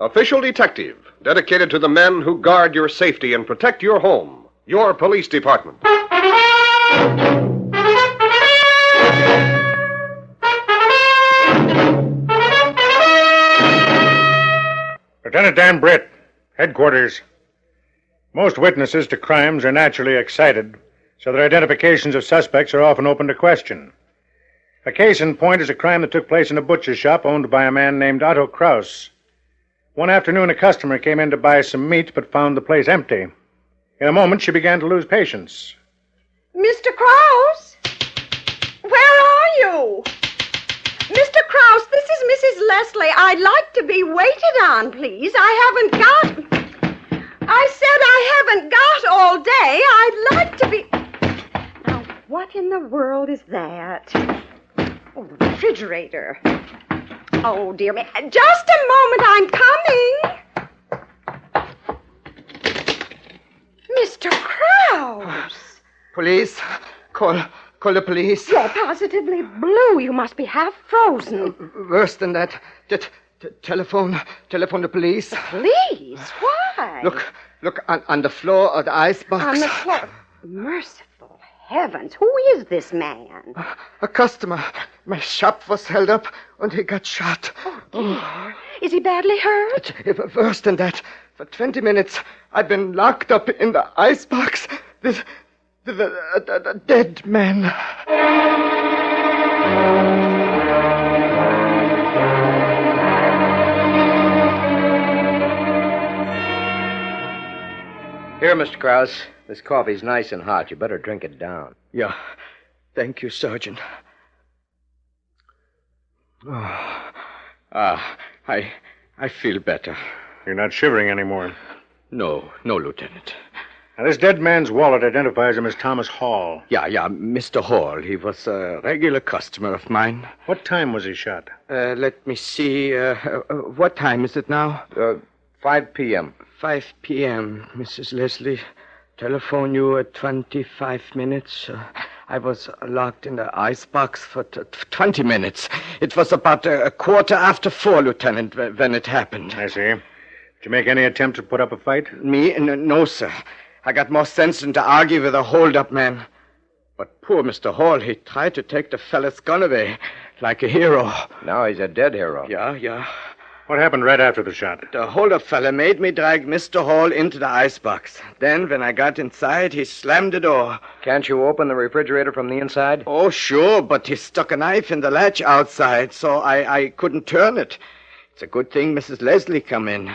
Official detective, dedicated to the men who guard your safety and protect your home. Your police department. Lieutenant Dan Britt, headquarters. Most witnesses to crimes are naturally excited, so their identifications of suspects are often open to question. A case in point is a crime that took place in a butcher shop owned by a man named Otto Kraus. One afternoon, a customer came in to buy some meat but found the place empty. In a moment, she began to lose patience. Mr. Kraus? Where are you? Mr. Kraus, this is Mrs. Leslie. I'd like to be waited on, please. I said I haven't got all day. I'd like to be... Now, what in the world is that? Oh, the refrigerator. Oh, dear me. Just a moment, I'm coming. Mr. Kraus. Police. Call the police. You're positively blue. You must be half frozen. Worse than that. Telephone the police. The police? Why? Look on the floor of the icebox. On the floor. Merciful heavens. Who is this man? A customer. My shop was held up and he got shot. Oh, dear. Is he badly hurt? Worse than that. For 20 minutes, I've been locked up in the icebox. The dead man. Here, Mr. Krause. This coffee's nice and hot. You better drink it down. Yeah. Thank you, Sergeant. I feel better. You're not shivering anymore. No, Lieutenant. Now, this dead man's wallet identifies him as Thomas Hall. Yeah, Mr. Hall. He was a regular customer of mine. What time was he shot? Let me see. What time is it now? 5 p.m. 5 p.m. Mrs. Leslie, telephone you at 25 minutes. I was locked in the icebox for 20 minutes. It was about a quarter after 4, Lieutenant, when it happened. I see. Did you make any attempt to put up a fight? Me? No, sir. I got more sense than to argue with a hold-up man. But poor Mr. Hall, he tried to take the fella's gun away like a hero. Now he's a dead hero. Yeah. What happened right after the shot? The hold-up fella made me drag Mr. Hall into the icebox. Then, when I got inside, he slammed the door. Can't you open the refrigerator from the inside? Oh, sure, but he stuck a knife in the latch outside, so I couldn't turn it. It's a good thing Mrs. Leslie come in.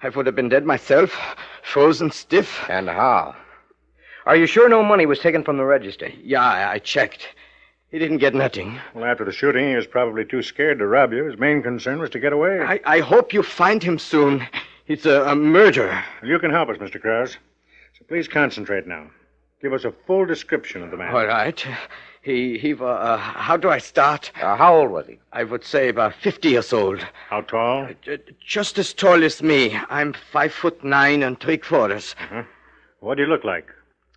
I would have been dead myself, frozen stiff. And how? Are you sure no money was taken from the register? Yeah, I checked. He didn't get nothing. Well, after the shooting, he was probably too scared to rob you. His main concern was to get away. I hope you find him soon. He's a murderer. Well, you can help us, Mr. Krause. So please concentrate now. Give us a full description of the man. All right. He was, how do I start? How old was he? I would say about 50 years old. How tall? Just as tall as me. I'm 5'9" and 3/4. Uh-huh. What do you look like?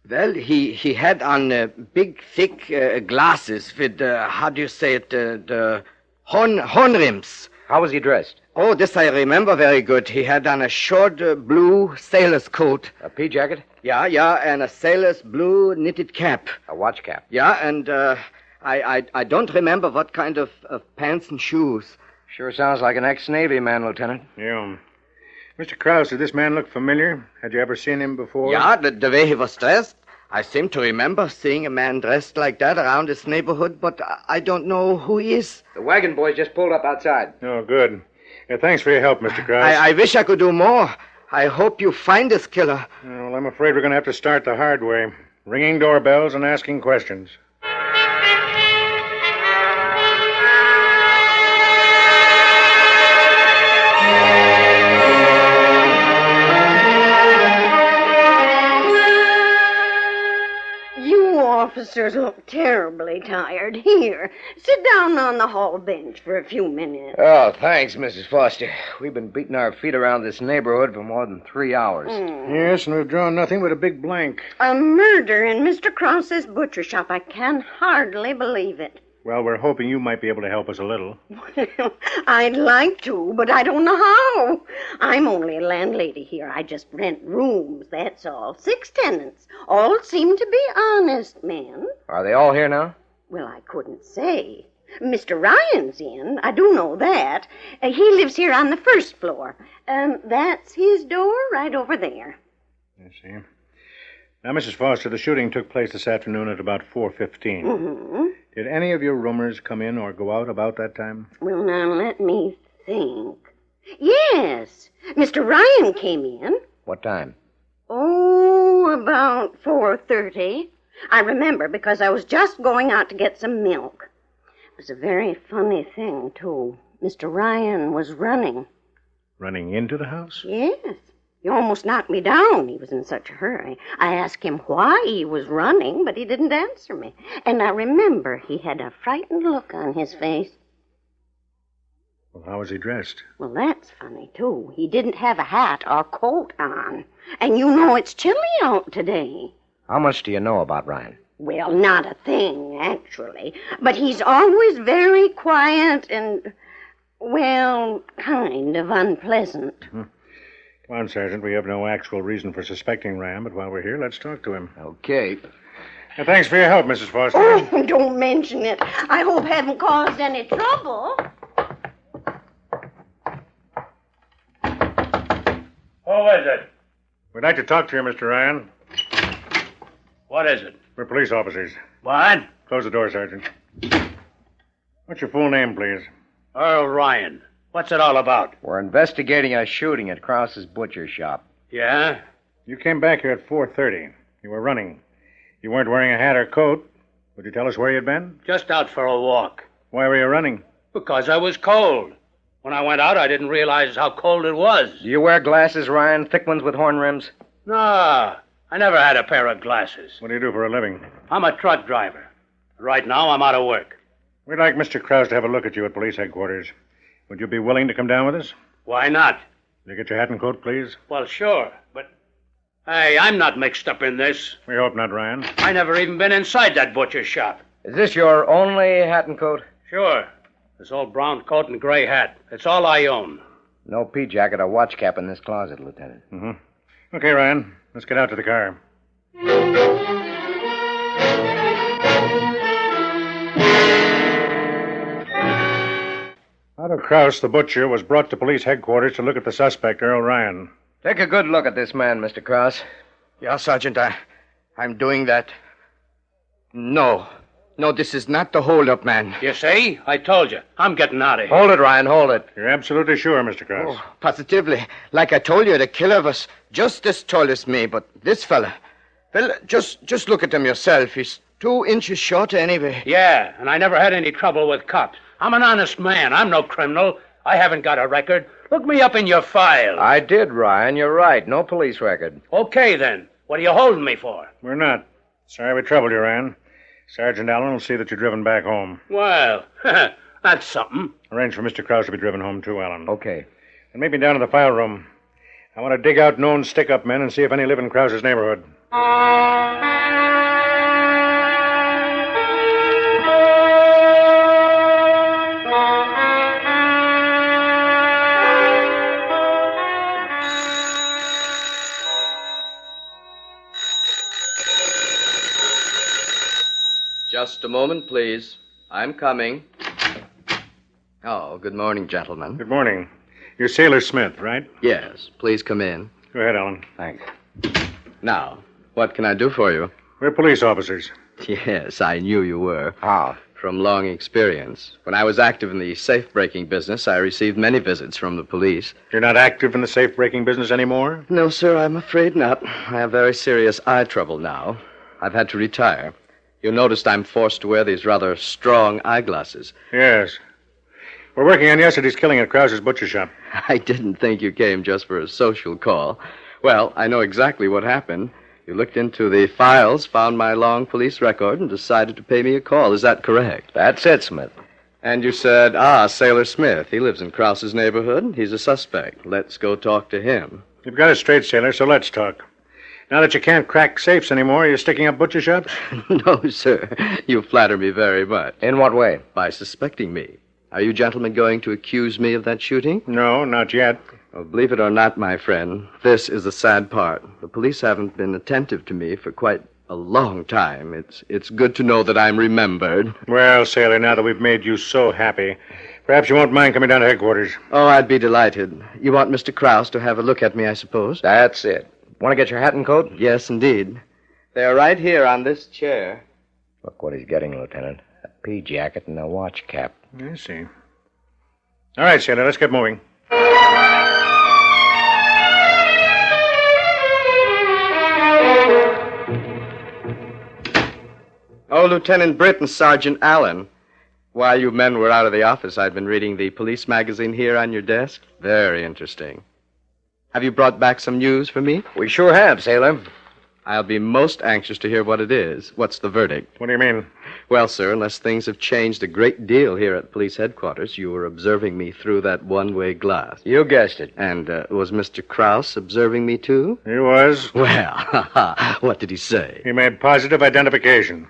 Well, he had on big, thick glasses with, how do you say it, the horn rims. How was he dressed? Oh, this I remember very good. He had on a short blue sailor's coat. A pea jacket? Yeah, and a sailor's blue knitted cap. A watch cap? Yeah, and I don't remember what kind of pants and shoes. Sure sounds like an ex-Navy man, Lieutenant. Yeah. Mr. Krause, did this man look familiar? Had you ever seen him before? Yeah, the way he was dressed. I seem to remember seeing a man dressed like that around this neighborhood, but I don't know who he is. The wagon boys just pulled up outside. Oh, good. Yeah, thanks for your help, Mr. Krause. I wish I could do more. I hope you find this killer. Well, I'm afraid we're going to have to start the hard way. Ringing doorbells and asking questions. Officers look terribly tired. Here, sit down on the hall bench for a few minutes. Oh, thanks, Mrs. Foster. We've been beating our feet around this neighborhood for more than 3 hours. Yes, and we've drawn nothing but a big blank. A murder in Mr. Krause's butcher shop. I can hardly believe it. Well, we're hoping you might be able to help us a little. Well, I'd like to, but I don't know how. I'm only a landlady here. I just rent rooms, that's all. 6 tenants. All seem to be honest men. Are they all here now? Well, I couldn't say. Mr. Ryan's in. I do know that. He lives here on the 1st floor. That's his door right over there. I see. Now, Mrs. Foster, the shooting took place this afternoon at about 4:15. Mm-hmm. Did any of your roomers come in or go out about that time? Well, now, let me think. Yes, Mr. Ryan came in. What time? Oh, about 4:30. I remember because I was just going out to get some milk. It was a very funny thing, too. Mr. Ryan was running. Running into the house? Yes. He almost knocked me down. He was in such a hurry. I asked him why he was running, but he didn't answer me. And I remember he had a frightened look on his face. Well, how was he dressed? Well, that's funny, too. He didn't have a hat or coat on. And you know it's chilly out today. How much do you know about Ryan? Well, not a thing, actually. But he's always very quiet and, well, kind of unpleasant. Come on, Sergeant. We have no actual reason for suspecting Ryan, but while we're here, let's talk to him. Okay. Now, thanks for your help, Mrs. Foster. Oh, don't mention it. I hope I haven't caused any trouble. Who is it? We'd like to talk to you, Mr. Ryan. What is it? We're police officers. What? Close the door, Sergeant. What's your full name, please? Earl Ryan. What's it all about? We're investigating a shooting at Krause's butcher shop. Yeah? You came back here at 4:30. You were running. You weren't wearing a hat or coat. Would you tell us where you'd been? Just out for a walk. Why were you running? Because I was cold. When I went out, I didn't realize how cold it was. Do you wear glasses, Ryan? Thick ones with horn rims? No, I never had a pair of glasses. What do you do for a living? I'm a truck driver. Right now, I'm out of work. We'd like Mr. Krause to have a look at you at police headquarters. Would you be willing to come down with us? Why not? Will you get your hat and coat, please? Well, sure, but... Hey, I'm not mixed up in this. We hope not, Ryan. I never even been inside that butcher shop. Is this your only hat and coat? Sure. This old brown coat and gray hat. It's all I own. No pea jacket or watch cap in this closet, Lieutenant. Mm-hmm. Okay, Ryan. Let's get out to the car. Otto Krause, the butcher, was brought to police headquarters to look at the suspect, Earl Ryan. Take a good look at this man, Mr. Krause. Yeah, Sergeant, I'm doing that. No, this is not the hold-up man. You see? I told you. I'm getting out of here. Hold it, Ryan, hold it. You're absolutely sure, Mr. Krause? Oh, positively. Like I told you, the killer was just as tall as me, but this fella... Well, just look at him yourself. He's 2 inches shorter anyway. Yeah, and I never had any trouble with cops. I'm an honest man. I'm no criminal. I haven't got a record. Look me up in your file. I did, Ryan. You're right. No police record. Okay, then. What are you holding me for? We're not. Sorry we troubled you, Ryan. Sergeant Allen will see that you're driven back home. Well, that's something. Arrange for Mr. Krause to be driven home, too, Allen. Okay. And meet me down in the file room. I want to dig out known stick-up men and see if any live in Krause's neighborhood. Just a moment, please. I'm coming. Oh, good morning, gentlemen. Good morning. You're Sailor Smith, right? Yes, please come in. Go ahead, Allen. Thanks. Now, what can I do for you? We're police officers. Yes, I knew you were. How? From long experience. When I was active in the safe-breaking business, I received many visits from the police. You're not active in the safe-breaking business anymore? No, sir, I'm afraid not. I have very serious eye trouble now. I've had to retire. You noticed I'm forced to wear these rather strong eyeglasses. Yes. We're working on yesterday's killing at Krause's butcher shop. I didn't think you came just for a social call. Well, I know exactly what happened. You looked into the files, found my long police record, and decided to pay me a call. Is that correct? That's it, Smith. And you said, Sailor Smith. He lives in Krause's neighborhood. He's a suspect. Let's go talk to him. You've got it straight, Sailor, so let's talk. Now that you can't crack safes anymore, you're sticking up butcher shops? No, sir. You flatter me very much. In what way? By suspecting me. Are you gentlemen going to accuse me of that shooting? No, not yet. Well, believe it or not, my friend, this is the sad part. The police haven't been attentive to me for quite a long time. It's good to know that I'm remembered. Well, Sailor, now that we've made you so happy, perhaps you won't mind coming down to headquarters. Oh, I'd be delighted. You want Mr. Krause to have a look at me, I suppose? That's it. Want to get your hat and coat? Yes, indeed. They're right here on this chair. Look what he's getting, Lieutenant. A pea jacket and a watch cap. I see. All right, Sailor, let's get moving. Oh, Lieutenant Britt and Sergeant Allen. While you men were out of the office, I'd been reading the police magazine here on your desk. Very interesting. Have you brought back some news for me? We sure have, Sailor. I'll be most anxious to hear what it is. What's the verdict? What do you mean? Well, sir, unless things have changed a great deal here at police headquarters, you were observing me through that one-way glass. You guessed it. And was Mr. Krause observing me, too? He was. Well, what did he say? He made positive identification.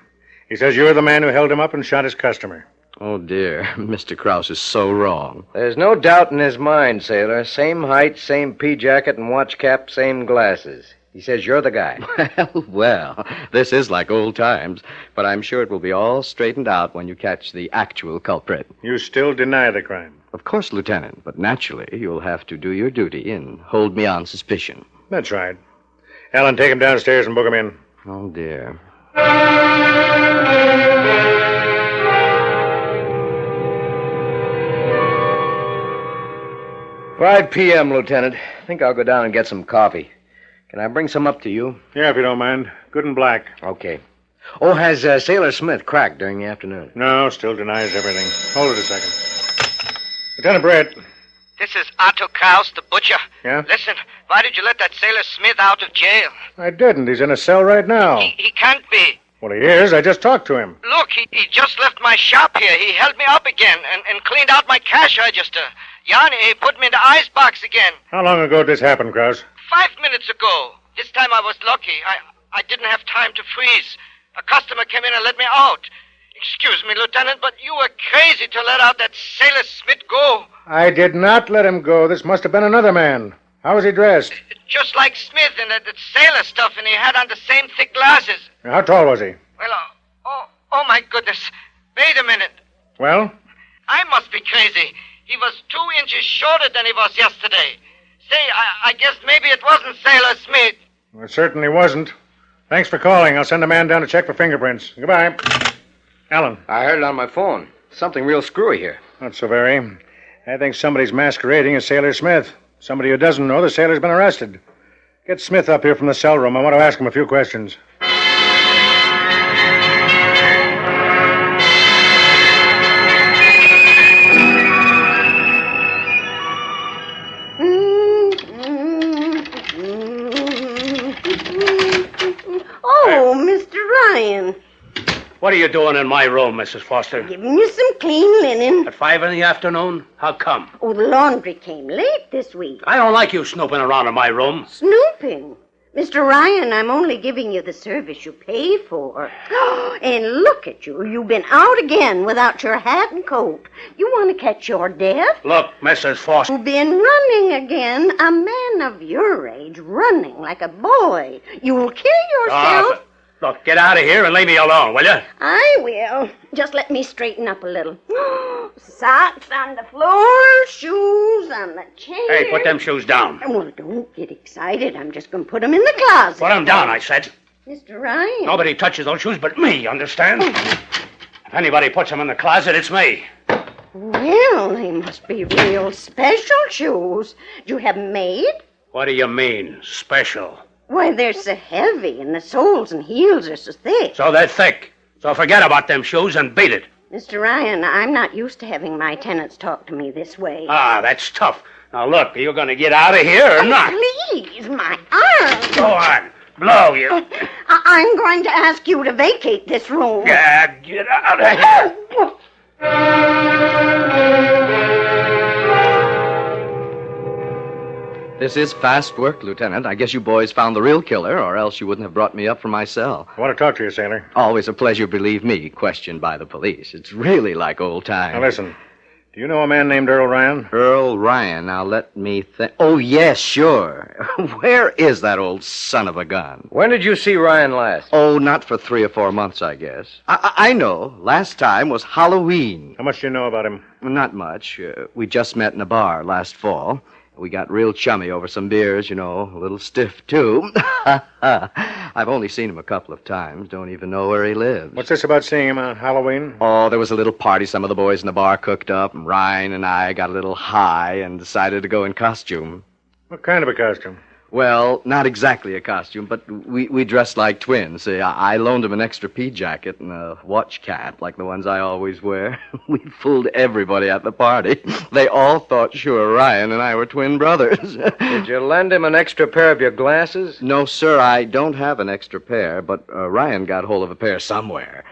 He says you're the man who held him up and shot his customer. Oh, dear. Mr. Krause is so wrong. There's no doubt in his mind, Sailor. Same height, same pea jacket and watch cap, same glasses. He says you're the guy. Well, this is like old times, but I'm sure it will be all straightened out when you catch the actual culprit. You still deny the crime? Of course, Lieutenant, but naturally you'll have to do your duty and hold me on suspicion. That's right. Alan, take him downstairs and book him in. Oh, dear. 5 p.m., Lieutenant. I think I'll go down and get some coffee. Can I bring some up to you? Yeah, if you don't mind. Good and black. Okay. Oh, has Sailor Smith cracked during the afternoon? No, still denies everything. Hold it a second. Lieutenant Brett. This is Otto Kraus, the butcher. Yeah? Listen, why did you let that Sailor Smith out of jail? I didn't. He's in a cell right now. He can't be. Well, he is. I just talked to him. Look, he just left my shop here. He held me up again and cleaned out my cash register. Yanni, he put me in the icebox again. How long ago did this happen, Krause? 5 minutes ago. This time I was lucky. I didn't have time to freeze. A customer came in and let me out. Excuse me, Lieutenant, but you were crazy to let out that Sailor Smith go. I did not let him go. This must have been another man. How was he dressed? Just like Smith and that sailor stuff, and he had on the same thick glasses. How tall was he? Well, oh my goodness. Wait a minute. Well? I must be crazy. He was 2 inches shorter than he was yesterday. Say, I guess maybe it wasn't Sailor Smith. Well, it certainly wasn't. Thanks for calling. I'll send a man down to check for fingerprints. Goodbye. Alan. I heard it on my phone. Something real screwy here. Not so very. I think somebody's masquerading as Sailor Smith. Somebody who doesn't know the sailor's been arrested. Get Smith up here from the cell room. I want to ask him a few questions. Oh, Mr. Ryan. What are you doing in my room, Mrs. Foster? Giving you some clean linen. At 5 in the afternoon? How come? Oh, the laundry came late this week. I don't like you snooping around in my room. Snooping. Mr. Ryan, I'm only giving you the service you pay for. And look at you. You've been out again without your hat and coat. You want to catch your death? Look, Mrs. Foster. You've been running again. A man of your age running like a boy. You'll kill yourself. Look, get out of here and leave me alone, will you? I will. Just let me straighten up a little. Socks on the floor, shoes on the chair. Hey, put them shoes down. Well, don't get excited. I'm just going to put them in the closet. Put them down, I said. Mr. Ryan. Nobody touches those shoes but me, understand? If anybody puts them in the closet, it's me. Well, they must be real special shoes. Do you have them made? What do you mean, special? Why, they're so heavy, and the soles and heels are so thick. So they're thick. So forget about them shoes and beat it. Mr. Ryan, I'm not used to having my tenants talk to me this way. Ah, that's tough. Now, look, are you going to get out of here or not? Please, my arm. Go on. Blow, you. I'm going to ask you to vacate this room. Yeah, get out of here. This is fast work, Lieutenant. I guess you boys found the real killer, or else you wouldn't have brought me up from my cell. I want to talk to you, sailor. Always a pleasure, believe me, questioned by the police. It's really like old times. Now, listen. Do you know a man named Earl Ryan? Earl Ryan. Now, let me think. Oh, yes, sure. Where is that old son of a gun? When did you see Ryan last? Oh, not for 3 or 4 months, I guess. I know. Last time was Halloween. How much do you know about him? Not much. We just met in a bar last fall. We got real chummy over some beers, a little stiff, too. I've only seen him a couple of times. Don't even know where he lives. What's this about seeing him on Halloween? Oh, there was a little party some of the boys in the bar cooked up, and Ryan and I got a little high and decided to go in costume. What kind of a costume? Well, not exactly a costume, but we dressed like twins. See, I loaned him an extra pea jacket and a watch cap like the ones I always wear. We fooled everybody at the party. They all thought sure Ryan and I were twin brothers. Did you lend him an extra pair of your glasses? No, sir, I don't have an extra pair, but Ryan got hold of a pair somewhere.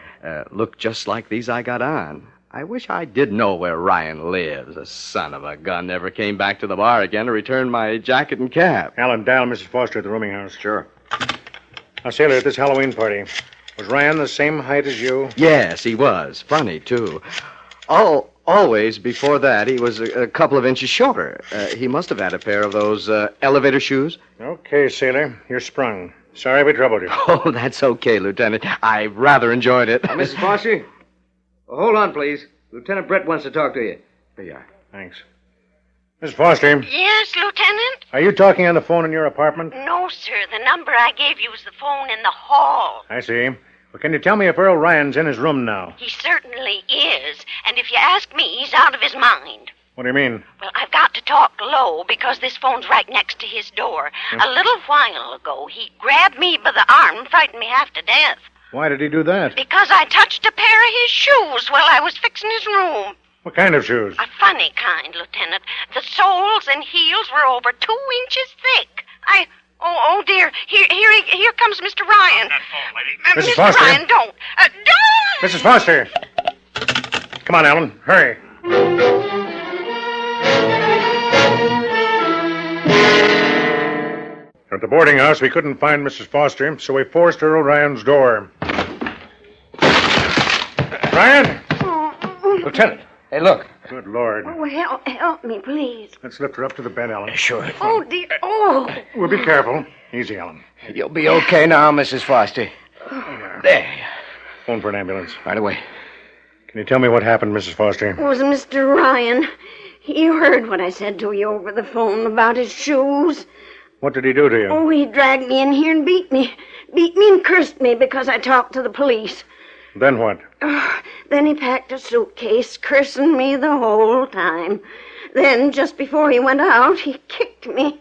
Look just like these I got on. I wish I did know where Ryan lives. The son of a gun never came back to the bar again to return my jacket and cap. Alan, dial Mrs. Foster at the rooming house. Sure. Now, sailor, at this Halloween party, was Ryan the same height as you? Yes, he was. Funny, too. Always before that, he was a couple of inches shorter. He must have had a pair of those elevator shoes. Okay, sailor, you're sprung. Sorry we troubled you. Oh, that's okay, Lieutenant. I rather enjoyed it. Mrs. Foster? Hold on, please. Lieutenant Brett wants to talk to you. Here you are. Thanks. Miss Foster, Yes, Lieutenant? are you talking on the phone in your apartment? No, sir. The number I gave you was the phone in the hall. I see. Well, can you tell me if Earl Ryan's in his room now? He certainly is. And if you ask me, he's out of his mind. What do you mean? Well, I've got to talk low because this phone's right next to his door. A little while ago, he grabbed me by the arm and frightened me half to death. Why did he do that? Because I touched a pair of his shoes while I was fixing his room. What kind of shoes? A funny kind, Lieutenant. The soles and heels were over 2 inches thick. Oh, dear. Here comes Mr. Ryan. Mrs. Mr. Foster. Ryan, don't. Don't! Mrs. Foster! Come on, Alan. Hurry. At the boarding house, we couldn't find Mrs. Foster, so we forced Earl Ryan's door. Ryan! Lieutenant, hey, look. Good Lord. Oh, help me, please. Let's lift her up to the bed, Alan. Sure. Oh, dear. Oh. We'll be careful. Easy, Alan. You'll be okay now, Mrs. Foster. There. Phone for an ambulance. Right away. Can you tell me what happened, Mrs. Foster? It was Mr. Ryan. You heard what I said to you over the phone about his shoes. What did he do to you? Oh, he dragged me in here and beat me. Beat me and cursed me because I talked to the police. Then what? Then he packed a suitcase, cursing me the whole time. Then, just before he went out, he kicked me.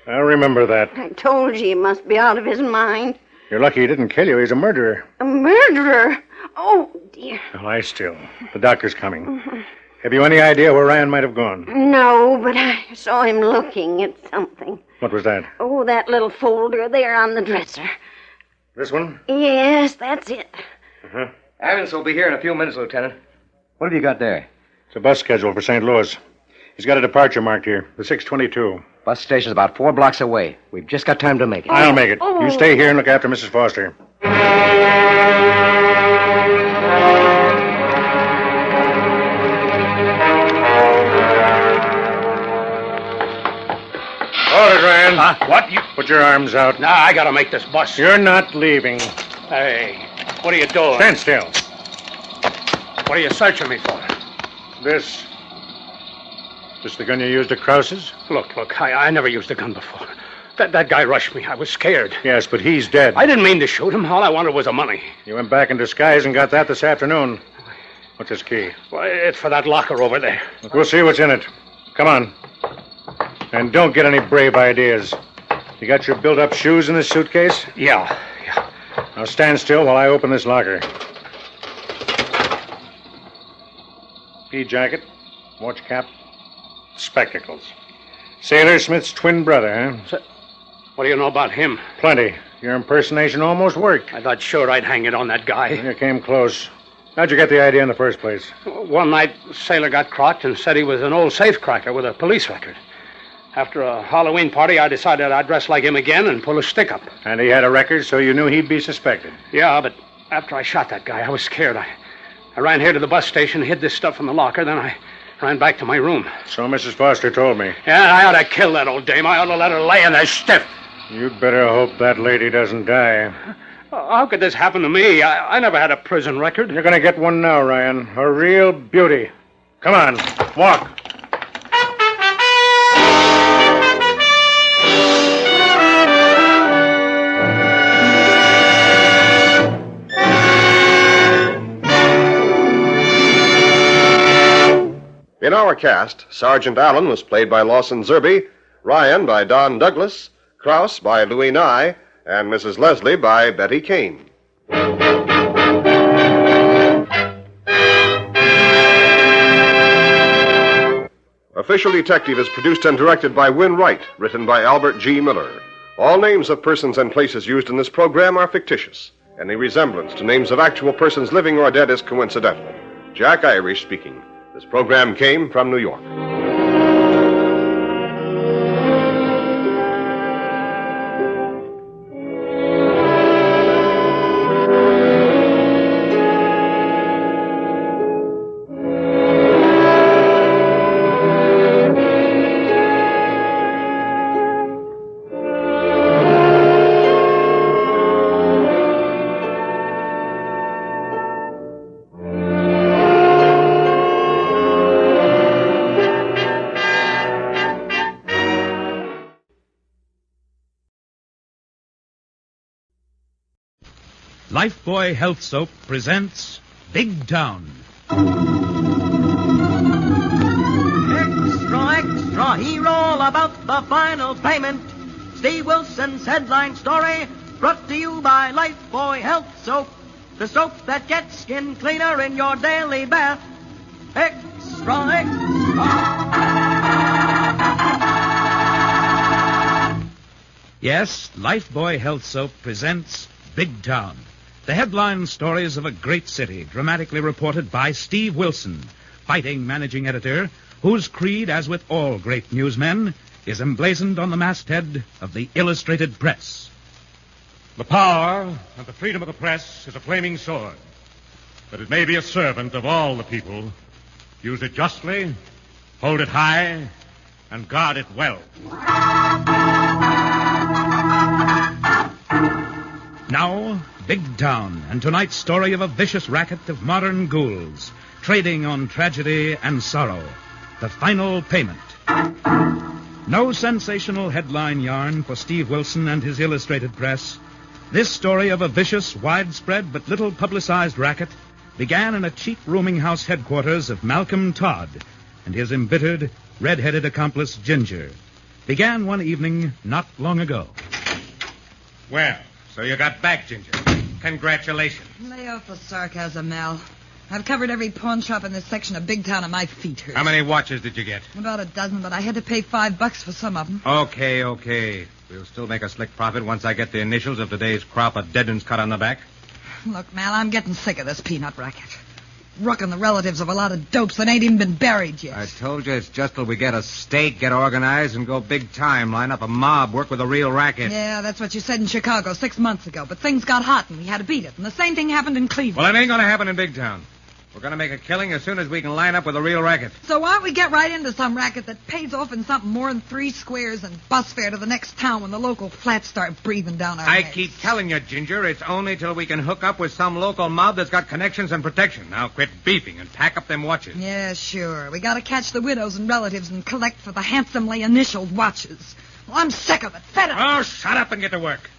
I remember that. I told you he must be out of his mind. You're lucky he didn't kill you. He's a murderer. A murderer? Oh, dear. Now, lie still. The doctor's coming. Have you any idea where Ryan might have gone? No, but I saw him looking at something. What was that? Oh, that little folder there on the dresser. This one? Yes, that's it. Uh-huh. Evans will be here in a few minutes, Lieutenant. What have you got there? It's a bus schedule for St. Louis. He's got a departure marked here, the 622. Bus station's about 4 blocks away. We've just got time to make it. I'll make it. You stay here and look after Mrs. Foster. Hold it, Ryan. What? You... Put your arms out. Nah, I gotta make this bus. You're not leaving. Hey, what are you doing? Stand still. What are you searching me for? This the gun you used at Krause's? Look, I never used a gun before. That guy rushed me. I was scared. Yes, but he's dead. I didn't mean to shoot him. All I wanted was the money. You went back in disguise and got that this afternoon. What's his key? Well, it's for that locker over there. We'll see what's in it. Come on. And don't get any brave ideas. You got your built-up shoes in this suitcase? Yeah. Now stand still while I open this locker. Pea jacket, watch cap, spectacles. Sailor Smith's twin brother, huh? What do you know about him? Plenty. Your impersonation almost worked. I thought sure I'd hang it on that guy. You came close. How'd you get the idea in the first place? One night, Sailor got crocked and said he was an old safecracker with a police record. After a Halloween party, I decided I'd dress like him again and pull a stick-up. And he had a record, so you knew he'd be suspected. Yeah, but after I shot that guy, I was scared. I ran here to the bus station, hid this stuff in the locker, then I ran back to my room. So Mrs. Foster told me. Yeah, I ought to kill that old dame. I ought to let her lay in there stiff. You'd better hope that lady doesn't die. How could this happen to me? I never had a prison record. You're going to get one now, Ryan. A real beauty. Come on, walk. In our cast, Sergeant Allen was played by Lawson Zerby, Ryan by Don Douglas, Krause by Louis Nye, and Mrs. Leslie by Betty Kane. Official Detective is produced and directed by Win Wright, written by Albert G. Miller. All names of persons and places used in this program are fictitious. Any resemblance to names of actual persons living or dead is coincidental. Jack Irish speaking. This program came from New York. Lifebuoy Health Soap presents Big Town. Extra, extra, hear all about the final payment. Steve Wilson's headline story, brought to you by Lifebuoy Health Soap, the soap that gets skin cleaner in your daily bath. Extra, extra. Yes, Lifebuoy Health Soap presents Big Town. The headline stories of a great city, dramatically reported by Steve Wilson, fighting managing editor, whose creed, as with all great newsmen, is emblazoned on the masthead of the Illustrated Press. The power and the freedom of the press is a flaming sword, but it may be a servant of all the people. Use it justly, hold it high, and guard it well. Now, Big Town, and tonight's story of a vicious racket of modern ghouls, trading on tragedy and sorrow. The final payment. No sensational headline yarn for Steve Wilson and his Illustrated Press. This story of a vicious, widespread, but little publicized racket began in a cheap rooming house headquarters of Malcolm Todd and his embittered, red-headed accomplice, Ginger. Began one evening not long ago. Well, so you got back, Ginger. Congratulations. Lay off the sarcasm, Mal. I've covered every pawn shop in this section of Big Town and my feet hurt. How many watches did you get? About a dozen, but I had to pay $5 for some of them. Okay. We'll still make a slick profit once I get the initials of today's crop of dead ones cut on the back. Look, Mal, I'm getting sick of this peanut racket. Rucking the relatives of a lot of dopes that ain't even been buried yet. I told you it's just till we get a stake, get organized, and go big time. Line up a mob, work with a real racket. Yeah, that's what you said in Chicago 6 months ago. But things got hot and we had to beat it. And the same thing happened in Cleveland. Well, it ain't going to happen in Big Town. We're going to make a killing as soon as we can line up with a real racket. So why don't we get right into some racket that pays off in something more than 3 squares and bus fare to the next town when the local flats start breathing down our I necks. keep telling you, Ginger, it's only till we can hook up with some local mob that's got connections and protection. Now quit beefing and pack up them watches. Yeah, sure. We got to catch the widows and relatives and collect for the handsomely initialed watches. Well, I'm sick of it. Fed up. Oh, shut up and get to work.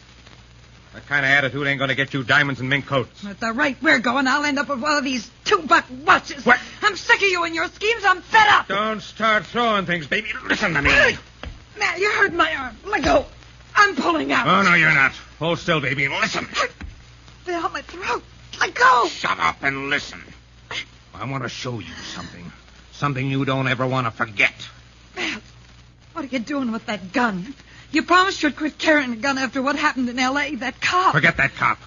That kind of attitude ain't going to get you diamonds and mink coats. At the rate we're going, I'll end up with one of these $2 watches. What? I'm sick of you and your schemes. I'm fed up. Don't start throwing things, baby. Listen to me. Matt, you hurt my arm. Let go. I'm pulling out. Oh, no, you're not. Hold still, baby. Listen. Feel my throat. Let go. Shut up and listen. I want to show you something. Something you don't ever want to forget. Matt, what are you doing with that gun? You promised you'd quit carrying a gun after what happened in L.A., that cop. Forget that cop.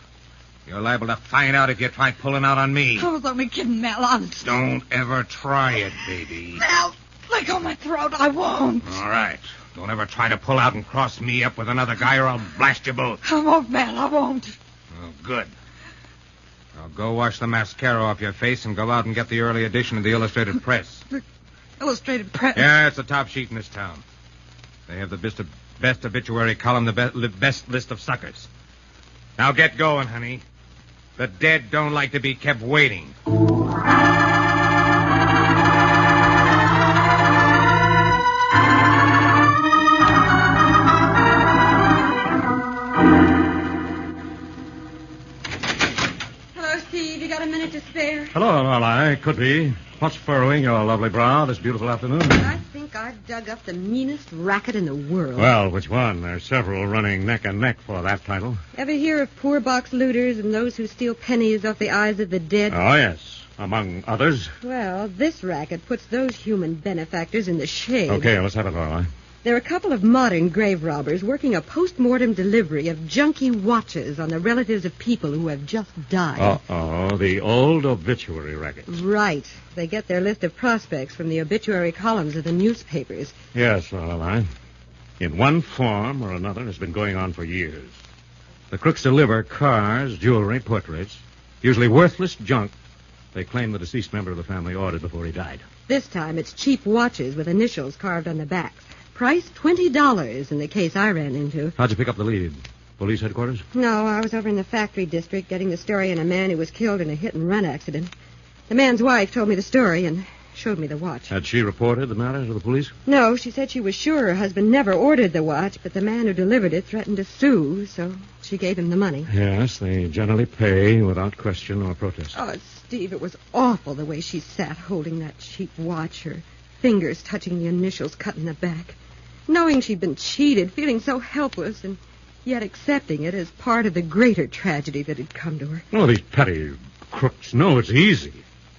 You're liable to find out if you try pulling out on me. I was only kidding, Mal, honest. Don't ever try it, baby. Mal, let go of my throat. I won't. All right. Don't ever try to pull out and cross me up with another guy or I'll blast you both. I won't, Mel. I won't. Oh, good. Now go wash the mascara off your face and go out and get the early edition of the Illustrated Press. The Illustrated Press? Yeah, it's the top sheet in this town. They have the best obituary column, the best list of suckers. Now get going, honey. The dead don't like to be kept waiting. Hello, Steve. You got a minute to spare? Hello, Lorelei. Could be. What's furrowing your lovely brow this beautiful afternoon? I think I've dug up the meanest racket in the world. Well, which one? There's several running neck and neck for that title. Ever hear of poor box looters and those who steal pennies off the eyes of the dead? Oh, yes. Among others. Well, this racket puts those human benefactors in the shade. Okay, let's have it, Lorelei. There are a couple of modern grave robbers working a post-mortem delivery of junky watches on the relatives of people who have just died. Uh-oh, the old obituary racket. Right. They get their list of prospects from the obituary columns of the newspapers. Yes, Lorelei. In one form or another, it's been going on for years. The crooks deliver cars, jewelry, portraits, usually worthless junk they claim the deceased member of the family ordered before he died. This time it's cheap watches with initials carved on the backs. Price $20 in the case I ran into. How'd you pick up the lead? Police headquarters? No, I was over in the factory district getting the story on a man who was killed in a hit-and-run accident. The man's wife told me the story and showed me the watch. Had she reported the matter to the police? No, she said she was sure her husband never ordered the watch, but the man who delivered it threatened to sue, so she gave him the money. Yes, they generally pay without question or protest. Oh, Steve, it was awful the way she sat holding that cheap watch, her fingers touching the initials cut in the back. Knowing she'd been cheated, feeling so helpless, and yet accepting it as part of the greater tragedy that had come to her. Oh, these petty crooks know it's easy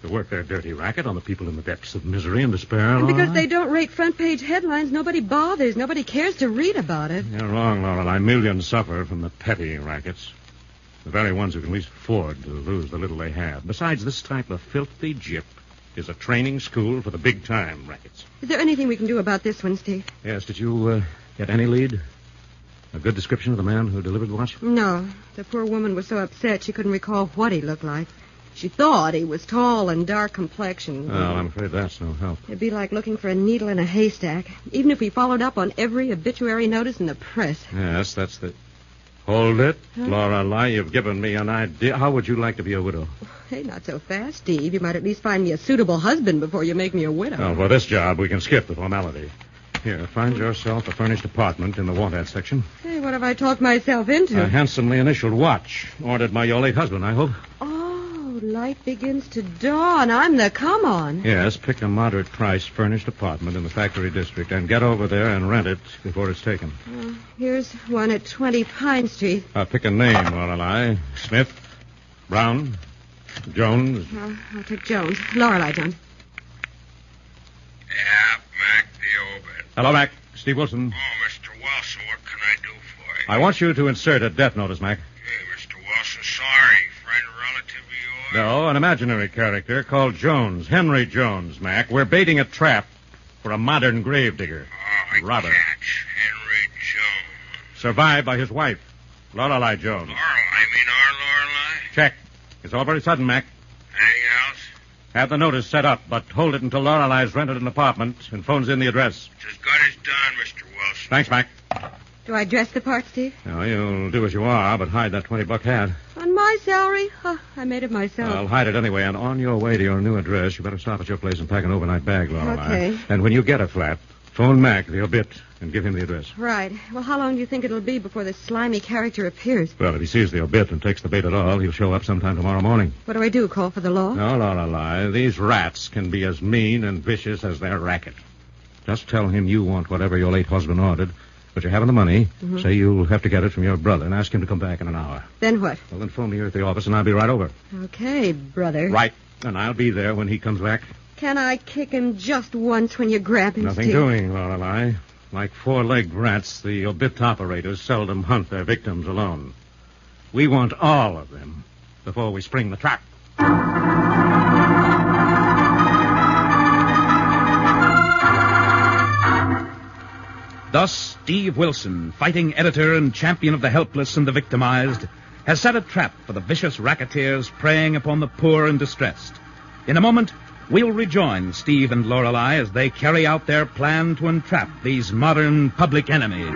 to work their dirty racket on the people in the depths of misery and despair. And because they don't rate front-page headlines, nobody bothers. Nobody cares to read about it. You're wrong, Lorelei. Millions suffer from the petty rackets. The very ones who can least afford to lose the little they have. Besides, this type of filthy gyp is a training school for the big-time rackets. Is there anything we can do about this one, Steve? Yes, did you get any lead? A good description of the man who delivered the watch? No. The poor woman was so upset she couldn't recall what he looked like. She thought he was tall and dark complexioned. Well, I'm afraid that's no help. It'd be like looking for a needle in a haystack, even if we followed up on every obituary notice in the press. Yes, that's the... Hold it. Huh? Lorelei, you've given me an idea. How would you like to be a widow? Hey, not so fast, Steve. You might at least find me a suitable husband before you make me a widow. Oh, for this job, we can skip the formality. Here, find yourself a furnished apartment in the want-ad section. Hey, what have I talked myself into? A handsomely initialed watch, ordered by your late husband, I hope. Oh, light begins to dawn. I'm the come-on. Yes, pick a moderate-priced furnished apartment in the factory district and get over there and rent it before it's taken. Here's one at 20 Pine Street. Pick a name, Lorelei. Smith, Brown, Jones. I'll take Jones. Lorelei Jones. Yeah, Mac, the obit. Hello, Mac. Steve Wilson. Oh, Mr. Wilson, what can I do for you? I want you to insert a death notice, Mac. Hey, Mr. Wilson, sorry. Friend or relative of yours? No, an imaginary character called Jones. Henry Jones, Mac. We're baiting a trap for a modern gravedigger. Oh, I catch. Henry Jones. Survived by his wife, Lorelei Jones. Our Lorelei? Check. It's all very sudden, Mac. Anything else? Have the notice set up, but hold it until Lorelei's rented an apartment and phones in the address. It's as good as done, Mr. Wilson. Thanks, Mac. Do I dress the part, Steve? No, you'll do as you are, but hide that $20 hat. On my salary? I made it myself. I'll hide it anyway, and on your way to your new address, you better stop at your place and pack an overnight bag, Lorelei. Okay. And when you get a flat, phone Mac, the obit, and give him the address. Right. Well, how long do you think it'll be before this slimy character appears? Well, if he sees the obit and takes the bait at all, he'll show up sometime tomorrow morning. What do I do, call for the law? No, Lorelei. These rats can be as mean and vicious as their racket. Just tell him you want whatever your late husband ordered, but you haven't the money. Mm-hmm. Say you'll have to get it from your brother and ask him to come back in an hour. Then what? Well, then phone me here at the office and I'll be right over. Okay, brother. Right. And I'll be there when he comes back. Can I kick him just once when you grab him, Nothing Steve? doing, Lorelei. Like four-legged rats, the obit operators seldom hunt their victims alone. We want all of them before we spring the trap. Thus, Steve Wilson, fighting editor and champion of the helpless and the victimized, has set a trap for the vicious racketeers preying upon the poor and distressed. In a moment, we'll rejoin Steve and Lorelei as they carry out their plan to entrap these modern public enemies.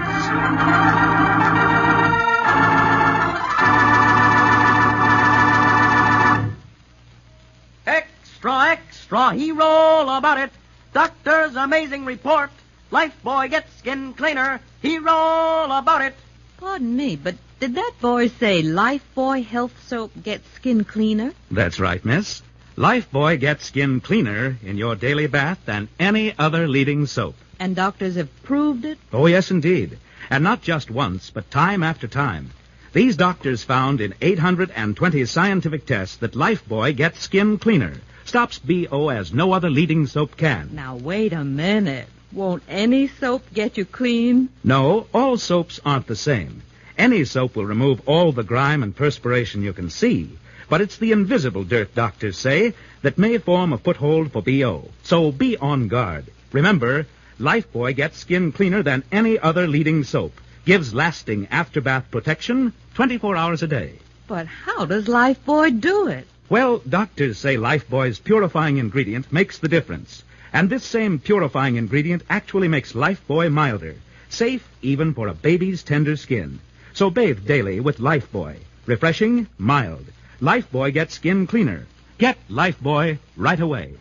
Extra, extra, hero all about it. Doctor's amazing report. Lifebuoy gets skin cleaner. Hero all about it. Pardon me, but did that boy say Lifebuoy health soap gets skin cleaner? That's right, miss. Lifebuoy gets skin cleaner in your daily bath than any other leading soap. And doctors have proved it? Oh, yes, indeed. And not just once, but time after time. These doctors found in 820 scientific tests that Lifebuoy gets skin cleaner. Stops BO as no other leading soap can. Now, wait a minute. Won't any soap get you clean? No, all soaps aren't the same. Any soap will remove all the grime and perspiration you can see. But it's the invisible dirt, doctors say, that may form a foothold for BO. So be on guard. Remember, Lifebuoy gets skin cleaner than any other leading soap. Gives lasting after-bath protection 24 hours a day. But how does Lifebuoy do it? Well, doctors say Lifebuoy's purifying ingredient makes the difference. And this same purifying ingredient actually makes Lifebuoy milder. Safe even for a baby's tender skin. So bathe daily with Lifebuoy. Refreshing, mild. Lifebuoy gets skin cleaner. Get Lifebuoy right away.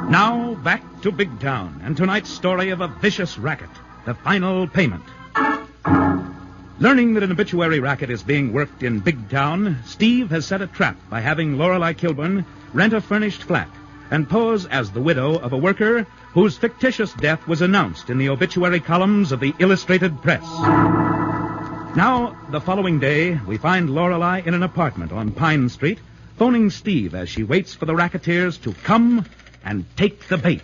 Now, back to Big Town and tonight's story of a vicious racket, the final payment. Learning that an obituary racket is being worked in Big Town, Steve has set a trap by having Lorelei Kilburn rent a furnished flat and pose as the widow of a worker whose fictitious death was announced in the obituary columns of the Illustrated Press. Now, the following day, we find Lorelei in an apartment on Pine Street, phoning Steve as she waits for the racketeers to come and take the bait.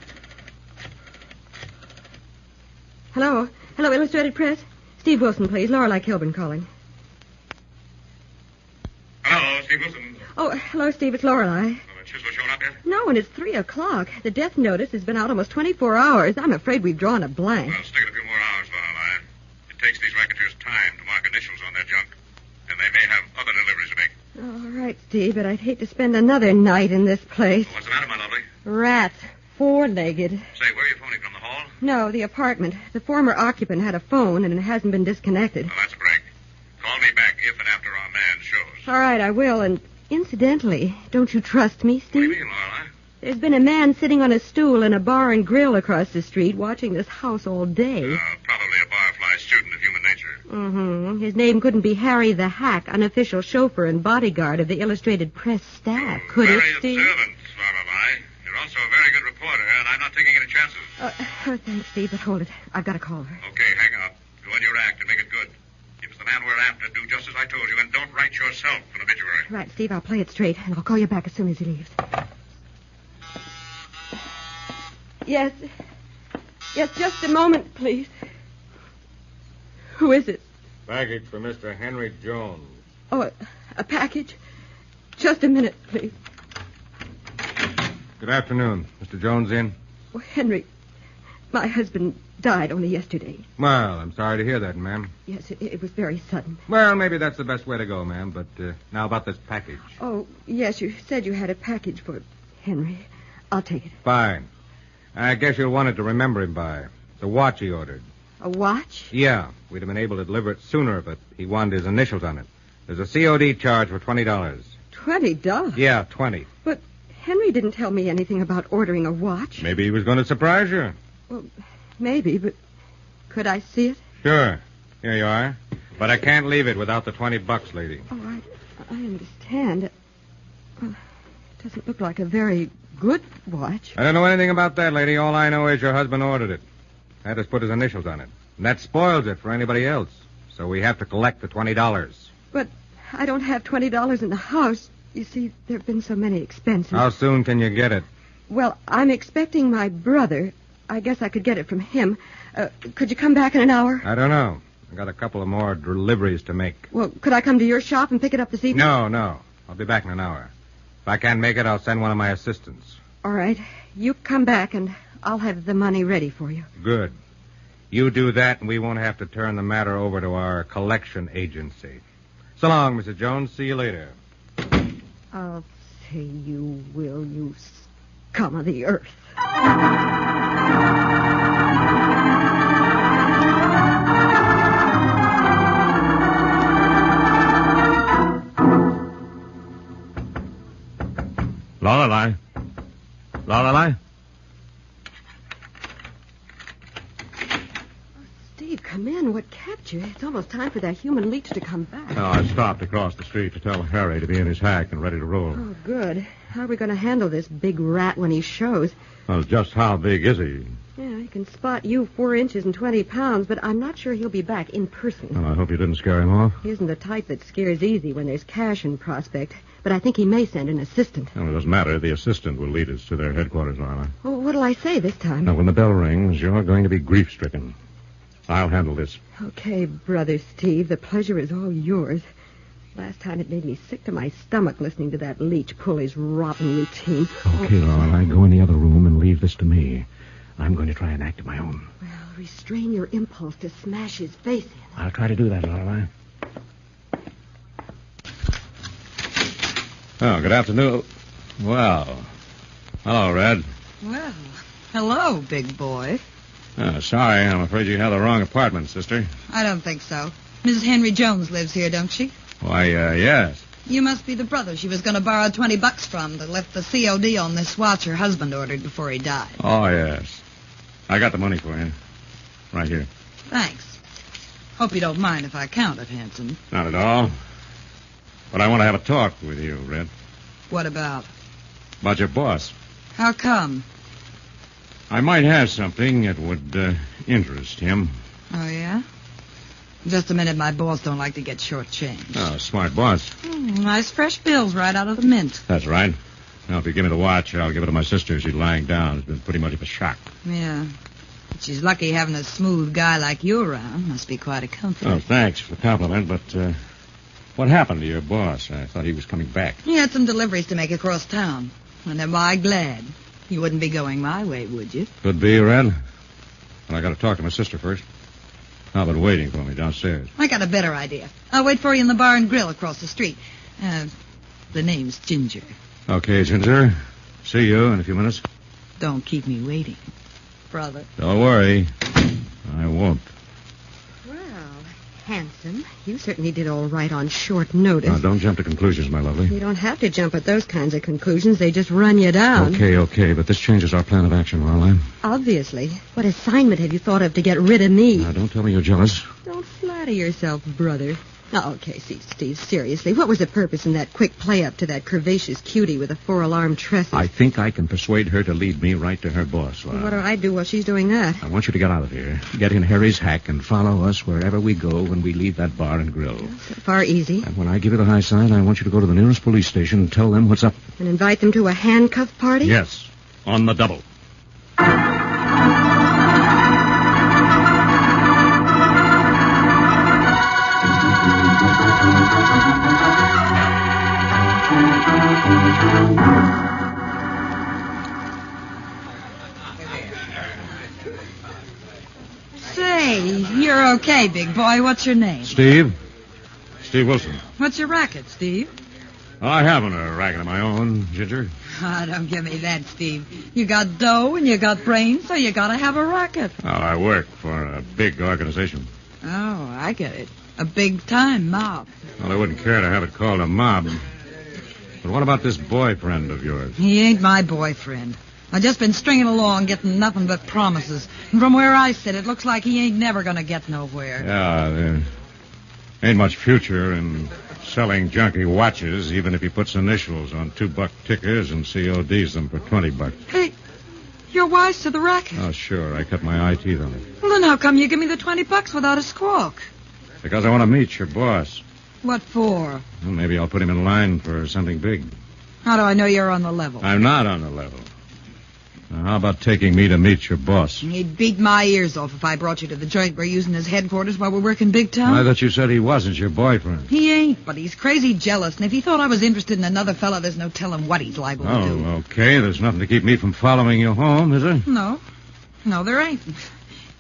Hello, Illustrated Press. Steve Wilson, please. Lorelei Kilburn calling. Hello, Steve Wilson. Oh, hello, Steve. It's Lorelei. Chisler showing up yet? No, and it's 3:00. The death notice has been out almost 24 hours. I'm afraid we've drawn a blank. Well, stick it a few more hours, Lorelei. It takes these racketeers time to mark initials on their junk, and they may have other deliveries to make. All right, Steve, but I'd hate to spend another night in this place. What's the matter, my lovely? Rats. Four-legged. Say, where are you phoning from, the hall? No, the apartment. The former occupant had a phone, and it hasn't been disconnected. Well, that's a break. Call me back if and after our man shows. All right, I will, and incidentally, don't you trust me, Steve? What do you mean, Lorelei? There's been a man sitting on a stool in a bar and grill across the street watching this house all day. Probably a barfly student of human nature. Mm-hmm. His name couldn't be Harry the Hack, unofficial chauffeur and bodyguard of the Illustrated Press staff, could it, Very Steve? observant, Lorelei. You're also a very good reporter, and I'm not taking any chances. Oh, thanks, Steve, but hold it. I've got to call her. Okay, hang up. Go on your act and make it good. If it's the man we're after, do just as I told you, and don't write yourself an obituary. Right, Steve, I'll play it straight, and I'll call you back as soon as he leaves. Yes. Yes, just a moment, please. Who is it? Package for Mr. Henry Jones. Oh, a package? Just a minute, please. Good afternoon. Mr. Jones in? Oh, Henry, my husband died only yesterday. Well, I'm sorry to hear that, ma'am. Yes, it was very sudden. Well, maybe that's the best way to go, ma'am. But now about this package. Oh, yes, you said you had a package for Henry. I'll take it. Fine. I guess you'll want it to remember him by. It's a watch he ordered. A watch? Yeah. We'd have been able to deliver it sooner, but he wanted his initials on it. There's a COD charge for $20. $20? Yeah, 20. But Henry didn't tell me anything about ordering a watch. Maybe he was going to surprise you. Well, maybe, but could I see it? Sure. Here you are. But I can't leave it without the $20, lady. Oh, I understand. Well, it doesn't look like a very good watch. I don't know anything about that, lady. All I know is your husband ordered it. Had us put his initials on it. And that spoils it for anybody else. So we have to collect the $20. But I don't have $20 in the house. You see, there have been so many expenses. How soon can you get it? Well, I'm expecting my brother. I guess I could get it from him. Could you come back in an hour? I don't know. I got a couple of more deliveries to make. Well, could I come to your shop and pick it up this evening? No. I'll be back in an hour. If I can't make it, I'll send one of my assistants. All right. You come back, and I'll have the money ready for you. Good. You do that, and we won't have to turn the matter over to our collection agency. So long, Mrs. Jones. See you later. I'll say you will, you scum of the earth. Lorelei. Lorelei? Steve, come in. What kept you? It's almost time for that human leech to come back. Oh, I stopped across the street to tell Harry to be in his hack and ready to roll. Oh, good. How are we going to handle this big rat when he shows? Well, just how big is he? Yeah, I can spot you 4 inches and 20 pounds, but I'm not sure he'll be back in person. Well, I hope you didn't scare him off. He isn't the type that scares easy when there's cash in prospect, but I think he may send an assistant. Well, it doesn't matter. The assistant will lead us to their headquarters, Lorelei. Well, what'll I say this time? Now, when the bell rings, you're going to be grief-stricken. I'll handle this. Okay, Brother Steve, the pleasure is all yours. Last time it made me sick to my stomach listening to that leech pull his rotten routine. Okay, Lorelei, go in the other room and leave this to me. I'm going to try and act of my own. Well, restrain your impulse to smash his face in. I'll try to do that, Lorelei. Oh, good afternoon. Well, hello, Red. Well, hello, big boy. Oh, sorry, I'm afraid you have the wrong apartment, sister. I don't think so. Mrs. Henry Jones lives here, don't she? Why, yes. You must be the brother she was going to borrow $20 from that left the COD on this watch her husband ordered before he died. Oh, yes. I got the money for you. Right here. Thanks. Hope you don't mind if I count it, handsome. Not at all. But I want to have a talk with you, Red. What about? About your boss. How come? I might have something that would interest him. Oh, yeah? Just a minute, my boss don't like to get shortchanged. Oh, smart boss. Nice fresh bills right out of the mint. That's right. Now, if you give me the watch, I'll give it to my sister. She's lying down. It's been pretty much of a shock. Yeah. But she's lucky having a smooth guy like you around. Must be quite a comfort. Oh, thanks for the compliment, but what happened to your boss? I thought he was coming back. He had some deliveries to make across town. And am I glad? You wouldn't be going my way, would you? Could be, Red. But I got to talk to my sister first. How about waiting for me downstairs? I got a better idea. I'll wait for you in the bar and grill across the street. The name's Ginger. Okay, Ginger. See you in a few minutes. Don't keep me waiting, brother. Don't worry. I won't. Well, handsome, you certainly did all right on short notice. Now, don't jump to conclusions, my lovely. You don't have to jump at those kinds of conclusions. They just run you down. Okay, but this changes our plan of action, Lorelei. Obviously. What assignment have you thought of to get rid of me? Now, don't tell me you're jealous. Don't flatter yourself, brother. Oh, okay, see, Steve, seriously, what was the purpose in that quick play-up to that curvaceous cutie with the 4-alarm tresses? I think I can persuade her to lead me right to her boss, Lorelei. What do I do while she's doing that? I want you to get out of here, get in Harry's hack, and follow us wherever we go when we leave that bar and grill. So far, easy. And when I give you the high sign, I want you to go to the nearest police station and tell them what's up. And invite them to a handcuff party? Yes, on the double. Say, you're okay, big boy. What's your name? Steve? Steve Wilson. What's your racket, Steve? I haven't a racket of my own, Ginger. Ah, don't give me that, Steve. You got dough and you got brains, so you gotta have a racket. Oh, I work for a big organization. Oh, I get it. A big-time mob. Well, I wouldn't care to have it called a mob. But what about this boyfriend of yours? He ain't my boyfriend. I've just been stringing along, getting nothing but promises. And from where I sit, it looks like he ain't never gonna get nowhere. Yeah, there ain't much future in selling junky watches, even if he puts initials on $2 tickers and CODs them for $20. Hey, you're wise to the racket. Oh, sure. I cut my eye teeth on it. Well, then how come you give me the $20 without a squawk? Because I want to meet your boss. What for? Well, maybe I'll put him in line for something big. How do I know you're on the level? I'm not on the level. Now, how about taking me to meet your boss? He'd beat my ears off if I brought you to the joint we're using as headquarters while we're working Big Town. I thought you said he wasn't your boyfriend. He ain't, but he's crazy jealous, and if he thought I was interested in another fella, there's no telling what he's liable to do. Oh, okay. There's nothing to keep me from following you home, is there? No, there ain't.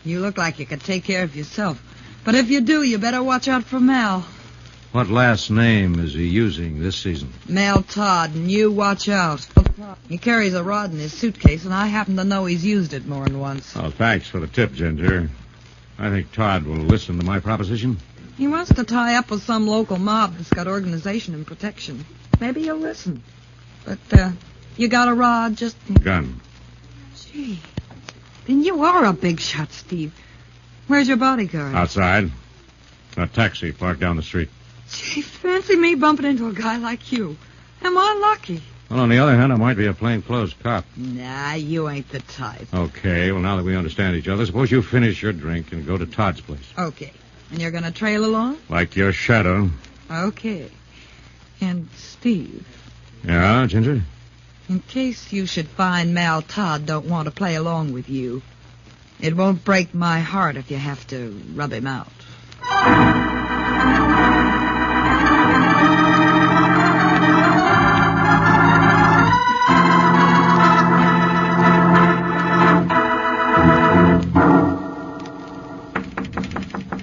You look like you could take care of yourself. But if you do, you better watch out for Mal. What last name is he using this season? Mal Todd, and you watch out. He carries a rod in his suitcase, and I happen to know he's used it more than once. Oh, thanks for the tip, Ginger. I think Todd will listen to my proposition. He wants to tie up with some local mob that's got organization and protection. Maybe he'll listen. But, you got a rod, just... Gun. Gee, then you are a big shot, Steve. Where's your bodyguard? Outside. A taxi parked down the street. Gee, fancy me bumping into a guy like you. Am I lucky? Well, on the other hand, I might be a plainclothes cop. Nah, you ain't the type. Okay, well, now that we understand each other, suppose you finish your drink and go to Todd's place. Okay. And you're going to trail along? Like your shadow. Okay. And, Steve... Yeah, Ginger? In case you should find Mal Todd don't want to play along with you, it won't break my heart if you have to rub him out.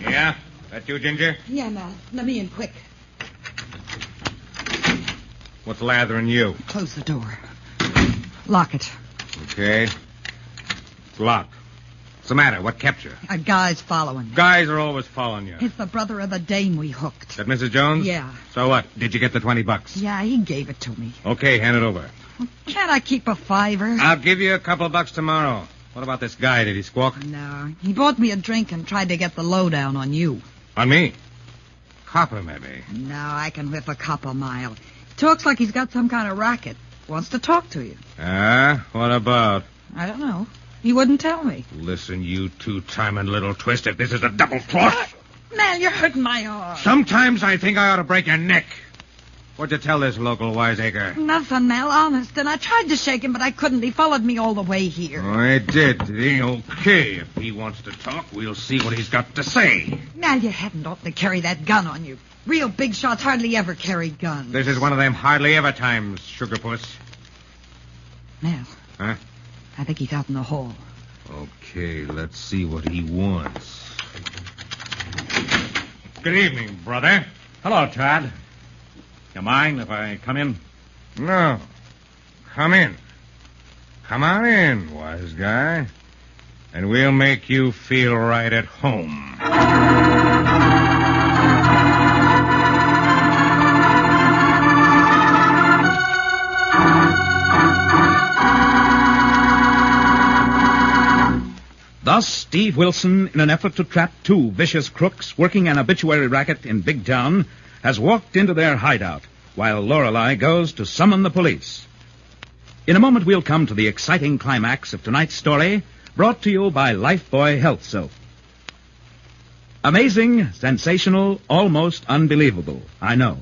Yeah? That you, Ginger? Yeah, Mal. Let me in quick. What's lathering you? Close the door. Lock it. Okay. It's locked. What's the matter? What kept you? A guy's following me. Guys are always following you. It's the brother of the dame we hooked. Is that Mrs. Jones? Yeah. So what? Did you get the $20? Yeah, he gave it to me. Okay, hand it over. Can't I keep a $5? I'll give you a couple of bucks tomorrow. What about this guy? Did he squawk? No. He bought me a drink and tried to get the lowdown on you. On me? Copper, maybe. No, I can whip a cop a mile. Talks like he's got some kind of racket. Wants to talk to you. What about? I don't know. He wouldn't tell me. Listen, you two-timing little twist, if this is a double cross. Man, you're hurting my arm. Sometimes I think I ought to break your neck. What'd you tell this local wiseacre? Nothing, Mel, honest. And I tried to shake him, but I couldn't. He followed me all the way here. Oh, I did. Okay, if he wants to talk, we'll see what he's got to say. Mal, you hadn't ought to carry that gun on you. Real big shots hardly ever carry guns. This is one of them hardly ever times, sugar puss. Mel. Huh? I think he's out in the hall. Okay, let's see what he wants. Good evening, brother. Hello, Todd. You mind if I come in? No. Come in. Come on in, wise guy. And we'll make you feel right at home. Thus, Steve Wilson, in an effort to trap two vicious crooks working an obituary racket in Big Town, has walked into their hideout, while Lorelei goes to summon the police. In a moment, we'll come to the exciting climax of tonight's story, brought to you by Lifebuoy Health Soap. Amazing, sensational, almost unbelievable, I know.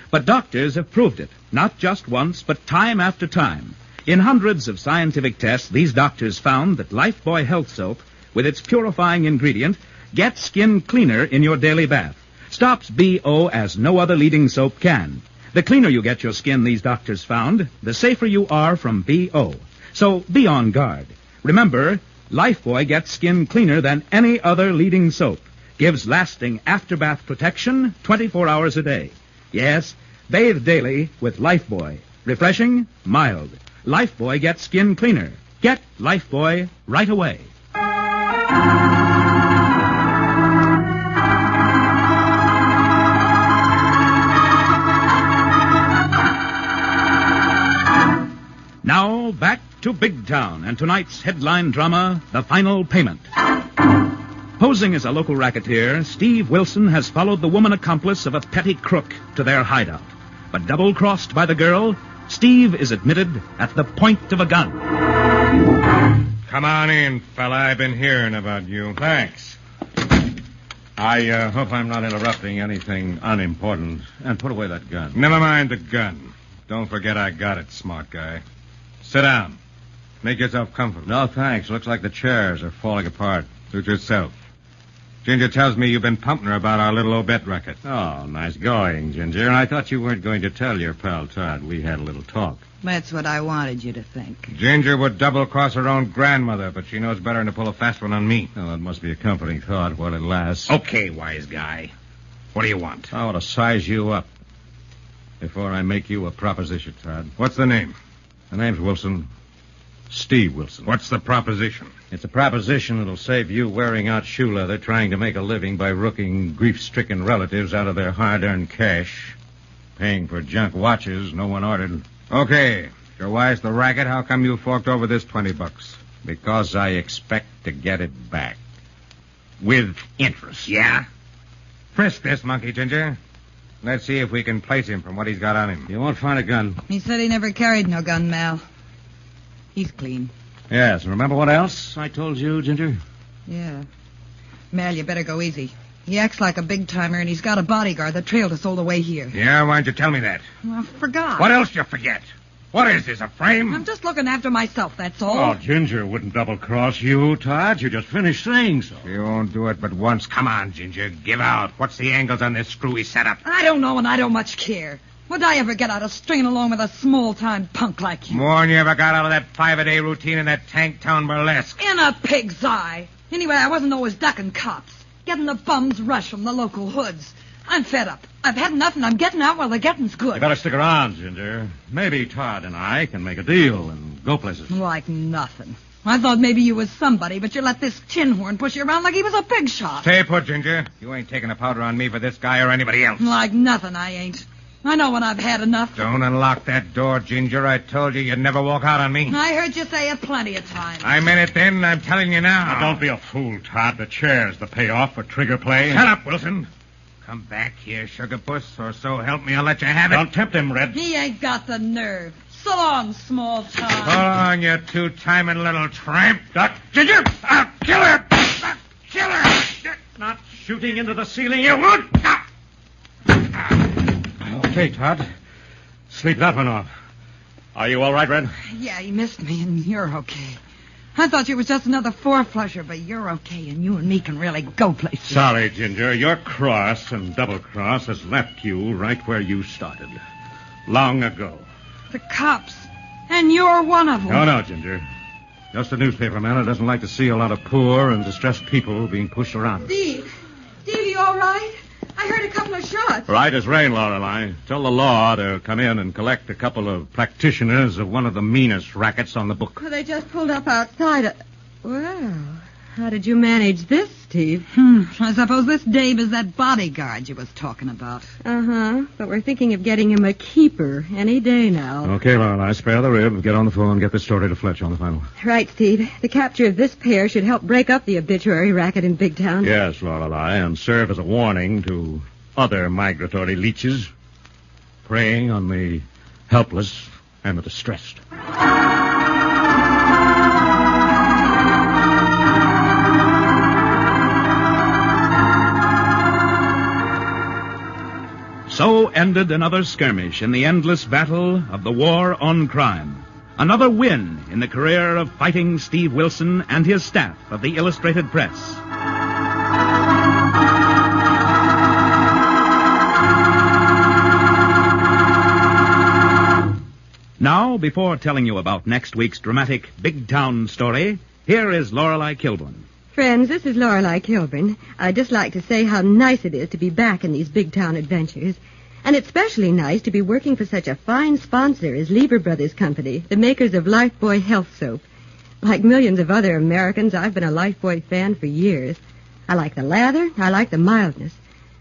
But doctors have proved it, not just once, but time after time. In hundreds of scientific tests, these doctors found that Lifebuoy Health Soap, with its purifying ingredient, gets skin cleaner in your daily bath. Stops BO as no other leading soap can. The cleaner you get your skin, these doctors found, the safer you are from BO. So be on guard. Remember, Lifebuoy gets skin cleaner than any other leading soap. Gives lasting after-bath protection 24 hours a day. Yes, bathe daily with Lifebuoy. Refreshing, mild. Lifebuoy gets skin cleaner. Get Lifebuoy right away. Now, back to Big Town and tonight's headline drama, The Final Payment. Posing as a local racketeer, Steve Wilson has followed the woman accomplice of a petty crook to their hideout. But double-crossed by the girl, Steve is admitted at the point of a gun. Come on in, fella. I've been hearing about you. Thanks. I hope I'm not interrupting anything unimportant. And put away that gun. Never mind the gun. Don't forget I got it, smart guy. Sit down. Make yourself comfortable. No, thanks. Looks like the chairs are falling apart. Suit yourself. Ginger tells me you've been pumping her about our little obit racket. Oh, nice going, Ginger. I thought you weren't going to tell your pal Todd. We had a little talk. That's what I wanted you to think. Ginger would double-cross her own grandmother, but she knows better than to pull a fast one on me. Oh, it must be a comforting thought while it lasts. Okay, wise guy. What do you want? I want to size you up before I make you a proposition, Todd. What's the name? The name's Wilson. Steve Wilson. What's the proposition? It's a proposition that'll save you wearing out shoe leather trying to make a living by rooking grief-stricken relatives out of their hard-earned cash, paying for junk watches no one ordered. Okay, if you're wise to the racket, how come you forked over this $20? Because I expect to get it back. With interest. Yeah? Frisk this monkey, Ginger. Let's see if we can place him from what he's got on him. You won't find a gun. He said he never carried no gun, Mal. He's clean. Yes, and remember what else I told you, Ginger? Yeah. Mal, you better go easy. He acts like a big-timer, and he's got a bodyguard that trailed us all the way here. Yeah, why didn't you tell me that? Well, I forgot. What else you forget? What is this, a frame? I'm just looking after myself, that's all. Oh, Ginger wouldn't double-cross you, Todd. You just finished saying so. She won't do it but once. Come on, Ginger, give out. What's the angles on this screwy setup? I don't know, and I don't much care. Would I ever get out of stringing along with a small-time punk like you? More than you ever got out of that 5-a-day routine in that Tank Town burlesque. In a pig's eye. Anyway, I wasn't always ducking cops, getting the bums rush from the local hoods. I'm fed up. I've had enough, and I'm getting out while the getting's good. You better stick around, Ginger. Maybe Todd and I can make a deal and go places. Like nothing. I thought maybe you was somebody, but you let this tin horn push you around like he was a pig shot. Stay put, Ginger. You ain't taking a powder on me for this guy or anybody else. Like nothing, I ain't. I know when I've had enough. Don't unlock that door, Ginger. I told you you'd never walk out on me. I heard you say it plenty of times. I meant it then, and I'm telling you now. Now, don't be a fool, Todd. The chair's the payoff for trigger play. Shut up, Wilson. Come back here, sugar puss, or so help me, I'll let you have it. Don't tempt him, Red. He ain't got the nerve. So long, small time. Hold on, you two-timing little tramp. Ginger, I'll kill her. I'll kill her. Not shooting into the ceiling, you would. Okay, Todd. Sleep that one off. Are you all right, Red? Yeah, he missed me, and you're okay. I thought you was just another four-flusher, but you're okay, and you and me can really go places. Sorry, Ginger. Your cross and double-cross has left you right where you started. Long ago. The cops. And you're one of them. No, Ginger. Just a newspaper man who doesn't like to see a lot of poor and distressed people being pushed around. Steve, you all right? I heard a couple of shots. Right as rain, Lorelei. Tell the law to come in and collect a couple of practitioners of one of the meanest rackets on the book. Well, they just pulled up outside. Well, how did you manage this, Steve? I suppose this Dave is that bodyguard you was talking about. Uh-huh. But we're thinking of getting him a keeper any day now. Okay, Lorelei, spare the rib. Get on the phone. Get this story to Fletch on the final. Right, Steve. The capture of this pair should help break up the obituary racket in Big Town. Yes, Lorelei, and serve as a warning to other migratory leeches preying on the helpless and the distressed. So ended another skirmish in the endless battle of the war on crime. Another win in the career of fighting Steve Wilson and his staff of the Illustrated Press. Now, before telling you about next week's dramatic Big Town story, here is Lorelei Kilburn. Friends, this is Lorelei Kilburn. I'd just like to say how nice it is to be back in these big town adventures. And it's especially nice to be working for such a fine sponsor as Lever Brothers Company, the makers of Lifebuoy Health Soap. Like millions of other Americans, I've been a Lifebuoy fan for years. I like the lather, I like the mildness.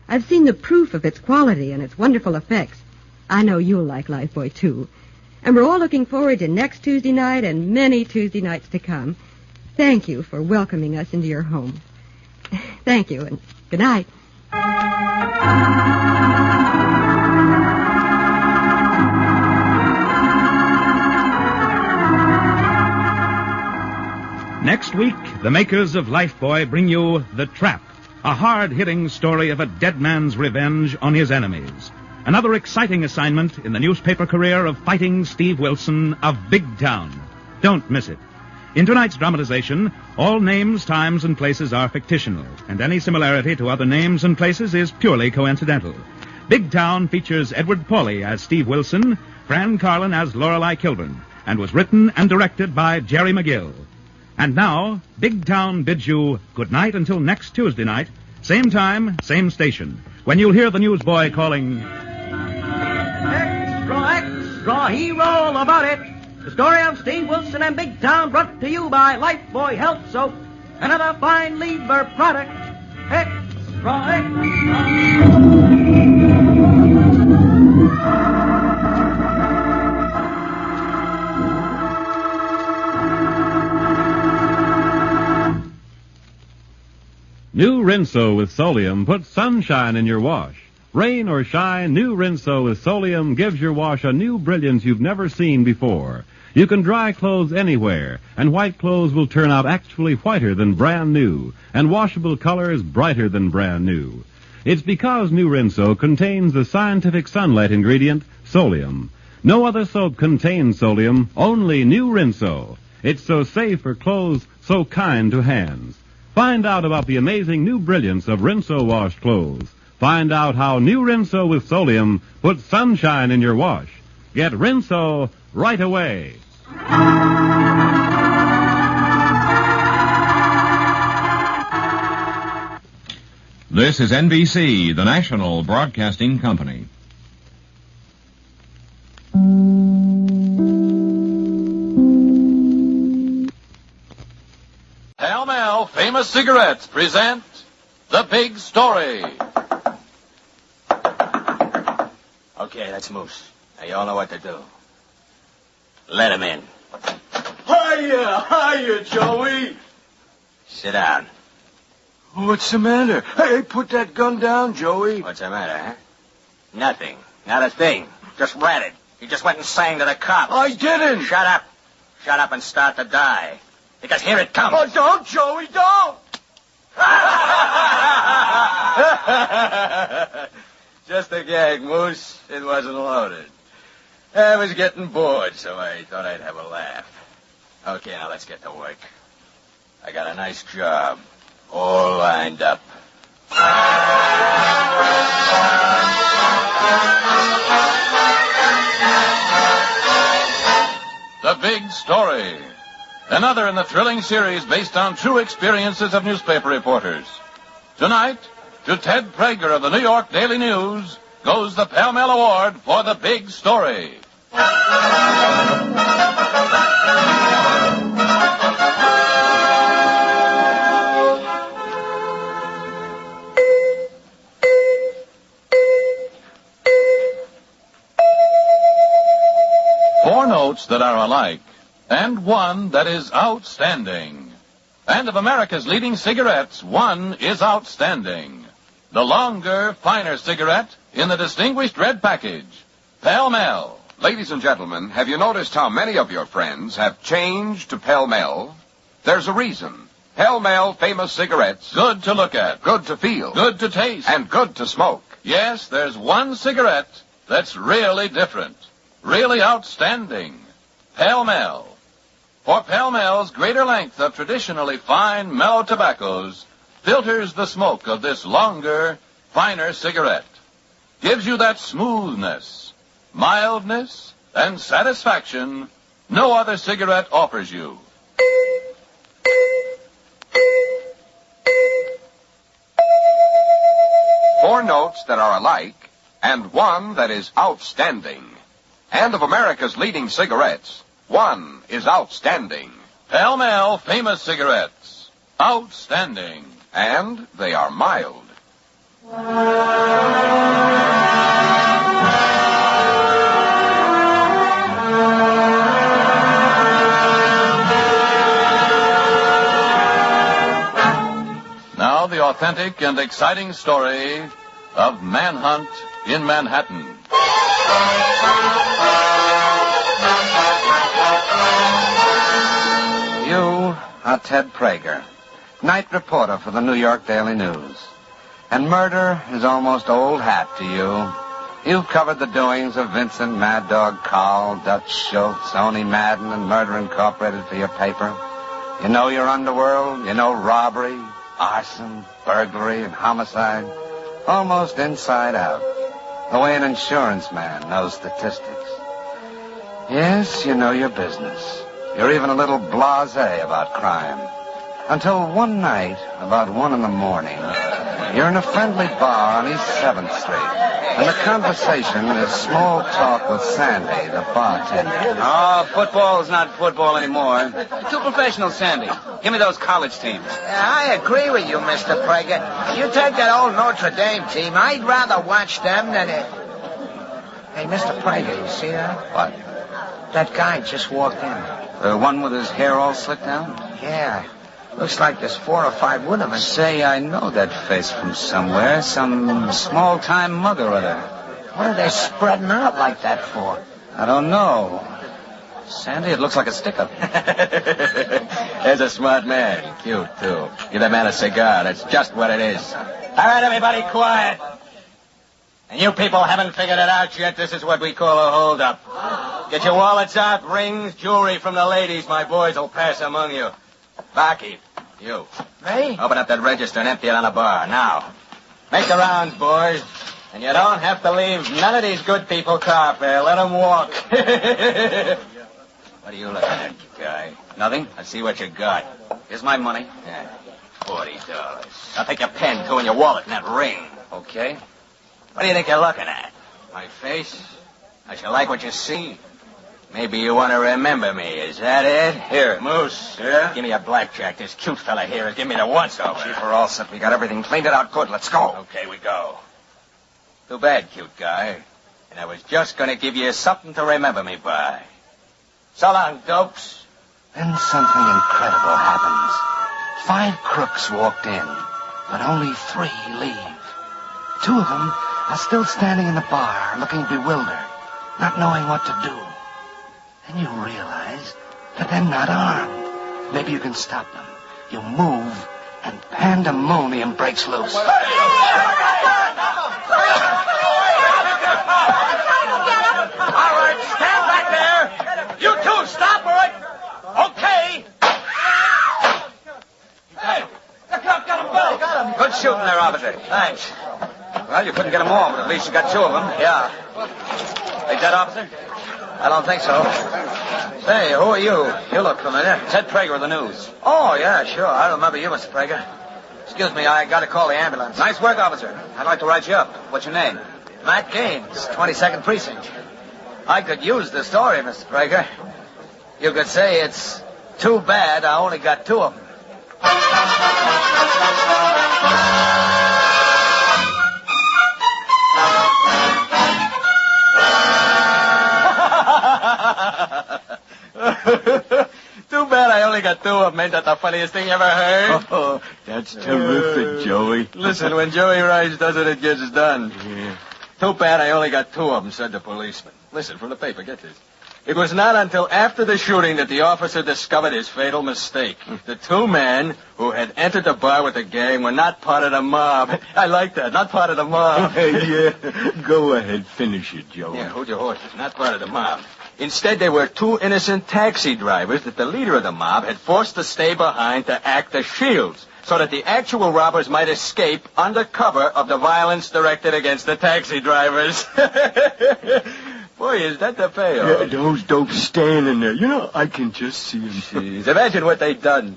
I've seen the proof of its quality and its wonderful effects. I know you'll like Lifebuoy, too. And we're all looking forward to next Tuesday night and many Tuesday nights to come. Thank you for welcoming us into your home. Thank you, and good night. Next week, the makers of Lifebuoy bring you The Trap, a hard-hitting story of a dead man's revenge on his enemies. Another exciting assignment in the newspaper career of fighting Steve Wilson of Big Town. Don't miss it. In tonight's dramatization, all names, times, and places are fictional, and any similarity to other names and places is purely coincidental. Big Town features Edward Pauley as Steve Wilson, Fran Carlin as Lorelei Kilburn, and was written and directed by Jerry McGill. And now, Big Town bids you good night until next Tuesday night, same time, same station, when you'll hear the newsboy calling... Extra, extra, hear all about it. The story of Steve Wilson and Big Town, brought to you by Lifebuoy Health Soap, another fine lever product. Extra, extra. New Rinso with Solium puts sunshine in your wash. Rain or shine, new Rinso with Solium gives your wash a new brilliance you've never seen before. You can dry clothes anywhere, and white clothes will turn out actually whiter than brand new, and washable colors brighter than brand new. It's because new Rinso contains the scientific sunlight ingredient, Solium. No other soap contains Solium, only new Rinso. It's so safe for clothes, so kind to hands. Find out about the amazing new brilliance of Rinso washed clothes. Find out how new Rinso with Solium puts sunshine in your wash. Get Rinso right away. This is NBC, the national broadcasting company. Pall Mall Famous Cigarettes present The Big Story. Okay, that's Moose. Now, you all know what to do. Let him in. Hiya, Joey. Sit down. What's the matter? Hey, put that gun down, Joey. What's the matter, huh? Nothing. Not a thing. Just ratted. You just went and sang to the cops. I didn't. Shut up. Shut up and start to die. Because here it comes. Oh, don't, Joey, don't. Just a gag, Moose. It wasn't loaded. I was getting bored, so I thought I'd have a laugh. Okay, now let's get to work. I got a nice job. All lined up. The Big Story. Another in the thrilling series based on true experiences of newspaper reporters. Tonight, to Ted Prager of the New York Daily News goes the Pall Mall Award for The Big Story. Four notes that are alike, and one that is outstanding. And of America's leading cigarettes, one is outstanding. The longer, finer cigarette in the distinguished red package. Pall Mall. Ladies and gentlemen, have you noticed how many of your friends have changed to Pall Mall? There's a reason. Pall Mall Famous Cigarettes. Good to look at. Good to feel. Good to taste. And good to smoke. Yes, there's one cigarette that's really different. Really outstanding. Pall Mall. For Pall Mall's greater length of traditionally fine, mellow tobaccos filters the smoke of this longer, finer cigarette. Gives you that smoothness, mildness, and satisfaction no other cigarette offers you. Four notes that are alike, and one that is outstanding. And of America's leading cigarettes, one is outstanding. Pall Mall Famous Cigarettes. Outstanding. And they are mild. Now the authentic and exciting story of Manhunt in Manhattan. You are Ted Prager, night reporter for the New York Daily News. And murder is almost old hat to you. You've covered the doings of Vincent Mad Dog Call, Dutch Schultz, Oni Madden, and Murder Incorporated for your paper. You know your underworld. You know robbery, arson, burglary, and homicide. Almost inside out. The way an insurance man knows statistics. Yes, you know your business. You're even a little blasé about crime. Until one night, about 1 a.m, you're in a friendly bar on East 7th Street. And the conversation is small talk with Sandy, the bartender. Oh, football is not football anymore. Too professional, Sandy. Give me those college teams. I agree with you, Mr. Prager. You take that old Notre Dame team, I'd rather watch them than it. Hey, Mr. Prager, you see that? What? That guy just walked in. The one with his hair all slicked down? Yeah. Looks like there's 4 or 5 with him. Say, I know that face from somewhere. Some small-time mug or other. What are they spreading out like that for? I don't know. Sandy, it looks like a stick-up. There's a smart man. Cute, too. Give that man a cigar. That's just what it is. All right, everybody, quiet. And you people haven't figured it out yet. This is what we call a hold-up. Get your wallets out, rings, jewelry from the ladies. My boys will pass among you. Barkeep, you. Me? Open up that register and empty it on the bar. Now. Make the rounds, boys. And you don't have to leave none of these good people car fare. Let them walk. What are you looking at, guy? Nothing? I see what you got. Here's my money. Yeah. $40. I'll take your pen, too, and your wallet and that ring. Okay. What do you think you're looking at? My face? Does you like what you see? Maybe you want to remember me. Is that it? Here, Moose. Yeah? Give me a blackjack. This cute fella here. Give me the once-over. Chief, we're all set. We got everything cleaned it out good. Let's go. Okay, we go. Too bad, cute guy. And I was just going to give you something to remember me by. So long, dopes. Then something incredible happens. 5 crooks walked in, but only 3 leave. 2 of them are still standing in the bar, looking bewildered, not knowing what to do. Then you realize that they're not armed. Maybe you can stop them. You move, and pandemonium breaks loose. All right, stand back there. You two, stop, all right? Okay. Hey, look out, got him, Bill. Got him. Good shooting there, officer. Thanks. Well, you couldn't get them all, but at least you got 2 of them. Yeah. They dead, officer? I don't think so. Say, who are you? You look familiar. Ted Prager of the News. Oh, yeah, sure. I remember you, Mr. Prager. Excuse me, I got to call the ambulance. Nice work, officer. I'd like to write you up. What's your name? Matt Gaines, 22nd Precinct. I could use the story, Mr. Prager. You could say it's too bad I only got 2 of them. Too bad I only got 2 of them. Ain't that the funniest thing you ever heard? Oh, that's terrific, Joey. Listen, when Joey Rice does it, it gets done. Yeah. Too bad I only got 2 of them, said the policeman. Listen, from the paper, get this. It was not until after the shooting that the officer discovered his fatal mistake. The 2 men who had entered the bar with the gang were not part of the mob. I like that, not part of the mob. Yeah, go ahead, finish it, Joey. Yeah, hold your horses. Not part of the mob. Instead, they were 2 innocent taxi drivers that the leader of the mob had forced to stay behind to act as shields, so that the actual robbers might escape under cover of the violence directed against the taxi drivers. Boy, is that the payoff. Yeah, those dopes standing there. You know, I can just see them. Jeez, imagine what they done.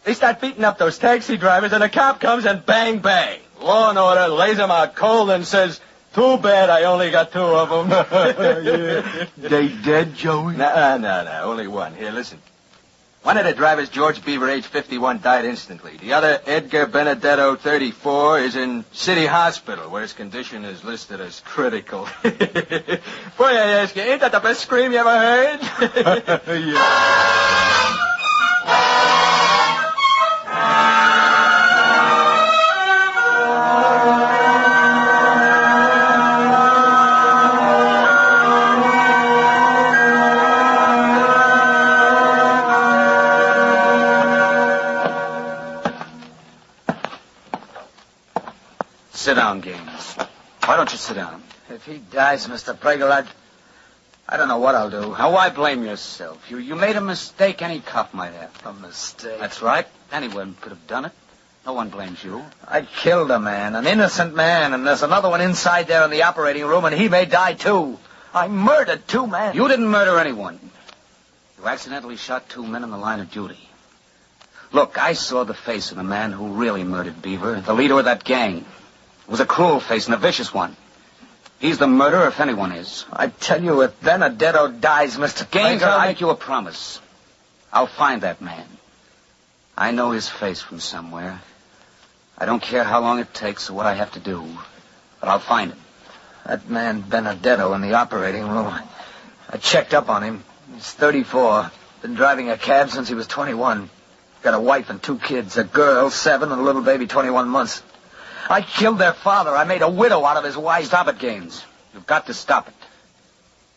They start beating up those taxi drivers, and a cop comes and bang, bang. Law and order lays them out cold and says, too bad I only got 2 of them. Yeah. They dead, Joey? No, only 1. Here, listen. One of the drivers, George Beaver, age 51, died instantly. The other, Edgar Benedetto, 34, is in City Hospital, where his condition is listed as critical. Boy, I ask you, ain't that the best scream you ever heard? Yeah. Sit down, Gaines. Why don't you sit down? If he dies, Mr. Prager, I don't know what I'll do. Now, why blame yourself? You made a mistake any cop might have. A mistake? That's right. Anyone could have done it. No one blames you. I killed a man, an innocent man, and there's another one inside there in the operating room, and he may die, too. I murdered 2 men. You didn't murder anyone. You accidentally shot 2 men in the line of duty. Look, I saw the face of the man who really murdered Beaver, the leader of that gang. It was a cruel face and a vicious one. He's the murderer if anyone is. I tell you, if Benedetto dies, Mr. Gaines, Prager, I'll make you a promise. I'll find that man. I know his face from somewhere. I don't care how long it takes or what I have to do, but I'll find him. That man Benedetto in the operating room. I checked up on him. He's 34. Been driving a cab since he was 21. Got a wife and 2 kids, a girl, 7, and a little baby, 21 months. I killed their father. I made a widow out of his wife. Stop it, Gaines. You've got to stop it.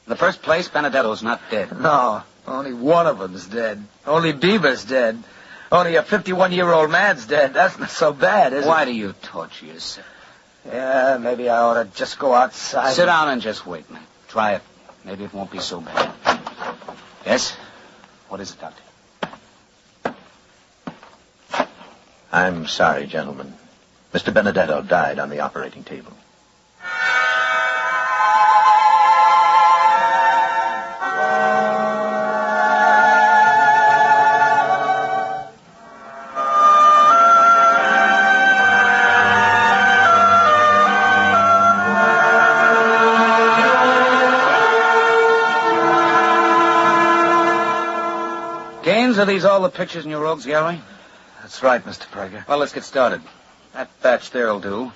In the first place, Benedetto's not dead. No, only one of them's dead. Only Beaver's dead. Only a 51-year-old man's dead. That's not so bad, is it? Why do you torture yourself? Yeah, maybe I ought to just go outside. Sit down and just wait, man. Try it. Maybe it won't be so bad. Yes? What is it, Doctor? I'm sorry, gentlemen. Mr. Benedetto died on the operating table. Gaines, are these all the pictures in your rogues gallery? That's right, Mr. Prager. Well, let's get started. That batch there'll do.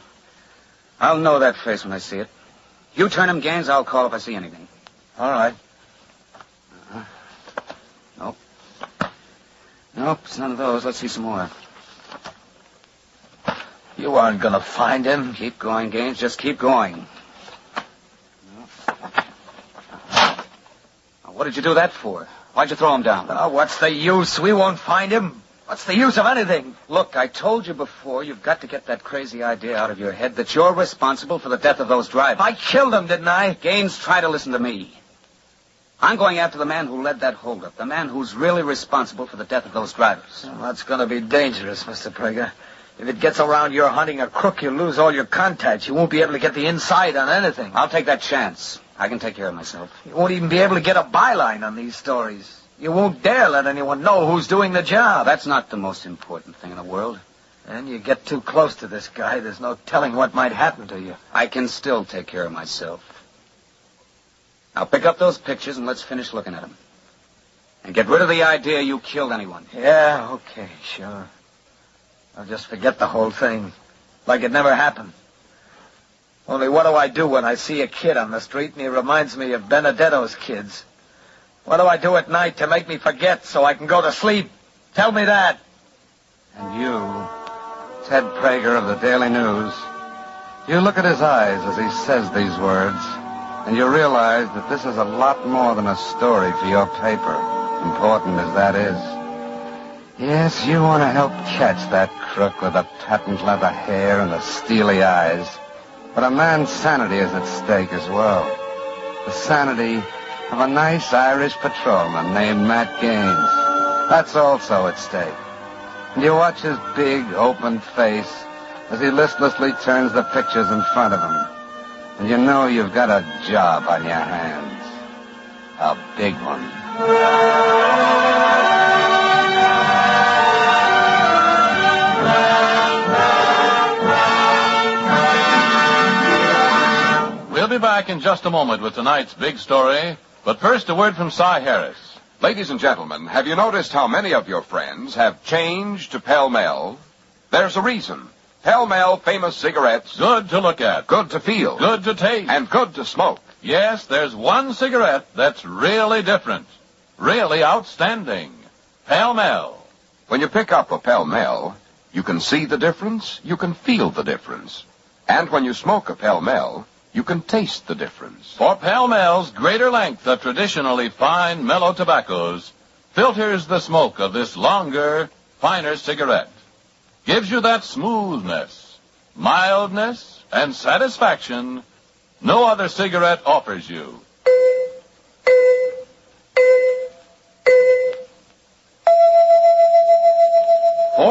I'll know that face when I see it. You turn him, Gaines. I'll call if I see anything. All right. Nope. Nope, it's none of those. Let's see some more. You aren't going to find him. Keep going, Gaines. Just keep going. Now, what did you do that for? Why'd you throw him down? Oh, what's the use? We won't find him. What's the use of anything? Look, I told you before, you've got to get that crazy idea out of your head that you're responsible for the death of those drivers. I killed them, didn't I? Gaines, try to listen to me. I'm going after the man who led that holdup, the man who's really responsible for the death of those drivers. Well, that's going to be dangerous, Mr. Prager. If it gets around you're hunting a crook, you'll lose all your contacts. You won't be able to get the inside on anything. I'll take that chance. I can take care of myself. You won't even be able to get a byline on these stories. You won't dare let anyone know who's doing the job. That's not the most important thing in the world. And you get too close to this guy, there's no telling what might happen to you. I can still take care of myself. Now pick up those pictures and let's finish looking at them. And get rid of the idea you killed anyone. Yeah, okay, sure. I'll just forget the whole thing. Like it never happened. Only what do I do when I see a kid on the street and he reminds me of Benedetto's kids? What do I do at night to make me forget so I can go to sleep? Tell me that. And you, Ted Prager of the Daily News, you look at his eyes as he says these words, and you realize that this is a lot more than a story for your paper, important as that is. Yes, you want to help catch that crook with the patent leather hair and the steely eyes, but a man's sanity is at stake as well. The sanity of a nice Irish patrolman named Matt Gaines. That's also at stake. And you watch his big, open face as he listlessly turns the pictures in front of him. And you know you've got a job on your hands. A big one. We'll be back in just a moment with tonight's big story. But first, a word from Cy Harris. Ladies and gentlemen, have you noticed how many of your friends have changed to Pell Mell? There's a reason. Pell Mell famous cigarettes. Good to look at. Good to feel. Good to taste. And good to smoke. Yes, there's one cigarette that's really different. Really outstanding. Pell Mell. When you pick up a Pell Mell, you can see the difference, you can feel the difference. And when you smoke a Pell Mell, you can taste the difference. For Pell Mell's greater length of traditionally fine, mellow tobaccos filters the smoke of this longer, finer cigarette. Gives you that smoothness, mildness, and satisfaction no other cigarette offers you.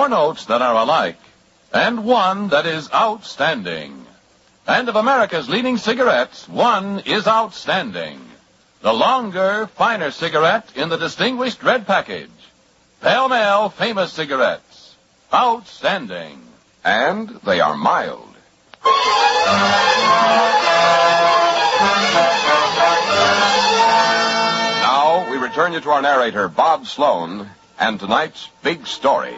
4 notes that are alike, and 1 that is outstanding. And of America's leading cigarettes, 1 is outstanding. The longer, finer cigarette in the distinguished red package. Pall Mall Famous Cigarettes. Outstanding. And they are mild. Now, we return you to our narrator, Bob Sloan, and tonight's big story.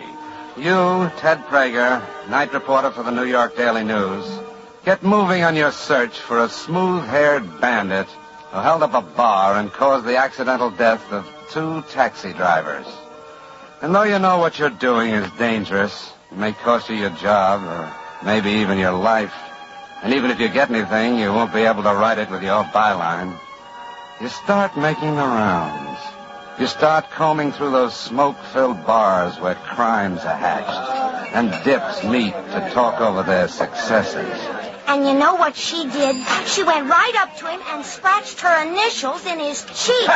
You, Ted Prager, night reporter for the New York Daily News, get moving on your search for a smooth-haired bandit who held up a bar and caused the accidental death of 2 taxi drivers. And though you know what you're doing is dangerous, it may cost you your job or maybe even your life, and even if you get anything, you won't be able to write it with your byline, you start making the rounds. You start combing through those smoke-filled bars where crimes are hatched and dips meet to talk over their successes. And you know what she did? She went right up to him and scratched her initials in his cheek.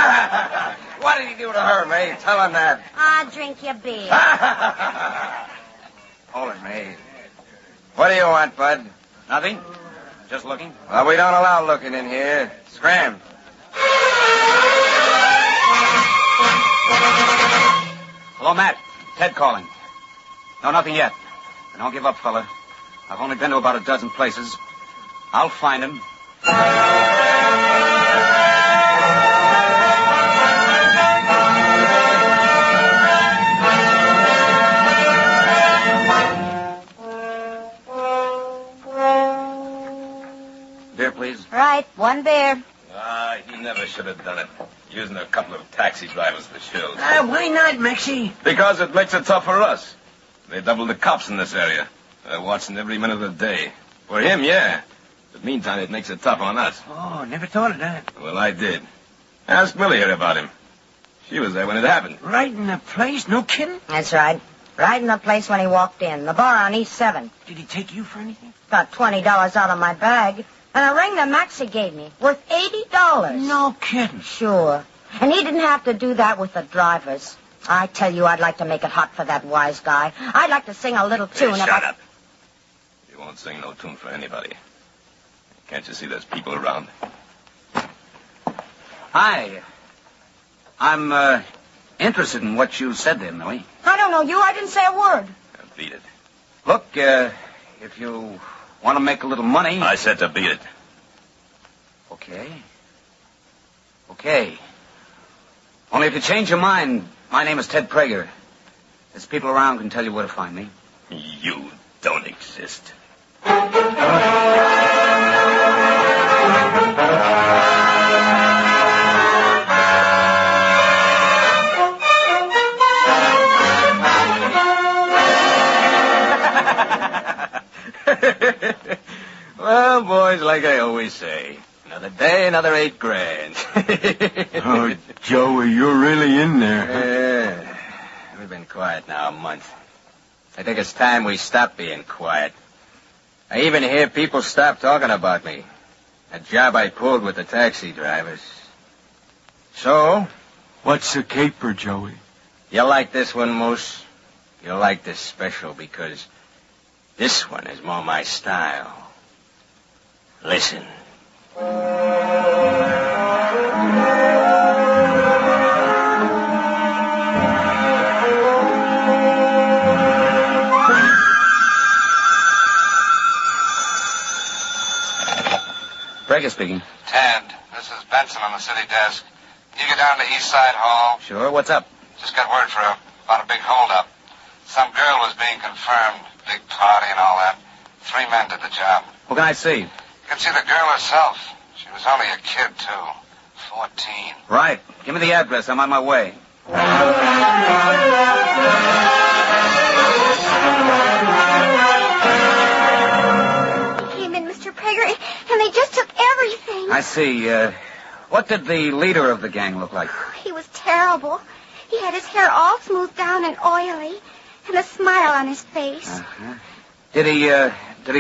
What did he do to her, May? Tell him that. Ah, drink your beer. Hold it, May. What do you want, Bud? Nothing. Just looking. Well, we don't allow looking in here. Scram. Hello, Matt. Ted calling. No, nothing yet. Don't give up, fella. I've only been to about a dozen places. I'll find him. Beer, please. Right, 1 beer. He never should have done it. Using a couple of taxi drivers for shows. Why not, Maxie? Because it makes it tough for us. They doubled the cops in this area. They're watching every minute of the day. For him, yeah. But meantime, it makes it tough on us. Oh, never thought of that. Well, I did. Ask Millie here about him. She was there when it happened. Right in the place? No kidding? That's right. Right in the place when he walked in. The bar on East 7. Did he take you for anything? Got $20 out of my bag. And a ring that Maxie gave me, worth $80. No kidding. Sure. And he didn't have to do that with the drivers. I tell you, I'd like to make it hot for that wise guy. I'd like to sing a little tune Hey, about... shut up. You won't sing no tune for anybody. Can't you see there's people around? Hi. I'm, interested in what you said there, Millie. I don't know you. I didn't say a word. Beat it. Look, if you want to make a little money... I said to beat it. Okay. Only if you change your mind, my name is Ted Prager. There's people around can tell you where to find me. You don't exist. Well, boys, like I always say, another day, another $8,000. Oh, Joey, you're really in there. Yeah. We've been quiet now a month. I think it's time we stop being quiet. I even hear people stop talking about me. A job I pulled with the taxi drivers. So? What's the caper, Joey? You like this one, Moose? You'll like this special because this one is more my style. Listen. Prager speaking. Ted, this is Benson on the city desk. You get down to East Side Hall. Sure, what's up? Just got word about a big holdup. Some girl was being confirmed. Big party and all that. 3 men did the job. What can I see? You can see the girl herself. She was only a kid, too. 14. Right. Give me the address. I'm on my way. He came in, Mr. Prager, and they just took everything. I see. What did the leader of the gang look like? He was terrible. He had his hair all smoothed down and oily, and a smile on his face. Uh-huh. Did he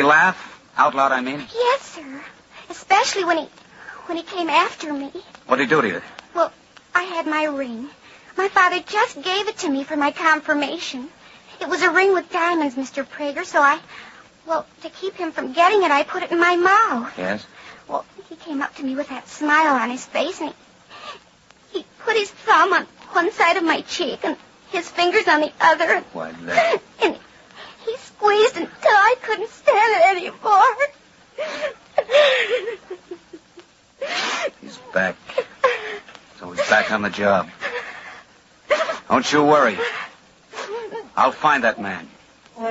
laugh? Out loud, I mean? Yes, sir. Especially when he came after me. What did he do to you? Well, I had my ring. My father just gave it to me for my confirmation. It was a ring with diamonds, Mr. Prager, so to keep him from getting it, I put it in my mouth. Yes? Well, he came up to me with that smile on his face, and he put his thumb on one side of my cheek and his fingers on the other. Why, that... And he squeezed until I couldn't stand it anymore. He's back. So he's back on the job. Don't you worry. I'll find that man. You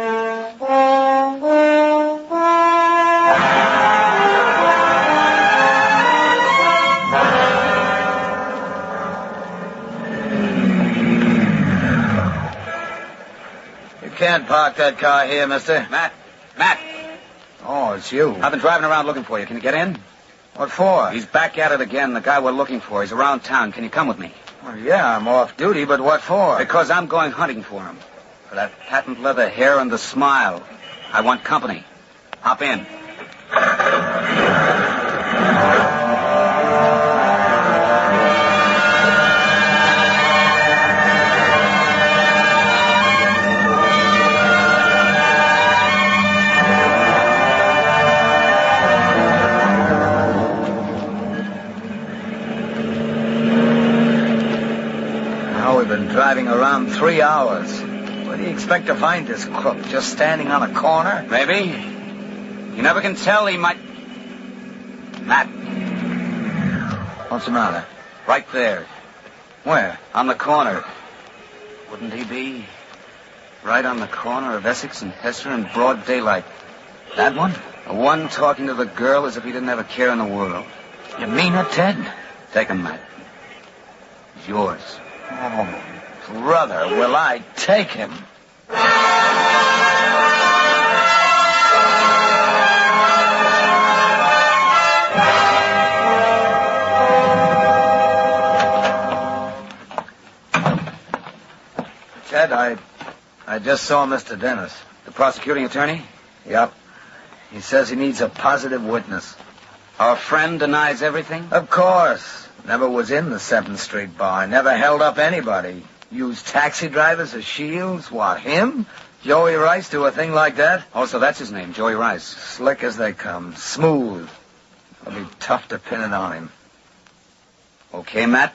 can't park that car here, mister. Matt! Oh, it's you. I've been driving around looking for you. Can you get in? What for? He's back at it again, the guy we're looking for. He's around town. Can you come with me? Well, yeah, I'm off duty, but what for? Because I'm going hunting for him. For that patent leather hair and the smile. I want company. Hop in. We've been driving around 3 hours. Where do you expect to find this crook? Just standing on a corner? Maybe. You never can tell. He might... Matt. What's the matter? Right there. Where? On the corner. Wouldn't he be? Right on the corner of Essex and Hester in broad daylight. That one? The one talking to the girl as if he didn't have a care in the world. You mean it, Ted? Take him, Matt. He's yours. Oh, brother, will I take him? Ted, I just saw Mr. Dennis. The prosecuting attorney? Yep. He says he needs a positive witness. Our friend denies everything? Of course. Never was in the 7th Street bar. Never held up anybody. Used taxi drivers as shields. What, him? Joey Rice do a thing like that? Oh, so that's his name, Joey Rice. Slick as they come. Smooth. It'll be tough to pin it on him. Okay, Matt?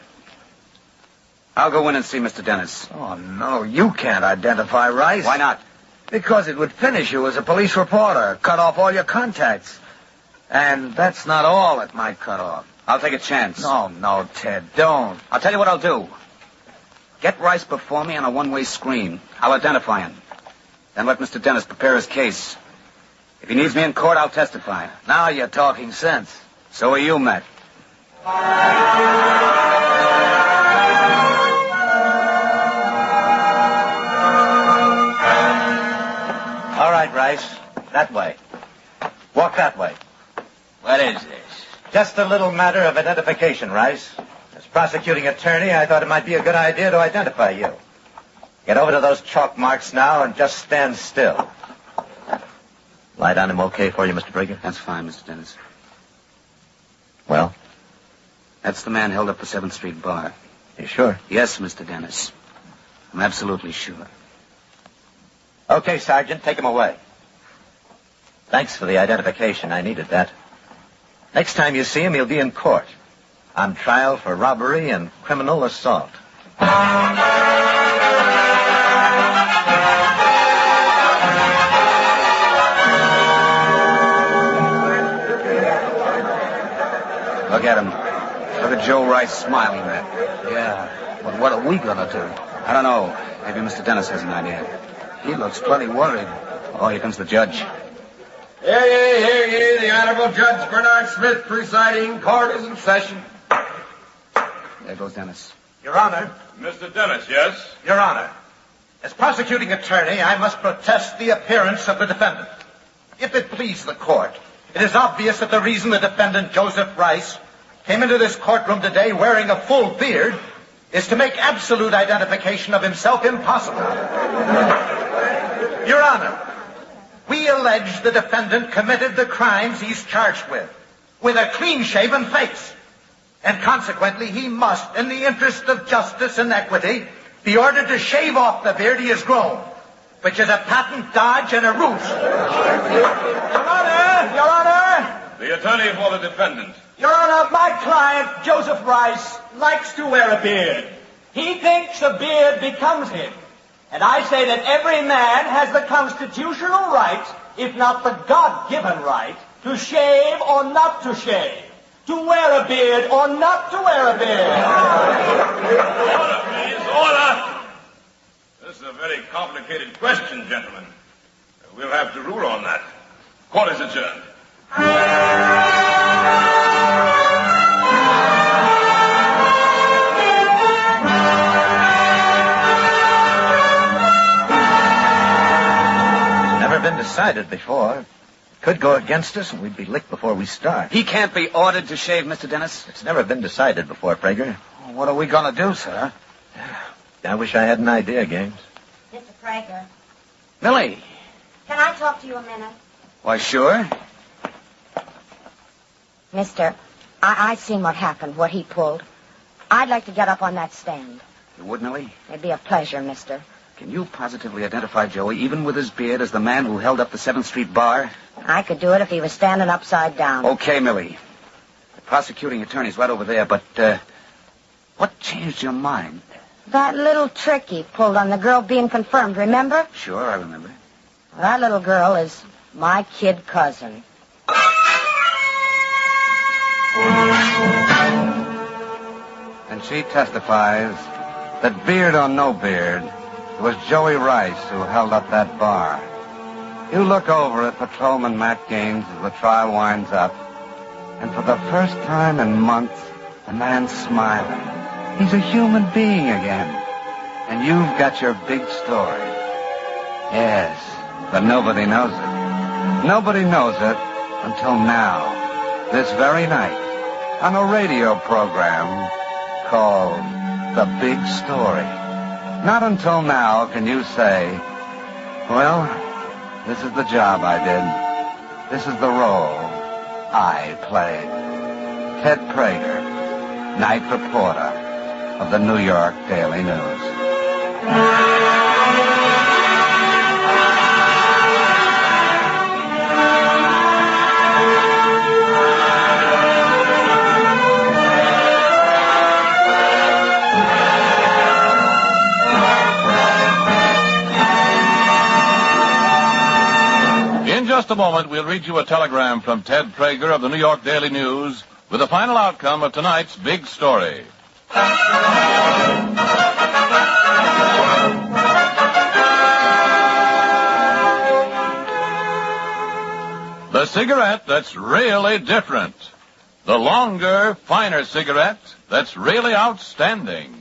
I'll go in and see Mr. Dennis. Oh, no, you can't identify Rice. Why not? Because it would finish you as a police reporter. Cut off all your contacts. And that's not all it might cut off. I'll take a chance. No, Ted, don't. I'll tell you what I'll do. Get Rice before me on a one-way screen. I'll identify him. Then let Mr. Dennis prepare his case. If he needs me in court, I'll testify. Now you're talking sense. So are you, Matt. All right, Rice. That way. Walk that way. What is this? Just a little matter of identification, Rice. As prosecuting attorney, I thought it might be a good idea to identify you. Get over to those chalk marks now and just stand still. Lie down him okay for you, Mr. Prager? That's fine, Mr. Dennis. Well? That's the man held up for 7th Street bar. You sure? Yes, Mr. Dennis. I'm absolutely sure. Okay, Sergeant, take him away. Thanks for the identification. I needed that. Next time you see him, he'll be in court. On trial for robbery and criminal assault. Look at him. Look at Joe Rice smiling there. Yeah, but what are we gonna do? I don't know. Maybe Mr. Dennis has an idea. He looks plenty worried. Oh, here comes the judge. Hear ye, the Honorable Judge Bernard Smith presiding. Court is in session. There goes Dennis. Your Honor. Mr. Dennis, yes? Your Honor. As prosecuting attorney, I must protest the appearance of the defendant. If it please the court, it is obvious that the reason the defendant, Joseph Rice, came into this courtroom today wearing a full beard is to make absolute identification of himself impossible. Your Honor, we allege the defendant committed the crimes he's charged with a clean-shaven face. And consequently, he must, in the interest of justice and equity, be ordered to shave off the beard he has grown which is a patent dodge and a ruse. Your Honor! The attorney for the defendant. Your Honor, my client, Joseph Rice, likes to wear a beard. He thinks a beard becomes him. And I say that every man has the constitutional right, if not the God-given right, to shave or not to shave, to wear a beard or not to wear a beard. Order, please, order! This is a very complicated question, gentlemen. We'll have to rule on that. Court is adjourned. Never been decided before. Could go against us and we'd be licked before we start. He can't be ordered to shave, Mr. Dennis. It's never been decided before, Prager. What are we going to do, sir? I wish I had an idea, Gaines. Mr. Prager, Millie. can I talk to you a minute? Why, sure. Mister, I seen what happened, what he pulled. I'd like to get up on that stand. You would, Millie? It'd be a pleasure, mister. Can you positively identify Joey, even with his beard, as the man who held up the 7th Street bar? I could do it if he was standing upside down. Okay, Millie. The prosecuting attorney's right over there, but, what changed your mind? That little trick he pulled on the girl being confirmed, remember? Sure, I remember. That little girl is my kid cousin. And she testifies that beard or no beard, it was Joey Rice who held up that bar. You look over at Patrolman Matt Gaines as the trial winds up, and for the first time in months, the man's smiling. He's a human being again. And you've got your big story. Yes, but nobody knows it. Nobody knows it until now, this very night, on a radio program called The Big Story. Not until now can you say, well, this is the job I did. This is the role I played. Ted Prager, night reporter of the New York Daily News. In just a moment, we'll read you a telegram from Ted Prager of the New York Daily News with the final outcome of tonight's big story. The cigarette that's really different. The longer, finer cigarette that's really outstanding.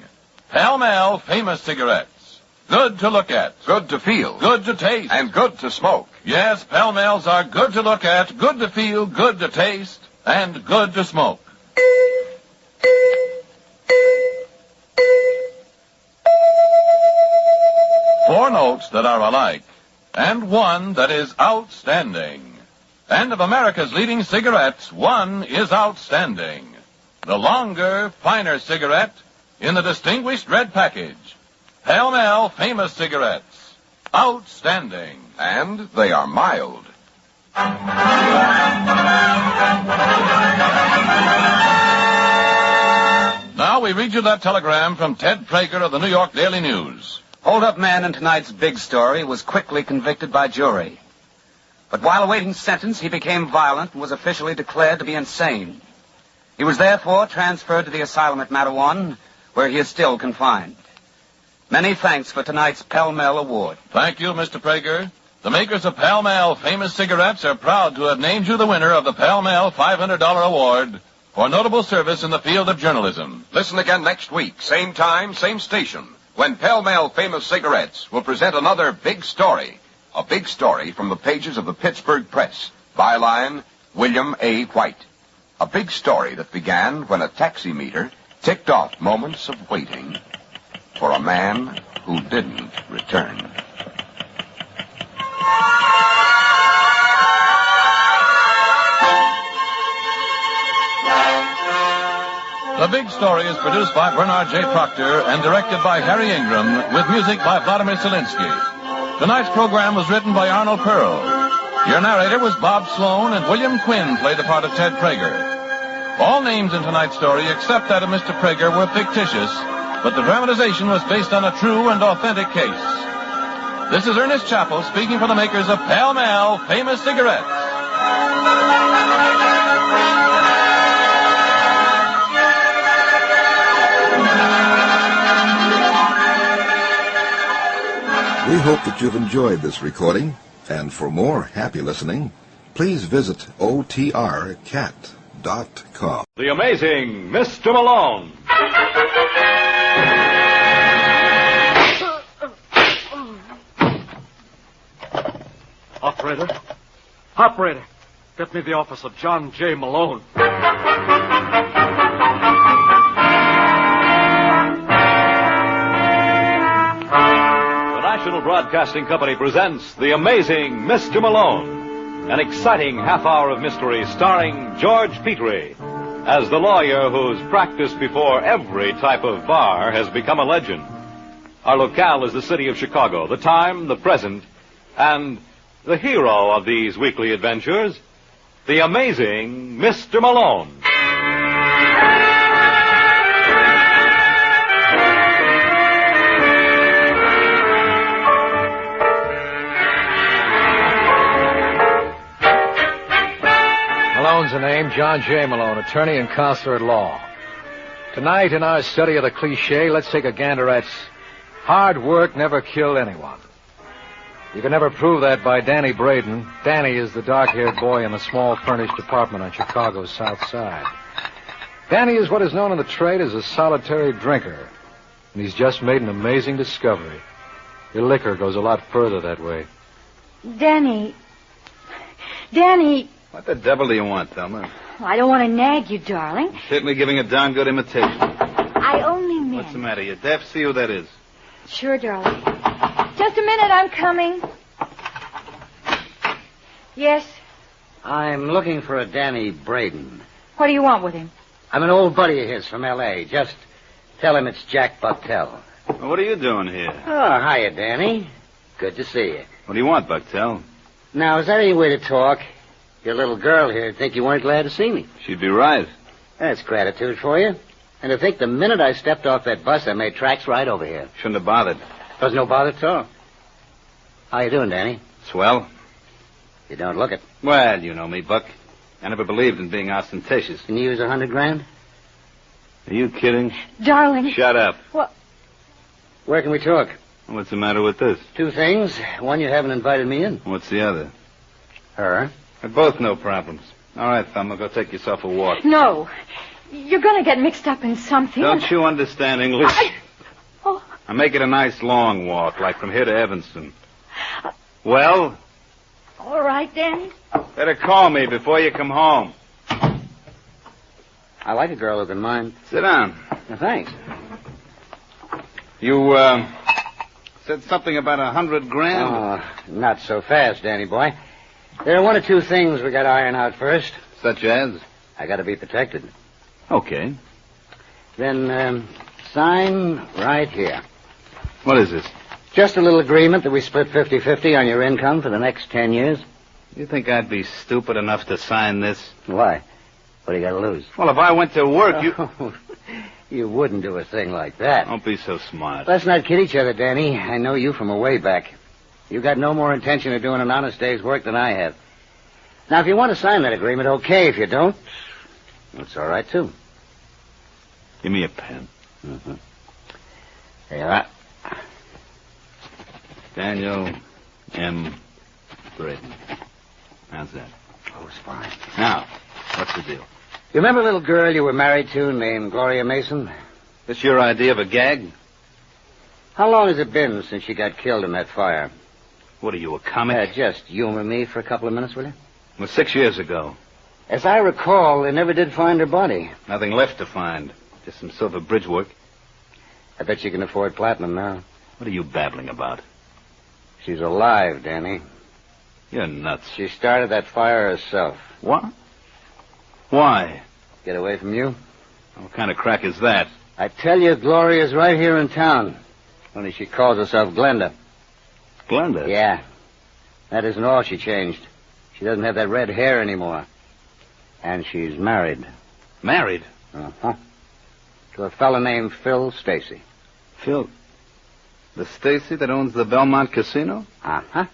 Pall Mall Famous Cigarettes. Good to look at. Good to feel. Good to taste. And good to smoke. Yes, Pall Malls are good to look at, good to feel, good to taste, and good to smoke. Four notes that are alike, and one that is outstanding. And of America's leading cigarettes, one is outstanding. The longer, finer cigarette in the distinguished red package. Pall Mall Famous Cigarettes. Outstanding. And they are mild. Now we read you that telegram from Ted Prager of the New York Daily News. Hold-up man in tonight's big story was quickly convicted by jury. But while awaiting sentence, he became violent and was officially declared to be insane. He was therefore transferred to the asylum at Mattawan, where he is still confined. Many thanks for tonight's Pall Mall Award. Thank you, Mr. Prager. The makers of Pall Mall Famous Cigarettes are proud to have named you the winner of the Pall Mall $500 award for notable service in the field of journalism. Listen again next week, same time, same station, when Pall Mall Famous Cigarettes will present another big story. A big story from the pages of the Pittsburgh Press. Byline, William A. White. A big story that began when a taxi meter ticked off moments of waiting for a man who didn't return. The Big Story is produced by Bernard J. Proctor and directed by Harry Ingram with music by Vladimir Zelinsky. Tonight's program was written by Arnold Pearl. Your narrator was Bob Sloan, and William Quinn played the part of Ted Prager. All names in tonight's story, except that of Mr. Prager, were fictitious, but the dramatization was based on a true and authentic case. This is Ernest Chappell speaking for the makers of Pall Mall Famous Cigarettes. We hope that you've enjoyed this recording, and for more happy listening, please visit otrcat.com. The Amazing Mr. Malone. Operator, get me the office of John J. Malone. The National Broadcasting Company presents The Amazing Mr. Malone, an exciting half-hour of mystery starring George Petrie as the lawyer whose practice before every type of bar has become a legend. Our locale is the city of Chicago, the time, the present, and the hero of these weekly adventures, the amazing Mr. Malone. Malone's the name, John J. Malone, attorney and counselor at law. Tonight, in our study of the cliché, let's take a gander at hard work never killed anyone. You can never prove that by Danny Braden. Danny is the dark-haired boy in the small furnished apartment on Chicago's South Side. Danny is what is known in the trade as a solitary drinker, and he's just made an amazing discovery. Your liquor goes a lot further that way. Danny. What the devil do you want, Thelma? I don't want to nag you, darling. Certainly giving a darn good imitation. I only meant... What's the matter? You deaf? See who that is. Sure, darling. Just a minute, I'm coming. Yes? I'm looking for a Danny Braden. What do you want with him? I'm an old buddy of his from L.A. Just tell him it's Jack Bucktel. Well, what are you doing here? Oh, hiya, Danny. Good to see you. What do you want, Bucktel? Now, is that any way to talk? Your little girl here would think you weren't glad to see me. She'd be right. That's gratitude for you. And to think the minute I stepped off that bus, I made tracks right over here. Shouldn't have bothered. Was no bother at all. How you doing, Danny? Swell. You don't look it. Well, you know me, Buck. I never believed in being ostentatious. Can you use $100,000? Are you kidding? Darling. Shut up. What? Where can we talk? What's the matter with this? Two things. One, you haven't invited me in. What's the other? Her. They're both no problems. All right, Thelma, go take yourself a walk. No. You're going to get mixed up in something. Don't you understand English? Oh. I make it a nice long walk, like from here to Evanston. Well? All right, Danny. Better call me before you come home. I like a girl who can mind. Sit down. Well, thanks. You, said something about $100,000? Oh, not so fast, Danny boy. There are one or two things we got to iron out first. Such as? I got to be protected. Okay. Then, sign right here. What is this? Just a little agreement that we split 50-50 on your income for the next 10 years. You think I'd be stupid enough to sign this? Why? What do you got to lose? Well, if I went to work, You wouldn't do a thing like that. Don't be so smart. Let's not kid each other, Danny. I know you from a way back. You got no more intention of doing an honest day's work than I have. Now, if you want to sign that agreement, okay. If you don't, it's all right, too. Give me a pen. Mm-hmm. There you are. Daniel M. Braden. How's that? Oh, it's fine. Now, what's the deal? You remember a little girl you were married to named Gloria Mason? This your idea of a gag? How long has it been since she got killed in that fire? What are you, a comic? Just humor me for a couple of minutes, will you? Well, 6 years ago. As I recall, they never did find her body. Nothing left to find. Just some silver bridge work. I bet you can afford platinum now. What are you babbling about? She's alive, Danny. You're nuts. She started that fire herself. What? Why? Get away from you? What kind of crack is that? I tell you, Gloria's right here in town. Only she calls herself Glenda. Glenda. Yeah. That isn't all she changed. She doesn't have that red hair anymore. And she's married. Married? Uh-huh. To a fella named Phil Stacy. Phil? The Stacy that owns the Belmont Casino? Uh-huh.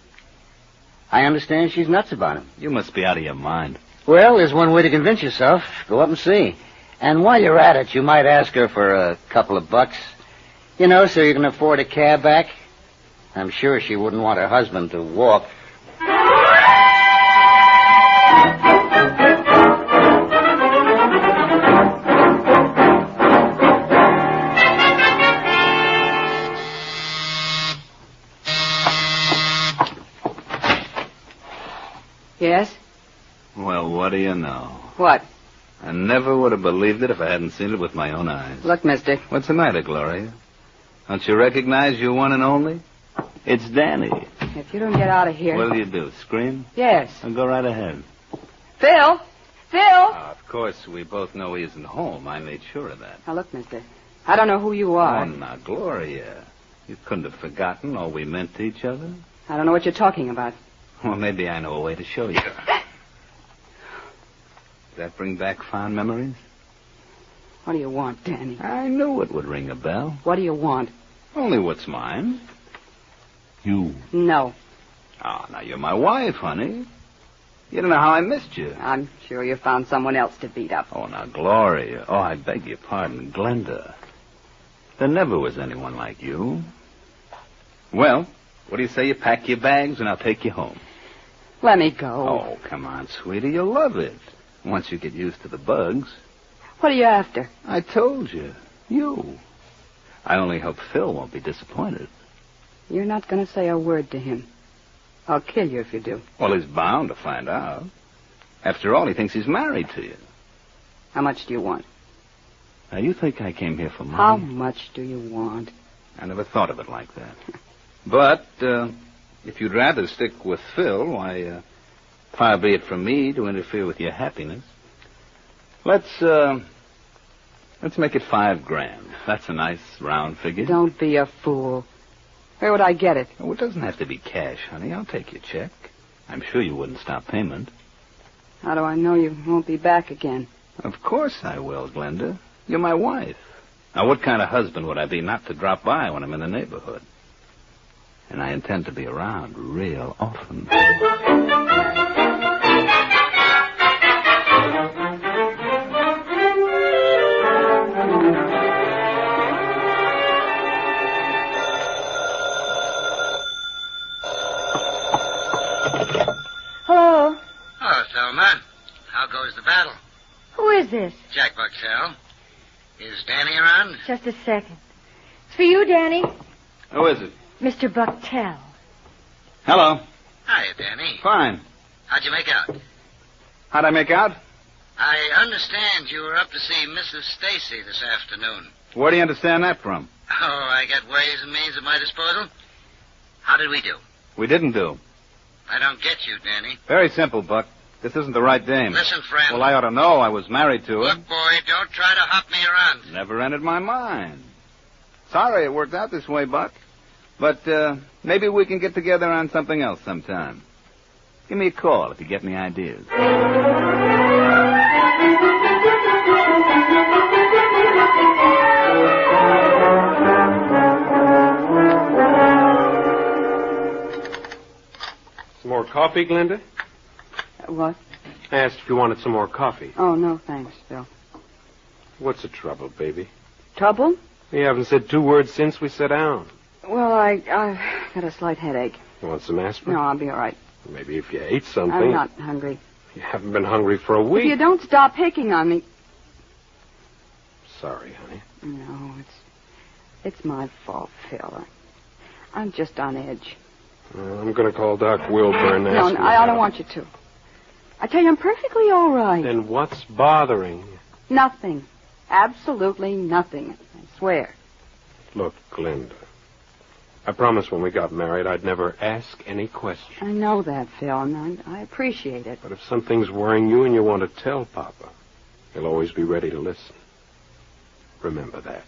I understand she's nuts about him. You must be out of your mind. Well, there's one way to convince yourself. Go up and see. And while you're at it, you might ask her for a couple of bucks. You know, so you can afford a cab back. I'm sure she wouldn't want her husband to walk. Yes? Well, what do you know? What? I never would have believed it if I hadn't seen it with my own eyes. Look, mister. What's the matter, Gloria? Don't you recognize your one and only? It's Danny. If you don't get out of here... What'll you do, scream? Yes. Well, go right ahead. Phil! Phil! Of course, we both know he isn't home. I made sure of that. Now, look, mister. I don't know who you are. Oh, now, Gloria. You couldn't have forgotten all we meant to each other? I don't know what you're talking about. Well, maybe I know a way to show you. Does that bring back fond memories? What do you want, Danny? I knew it would ring a bell. What do you want? Only what's mine. You. No. Oh, now you're my wife, honey. You don't know how I missed you. I'm sure you found someone else to beat up. Oh, now, Gloria. Oh, I beg your pardon, Glenda. There never was anyone like you. Well, what do you say you pack your bags and I'll take you home? Let me go. Oh, come on, sweetie. You'll love it. Once you get used to the bugs. What are you after? I told you. You. I only hope Phil won't be disappointed. You're not going to say a word to him. I'll kill you if you do. Well, he's bound to find out. After all, he thinks he's married to you. How much do you want? Now, you think I came here for money? How much do you want? I never thought of it like that. But, if you'd rather stick with Phil, why, far be it from me to interfere with your happiness. Let's make it $5,000. That's a nice round figure. Don't be a fool. Where would I get it? Oh, it doesn't have to be cash, honey. I'll take your check. I'm sure you wouldn't stop payment. How do I know you won't be back again? Of course I will, Glenda. You're my wife. Now, what kind of husband would I be not to drop by when I'm in the neighborhood? And I intend to be around real often. Hello? Oh, Thelma. How goes the battle? Who is this? Jack Buxell. Is Danny around? Just a second. It's for you, Danny. Who is it? Mr. Bucktel. Hello. Hiya, Danny. Fine. How'd you make out? How'd I make out? I understand you were up to see Mrs. Stacy this afternoon. Where do you understand that from? Oh, I got ways and means at my disposal. How did we do? We didn't do. I don't get you, Danny. Very simple, Buck. This isn't the right dame. Listen, friend. Well, I ought to know. I was married to her. Look, boy, don't try to hop me around. Never entered my mind. Sorry it worked out this way, Buck. But maybe we can get together on something else sometime. Give me a call if you get any ideas. Some more coffee, Glenda? What? I asked if you wanted some more coffee. Oh, no, thanks, Phil. What's the trouble, baby? Trouble? You haven't said 2 words since we sat down. Well, I've got a slight headache. You want some aspirin? No, I'll be all right. Maybe if you ate something. I'm not hungry. You haven't been hungry for a week. If you don't stop picking on me... Sorry, honey. No, it's my fault, Phil. I'm just on edge. Well, I'm going to call Doc Wilbur and ask him. I don't want you to. I tell you, I'm perfectly all right. Then what's bothering you? Nothing. Absolutely nothing. I swear. Look, Glenda. I promised when we got married I'd never ask any questions. I know that, Phil, and I appreciate it. But if something's worrying you and you want to tell Papa, he'll always be ready to listen. Remember that.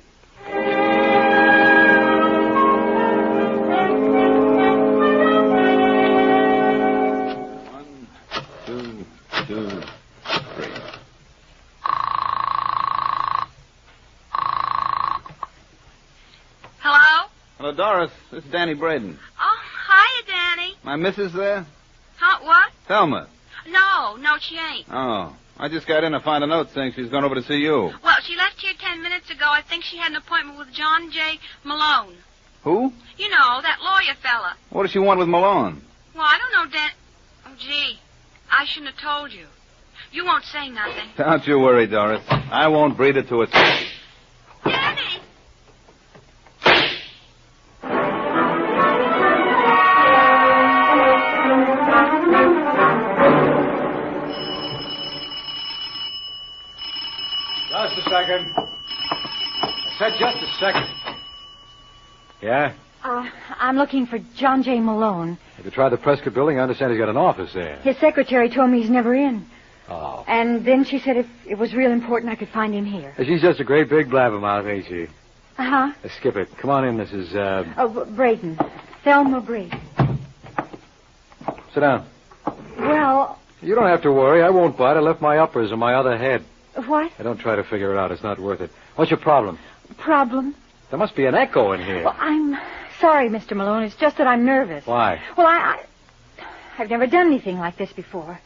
Hello, Doris. This is Danny Braden. Oh, hiya, Danny. My missus there? Huh, what? Thelma. No, she ain't. Oh. I just got in to find a note saying she's gone over to see you. Well, she left here 10 minutes ago. I think she had an appointment with John J. Malone. Who? You know, that lawyer fella. What does she want with Malone? Well, I don't know, Dan. Oh, gee. I shouldn't have told you. You won't say nothing. Don't you worry, Doris. I won't breathe it to a... Danny! Just a second. I said just a second. Yeah? I'm looking for John J. Malone. Have you tried the Prescott building? I understand he's got an office there. His secretary told me he's never in. Oh. And then she said if it was real important, I could find him here. She's just a great big blabbermouth, ain't she? Uh-huh. Skip it. Come on in, Mrs. Oh, Braden. Thelma Braden. Sit down. Well, You don't have to worry. I won't bite. I left my uppers on my other head. what? I don't try to figure it out. It's not worth it. What's your problem? Problem? There must be an echo in here. Well, I'm sorry, Mr. Malone. It's just that I'm nervous. Why? Well, I've never done anything like this before.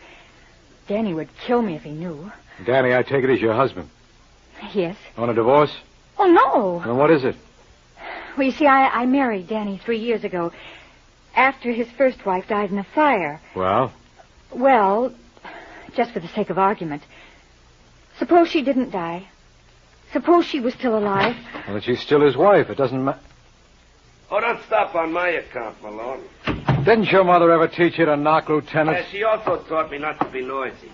Danny would kill me if he knew. Danny, I take it as your husband. Yes. Want a divorce? Oh, no. Then what is it? Well, you see, I married Danny 3 years ago after his first wife died in a fire. Well? Well, just for the sake of argument, suppose she didn't die. Suppose she was still alive. Well, then she's still his wife. It doesn't matter. Oh, don't stop on my account, Malone. Didn't your mother ever teach you to knock, Lieutenant? Yeah, she also taught me not to be noisy.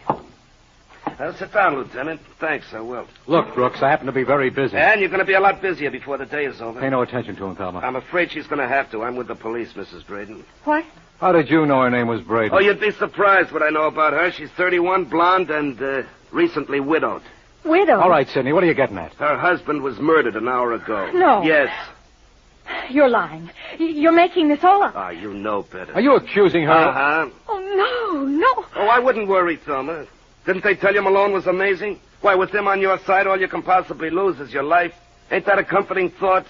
Sit down, Lieutenant. Thanks, I will. Look, Brooks, I happen to be very busy. And you're going to be a lot busier before the day is over. Pay no attention to him, Thelma. I'm afraid she's going to have to. I'm with the police, Mrs. Braden. What? How did you know her name was Braden? Oh, you'd be surprised what I know about her. She's 31, blonde, and recently widowed. Widowed? All right, Sidney, what are you getting at? Her husband was murdered an hour ago. No. Yes. You're lying. You're making this all up. Ah, you know better. Are you accusing her? Uh-huh. Oh, no. Oh, I wouldn't worry, Thelma. Didn't they tell you Malone was amazing? Why, with him on your side, all you can possibly lose is your life. Ain't that a comforting thought?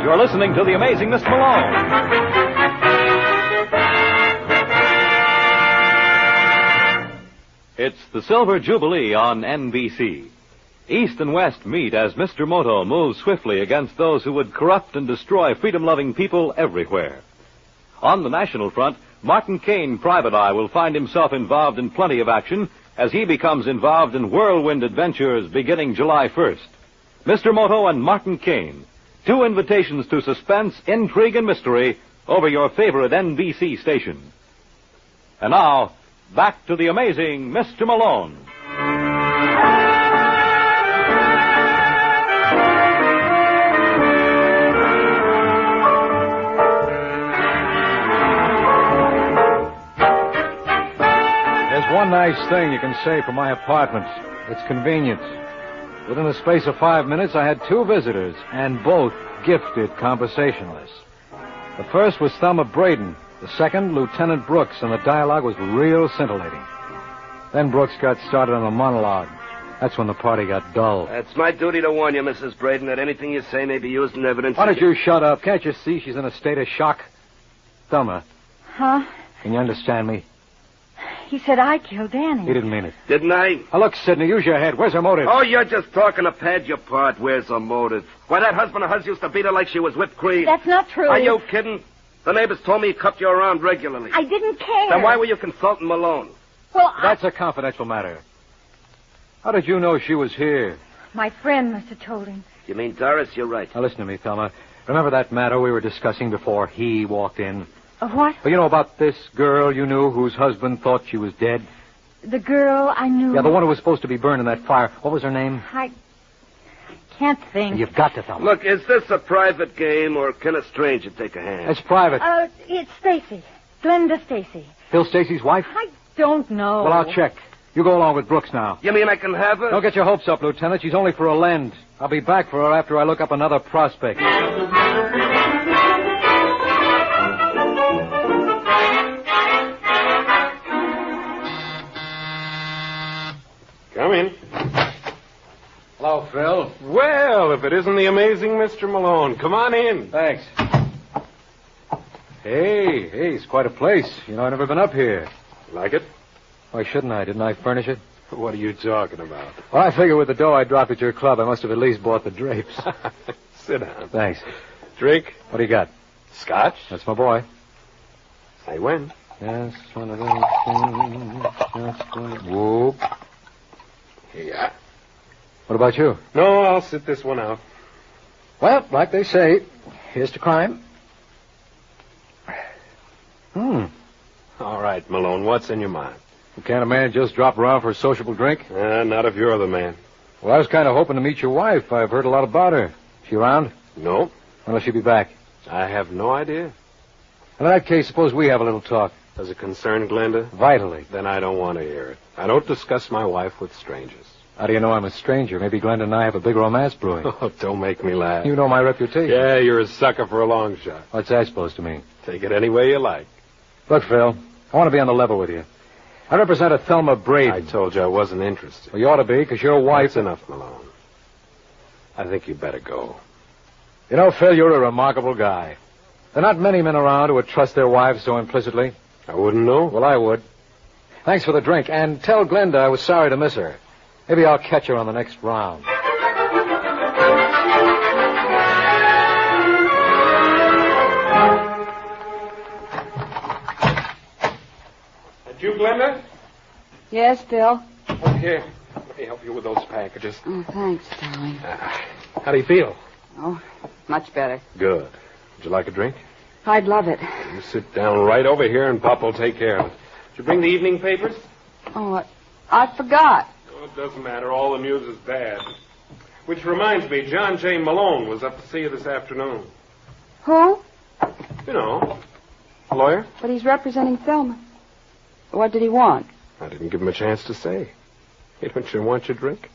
You're listening to The Amazing Miss Malone. It's the Silver Jubilee on NBC. East and West meet as Mr. Moto moves swiftly against those who would corrupt and destroy freedom-loving people everywhere. On the national front, Martin Caine, Private Eye, will find himself involved in plenty of action as he becomes involved in whirlwind adventures beginning July 1st. Mr. Moto and Martin Caine, 2 invitations to suspense, intrigue, and mystery over your favorite NBC station. And now, back to the amazing Mr. Malone. There's one nice thing you can say for my apartment. It's convenience. Within the space of 5 minutes, I had 2 visitors, and both gifted conversationalists. The first was Thelma Braden. The second, Lieutenant Brooks, and the dialogue was real scintillating. Then Brooks got started on a monologue. That's when the party got dull. It's my duty to warn you, Mrs. Braden, that anything you say may be used in evidence. Why don't you shut up? Can't you see she's in a state of shock? Thelma, Huh? can you understand me? He said I killed Danny. He didn't mean it. Didn't I? Now, look, Sidney, use your head. Where's her motive? Oh, you're just talking to pad your part. Where's the motive? Why, that husband of hers used to beat her like she was whipped cream. That's not true. Are you kidding? The neighbors told me he cuffed you around regularly. I didn't care. Then why were you consulting Malone? Well, That's a confidential matter. How did you know she was here? my friend must have told him. You mean Doris? You're right. Now, listen to me, Thelma. Remember that matter we were discussing before he walked in? What? Well, you know about this girl you knew whose husband thought she was dead? The girl I knew. Yeah, the one who was supposed to be burned in that fire. What was her name? I can't think. You've got to, Thelma. Look, is this a private game, or can a stranger take a hand? It's private. It's Stacy. Glenda Stacy. Phil Stacy's wife? I don't know. Well, I'll check. You go along with Brooks now. You mean I can have her? Don't get your hopes up, Lieutenant. She's only for a lend. I'll be back for her after I look up another prospect. Come in. Hello, Phil. Well, if it isn't the amazing Mr. Malone. Come on in. Thanks. Hey, it's quite a place. You know, I've never been up here. Like it? Why shouldn't I? Didn't I furnish it? What are you talking about? Well, I figure with the dough I dropped at your club, I must have at least bought the drapes. Sit down. Thanks. Drink? What do you got? Scotch? That's my boy. Say when. Yes, one of those things. Whoop. Here you are. What about you? No, I'll sit this one out. Well, like they say, here's to crime. All right, Malone, what's in your mind? Can't a man just drop around for a sociable drink? Not if you're the man. Well, I was kind of hoping to meet your wife. I've heard a lot about her. She around? No. When will she be back? I have no idea. In that case, suppose we have a little talk. Does it concern Glenda? Vitally. Then I don't want to hear it. I don't discuss my wife with strangers. How do you know I'm a stranger? Maybe Glenda and I have a big romance brewing. Oh, don't make me laugh. You know my reputation. Yeah, you're a sucker for a long shot. What's that supposed to mean? Take it any way you like. Look, Phil, I want to be on the level with you. I represent a Thelma Braden. I told you I wasn't interested. Well, you ought to be, because your wife... That's enough, Malone. I think you better go. You know, Phil, you're a remarkable guy. There are not many men around who would trust their wives so implicitly. I wouldn't know. Well, I would. Thanks for the drink, and tell Glenda I was sorry to miss her. Maybe I'll catch her on the next round. That you, Glenda? Yes, Phil? Here, let me help you with those packages. Oh, thanks, darling. How do you feel? Oh, much better. Good. Would you like a drink? I'd love it. You sit down right over here, and Pop will take care of it. Did you bring the evening papers? Oh, I forgot. Oh, it doesn't matter. All the news is bad. Which reminds me, John J. Malone was up to see you this afternoon. Who? You know, a lawyer. But he's representing Thelma. What did he want? I didn't give him a chance to say. Hey, don't you want your drink?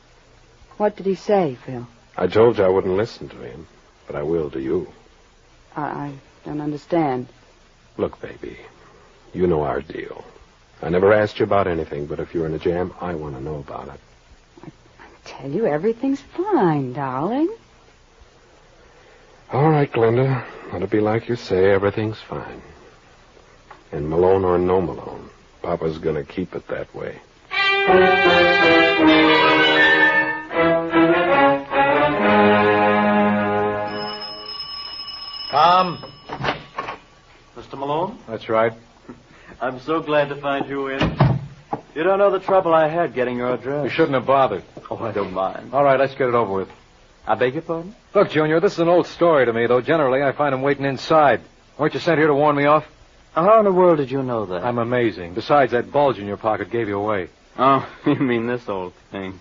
What did he say, Phil? I told you I wouldn't listen to him, but I will to you. I don't understand. Look, baby, you know our deal. I never asked you about anything, but if you're in a jam, I want to know about it. I tell you, everything's fine, darling. All right, Glenda. Let it be like you say, everything's fine. And Malone or no Malone, Papa's going to keep it that way. Tom. Mr. Malone? That's right. I'm so glad to find you in. You don't know the trouble I had getting your address. You shouldn't have bothered. Oh, I don't mind. All right, let's get it over with. I beg your pardon? Look, Junior, this is an old story to me, though generally I find him waiting inside. Weren't you sent here to warn me off? How in the world did you know that? I'm amazing. Besides, that bulge in your pocket gave you away. Oh, you mean this old thing.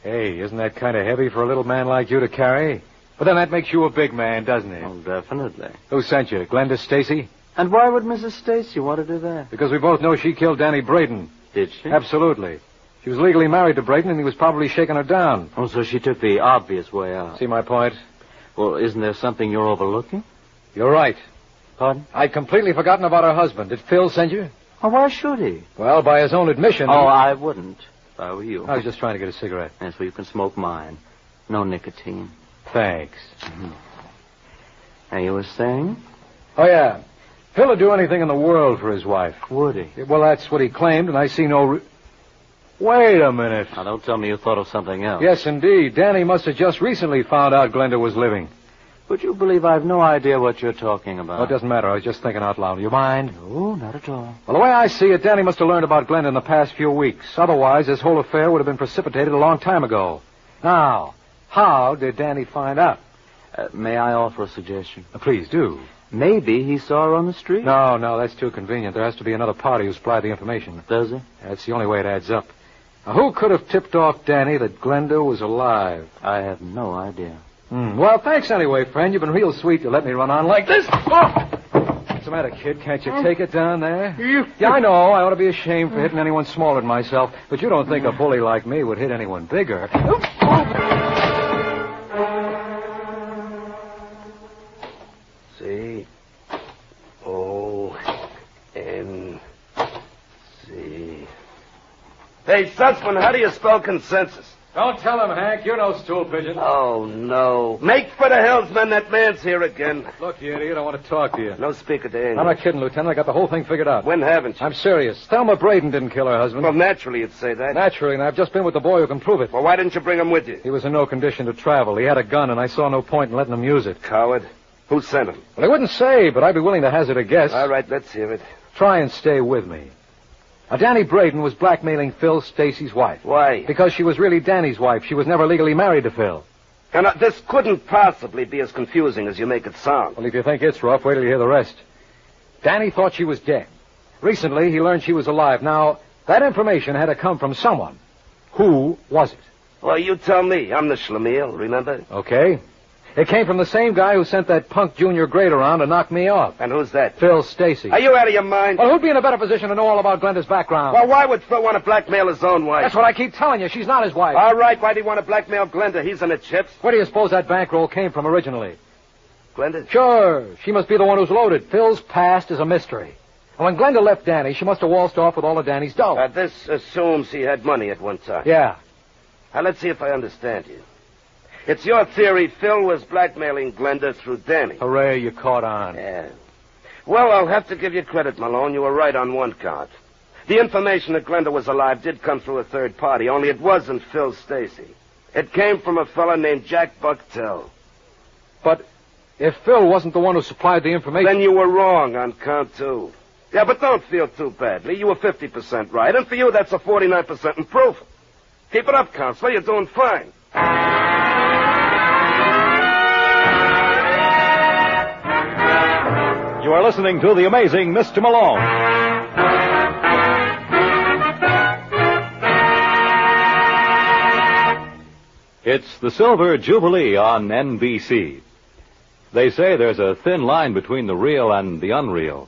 Hey, isn't that kind of heavy for a little man like you to carry? But then that makes you a big man, doesn't it? Oh, definitely. Who sent you, Glenda Stacy? And why would Mrs. Stacy want to do that? Because we both know she killed Danny Braden. Did she? Absolutely. She was legally married to Braden, and he was probably shaking her down. Oh, so she took the obvious way out. See my point? Well, isn't there something you're overlooking? You're right. Pardon? I'd completely forgotten about her husband. Did Phil send you? Oh, why should he? Well, by his own admission... Oh, I wouldn't, if I were you. I was just trying to get a cigarette. And so you can smoke mine. No nicotine. Thanks. Mm-hmm. Now, you were saying? Oh, yeah. Phil would do anything in the world for his wife. Would he? Well, that's what he claimed, and I see no... Wait a minute. Now, don't tell me you thought of something else. Yes, indeed. Danny must have just recently found out Glenda was living. Would you believe I have no idea what you're talking about? Well, it doesn't matter. I was just thinking out loud. You mind? No, not at all. Well, the way I see it, Danny must have learned about Glenda in the past few weeks. Otherwise, this whole affair would have been precipitated a long time ago. Now, how did Danny find out? May I offer a suggestion? Please do. Maybe he saw her on the street. No, that's too convenient. There has to be another party who supplied the information. Does he? That's the only way it adds up. Now, who could have tipped off Danny that Glenda was alive? I have no idea. Well, thanks anyway, friend. You've been real sweet to let me run on like this. Oh! What's the matter, kid? Can't you take it down there? Yeah, I know. I ought to be ashamed for hitting anyone smaller than myself. But you don't think a bully like me would hit anyone bigger. C-O-N-C. Hey, Sussman, how do you spell consensus? Don't tell him, Hank. You're no stool pigeon. Oh, no. Make for the hills, man. That man's here again. Look, you idiot, I want to talk to you. No speaker to English. I'm not kidding, Lieutenant. I got the whole thing figured out. When haven't you? I'm serious. Thelma Braden didn't kill her husband. Well, naturally you'd say that. Naturally, and I've just been with the boy who can prove it. Well, why didn't you bring him with you? He was in no condition to travel. He had a gun, and I saw no point in letting him use it. Coward. Who sent him? Well, I wouldn't say, but I'd be willing to hazard a guess. All right, let's hear it. Try and stay with me. Now, Danny Braden was blackmailing Phil Stacy's wife. Why? Because she was really Danny's wife. She was never legally married to Phil. And this couldn't possibly be as confusing as you make it sound. Well, if you think it's rough, wait till you hear the rest. Danny thought she was dead. Recently, he learned she was alive. Now, that information had to come from someone. Who was it? Well, you tell me. I'm the schlemiel, remember? Okay. It came from the same guy who sent that punk junior grade around to knock me off. And who's that? Phil Stacy. Are you out of your mind? Well, who'd be in a better position to know all about Glenda's background? Well, why would Phil want to blackmail his own wife? That's what I keep telling you. She's not his wife. All right, why'd he want to blackmail Glenda? He's in the chips. Where do you suppose that bankroll came from originally? Glenda? Sure. She must be the one who's loaded. Phil's past is a mystery. And when Glenda left Danny, she must have waltzed off with all of Danny's dough. This assumes he had money at one time. Yeah. Now, let's see if I understand you. It's your theory Phil was blackmailing Glenda through Danny. Hooray, you caught on. Yeah. Well, I'll have to give you credit, Malone. You were right on one count. The information that Glenda was alive did come through a third party, only it wasn't Phil Stacy. It came from a fella named Jack Bucktel. But if Phil wasn't the one who supplied the information... Then you were wrong on count two. Yeah, but don't feel too badly. You were 50% right, and for you, that's a 49% improvement. Keep it up, Counselor. You're doing fine. You are listening to The Amazing Mr. Malone. It's the Silver Jubilee on NBC. They say there's a thin line between the real and the unreal.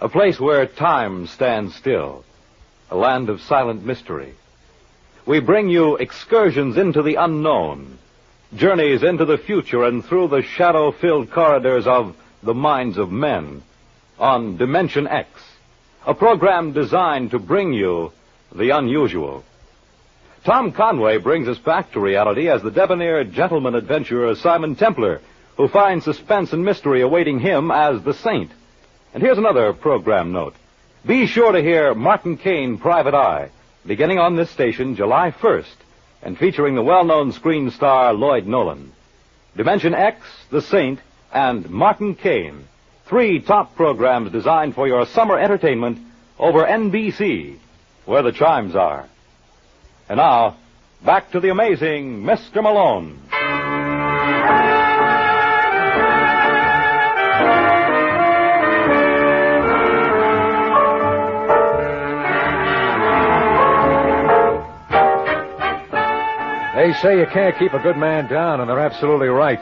A place where time stands still. A land of silent mystery. We bring you excursions into the unknown. Journeys into the future and through the shadow-filled corridors of the minds of men on Dimension X, a program designed to bring you the unusual. Tom Conway brings us back to reality as the debonair gentleman adventurer Simon Templar, who finds suspense and mystery awaiting him as the Saint. And here's another program note. Be sure to hear Martin Caine, Private Eye, beginning on this station July 1st, and featuring the well-known screen star Lloyd Nolan. Dimension X, The Saint, and Martin Caine, 3 top programs designed for your summer entertainment over NBC, where the chimes are. And now, back to the amazing Mr. Malone. They say you can't keep a good man down, and they're absolutely right.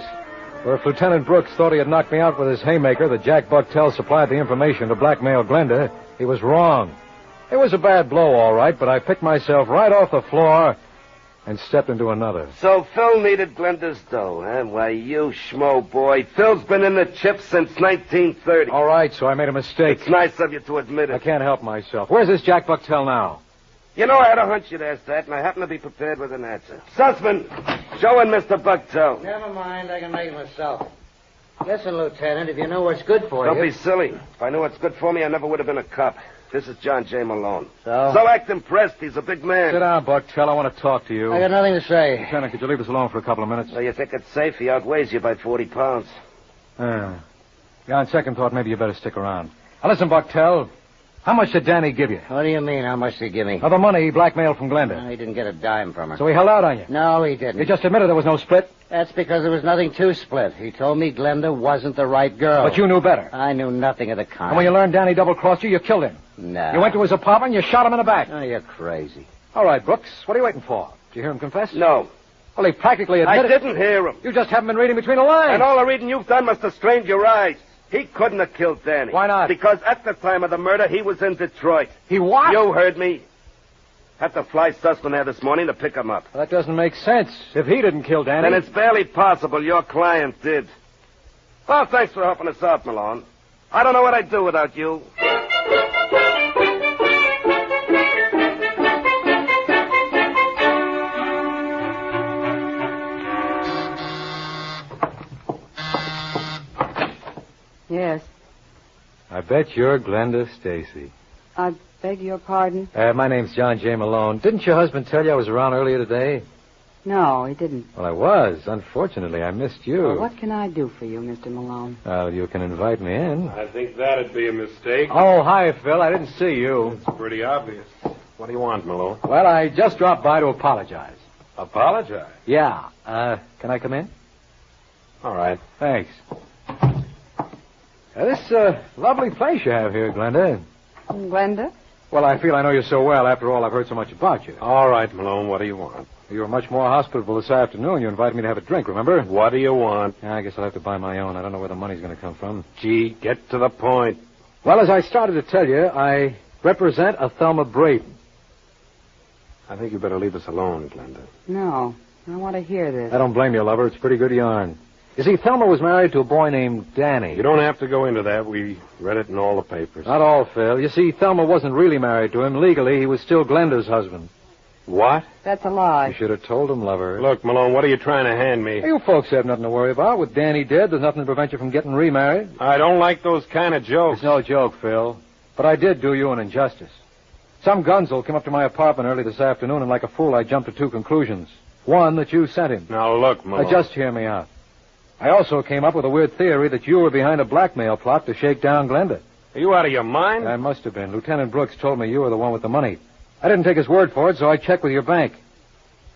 For if Lieutenant Brooks thought he had knocked me out with his haymaker that Jack Bucktel supplied the information to blackmail Glenda, he was wrong. It was a bad blow, all right, but I picked myself right off the floor and stepped into another. So Phil needed Glenda's dough, huh? Why, you schmo boy. Phil's been in the chips since 1930. All right, so I made a mistake. It's nice of you to admit it. I can't help myself. Where's this Jack Bucktel now? You know, I had a hunch you'd ask that, and I happen to be prepared with an answer. Sussman, show in Mr. Bucktel. Never mind, I can make it myself. Listen, Lieutenant, if you know what's good for Don't you... be silly. If I knew what's good for me, I never would have been a cop. This is John J. Malone. So act impressed. He's a big man. Sit down, Bucktel. I want to talk to you. I got nothing to say. Lieutenant, could you leave us alone for a couple of minutes? Well, you think it's safe? He outweighs you by 40 pounds. Yeah, on second thought, maybe you better stick around. Now, listen, Bucktel. How much did Danny give you? What do you mean, how much did he give me? Of the money he blackmailed from Glenda. No, he didn't get a dime from her. So he held out on you? No, he didn't. You just admitted there was no split? That's because there was nothing to split. He told me Glenda wasn't the right girl. But you knew better. I knew nothing of the kind. And when you learned Danny double-crossed you, you killed him. No. You went to his apartment and you shot him in the back. Oh, you're crazy. All right, Brooks. What are you waiting for? Did you hear him confess? No. Well, he practically admitted... I didn't hear him. You just haven't been reading between the lines. And all the reading you've done must have strained your eyes. He couldn't have killed Danny. Why not? Because at the time of the murder, he was in Detroit. He what? You heard me. Had to fly Sussman there this morning to pick him up. Well, that doesn't make sense. If he didn't kill Danny... Then it's barely possible your client did. Well, thanks for helping us out, Malone. I don't know what I'd do without you. Yes. I bet you're Glenda Stacy. I beg your pardon? My name's John J. Malone. Didn't your husband tell you I was around earlier today? No, he didn't. Well, I was. Unfortunately, I missed you. Well, what can I do for you, Mr. Malone? Well, you can invite me in. I think that'd be a mistake. Oh, hi, Phil. I didn't see you. It's pretty obvious. What do you want, Malone? Well, I just dropped by to apologize. Apologize? Yeah. Can I come in? All right. Thanks. This lovely place you have here, Glenda. Glenda? Well, I feel I know you so well. After all, I've heard so much about you. All right, Malone, what do you want? You were much more hospitable this afternoon. You invited me to have a drink, remember? What do you want? I guess I'll have to buy my own. I don't know where the money's going to come from. Gee, get to the point. Well, as I started to tell you, I represent a Thelma Braden. I think you better leave us alone, Glenda. No, I want to hear this. I don't blame you, lover. It's pretty good yarn. You see, Thelma was married to a boy named Danny. You don't have to go into that. We read it in all the papers. Not all, Phil. You see, Thelma wasn't really married to him. Legally, he was still Glenda's husband. What? That's a lie. You should have told him, lover. Look, Malone, what are you trying to hand me? You folks have nothing to worry about. With Danny dead, there's nothing to prevent you from getting remarried. I don't like those kind of jokes. It's no joke, Phil. But I did do you an injustice. Some gunzel came up to my apartment early this afternoon, and like a fool, I jumped to two conclusions. One, that you sent him. Now, look, Malone. Now, just hear me out. I also came up with a weird theory that you were behind a blackmail plot to shake down Glenda. Are you out of your mind? I must have been. Lieutenant Brooks told me you were the one with the money. I didn't take his word for it, so I checked with your bank.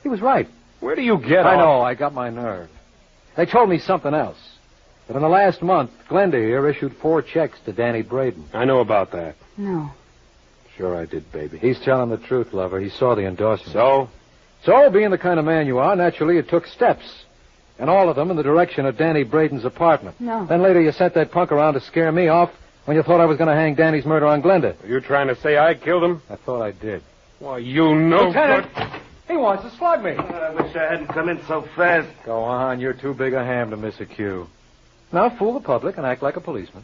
He was right. Where do you get I off? know. I got my nerve. They told me something else. That in the last month, Glenda here issued 4 checks to Danny Braden. I know about that. No. Sure I did, baby. He's telling the truth, lover. He saw the endorsement. So, being the kind of man you are, naturally you took steps. And all of them in the direction of Danny Braden's apartment. No. Then later you sent that punk around to scare me off when you thought I was going to hang Danny's murder on Glenda. Are you trying to say I killed him? I thought I did. Why, you know... Lieutenant! He wants to slug me. I wish I hadn't come in so fast. Go on. You're too big a ham to miss a cue. Now fool the public and act like a policeman.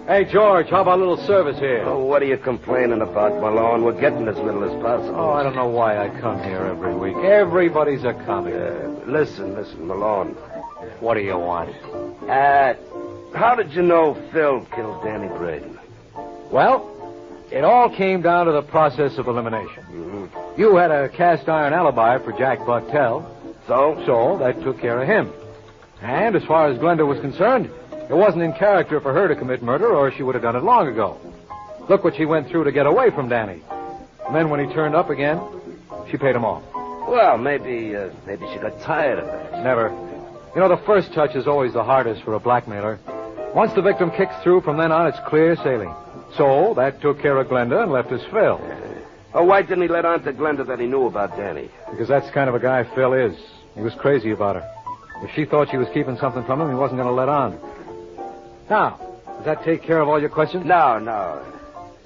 Hey, George, how about a little service here? Oh, what are you complaining about, Malone? We're getting as little as possible. Oh, I don't know why I come here every week. Everybody's a comic. Listen, Malone. What do you want? How did you know Phil killed Danny Braden? Well, it all came down to the process of elimination. Mm-hmm. You had a cast-iron alibi for Jack Buttell. So? So that took care of him. And as far as Glenda was concerned, it wasn't in character for her to commit murder, or she would have done it long ago. Look what she went through to get away from Danny. And then when he turned up again, she paid him off. Well, maybe she got tired of it. Never. You know, the first touch is always the hardest for a blackmailer. Once the victim kicks through, from then on, it's clear sailing. So that took care of Glenda and left us Phil. Oh, why didn't he let on to Glenda that he knew about Danny? Because that's the kind of a guy Phil is. He was crazy about her. If she thought she was keeping something from him, he wasn't going to let on. Now, does that take care of all your questions? No.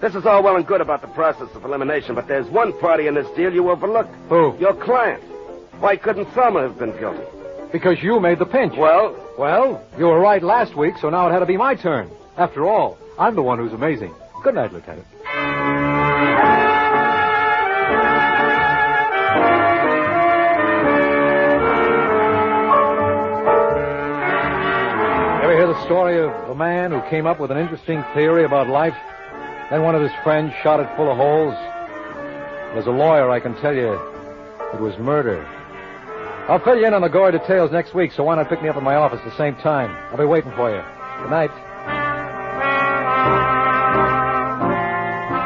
This is all well and good about the process of elimination, but there's one party in this deal you overlooked. Who? Your client. Why couldn't Thelma have been guilty? Because you made the pinch. Well, you were right last week, so now it had to be my turn. After all, I'm the one who's amazing. Good night, Lieutenant. Ever hear the story of a man who came up with an interesting theory about life? Then one of his friends shot it full of holes? As a lawyer, I can tell you, it was murder. I'll fill you in on the gory details next week, so why not pick me up at my office at the same time? I'll be waiting for you. Good night.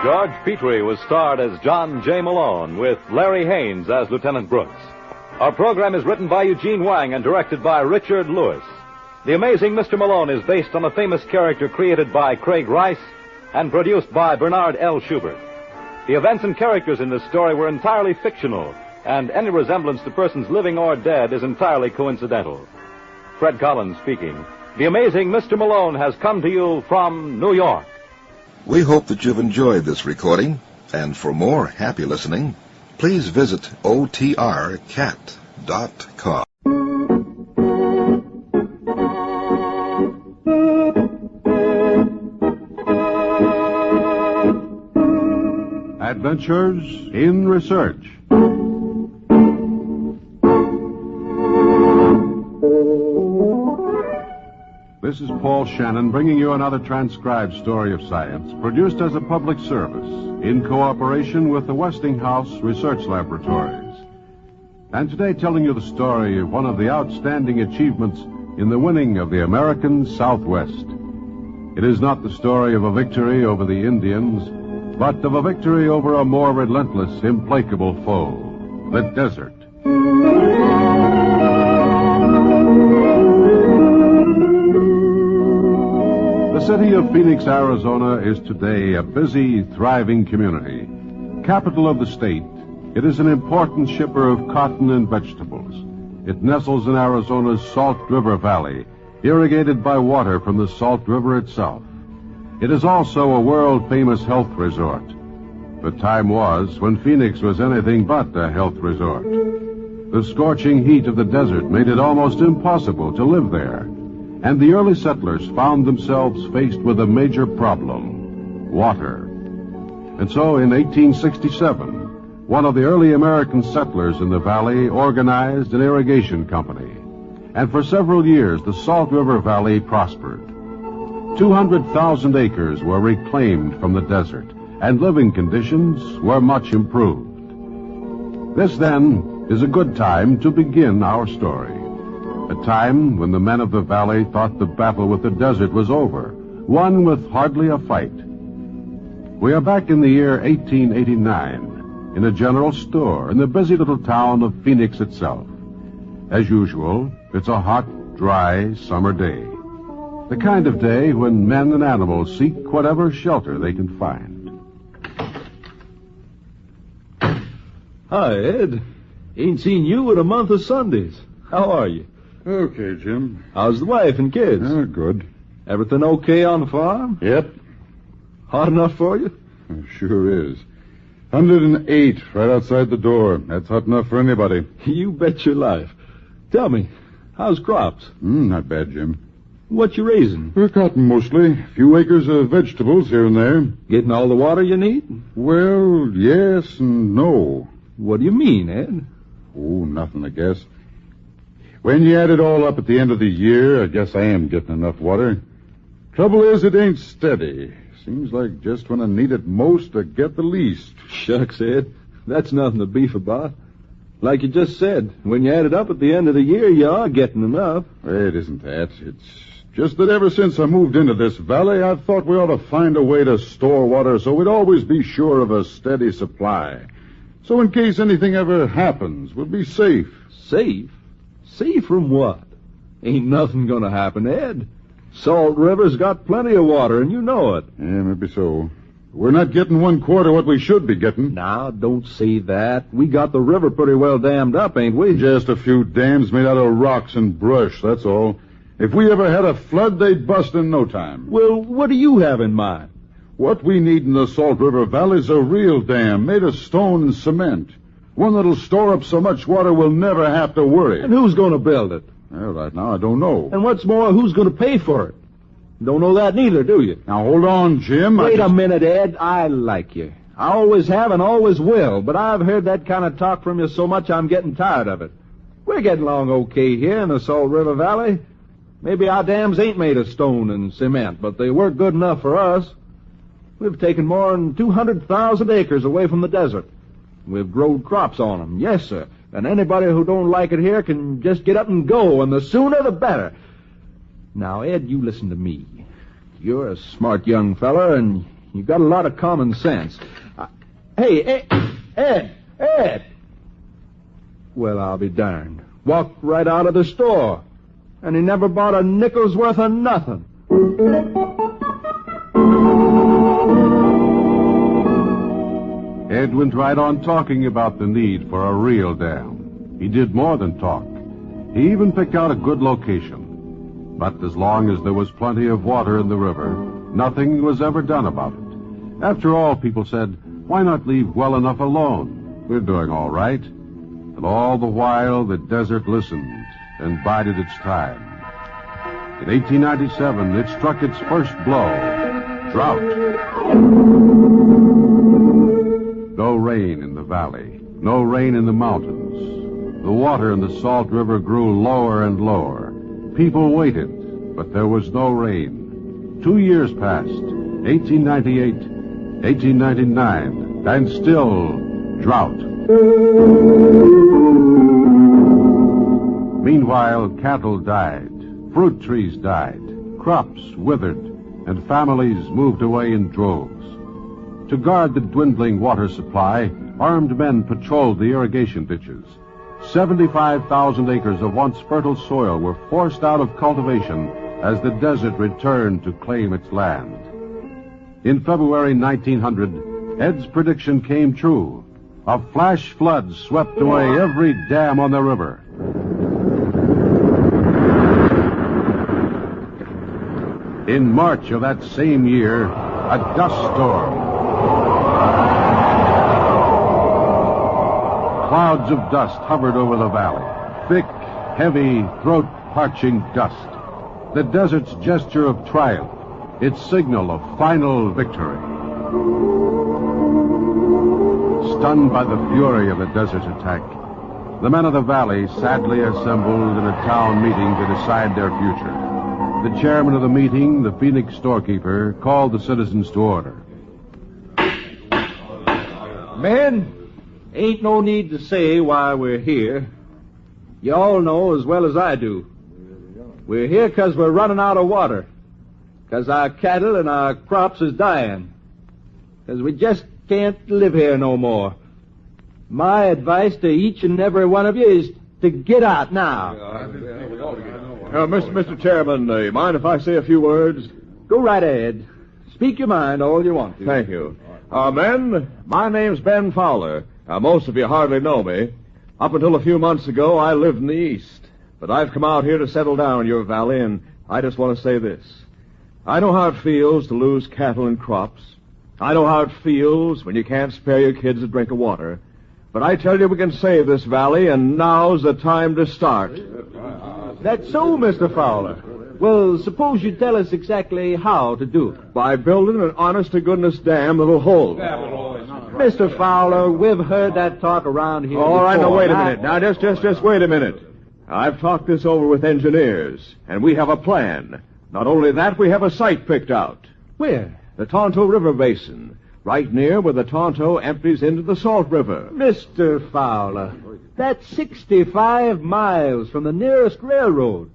George Petrie was starred as John J. Malone, with Larry Haynes as Lieutenant Brooks. Our program is written by Eugene Wang and directed by Richard Lewis. The Amazing Mr. Malone is based on a famous character created by Craig Rice and produced by Bernard L. Schubert. The events and characters in this story were entirely fictional, and any resemblance to persons living or dead is entirely coincidental. Fred Collins speaking. The Amazing Mr. Malone has come to you from New York. We hope that you've enjoyed this recording, and for more happy listening, please visit otrcat.com. Adventures in Research. This is Paul Shannon bringing you another transcribed story of science produced as a public service in cooperation with the Westinghouse Research Laboratories. And today telling you the story of one of the outstanding achievements in the winning of the American Southwest. It is not the story of a victory over the Indians, but of a victory over a more relentless, implacable foe, the desert. The city of Phoenix, Arizona is today a busy, thriving community. Capital of the state, it is an important shipper of cotton and vegetables. It nestles in Arizona's Salt River Valley, irrigated by water from the Salt River itself. It is also a world-famous health resort. The time was when Phoenix was anything but a health resort. The scorching heat of the desert made it almost impossible to live there. And the early settlers found themselves faced with a major problem, water. And so in 1867, one of the early American settlers in the valley organized an irrigation company. And for several years, the Salt River Valley prospered. 200,000 acres were reclaimed from the desert, and living conditions were much improved. This, then, is a good time to begin our story. A time when the men of the valley thought the battle with the desert was over, won with hardly a fight. We are back in the year 1889, in a general store in the busy little town of Phoenix itself. As usual, it's a hot, dry summer day. The kind of day when men and animals seek whatever shelter they can find. Hi, Ed. Ain't seen you in a month of Sundays. How are you? Okay, Jim. How's the wife and kids? Good. Everything okay on the farm? Yep. Hot enough for you? Sure is. 108 right outside the door. That's hot enough for anybody. You bet your life. Tell me, how's crops? Not bad, Jim. What you raising? Cotton mostly. A few acres of vegetables here and there. Getting all the water you need? Well, yes and no. What do you mean, Ed? Oh, nothing, I guess. When you add it all up at the end of the year, I guess I am getting enough water. Trouble is, it ain't steady. Seems like just when I need it most, I get the least. Shucks, Ed. That's nothing to beef about. Like you just said, when you add it up at the end of the year, you are getting enough. It isn't that. It's just that ever since I moved into this valley, I've thought we ought to find a way to store water so we'd always be sure of a steady supply. So in case anything ever happens, we'll be safe. Safe? Safe from what? Ain't nothing gonna happen, Ed. Salt River's got plenty of water, and you know it. Yeah, maybe so. We're not getting 1/4 what we should be getting. Now, don't say that. We got the river pretty well dammed up, ain't we? Just a few dams made out of rocks and brush, that's all. If we ever had a flood, they'd bust in no time. Well, what do you have in mind? What we need in the Salt River Valley is a real dam made of stone and cement. One that'll store up so much water we'll never have to worry. And who's going to build it? Well, right now, I don't know. And what's more, who's going to pay for it? Don't know that neither, do you? Now, hold on, Jim. Wait a minute, Ed. I like you. I always have and always will, but I've heard that kind of talk from you so much I'm getting tired of it. We're getting along okay here in the Salt River Valley. Maybe our dams ain't made of stone and cement, but they work good enough for us. We've taken more than 200,000 acres away from the desert. We've grown crops on them, yes, sir. And anybody who don't like it here can just get up and go, and the sooner the better. Now, Ed, you listen to me. You're a smart young fella, and you got a lot of common sense. Hey, Ed! Well, I'll be darned. Walked right out of the store, and he never bought a nickel's worth of nothing. Ed went right on talking about the need for a real dam. He did more than talk. He even picked out a good location. But as long as there was plenty of water in the river, nothing was ever done about it. After all, people said, why not leave well enough alone? We're doing all right. And all the while, the desert listened and bided its time. In 1897, it struck its first blow, drought. No rain in the valley. No rain in the mountains. The water in the Salt River grew lower and lower. People waited, but there was no rain. 2 years passed, 1898, 1899, and still drought. Meanwhile, cattle died, fruit trees died, crops withered, and families moved away in droves. To guard the dwindling water supply, armed men patrolled the irrigation ditches. 75,000 acres of once fertile soil were forced out of cultivation as the desert returned to claim its land. In February 1900, Ed's prediction came true. A flash flood swept away every dam on the river. In March of that same year, a dust storm. Clouds of dust hovered over the valley. Thick, heavy, throat-parching dust. The desert's gesture of triumph. Its signal of final victory. Stunned by the fury of the desert attack, the men of the valley sadly assembled in a town meeting to decide their future. The chairman of the meeting, the Phoenix storekeeper, called the citizens to order. Men, ain't no need to say why we're here. You all know as well as I do. We're here 'cause we're running out of water. 'Cause our cattle and our crops is dying. 'Cause we just can't live here no more. My advice to each and every one of you is to get out now. Mr. Chairman, mind if I say a few words? Go right ahead. Speak your mind all you want to. Thank you. Men, my name's Ben Fowler. Most of you hardly know me. Up until a few months ago, I lived in the East. But I've come out here to settle down in your valley, and I just want to say this. I know how it feels to lose cattle and crops. I know how it feels when you can't spare your kids a drink of water. But I tell you, we can save this valley, and now's the time to start. That's so, Mr. Fowler. Well, suppose you tell us exactly how to do it. By building an honest-to-goodness dam that'll hold. Mr. Fowler, we've heard that talk around here All right, now, before. wait a minute. Now, just wait a minute. I've talked this over with engineers, and we have a plan. Not only that, we have a site picked out. Where? The Tonto River Basin, right near where the Tonto empties into the Salt River. Mr. Fowler, that's 65 miles from the nearest railroad.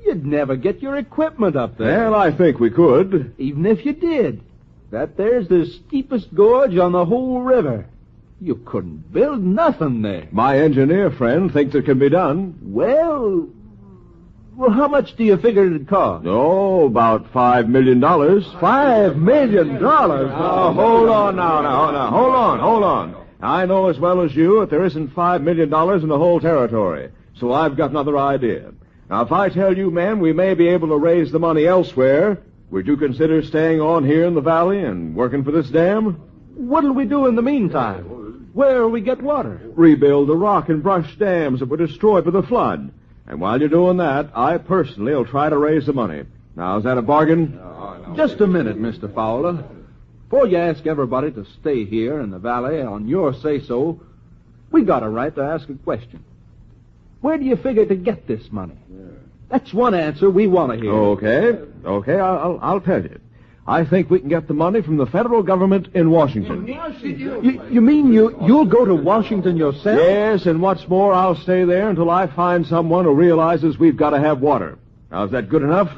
You'd never get your equipment up there. Well, I think we could. Even if you did. That there's the steepest gorge on the whole river. You couldn't build nothing there. My engineer friend thinks it can be done. Well, how much do you figure it'd cost? Oh, about $5 million. $5 million? Oh, hold on now. Hold on. I know as well as you that there isn't $5 million in the whole territory. So I've got another idea. Now, if I tell you, men, we may be able to raise the money elsewhere, would you consider staying on here in the valley and working for this dam? What'll we do in the meantime? Where'll we get water? Rebuild the rock and brush dams that were destroyed by the flood. And while you're doing that, I personally will try to raise the money. Now, is that a bargain? Just a minute, Mr. Fowler. Before you ask everybody to stay here in the valley on your say-so, we got a right to ask a question. Where do you figure to get this money? That's one answer we want to hear. Okay, I'll tell you. I think we can get the money from the federal government in Washington. You mean you'll go to Washington yourself? Yes, and what's more, I'll stay there until I find someone who realizes we've got to have water. Now, is that good enough?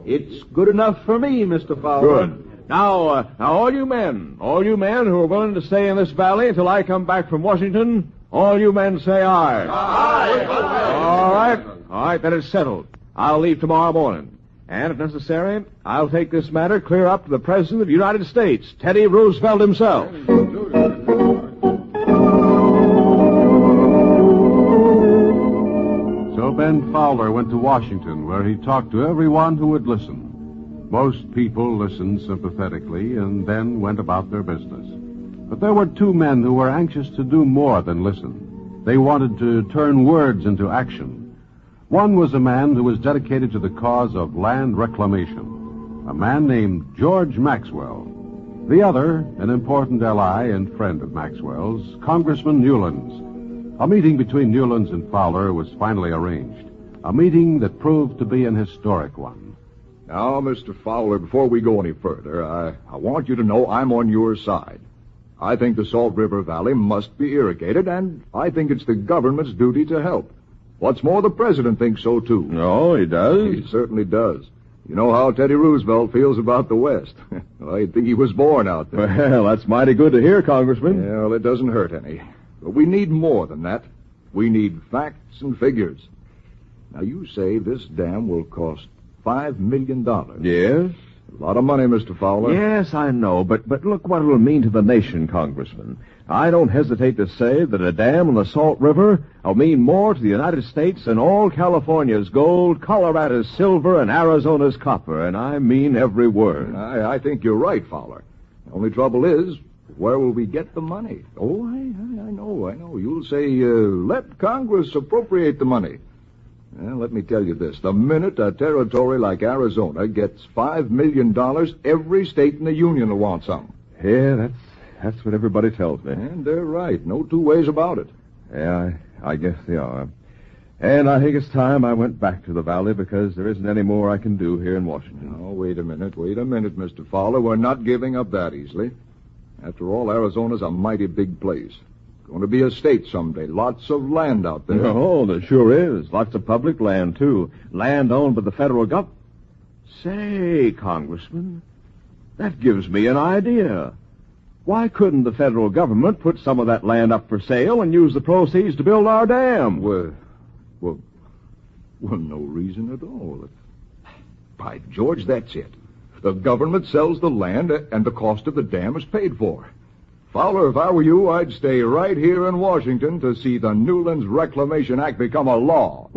It's good enough for me, Mr. Fowler. Good. Now, all you men who are willing to stay in this valley until I come back from Washington, all you men say aye. Aye. All right, then it's settled. I'll leave tomorrow morning. And if necessary, I'll take this matter clear up to the President of the United States, Teddy Roosevelt himself. So Ben Fowler went to Washington, where he talked to everyone who would listen. Most people listened sympathetically and then went about their business. But there were two men who were anxious to do more than listen. They wanted to turn words into action. One was a man who was dedicated to the cause of land reclamation, a man named George Maxwell. The other, an important ally and friend of Maxwell's, Congressman Newlands. A meeting between Newlands and Fowler was finally arranged. A meeting that proved to be an historic one. Now, Mr. Fowler, before we go any further, I want you to know I'm on your side. I think the Salt River Valley must be irrigated, and I think it's the government's duty to help. What's more, the president thinks so, too. Oh, he does? He certainly does. You know how Teddy Roosevelt feels about the West. I think he was born out there. Well, that's mighty good to hear, Congressman. Yeah, well, it doesn't hurt any. But we need more than that. We need facts and figures. Now, you say this dam will cost $5 million. Yes? A lot of money, Mr. Fowler. Yes, I know, but look what it'll mean to the nation, Congressman. I don't hesitate to say that a dam on the Salt River will mean more to the United States than all California's gold, Colorado's silver, and Arizona's copper, and I mean every word. I think you're right, Fowler. The only trouble is, where will we get the money? Oh, I know. You'll say, let Congress appropriate the money. Well, let me tell you this. The minute a territory like Arizona gets $5 million, every state in the Union will want some. Yeah, that's what everybody tells me. And they're right. No two ways about it. Yeah, I guess they are. And I think it's time I went back to the valley because there isn't any more I can do here in Washington. Oh, wait a minute, Mr. Fowler. We're not giving up that easily. After all, Arizona's a mighty big place. Going to be a state someday. Lots of land out there. Oh, there sure is. Lots of public land, too. Land owned by the federal government. Say, Congressman, that gives me an idea. Why couldn't the federal government put some of that land up for sale and use the proceeds to build our dam? Well, no reason at all. By George, that's it. The government sells the land, and the cost of the dam is paid for. Fowler, if I were you, I'd stay right here in Washington to see the Newlands Reclamation Act become a law.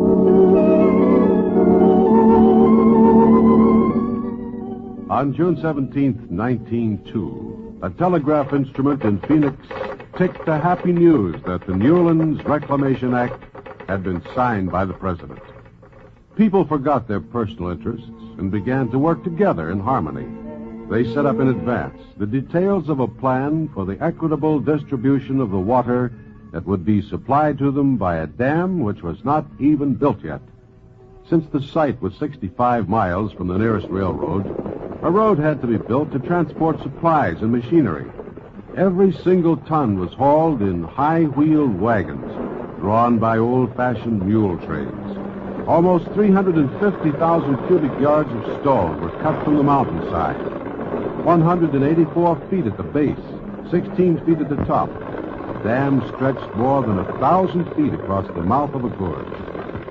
On June 17th, 1902, a telegraph instrument in Phoenix ticked the happy news that the Newlands Reclamation Act had been signed by the president. People forgot their personal interests and began to work together in harmony. They set up in advance the details of a plan for the equitable distribution of the water that would be supplied to them by a dam which was not even built yet. Since the site was 65 miles from the nearest railroad, a road had to be built to transport supplies and machinery. Every single ton was hauled in high-wheeled wagons, drawn by old-fashioned mule trains. Almost 350,000 cubic yards of stone were cut from the mountainside. 184 feet at the base, 16 feet at the top. The dam stretched more than 1,000 feet across the mouth of a gorge.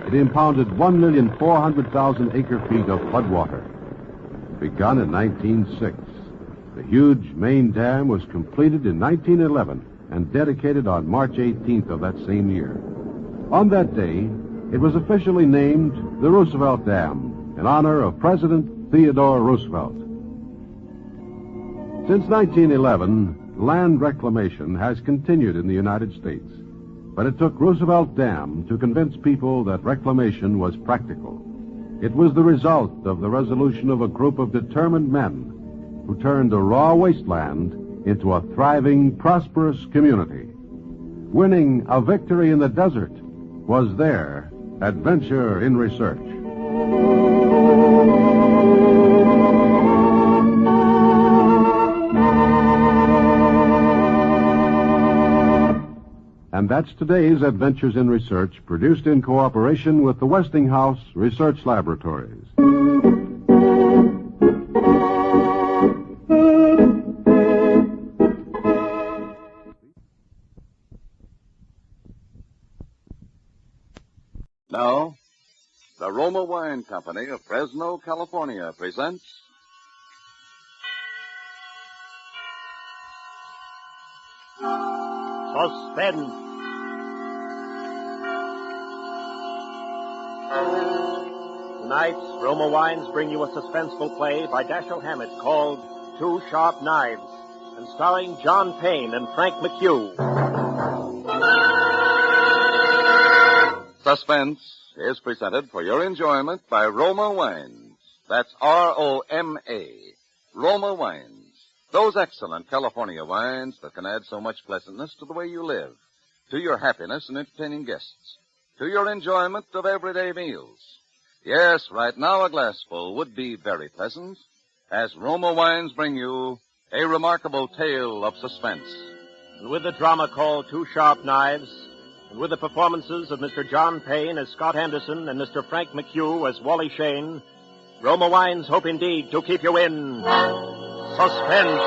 It impounded 1,400,000 acre-feet of floodwater. Begun in 1906, the huge main dam was completed in 1911 and dedicated on March 18th of that same year. On that day, it was officially named the Roosevelt Dam in honor of President Theodore Roosevelt. Since 1911, land reclamation has continued in the United States, but it took Roosevelt Dam to convince people that reclamation was practical. It was the result of the resolution of a group of determined men who turned a raw wasteland into a thriving, prosperous community. Winning a victory in the desert was their adventure in research. And that's today's Adventures in Research, produced in cooperation with the Westinghouse Research Laboratories. Now, the Roma Wine Company of Fresno, California presents Suspense. Tonight, Roma Wines bring you a suspenseful play by Dashiell Hammett called Two Sharp Knives, and starring John Payne and Frank McHugh. Suspense is presented for your enjoyment by Roma Wines. That's Roma. Roma Wines, Those excellent California wines that can add so much pleasantness to the way you live, to your happiness in entertaining guests, to your enjoyment of everyday meals. Yes, right now a glassful would be very pleasant, as Roma Wines bring you a remarkable tale of suspense. And with the drama called Two Sharp Knives, and with the performances of Mr. John Payne as Scott Anderson and Mr. Frank McHugh as Wally Shane, Roma Wines hope indeed to keep you in suspense.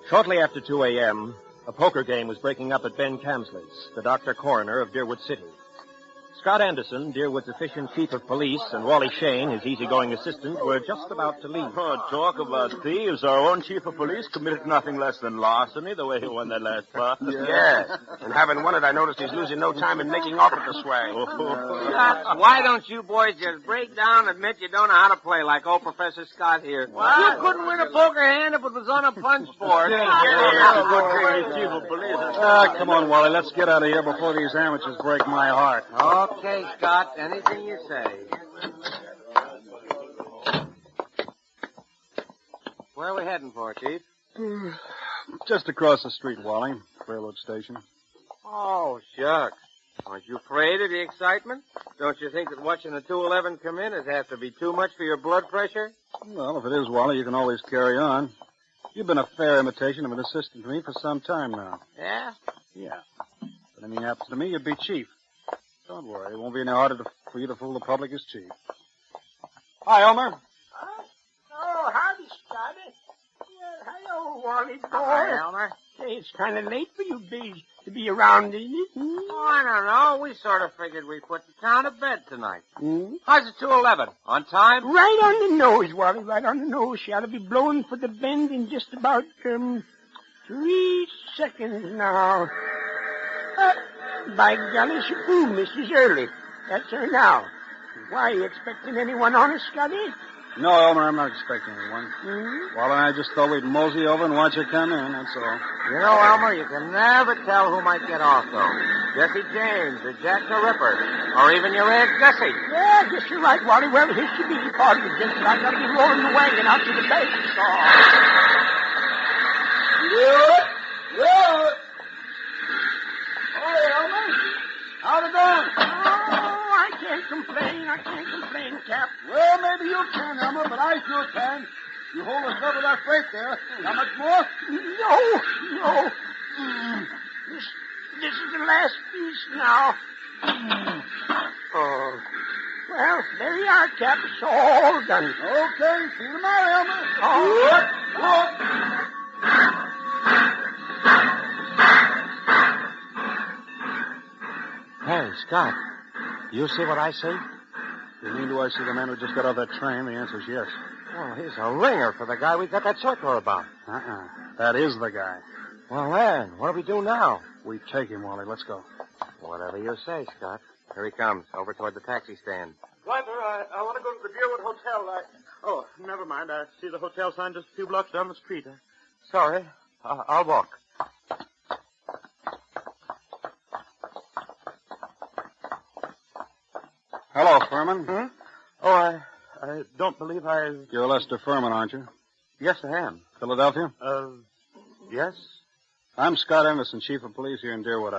Shortly after 2 a.m., a poker game was breaking up at Ben Camsley's, the doctor coroner of Deerwood City. Scott Anderson, Deerwood's efficient chief of police, and Wally Shane, his easygoing assistant, were just about to leave. Oh, talk about thieves. Our own chief of police committed nothing less than larceny, the way he won that last part. Yes. And having won it, I noticed he's losing no time in making off with the swag. Why don't you boys just break down and admit you don't know how to play like old Professor Scott here? What? You couldn't win a poker hand if it was on a punch board. Come on, Wally. Let's get out of here before these amateurs break my heart. Okay, Scott. Anything you say. Where are we heading for, Chief? Just across the street, Wally. Railroad station. Oh, shucks. Aren't you afraid of the excitement? Don't you think that watching the 211 come in has to be too much for your blood pressure? Well, if it is, Wally, you can always carry on. You've been a fair imitation of an assistant to me for some time now. Yeah? Yeah. If anything happens to me, you'd be chief. Don't worry. It won't be any harder for you to fool the public as chief. Hi, Elmer. Oh, howdy, Scotty. Yeah, hello, Wally boy. Hi, Elmer. Hey, it's kind of late for you bees to be around, isn't it? Oh, I don't know. We sort of figured we'd put the town to bed tonight. How's the 211? On time? Right on the nose, Wally, right on the nose. She ought to be blowing for the bend in just about, 3 seconds now. By golly, she flew, Mrs. Early. That's her now. Why, are you expecting anyone on us, Scotty? No, Elmer, I'm not expecting anyone. Wally and I just thought we'd mosey over and watch her come in, that's all. You know, Elmer, you can never tell who might get off, though. Jesse James or Jack the Ripper, or even your Aunt Gussie. Yeah, I guess you're right, Wally. Well, here she be, part of the gents. I gotta be rolling the wagon out to the base. Hey, Elmer. How'd it go? Oh, I can't complain, Cap. Well, maybe you can, Elmer, but I sure can. You hold us up with that freight there. How much more? No. This is the last piece now. Oh. Well, there you are, Cap. It's all done. Okay, see you tomorrow, Elmer. Hey, Scott, you see what I see? You mean do I see the man who just got off that train? The answer's yes. Well, he's a ringer for the guy we got that circular about. That is the guy. Well, then, what do we do now? We take him, Wally. Let's go. Whatever you say, Scott. Here he comes, over toward the taxi stand. Driver, I want to go to the Deerwood Hotel. Oh, never mind. I see the hotel sign just a few blocks down the street. Sorry. I'll walk. Hello, Furman. Oh, I don't believe I... You're Lester Furman, aren't you? Yes, I am. Philadelphia? Yes. I'm Scott Anderson, chief of police here in Deerwood.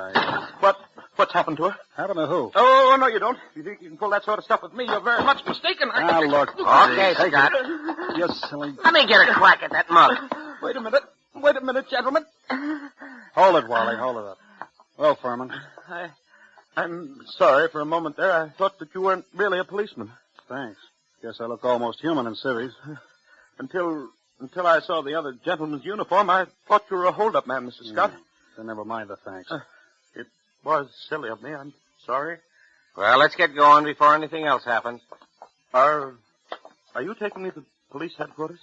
What's happened to her? Happened to who? Oh, no, you don't. If you think you can pull that sort of stuff with me, you're very much mistaken. Look. Okay, Scott. You silly... Let me get a crack at that mug. Wait a minute, gentlemen. Hold it, Wally. Hold it up. Well, Furman. I'm sorry for a moment there. I thought that you weren't really a policeman. Thanks. Guess I look almost human in civvies. Until I saw the other gentleman's uniform, I thought you were a hold-up man, Mr. Scott. Then never mind the thanks. It was silly of me. I'm sorry. Well, let's get going before anything else happens. Are you taking me to police headquarters?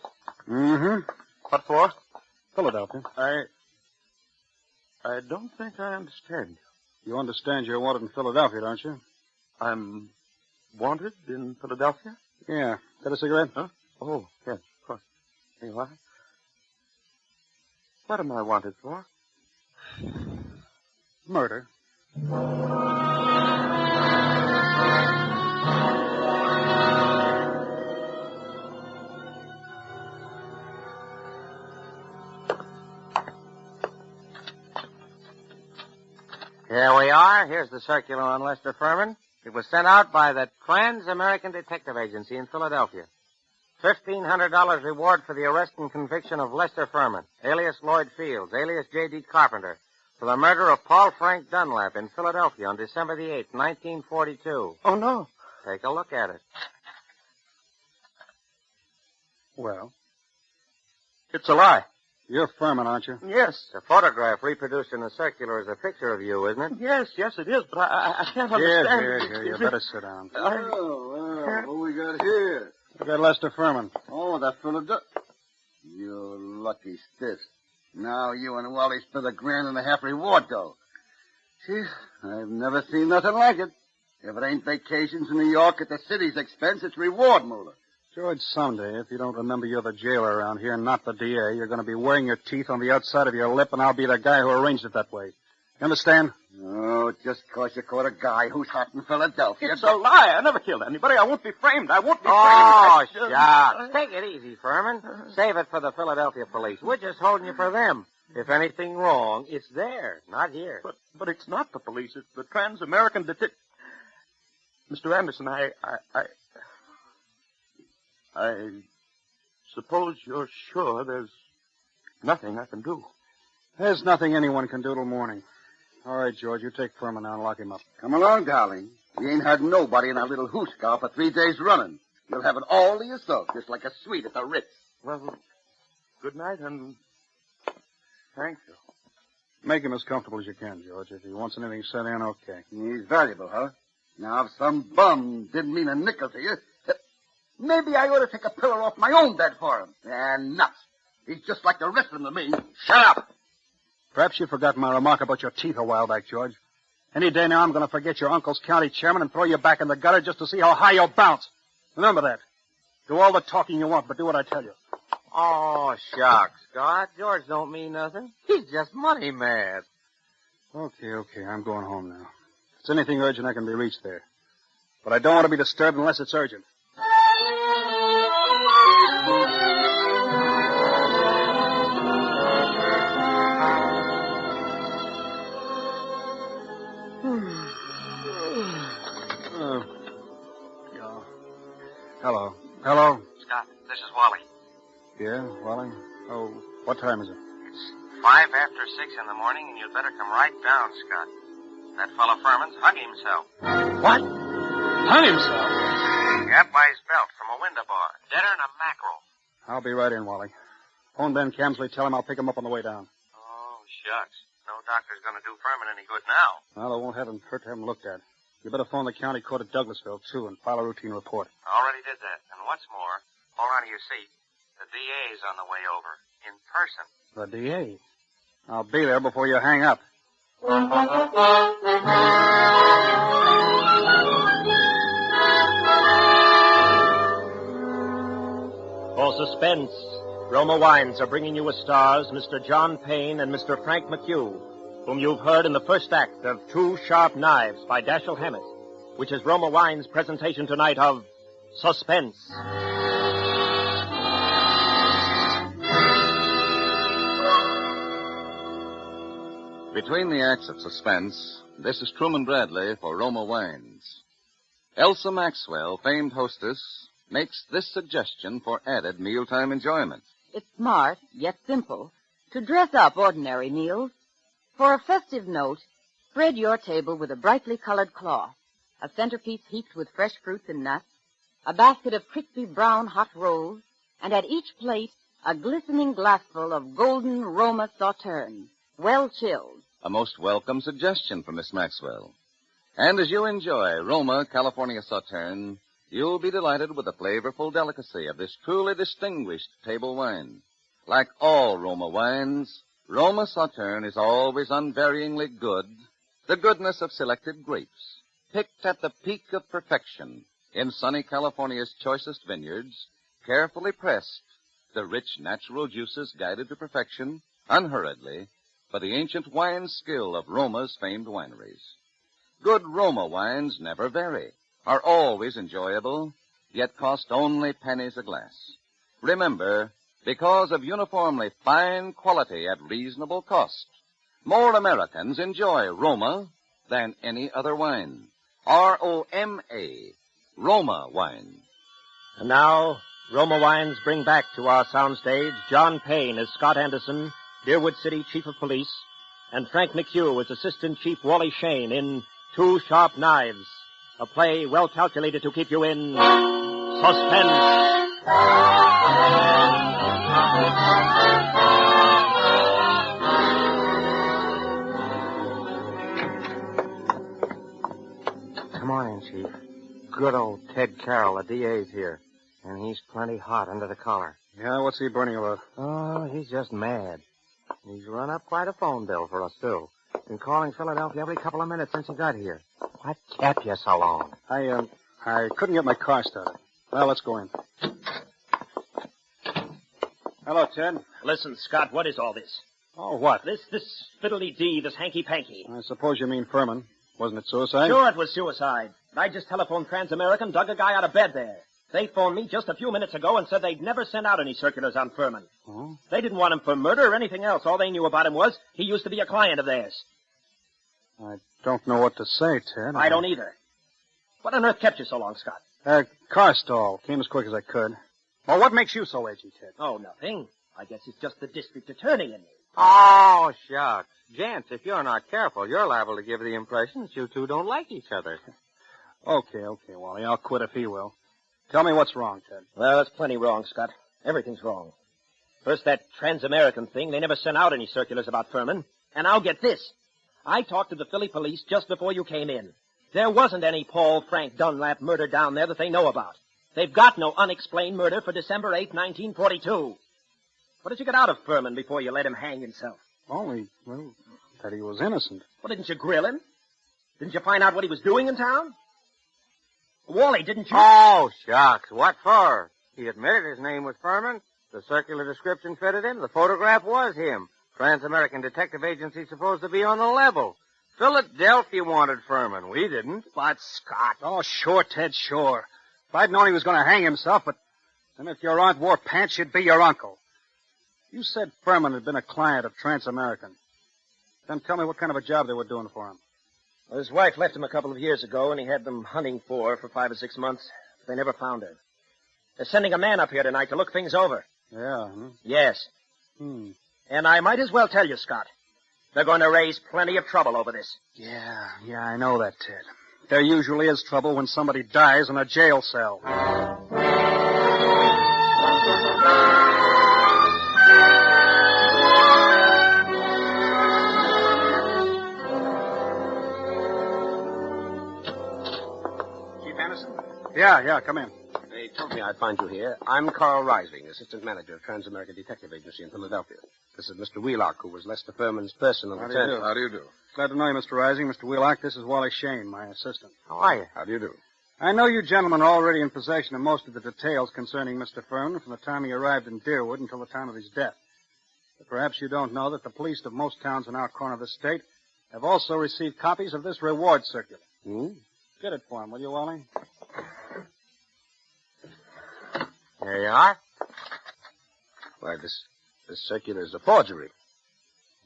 Mm-hmm. What for? Philadelphia. I don't think I understand. You understand you're wanted in Philadelphia, don't you? I'm wanted in Philadelphia? Yeah. Got a cigarette? Huh? Oh, yes, of course. Here you are. What am I wanted for? Murder. are. Here's the circular on Lester Furman. It was sent out by the Trans-American Detective Agency in Philadelphia. $1,500 reward for the arrest and conviction of Lester Furman, alias Lloyd Fields, alias J.D. Carpenter, for the murder of Paul Frank Dunlap in Philadelphia on December the 8th, 1942. Oh, no. Take a look at it. Well, it's a lie. You're Furman, aren't you? Yes. The photograph reproduced in the circular is a picture of you, isn't it? Yes, it is, but I can't understand. Here. You better sit down. Well, what we got here? We got Lester Furman. Oh, that Philadelphia. You lucky stiff. Now you and Wally split $1.50 reward, though. Gee, I've never seen nothing like it. If it ain't vacations in New York at the city's expense, it's reward, Moolah. George, someday, if you don't remember you're the jailer around here and not the DA, you're going to be wearing your teeth on the outside of your lip, and I'll be the guy who arranged it that way. You understand? Oh, just 'cause you caught a guy who's hot in Philadelphia. It's a lie. I never killed anybody. I won't be framed. Oh, shucks. Take it easy, Furman. Save it for the Philadelphia police. We're just holding you for them. If anything wrong, it's there, not here. But it's not the police. It's the Trans-American Detective. Mr. Anderson, I suppose you're sure there's nothing I can do. There's nothing anyone can do till morning. All right, George, you take Furman now and lock him up. Come along, darling. You ain't had nobody in our little hoosegow for 3 days running. You'll have it all to yourself, just like a suite at the Ritz. Well, good night, and thank you. Make him as comfortable as you can, George. If he wants anything sent in, okay. He's valuable, huh? Now, if some bum didn't mean a nickel to you, maybe I ought to take a pillow off my own bed for him. And nuts. He's just like the rest of them to me. Shut up! Perhaps you forgot my remark about your teeth a while back, George. Any day now I'm going to forget your uncle's county chairman and throw you back in the gutter just to see how high you'll bounce. Remember that. Do all the talking you want, but do what I tell you. Oh, shucks, Scott. George don't mean nothing. He's just money mad. Okay. I'm going home now. If it's anything urgent, I can be reached there. But I don't want to be disturbed unless it's urgent. Hello. Hello. Scott, this is Wally. Yeah, Wally? Oh, what time is it? It's 5 after 6 in the morning, and you'd better come right down, Scott. That fellow Furman's hung himself. What? Hung himself? Got by his belt from a window bar. Deader than a mackerel. I'll be right in, Wally. Phone Ben Camsley, tell him I'll pick him up on the way down. Oh, shucks. No doctor's going to do Furman any good now. Well, it won't hurt to have him looked at. You better phone the county court at Douglasville, too, and file a routine report. Already did that. And what's more, hold on to your seat. The DA's on the way over. In person. The DA? I'll be there before you hang up. For suspense, Roma Wines are bringing you as stars Mr. John Payne and Mr. Frank McHugh, whom you've heard in the first act of Two Sharp Knives by Dashiell Hammett, which is Roma Wines' presentation tonight of Suspense. Between the acts of Suspense, this is Truman Bradley for Roma Wines. Elsa Maxwell, famed hostess, makes this suggestion for added mealtime enjoyment. It's smart, yet simple, to dress up ordinary meals. For a festive note, spread your table with a brightly colored cloth, a centerpiece heaped with fresh fruits and nuts, a basket of crispy brown hot rolls, and at each plate a glistening glassful of golden Roma Sauterne, well chilled. A most welcome suggestion from Miss Maxwell. And as you enjoy Roma California Sauterne, you'll be delighted with the flavorful delicacy of this truly distinguished table wine. Like all Roma wines, Roma Sauterne is always unvaryingly good, the goodness of selected grapes, picked at the peak of perfection in sunny California's choicest vineyards, carefully pressed, the rich natural juices guided to perfection, unhurriedly, by the ancient wine skill of Roma's famed wineries. Good Roma wines never vary, are always enjoyable, yet cost only pennies a glass. Remember, because of uniformly fine quality at reasonable cost, more Americans enjoy Roma than any other wine. R-O-M-A, Roma wine. And now, Roma Wines bring back to our soundstage John Payne as Scott Anderson, Deerwood City Chief of Police, and Frank McHugh as Assistant Chief Wally Shane in Two Sharp Knives, a play well calculated to keep you in suspense. Come on in, Chief. Good old Ted Carroll, the DA's here. And he's plenty hot under the collar. Yeah, what's he burning about? Oh, he's just mad. He's run up quite a phone bill for us, too. Been calling Philadelphia every couple of minutes since he got here. What kept you so long? I couldn't get my car started. Well, let's go in. Hello, Ted. Listen, Scott, what is all this? Oh, what? This fiddly-dee, this hanky-panky. I suppose you mean Furman. Wasn't it suicide? Sure, it was suicide. I just telephoned Trans-American, dug a guy out of bed there. They phoned me just a few minutes ago and said they'd never sent out any circulars on Furman. Oh? They didn't want him for murder or anything else. All they knew about him was he used to be a client of theirs. I don't know what to say, Ted. I don't either. What on earth kept you so long, Scott? Car stall. Came as quick as I could. Well, what makes you so edgy, Ted? Oh, nothing. I guess it's just the district attorney in me. Oh, shucks. Gents, if you're not careful, you're liable to give the impression that you two don't like each other. Okay, Wally. I'll quit if he will. Tell me what's wrong, Ted. Well, that's plenty wrong, Scott. Everything's wrong. First, that Trans-American thing. They never sent out any circulars about Furman. And I'll get this. I talked to the Philly police just before you came in. There wasn't any Paul Frank Dunlap murder down there that they know about. They've got no unexplained murder for December 8, 1942. What did you get out of Furman before you let him hang himself? Only, that he was innocent. Well, didn't you grill him? Didn't you find out what he was doing in town? Wally, didn't you? Oh, shucks. What for? He admitted his name was Furman. The circular description fitted him. The photograph was him. Trans-American Detective Agency supposed to be on the level. Philadelphia wanted Furman. We didn't. But, Scott. Oh, sure, Ted, sure. If I'd known he was going to hang himself, but then if your aunt wore pants, she'd be your uncle. You said Furman had been a client of Trans-American. Then tell me what kind of a job they were doing for him. Well, his wife left him a couple of years ago, and he had them hunting for her for 5 or 6 months. But they never found her. They're sending a man up here tonight to look things over. Yeah, Yes. And I might as well tell you, Scott, they're going to raise plenty of trouble over this. Yeah, I know that, Ted. There usually is trouble when somebody dies in a jail cell. Chief Anderson? Yeah, come in. They told me I'd find you here. I'm Carl Rising, Assistant Manager of Trans-American Detective Agency in Philadelphia. This is Mr. Wheelock, who was Lester Furman's personal attorney. How do you do? Glad to know you, Mr. Rising. Mr. Wheelock, this is Wally Shane, my assistant. How are you? How do you do? I know you gentlemen are already in possession of most of the details concerning Mr. Furman from the time he arrived in Deerwood until the time of his death. But perhaps you don't know that the police of most towns in our corner of the state have also received copies of this reward circular. Get it for him, will you, Wally? There you are. Why, this circular is a forgery.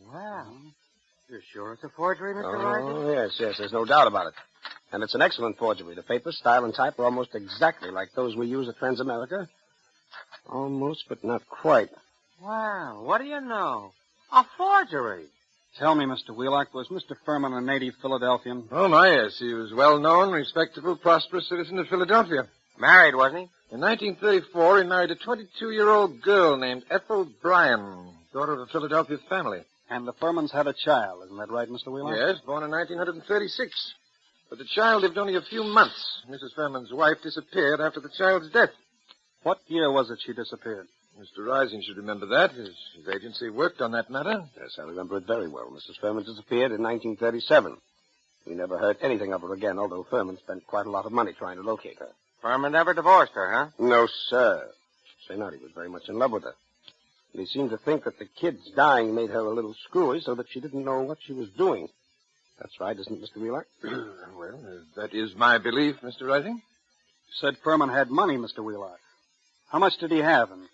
Wow. You're sure it's a forgery, Mr. Rising? Oh, yes, there's no doubt about it. And it's an excellent forgery. The paper, style, and type are almost exactly like those we use at Transamerica. Almost, but not quite. Wow, what do you know? A forgery. Tell me, Mr. Wheelock, was Mr. Furman a native Philadelphian? Oh, my, yes. He was well-known, respectable, prosperous citizen of Philadelphia. Married, wasn't he? In 1934, he married a 22-year-old girl named Ethel Bryan, daughter of a Philadelphia family. And the Furmans had a child, isn't that right, Mr. Wheelock? Yes, born in 1936. But the child lived only a few months. Mrs. Furman's wife disappeared after the child's death. What year was it she disappeared? Mr. Rising should remember that. His agency worked on that matter. Yes, I remember it very well. Mrs. Furman disappeared in 1937. We never heard anything of her again, although Furman spent quite a lot of money trying to locate her. Furman never divorced her, huh? No, sir. Say not, he was very much in love with her. And he seemed to think that the kid's dying made her a little screwy so that she didn't know what she was doing. That's right, isn't it, Mr. Wheelock? Well, that is my belief, Mr. Rising. You said Furman had money, Mr. Wheelock. How much did he have, and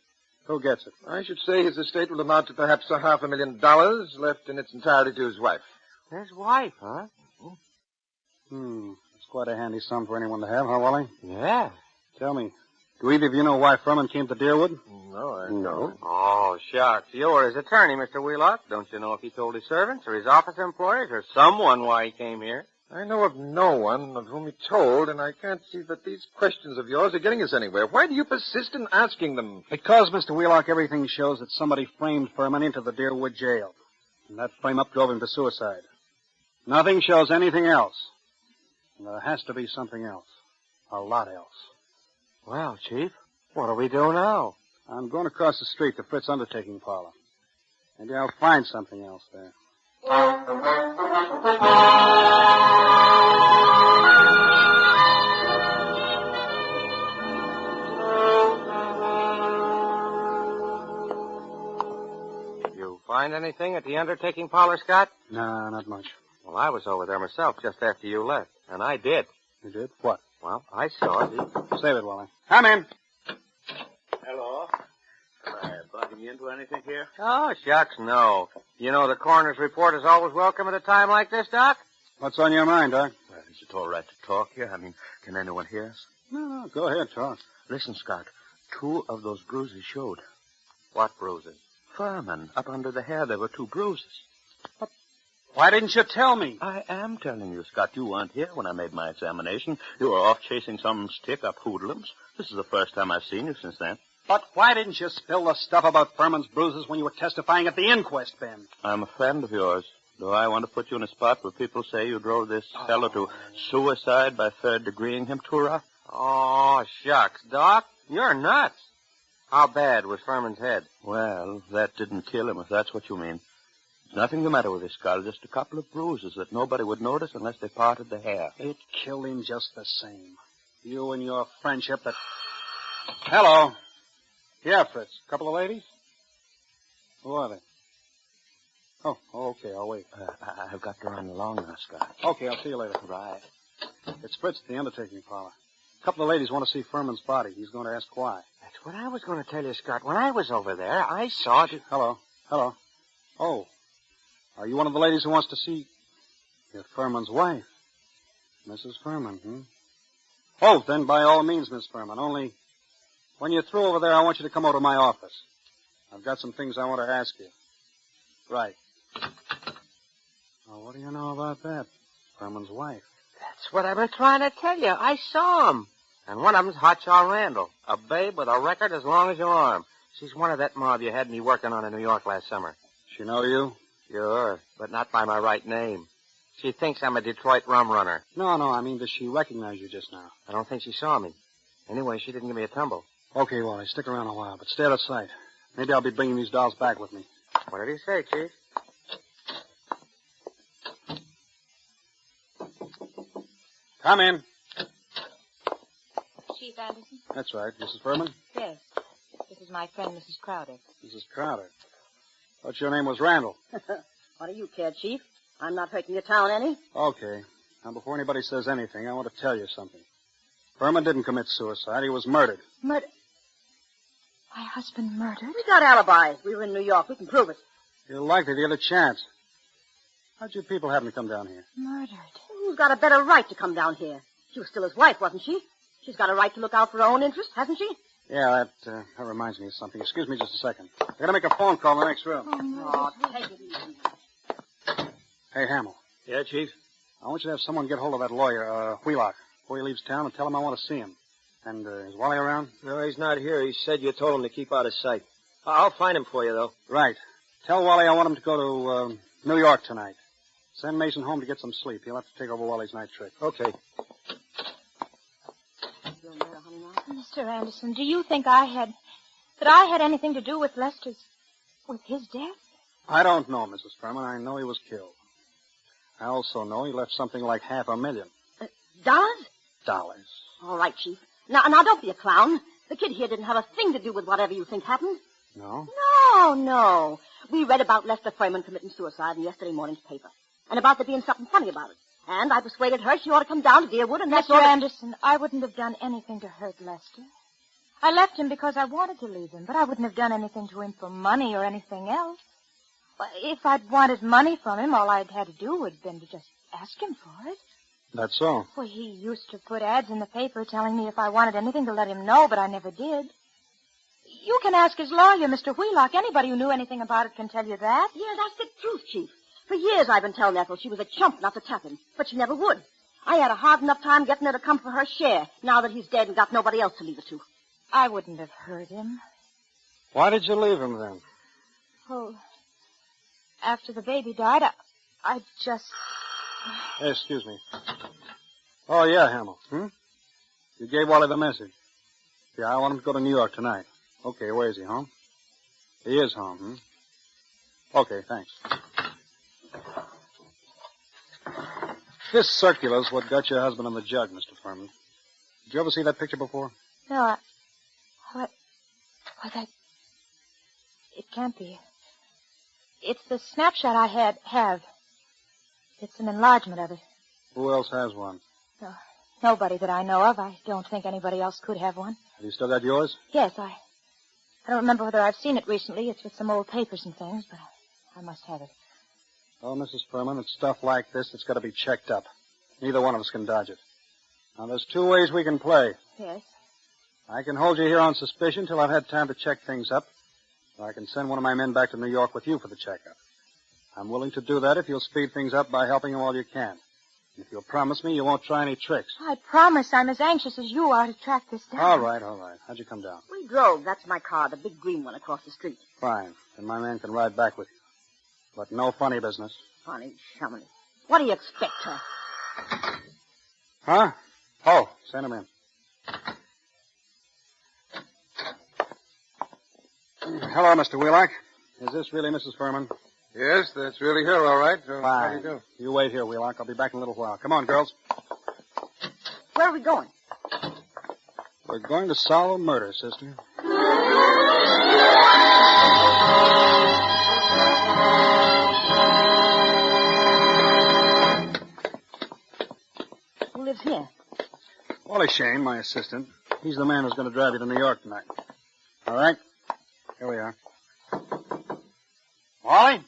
who gets it? I should say his estate will amount to perhaps $500,000 left in its entirety to his wife. His wife, huh? It's quite a handy sum for anyone to have, huh, Wally? Yeah. Tell me, do either of you know why Furman came to Deerwood? No. Oh, shucks. You were his attorney, Mr. Wheelock. Don't you know if he told his servants or his office employees or someone why he came here? I know of no one of whom he told, and I can't see that these questions of yours are getting us anywhere. Why do you persist in asking them? Because, Mr. Wheelock, everything shows that somebody framed Furman into the Deerwood jail. And that frame-up drove him to suicide. Nothing shows anything else. And there has to be something else. A lot else. Well, Chief, what do we do now? I'm going across the street to Fritz's undertaking parlor. Maybe I'll find something else there. You find anything at the undertaking parlor, Scott? No, not much. Well, I was over there myself just after you left, and I did. You did? What? Well, I saw it. Save it, Wally. Come in. Hello. Am I bugging you into anything here? Oh, shucks, no. You know the coroner's report is always welcome at a time like this, Doc? What's on your mind, Doc? Well, is it all right to talk here? I mean, can anyone hear us? No, go ahead, talk. Listen, Scott. 2 of those bruises showed. What bruises? Furman. Up under the hair, there were 2 bruises. Why didn't you tell me? I am telling you, Scott. You weren't here when I made my examination. You were off chasing some stick-up hoodlums. This is the first time I've seen you since then. But why didn't you spill the stuff about Furman's bruises when you were testifying at the inquest, Ben? I'm a friend of yours. Do I want to put you in a spot where people say you drove this fellow to suicide by third-degreeing him, Tura? Oh, shucks, Doc. You're nuts. How bad was Furman's head? Well, that didn't kill him, if that's what you mean. There's nothing the matter with his skull, just a couple of bruises that nobody would notice unless they parted the hair. It killed him just the same. You and your friendship that... Hello. Yeah, Fritz. Couple of ladies? Who are they? Oh, okay, I'll wait. I've got to run along now, Scott. Okay, I'll see you later. Right. It's Fritz at the undertaking parlor. A couple of ladies want to see Furman's body. He's going to ask why. That's what I was going to tell you, Scott. When I was over there, I saw it. Hello. Oh. Are you one of the ladies who wants to see... You're Furman's wife. Mrs. Furman, Oh, then by all means, Miss Furman. Only when you're through over there, I want you to come over to my office. I've got some things I want to ask you. Right. Well, what do you know about that? Furman's wife. That's what I've been trying to tell you. I saw him. And one of them's Hotshot Randall, a babe with a record as long as your arm. She's one of that mob you had me working on in New York last summer. She know you? Sure, but not by my right name. She thinks I'm a Detroit rum runner. No, I mean, does she recognize you just now? I don't think she saw me. Anyway, she didn't give me a tumble. Okay, Wally, stick around a while, but stay out of sight. Maybe I'll be bringing these dolls back with me. What did he say, Chief? Come in. Chief Anderson? That's right. Mrs. Furman? Yes. This is my friend, Mrs. Crowder. Mrs. Crowder. Thought your name was Randall. What do you care, Chief? I'm not hurting your town any. Okay. Now, before anybody says anything, I want to tell you something. Furman didn't commit suicide. He was murdered. Murder? My husband murdered? We got alibis. We were in New York. We can prove it. You're likely to get a chance. How'd you people happen to come down here? Murdered. Who's got a better right to come down here? She was still his wife, wasn't she? She's got a right to look out for her own interest, hasn't she? Yeah, that reminds me of something. Excuse me just a second. I gotta make a phone call in the next room. Oh, take it easy. Hey, Hamill. Yeah, Chief? I want you to have someone get hold of that lawyer, Wheelock, before he leaves town and tell him I want to see him. And, is Wally around? No, he's not here. He said you told him to keep out of sight. I'll find him for you, though. Right. Tell Wally I want him to go to, New York tonight. Send Mason home to get some sleep. He'll have to take over Wally's night trick. Okay. Mr. Anderson, do you think I had anything to do with his death? I don't know, Mrs. Furman. I know he was killed. I also know he left something like $500,000. Dollars? Dollars. All right, Chief. Now, don't be a clown. The kid here didn't have a thing to do with whatever you think happened. No? No. We read about Lester Furman committing suicide in yesterday morning's paper. And about there being something funny about it. And I persuaded her she ought to come down to Deerwood and that's Mr. Anderson, I wouldn't have done anything to hurt Lester. I left him because I wanted to leave him, but I wouldn't have done anything to him for money or anything else. If I'd wanted money from him, all I'd had to do would have been to just ask him for it. That's so. Well, he used to put ads in the paper telling me if I wanted anything to let him know, but I never did. You can ask his lawyer, Mr. Wheelock. Anybody who knew anything about it can tell you that. Yeah, that's the truth, Chief. For years I've been telling Ethel she was a chump not to tap him, but she never would. I had a hard enough time getting her to come for her share, now that he's dead and got nobody else to leave it to. I wouldn't have hurt him. Why did you leave him then? Oh, after the baby died, I just... Hey, excuse me. Oh, yeah, Hamill. You gave Wally the message. Yeah, I want him to go to New York tonight. Okay, where is he, home? He is home, Okay, thanks. This circular's what got your husband in the jug, Mr. Furman. Did you ever see that picture before? No, that... It can't be. It's the snapshot I have. It's an enlargement of it. Who else has one? No, nobody that I know of. I don't think anybody else could have one. Have you still got yours? Yes, I don't remember whether I've seen it recently. It's with some old papers and things, but I must have it. Oh, Mrs. Furman, it's stuff like this that's got to be checked up. Neither one of us can dodge it. Now, there's two ways we can play. Yes? I can hold you here on suspicion till I've had time to check things up, or I can send one of my men back to New York with you for the checkup. I'm willing to do that if you'll speed things up by helping him all you can. If you'll promise me you won't try any tricks. I promise I'm as anxious as you are to track this down. All right. How'd you come down? We drove. That's my car, the big green one across the street. Fine. Then my man can ride back with you. But no funny business. Funny, shummy. What do you expect, her? Huh? Oh, send him in. Hello, Mr. Wheelock. Is this really Mrs. Furman? Yes, that's really her, all right. How do you do? You wait here, Wheelock. I'll be back in a little while. Come on, girls. Where are we going? We're going to solve a murder, sister. Who lives here? Wally Shane, my assistant. He's the man who's going to drive you to New York tonight. All right? Here we are. Wally?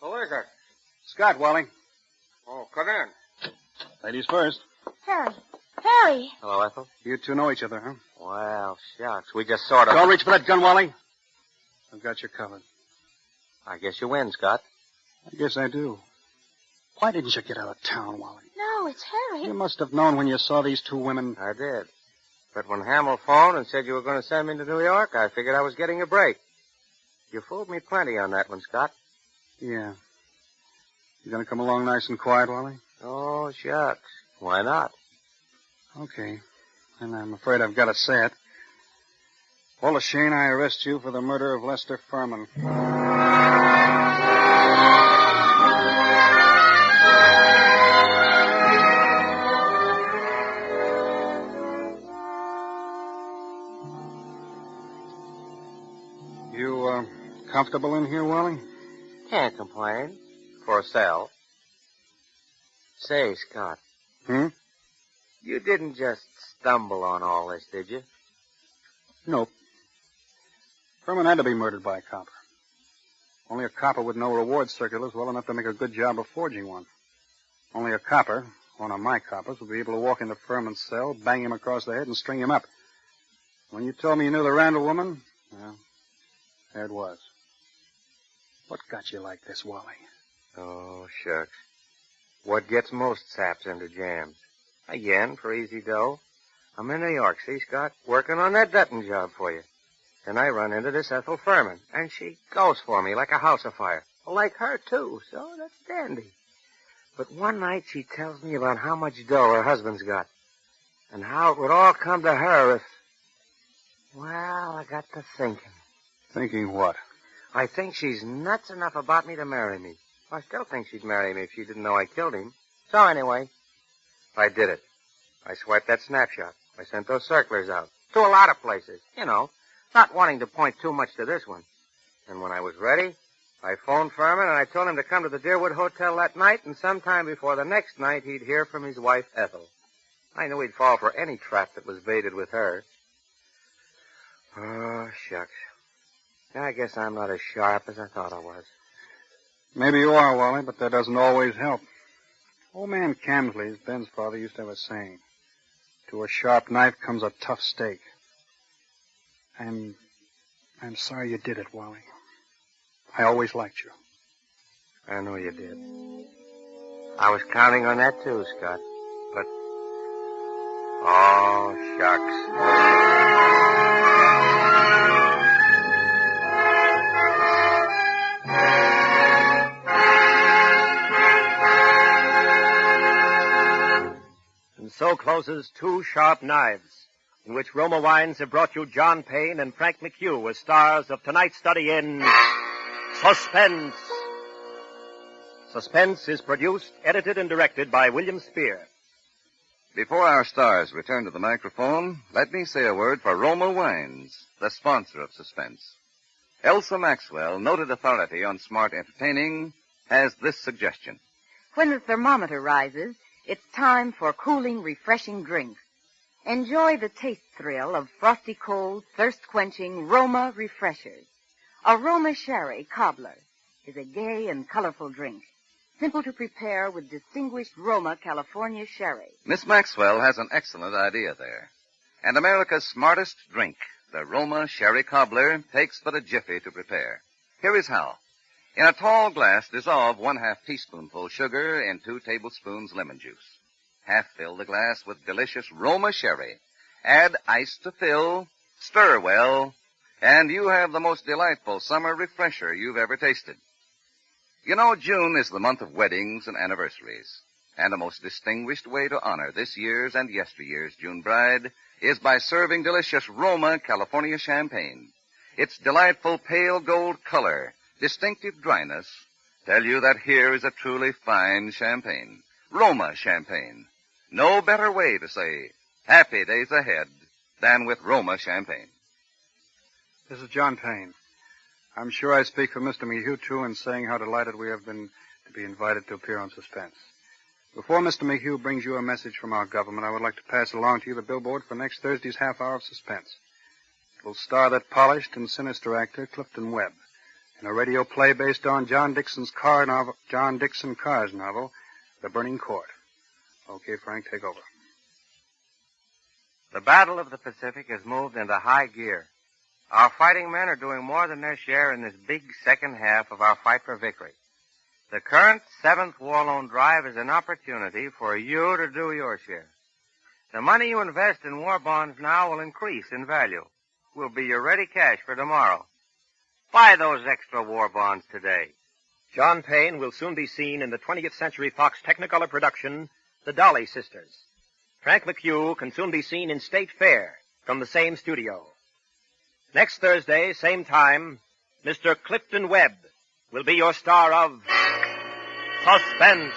Who is it? Scott, Wally. Oh, come in. Ladies first. Harry. Hello, Ethel. You two know each other, huh? Well, shucks. We just sort of... Don't reach for that gun, Wally. I've got you covered. I guess you win, Scott. I guess I do. Why didn't you get out of town, Wally? No, it's Harry. You must have known when you saw these two women. I did. But when Hamill phoned and said you were going to send me to New York, I figured I was getting a break. You fooled me plenty on that one, Scott. Yeah. You gonna come along nice and quiet, Wally? Oh, shucks. Why not? Okay. And I'm afraid I've got to say it. Wally Shane, I arrest you for the murder of Lester Furman. You, comfortable in here, Wally? Can't complain. For a cell. Say, Scott. You didn't just stumble on all this, did you? Nope. Furman had to be murdered by a copper. Only a copper would know reward circulars well enough to make a good job of forging one. Only a copper, one of my coppers, would be able to walk into Furman's cell, bang him across the head, and string him up. When you told me you knew the Randall woman, well, there it was. What got you like this, Wally? Oh, shucks. What gets most saps into jams? Again, for easy dough. I'm in New York, see, Scott? Working on that Dutton job for you. Then I run into this Ethel Furman, and she goes for me like a house afire. Like her, too, so that's dandy. But one night she tells me about how much dough her husband's got, and how it would all come to her if... Well, I got to thinking. Thinking what? I think she's nuts enough about me to marry me. I still think she'd marry me if she didn't know I killed him. So anyway, I did it. I swiped that snapshot. I sent those circulars out. To a lot of places, you know, not wanting to point too much to this one. And when I was ready, I phoned Furman and I told him to come to the Deerwood Hotel that night, and sometime before the next night he'd hear from his wife, Ethel. I knew he'd fall for any trap that was baited with her. Oh, shucks. I guess I'm not as sharp as I thought I was. Maybe you are, Wally, but that doesn't always help. Old man Camsley's, Ben's father, used to have a saying. To a sharp knife comes a tough steak. I'm sorry you did it, Wally. I always liked you. I know you did. I was counting on that too, Scott. But... oh, shucks. And so closes Two Sharp Knives, in which Roma Wines have brought you John Payne and Frank McHugh as stars of tonight's study in Suspense. Suspense is produced, edited, and directed by William Spear. Before our stars return to the microphone, let me say a word for Roma Wines, the sponsor of Suspense. Elsa Maxwell, noted authority on smart entertaining, has this suggestion. When the thermometer rises, it's time for cooling, refreshing drinks. Enjoy the taste thrill of frosty cold, thirst-quenching Roma refreshers. A Roma Sherry Cobbler is a gay and colorful drink, simple to prepare with distinguished Roma California Sherry. Miss Maxwell has an excellent idea there. And America's smartest drink, the Roma Sherry Cobbler, takes but a jiffy to prepare. Here is how. In a tall glass, dissolve 1/2 teaspoonful sugar in 2 tablespoons lemon juice. Half fill the glass with delicious Roma Sherry. Add ice to fill, stir well, and you have the most delightful summer refresher you've ever tasted. You know, June is the month of weddings and anniversaries, and a most distinguished way to honor this year's and yesteryear's June bride is by serving delicious Roma California champagne. Its delightful pale gold color, distinctive dryness, tell you that here is a truly fine champagne. Roma champagne. No better way to say happy days ahead than with Roma champagne. This is John Payne. I'm sure I speak for Mr. Mayhew, too, in saying how delighted we have been to be invited to appear on Suspense. Before Mr. Mayhew brings you a message from our government, I would like to pass along to you the billboard for next Thursday's half hour of Suspense. It will star that polished and sinister actor, Clifton Webb, in a radio play based on John Dixon Carr's novel, The Burning Court. Okay, Frank, take over. The Battle of the Pacific has moved into high gear. Our fighting men are doing more than their share in this big second half of our fight for victory. The current 7th War Loan Drive is an opportunity for you to do your share. The money you invest in war bonds now will increase in value. Will be your ready cash for tomorrow. Buy those extra war bonds today. John Payne will soon be seen in the 20th Century Fox Technicolor production, The Dolly Sisters. Frank McHugh can soon be seen in State Fair from the same studio. Next Thursday, same time, Mr. Clifton Webb will be your star of Suspense.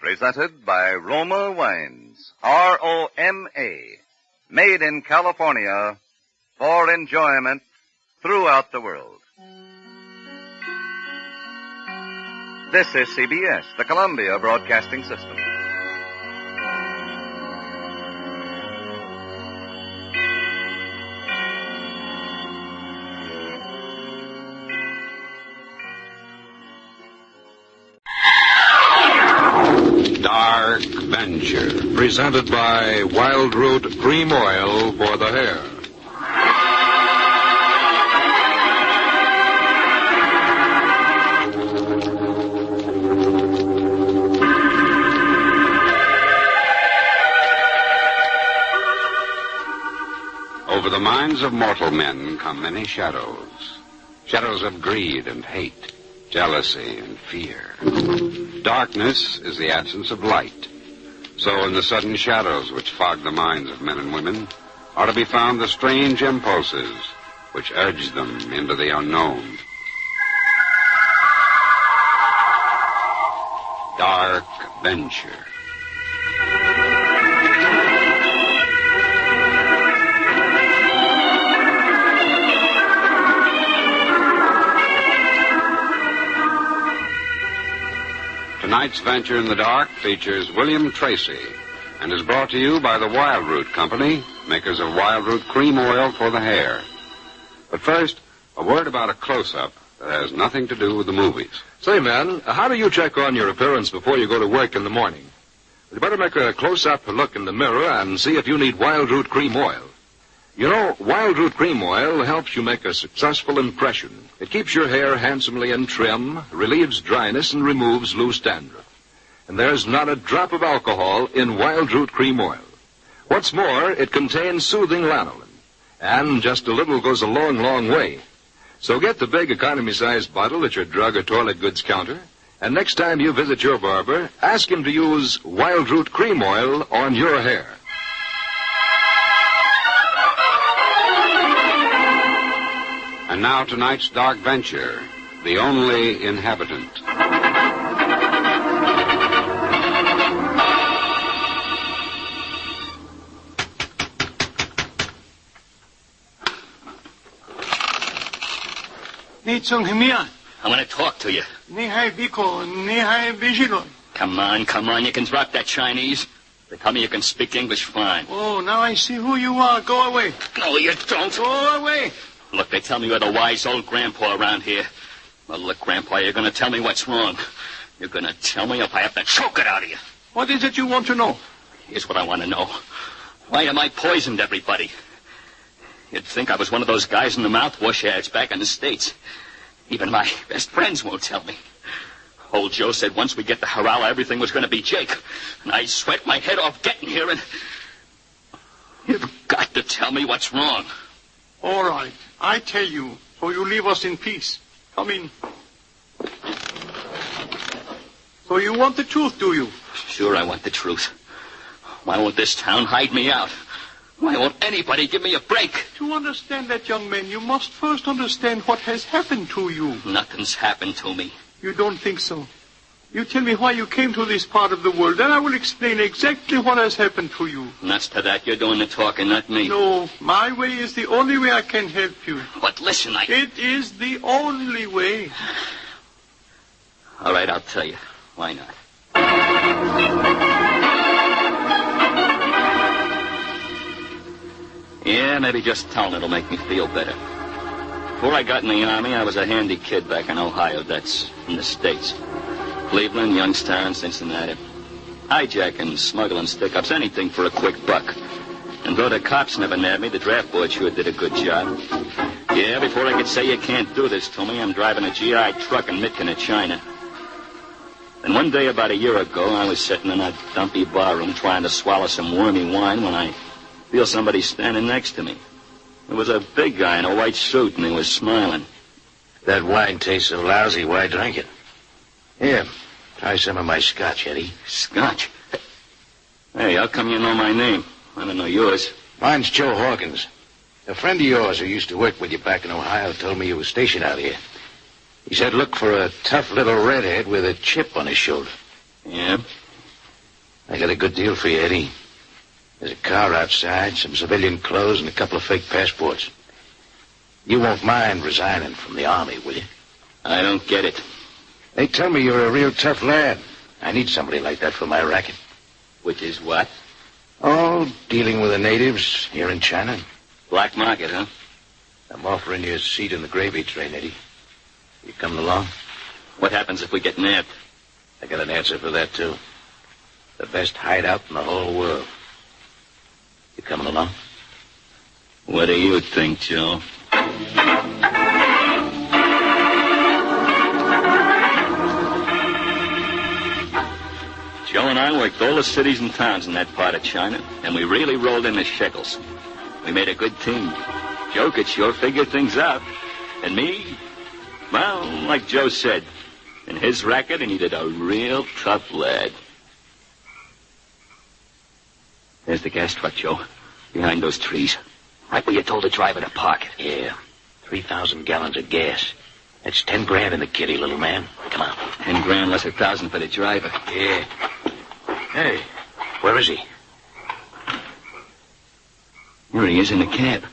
Presented by Roma Wines, R-O-M-A, made in California for enjoyment throughout the world. This is CBS, the Columbia Broadcasting System. Dark Venture, presented by Wild Root Cream Oil for the hair. Over the minds of mortal men come many shadows. Shadows of greed and hate, jealousy and fear. Darkness is the absence of light. So in the sudden shadows which fog the minds of men and women are to be found the strange impulses which urge them into the unknown. Dark Venture. Tonight's Venture in the Dark features William Tracy and is brought to you by the Wild Root Company, makers of Wild Root Cream Oil for the hair. But first, a word about a close-up that has nothing to do with the movies. Say, man, how do you check on your appearance before you go to work in the morning? You better make a close-up look in the mirror and see if you need Wild Root Cream Oil. You know, Wild Root Cream Oil helps you make a successful impression. It keeps your hair handsomely in trim, relieves dryness, and removes loose dandruff. And there's not a drop of alcohol in Wild Root Cream Oil. What's more, it contains soothing lanolin. And just a little goes a long, long way. So get the big economy-sized bottle at your drug or toilet goods counter, and next time you visit your barber, ask him to use Wild Root Cream Oil on your hair. And now tonight's dark venture, The Only Inhabitant. I want to talk to you. Come on, you can drop that Chinese. They tell me you can speak English fine. Oh, now I see who you are. Go away. No, you don't. Go away. Look, they tell me you're the wise old grandpa around here. Well, look, Grandpa, you're going to tell me what's wrong. You're going to tell me if I have to choke it out of you. What is it you want to know? Here's what I want to know. Why am I poisoned everybody? You'd think I was one of those guys in the mouthwash ads back in the States. Even my best friends won't tell me. Old Joe said once we get to Harala, everything was going to be Jake. And I sweat my head off getting here, and you've got to tell me what's wrong. All right. I tell you, so you leave us in peace. Come in. So you want the truth, do you? Sure, I want the truth. Why won't this town hide me out? Why won't anybody give me a break? To understand that, young man, you must first understand what has happened to you. Nothing's happened to me. You don't think so? You tell me why you came to this part of the world, then I will explain exactly what has happened to you. Nuts to that, you're doing the talking, not me. No, my way is the only way I can help you. But listen, It is the only way. All right, I'll tell you. Why not? Yeah, maybe just telling it'll make me feel better. Before I got in the Army, I was a handy kid back in Ohio. That's in the States. Cleveland, Youngstown, Cincinnati. Hijacking, smuggling stick-ups, anything for a quick buck. And though the cops never nabbed me, the draft board sure did a good job. Yeah, before I could say you can't do this to me, I'm driving a GI truck in Mitkina, China. And one day about a year ago, I was sitting in a dumpy barroom trying to swallow some wormy wine when I feel somebody standing next to me. It was a big guy in a white suit, and he was smiling. That wine tastes so lousy, why drink it? Here, try some of my scotch, Eddie. Scotch? Hey, how come you know my name? I don't know yours. Mine's Joe Hawkins. A friend of yours who used to work with you back in Ohio told me you were stationed out here. He said look for a tough little redhead with a chip on his shoulder. Yeah? I got a good deal for you, Eddie. There's a car outside, some civilian clothes, and a couple of fake passports. You won't mind resigning from the Army, will you? I don't get it. They tell me you're a real tough lad. I need somebody like that for my racket. Which is what? Oh, dealing with the natives here in China. Black market, huh? I'm offering you a seat in the gravy train, Eddie. You coming along? What happens if we get nabbed? I got an answer for that, too. The best hideout in the whole world. You coming along? What do you think, Joe? Joe and I worked all the cities and towns in that part of China, and we really rolled in the shekels. We made a good team. Joe could sure figure things out. And me, well, like Joe said, in his racket, he needed a real tough lad. There's the gas truck, Joe. Behind those trees. Right where you told the driver to park it. Yeah. 3,000 gallons of gas. That's 10 grand in the kitty, little man. Come on. 10 grand less 1,000 for the driver. Yeah. Hey, where is he? Here he is in the cab.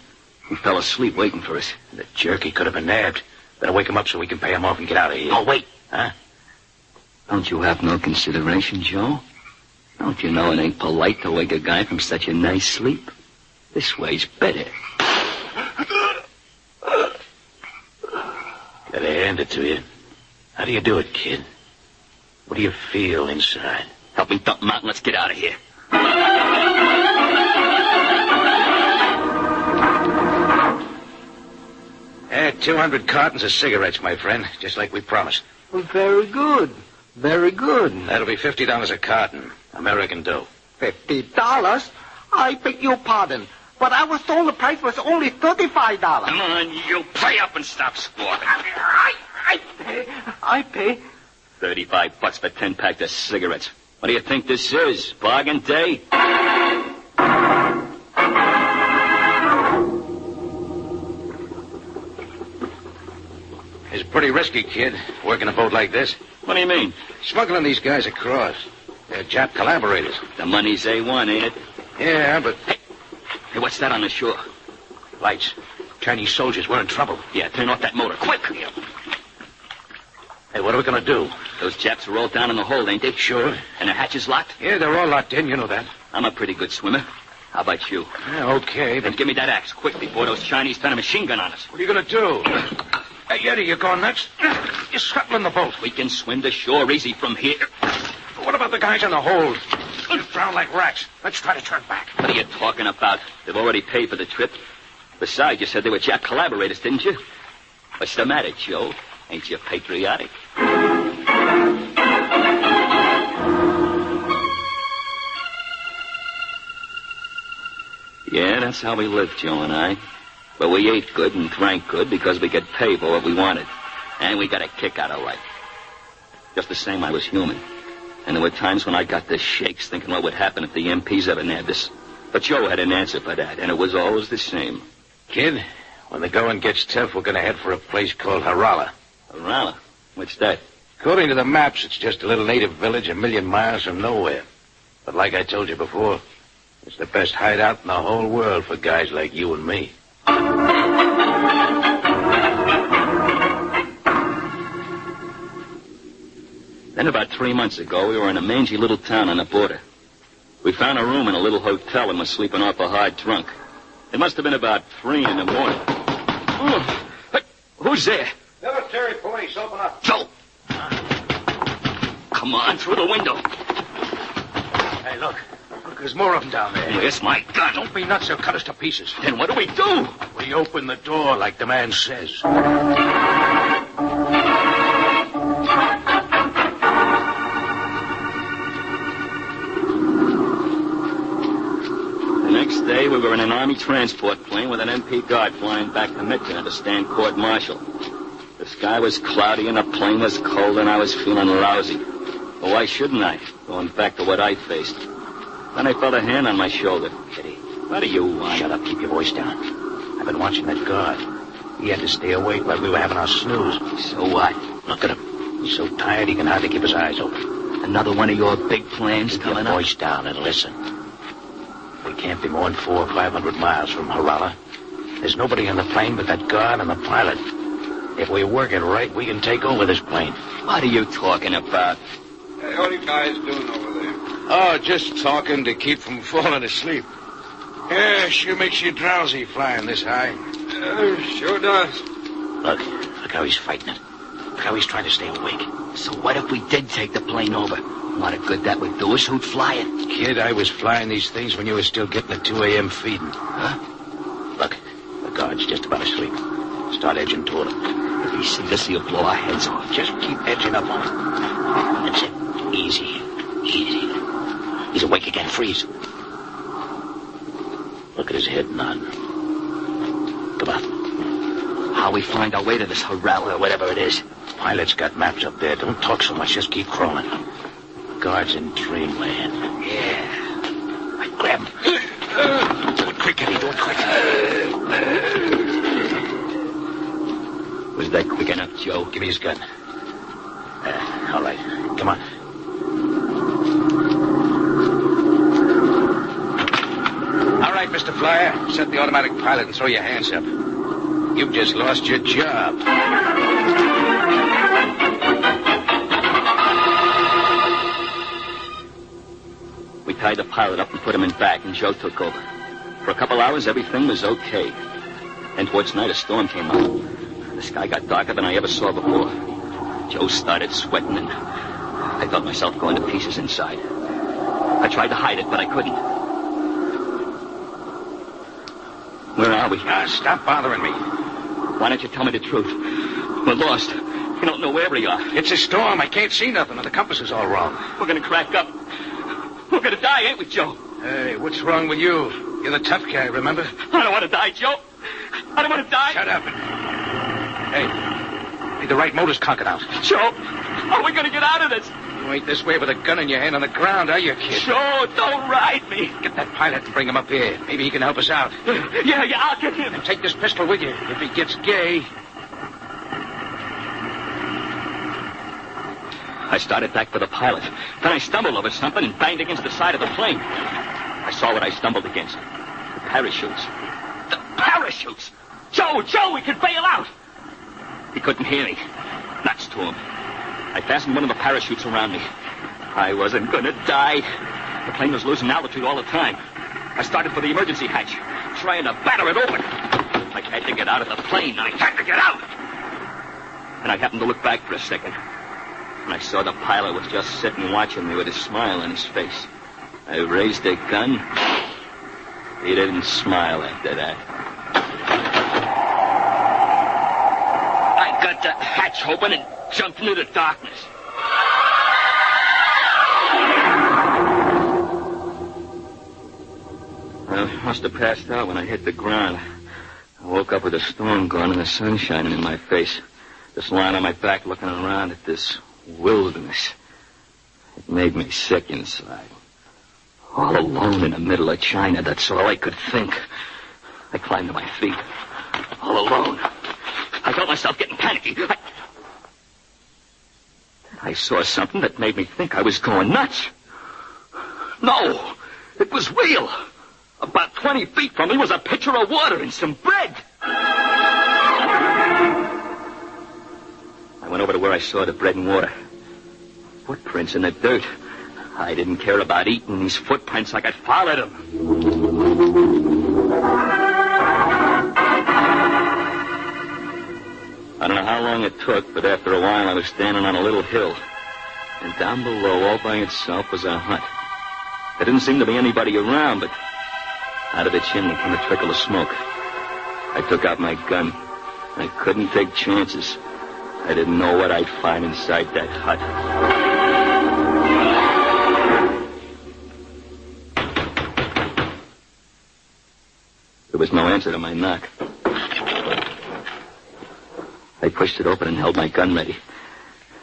He fell asleep waiting for us. The jerk, he could have been nabbed. Better wake him up so we can pay him off and get out of here. Oh, wait. Huh? Don't you have no consideration, Joe? Don't you know it ain't polite to wake a guy from such a nice sleep? This way's better. Gotta hand it to you. How do you do it, kid? What do you feel inside? Help me dump them out and let's get out of here. 200 cartons of cigarettes, my friend, just like we promised. Well, very good. Very good. That'll be $50 a carton. American dough. $50? I beg your pardon, but I was told the price was only $35. Come on, you pay up and stop squawking. I pay. $35 for 10 packs of cigarettes. What do you think this is? Bargain day? It's pretty risky, kid, working a boat like this. What do you mean? Smuggling these guys across. They're Jap collaborators. The money's A1, ain't it? Yeah, but... Hey, what's that on the shore? Lights. Chinese soldiers. We're in trouble. Yeah, turn off that motor, quick. Hey, what are we going to do? Those Japs are all down in the hold, ain't they? Sure. And the hatches locked? Yeah, they're all locked in. You know that. I'm a pretty good swimmer. How about you? Yeah, okay, Then give me that axe, quick, before those Chinese turn a machine gun on us. What are you going to do? Hey, Eddie, you going nuts? You're scuttling the boat. We can swim to shore easy from here. What about the guys in the hold? They'll drown like rats. Let's try to turn back. What are you talking about? They've already paid for the trip. Besides, you said they were Jap collaborators, didn't you? What's the matter, Joe? Ain't you patriotic? Yeah, that's how we lived, Joe and I. But we ate good and drank good because we could pay for what we wanted. And we got a kick out of life. Just the same, I was human. And there were times when I got the shakes thinking what would happen if the MPs ever nabbed us. But Joe had an answer for that, and it was always the same. Kid, when the going gets tough, we're going to head for a place called Harala. Harala? What's that? According to the maps, it's just a little native village 1,000,000 miles from nowhere. But like I told you before, it's the best hideout in the whole world for guys like you and me. Then about 3 months ago, we were in a mangy little town on the border. We found a room in a little hotel and were sleeping off a hard drunk. It must have been about 3 in the morning. Oh, hey, who's there? Military police, open up. Joe! Come on, through the window. Hey, look. Look, there's more of them down there. Where's my gun? Don't be nuts, they'll cut us to pieces. Then what do we do? We open the door like the man says. The next day, we were in an Army transport plane with an MP guard flying back to Midtown to stand court-martial. The sky was cloudy and the plane was cold and I was feeling lousy. But why shouldn't I? Going back to what I faced. Then I felt a hand on my shoulder. Eddie. What do you want? Shut up. Keep your voice down. I've been watching that guard. He had to stay awake while we were having our snooze. So what? Look at him. He's so tired he can hardly keep his eyes open. Another one of your big plans Keep coming your up? voice down and listen. We can't be more than 400 or 500 miles from Harala. There's nobody on the plane but that guard and the pilot. If we work it right, we can take over this plane. What are you talking about? Hey, what are you guys doing over there? Oh, just talking to keep from falling asleep. Yeah, sure makes you drowsy flying this high. Sure does. Look how he's fighting it. Look how he's trying to stay awake. So what if we did take the plane over? What a good that would do us? Who'd fly it? Kid, I was flying these things when you were still getting the 2 a.m. feeding. Huh? Look, the guard's just about asleep. Start edging toward him. If he sees us, he'll blow our heads off. Just keep edging up on him. That's it. Easy. Easy. He's awake again. Freeze. Look at his head nod. Come on. How we find our way to this Harala or whatever it is? Pilot's got maps up there. Don't talk so much. Just keep crawling. Guards in dreamland. Yeah. Right, grab him. Do it quick, Eddie. Do it quick. Was that quick enough, Joe? Give me his gun. All right. Come on. All right, Mr. Flyer. Set the automatic pilot and throw your hands up. You've just lost your job. We tied the pilot up and put him in back, and Joe took over. For a couple hours, everything was okay. And towards night, a storm came out. The sky got darker than I ever saw before. Joe started sweating, and I felt myself going to pieces inside. I tried to hide it, but I couldn't. Where are we? Stop bothering me. Why don't you tell me the truth? We're lost. We don't know where we are. It's a storm. I can't see nothing, and the compass is all wrong. We're going to crack up. We're going to die, ain't we, Joe? Hey, what's wrong with you? You're the tough guy, remember? I don't want to die, Joe. I don't want to die. Shut up. Hey, the right motor's conking out. Joe, how are we going to get out of this? You ain't this way with a gun in your hand on the ground, are you, kid? Joe, don't ride me. Get that pilot and bring him up here. Maybe he can help us out. Yeah, I'll get him. And take this pistol with you. If he gets gay. I started back for the pilot. Then I stumbled over something and banged against the side of the plane. I saw what I stumbled against. The parachutes. The parachutes! Joe, we could bail out! He couldn't hear me. Nuts to him. I fastened one of the parachutes around me. I wasn't gonna die. The plane was losing altitude all the time. I started for the emergency hatch, trying to batter it open. I had to get out of the plane. I had to get out! And I happened to look back for a second. And I saw the pilot was just sitting watching me with a smile on his face. I raised the gun. He didn't smile after that. I got the hatch open and jumped into the darkness. I must have passed out when I hit the ground. I woke up with a storm going and the sun shining in my face. Just lying on my back looking around at this wilderness. It made me sick inside. All alone in the middle of China, that's all I could think. I climbed to my feet. All alone. I felt myself getting panicky. I saw something that made me think I was going nuts. No, it was real. About 20 feet from me was a pitcher of water and some bread. I went over to where I saw the bread and water. Footprints in the dirt. I didn't care about eating these footprints. I could follow them. I don't know how long it took, but after a while I was standing on a little hill. And down below, all by itself, was a hut. There didn't seem to be anybody around, but out of the chimney came a trickle of smoke. I took out my gun. I couldn't take chances. I didn't know what I'd find inside that hut. There was no answer to my knock. I pushed it open and held my gun ready.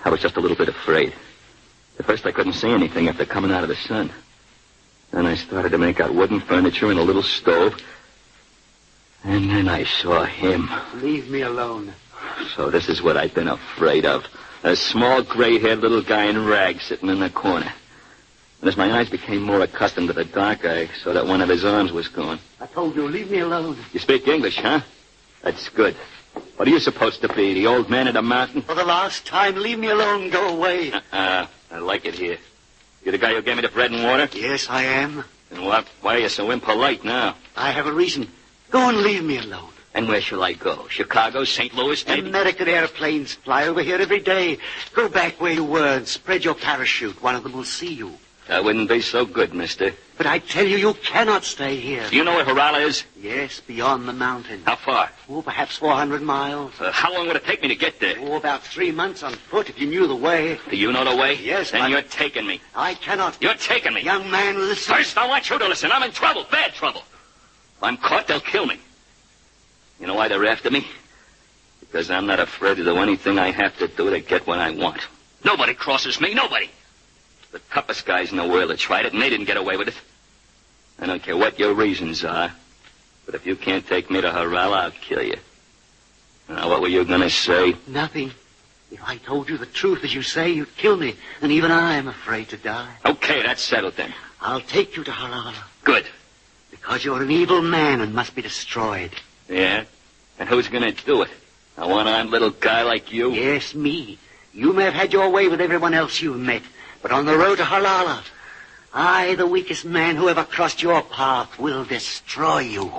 I was just a little bit afraid. At first I couldn't see anything after coming out of the sun. Then I started to make out wooden furniture and a little stove. And then I saw him. Leave me alone. So this is what I've been afraid of. A small, gray-haired little guy in rags sitting in the corner. And as my eyes became more accustomed to the dark, I saw that one of his arms was gone. I told you, leave me alone. You speak English, huh? That's good. What are you supposed to be, the old man of the mountain? For the last time, leave me alone. Go away. I like it here. You're the guy who gave me the bread and water? Yes, I am. And why are you so impolite now? I have a reason. Go and leave me alone. And where shall I go? Chicago, St. Louis, maybe? American airplanes fly over here every day. Go back where you were and spread your parachute. One of them will see you. That wouldn't be so good, mister. But I tell you, you cannot stay here. Do you know where Harala is? Yes, beyond the mountain. How far? Oh, perhaps 400 miles. How long would it take me to get there? Oh, about 3 months on foot if you knew the way. Do you know the way? Yes, Then you're taking me. I cannot. You're taking me. Young man, listen. First, I want you to listen. I'm in trouble, bad trouble. If I'm caught, they'll kill me. You know why they're after me? Because I'm not afraid to do anything I have to do to get what I want. Nobody crosses me, nobody. The toughest guys in the world have tried it, and they didn't get away with it. I don't care what your reasons are, but if you can't take me to Harala, I'll kill you. Now, what were you going to say? Nothing. If I told you the truth, as you say, you'd kill me, and even I am afraid to die. Okay, that's settled then. I'll take you to Harala. Good. Because you're an evil man and must be destroyed. Yeah? And who's going to do it? A one-armed little guy like you? Yes, me. You may have had your way with everyone else you've met, but on the road to Harala, I, the weakest man who ever crossed your path, will destroy you.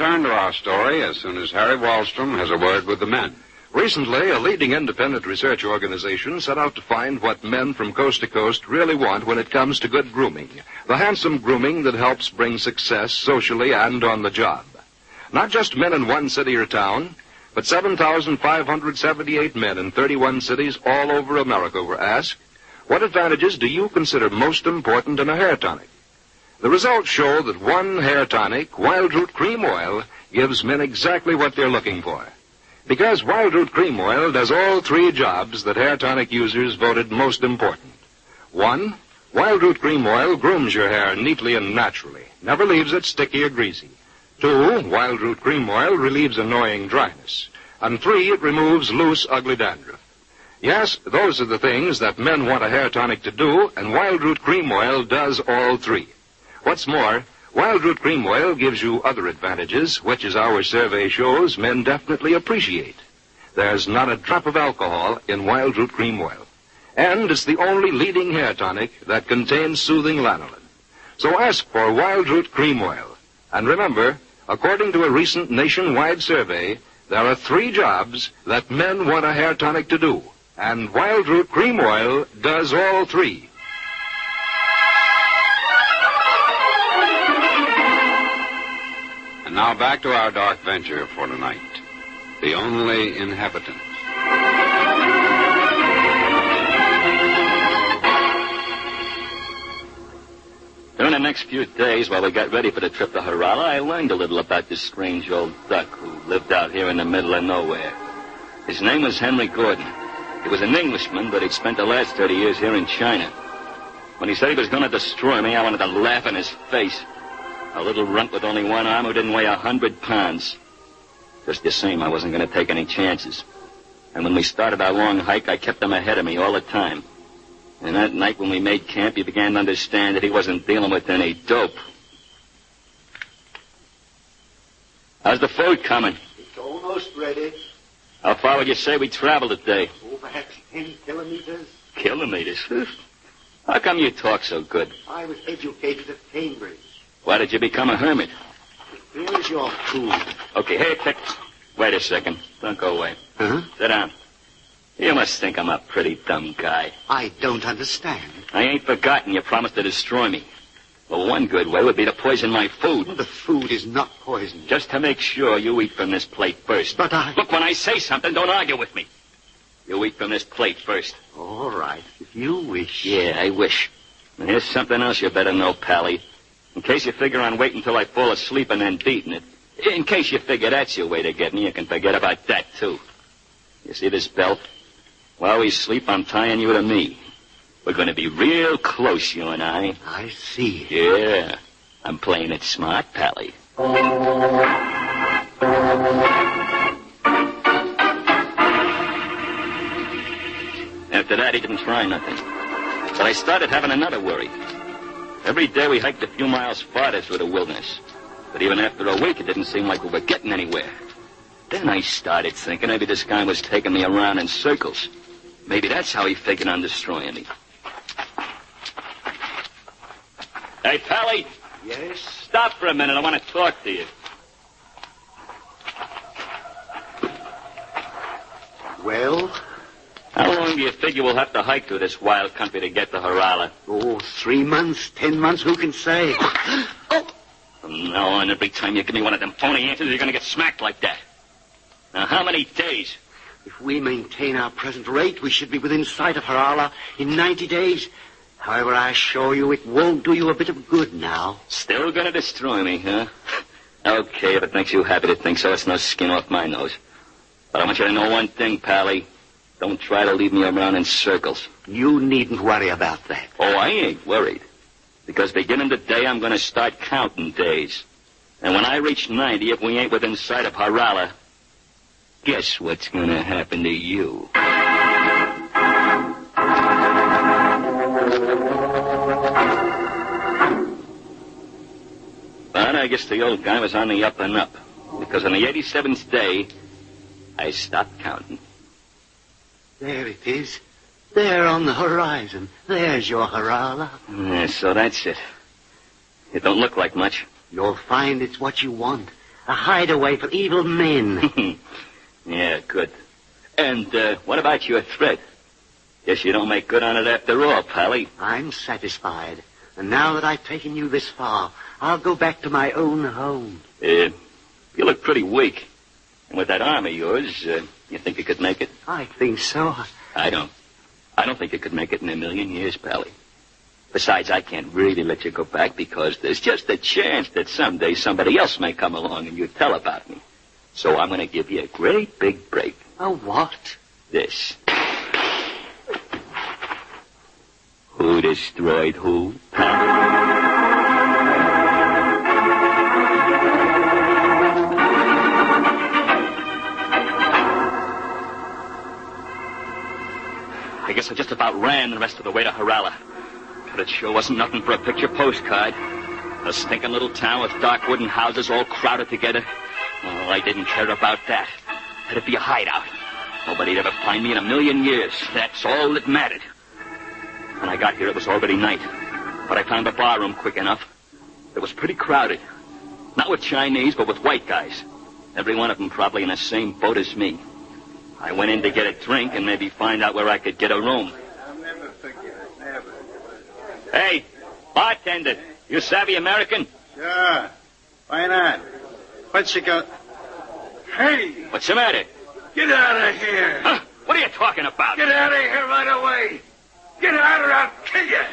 return to our story as soon as Harry Wallstrom has a word with the men. Recently, a leading independent research organization set out to find what men from coast to coast really want when it comes to good grooming. The handsome grooming that helps bring success socially and on the job. Not just men in one city or town, but 7,578 men in 31 cities all over America were asked, what advantages do you consider most important in a hair tonic? The results show that one hair tonic, Wild Root Cream Oil, gives men exactly what they're looking for. Because Wild Root Cream Oil does all three jobs that hair tonic users voted most important. 1, Wild Root Cream Oil grooms your hair neatly and naturally, never leaves it sticky or greasy. 2, Wild Root Cream Oil relieves annoying dryness. And 3, it removes loose, ugly dandruff. Yes, those are the things that men want a hair tonic to do, and Wild Root Cream Oil does all three. What's more, Wild Root Cream Oil gives you other advantages, which, as our survey shows, men definitely appreciate. There's not a drop of alcohol in Wild Root Cream Oil. And it's the only leading hair tonic that contains soothing lanolin. So ask for Wild Root Cream Oil. And remember, according to a recent nationwide survey, there are 3 jobs that men want a hair tonic to do. And Wild Root Cream Oil does all 3. And now back to our dark venture for tonight. The Only Inhabitant. During the next few days, while we got ready for the trip to Harala, I learned a little about this strange old duck who lived out here in the middle of nowhere. His name was Henry Gordon. He was an Englishman, but he'd spent the last 30 years here in China. When he said he was going to destroy me, I wanted to laugh in his face. A little runt with only one arm who didn't weigh 100 pounds. Just the same, I wasn't going to take any chances. And when we started our long hike, I kept him ahead of me all the time. And that night when we made camp, he began to understand that he wasn't dealing with any dope. How's the food coming? It's almost ready. How far would you say we traveled today? Oh, perhaps 10 kilometers. Kilometers? How come you talk so good? I was educated at Cambridge. Why did you become a hermit? Here's your food. Okay, hey, wait a second. Don't go away. Huh? Sit down. You must think I'm a pretty dumb guy. I don't understand. I ain't forgotten you promised to destroy me. Well, one good way would be to poison my food. The food is not poisoned. Just to make sure you eat from this plate first. But I... Look, when I say something, don't argue with me. You eat from this plate first. All right, if you wish. Yeah, I wish. And here's something else you better know, Pally. In case you figure on waiting until I fall asleep and then beating it. In case you figure that's your way to get me, you can forget about that, too. You see this belt? While we sleep, I'm tying you to me. We're going to be real close, you and I. I see. Yeah. I'm playing it smart, Pally. After that, he didn't try nothing. But I started having another worry. Every day we hiked a few miles farther through the wilderness. But even after a week, it didn't seem like we were getting anywhere. Then I started thinking maybe this guy was taking me around in circles. Maybe that's how he figured on destroying me. Hey, Pally. Yes? Stop for a minute. I want to talk to you. Well? How long do you figure we'll have to hike through this wild country to get to Harala? Oh, 3 months, 10 months, who can say? From now on, every time you give me one of them phony answers, you're going to get smacked like that. Now, how many days? If we maintain our present rate, we should be within sight of Harala in 90 days. However, I assure you it won't do you a bit of good now. Still going to destroy me, huh? Okay, if it makes you happy to think so, it's no skin off my nose. But I want you to know one thing, Pally. Don't try to lead me around in circles. You needn't worry about that. Oh, I ain't worried. Because beginning today, I'm going to start counting days. And when I reach 90, if we ain't within sight of Harala, guess what's going to happen to you? But I guess the old guy was on the up and up. Because on the 87th day, I stopped counting. There it is. There on the horizon. There's your Harala. Yeah, so that's it. It don't look like much. You'll find it's what you want. A hideaway for evil men. Yeah, good. And what about your threat? Guess you don't make good on it after all, Pally. I'm satisfied. And now that I've taken you this far, I'll go back to my own home. You look pretty weak. And with that arm of yours, you think you could make it? I think so. I don't. I don't think you could make it in a million years, Pally. Besides, I can't really let you go back because there's just a chance that someday somebody else may come along and you tell about me. So I'm going to give you a great big break. Oh, what? This. Who destroyed who? I guess I just about ran the rest of the way to Harala. But it sure wasn't nothing for a picture postcard. A stinking little town with dark wooden houses all crowded together. Oh, I didn't care about that. Let it be a hideout. Nobody'd ever find me in a million years. That's all that mattered. When I got here, it was already night. But I found a barroom quick enough. It was pretty crowded. Not with Chinese, but with white guys. Every one of them probably in the same boat as me. I went in to get a drink and maybe find out where I could get a room. I'll never forget it, never. Hey, bartender, you savvy American? Sure. Why not? What you got? Hey! What's the matter? Get out of here! Huh? What are you talking about? Get out of here right away! Get out or I'll kill you!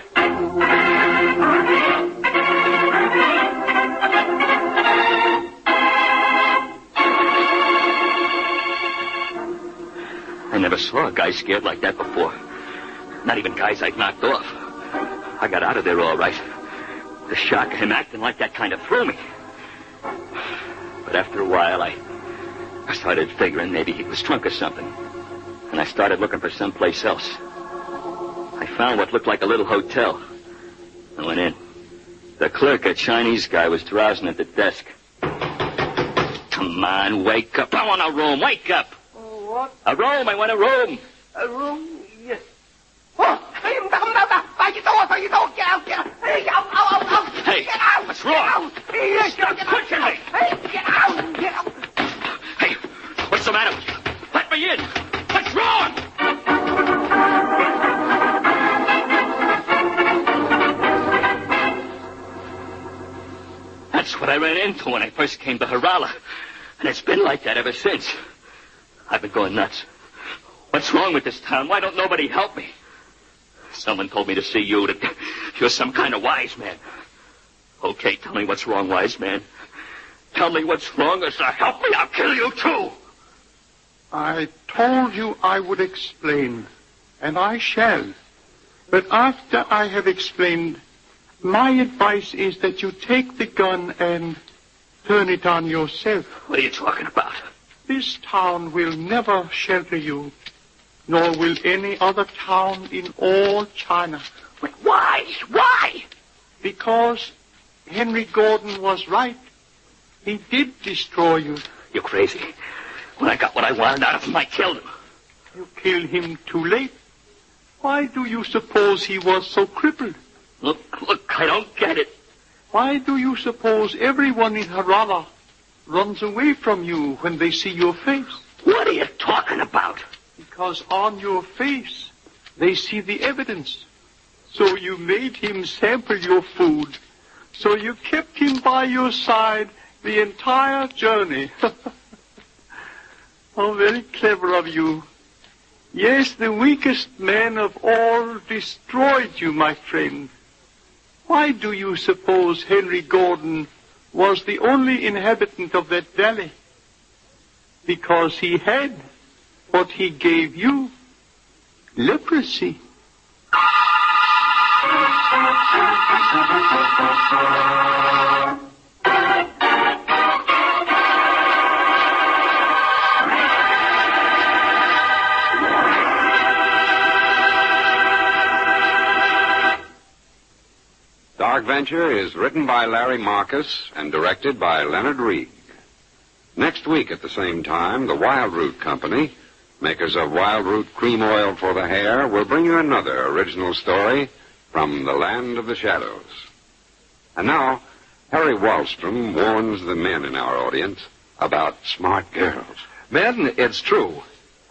I never saw a guy scared like that before. Not even guys I'd knocked off. I got out of there all right. The shock of him acting like that kind of threw me. But after a while, I started figuring maybe he was drunk or something. And I started looking for someplace else. I found what looked like a little hotel. I went in. The clerk, a Chinese guy, was drowsing at the desk. Come on, wake up. I want a room. Wake up. What? A room. I want a room. A room? Yes. Oh, hey, get out. Hey, out. Hey, get out. What's wrong? Get out. Hey, Stop pushing me. Hey, get out. Hey, what's the matter with you? Let me in. What's wrong? That's what I ran into when I first came to Harala. And it's been like that ever since. I've been going nuts. What's wrong with this town? Why don't nobody help me? Someone told me to see you, that you're some kind of wise man. Okay, tell me what's wrong, wise man. Tell me what's wrong, or so help me, I'll kill you too. I told you I would explain, and I shall. But after I have explained, my advice is that you take the gun and turn it on yourself. What are you talking about? This town will never shelter you, nor will any other town in all China. But why? Why? Because Henry Gordon was right. He did destroy you. You're crazy. When I got what I wanted out of him, I killed him. You killed him too late. Why do you suppose he was so crippled? Look, I don't get it. Why do you suppose everyone in Harala runs away from you when they see your face? What are you talking about? Because on your face, they see the evidence. So you made him sample your food. So you kept him by your side the entire journey. How very clever of you. Yes, the weakest man of all destroyed you, my friend. Why do you suppose Henry Gordon was the only inhabitant of that valley? Because he had what he gave you, leprosy. Dark Venture is written by Larry Marcus and directed by Leonard Reed. Next week at the same time, the Wild Root Company, makers of Wild Root Cream Oil for the Hair, will bring you another original story from the Land of the Shadows. And now, Harry Wallstrom warns the men in our audience about smart girls. Men, it's true.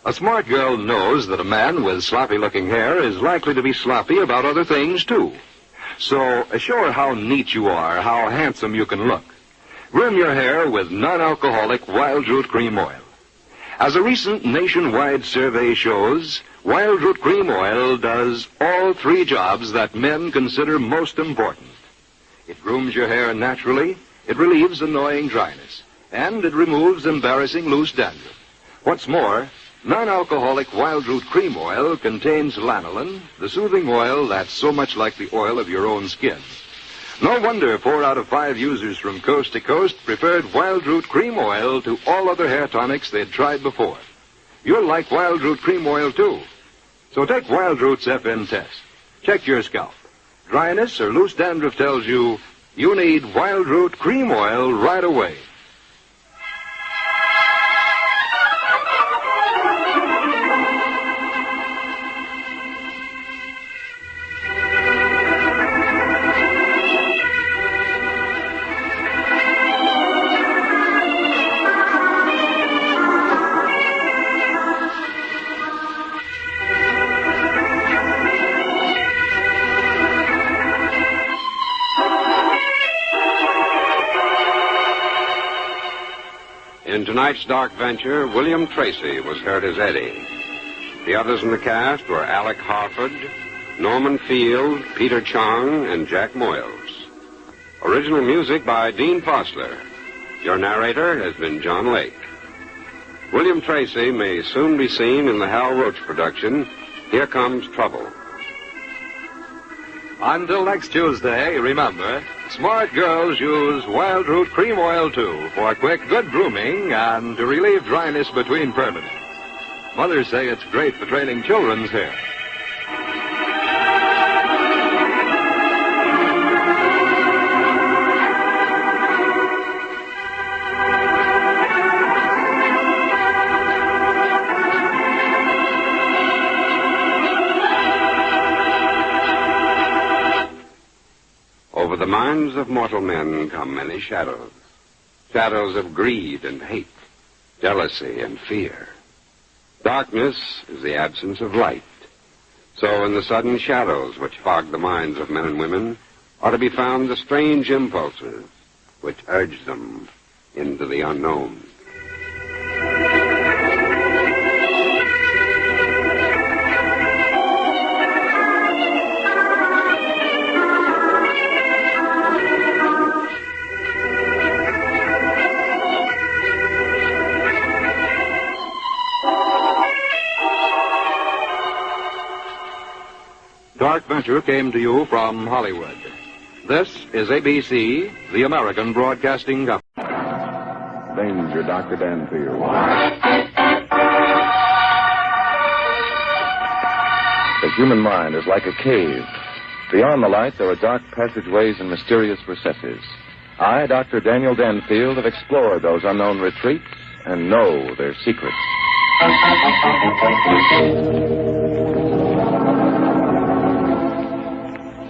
A smart girl knows that a man with sloppy-looking hair is likely to be sloppy about other things, too. So, show her how neat you are, how handsome you can look. Groom your hair with non-alcoholic Wild Root Cream Oil. As a recent nationwide survey shows, Wild Root Cream Oil does all three jobs that men consider most important. It grooms your hair naturally, it relieves annoying dryness, and it removes embarrassing loose dandruff. What's more, non-alcoholic Wild Root Cream Oil contains lanolin, the soothing oil that's so much like the oil of your own skin. No wonder 4 out of 5 users from coast to coast preferred Wild Root Cream Oil to all other hair tonics they'd tried before. You'll like Wild Root Cream Oil, too. So take Wild Root's FN test. Check your scalp. Dryness or loose dandruff tells you need Wild Root Cream Oil right away. In tonight's dark venture, William Tracy was heard as Eddie. The others in the cast were Alec Harford, Norman Field, Peter Chong, and Jack Moyles. Original music by Dean Fossler. Your narrator has been John Lake. William Tracy may soon be seen in the Hal Roach production, Here Comes Trouble. Until next Tuesday, remember, smart girls use Wild Root Cream Oil, too, for quick, good grooming and to relieve dryness between permanents. Mothers say it's great for training children's hair. Over the minds of mortal men come many shadows. Shadows of greed and hate, jealousy and fear. Darkness is the absence of light. So in the sudden shadows which fog the minds of men and women are to be found the strange impulses which urge them into the unknown. Dark Venture came to you from Hollywood. This is ABC, the American Broadcasting Company. Danger, Dr. Danfield. The human mind is like a cave. Beyond the light, there are dark passageways and mysterious recesses. I, Dr. Daniel Danfield, have explored those unknown retreats and know their secrets.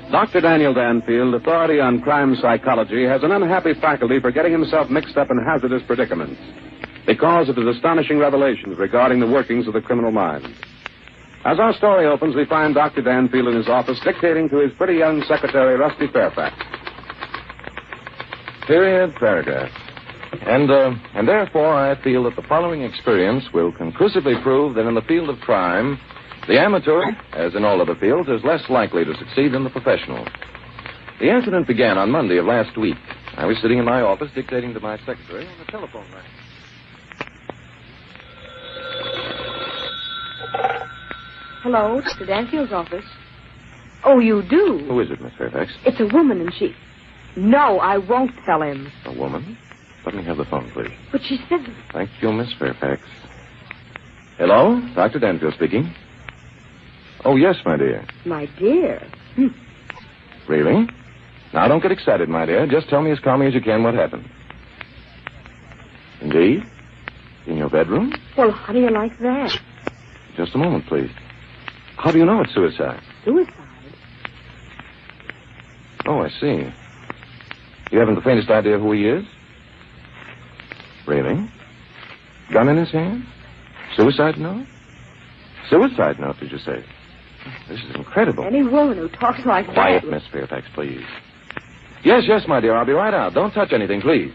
Dr. Daniel Danfield, authority on crime psychology, has an unhappy faculty for getting himself mixed up in hazardous predicaments because of his astonishing revelations regarding the workings of the criminal mind. As our story opens, we find Dr. Danfield in his office dictating to his pretty young secretary, Rusty Fairfax. Period, paragraph. And therefore I feel that the following experience will conclusively prove that in the field of crime, the amateur, as in all other fields, is less likely to succeed than the professional. The incident began on Monday of last week. I was sitting in my office dictating to my secretary when the telephone rang. Hello, Dr. Danfield's office. Oh, you do? Who is it, Miss Fairfax? It's a woman, and she... No, I won't tell him. A woman? Let me have the phone, please. But she said... Thank you, Miss Fairfax. Hello? Dr. Danfield speaking. Oh, yes, my dear. My dear? Really? Now, don't get excited, my dear. Just tell me as calmly as you can what happened. Indeed? In your bedroom? Well, how do you like that? Just a moment, please. How do you know it's suicide? Suicide? Oh, I see. You haven't the faintest idea who he is? Really? Gun in his hand? Suicide note? Suicide note, did you say? This is incredible. Any woman who talks like Quiet, that... Miss Fairfax, please. Yes, my dear. I'll be right out. Don't touch anything, please.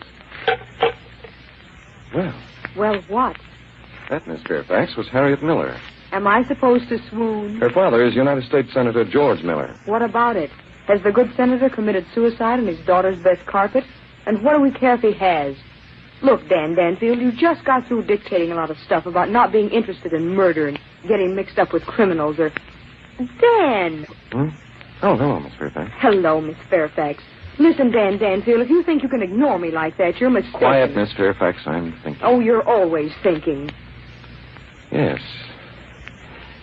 Well, Well, what? that, Miss Fairfax, was Harriet Miller. Am I supposed to swoon? Her father is United States Senator George Miller. What about it? Has the good senator committed suicide on his daughter's best carpet? And what do we care if he has? Look, Dan Danfield, you just got through dictating a lot of stuff about not being interested in murder and getting mixed up with criminals or... Dan! Hmm? Oh, hello, Miss Fairfax. Hello, Miss Fairfax. Listen, Dan Danfield, if you think you can ignore me like that, you're mistaken. Quiet, Miss Fairfax. I'm thinking. Oh, you're always thinking. Yes.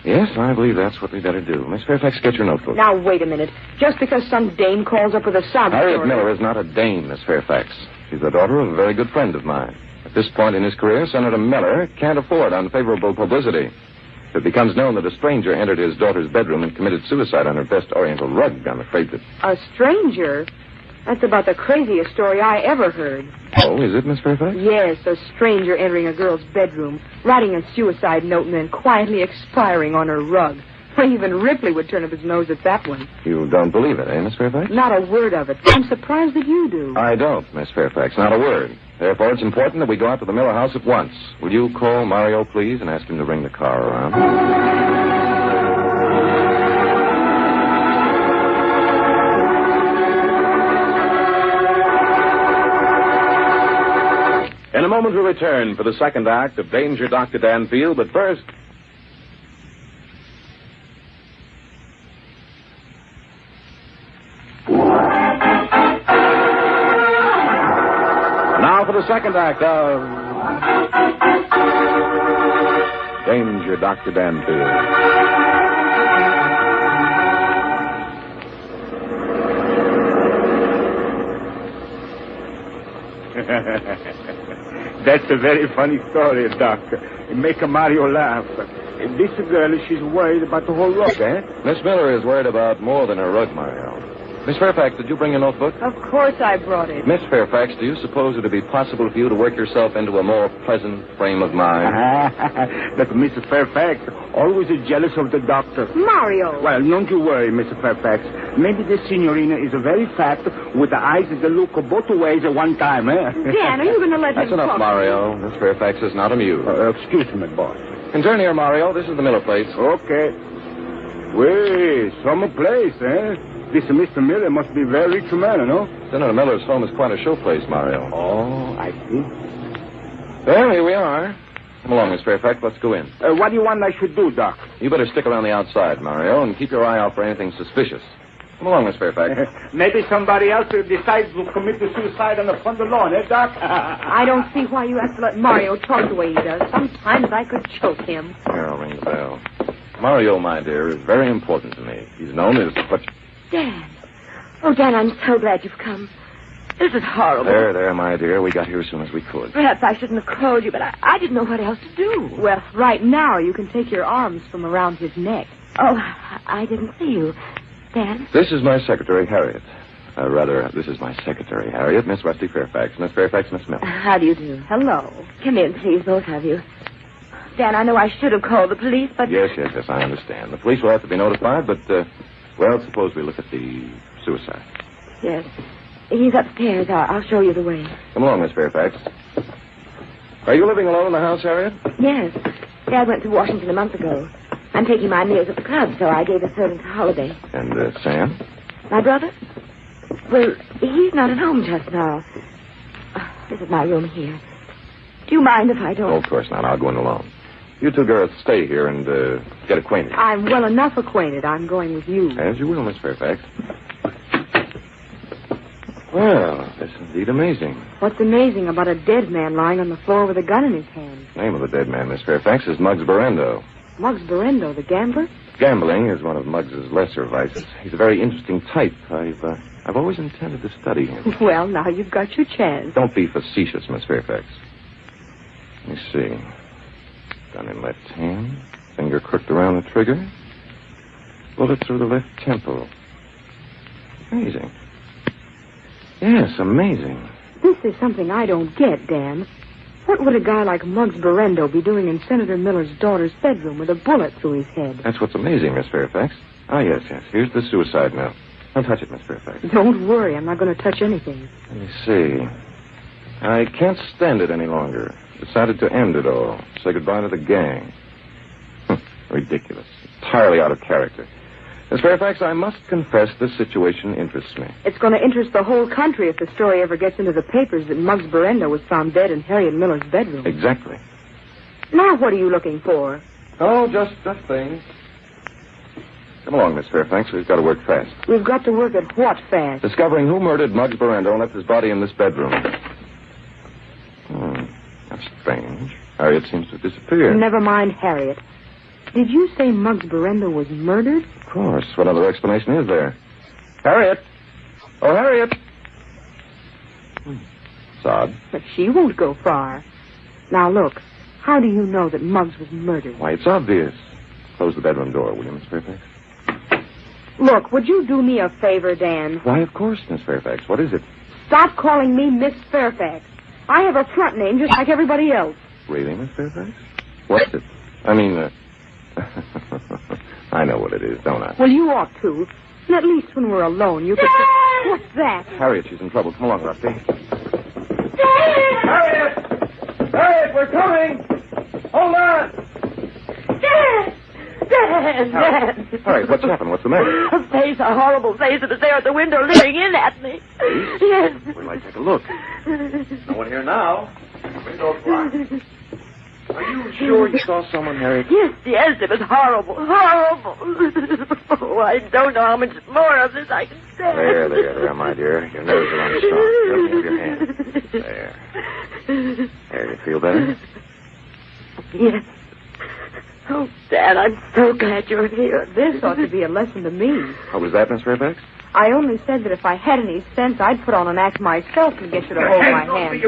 Yes, I believe that's what we better do. Miss Fairfax, get your notebook. Now, wait a minute. Just because some dame calls up with a sob Harriet story... Miller is not a dame, Miss Fairfax. She's the daughter of a very good friend of mine. At this point in his career, Senator Miller can't afford unfavorable publicity. If it becomes known that a stranger entered his daughter's bedroom and committed suicide on her best Oriental rug, I'm afraid that... A stranger? That's about the craziest story I ever heard. Oh, is it, Miss Fairfax? Yes, a stranger entering a girl's bedroom, writing a suicide note, and then quietly expiring on her rug. Even Ripley would turn up his nose at that one. You don't believe it, eh, Miss Fairfax? Not a word of it. I'm surprised that you do. I don't, Miss Fairfax. Not a word. Therefore, it's important that we go out to the Miller house at once. Will you call Mario, please, and ask him to bring the car around? In a moment, we return for the second act of Danger, Dr. Danfield, but first... Now for the second act of Danger, Dr. Danfield. That's a very funny story, Doctor. It make Mario laugh. This girl, she's worried about the whole rug, eh? Miss Miller is worried about more than her rug, Mario. Miss Fairfax, did you bring your notebook? Of course I brought it. Miss Fairfax, do you suppose it would be possible for you to work yourself into a more pleasant frame of mind? But Mr. Fairfax always is jealous of the doctor. Mario! Well, don't you worry, Mr. Fairfax. Maybe this signorina is very fat with the eyes that look both ways at one time, eh? Dan, are you going to let That's him enough, talk? Mario. Miss Fairfax is not amused. Excuse me, boss. And turn here, Mario. This is the Miller place. Okay. Well, summer place, eh? This Mr. Miller must be very rich man, no? Senator Miller's home is quite a showplace, Mario. Oh, I see. Well, here we are. Come along, Miss Fairfax. Let's go in. What do you want I should do, Doc? You better stick around the outside, Mario, and keep your eye out for anything suspicious. Come along, Miss Fairfax. Maybe somebody else decides to commit the suicide on the front lawn, eh, Doc? I don't see why you have to let Mario talk the way he does. Sometimes I could choke him. Here, I'll ring the bell. Mario, my dear, is very important to me. He's known as what... Dan. Oh, Dan, I'm so glad you've come. This is horrible. There, my dear. We got here as soon as we could. Perhaps I shouldn't have called you, but I didn't know what else to do. Well, right now you can take your arms from around his neck. Oh, I didn't see you. Dan? This is my secretary, Harriet. This is my secretary, Harriet, Miss Rusty Fairfax. Miss Fairfax, Miss Miller. How do you do? Hello. Come in, please, both of you. Dan, I know I should have called the police, but... Yes, I understand. The police will have to be notified, but, well, suppose we look at the suicide. Yes. He's upstairs. I'll show you the way. Come along, Miss Fairfax. Are you living alone in the house, Harriet? Yes. Dad went to Washington a month ago. I'm taking my meals at the club, so I gave the servants a holiday. And, Sam? My brother? Well, he's not at home just now. This is my room here. Do you mind if I don't? Oh, of course not. I'll go in alone. You two girls stay here and, get acquainted. I'm well enough acquainted. I'm going with you. As you will, Miss Fairfax. Well, that's indeed amazing. What's amazing about a dead man lying on the floor with a gun in his hand? The name of the dead man, Miss Fairfax, is Muggs Berendo. Muggs Berendo, the gambler? Gambling is one of Muggs's lesser vices. He's a very interesting type. I've always intended to study him. Well, now you've got your chance. Don't be facetious, Miss Fairfax. Let me see. Gun in left hand. Finger crooked around the trigger. Bullet through the left temple. Amazing. Yes, amazing. This is something I don't get, Dan. What would a guy like Muggs Berendo be doing in Senator Miller's daughter's bedroom with a bullet through his head? That's what's amazing, Miss Fairfax. Ah, yes. Here's the suicide note. Don't touch it, Miss Fairfax. Don't worry, I'm not going to touch anything. Let me see. I can't stand it any longer. Decided to end it all. Say goodbye to the gang. Ridiculous. Entirely out of character. Miss Fairfax, I must confess this situation interests me. It's going to interest the whole country if the story ever gets into the papers that Muggs Berendo was found dead in Harriet Miller's bedroom. Exactly. Now what are you looking for? Oh, just things. Come along, Miss Fairfax. We've got to work fast. We've got to work at what fast? Discovering who murdered Muggs Berendo and left his body in this bedroom. That's strange. Harriet seems to have disappeared. Never mind Harriet. Did you say Muggs Berendo was murdered? Of course. What other explanation is there? Harriet! Oh, Harriet! It's odd. But she won't go far. Now, look. How do you know that Muggs was murdered? Why, it's obvious. Close the bedroom door, will you, Miss Fairfax? Look, would you do me a favor, Dan? Why, of course, Miss Fairfax. What is it? Stop calling me Miss Fairfax. I have a front name just like everybody else. Really, Miss Fairfax? What's it? I mean, I know what it is, don't I? Well, you ought to. And at least when we're alone, you could say, what's that? Harriet, she's in trouble. Come along, Rusty. Harriet! Harriet, we're coming! Hold on! Dan! Harriet, what's happened? What's the matter? A face, a horrible face that was there at the window leering in at me. Yes. We might take a look. No one here now. Window's locked. Are you sure you saw someone, Harriet? Yes, it was horrible. Oh, I don't know how much more of this I can stand. There, my dear. Your nerves are unstrung. Let me have your hand. There. There, you feel better? Yes. Oh, Dad, I'm so glad you're here. This ought to be a lesson to me. What was that, Miss Fairfax? I only said that if I had any sense, I'd put on an act myself and get you to hold my hand.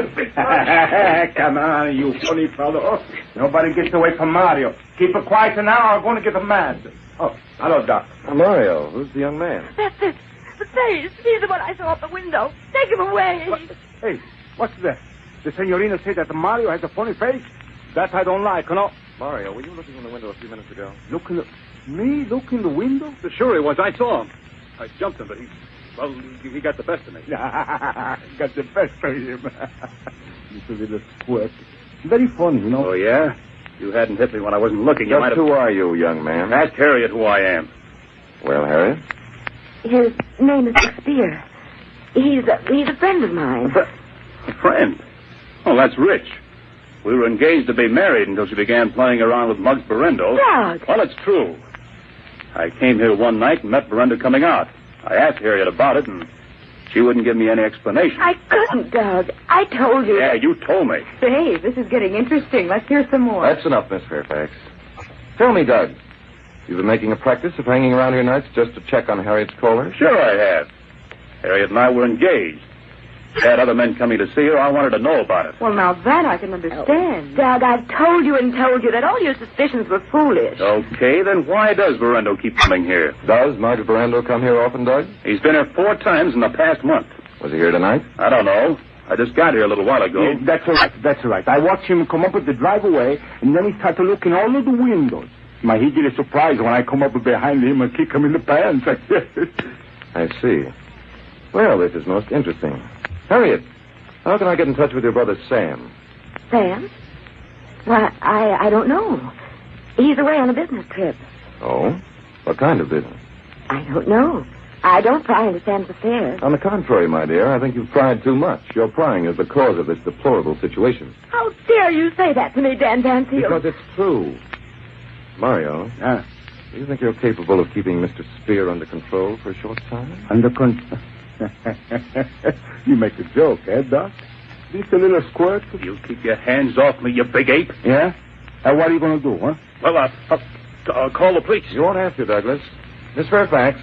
Come on, you funny fellow. Nobody gets away from Mario. Keep it quiet now, or I'm going to get mad. Oh, hello, Doc. Mario, who's the young man? That's it. The face. He's the one I saw out the window. Take him away. Hey, what's that? The senorina said that Mario has a funny face? That I don't like, you know. Mario, were you looking in the window a few minutes ago? Me look in the window? Sure he was. I saw him. I jumped him, but he got the best of me. Got the best of him. He's a little squirt. Very funny, you know. Oh, yeah? You hadn't hit me when I wasn't looking. You might have... Who are you, young man? Ask Harriet who I am. Well, Harriet? His name is Spear. He's a friend of mine. A friend? Oh, that's rich. We were engaged to be married until she began playing around with Muggs Berendo. Doug! Well, it's true. I came here one night and met Berendo coming out. I asked Harriet about it, and she wouldn't give me any explanation. I couldn't, Doug. I told you. Yeah, you told me. Say, this is getting interesting. Let's hear some more. That's enough, Miss Fairfax. Tell me, Doug, you've been making a practice of hanging around here nights just to check on Harriet's callers? Sure I have. Harriet and I were engaged. Had other men coming to see her, I wanted to know about it. Well, now that I can understand. Doug, I've told you that all your suspicions were foolish. Okay, then why does Berendo keep coming here? Does Muggs Berendo come here often, Doug? He's been here 4 times in the past month. Was he here tonight? I don't know. I just got here a little while ago. Yeah, that's all right. I watched him come up with the driveway, and then he started looking all of the windows. He get a surprise when I come up behind him and kick him in the pants. I see. Well, this is most interesting. Harriet, how can I get in touch with your brother Sam? Sam? Well, I don't know. He's away on a business trip. Oh? What kind of business? I don't know. I don't pry into Sam's affairs. On the contrary, my dear, I think you've pried too much. Your prying is the cause of this deplorable situation. How dare you say that to me, Dan Banfield? Because it's true. Mario, do you think you're capable of keeping Mr. Spear under control for a short time? Under control? You make a joke, eh, Doc? This a little squirt? You keep your hands off me, you big ape. Yeah? What are you going to do, huh? Well, I'll call the police. You won't have to, Douglas. Miss Fairfax,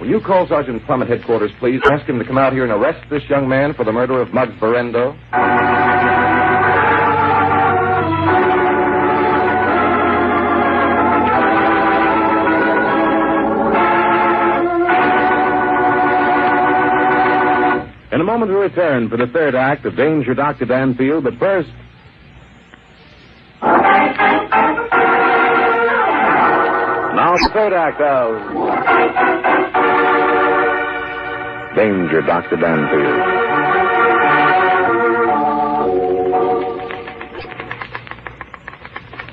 will you call Sergeant Plum at headquarters, please? Ask him to come out here and arrest this young man for the murder of Muggs Berendo. In a moment we return for the third act of Danger Dr. Danfield, but first... Now the third act of Danger Dr. Danfield.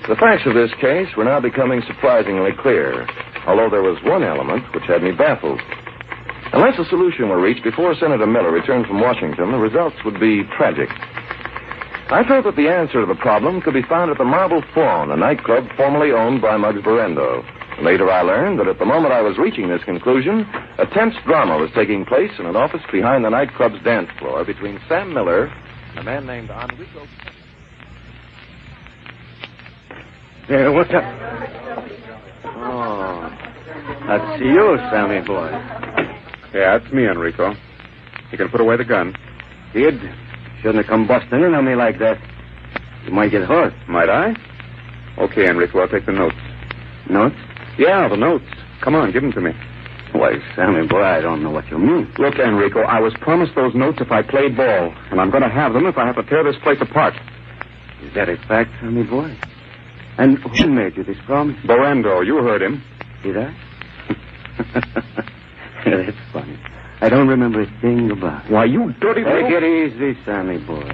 The facts of this case were now becoming surprisingly clear, although there was one element which had me baffled. Unless a solution were reached before Senator Miller returned from Washington, the results would be tragic. I felt that the answer to the problem could be found at the Marble Fawn, a nightclub formerly owned by Muggs Berendo. Later I learned that at the moment I was reaching this conclusion, a tense drama was taking place in an office behind the nightclub's dance floor between Sam Miller and a man named Enrico. Hey, what's up? Oh, that's you, Sammy boy. Yeah, it's me, Enrico. You can put away the gun. Kid, shouldn't have come busting in on me like that. You might get hurt. Might I? Okay, Enrico, I'll take the notes. Notes? Yeah, the notes. Come on, give them to me. Why, Sammy boy, I don't know what you mean. Look, Enrico, I was promised those notes if I played ball, and I'm going to have them if I have to tear this place apart. Is that a fact, Sammy boy? And who made you this promise? Berendo, you heard him. Did I? That's funny. I don't remember a thing about it. Why, you dirty little... Take it easy, Sammy boy.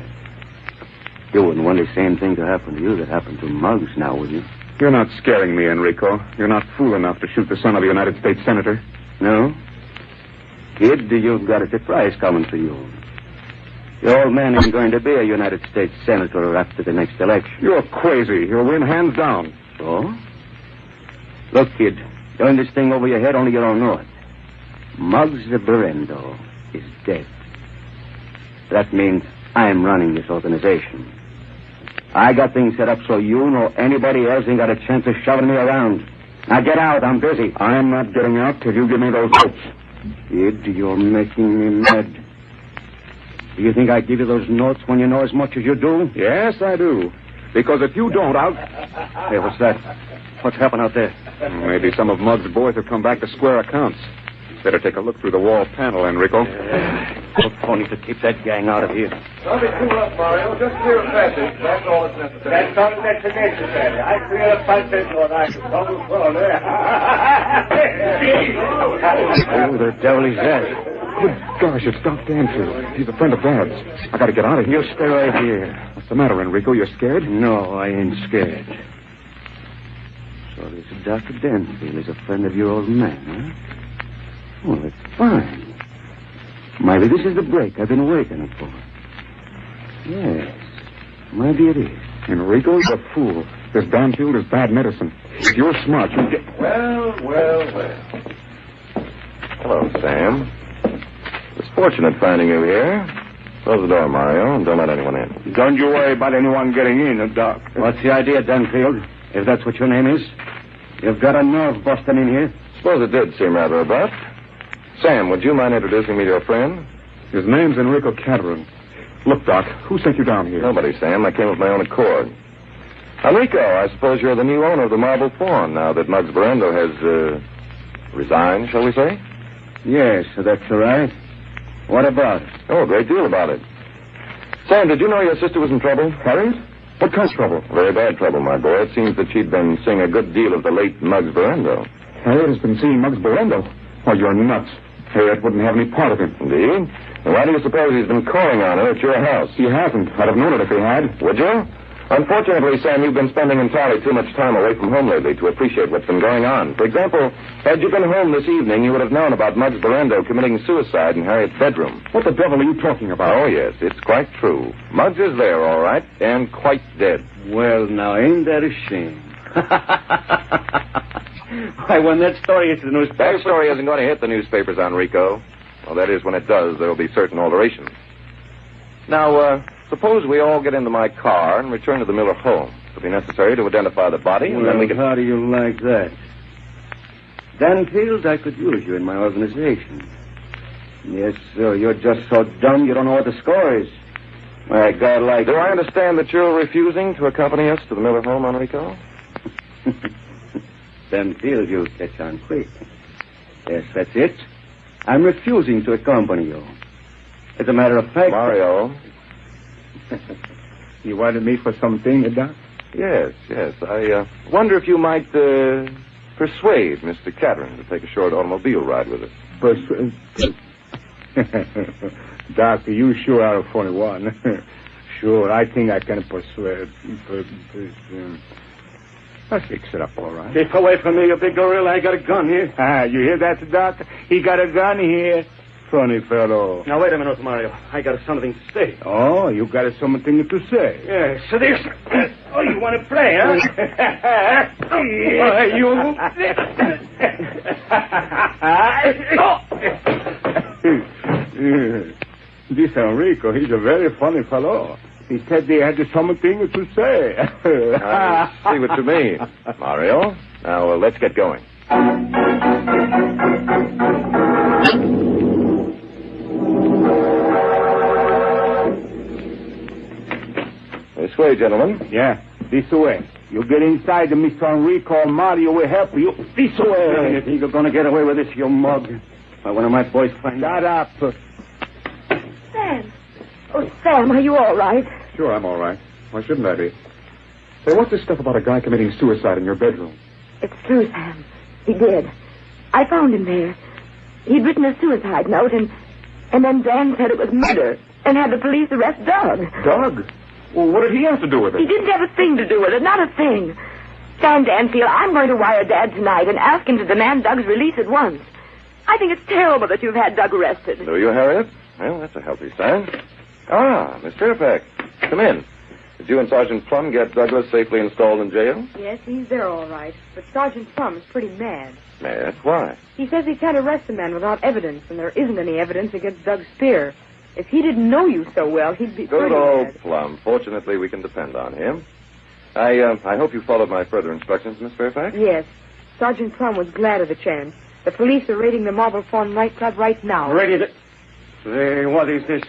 You wouldn't want the same thing to happen to you that happened to Muggs now, would you? You're not scaring me, Enrico. You're not fool enough to shoot the son of a United States Senator. No? Kid, you've got a surprise coming for you. The old man isn't going to be a United States Senator after the next election. You're crazy. You'll win hands down. Oh? Look, kid, doing this thing over your head, only you don't know it. Muggs Berendo is dead. That means I'm running this organization. I got things set up so you nor anybody else ain't got a chance of shoving me around. Now get out. I'm busy. I'm not getting out till you give me those notes. Kid, you're making me mad. Do you think I give you those notes when you know as much as you do? Yes, I do. Because if you don't, I'll... Hey, what's that? What's happened out there? Maybe some of Muggs' boys have come back to square accounts. Better take a look through the wall panel, Enrico. Look, Tony, to keep that gang out of here. Don't be too rough, Mario. Just clear a passage. That's all that's necessary. That's not necessary. I clear a passage when I can come from there. Who the devil is that? Good gosh, it's Doc Danfield. He's a friend of Dad's. I gotta get out of here. You stay right here. What's the matter, Enrico? You're scared? No, I ain't scared. So this Dr. Danfield is a friend of your old man, huh? Well, that's fine. Maybe this is the break I've been waiting for. Yes, maybe it is. Enrico's a fool. This Danfield is bad medicine. If you're smart, you get... Well. Hello, Sam. It's fortunate finding you here. Close the door, Mario, and don't let anyone in. Don't you worry about anyone getting in, Doc. What's the idea, Danfield? If that's what your name is? You've got a nerve busting in here. Suppose it did seem rather abrupt. Sam, would you mind introducing me to your friend? His name's Enrico Catherine. Look, Doc, who sent you down here? Nobody, Sam. I came of my own accord. Enrico, I suppose you're the new owner of the Marble Fawn now that Muggs Berendo has, resigned, shall we say? Yes, that's all right. What about it? Oh, a great deal about it. Sam, did you know your sister was in trouble? Harriet? What kind of trouble? Very bad trouble, my boy. It seems that she'd been seeing a good deal of the late Muggs Berendo. Harriet has been seeing Muggs Berendo? Oh, you're nuts. Harriet wouldn't have any part of him. Indeed? And why do you suppose he's been calling on her at your house? He hasn't. I'd have known it if he had. Would you? Unfortunately, Sam, you've been spending entirely too much time away from home lately to appreciate what's been going on. For example, had you been home this evening, you would have known about Muggs Berendo committing suicide in Harriet's bedroom. What the devil are you talking about? Oh, yes, it's quite true. Muggs is there, all right, and quite dead. Well, now, ain't that a shame? Why, when that story hits the newspaper... That story isn't going to hit the newspapers, Enrico. Well, that is, when it does, there will be certain alterations. Now, suppose we all get into my car and return to the Miller home. It'll be necessary to identify the body, and then we can... how do you like that? Danfield, I could use you in my organization. Yes, sir, you're just so dumb you don't know what the score is. Why, a guy like... Do I understand that you're refusing to accompany us to the Miller home, Enrico? Danfield, you catch on quick. Yes, that's it. I'm refusing to accompany you. As a matter of fact... Mario. You wanted me for something, Doc? Yes. I wonder if you might persuade Mr. Cattering to take a short automobile ride with us. Doc, you sure are a funny one. Sure, I think I can persuade. I'll fix it up all right. Keep away from me, you big gorilla. I got a gun here. Ah, you hear that, Doc? He got a gun here. Funny fellow. Now, wait a minute, Mario. I got something to say. Oh, you got something to say? Yes, this. Oh, you want to play, huh? Why, you... This Enrico, he's a very funny fellow. He said they had something to say. I see what you mean, Mario. Now, let's get going. This way, gentlemen. Yeah, this way. You get inside, and Mr. Enrico and Mario will help you. This way. You think you're going to get away with this, you mug? Why, one of my boys finds out. Shut up. Sam. Oh, Sam, are you all right? Sure, I'm all right. Why shouldn't I be? Say, what's this stuff about a guy committing suicide in your bedroom? It's true, Sam. He did. I found him there. He'd written a suicide note, and then Dan said it was murder, and had the police arrest Doug. Doug? Well, what did he have to do with it? He didn't have a thing to do with it, not a thing. Sam Danfield, I'm going to wire Dad tonight and ask him to demand Doug's release at once. I think it's terrible that you've had Doug arrested. Do you, Harriet? Well, that's a healthy sign. Ah, Miss Fairfax. Come in. Did you and Sergeant Plum get Douglas safely installed in jail? Yes, he's there all right. But Sergeant Plum is pretty mad. Mad? Why? He says he can't arrest a man without evidence, and there isn't any evidence against Doug Spear. If he didn't know you so well, he'd be Good pretty old mad. Plum. Fortunately, we can depend on him. I hope you followed my further instructions, Miss Fairfax? Yes. Sergeant Plum was glad of the chance. The police are raiding the Marble Fawn nightclub right now. Ready to... Say, what is this?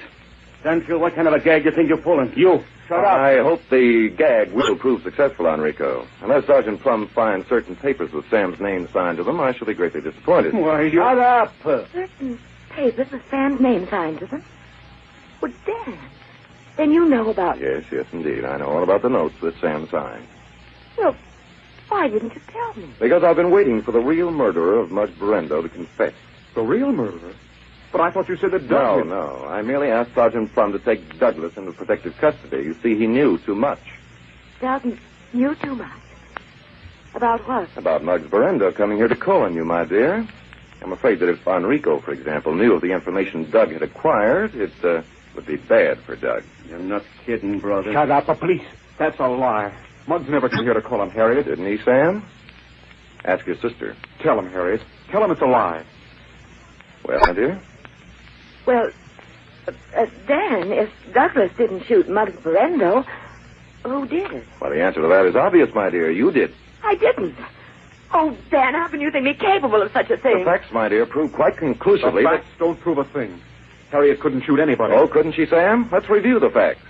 Danfield, what kind of a gag you think you're pulling? You. Shut up. I hope the gag will prove successful, Enrico. Unless Sergeant Plum finds certain papers with Sam's name signed to them, I shall be greatly disappointed. Why, Shut up. Certain papers with Sam's name signed to them? Well, Dan, then you know about... Yes, indeed. I know all about the notes that Sam signed. Well, why didn't you tell me? Because I've been waiting for the real murderer of Mudge Berendo to confess. The real murderer? But I thought you said that Doug... No. I merely asked Sergeant Plum to take Douglas into protective custody. You see, he knew too much. Doug knew too much. About what? About Mudge Berendo coming here to call on you, my dear. I'm afraid that if Enrico, for example, knew of the information Doug had acquired, it would be bad for Doug. You're not kidding, brother. Shut up, police. That's a lie. Muggs never came here to call on Harriet. Didn't he, Sam? Ask your sister. Tell him, Harriet. Tell him it's a lie. Well, my dear? Well, Dan, if Douglas didn't shoot Muggs Berendo, who did? Well, the answer to that is obvious, my dear. You did. I didn't. Oh, Dan, how can you think me capable of such a thing? The facts, my dear, prove quite conclusively The facts don't prove a thing. Harriet couldn't shoot anybody. Oh, couldn't she, Sam? Let's review the facts.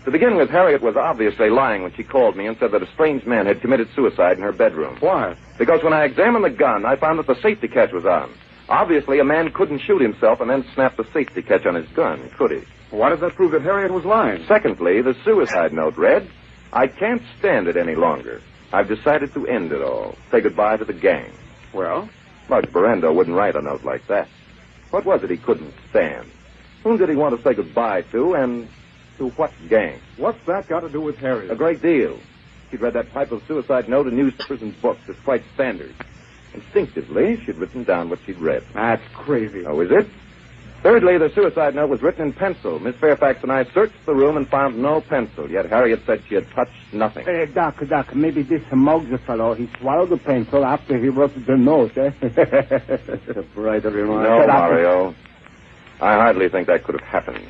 To begin with, Harriet was obviously lying when she called me and said that a strange man had committed suicide in her bedroom. Why? Because when I examined the gun, I found that the safety catch was on. Obviously, a man couldn't shoot himself and then snap the safety catch on his gun, could he? Why does that prove that Harriet was lying? Secondly, the suicide note read, I can't stand it any longer. I've decided to end it all. Say goodbye to the gang. Well? Mudge Berendo wouldn't write a note like that. What was it he couldn't stand? Whom did he want to say goodbye to, and to what gang? What's that got to do with Harriet? A great deal. She'd read that type of suicide note in newspapers and books. It's quite standard. Instinctively, she'd written down what she'd read. That's crazy. Oh, is it? Thirdly, the suicide note was written in pencil. Miss Fairfax and I searched the room and found no pencil, yet Harriet said she had touched nothing. Doc, maybe this Muggs fellow, he swallowed the pencil after he wrote the note, eh? A brighter remark. No, Mario. I hardly think that could have happened.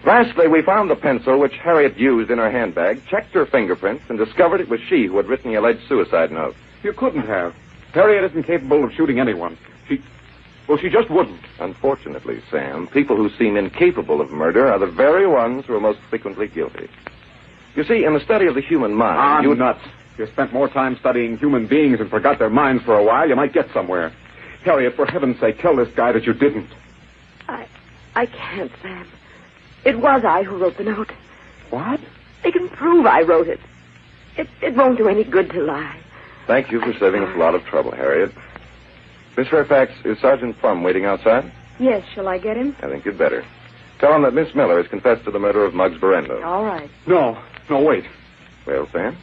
Lastly, we found the pencil which Harriet used in her handbag, checked her fingerprints, and discovered it was she who had written the alleged suicide note. You couldn't have. Harriet isn't capable of shooting anyone. She just wouldn't. Unfortunately, Sam, people who seem incapable of murder are the very ones who are most frequently guilty. You see, in the study of the human mind... You nuts. If you spent more time studying human beings and forgot their minds for a while, you might get somewhere. Harriet, for heaven's sake, tell this guy that you didn't. I can't, Sam. It was I who wrote the note. What? They can prove I wrote it. It won't do any good to lie. Thank you for saving us a lot of trouble, Harriet. Miss Fairfax, is Sergeant Plum waiting outside? Yes, shall I get him? I think you'd better. Tell him that Miss Miller has confessed to the murder of Muggs Berendo. All right. No, wait. Well, Sam?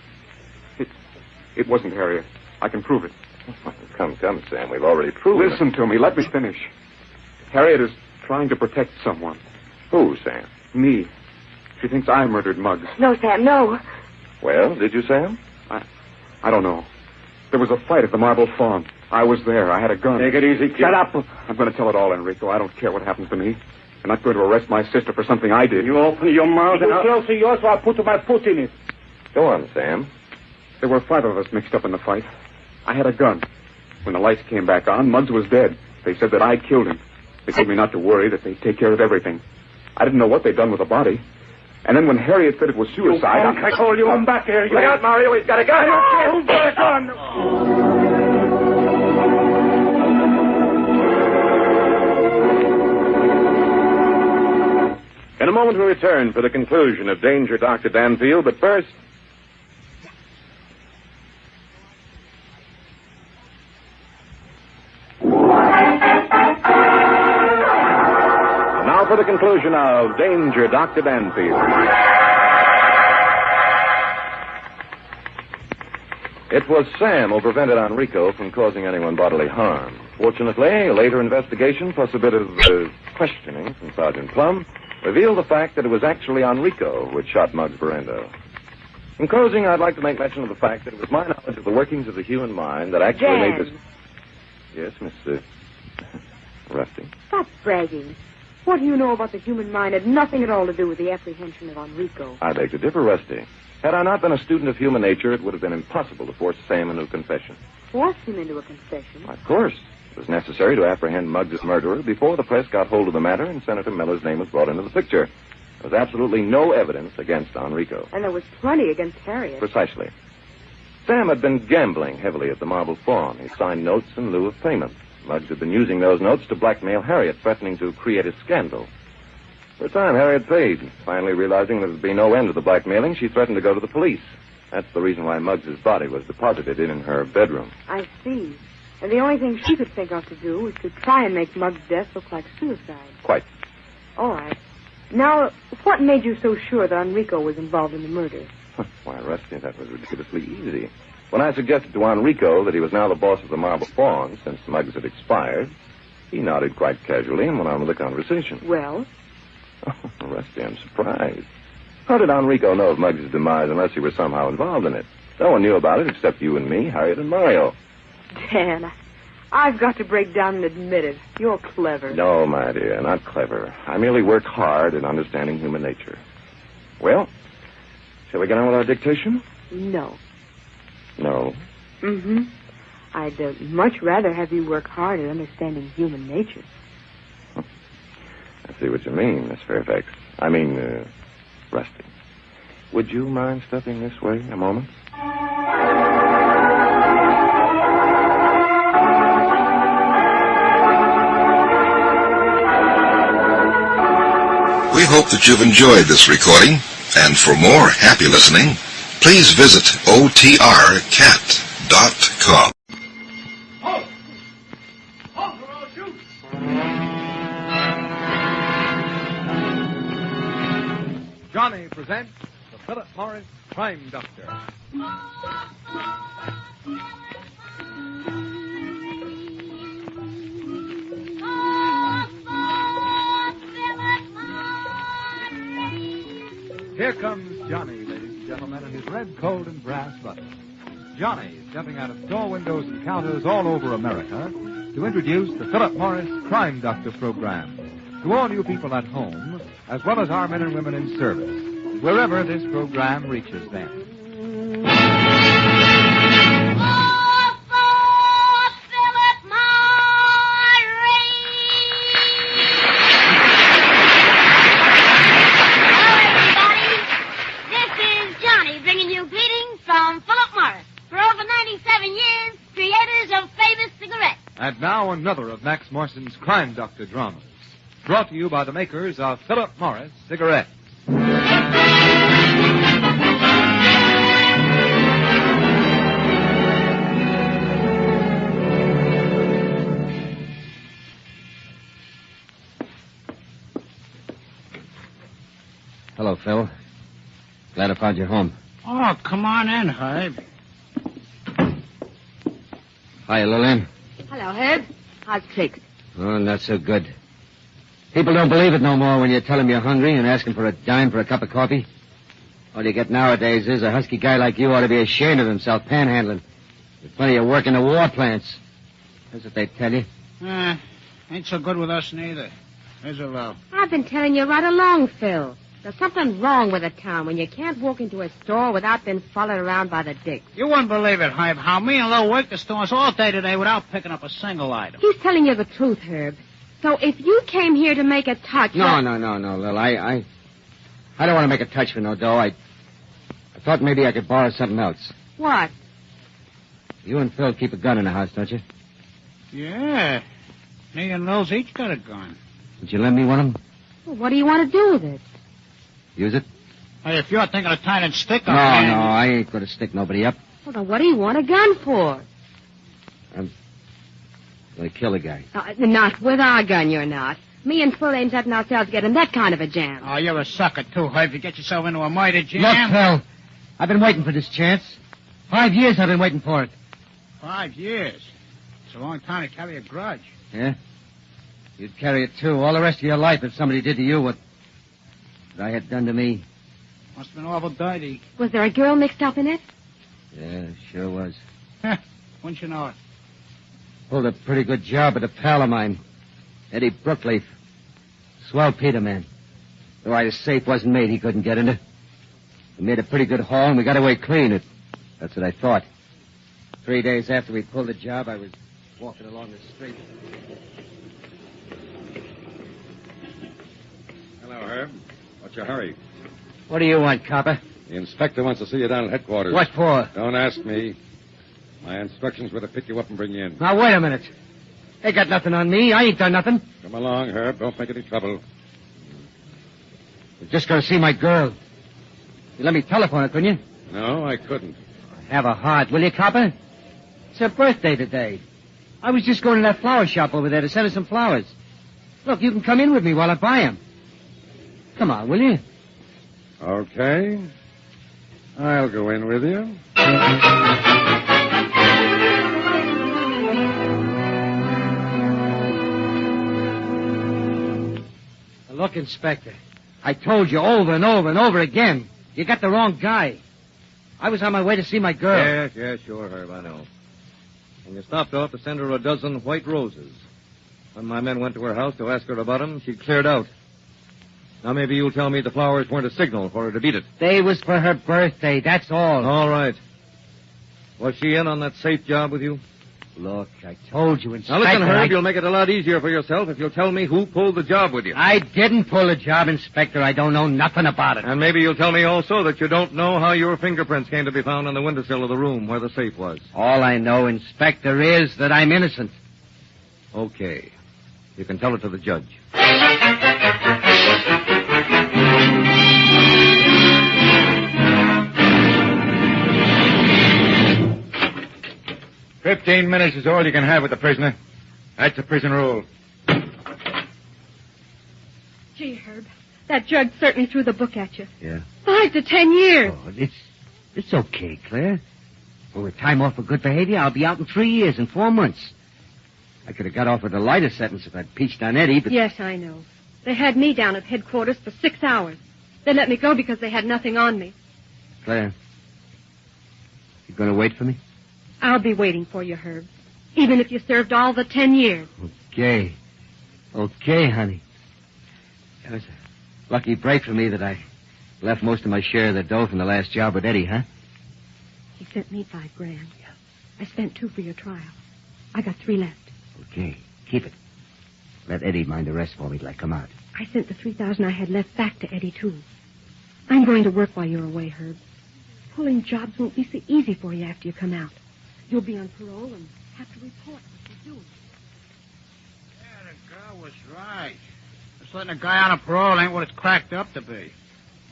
It wasn't Harriet. I can prove it. Come, Sam. We've already proven it. Listen to me. Let me finish. Harriet is trying to protect someone. Who, Sam? Me. She thinks I murdered Muggs. No, Sam, no. Well, did you, Sam? I don't know. There was a fight at the Marble Fawn. I was there. I had a gun. Take it easy, kid. Shut up. I'm going to tell it all, Enrico. I don't care what happens to me. I'm not going to arrest my sister for something I did. You open your mouth and close to yours, or I'll put my foot in it. Go on, Sam. There were 5 of us mixed up in the fight. I had a gun. When the lights came back on, Muggs was dead. They said that I killed him. They told me not to worry, that they'd take care of everything. I didn't know what they'd done with the body. And then when Harriet said it was suicide... I told you, come back here. Look out, Mario. He's got a gun. Who's got a gun? In a moment we return for the conclusion of Danger, Dr. Danfield, but first... And now for the conclusion of Danger, Dr. Danfield. It was Sam who prevented Enrico from causing anyone bodily harm. Fortunately, a later investigation plus a bit of questioning from Sergeant Plum revealed the fact that it was actually Enrico who had shot Muggs Berendo. In closing, I'd like to make mention of the fact that it was my knowledge of the workings of the human mind that actually made this... Yes, Miss Rusty? Stop bragging. What do you know about the human mind had nothing at all to do with the apprehension of Enrico. I beg to differ, Rusty. Had I not been a student of human nature, it would have been impossible to force Sam into a confession. Force him into a confession? Of course. It was necessary to apprehend Muggs' murderer before the press got hold of the matter and Senator Miller's name was brought into the picture. There was absolutely no evidence against Enrico. And there was plenty against Harriet. Precisely. Sam had been gambling heavily at the Marble Fawn. He signed notes in lieu of payment. Muggs had been using those notes to blackmail Harriet, threatening to create a scandal. For a time, Harriet paid. Finally realizing there would be no end to the blackmailing, she threatened to go to the police. That's the reason why Muggs' body was deposited in her bedroom. I see. And the only thing she could think of to do was to try and make Muggs' death look like suicide. Quite. All right. Now, what made you so sure that Enrico was involved in the murder? Why, Rusty, that was ridiculously easy. When I suggested to Enrico that he was now the boss of the Marble Fawn, since Muggs had expired, he nodded quite casually and went on with the conversation. Well? Oh, Rusty, I'm surprised. How did Enrico know of Muggs' demise unless he was somehow involved in it? No one knew about it except you and me, Harriet and Mario. Dan, I've got to break down and admit it. You're clever. No, my dear, not clever. I merely work hard at understanding human nature. Well, shall we get on with our dictation? No. No? Mm-hmm. I'd much rather have you work hard at understanding human nature. I see what you mean, Miss Fairfax. I mean, Rusty. Would you mind stepping this way a moment? We hope that you've enjoyed this recording, and for more happy listening, please visit otrcat.com. Johnny presents the Philip Morris Crime Doctor. Here comes Johnny, ladies and gentlemen, in his red coat and brass buttons. Johnny, stepping out of store windows and counters all over America to introduce the Philip Morris Crime Doctor program to all you people at home, as well as our men and women in service, wherever this program reaches them. And now another of Max Morson's Crime Doctor dramas, Brought to you by the makers of Philip Morris cigarettes. Hello, Phil. Glad I found you home. Oh, come on in, Herb. Hi, Lillian. Hello, Herb. How's tricks? Oh, not so good. People don't believe it no more when you tell them you're hungry and ask them for a dime for a cup of coffee. All you get nowadays is a husky guy like you ought to be ashamed of himself panhandling. There's plenty of work in the war plants. That's what they tell you. Ain't so good with us neither. There's a low. I've been telling you right along, Phil. There's something wrong with a town when you can't walk into a store without being followed around by the dicks. You wouldn't believe it, Herb, how me and Lil work the stores all day today without picking up a single item. He's telling you the truth, Herb. So if you came here to make a touch... No, Lil. I don't want to make a touch for no dough. I thought maybe I could borrow something else. What? You and Phil keep a gun in the house, don't you? Yeah. Me and Lil's each got a gun. Would you lend me one of them? Well, what do you want to do with it? Use it? Hey, if you're thinking of tying a stick No, up... I ain't going to stick nobody up. Well, then what do you want a gun for? I'm going to kill a guy. Not with our gun, you're not. Me and Phil ain't letting ourselves get in that kind of a jam. Oh, you're a sucker, too, Herb. You get yourself into a murder jam. Look, Phil, I've been waiting for this chance. 5 years I've been waiting for it. 5 years? It's a long time to carry a grudge. Yeah? You'd carry it, too, all the rest of your life if somebody did to you what I had done to me. Must have been awful dirty. Was there a girl mixed up in it? Yeah, sure was. Wouldn't you know it? Pulled a pretty good job at a pal of mine, Eddie Brookleaf. Swell Peter man. Though the safe wasn't made, he couldn't get into. We made a pretty good haul, and we got away clean. That's what I thought. 3 days after we pulled the job, I was walking along the street. Hello, Herb. What's your hurry? What do you want, copper? The inspector wants to see you down at headquarters. What for? Don't ask me. My instructions were to pick you up and bring you in. Now, wait a minute. They got nothing on me. I ain't done nothing. Come along, Herb. Don't make any trouble. I'm just going to see my girl. You let me telephone her, couldn't you? No, I couldn't. Have a heart, will you, copper? It's her birthday today. I was just going to that flower shop over there to send her some flowers. Look, you can come in with me while I buy them. Come on, will you? Okay. I'll go in with you. Look, Inspector, I told you over and over and over again. You got the wrong guy. I was on my way to see my girl. Yeah, sure, Herb, I know. And you stopped off to send her a dozen white roses. When my men went to her house to ask her about them, she cleared out. Now maybe you'll tell me the flowers weren't a signal for her to beat it. They was for her birthday, that's all. All right. Was she in on that safe job with you? Look, I told you, Inspector. Now listen, Herb, you'll make it a lot easier for yourself if you'll tell me who pulled the job with you. I didn't pull the job, Inspector. I don't know nothing about it. And maybe you'll tell me also that you don't know how your fingerprints came to be found on the windowsill of the room where the safe was. All I know, Inspector, is that I'm innocent. Okay. You can tell it to the judge. 15 minutes is all you can have with the prisoner. That's the prison rule. Gee, Herb, that judge certainly threw the book at you. Yeah. 5 to 10 years. Oh, it's okay, Claire. Well, with time off for good behavior, I'll be out in 3 years and 4 months. I could have got off with a lighter sentence if I'd peached on Eddie, but... Yes, I know. They had me down at headquarters for 6 hours. They let me go because they had nothing on me. Claire, you going to wait for me? I'll be waiting for you, Herb. Even if you served all the 10 years. Okay. Okay, honey. It was a lucky break for me that I left most of my share of the dough from the last job with Eddie, huh? He sent me $5 grand. I spent 2 for your trial. I got 3 left. Okay. Keep it. Let Eddie mind the rest for me till I come out. I sent the $3,000 I had left back to Eddie, too. I'm going to work while you're away, Herb. Pulling jobs won't be so easy for you after you come out. You'll be on parole and have to report what you do. Yeah, the girl was right. Just letting a guy on a parole ain't what it's cracked up to be.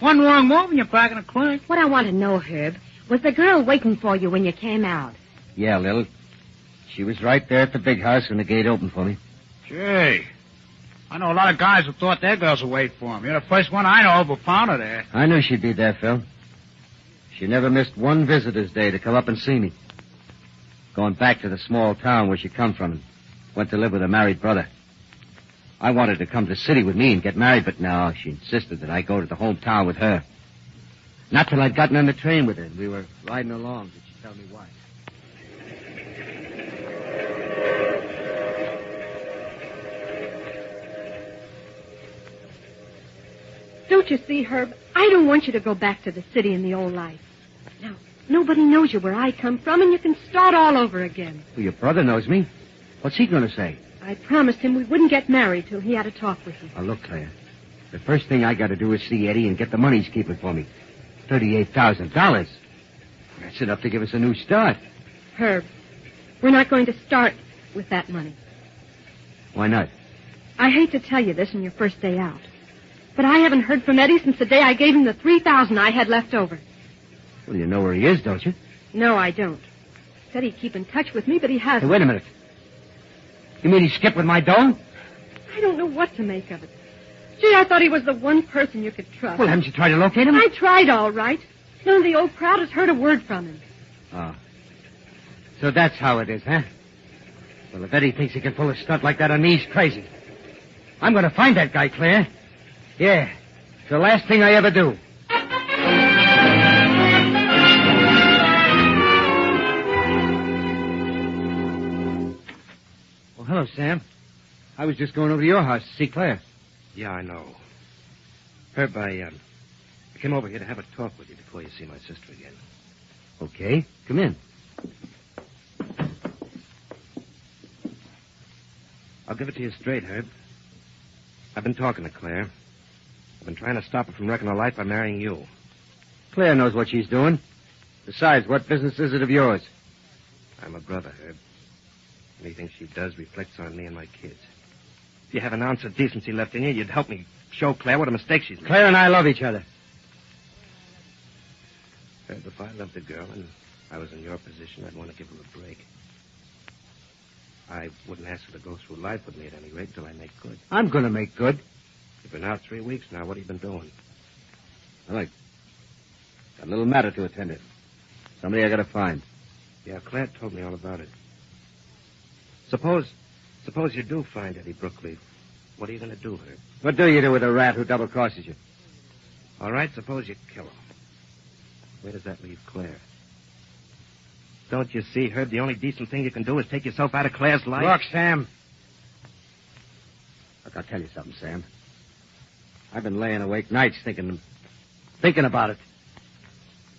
One wrong move and you're back in the clink. What I want to know, Herb, was the girl waiting for you when you came out? Yeah, Lil. She was right there at the big house when the gate opened for me. Gee, I know a lot of guys who thought their girls would wait for them. You're the first one I know who found her there. I knew she'd be there, Phil. She never missed one visitor's day to come up and see me. Going back to the small town where she come from and went to live with her married brother. I wanted to come to the city with me and get married, but no, she insisted that I go to the hometown with her. Not till I'd gotten on the train with her and we were riding along did she tell me why. Don't you see, Herb? I don't want you to go back to the city in the old life. Now, nobody knows you where I come from, and you can start all over again. Well, your brother knows me. What's he going to say? I promised him we wouldn't get married till he had a talk with you. Now, look, Claire. The first thing I got to do is see Eddie and get the money he's keeping for me. $38,000. That's enough to give us a new start. Herb, we're not going to start with that money. Why not? I hate to tell you this on your first day out, but I haven't heard from Eddie since the day I gave him the $3,000 I had left over. Well, you know where he is, don't you? No, I don't. Said he'd keep in touch with me, but he hasn't. Hey, wait a minute. You mean he skipped with my dough? I don't know what to make of it. Gee, I thought he was the one person you could trust. Well, haven't you tried to locate him? I tried, all right. None of the old crowd has heard a word from him. Oh. So that's how it is, huh? Well, if Eddie thinks he can pull a stunt like that on me, he's crazy. I'm going to find that guy, Claire. Yeah. It's the last thing I ever do. Well, hello, Sam. I was just going over to your house to see Claire. Yeah, I know. Herb, I came over here to have a talk with you before you see my sister again. Okay. Come in. I'll give it to you straight, Herb. I've been talking to Claire. I've been trying to stop her from wrecking her life by marrying you. Claire knows what she's doing. Besides, what business is it of yours? I'm a brother, Herb. Anything she does reflects on me and my kids. If you have an ounce of decency left in you, you'd help me show Claire what a mistake she's made. Claire and I love each other. Herb, if I loved a girl and I was in your position, I'd want to give her a break. I wouldn't ask her to go through life with me at any rate till I make good. I'm going to make good. You've been out 3 weeks now. What have you been doing? Well, I got a little matter to attend to. Somebody I got to find. Yeah, Claire told me all about it. Suppose you do find Eddie Brookleaf. What are you going to do, Herb? What do you do with a rat who double-crosses you? All right, suppose you kill him. Where does that leave Claire? Don't you see, Herb, the only decent thing you can do is take yourself out of Claire's life? Look, Sam. Look, I'll tell you something, Sam. I've been laying awake nights thinking about it.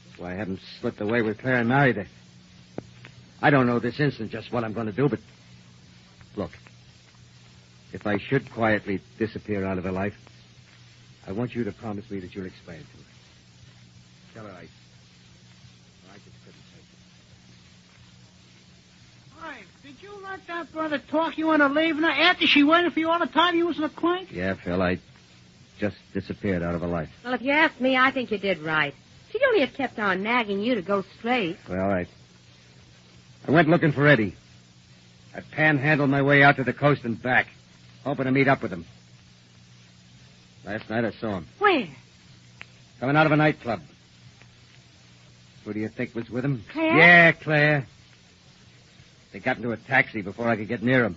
That's why I haven't slipped away with Claire and married her. I don't know this instant just what I'm going to do, but look, if I should quietly disappear out of her life, I want you to promise me that you'll explain it to her. Tell her I just couldn't take it. Hey, did you let that brother talk you into leaving her after she waited for you all the time you was in the clink? Yeah, Phil, I just disappeared out of her life. Well, if you ask me, I think you did right. She'd only have kept on nagging you to go straight. Well, I went looking for Eddie. I panhandled my way out to the coast and back, hoping to meet up with him. Last night I saw him. Where? Coming out of a nightclub. Who do you think was with him? Claire? Yeah, Claire. They got into a taxi before I could get near him.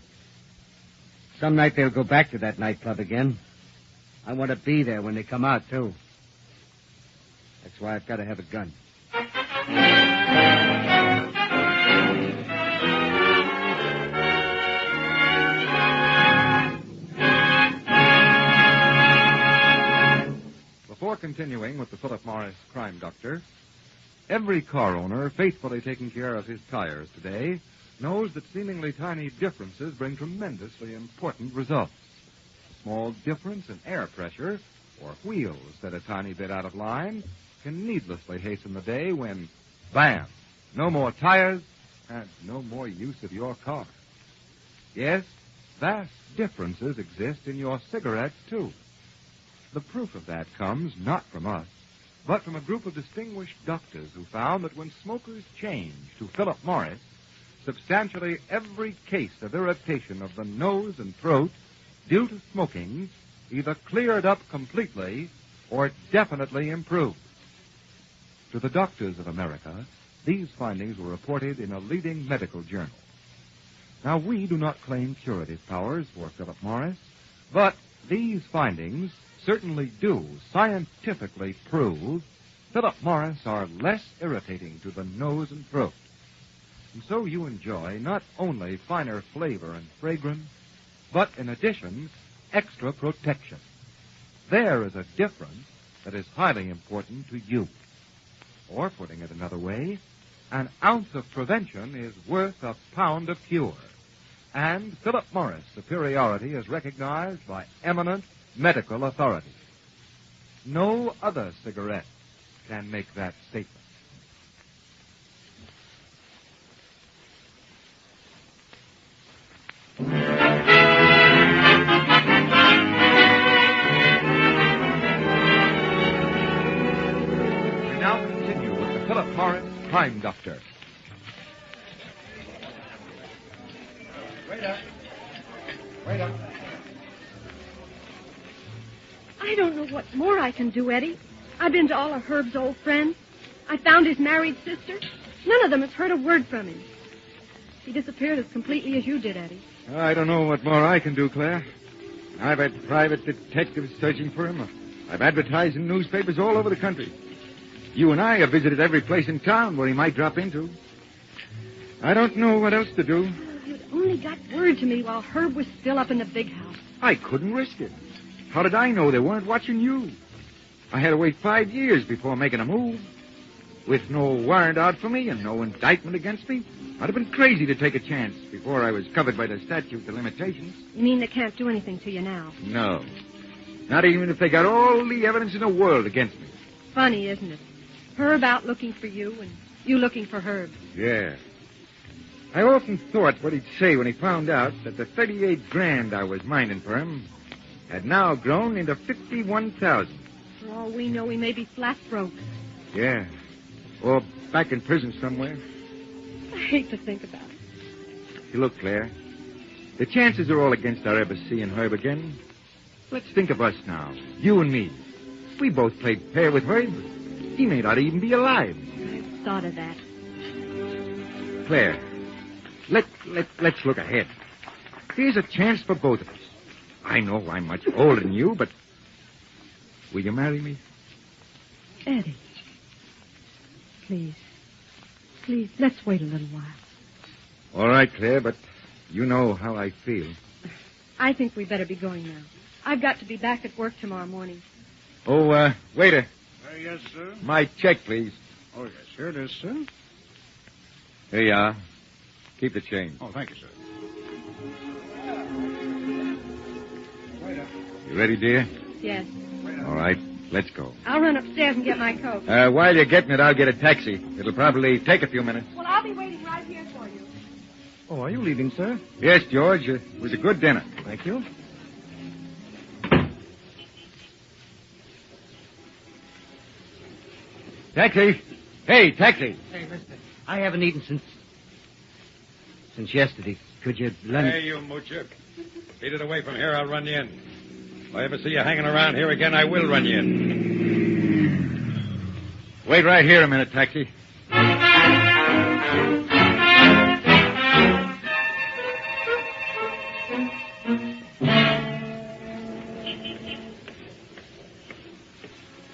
Some night they'll go back to that nightclub again. I want to be there when they come out, too. That's why I've got to have a gun. Before continuing with the Philip Morris Crime Doctor, every car owner faithfully taking care of his tires today knows that seemingly tiny differences bring tremendously important results. A small difference in air pressure or wheels set a tiny bit out of line can needlessly hasten the day when, bam, no more tires and no more use of your car. Yes, vast differences exist in your cigarettes, too. The proof of that comes not from us, but from a group of distinguished doctors who found that when smokers changed to Philip Morris, substantially every case of irritation of the nose and throat due to smoking either cleared up completely or definitely improved. To the doctors of America, these findings were reported in a leading medical journal. Now, we do not claim curative powers for Philip Morris, but these findings certainly do scientifically prove Philip Morris are less irritating to the nose and throat. And so you enjoy not only finer flavor and fragrance, but in addition, extra protection. There is a difference that is highly important to you. Or, putting it another way, an ounce of prevention is worth a pound of cure. And Philip Morris' superiority is recognized by eminent medical authorities. No other cigarette can make that statement. We now continue with the Philip Morris Crime Doctor. Wait up. I don't know what more I can do, Eddie. I've been to all of Herb's old friends. I found his married sister. None of them has heard a word from him. He disappeared as completely as you did, Eddie. I don't know what more I can do, Claire. I've had private detectives searching for him. I've advertised in newspapers all over the country. You and I have visited every place in town where he might drop into. I don't know what else to do. You'd only got word to me while Herb was still up in the big house. I couldn't risk it. How did I know they weren't watching you? I had to wait 5 years before making a move. With no warrant out for me and no indictment against me, I'd have been crazy to take a chance before I was covered by the statute of limitations. You mean they can't do anything to you now? No. Not even if they got all the evidence in the world against me. Funny, isn't it? Herb out looking for you and you looking for Herb. Yeah. I often thought what he'd say when he found out that the $38,000 I was mining for him had now grown into $51,000. For all we know, he may be flat broke. Yeah. Or back in prison somewhere. I hate to think about it. You look, Claire, the chances are all against our ever seeing Herb again. Let's think of us now, you and me. We both played pair with Herb. He may not even be alive. I've thought of that. Claire, let's look ahead. Here's a chance for both of us. I know I'm much older than you, but will you marry me? Eddie. Please. Please, let's wait a little while. All right, Claire, but you know how I feel. I think we better be going now. I've got to be back at work tomorrow morning. Oh, waiter. Yes, sir. My check, please. Oh, yes, here it is, sir. Here you are. Keep the change. Oh, thank you, sir. You ready, dear? Yes. All right, let's go. I'll run upstairs and get my coat. While you're getting it, I'll get a taxi. It'll probably take a few minutes. Well, I'll be waiting right here for you. Oh, are you leaving, sir? Yes, George. It was a good dinner. Thank you. Taxi! Hey, taxi! Hey, mister, I haven't eaten since yesterday. Could you lend... Hey, you moocher. Beat it away from here, I'll run you in. If I ever see you hanging around here again, I will run you in. Wait right here a minute, taxi.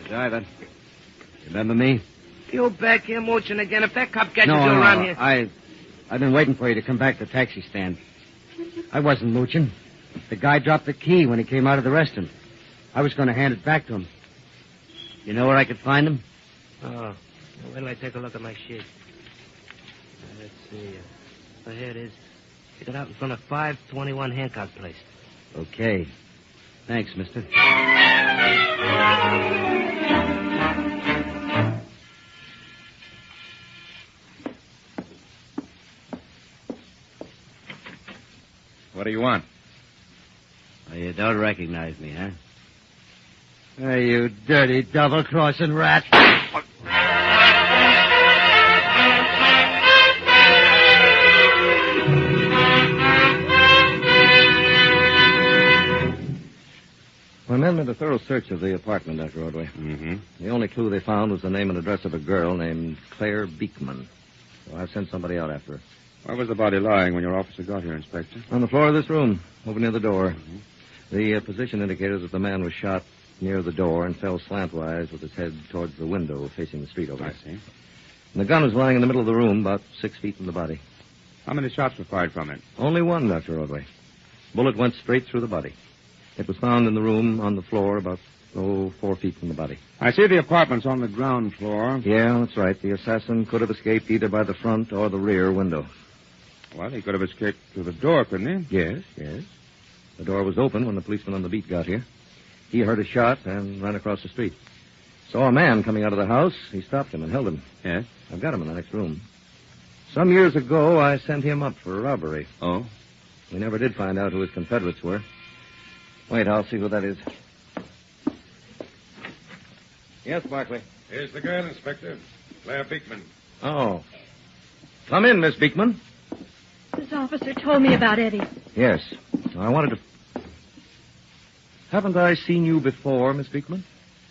Driver, remember me? You back here mooching again. If that cop catches No, you around here... I've been waiting for you to come back to the taxi stand. I wasn't mooching. The guy dropped the key when he came out of the restaurant. I was going to hand it back to him. You know where I could find him? Oh, wait till I take a look at my sheet. Let's see. Oh, here it is. Stick it out in front of 521 Hancock Place. Okay. Thanks, mister. What do you want? You don't recognize me, huh? Hey, you dirty double-crossing rat. My men made a thorough search of the apartment, Dr. Ordway. Mm-hmm. The only clue they found was the name and address of a girl named Claire Beekman. So I've sent somebody out after her. Where was the body lying when your officer got here, Inspector? On the floor of this room, over near the door. Mm-hmm. The position indicated that the man was shot near the door and fell slantwise with his head towards the window facing the street over. I see. And the gun was lying in the middle of the room, about 6 feet from the body. How many shots were fired from it? Only one, Dr. Ordway. Bullet went straight through the body. It was found in the room on the floor about, 4 feet from the body. I see the apartment's on the ground floor. Yeah, that's right. The assassin could have escaped either by the front or the rear window. Well, he could have escaped through the door, couldn't he? Yes. The door was open when the policeman on the beat got here. He heard a shot and ran across the street. Saw a man coming out of the house. He stopped him and held him. Yes? I've got him in the next room. Some years ago, I sent him up for a robbery. Oh? We never did find out who his Confederates were. Wait, I'll see who that is. Yes, Barkley. Here's the girl, Inspector. Claire Beekman. Oh. Come in, Miss Beekman. This officer told me about Eddie. Yes. I wanted to... Haven't I seen you before, Miss Beekman?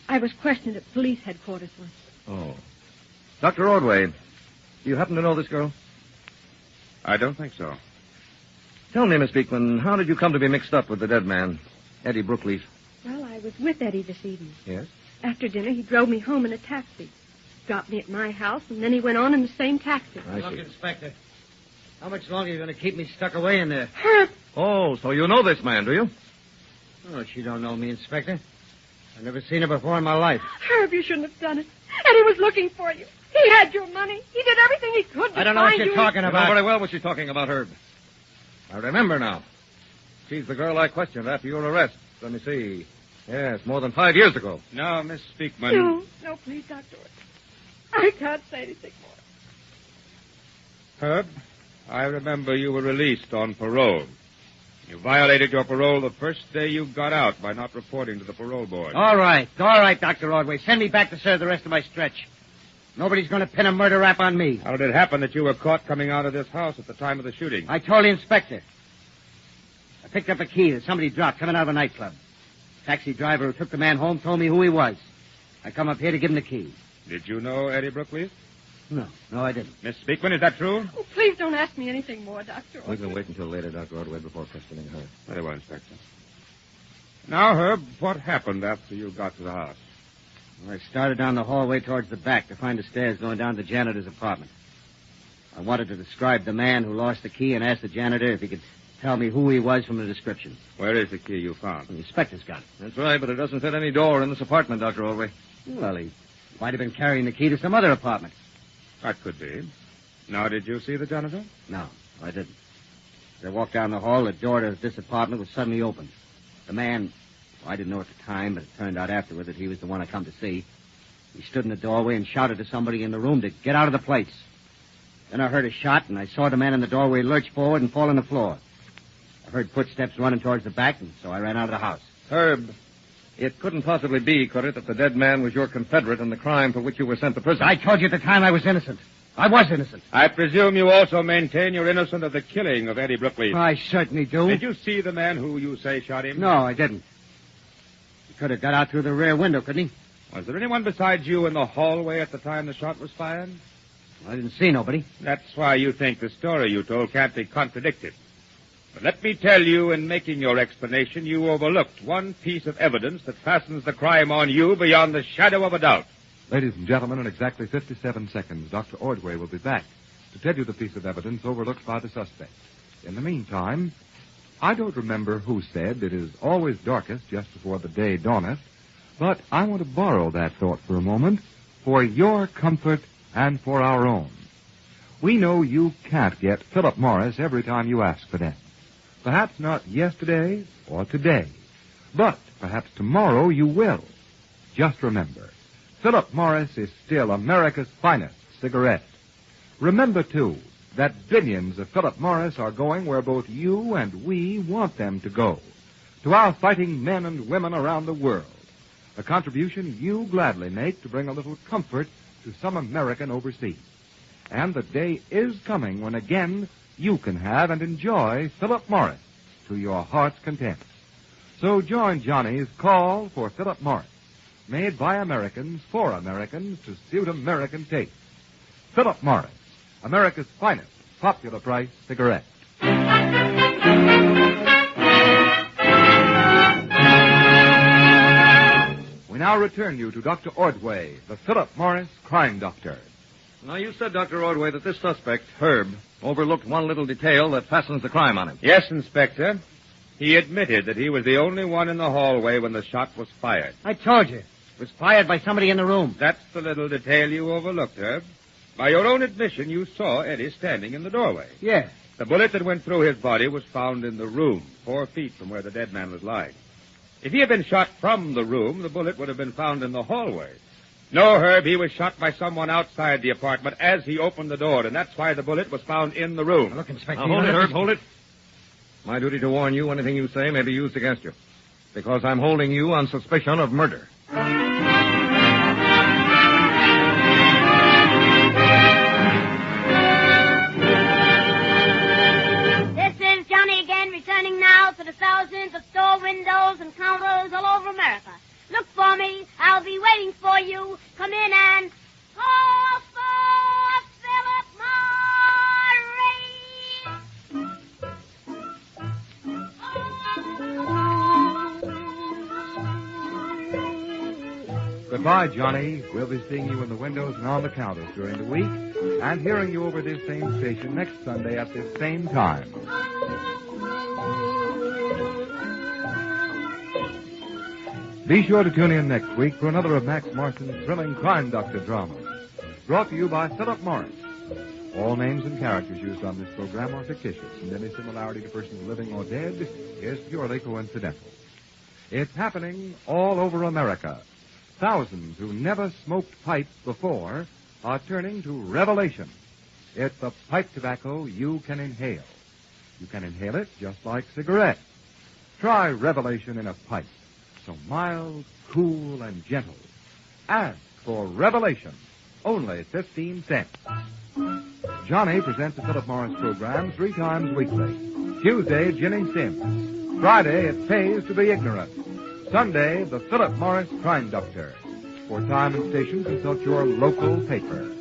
I was questioned at police headquarters once. Oh. Dr. Ordway, do you happen to know this girl? I don't think so. Tell me, Miss Beekman, how did you come to be mixed up with the dead man, Eddie Brookleaf? Well, I was with Eddie this evening. Yes? After dinner, he drove me home in a taxi. Dropped me at my house, and then he went on in the same taxi. Look, Inspector, how much longer are you going to keep me stuck away in there? Herb! Oh, so you know this man, do you? Oh, she don't know me, Inspector. I've never seen her before in my life. Herb, you shouldn't have done it. Eddie was looking for you. He had your money. He did everything he could to I don't know what find you're you. talking I about. know very well what she's talking about, Herb. I remember now. She's the girl I questioned after your arrest. Let me see. Yes, more than 5 years ago. Now, Miss Beekman. No, please, Dr. I can't say anything more. Herb, I remember you were released on parole. You violated your parole the first day you got out by not reporting to the parole board. All right, Dr. Ordway. Send me back to serve the rest of my stretch. Nobody's going to pin a murder rap on me. How did it happen that you were caught coming out of this house at the time of the shooting? I told the inspector. I picked up a key that somebody dropped coming out of a nightclub. The taxi driver who took the man home told me who he was. I come up here to give him the key. Did you know Eddie Brookleaf? No, I didn't. Miss Beekman, is that true? Oh, please don't ask me anything more, Dr. We can wait until later, Dr. Ordway, before questioning her. Very well, Inspector. Now, Herb, what happened after you got to the house? Well, I started down the hallway towards the back to find the stairs going down to the janitor's apartment. I wanted to describe the man who lost the key and asked the janitor if he could tell me who he was from the description. Where is the key you found? The inspector's got it. That's right, but it doesn't fit any door in this apartment, Dr. Ordway. Well, he might have been carrying the key to some other apartment. That could be. Now, did you see the janitor? No, I didn't. As I walked down the hall, the door to this apartment was suddenly opened. The man, I didn't know at the time, but it turned out afterward that he was the one I come to see. He stood in the doorway and shouted to somebody in the room to get out of the place. Then I heard a shot, and I saw the man in the doorway lurch forward and fall on the floor. I heard footsteps running towards the back, and so I ran out of the house. Herb, it couldn't possibly be, could it, that the dead man was your Confederate in the crime for which you were sent to prison? I told you at the time I was innocent. I was innocent. I presume you also maintain you're innocent of the killing of Eddie Brookleaf. I certainly do. Did you see the man who you say shot him? No, I didn't. He could have got out through the rear window, couldn't he? Was there anyone besides you in the hallway at the time the shot was fired? I didn't see nobody. That's why you think the story you told can't be contradicted. But let me tell you, in making your explanation, you overlooked one piece of evidence that fastens the crime on you beyond the shadow of a doubt. Ladies and gentlemen, in exactly 57 seconds, Dr. Ordway will be back to tell you the piece of evidence overlooked by the suspect. In the meantime, I don't remember who said it is always darkest just before the day dawneth, but I want to borrow that thought for a moment for your comfort and for our own. We know you can't get Philip Morris every time you ask for them. Perhaps not yesterday or today, but perhaps tomorrow you will. Just remember, Philip Morris is still America's finest cigarette. Remember, too, that billions of Philip Morris are going where both you and we want them to go. to our fighting men and women around the world. A contribution you gladly make to bring a little comfort to some American overseas. And the day is coming when again you can have and enjoy Philip Morris to your heart's content. So join Johnny's call for Philip Morris, made by Americans for Americans to suit American taste. Philip Morris, America's finest popular price cigarette. We now return you to Dr. Ordway, the Philip Morris crime doctor. Now, you said, Dr. Ordway, that this suspect, Herb, overlooked one little detail that fastens the crime on him. Yes, Inspector. He admitted that he was the only one in the hallway when the shot was fired. I told you. It was fired by somebody in the room. That's the little detail you overlooked, Herb. By your own admission, you saw Eddie standing in the doorway. Yeah. The bullet that went through his body was found in the room, 4 feet from where the dead man was lying. If he had been shot from the room, the bullet would have been found in the hallway. No, Herb, he was shot by someone outside the apartment as he opened the door, and that's why the bullet was found in the room. Now, look, Inspector. Now, hold it, Herb, hold it. My duty to warn you, anything you say may be used against you. Because I'm holding you on suspicion of murder. This is Johnny again, returning now to the thousands of store windows and counters all over America. Look for me. I'll be waiting for you. Come in and call for Philip Morris. Goodbye, Johnny. We'll be seeing you in the windows and on the counters during the week and hearing you over this same station next Sunday at this same time. Be sure to tune in next week for another of Max Marston's thrilling Crime Doctor dramas, brought to you by Philip Morris. All names and characters used on this program are fictitious, and any similarity to persons living or dead is purely coincidental. It's happening all over America. Thousands who never smoked pipes before are turning to Revelation. It's the pipe tobacco you can inhale. You can inhale it just like cigarettes. Try Revelation in a pipe. So mild, cool, and gentle. Ask for Revelation. Only 15 cents. Johnny presents the Philip Morris program 3 times weekly. Tuesday, Ginny Sims. Friday, It Pays to Be Ignorant. Sunday, the Philip Morris Crime Doctor. For time and station, consult your local paper.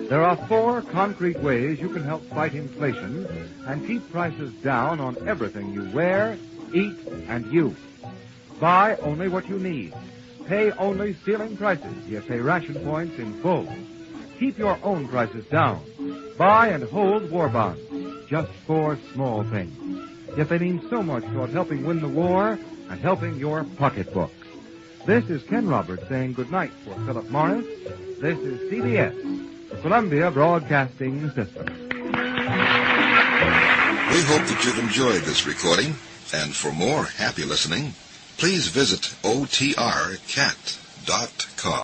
There are 4 concrete ways you can help fight inflation and keep prices down on everything you wear, eat, and use. Buy only what you need. Pay only ceiling prices, yet pay ration points in full. Keep your own prices down. Buy and hold war bonds. Just 4 small things. Yet they mean so much toward helping win the war and helping your pocketbook. This is Ken Roberts saying goodnight for Philip Morris. This is CBS, the Columbia Broadcasting System. We hope that you've enjoyed this recording, and for more happy listening, please visit otrcat.com.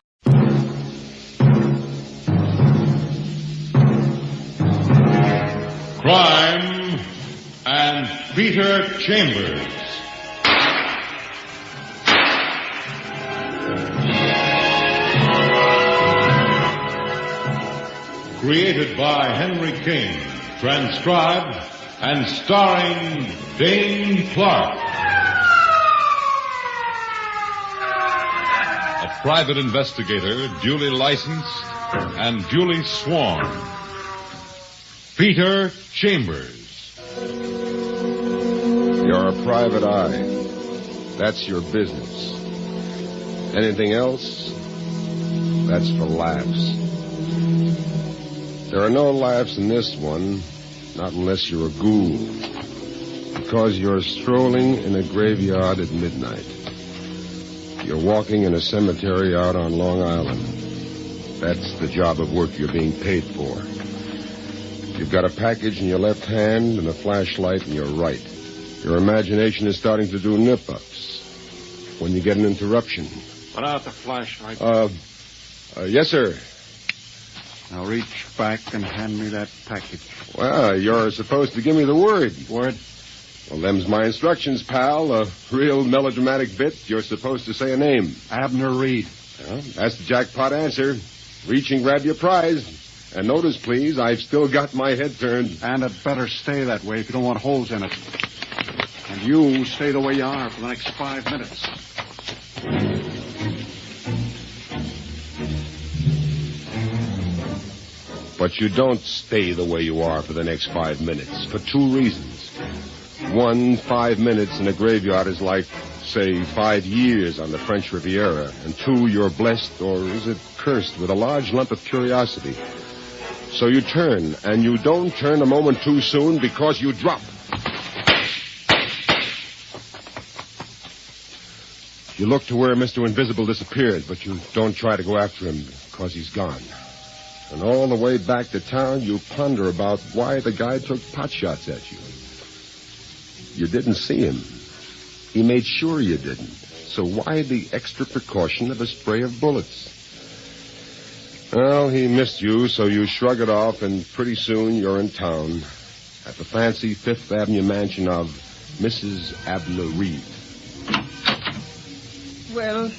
Crime and Peter Chambers. Created by Henry King, transcribed and starring Dane Clark. A private investigator, duly licensed and duly sworn. Peter Chambers. You're a private eye. That's your business. Anything else? That's for laughs. There are no laughs in this one, not unless you're a ghoul. Because you're strolling in a graveyard at midnight. You're walking in a cemetery out on Long Island. That's the job of work you're being paid for. You've got a package in your left hand and a flashlight in your right. Your imagination is starting to do nip-ups. When you get an interruption. Put out the flashlight. Yes, sir. Now reach back and hand me that package. Well, you're supposed to give me the word. Word? Well, them's my instructions, pal. A real melodramatic bit. You're supposed to say a name. Abner Reed. Well, that's the jackpot answer. Reach and grab your prize. And notice, please, I've still got my head turned. And it better stay that way if you don't want holes in it. And you stay the way you are for the next 5 minutes. But you don't stay the way you are for the next 5 minutes, for 2 reasons. 1, 5 minutes in a graveyard is like, say, 5 years on the French Riviera. And 2, you're blessed, or is it cursed, with a large lump of curiosity. So you turn, and you don't turn a moment too soon because you drop. You look to where Mr. Invisible disappeared, but you don't try to go after him because he's gone. And all the way back to town, you ponder about why the guy took pot shots at you. You didn't see him. He made sure you didn't. So why the extra precaution of a spray of bullets? Well, he missed you, so you shrug it off, and pretty soon you're in town at the fancy Fifth Avenue mansion of Mrs. Abner Reed. Well,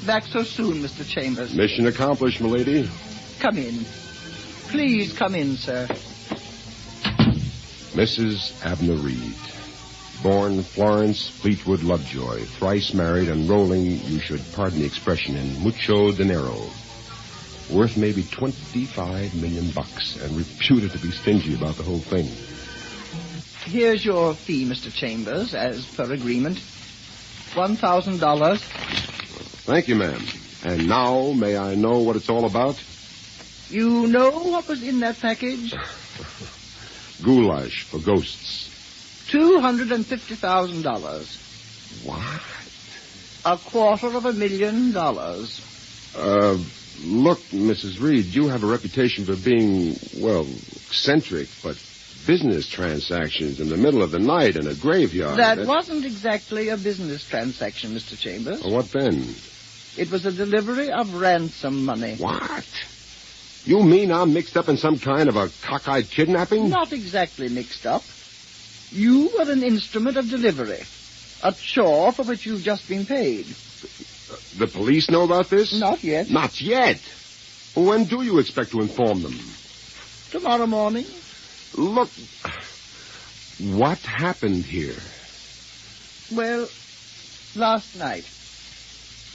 back so soon, Mr. Chambers. Mission accomplished, milady. Come in. Please come in, sir. Mrs. Abner Reed. Born Florence Fleetwood Lovejoy, thrice married and rolling, you should pardon the expression, in mucho dinero. Worth maybe $25 million and reputed to be stingy about the whole thing. Here's your fee, Mr. Chambers, as per agreement. $1,000. Thank you, ma'am. And now, may I know what it's all about? You know what was in that package? Goulash for ghosts. $250,000. What? $250,000. Look, Mrs. Reed, you have a reputation for being, well, eccentric, but business transactions in the middle of the night in a graveyard. That wasn't exactly a business transaction, Mr. Chambers. What then? It was a delivery of ransom money. What? You mean I'm mixed up in some kind of a cockeyed kidnapping? Not exactly mixed up. You were an instrument of delivery. A chore for which you've just been paid. The police know about this? Not yet. Not yet? When do you expect to inform them? Tomorrow morning. Look, what happened here? Well, last night,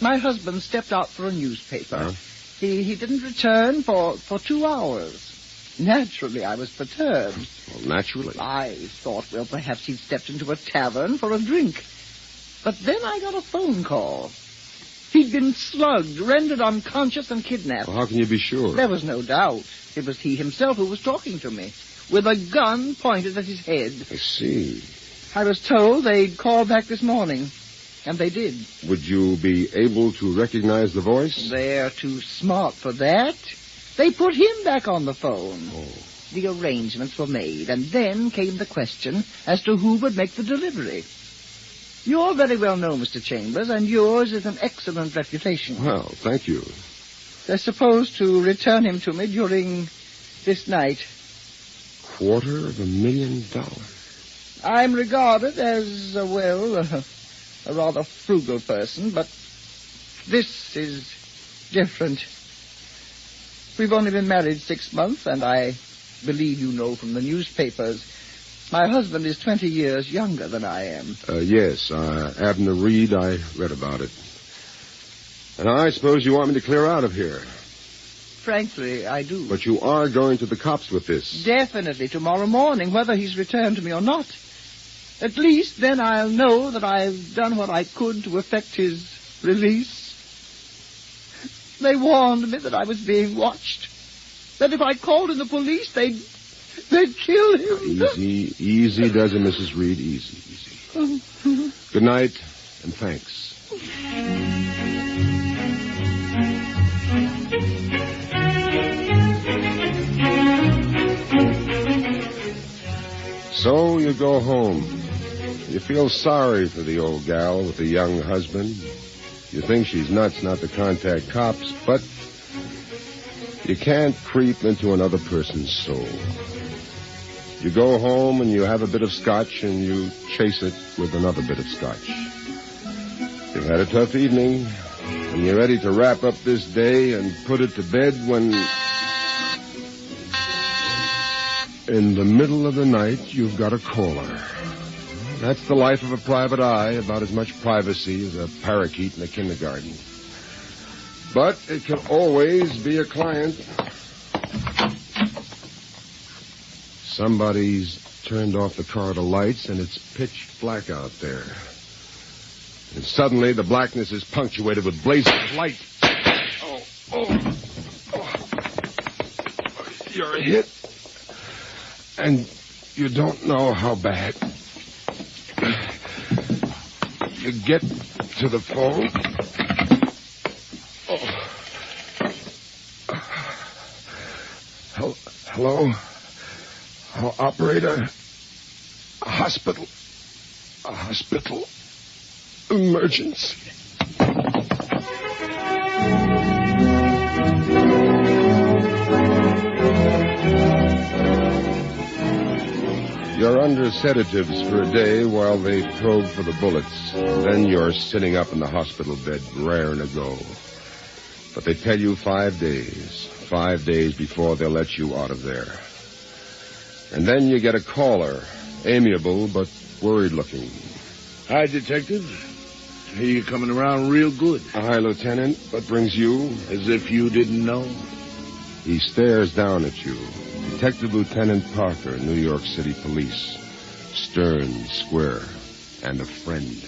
my husband stepped out for a newspaper. Huh? He didn't return for 2 hours. Naturally, I was perturbed. Well, naturally. I thought, well, perhaps he'd stepped into a tavern for a drink. But then I got a phone call. He'd been slugged, rendered unconscious, and kidnapped. Well, how can you be sure? There was no doubt. It was he himself who was talking to me, with a gun pointed at his head. I see. I was told they'd call back this morning, and they did. Would you be able to recognize the voice? They're too smart for that. They put him back on the phone. Oh. The arrangements were made, and then came the question as to who would make the delivery. You're very well known, Mr. Chambers, and yours is an excellent reputation. Well, thank you. They're supposed to return him to me during this night. $250,000. I'm regarded as, a rather frugal person, but this is different. We've only been married 6 months, and I believe you know from the newspapers, my husband is 20 years younger than I am. Yes, Abner Reed, I read about it. And I suppose you want me to clear out of here. Frankly, I do. But you are going to the cops with this. Definitely tomorrow morning, whether he's returned to me or not. At least then I'll know that I've done what I could to effect his release. They warned me that I was being watched. That if I called in the police, they'd kill him. Easy does it, Mrs. Reed. Easy. Good night, and thanks. So you go home. You feel sorry for the old gal with the young husband. You think she's nuts not to contact cops, but you can't creep into another person's soul. You go home and you have a bit of scotch and you chase it with another bit of scotch. You've had a tough evening and you're ready to wrap up this day and put it to bed when... in the middle of the night, you've got a caller. That's the life of a private eye, about as much privacy as a parakeet in a kindergarten. But it can always be a client. Somebody's turned off the corridor lights, and it's pitch black out there. And suddenly, the blackness is punctuated with blazes of light. Oh. You're hit. And you don't know how bad. You get to the phone. Hello? Operator? A hospital emergency. You're under sedatives for a day while they probe for the bullets. Then you're sitting up in the hospital bed, raring to go. But they tell you 5 days. 5 days before they'll let you out of there. And then you get a caller, amiable but worried-looking. Hi, Detective. I hear you coming around real good. Hi, Lieutenant. What brings you? As if you didn't know. He stares down at you. Detective Lieutenant Parker, New York City Police. Stern, square, and a friend.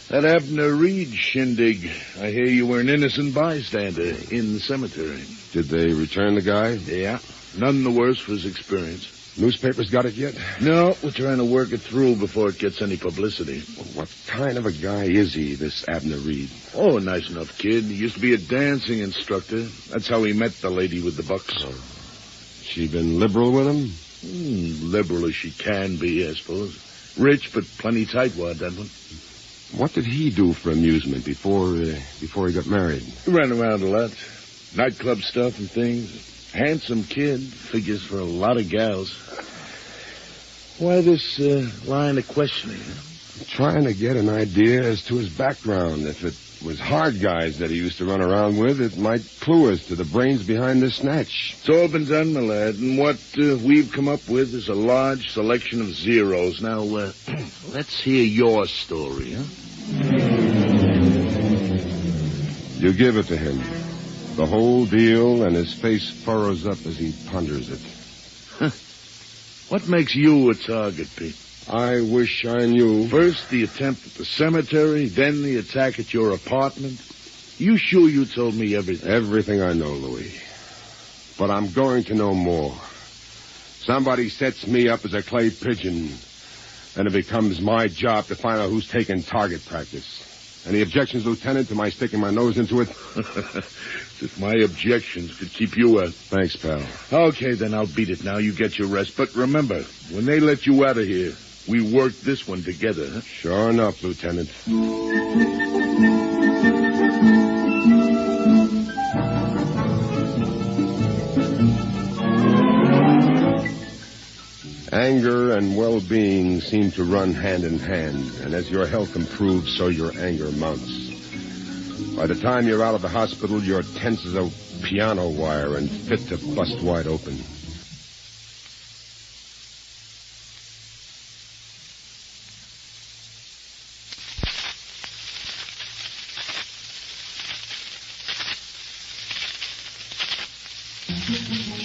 That Abner Reed shindig. I hear you were an innocent bystander in the cemetery. Did they return the guy? Yeah. None the worse for his experience. Newspapers got it yet? No, we're trying to work it through before it gets any publicity. What kind of a guy is he, this Abner Reed? Oh, a nice enough kid. He used to be a dancing instructor. That's how he met the lady with the bucks. Oh. She been liberal with him? Liberal as she can be, I suppose. Rich, but plenty tightwad, that one. What did he do for amusement before he got married? He ran around a lot. Nightclub stuff and things. Handsome kid. Figures for a lot of gals. Why this line of questioning? I'm trying to get an idea as to his background. If it was hard guys that he used to run around with, it might clue us to the brains behind this snatch. It's all been done, my lad, and what we've come up with is a large selection of zeros. Now, let's hear your story, huh? You give it to him. The whole deal, and his face furrows up as he ponders it. What makes you a target, Pete? I wish I knew. First the attempt at the cemetery, then the attack at your apartment. You sure you told me everything? Everything I know, Louis. But I'm going to know more. Somebody sets me up as a clay pigeon, and it becomes my job to find out who's taking target practice. Any objections, Lieutenant, to my sticking my nose into it? If my objections could keep you out. Thanks, pal. Okay, then I'll beat it now. You get your rest. But remember, when they let you out of here, we work this one together, huh? Sure enough, Lieutenant. Anger and well-being seem to run hand in hand, and as your health improves, so your anger mounts. By the time you're out of the hospital, you're tense as a piano wire and fit to bust wide open.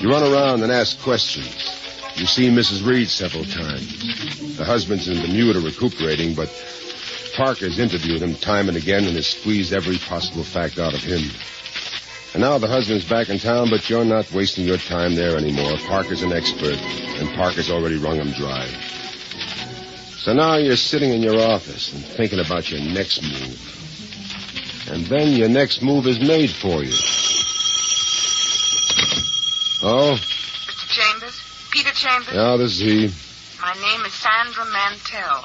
You run around and ask questions. You see Mrs. Reed several times. The husband's in Bermuda recuperating, but Parker's interviewed him time and again and has squeezed every possible fact out of him. And now the husband's back in town, but you're not wasting your time there anymore. Parker's an expert, and Parker's already wrung him dry. So now you're sitting in your office and thinking about your next move. And then your next move is made for you. Oh? Mr. Chambers? Peter Chambers? Yeah, this is he. My name is Sandra Mantell.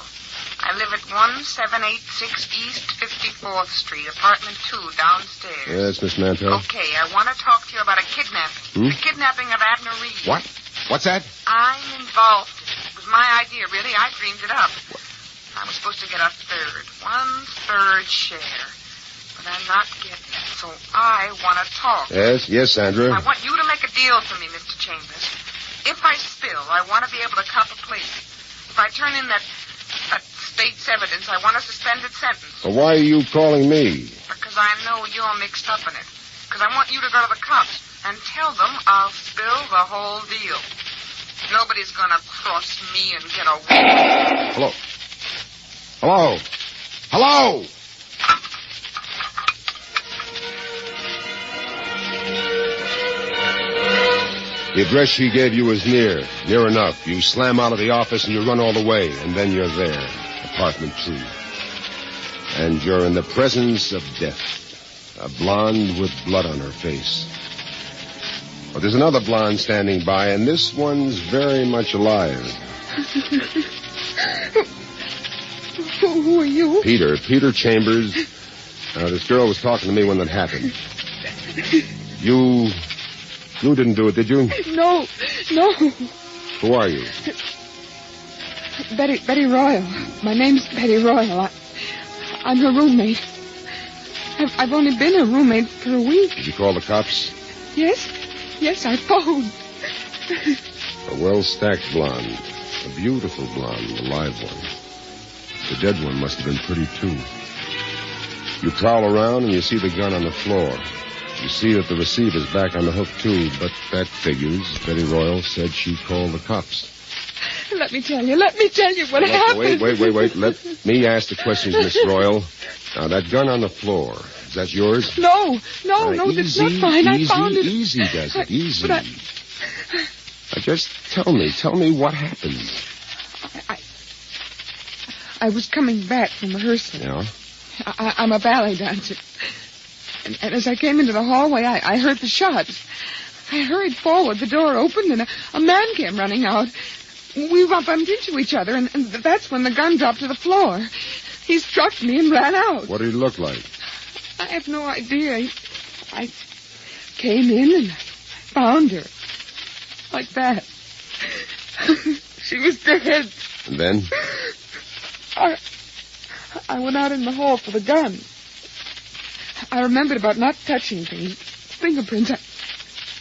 I live at 1786 East 54th Street, apartment 2, downstairs. Yes, Miss Mantell. Okay, I want to talk to you about a kidnapping. The kidnapping of Abner Reed. What? What's that? I'm involved in it. my idea, really. I dreamed it up. I was supposed to get a one-third share. But I'm not getting it, so I want to talk. Yes, Sandra. I want you to make a deal for me, Mr. Chambers. If I spill, I want to be able to cop a plea. If I turn in that state's evidence, I want a suspended sentence. Well, why are you calling me? Because I know you're mixed up in it. Because I want you to go to the cops and tell them I'll spill the whole deal. Nobody's going to cross me and get away. Hello? Hello? Hello? The address she gave you is near enough. You slam out of the office and you run all the way, and then you're there, apartment 2. And you're in the presence of death, a blonde with blood on her face. But there's another blonde standing by, and this one's very much alive. Who are you? Peter Chambers. This girl was talking to me when that happened. You didn't do it, did you? No. Who are you? Betty Royal. My name's Betty Royal. I'm her roommate. I've only been her roommate for a week. Did you call the cops? Yes, I phoned. A well-stacked blonde. A beautiful blonde, a live one. The dead one must have been pretty, too. You prowl around and you see the gun on the floor. You see that the receiver's back on the hook, too, but that figures. Betty Royal said she called the cops. Let me tell you what happened. Wait. Let me ask the questions, Miss Royal. Now, that gun on the floor, is that yours? No, that's not mine. I found it. Easy, does it? Easy. Now, just tell me what happened. I was coming back from rehearsal. Yeah? I'm a ballet dancer. And as I came into the hallway, I heard the shots. I hurried forward. The door opened, and a man came running out. We bumped into each other, and that's when the gun dropped to the floor. He struck me and ran out. What did he look like? I have no idea. I came in and found her. Like that. She was dead. And then? I went out in the hall for the gun. I remembered about not touching things. Fingerprints.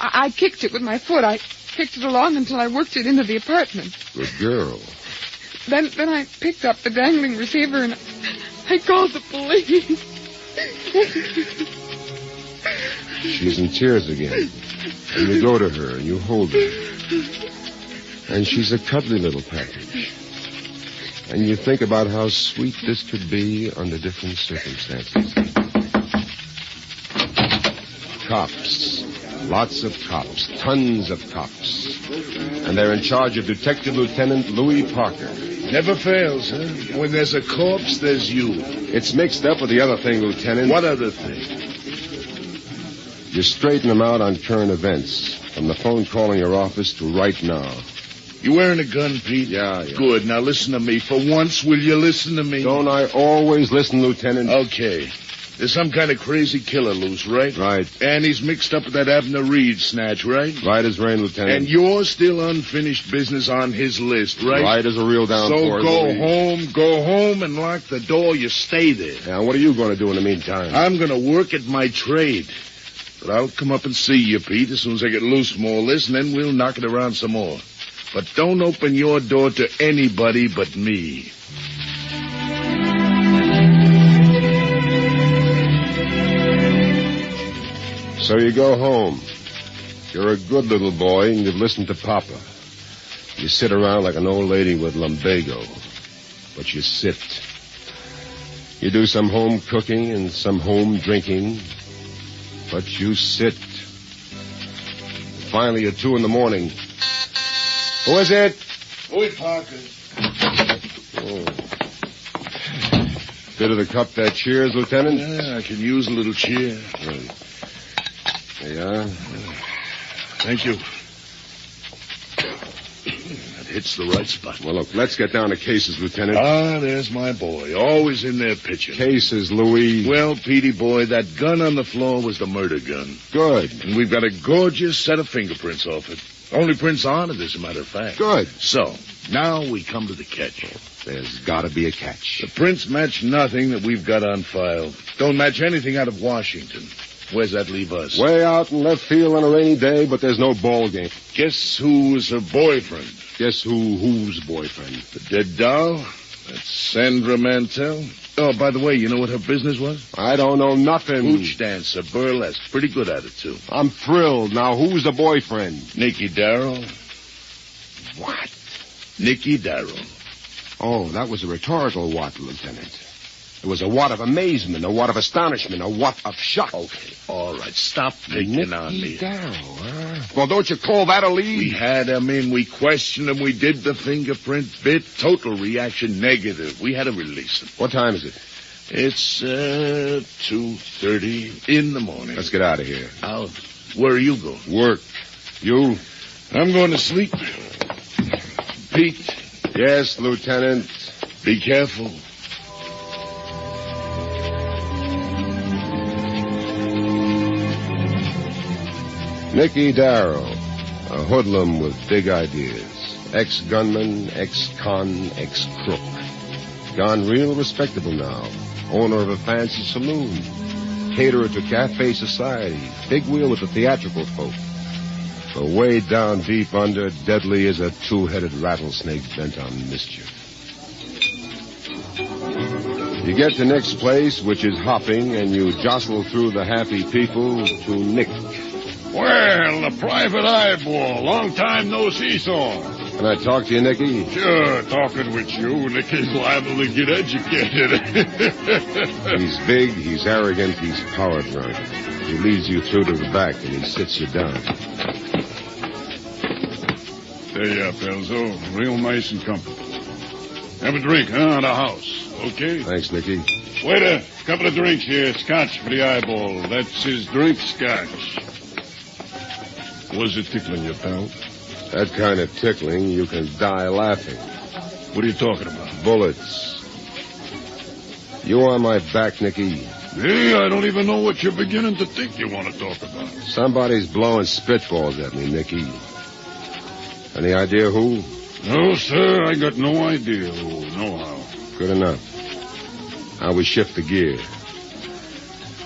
I kicked it with my foot. I kicked it along until I worked it into the apartment. Good girl. Then I picked up the dangling receiver and I called the police. She's in tears again. And you go to her and you hold her. And she's a cuddly little package. And you think about how sweet this could be under different circumstances. Cops. Lots of cops. Tons of cops. And they're in charge of Detective Lieutenant Louis Parker. Never fails, huh? When there's a corpse, there's you. It's mixed up with the other thing, Lieutenant. What other thing? You straighten them out on current events. From the phone calling your office to right now. You wearing a gun, Pete? Yeah. Good. Now listen to me. For once, will you listen to me? Don't I always listen, Lieutenant? Okay. There's some kind of crazy killer loose, right? Right. And he's mixed up with that Abner Reed snatch, right? Right as rain, Lieutenant. And you're still unfinished business on his list, right? Right as a real downpour. So go home and lock the door. You stay there. Now, what are you going to do in the meantime? I'm going to work at my trade. But I'll come up and see you, Pete, as soon as I get loose from all this, and then we'll knock it around some more. But don't open your door to anybody but me. So you go home. You're a good little boy, and you've listened to Papa. You sit around like an old lady with lumbago. But you sit. You do some home cooking and some home drinking. But you sit. Finally, at 2 a.m. Who is it? Louis Parker. Oh. Bit of the cup that cheers, Lieutenant? Yeah, I can use a little cheer. Right. There you are. Thank you. That hits the right spot. Well, look, let's get down to cases, Lieutenant. There's my boy. Always in there pitching. Cases, Louis. Well, Petey boy, that gun on the floor was the murder gun. Good. And we've got a gorgeous set of fingerprints off it. Only prints on it, as a matter of fact. Good. So, Now we come to the catch. There's got to be a catch. The prints match nothing that we've got on file. Don't match anything out of Washington. Where's that leave us? Way out in left field on a rainy day, but there's no ball game. Guess who was her boyfriend? Guess whose boyfriend? The dead doll? That's Sandra Mantell? Oh, by the way, you know what her business was? I don't know nothing. Hooch dancer, burlesque. Pretty good at it, too. I'm thrilled. Now, who's the boyfriend? Nicky Darrow. What? Nicky Darrow. Oh, that was a rhetorical what, Lieutenant? It was a what of amazement, a what of astonishment, a what of shock. Okay, all right, stop picking on me. Darrow, huh? Well, don't you call that a lead? We had him in, we questioned him, we did the fingerprint bit. Total reaction negative. We had to release him. What time is it? It's 2:30 in the morning. Let's get out of here. Out? Where are you going? Work. You? I'm going to sleep. Pete. Yes, Lieutenant. Be careful. Nicky Darrow, a hoodlum with big ideas. Ex-gunman, ex-con, ex-crook. Gone real respectable now. Owner of a fancy saloon. Caterer to cafe society. Big wheel with the theatrical folk. But way down deep under, deadly as a two-headed rattlesnake bent on mischief. You get to Nick's place, which is hopping, and you jostle through the happy people to Nick. Well, the private eyeball. Long time no see, so. Can I talk to you, Nicky? Sure, talking with you, Nicky's liable to get educated. He's big, he's arrogant, he's power drunk. He leads you through to the back, and he sits you down. There you are, Pelzo. Real nice and comfortable. Have a drink, huh, at the house, okay? Thanks, Nicky. Waiter, couple of drinks here. Scotch for the eyeball. That's his drink, scotch. Was it tickling you, pal? That kind of tickling, you can die laughing. What are you talking about? Bullets. You on my back, Nicky? Hey, I don't even know what you're beginning to think you want to talk about. Somebody's blowing spitballs at me, Nicky. Any idea who? No, sir, I got no idea who, no how. Good enough. Now we shift the gear.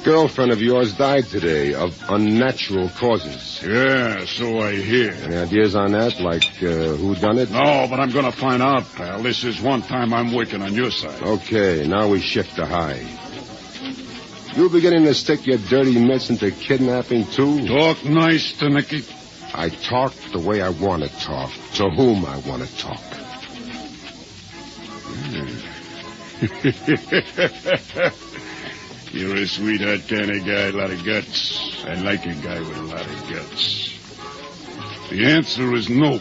Girlfriend of yours died today of unnatural causes. Yeah, so I hear. Any ideas on that, like who done it? No, but I'm going to find out, pal. This is one time I'm working on your side. Okay, now we shift to high. You beginning to stick your dirty mitts into kidnapping, too? Talk nice to Nicky. I talk the way I want to talk, to whom I want to talk. You're a sweetheart kind of guy, a lot of guts. I like a guy with a lot of guts. The answer is no.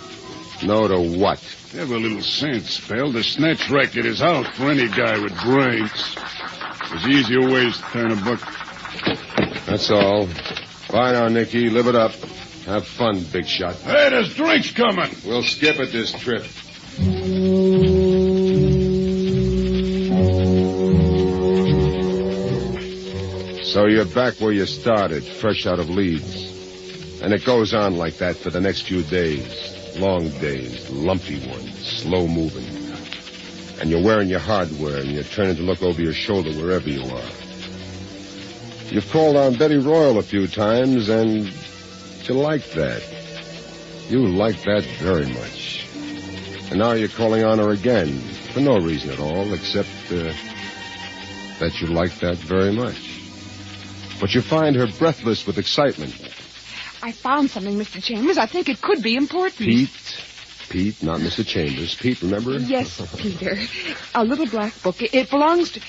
No to what? Have a little sense, pal. The snatch racket is out for any guy with brains. There's easier ways to turn a buck. That's all. Bye now, Nicky. Live it up. Have fun, big shot. Hey, there's drinks coming. We'll skip it this trip. So you're back where you started, fresh out of Leeds. And it goes on like that for the next few days. Long days, lumpy ones, slow moving. And you're wearing your hardware and you're turning to look over your shoulder wherever you are. You've called on Betty Royal a few times and you like that. You like that very much. And now you're calling on her again for no reason at all except that you like that very much. But you find her breathless with excitement. I found something, Mr. Chambers. I think it could be important. Pete, not Mr. Chambers. Pete, remember? Yes, Peter. A little black book. It belongs to...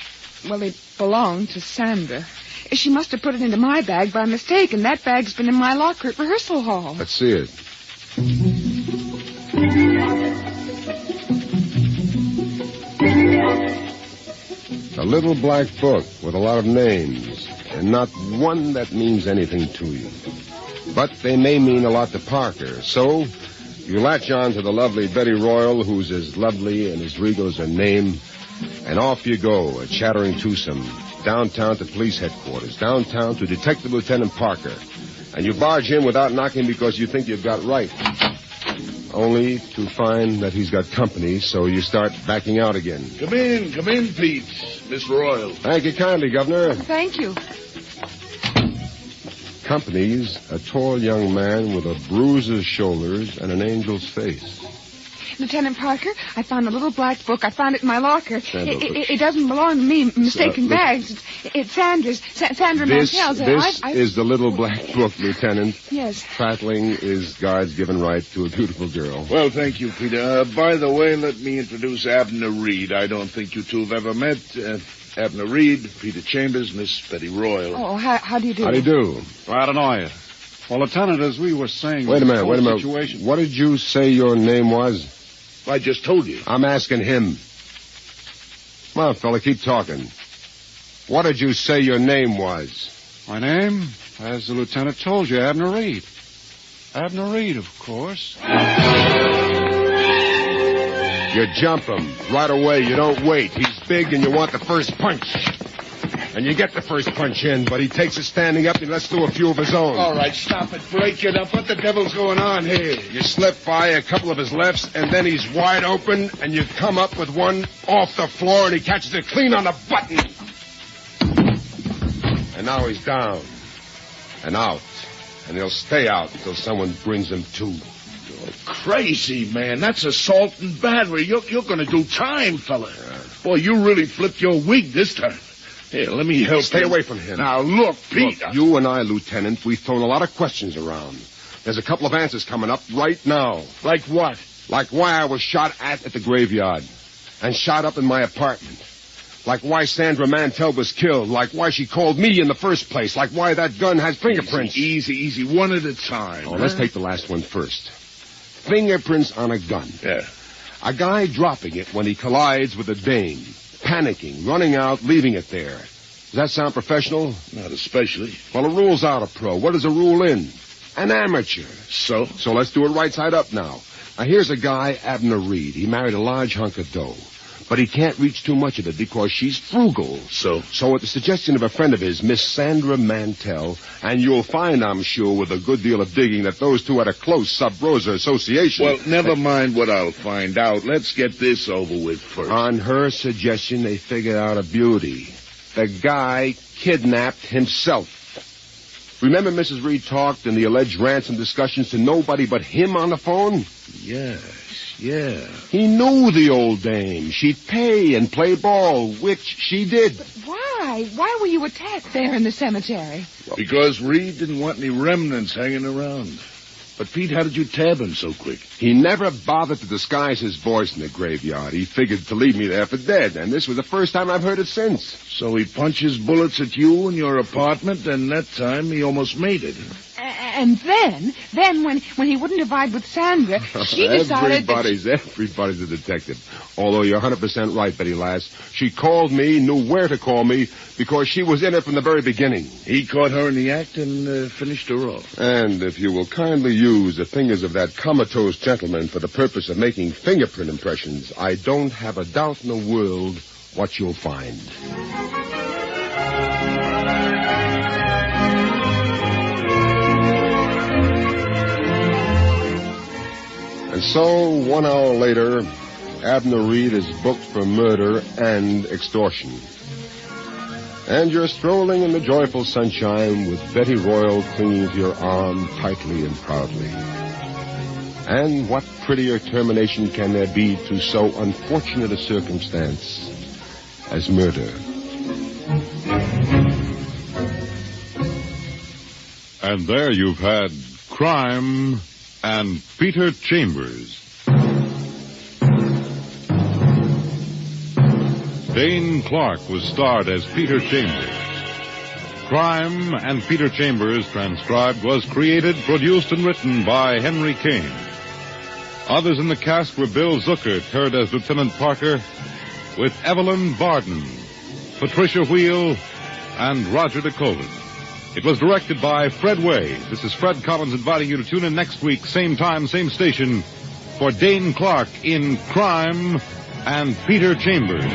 Well, it belonged to Sandra. She must have put it into my bag by mistake, and that bag's been in my locker at rehearsal hall. Let's see it. A little black book with a lot of names, and not one that means anything to you. But they may mean a lot to Parker, so you latch on to the lovely Betty Royal, who's as lovely and as regal as her name, and off you go, a chattering twosome, downtown to police headquarters, downtown to Detective Lieutenant Parker. And you barge in without knocking because you think you've got right. only to find that he's got company, so you start backing out again. Come in, Pete. Miss Royal. Thank you kindly, Governor. Thank you. Company's a tall young man with a bruiser's shoulders and an angel's face. Lieutenant Parker, I found a little black book. I found it in my locker. Sandra, It doesn't belong to me. Mistaken bags. It's Sandra's. Sandra Mantell's. This is the little black book, Lieutenant. Yes. Prattling is God's given right to a beautiful girl. Well, thank you, Peter. By the way, let me introduce Abner Reed. I don't think you two have ever met. Abner Reed, Peter Chambers, Miss Betty Royal. Oh, how do you do? How do you do? Glad to know you. Well, Lieutenant, as we were saying... Wait a minute. Situation... What did you say your name was? I just told you. I'm asking him. Come on, fella, keep talking. What did you say your name was? My name, as the lieutenant told you, Abner Reed. Abner Reed, of course. You jump him right away. You don't wait. He's big and you want the first punch. And you get the first punch in, but he takes it standing up and lets through a few of his own. All right, stop it. Break it up. What the devil's going on here? You slip by a couple of his lefts, and then he's wide open, and you come up with one off the floor, and he catches it clean on the button. And now he's down and out, and he'll stay out until someone brings him to. You're crazy, man. That's assault and battery. You're going to do time, fella. Boy, you really flipped your wig this time. Here, let me help you. Stay away from him. Now, look, Pete. Look, you and I, Lieutenant, we've thrown a lot of questions around. There's a couple of answers coming up right now. Like what? Like why I was shot at the graveyard and shot up in my apartment. Like why Sandra Mantell was killed. Like why she called me in the first place. Like why that gun has fingerprints. Easy. One at a time. Oh, let's take the last one first. Fingerprints on a gun. Yeah. A guy dropping it when he collides with a dame. Panicking, running out, leaving it there. Does that sound professional? Not especially. Well, a rule's out of pro. What does a rule in? An amateur. So? So let's do it right side up now. Now, here's a guy, Abner Reed. He married a large hunk of dough. But he can't reach too much of it because she's frugal. So at the suggestion of a friend of his, Miss Sandra Mantell, and you'll find, I'm sure, with a good deal of digging, that those two had a close sub rosa association. Well, never mind what I'll find out. Let's get this over with first. On her suggestion, they figured out a beauty. The guy kidnapped himself. Remember Mrs. Reed talked in the alleged ransom discussions to nobody but him on the phone? Yes. Yeah. He knew the old dame. She'd pay and play ball, which she did. But why? Why were you attacked there in the cemetery? Because Reed didn't want any remnants hanging around. But, Pete, how did you tab him so quick? He never bothered to disguise his voice in the graveyard. He figured to leave me there for dead, and this was the first time I've heard it since. So he punches bullets at you in your apartment, and that time he almost made it. And then when he wouldn't divide with Sandra, she decided Everybody's a detective. Although you're 100% right, Betty Lass. She called me, knew where to call me, because she was in it from the very beginning. He caught her in the act and finished her off. And if you will kindly use the fingers of that comatose gentleman for the purpose of making fingerprint impressions, I don't have a doubt in the world what you'll find. And so, 1 hour later, Abner Reed is booked for murder and extortion. And you're strolling in the joyful sunshine with Betty Royal clinging to your arm tightly and proudly. And what prettier termination can there be to so unfortunate a circumstance as murder? And there you've had Crime and Peter Chambers. Dane Clark was starred as Peter Chambers. Crime and Peter Chambers, transcribed, was created, produced, and written by Henry Kane. Others in the cast were Bill Zuckert, heard as Lieutenant Parker, with Evelyn Barden, Patricia Wheel, and Roger DeColin. It was directed by Fred Way. This is Fred Collins inviting you to tune in next week, same time, same station, for Dane Clark in Crime and Peter Chambers. We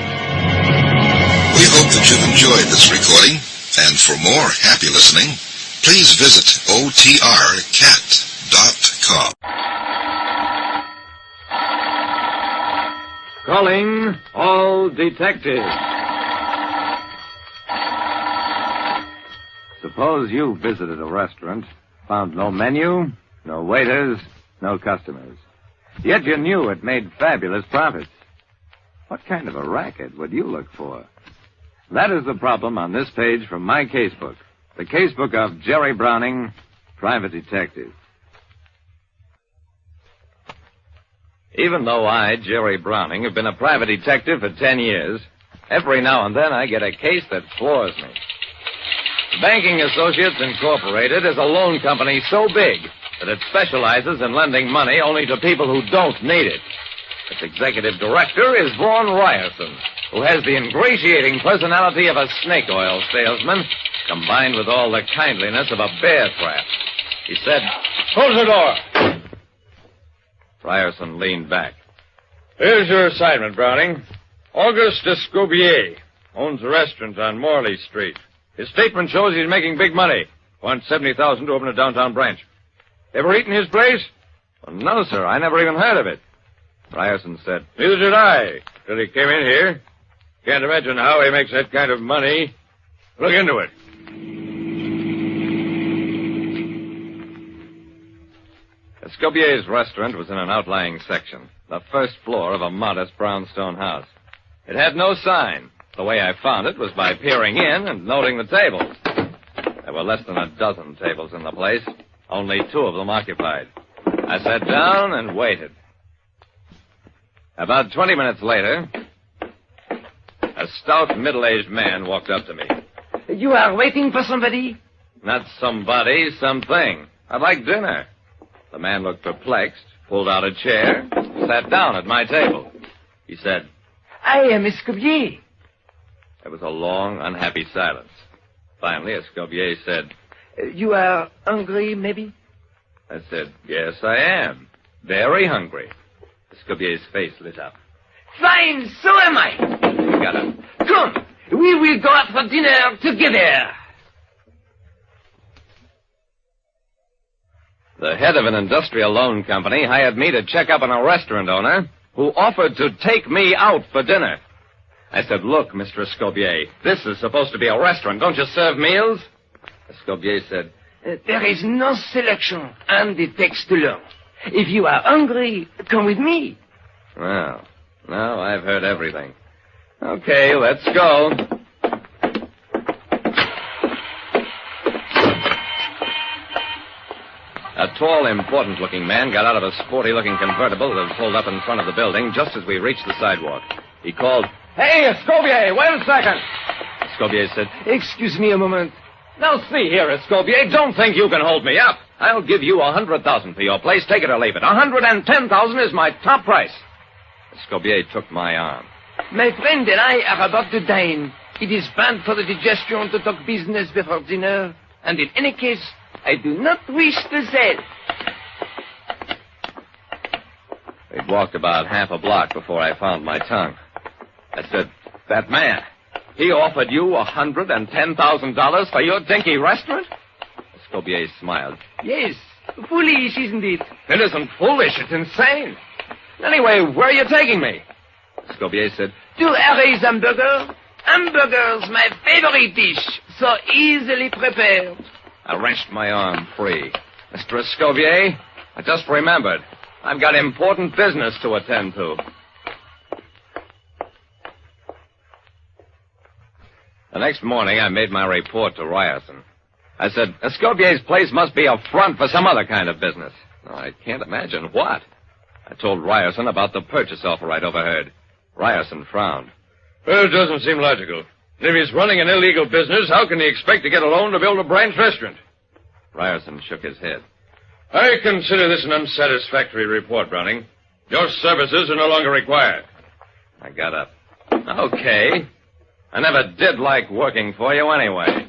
hope that you've enjoyed this recording, and for more happy listening, please visit otrcat.com. Calling all detectives. Suppose you visited a restaurant, found no menu, no waiters, no customers. Yet you knew it made fabulous profits. What kind of a racket would you look for? That is the problem on this page from my casebook. The casebook of Jerry Browning, private detective. Even though I, Jerry Browning, have been a private detective for 10 years, every now and then I get a case that floors me. Banking Associates Incorporated is a loan company so big that it specializes in lending money only to people who don't need it. Its executive director is Vaughn Ryerson, who has the ingratiating personality of a snake oil salesman, combined with all the kindliness of a bear trap. He said, "Close the door." Ryerson leaned back. Here's your assignment, Browning. Auguste Escobier owns a restaurant on Morley Street. His statement shows he's making big money. Wants $70,000 to open a downtown branch. Ever eaten his place? Well, no, sir. I never even heard of it. Ryerson said, Neither did I, till he came in here. Can't imagine how he makes that kind of money. Look into it. Escobier's restaurant was in an outlying section, the first floor of a modest brownstone house. It had no sign. The way I found it was by peering in and noting the tables. There were less than a dozen tables in the place, only 2 of them occupied. I sat down and waited. About 20 minutes later, a stout, middle-aged man walked up to me. You are waiting for somebody? Not somebody, something. I'd like dinner. The man looked perplexed, pulled out a chair, sat down at my table. He said, I am Escobier. There was a long, unhappy silence. Finally, Escobier said, You are hungry, maybe? I said, Yes, I am. Very hungry. Escobier's face lit up. Fine, so am I. He got up. Come, we will go out for dinner together. The head of an industrial loan company hired me to check up on a restaurant owner who offered to take me out for dinner. I said, Look, Mr. Escobier, this is supposed to be a restaurant. Don't you serve meals? Escobier said, There is no selection, and it takes too long. If you are hungry, come with me. Well, now I've heard everything. Okay, let's go. A tall, important-looking man got out of a sporty-looking convertible that had pulled up in front of the building just as we reached the sidewalk. He called, Hey, Escobier, wait a second. Escobier said, Excuse me a moment. Now, see here, Escobier, don't think you can hold me up. I'll give you $100,000 for your place. Take it or leave it. $110,000 is my top price. Escobier took my arm. My friend and I are about to dine. It is bad for the digestion to talk business before dinner. And in any case, I do not wish to sell. We'd walked about half a block before I found my tongue. I said, That man, he offered you $110,000 for your dinky restaurant? Escobier smiled. Yes, foolish, isn't it? It isn't foolish, it's insane. Anyway, where are you taking me? Escobier said, To Harry's hamburger. Hamburgers, my favorite dish, so easily prepared. I wrenched my arm free. Mr. Escobier, I just remembered. I've got important business to attend to. The next morning, I made my report to Ryerson. I said, Escobier's place must be a front for some other kind of business. I can't imagine what. I told Ryerson about the purchase offer I'd overheard. Ryerson frowned. Well, it doesn't seem logical. If he's running an illegal business, how can he expect to get a loan to build a branch restaurant? Ryerson shook his head. I consider this an unsatisfactory report, Browning. Your services are no longer required. I got up. Okay. I never did like working for you anyway.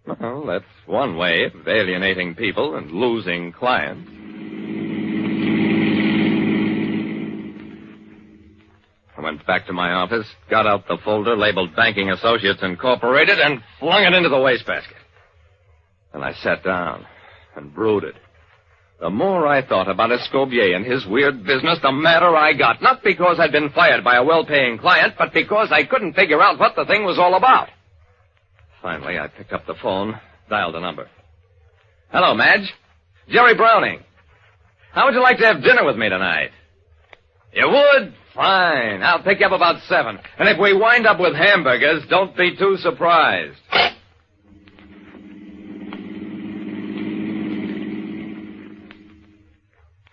Well, that's one way of alienating people and losing clients. I went back to my office, got out the folder labeled Banking Associates Incorporated, and flung it into the wastebasket. Then I sat down and brooded. The more I thought about Escobier and his weird business, the madder I got. Not because I'd been fired by a well-paying client, but because I couldn't figure out what the thing was all about. Finally, I picked up the phone, dialed a number. Hello, Madge. Jerry Browning. How would you like to have dinner with me tonight? You would? Fine. I'll pick you up about 7. And if we wind up with hamburgers, don't be too surprised.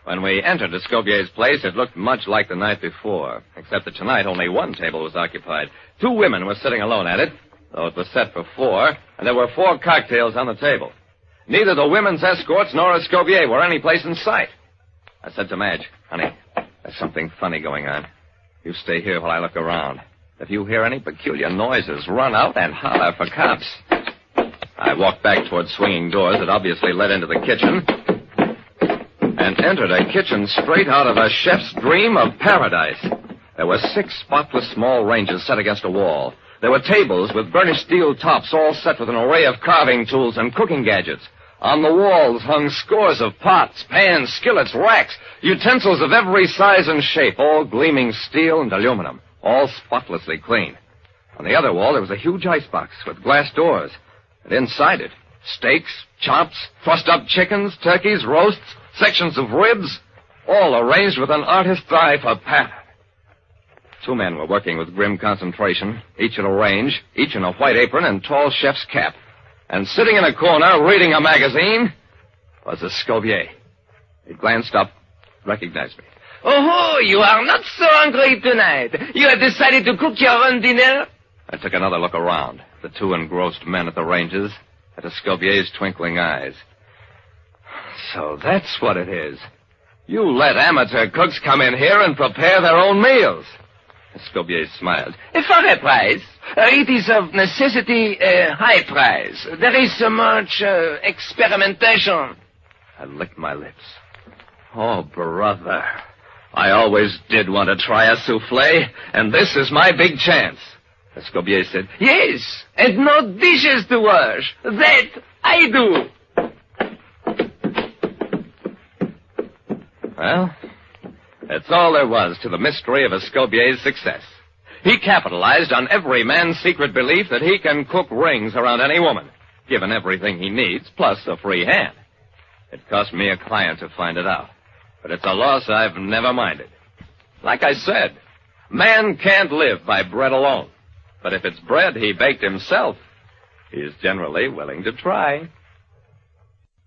When we entered Escobier's place, it looked much like the night before, except that tonight only one table was occupied. 2 women were sitting alone at it, though it was set for 4, and there were 4 cocktails on the table. Neither the women's escorts nor Escobier were any place in sight. I said to Madge, honey, there's something funny going on. You stay here while I look around. If you hear any peculiar noises, run out and holler for cops. I walked back toward swinging doors that obviously led into the kitchen and entered a kitchen straight out of a chef's dream of paradise. There were 6 spotless small ranges set against a wall. There were tables with burnished steel tops all set with an array of carving tools and cooking gadgets. On the walls hung scores of pots, pans, skillets, racks, utensils of every size and shape, all gleaming steel and aluminum, all spotlessly clean. On the other wall, there was a huge icebox with glass doors. And inside it, steaks, chops, trussed-up chickens, turkeys, roasts, sections of ribs, all arranged with an artist's eye for pattern. 2 men were working with grim concentration, each at a range, each in a white apron and tall chef's cap. And sitting in a corner, reading a magazine, was Escobier. He glanced up, recognized me. Oh, you are not so hungry tonight. You have decided to cook your own dinner? I took another look around. The 2 engrossed men at the ranges, at Escobier's twinkling eyes. So that's what it is. You let amateur cooks come in here and prepare their own meals. Escobier smiled. For a price. It is of necessity a high price. There is so much experimentation. I licked my lips. Oh, brother. I always did want to try a souffle, and this is my big chance. Escobier said, Yes, and no dishes to wash. That I do. Well, that's all there was to the mystery of Escobier's success. He capitalized on every man's secret belief that he can cook rings around any woman, given everything he needs, plus a free hand. It cost me a client to find it out, but it's a loss I've never minded. Like I said, man can't live by bread alone, but if it's bread he baked himself, he's generally willing to try.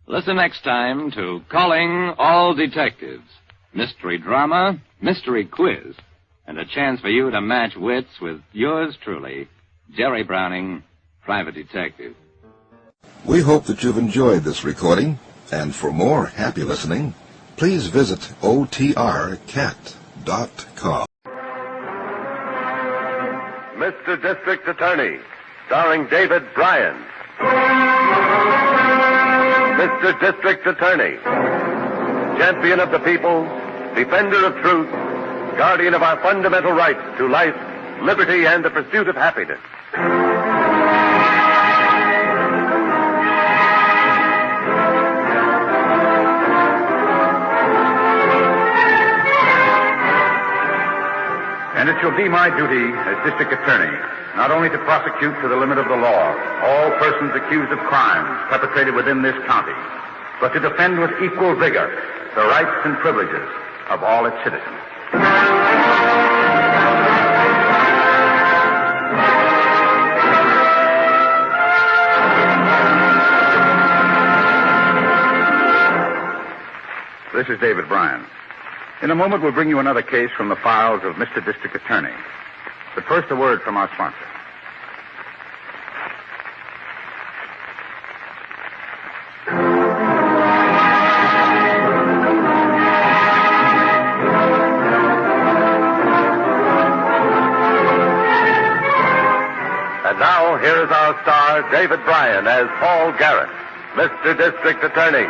Listen next time to Calling All Detectives. Mystery drama, mystery quiz, and a chance for you to match wits with yours truly, Jerry Browning, Private Detective. We hope that you've enjoyed this recording, and for more happy listening, please visit otrcat.com. Mr. District Attorney, starring David Bryan. Mr. District Attorney, champion of the people, defender of truth, guardian of our fundamental rights to life, liberty, and the pursuit of happiness. And it shall be my duty as district attorney not only to prosecute to the limit of the law all persons accused of crimes perpetrated within this county, but to defend with equal vigor the rights and privileges of all its citizens. This is David Bryan. In a moment, we'll bring you another case from the files of Mr. District Attorney. But first, a word from our sponsor. And now, here is our star, David Bryan, as Paul Garrett, Mr. District Attorney.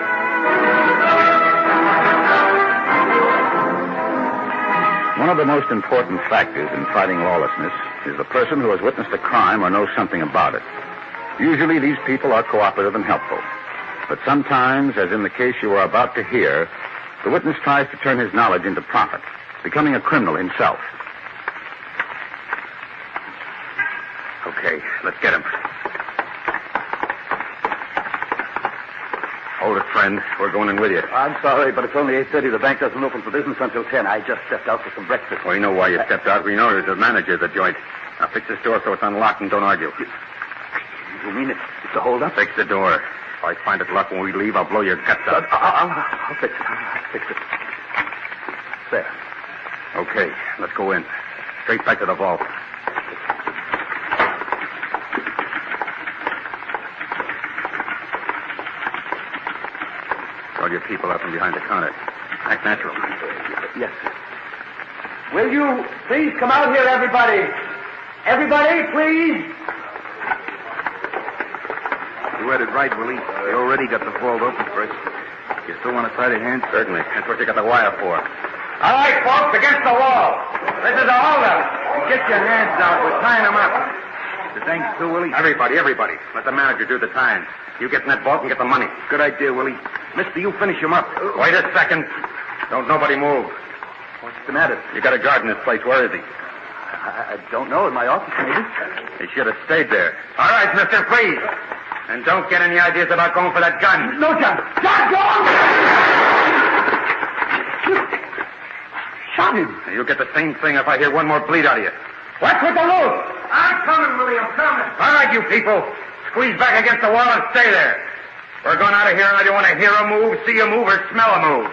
One of the most important factors in fighting lawlessness is the person who has witnessed a crime or knows something about it. Usually these people are cooperative and helpful. But sometimes, as in the case you are about to hear, the witness tries to turn his knowledge into profit, becoming a criminal himself. Okay, let's get him. Hold it, friend. We're going in with you. I'm sorry, but it's only 8:30. The bank doesn't open for business until 10. I just stepped out for some breakfast. We know why you stepped out. We know there's a manager of the joint. Now fix this door so it's unlocked and don't argue. You mean it's a hold-up? Fix the door. If I find it locked when we leave, I'll blow your guts out. I'll fix it. I'll fix it. There. Okay, let's go in. Straight back to the vault. All your people out from behind the counter. Act natural. Yes. Will you please come out here, everybody? Everybody, please. You had it right, Willie. You already got the vault open for us. You still want to try the hand? Certainly. That's what you got the wire for. All right, folks, against the wall. This is a holdup. Get your hands out. We're tying them up. The thanks to Willie? Everybody. Let the manager do the tying. You get in that vault and get the money. Good idea, Willie. Mister, you finish him up. Wait a second. Don't nobody move. What's the matter? You got a guard in this place. Where is he? I don't know. In my office, maybe. He should have stayed there. All right, mister, please. And don't get any ideas about going for that gun. No, John. John, go on! Shot him. You'll get the same thing if I hear one more bleed out of you. Watch with the loot. I'm coming, Willie. I'm coming. All right, you people. Squeeze back against the wall and stay there. We're going out of here, and I don't want to hear a move, see a move, or smell a move.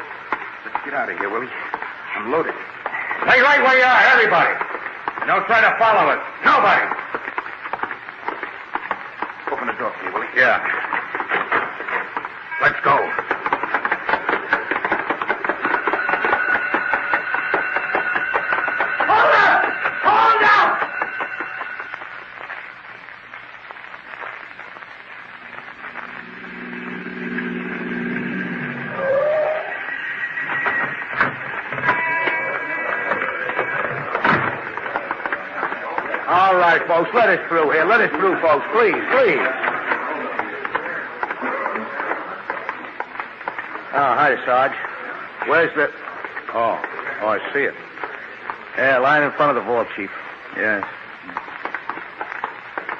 Let's get out of here, Willie. I'm loaded. Stay right where you are, everybody. And don't try to follow us. Nobody. Open the door for me, Willie. Yeah. Let's go. Hold up! Hold up! All right, folks, let us through here. Let us through, folks. Please. Oh, hi, Sarge. Where's the... Oh, I see it. Yeah, lying in front of the vault, Chief. Yes.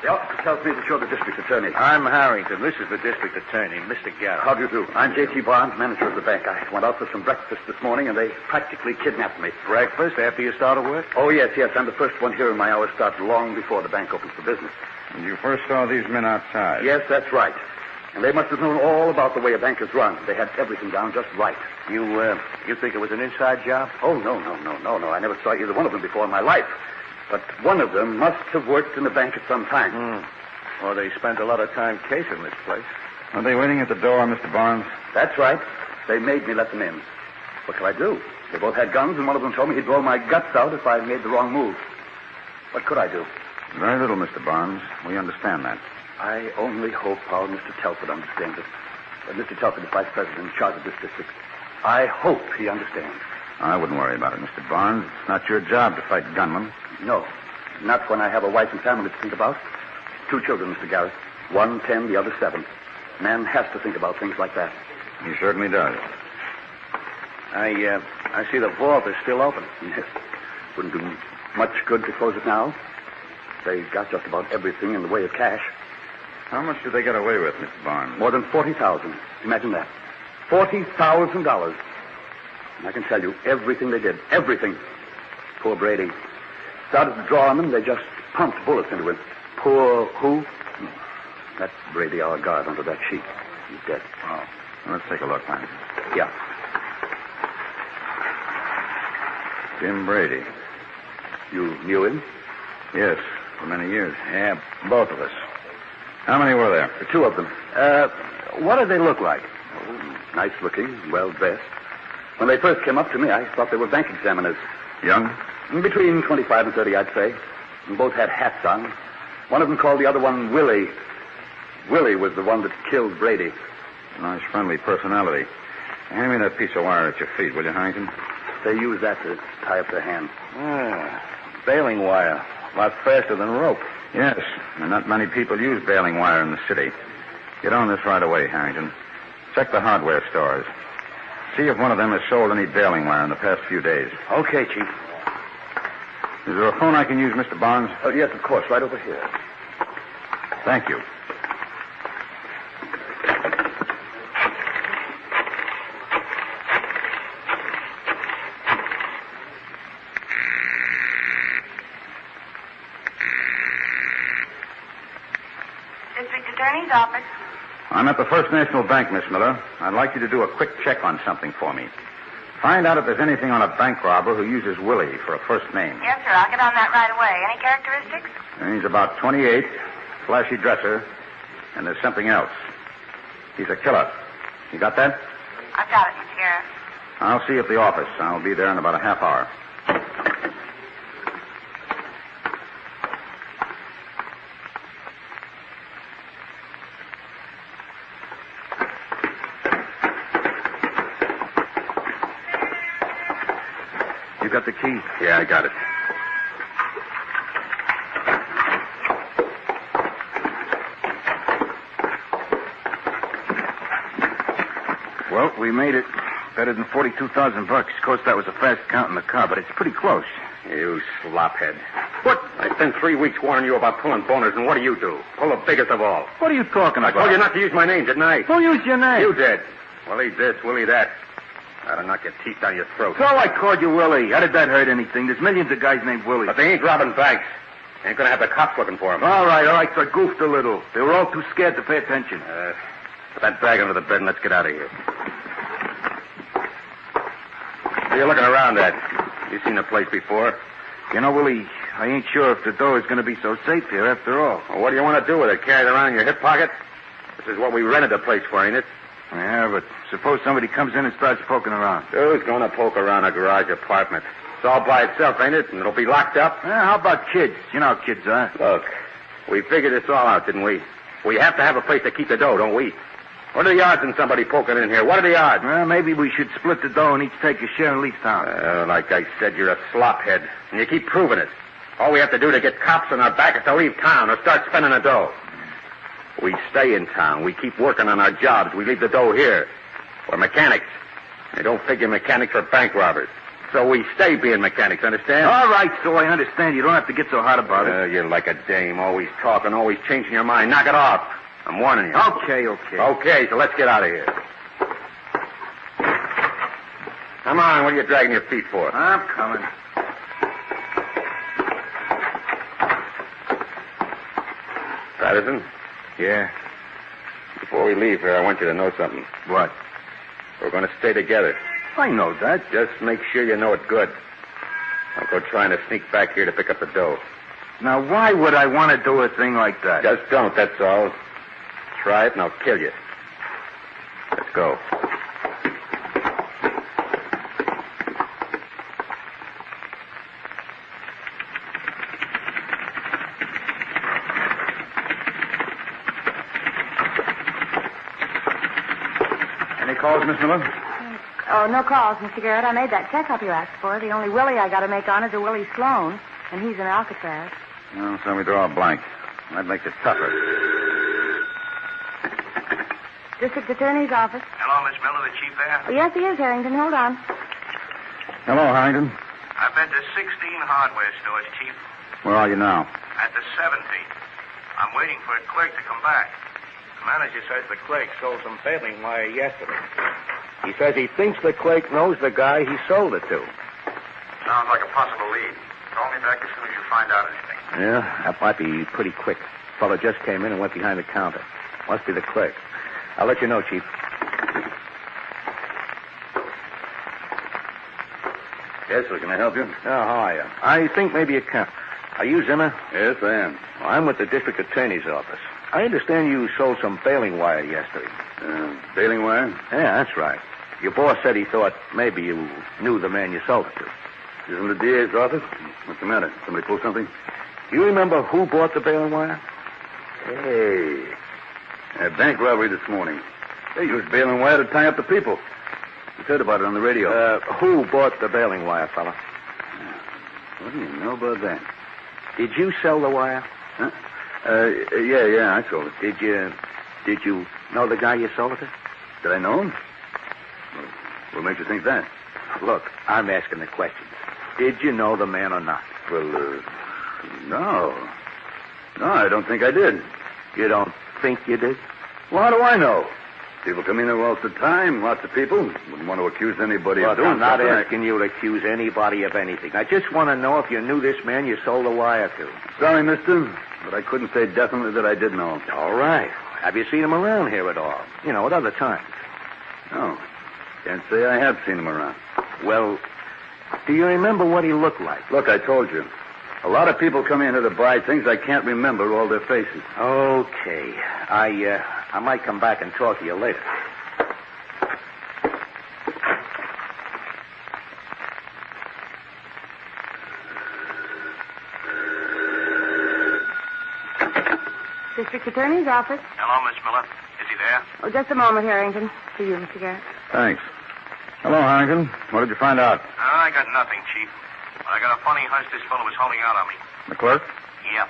The officer tells me to show the district attorney. I'm Harrington. This is the district attorney, Mr. Garrett. How do you do? I'm J.T. Barnes, manager of the bank. I went out for some breakfast this morning, and they practically kidnapped me. Breakfast after you started work? Oh, yes. I'm the first one here, and my hours start long before the bank opens for business. And you first saw these men outside? Yes, that's right. And they must have known all about the way a bank is run. They had everything down just right. You think it was an inside job? Oh, no. I never saw either one of them before in my life. But one of them must have worked in the bank at some time. Well, they spent a lot of time casing this place. Are they waiting at the door, Mr. Barnes? That's right. They made me let them in. What could I do? They both had guns, and one of them told me he'd blow my guts out if I made the wrong move. What could I do? Very little, Mr. Barnes. We understand that. I only hope our Mr. Telford understands it. Mr. Telford is vice president in charge of this district. I hope he understands. I wouldn't worry about it, Mr. Barnes. It's not your job to fight gunmen. No, not when I have a wife and family to think about. 2 children, Mr. Garrett. One 10, the other 7. Man has to think about things like that. He certainly does. I see the vault is still open. Yes. Wouldn't do much good to close it now. They got just about everything in the way of cash. How much did they get away with, Mr. Barnes? More than $40,000. Imagine that. $40,000. And I can tell you everything they did. Everything. Poor Brady. Started to draw him, and they just pumped bullets into him. Poor who? That's Brady, our guard, under that sheet. He's dead. Oh. Well, let's take a look, man. Yeah. Jim Brady. You knew him? Yes, for many years. Yeah, both of us. How many were there? 2 of them. What did they look like? Oh, nice looking, well dressed. When they first came up to me, I thought they were bank examiners. Young? Between 25 and 30, I'd say. And both had hats on. One of them called the other one Willie. Willie was the one that killed Brady. Nice, friendly personality. Hand me that piece of wire at your feet, will you, Harrington? They use that to tie up their hands. Baling wire. A lot faster than rope. Yes, and not many people use baling wire in the city. Get on this right away, Harrington. Check the hardware stores. See if one of them has sold any baling wire in the past few days. Okay, Chief. Is there a phone I can use, Mr. Barnes? Oh, yes, of course. Right over here. Thank you. District Attorney's Office. I'm at the First National Bank, Miss Miller. I'd like you to do a quick check on something for me. Find out if there's anything on a bank robber who uses Willie for a first name. Yes, sir. I'll get on that right away. Any characteristics? He's about 28, flashy dresser, and there's something else. He's a killer. You got that? I've got it, Mr. Garrett. I'll see you at the office. I'll be there in about a half hour. You got the key? Yeah, I got it. Well, we made it. Better than $42,000. Of course, that was a fast count in the car, but it's pretty close. You slophead. What? I spent 3 weeks warning you about pulling boners, and what do you do? Pull the biggest of all. What are you talking about? I told you not to use my name, didn't I? Who used your name? You did. Willie this, Willie that. I'd knock your teeth down your throat. So I called you Willie. How did that hurt anything? There's millions of guys named Willie. But they ain't robbing banks. Ain't gonna have the cops looking for them. All right. So I goofed a little. They were all too scared to pay attention. Put that bag under the bed and let's get out of here. What are you looking around at? You seen the place before? You know, Willie, I ain't sure if the door is going to be so safe here after all. Well, what do you want to do with it? Carry it around in your hip pocket? This is what we rented the place for, ain't it? Yeah, but suppose somebody comes in and starts poking around. Who's going to poke around a garage apartment? It's all by itself, ain't it? And it'll be locked up? Yeah, how about kids? You know how kids are. Look, we figured this all out, didn't we? We have to have a place to keep the dough, don't we? What are the odds in somebody poking in here? What are the odds? Well, maybe we should split the dough and each take a share and leave town. Like I said, you're a slophead, and you keep proving it. All we have to do to get cops on our back is to leave town or start spending the dough. We stay in town. We keep working on our jobs. We leave the dough here. We're mechanics. They don't figure mechanics are bank robbers. So we stay being mechanics, understand? All right, so I understand. You don't have to get so hot about it. You're like a dame, always talking, always changing your mind. Knock it off. I'm warning you. Okay. Okay, so let's get out of here. Come on, what are you dragging your feet for? I'm coming. Patterson? Yeah? Before we leave here, I want you to know something. What? We're going to stay together. I know that. Just make sure you know it good. Don't go trying to sneak back here to pick up the dough. Now, why would I want to do a thing like that? Just don't, that's all. Try it and I'll kill you. Let's go. Any calls, Miss Miller? Oh, no calls, Mr. Garrett. I made that checkup you asked for. The only Willie I got to make on is a Willie Sloan, and he's in Alcatraz. No, so we draw a blank. That makes it tougher. District Attorney's Office. Hello, Miss Miller, the chief there? Oh, yes, he is, Harrington. Hold on. Hello, Harrington. I've been to 16 hardware stores, Chief. Where are you now? At the 17th. I'm waiting for a clerk to come back. The manager says the clerk sold some baling wire yesterday. He says he thinks the clerk knows the guy he sold it to. Sounds like a possible lead. Call me back as soon as you find out anything. Yeah, that might be pretty quick. Fellow just came in and went behind the counter. Must be the clerk. I'll let you know, Chief. Yes, sir. Can I help you? Oh, how are you? I think maybe you can. Are you Zimmer? Yes, I am. Well, I'm with the district attorney's office. I understand you sold some baling wire yesterday. Baling wire? Yeah, that's right. Your boss said he thought maybe you knew the man you sold it to. He's in the DA's office? What's the matter? Somebody pull something? Do you remember who bought the baling wire? Hey. A bank robbery this morning. They used baling wire to tie up the people. You've heard about it on the radio. Who bought the baling wire, fella? What do you know about that? Did you sell the wire? Huh? Yeah, I sold it. Did you know the guy you sold it to? Did I know him? What makes you think that? Look, I'm asking the question. Did you know the man or not? Well, no. No, I don't think I did. You don't think you did? Well, how do I know? People come in here all the time, lots of people. Wouldn't want to accuse anybody of Look, doing I'm not something. asking you to accuse anybody of anything. I just want to know if you knew this man you sold the wire to. Sorry, mister, but I couldn't say definitely that I did know him. All right. Have you seen him around here at all? You know, at other times. No. Can't say I have seen him around. Well, do you remember what he looked like? Look, I told you. A lot of people come in here to buy things. I can't remember all their faces. Okay. I might come back and talk to you later. District Attorney's office. Hello, Miss Miller. Is he there? Oh, just a moment, Harrington. To you, Mr. Garrett. Thanks. Hello, Harrington. What did you find out? I got nothing, Chief. I got a funny hunch this fellow was holding out on me. The clerk? Yep.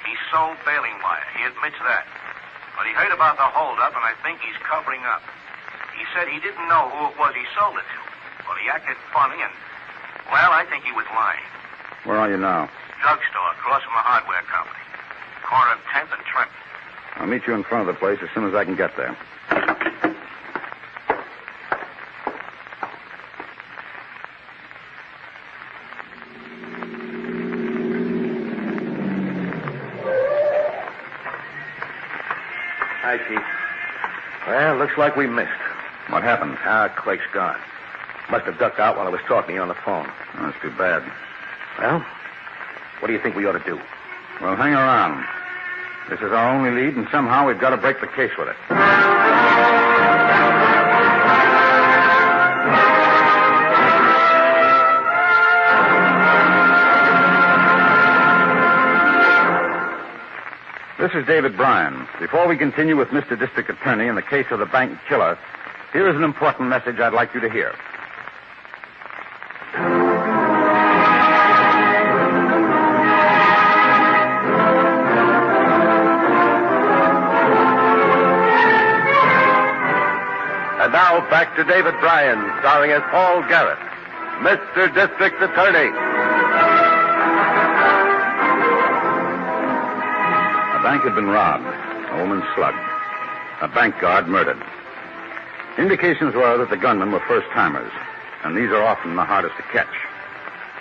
He sold baling wire. He admits that. But he heard about the holdup, and I think he's covering up. He said he didn't know who it was he sold it to. But he acted funny, and, well, I think he was lying. Where are you now? Drugstore across from a hardware company. Corner of 10th and Trenton. I'll meet you in front of the place as soon as I can get there. Hi, Chief. Well, looks like we missed. What happened? Clake's gone. Must have ducked out while I was talking to you on the phone. Oh, that's too bad. Well, what do you think we ought to do? Well, hang around. This is our only lead, and somehow we've got to break the case with it. This is David Bryan. Before we continue with Mr. District Attorney in the case of the bank killer, here is an important message I'd like you to hear. And now back to David Bryan, starring as Paul Garrett, Mr. District Attorney. A bank had been robbed, a woman slugged, a bank guard murdered. Indications were that the gunmen were first-timers, and these are often the hardest to catch.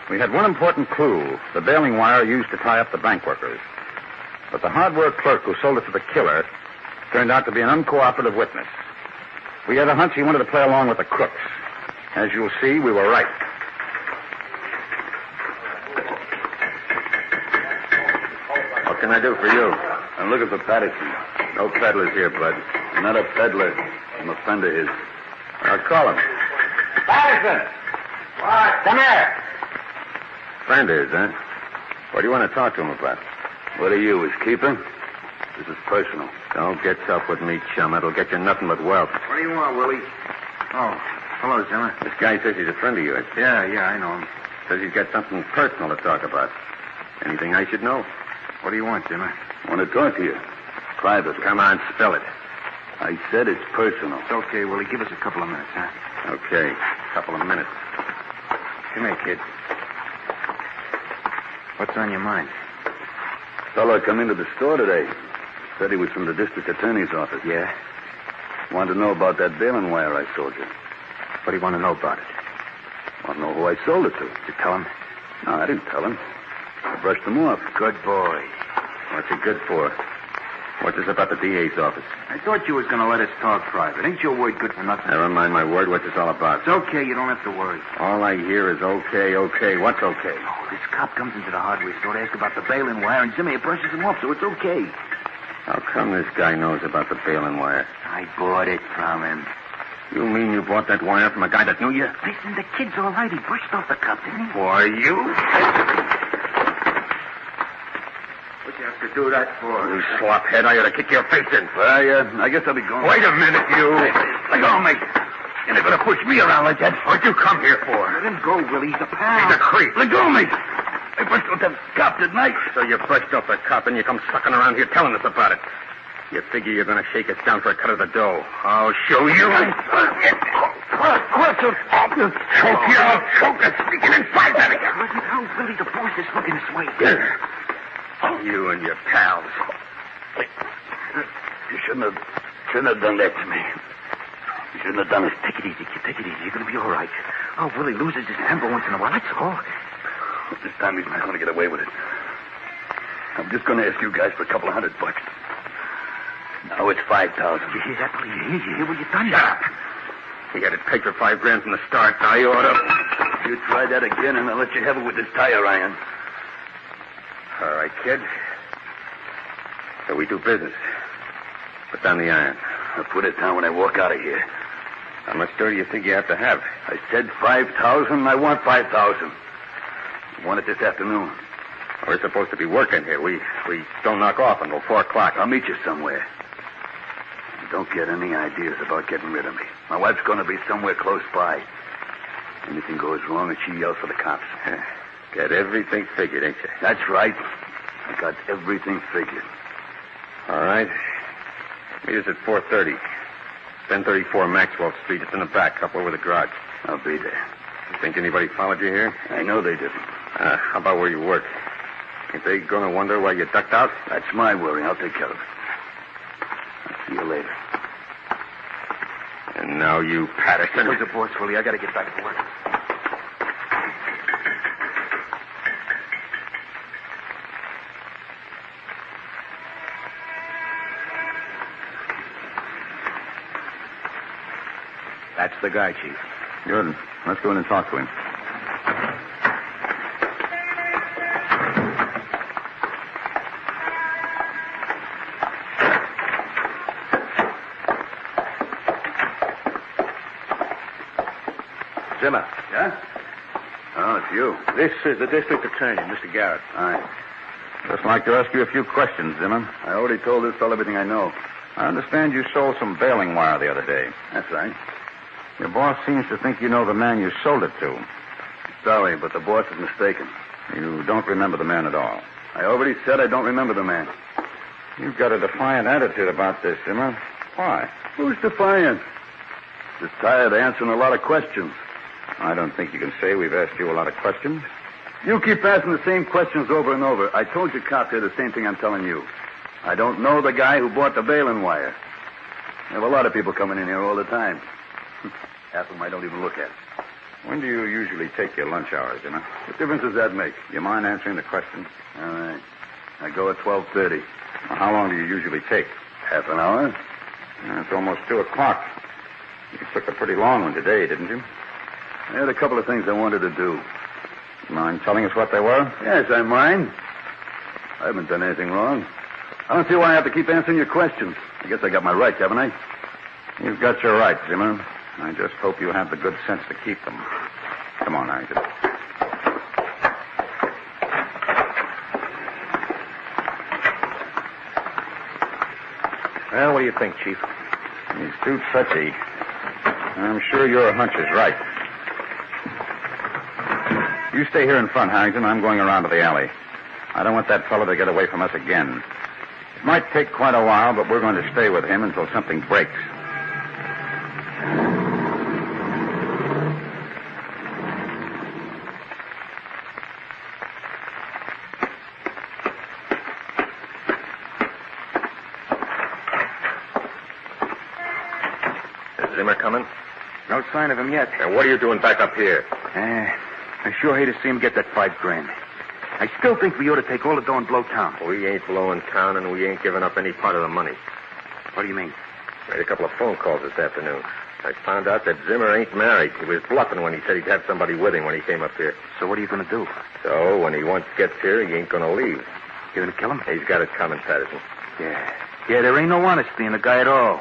We had one important clue, the baling wire used to tie up the bank workers. But the hardware clerk who sold it to the killer turned out to be an uncooperative witness. We had a hunch he wanted to play along with the crooks. As you'll see, we were right. What can I do for you? I'm looking for Patterson. No peddlers here, Bud. I'm not a peddler. I'm a friend of his. I'll call him. Patterson! What? Come here. Friend of his, huh? What do you want to talk to him about? What are you, his keeper? This is personal. Don't get tough with me, chum. It'll get you nothing but wealth. What do you want, Willie? Oh, hello, Zimmer. This guy says he's a friend of yours. Yeah, I know him. Says he's got something personal to talk about. Anything I should know? What do you want, Jimmy? I want to talk to you. Private. Come on, spell it. I said it's personal. It's okay, Willie. Give us a couple of minutes, huh? Okay. Couple of minutes. Come here, kid. What's on your mind? Fellow come into the store today. Said he was from the district attorney's office. Yeah? Wanted to know about that baling wire I sold you. What do you want to know about it? Want to know who I sold it to. Did you tell him? No, I didn't tell him. I brushed him off. Good boy. What's it good for? What's this about the DA's office? I thought you was going to let us talk private. Ain't your word good for nothing? Never mind my word. What's this all about? It's okay. You don't have to worry. All I hear is okay, okay. What's okay? Oh, this cop comes into the hardware store to ask about the baling wire, and Jimmy brushes him off, so it's okay. How come this guy knows about the baling wire? I bought it from him. You mean you bought that wire from a guy that knew you? Listen, the kid's all right. He brushed off the cup, didn't he? For you? What you have to do that for? You slophead, I ought to kick your face in. I guess I'll be going. Wait a minute, you. Let go, mate. You're not going to push me around like that. What'd you come here for? Let him go, Willie. He's a pal. He's a creep. Let go, mate. I brushed off that cop, didn't I? So you brushed off the cop and you come sucking around here telling us about it. You figure you're going to shake us down for a cut of the dough. I'll show you. I'll choke you. I'll choke the sneaking inside out of you. How Willie the boss is looking this way. You and your pals. You shouldn't have done that to me. You shouldn't have done it. Take it easy, kid. Take it easy. You're going to be all right. Oh, Willie loses his temper once in a while. That's all. This time he's not going to get away with it. I'm just going to ask you guys for a couple of $100. Now it's 5,000. You hear that, Willie? You hear what you've done? Shut up. You got it pegged for $5,000 from the start. Now you ought to. You try that again, and I'll let you have it with this tire iron. All right, kid. So we do business. Put down the iron. I'll put it down when I walk out of here. How much dough do you think you have to have? I said 5,000. I want 5,000. I want it this afternoon. We're supposed to be working here. We don't knock off until 4 o'clock. I'll meet you somewhere. Don't get any ideas about getting rid of me. My wife's going to be somewhere close by. Anything goes wrong and she yells for the cops. Got everything figured, ain't you? That's right. I got everything figured. All right. Meet us at 4:30. 1034 Maxwell Street. It's in the back, up over the garage. I'll be there. You think anybody followed you here? I know they didn't. How about where you work? Ain't they going to wonder why you ducked out? That's my worry. I'll take care of it. I'll see you later. And now you, Patterson. Where's the boss, Willie? I got to get back to work. That's the guy, Chief. Good. Let's go in and talk to him. Zimmer. Yeah? Oh, it's you. This is the district attorney, Mr. Garrett. Hi. Just like to ask you a few questions, Zimmer. I already told this fellow everything I know. I understand you sold some baling wire the other day. That's right. Your boss seems to think you know the man you sold it to. Sorry, but the boss is mistaken. You don't remember the man at all. I already said I don't remember the man. You've got a defiant attitude about this, Zimmer. Why? Who's defiant? Just tired of answering a lot of questions. I don't think you can say we've asked you a lot of questions. You keep asking the same questions over and over. I told your cop here the same thing I'm telling you. I don't know the guy who bought the baling wire. I have a lot of people coming in here all the time. Half of them I don't even look at. When do you usually take your lunch hours, Zimmer? What difference does that make? You mind answering the question? All right. I go at 12:30. Well, how long do you usually take? Half an hour. It's almost 2 o'clock. You took a pretty long one today, didn't you? I had a couple of things I wanted to do. You mind telling us what they were? Yes, I mind. I haven't done anything wrong. I don't see why I have to keep answering your questions. I guess I got my rights, haven't I? You've got your rights, Zimmer. I just hope you have the good sense to keep them. Come on, Harrington. Well, what do you think, Chief? He's too touchy. I'm sure your hunch is right. You stay here in front, Harrington. I'm going around to the alley. I don't want that fellow to get away from us again. It might take quite a while, but we're going to stay with him until something breaks. Is Zimmer coming? No sign of him yet. And what are you doing back up here? I sure hate to see him get that $5,000. I still think we ought to take all the dough and blow town. We ain't blowing town, and we ain't giving up any part of the money. What do you mean? Made a couple of phone calls this afternoon. I found out that Zimmer ain't married. He was bluffing when he said he'd have somebody with him when he came up here. So what are you going to do? So when he once gets here, he ain't going to leave. You're going to kill him? He's got it coming, Patterson. Yeah, there ain't no honesty in the guy at all.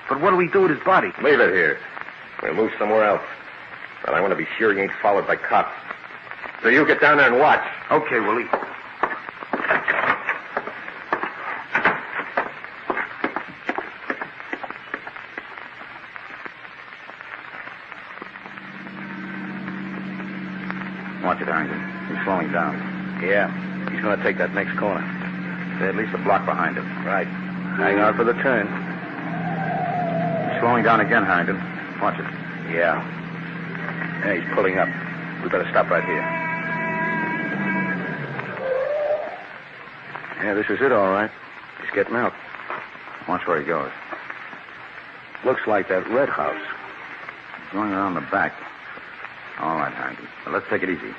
But what do we do with his body? Leave it here. We'll move somewhere else. But I want to be sure he ain't followed by cops. So you get down there and watch. Okay, Willie. Watch it, Harrington. He's slowing down. Yeah, he's going to take that next corner. Stay at least a block behind him. Right. Hang on for the turn. Slowing down again, Harrington. Watch it. Yeah. Yeah, he's pulling up. We better stop right here. Yeah, this is it, all right. He's getting out. Watch where he goes. Looks like that red house. Going around the back. All right, Harrington. But let's take it easy.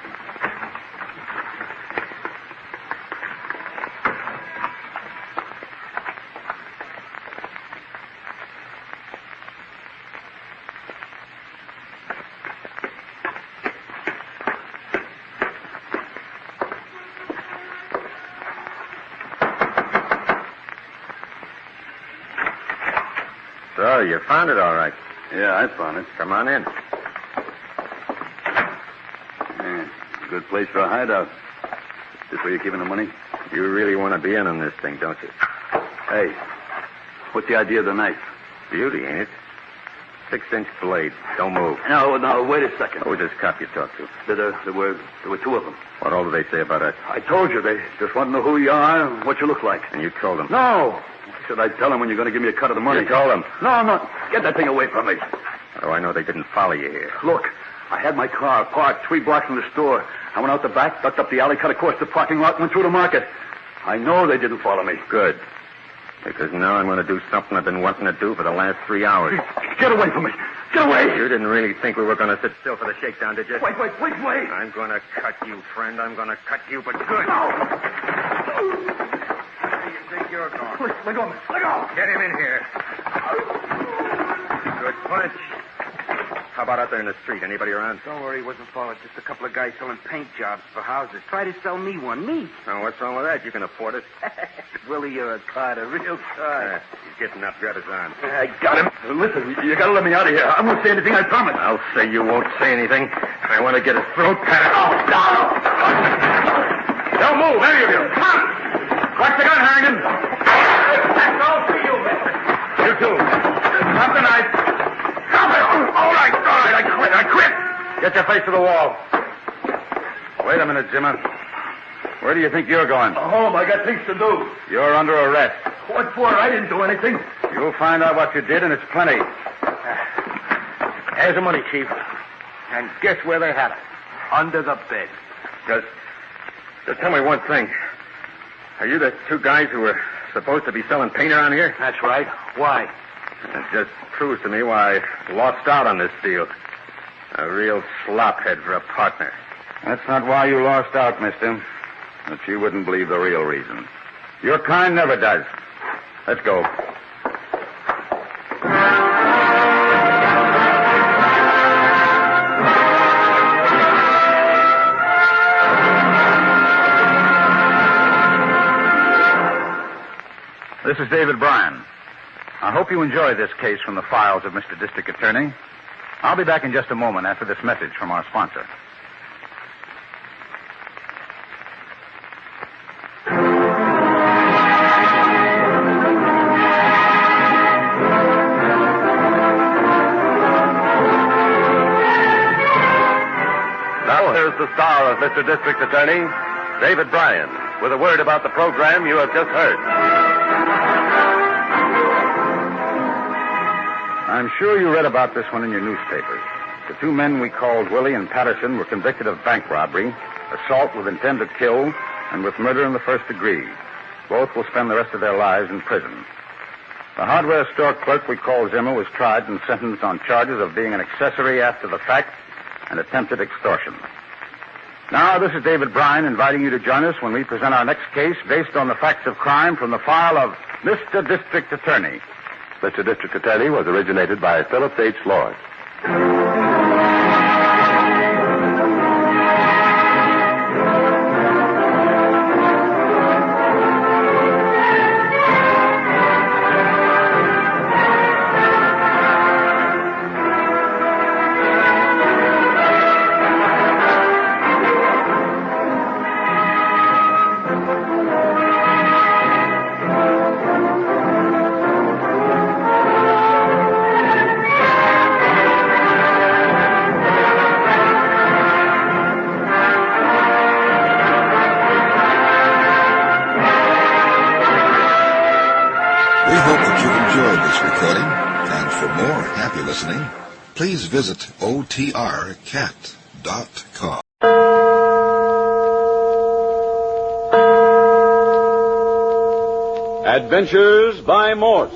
So, you found it all right. Yeah, I found it. Come on in. Yeah, good place for a hideout. This where you're keeping the money? You really want to be in on this thing, don't you? Hey, what's the idea of the knife? Beauty, ain't it? 6-inch blade. Don't move. No, wait a second. Who's this cop you talked to? There were two of them. What all did they say about us? I told you. They just want to know who you are and what you look like. And you told them? No. Should I tell them when you're going to give me a cut of the money? You told them? No. Get that thing away from me. How do I know they didn't follow you here? Look, I had my car parked 3 blocks from the store. I went out the back, ducked up the alley, cut across the parking lot, went through the market. I know they didn't follow me. Good. Because now I'm going to do something I've been wanting to do for the last 3 hours. Get away from me. Get away. You didn't really think we were going to sit still for the shakedown, did you? Wait. I'm going to cut you, friend. I'm going to cut you, but good. No. Where do you think you're going? Let go. Get him in here. Good punch. How about out there in the street? Anybody around? Don't worry, he wasn't followed. Just a couple of guys selling paint jobs for houses. Try to sell me one. Me. Now, what's wrong with that? You can afford it. Willie, you're a card, a real card. He's getting up. Grab his arm. I got him. Listen, you got to let me out of here. I won't say anything, I promise. I'll say you won't say anything. I want to get his throat cut. Oh, no! Don't move, any of you. Come on! Watch the gun, Harrington. That's all for you, mister. You too. Drop the knife. Drop it. All right. I quit. Get your face to the wall. Wait a minute, Jimmer. Where do you think you're going? Home. I got things to do. You're under arrest. What for? I didn't do anything. You'll find out what you did, and it's plenty. There's the money, Chief. And guess where they had it? Under the bed. Just tell me one thing. Are you the 2 guys who were supposed to be selling paint around here? That's right. Why? It just proves to me why I lost out on this deal. A real slophead for a partner. That's not why you lost out, mister. But you wouldn't believe the real reason. Your kind never does. Let's go. This is David Bryan. I hope you enjoy this case from the files of Mr. District Attorney. I'll be back in just a moment after this message from our sponsor. Now here's the star of Mr. District Attorney, David Bryan, with a word about the program you have just heard. I'm sure you read about this one in your newspapers. The 2 men we called Willie and Patterson were convicted of bank robbery, assault with intent to kill, and with murder in the 1st degree. Both will spend the rest of their lives in prison. The hardware store clerk we called Zimmer was tried and sentenced on charges of being an accessory after the fact and attempted extortion. Now, this is David Bryan inviting you to join us when we present our next case based on the facts of crime from the file of Mr. District Attorney. Mr. District Attorney was originated by Phillips H. Lord. listening, please visit otrcat.com. Adventures by Morse.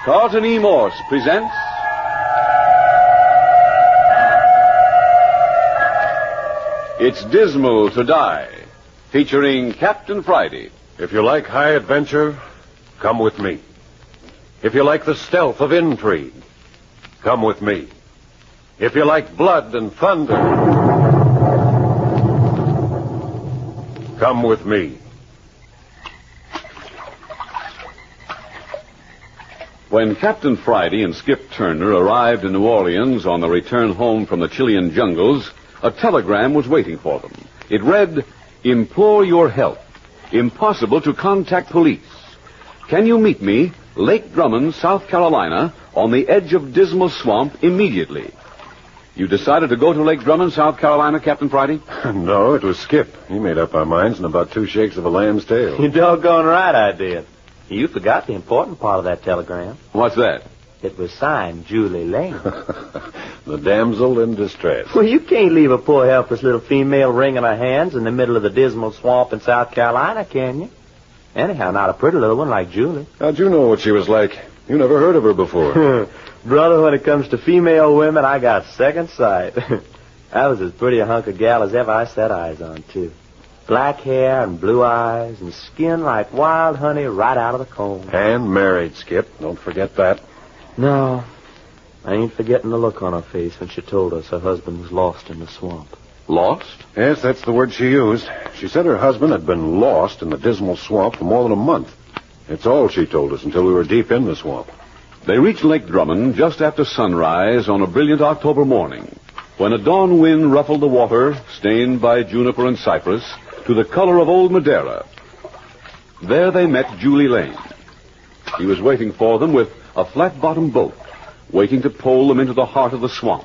Carlton E. Morse presents It's Dismal to Die, featuring Captain Friday. If you like high adventure, come with me. If you like the stealth of intrigue, come with me. If you like blood and thunder, come with me. When Captain Friday and Skip Turner arrived in New Orleans on the return home from the Chilean jungles, a telegram was waiting for them. It read, "Implore your help. Impossible to contact police. Can you meet me, Lake Drummond, South Carolina, on the edge of Dismal Swamp immediately?" You decided to go to Lake Drummond, South Carolina, Captain Friday? No, it was Skip. He made up our minds in about 2 shakes of a lamb's tail. You're doggone right I did. You forgot the important part of that telegram. What's that? It was signed Julie Lane. The damsel in distress. Well, you can't leave a poor, helpless little female wringing her hands in the middle of the Dismal Swamp in South Carolina, can you? Anyhow, not a pretty little one like Julie. How'd you know what she was like? You never heard of her before. Brother, when it comes to female women, I got second sight. That was as pretty a hunk of gal as ever I set eyes on, too. Black hair and blue eyes and skin like wild honey right out of the comb. And married, Skip. Don't forget that. No, I ain't forgetting the look on her face when she told us her husband was lost in the swamp. Lost? Yes, that's the word she used. She said her husband had been lost in the Dismal Swamp for more than a month. It's all she told us until we were deep in the swamp. They reached Lake Drummond just after sunrise on a brilliant October morning, when a dawn wind ruffled the water, stained by juniper and cypress, to the color of old Madeira. There they met Julie Lane. He was waiting for them with a flat-bottomed boat, waiting to pole them into the heart of the swamp,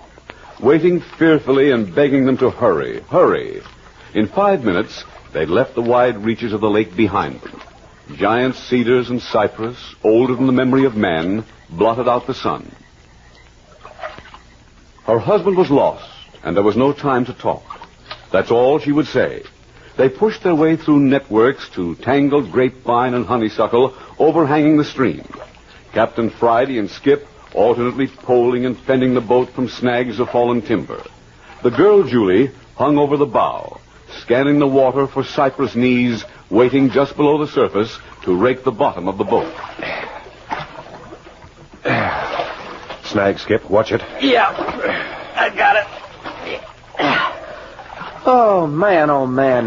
waiting fearfully and begging them to hurry, hurry. In 5 minutes, they'd left the wide reaches of the lake behind them. Giant cedars and cypress, older than the memory of man, blotted out the sun. Her husband was lost, and there was no time to talk. That's all she would say. They pushed their way through networks to tangled grapevine and honeysuckle overhanging the stream. Captain Friday and Skip alternately poling and fending the boat from snags of fallen timber. The girl, Julie, hung over the bow, scanning the water for cypress knees, waiting just below the surface to rake the bottom of the boat. Snag, Skip. Watch it. Yeah, I got it. Oh, man,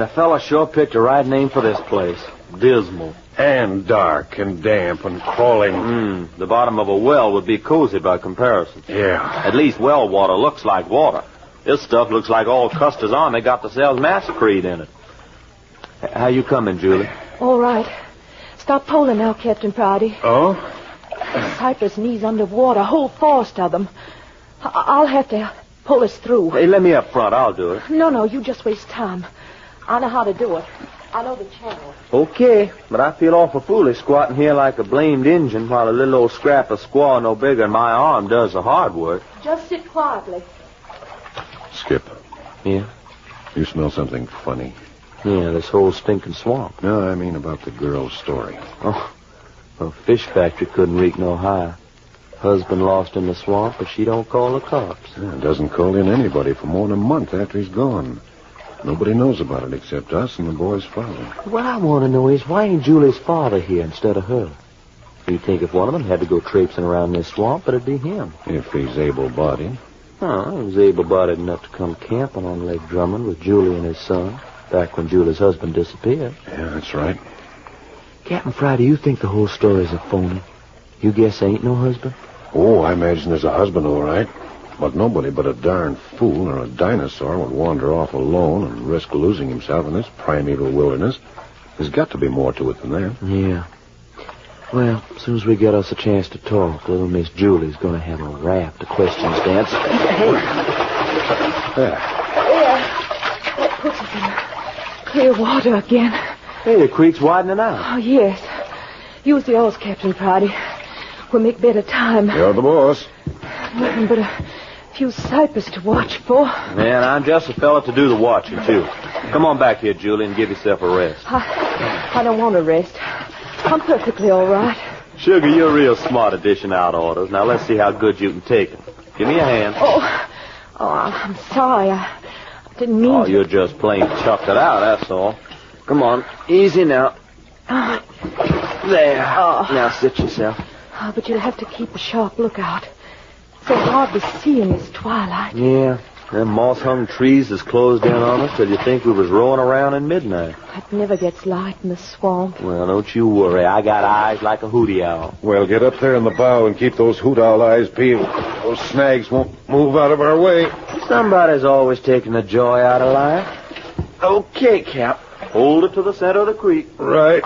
the fella sure picked a right name for this place. Dismal. And dark and damp and crawling. The bottom of a well would be cozy by comparison. Yeah. At least well water looks like water. This stuff looks like all Custer's Army got themselves massacred in it. How you coming, Julie? All right. Stop poling now, Captain Friday. Oh? Cypress knees underwater, a whole forest of them. I'll have to pull us through. Hey, let me up front. I'll do it. No, you just waste time. I know how to do it. I know the channel. Okay, but I feel awful foolish squatting here like a blamed Injun while a little old scrap of squaw no bigger than my arm does the hard work. Just sit quietly. Skip. Yeah? You smell something funny. Yeah, this whole stinking swamp. No, I mean about the girl's story. Oh, a fish factory couldn't reek no higher. Husband lost in the swamp, but she don't call the cops. Yeah, doesn't call in anybody for more than a month after he's gone. Nobody knows about it except us and the boy's father. What I want to know is, why ain't Julie's father here instead of her? You'd think if one of them had to go traipsing around this swamp, it'd be him. If he's able-bodied. Oh, he was able-bodied enough to come camping on Lake Drummond with Julie and his son, back when Julie's husband disappeared. Yeah, that's right. Captain Friday, you think the whole story's a phony? You guess ain't no husband? Oh, I imagine there's a husband, all right. But nobody but a darn fool or a dinosaur would wander off alone and risk losing himself in this primeval wilderness. There's got to be more to it than that. Yeah. Well, as soon as we get us a chance to talk, little Miss Julie's going to have a raft of questions to answer. Hey. There. That puts us in clear water again. Hey, the creek's widening out. Oh, yes. Use the oars, Captain Friday. We'll make better time. You're the boss. Nothing but a few cypress to watch for. Man, I'm just a fella to do the watching, too. Come on back here, Julie, and give yourself a rest. I don't want to rest. I'm perfectly all right. Sugar, you're real smart at dishing out orders. Now, let's see how good you can take them. Give me a hand. Oh, I'm sorry. I didn't mean Oh, to. you're just plain chucked it out, that's all. Come on, easy now. There. Now sit yourself. Oh, but you'll have to keep a sharp lookout. It's so hard to see in this twilight. Yeah, them moss-hung trees has closed in on us till you think we was rolling around in midnight. It never gets light in the swamp. Well, don't you worry. I got eyes like a hootie owl. Well, get up there in the bow and keep those hoot owl eyes peeled. Those snags won't move out of our way. Somebody's always taking the joy out of life. Okay, Cap. Hold it to the center of the creek. Right.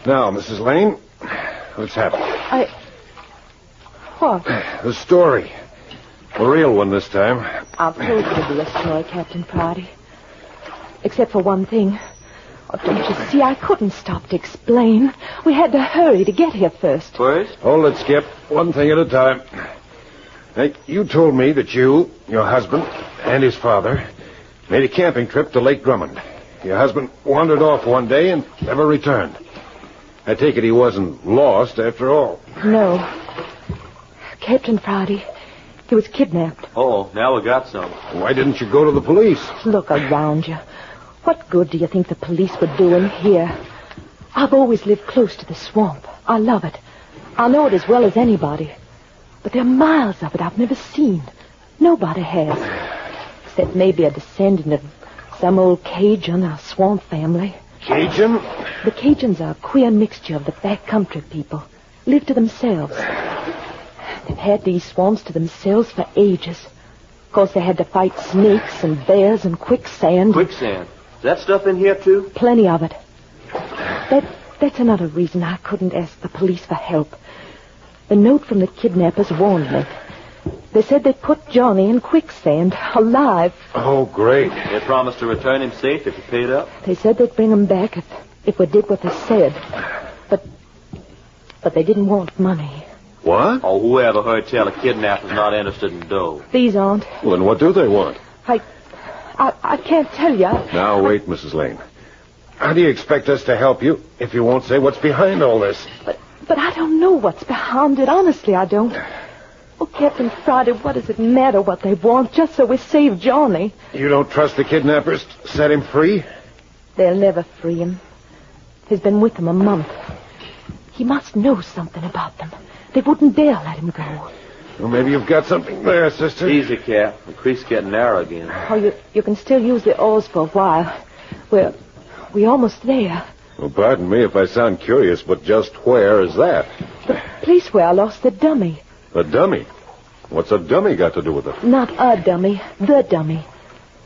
Now, Mrs. Lane, what's happened? What? The story. The real one this time. I've told you the real story, Captain Friday. Except for one thing. Oh, don't you see? I couldn't stop to explain. We had to hurry to get here first. First? Hold it, Skip. One thing at a time. Now, you told me that you, your husband, and his father made a camping trip to Lake Drummond. Your husband wandered off one day and never returned. I take it he wasn't lost after all. No. Captain Friday, he was kidnapped. Oh, now we got some. Why didn't you go to the police? Look around you. What good do you think the police would do in here? I've always lived close to the swamp. I love it. I know it as well as anybody. But there are miles of it I've never seen. Nobody has. Except maybe a descendant of some old Cajun or swamp family. Cajun? The Cajuns are a queer mixture of the backcountry people. Live to themselves. They've had these swamps to themselves for ages. Of course, they had to fight snakes and bears and quicksand. Quicksand? Is that stuff in here, too? Plenty of it. That's another reason I couldn't ask the police for help. The note from the kidnappers warned me. They said they'd put Johnny in quicksand, alive. Oh, great. They promised to return him safe if he paid up? They said they'd bring him back if we did what they said. But they didn't want money. What? Oh, whoever heard tell a kidnapper's not interested in dough. These aren't. Well, then what do they want? I can't tell you. Now, wait, Mrs. Lane. How do you expect us to help you if you won't say what's behind all this? But I don't know what's behind it. Honestly, I don't. Oh, Captain Friday, what does it matter what they want, just so we save Johnny? You don't trust the kidnappers to set him free? They'll never free him. He's been with them a month. He must know something about them. They wouldn't dare let him go. Well, maybe you've got something there, sister. Easy, Cap. The creek's getting narrow again. Oh, you can still use the oars for a while. We're almost there. Well, pardon me if I sound curious, but just where is that? The place where I lost the dummy. A dummy? What's a dummy got to do with it? Not a dummy, the dummy.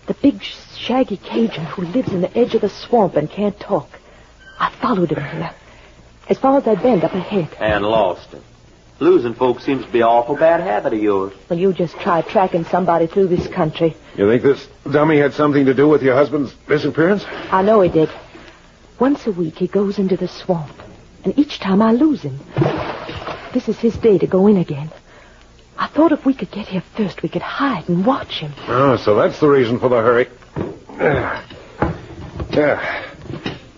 The big, shaggy Cajun who lives in the edge of the swamp and can't talk. I followed him here. As far as I bend up ahead. And lost him. Losing folks seems to be an awful bad habit of yours. Well, you just try tracking somebody through this country. You think this dummy had something to do with your husband's disappearance? I know he did. Once a week he goes into the swamp. And each time I lose him. This is his day to go in again. I thought if we could get here first, we could hide and watch him. Oh, so that's the reason for the hurry. Yeah.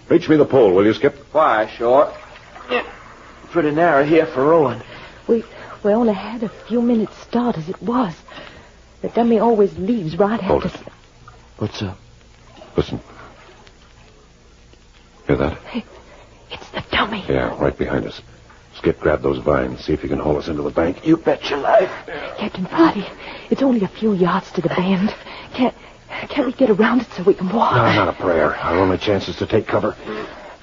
Reach me the pole, will you, Skip? Why, Short? Pretty narrow here for rowing. We only had a few minutes start as it was. The dummy always leaves right Hold after... it. What's up? Listen. Hear that? Hey, it's the dummy. Yeah, right behind us. Skip, grab those vines. See if you can haul us into the bank. You bet your life. Captain Friday, it's only a few yards to the bend. Can't we get around it so we can walk? No, not a prayer. Our only chance is to take cover.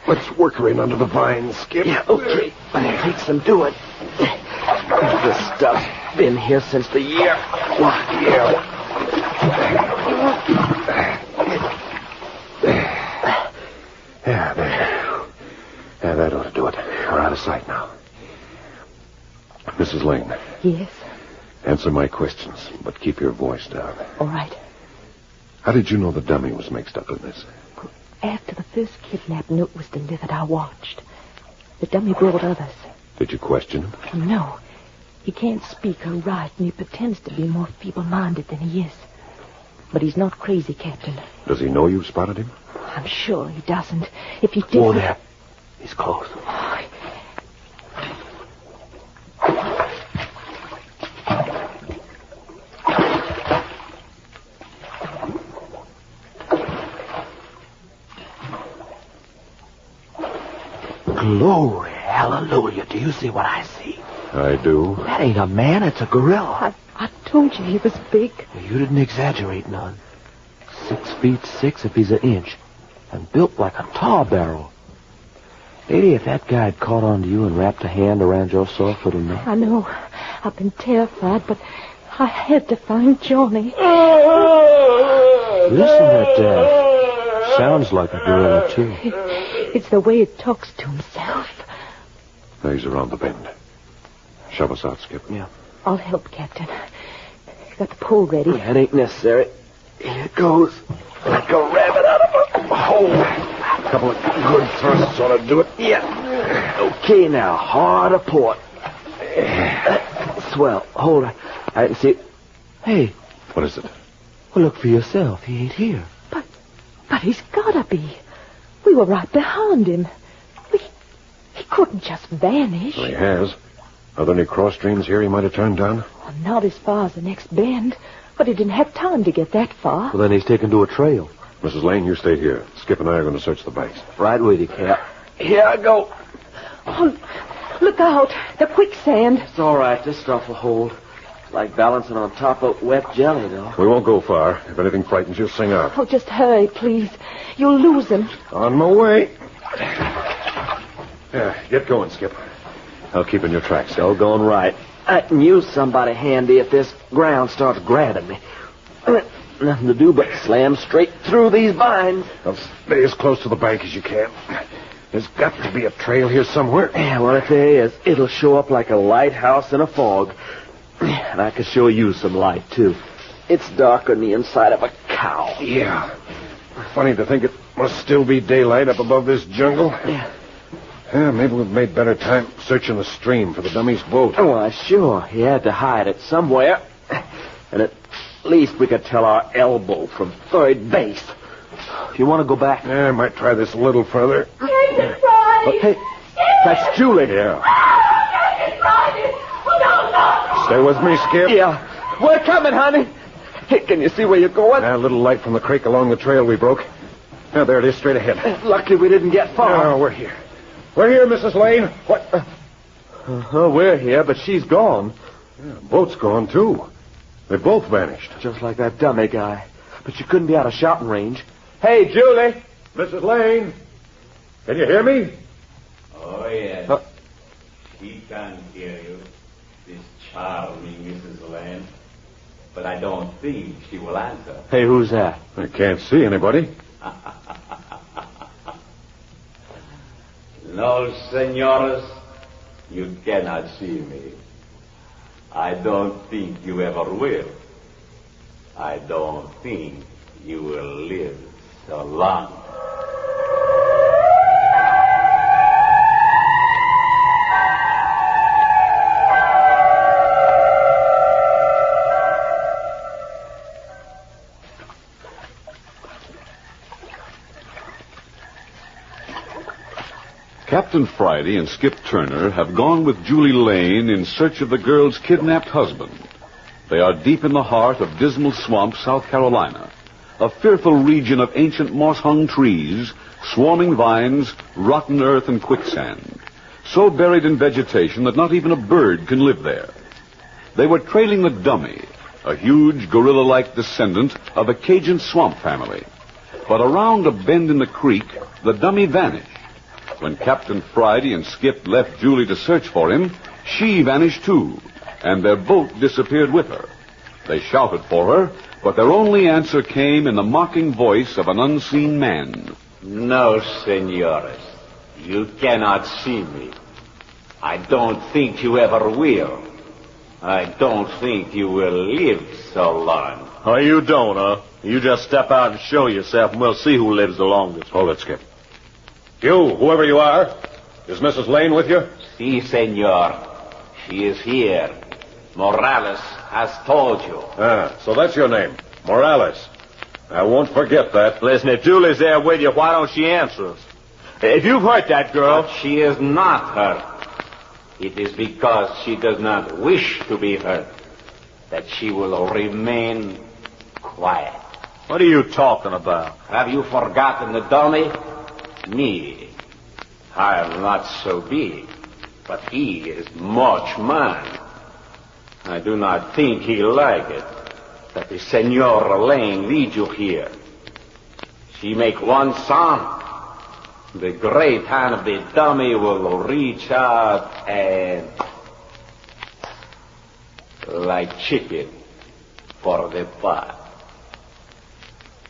Let's work her in under the vines, Skip. Yeah, okay. But it takes some doing. This stuff's been here since the year. Yeah. Yeah, there. Yeah, that ought to do it. We're out of sight now. Mrs. Lane. Yes? Answer my questions, but keep your voice down. All right. How did you know the dummy was mixed up in this? After the first kidnap note was delivered, I watched. The dummy brought others. Did you question him? No. He can't speak or write, and he pretends to be more feeble-minded than he is. But he's not crazy, Captain. Does he know you've spotted him? I'm sure he doesn't. If he did... Oh, there. He's close. Glory, hallelujah. Do you see what I see? I do. That ain't a man, it's a gorilla. I told you he was big. You didn't exaggerate none. 6'6" if he's an inch. And built like a tar barrel. Lady, if that guy had caught on to you and wrapped a hand around your soft little neck. I know. I've been terrified, but I had to find Johnny. Listen, that sounds like a gorilla, too. It's the way it talks to himself. Now he's around the bend. Shove us out, Skip. Yeah. I'll help, Captain. Got the pole ready. That ain't necessary. Here it goes. Like a rabbit out of a hole. A couple of good thrusts ought to do it. Yeah. Okay, now. Hard aport. Swell. Hold on. I can see... Hey. What is it? Well, look for yourself. He ain't here. But he's gotta be. We were right behind him. He couldn't just vanish. Well, he has. Are there any cross streams here he might have turned down? Well, not as far as the next bend. But he didn't have time to get that far. Well, then he's taken to a trail. Mrs. Lane, you stay here. Skip and I are going to search the banks. Right with you, Cap. Here I go. Oh, look out. The quicksand. It's all right. This stuff will hold. It's like balancing on top of wet jelly, though. We won't go far. If anything frightens you, sing out. Oh, just hurry, please. You'll lose him. On my way. Yeah, get going, Skip. I'll keep in your tracks. Still going right. I can use somebody handy if this ground starts grabbing me. Nothing to do but slam straight through these vines. I'll stay as close to the bank as you can. There's got to be a trail here somewhere. Yeah, well, if there is, it'll show up like a lighthouse in a fog. And I can show you some light, too. It's darker than the inside of a cow. Yeah. Funny to think it must still be daylight up above this jungle. Yeah. Yeah, maybe we've made better time searching the stream for the dummy's boat. Oh, why, sure. He had to hide it somewhere. And at least we could tell our elbow from third base. If you want to go back... Yeah, I might try this a little further. Hey, that's Julie. Yeah. Stay with me, Skip. Yeah. We're coming, honey. Hey, can you see where you're going? A little light from the creek along the trail we broke. Now, there it is, straight ahead. Lucky we didn't get far. No, we're here. We're here, Mrs. Lane. What? We're here, but she's gone. Yeah, boat's gone, too. They both vanished. Just like that dummy guy. But you couldn't be out of shouting range. Hey, Julie! Mrs. Lane! Can you hear me? Oh, yes. She can hear you, this charming Mrs. Lane. But I don't think she will answer. Hey, who's that? I can't see anybody. No, senores, you cannot see me. I don't think you ever will. I don't think you will live so long. Captain Friday and Skip Turner have gone with Julie Lane in search of the girl's kidnapped husband. They are deep in the heart of Dismal Swamp, South Carolina, a fearful region of ancient moss-hung trees, swarming vines, rotten earth, and quicksand, so buried in vegetation that not even a bird can live there. They were trailing the dummy, a huge gorilla-like descendant of a Cajun swamp family. But around a bend in the creek, the dummy vanished. When Captain Friday and Skip left Julie to search for him, she vanished too, and their boat disappeared with her. They shouted for her, but their only answer came in the mocking voice of an unseen man. No, senores, you cannot see me. I don't think you ever will. I don't think you will live so long. Oh, you don't, huh? You just step out and show yourself, and we'll see who lives the longest. Hold it, Skip. You, whoever you are, is Mrs. Lane with you? Si, senor. She is here. Morales has told you. Ah, so that's your name, Morales. I won't forget that. Listen, if Julie's there with you, why don't she answer us? If you've hurt that girl... But she is not hurt. It is because she does not wish to be hurt that she will remain quiet. What are you talking about? Have you forgotten the dummy? Me. I am not so big, but he is much man. I do not think he'll like it that the Senora Lane lead you here. She make one sound. The great hand of the dummy will reach out and... like chicken for the pot.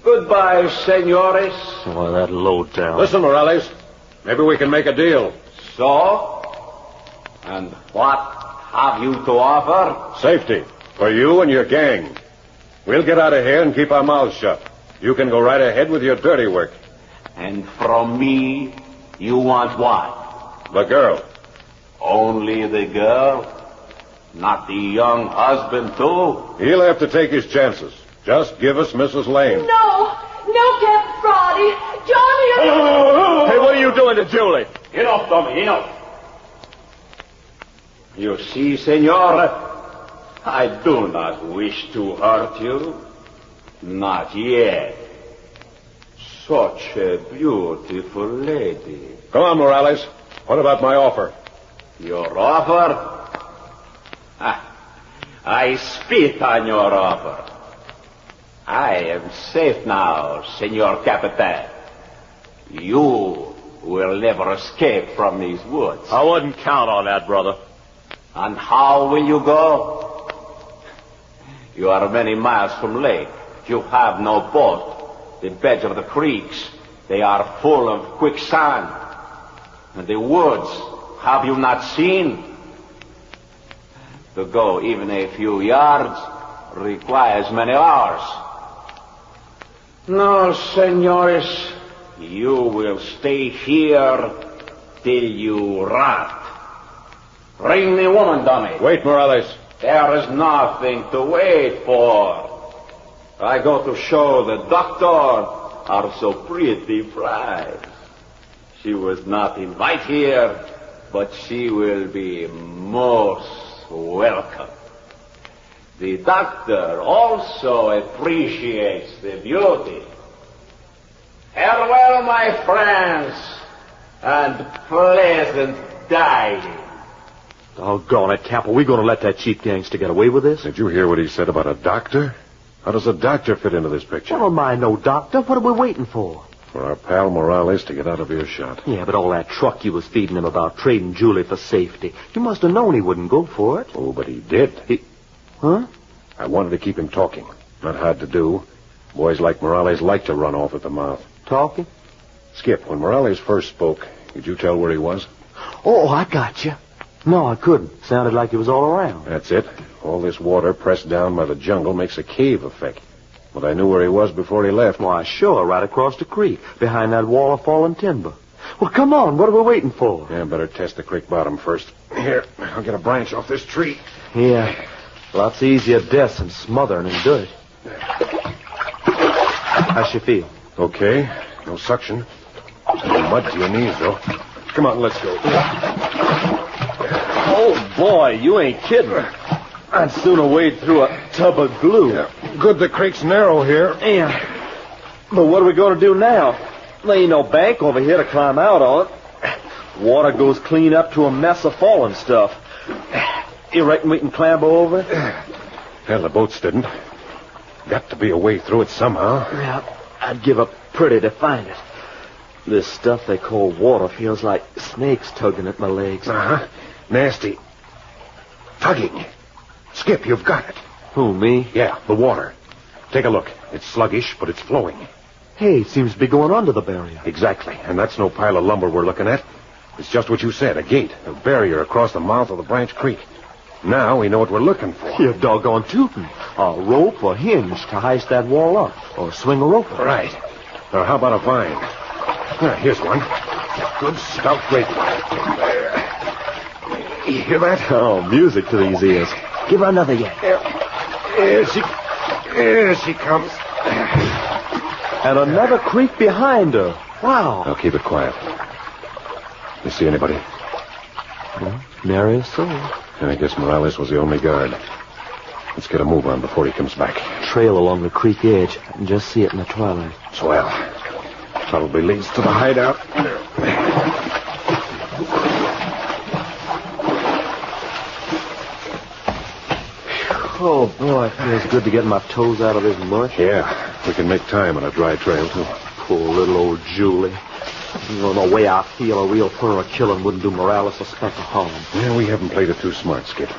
Goodbye, senores. Oh, that low down. Listen, Morales. Maybe we can make a deal. So? And what have you to offer? Safety. For you and your gang. We'll get out of here and keep our mouths shut. You can go right ahead with your dirty work. And from me, you want what? The girl. Only the girl? Not the young husband, too? He'll have to take his chances. Just give us Mrs. Lane. No, Captain Friday. John here. Hey, what are you doing to Julie? Enough, dummy, enough. You see, senora, I do not wish to hurt you. Not yet. Such a beautiful lady. Come on, Morales. What about my offer? Your offer? I spit on your offer. I am safe now, Senor Capitan. You will never escape from these woods. I wouldn't count on that, brother. And how will you go? You are many miles from lake. You have no boat. The beds of the creeks, they are full of quicksand. And the woods, have you not seen? To go even a few yards requires many hours. No, senores, you will stay here till you rot. Bring the woman, dummy. Wait, Morales. There is nothing to wait for. I go to show the doctor are so pretty prize. She was not invited here, but she will be most welcome. The doctor also appreciates the beauty. Farewell, my friends, and pleasant dining. Doggone it, Cap. Are we going to let that cheap gangster get away with this? Did you hear what he said about a doctor? How does a doctor fit into this picture? I don't mind no doctor. What are we waiting for? For our pal Morales to get out of earshot. Yeah, but all that truck you was feeding him about trading Julie for safety. You must have known he wouldn't go for it. Oh, but he did. Huh? I wanted to keep him talking. Not hard to do. Boys like Morales like to run off at the mouth. Talking? Skip, when Morales first spoke, could you tell where he was? Oh, I got you. No, I couldn't. Sounded like he was all around. That's it. All this water pressed down by the jungle makes a cave effect. But I knew where he was before he left. Why, sure, right across the creek, behind that wall of fallen timber. Well, come on. What are we waiting for? Yeah, better test the creek bottom first. Here, I'll get a branch off this tree. Yeah, lots easier deaths than smothering in dirt. How's you feel? Okay. No suction. No mud to your knees, though. Come on, let's go. Oh, boy, you ain't kidding. I'd sooner wade through a tub of glue. Yeah. Good the creek's narrow here. Yeah. But what are we going to do now? There ain't no bank over here to climb out on. Water goes clean up to a mess of fallen stuff. You reckon we can clamber over it? Hell, the boats didn't. Got to be a way through it somehow. Yeah, I'd give up pretty to find it. This stuff they call water feels like snakes tugging at my legs. Uh-huh. Nasty. Tugging. Skip, you've got it. Who, me? Yeah, the water. Take a look. It's sluggish, but it's flowing. Hey, it seems to be going under the barrier. Exactly. And that's no pile of lumber we're looking at. It's just what you said, a gate, a barrier across the mouth of the Branch Creek. Now we know what we're looking for. You're doggone tootin'. A rope or hinge to heist that wall up, or swing a rope. Right. Or how about a vine? Here's one. Good stout grapevine. There. You hear that? Oh, music to these ears. Give her another yet. Here she comes. And another creak behind her. Wow. Now keep it quiet. You see anybody? Well, nary a soul. I guess Morales was the only guard. Let's get a move on before he comes back. Trail along the creek edge. I can just see it in the twilight. Swell. Probably leads to the hideout. Oh, boy, it feels good to get my toes out of this mush. Yeah, we can make time on a dry trail, too. Poor little old Julie. You know, the way I feel, a real thorough killing wouldn't do Morales a speck of harm. Yeah, we haven't played it too smart, Skip.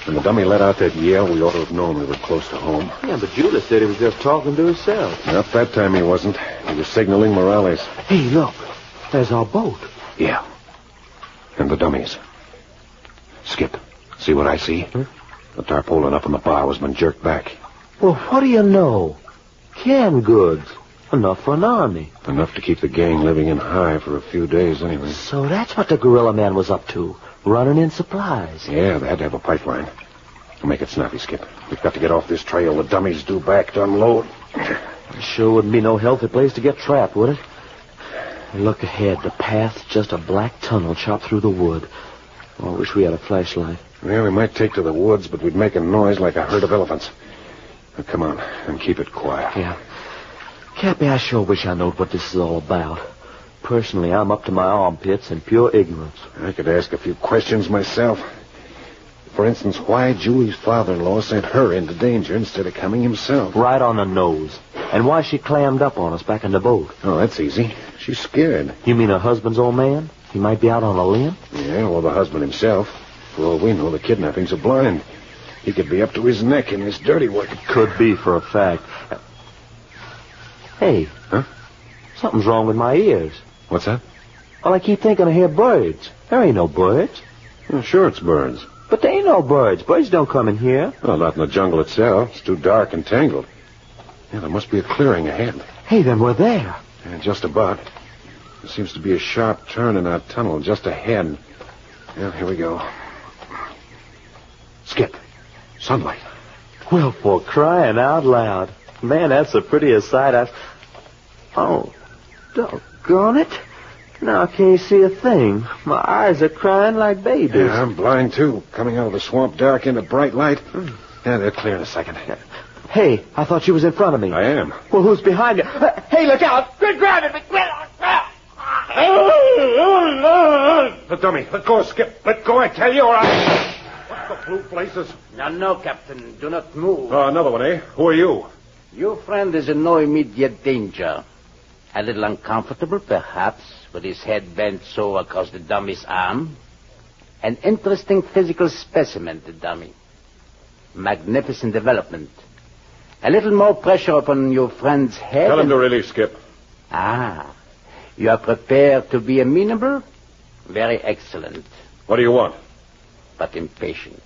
When the dummy let out that yell, we ought to have known we were close to home. Yeah, but Julie said he was just talking to himself. Not that time he wasn't. He was signaling Morales. Hey, look. There's our boat. Yeah. And the dummies. Skip, see what I see? Huh? The tarpaulin up on the bow has been jerked back. Well, what do you know? Canned goods. Enough for an army. Enough to keep the gang living in high for a few days, anyway. So that's what the gorilla man was up to. Running in supplies. Yeah, they had to have a pipeline. Make it snappy, Skip. We've got to get off this trail. The dummies due back to unload. It sure wouldn't be no healthy place to get trapped, would it? Look ahead. The path's just a black tunnel chopped through the wood. Oh, I wish we had a flashlight. Yeah, we might take to the woods, but we'd make a noise like a herd of elephants. Now, come on, and keep it quiet. Yeah. Cappy, I sure wish I knowed what this is all about. Personally, I'm up to my armpits in pure ignorance. I could ask a few questions myself. For instance, why Julie's father-in-law sent her into danger instead of coming himself. Right on the nose. And why she clammed up on us back in the boat. Oh, that's easy. She's scared. You mean her husband's old man? He might be out on a limb? Yeah, well, the husband himself. For all we know, the kidnappings are blind. He could be up to his neck in this dirty work. It could be, for a fact. Hey. Huh? Something's wrong with my ears. What's that? Well, I keep thinking I hear birds. There ain't no birds. Well, sure it's birds. But there ain't no birds. Birds don't come in here. Well, not in the jungle itself. It's too dark and tangled. Yeah, there must be a clearing ahead. Hey, then we're there. Yeah, just about. There seems to be a sharp turn in our tunnel just ahead. Yeah, here we go. Skip. Sunlight. Well, for crying out loud. Man, that's the prettiest sight I've... Oh, doggone it. Now I can't see a thing. My eyes are crying like babies. Yeah, I'm blind, too. Coming out of the swamp dark into bright light. Yeah, they'll clear in a second. Hey, I thought you was in front of me. I am. Well, who's behind you? Hey, look out! Quit grabbing me! Quit! The dummy. Let go, Skip. Let go, I tell you, or I... What the blue blazes? No, Captain. Do not move. Oh, another one, eh? Who are you? Your friend is in no immediate danger. A little uncomfortable, perhaps, with his head bent so across the dummy's arm. An interesting physical specimen, the dummy. Magnificent development. A little more pressure upon your friend's head. Tell him to release, Skip. Ah, you are prepared to be amenable? Very excellent. What do you want? But impatient.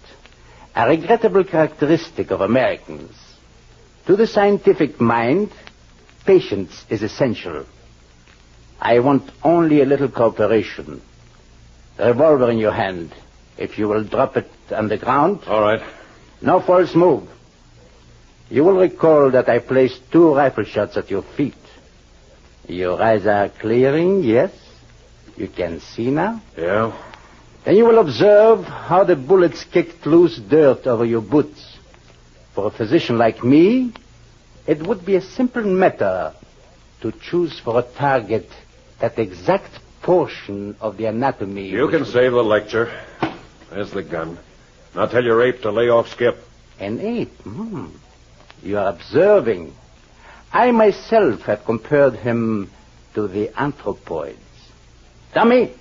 A regrettable characteristic of Americans. To the scientific mind, patience is essential. I want only a little cooperation. Revolver in your hand. If you will drop it on the ground. All right. No false move. You will recall that I placed 2 rifle shots at your feet. Your eyes are clearing, yes? You can see now? Yeah. Then you will observe how the bullets kicked loose dirt over your boots. For a physician like me, it would be a simple matter to choose for a target that exact portion of the anatomy. You can save the lecture. There's the gun. Now tell your ape to lay off, Skip. An ape? You are observing. I myself have compared him to the anthropoids. Dummy,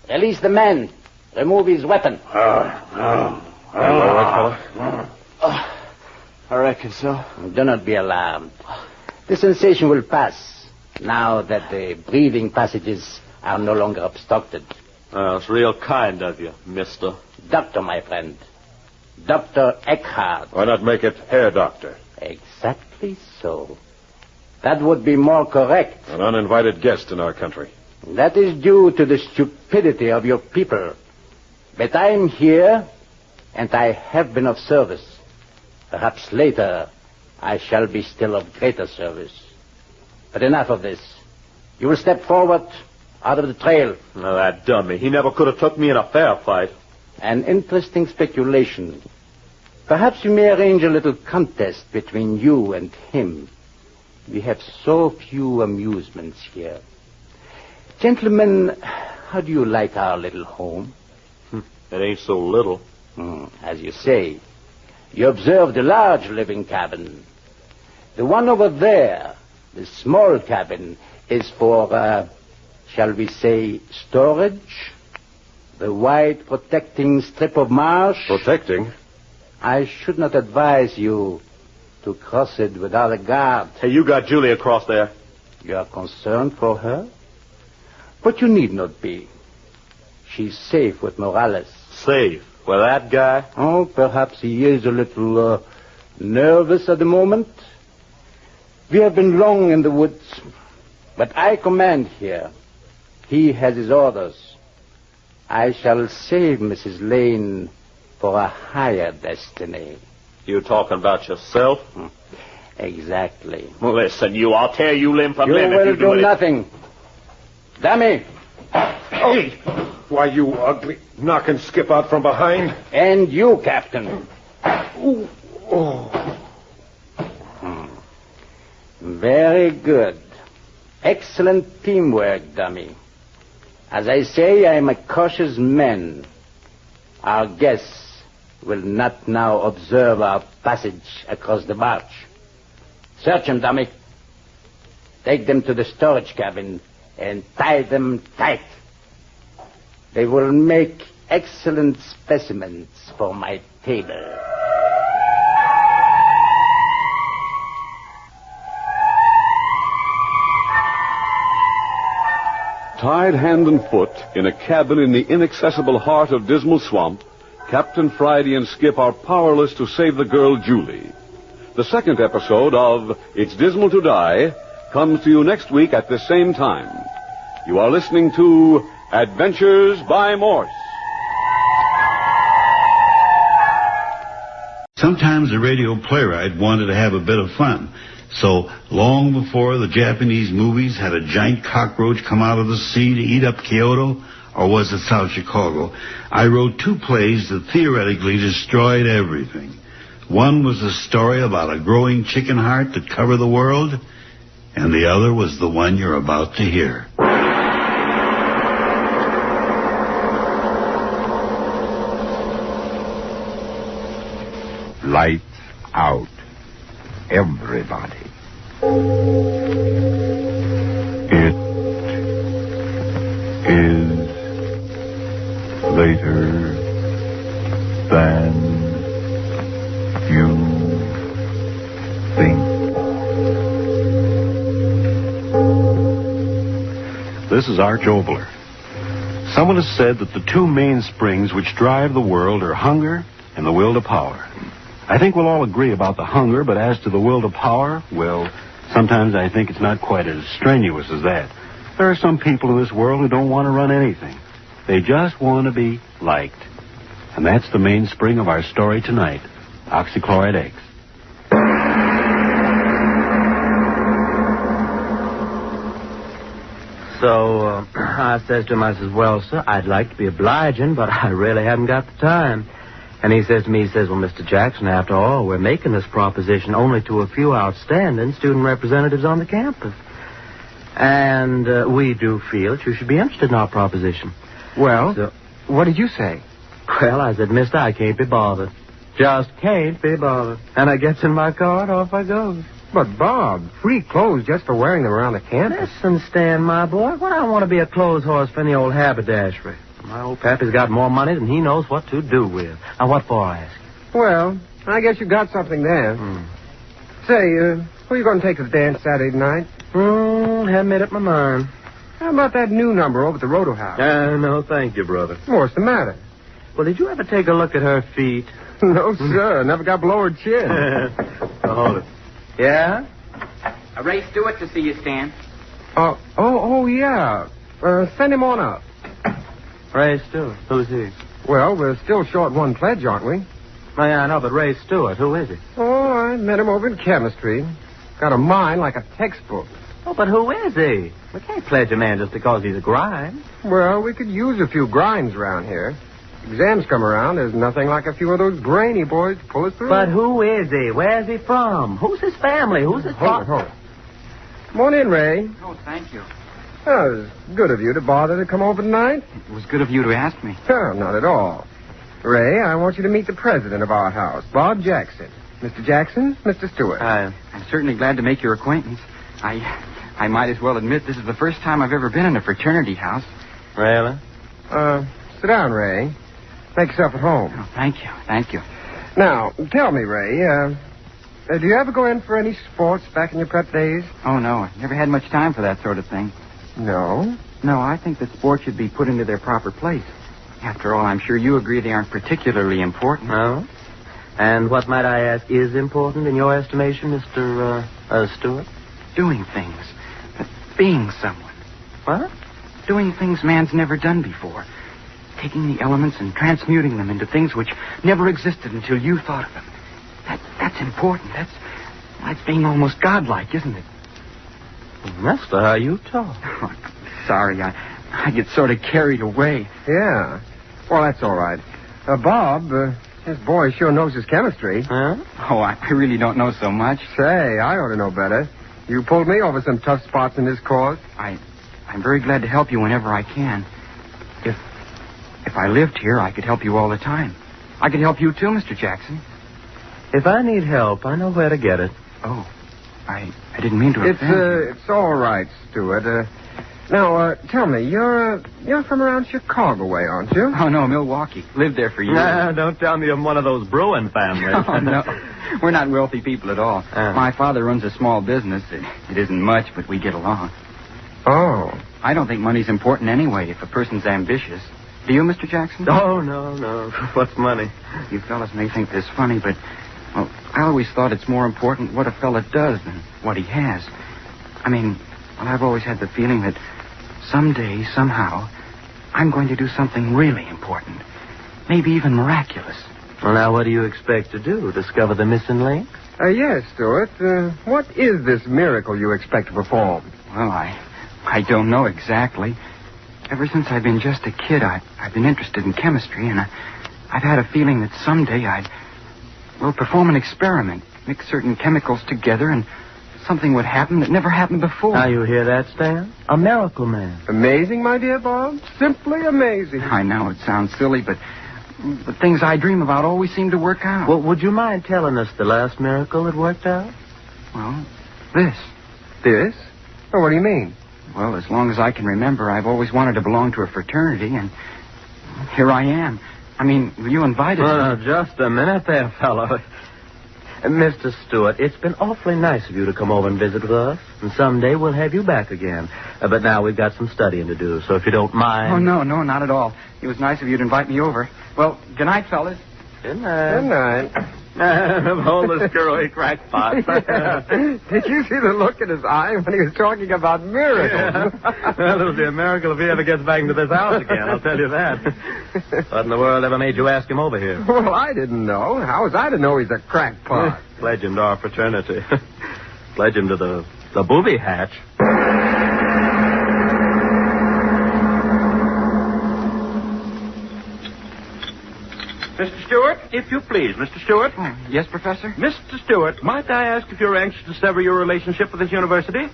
release the man. Remove his weapon. All right, fella? I reckon so. Do not be alarmed. The sensation will pass now that the breathing passages are no longer obstructed. It's real kind of you, mister. Doctor, my friend. Dr. Eckhart. Why not make it Herr Doctor? Exactly so. That would be more correct. An uninvited guest in our country. That is due to the stupidity of your people. But I am here, and I have been of service. Perhaps later I shall be still of greater service. But enough of this. You will step forward out of the trail. Now, that dummy. He never could have took me in a fair fight. An interesting speculation. Perhaps you may arrange a little contest between you and him. We have so few amusements here. Gentlemen, how do you like our little home? It ain't so little. As you say. You observe the large living cabin. The one over there, the small cabin, is for, shall we say, storage? The wide protecting strip of marsh? Protecting? I should not advise you to cross it without a guard. Hey, you got Julie across there. You are concerned for her? But you need not be. She's safe with Morales. Safe? With that guy? Oh, perhaps he is a little, nervous at the moment. We have been long in the woods. But I command here. He has his orders. I shall save Mrs. Lane for a higher destiny. You talking about yourself? Exactly. Listen, I'll tear you limb from limb if you will do nothing. Dummy! Hey! Why, you ugly knocking Skip out from behind. And you, Captain. Ooh. Oh. Very good. Excellent teamwork, dummy. As I say, I am a cautious man. Our guests will not now observe our passage across the march. Search them, dummy. Take them to the storage cabin and tie them tight. They will make excellent specimens for my table. Tied hand and foot in a cabin in the inaccessible heart of Dismal Swamp, Captain Friday and Skip are powerless to save the girl Julie. The second episode of It's Dismal to Die comes to you next week at the same time. You are listening to Adventures by Morse. Sometimes the radio playwright wanted to have a bit of fun. So, long before the Japanese movies had a giant cockroach come out of the sea to eat up Kyoto, or was it South Chicago, I wrote 2 plays that theoretically destroyed everything. One was a story about a growing chicken heart that covered the world, and the other was the one you're about to hear. Lights out. Everybody. It is later than you think. This is Arch Obler. Someone has said that the 2 main springs which drive the world are hunger and the will to power. I think we'll all agree about the hunger, but as to the will to power, well, sometimes I think it's not quite as strenuous as that. There are some people in this world who don't want to run anything. They just want to be liked. And that's the mainspring of our story tonight, oxychloride eggs. So, I says to him, I says, well, sir, I'd like to be obliging, but I really haven't got the time. And he says to me, well, Mr. Jackson, after all, we're making this proposition only to a few outstanding student representatives on the campus. And we do feel that you should be interested in our proposition. Well, so, what did you say? Well, I said, mister, I can't be bothered. Just can't be bothered. And I gets in my car and off I goes. But, Bob, free clothes just for wearing them around the campus? Listen, Stan, my boy, what I want to be a clothes horse for any old haberdashery. My old pappy's got more money than he knows what to do with. Now, what for, I ask you? Well, I guess you got something there. Say, who are you going to take to the dance Saturday night? Haven't made up my mind. How about that new number over at the Roto House? No, thank you, brother. What's the matter? Well, did you ever take a look at her feet? No, sir. Never got below her chin. Hold it. Yeah? Ray Stewart to see you, Stan. Yeah. Send him on up. Ray Stewart. Who's he? Well, we're still short one pledge, aren't we? Oh, yeah, I know, but Ray Stewart, who is he? Oh, I met him over in chemistry. Got a mind like a textbook. Oh, but who is he? We can't pledge a man just because he's a grind. Well, we could use a few grinds around here. Exams come around, there's nothing like a few of those brainy boys to pull us through. But who is he? Where's he from? Who's his family? Who's his Hold it. Come on in, Ray. Oh, thank you. Oh, it was good of you to bother to come over tonight. It was good of you to ask me. Oh, not at all. Ray, I want you to meet the president of our house, Bob Jackson. Mr. Jackson, Mr. Stewart. I'm certainly glad to make your acquaintance. I might as well admit this is the first time I've ever been in a fraternity house. Really? Sit down, Ray. Make yourself at home. Oh, thank you. Now, tell me, Ray, do you ever go in for any sports back in your prep days? Oh, no, I never had much time for that sort of thing. No? No, I think that sports should be put into their proper place. After all, I'm sure you agree they aren't particularly important. No? And what, might I ask, is important in your estimation, Mr. Stewart? Doing things. Being someone. What? Doing things man's never done before. Taking the elements and transmuting them into things which never existed until you thought of them. That's important. That's being almost godlike, isn't it? Master, how you talk. Oh, sorry, I get sort of carried away. Yeah. Well, that's all right. Bob, his boy sure knows his chemistry. Huh? Oh, I really don't know so much. Say, I ought to know better. You pulled me over some tough spots in this cause. I'm very glad to help you whenever I can. If I lived here, I could help you all the time. I could help you too, Mr. Jackson. If I need help, I know where to get it. Oh, I didn't mean to offend you. It's all right, Stewart. Now, tell me, you're from around Chicago way, aren't you? Oh, no, Milwaukee. Lived there for years. Nah, don't tell me I'm one of those Bruin families. Oh, no. We're not wealthy people at all. My father runs a small business. It isn't much, but we get along. Oh. I don't think money's important anyway if a person's ambitious. Do you, Mr. Jackson? Oh, no. What's money? You fellas may think this funny, but, well, I always thought it's more important what a fella does than what he has. I mean, well, I've always had the feeling that someday, somehow, I'm going to do something really important. Maybe even miraculous. Well, now, what do you expect to do? Discover the missing link? Yes, Stewart. What is this miracle you expect to perform? Well, I don't know exactly. Ever since I've been just a kid, I've been interested in chemistry, and I've had a feeling that someday I'd perform an experiment, mix certain chemicals together, and something would happen that never happened before. Now you hear that, Stan? A miracle man. Amazing, my dear Bob. Simply amazing. I know it sounds silly, but the things I dream about always seem to work out. Well, would you mind telling us the last miracle that worked out? Well, this. This? Oh, what do you mean? Well, as long as I can remember, I've always wanted to belong to a fraternity, and here I am. I mean, you invited me. Oh, just a minute there, fellow. Mr. Stewart, it's been awfully nice of you to come over and visit with us, and someday we'll have you back again. But now we've got some studying to do, so if you don't mind... Oh, no, not at all. It was nice of you to invite me over. Well, good night, fellas. Good night. Good night. Hold the screwy crackpot. Yeah. Did you see the look in his eye when he was talking about miracles? Yeah. Well, it'll be a miracle if he ever gets back into this house again, I'll tell you that. What in the world ever made you ask him over here? Well, I didn't know. How was I to know he's a crackpot? Pledge him to our fraternity. Pledge him to the booby hatch. Mr. Stewart, if you please, Mr. Stewart. Yes, Professor? Mr. Stewart, might I ask if you're anxious to sever your relationship with this university?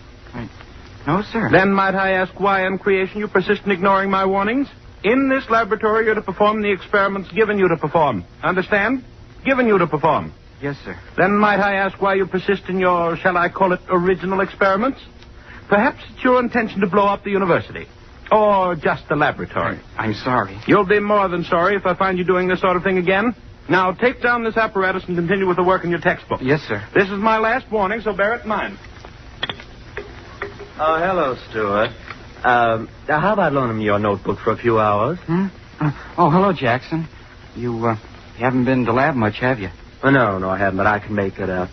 No, sir. Then might I ask why in creation you persist in ignoring my warnings? In this laboratory, you're to perform the experiments given you to perform. Understand? Given you to perform. Yes, sir. Then might I ask why you persist in your, shall I call it, original experiments? Perhaps it's your intention to blow up the university. Or just the laboratory. I'm sorry. You'll be more than sorry if I find you doing this sort of thing again. Now, take down this apparatus and continue with the work in your textbook. Yes, sir. This is my last warning, so bear it in mind. Oh, hello, Stewart. How about loaning me your notebook for a few hours? Oh, hello, Jackson. You haven't been to lab much, have you? Oh, no, I haven't, but I can make it up.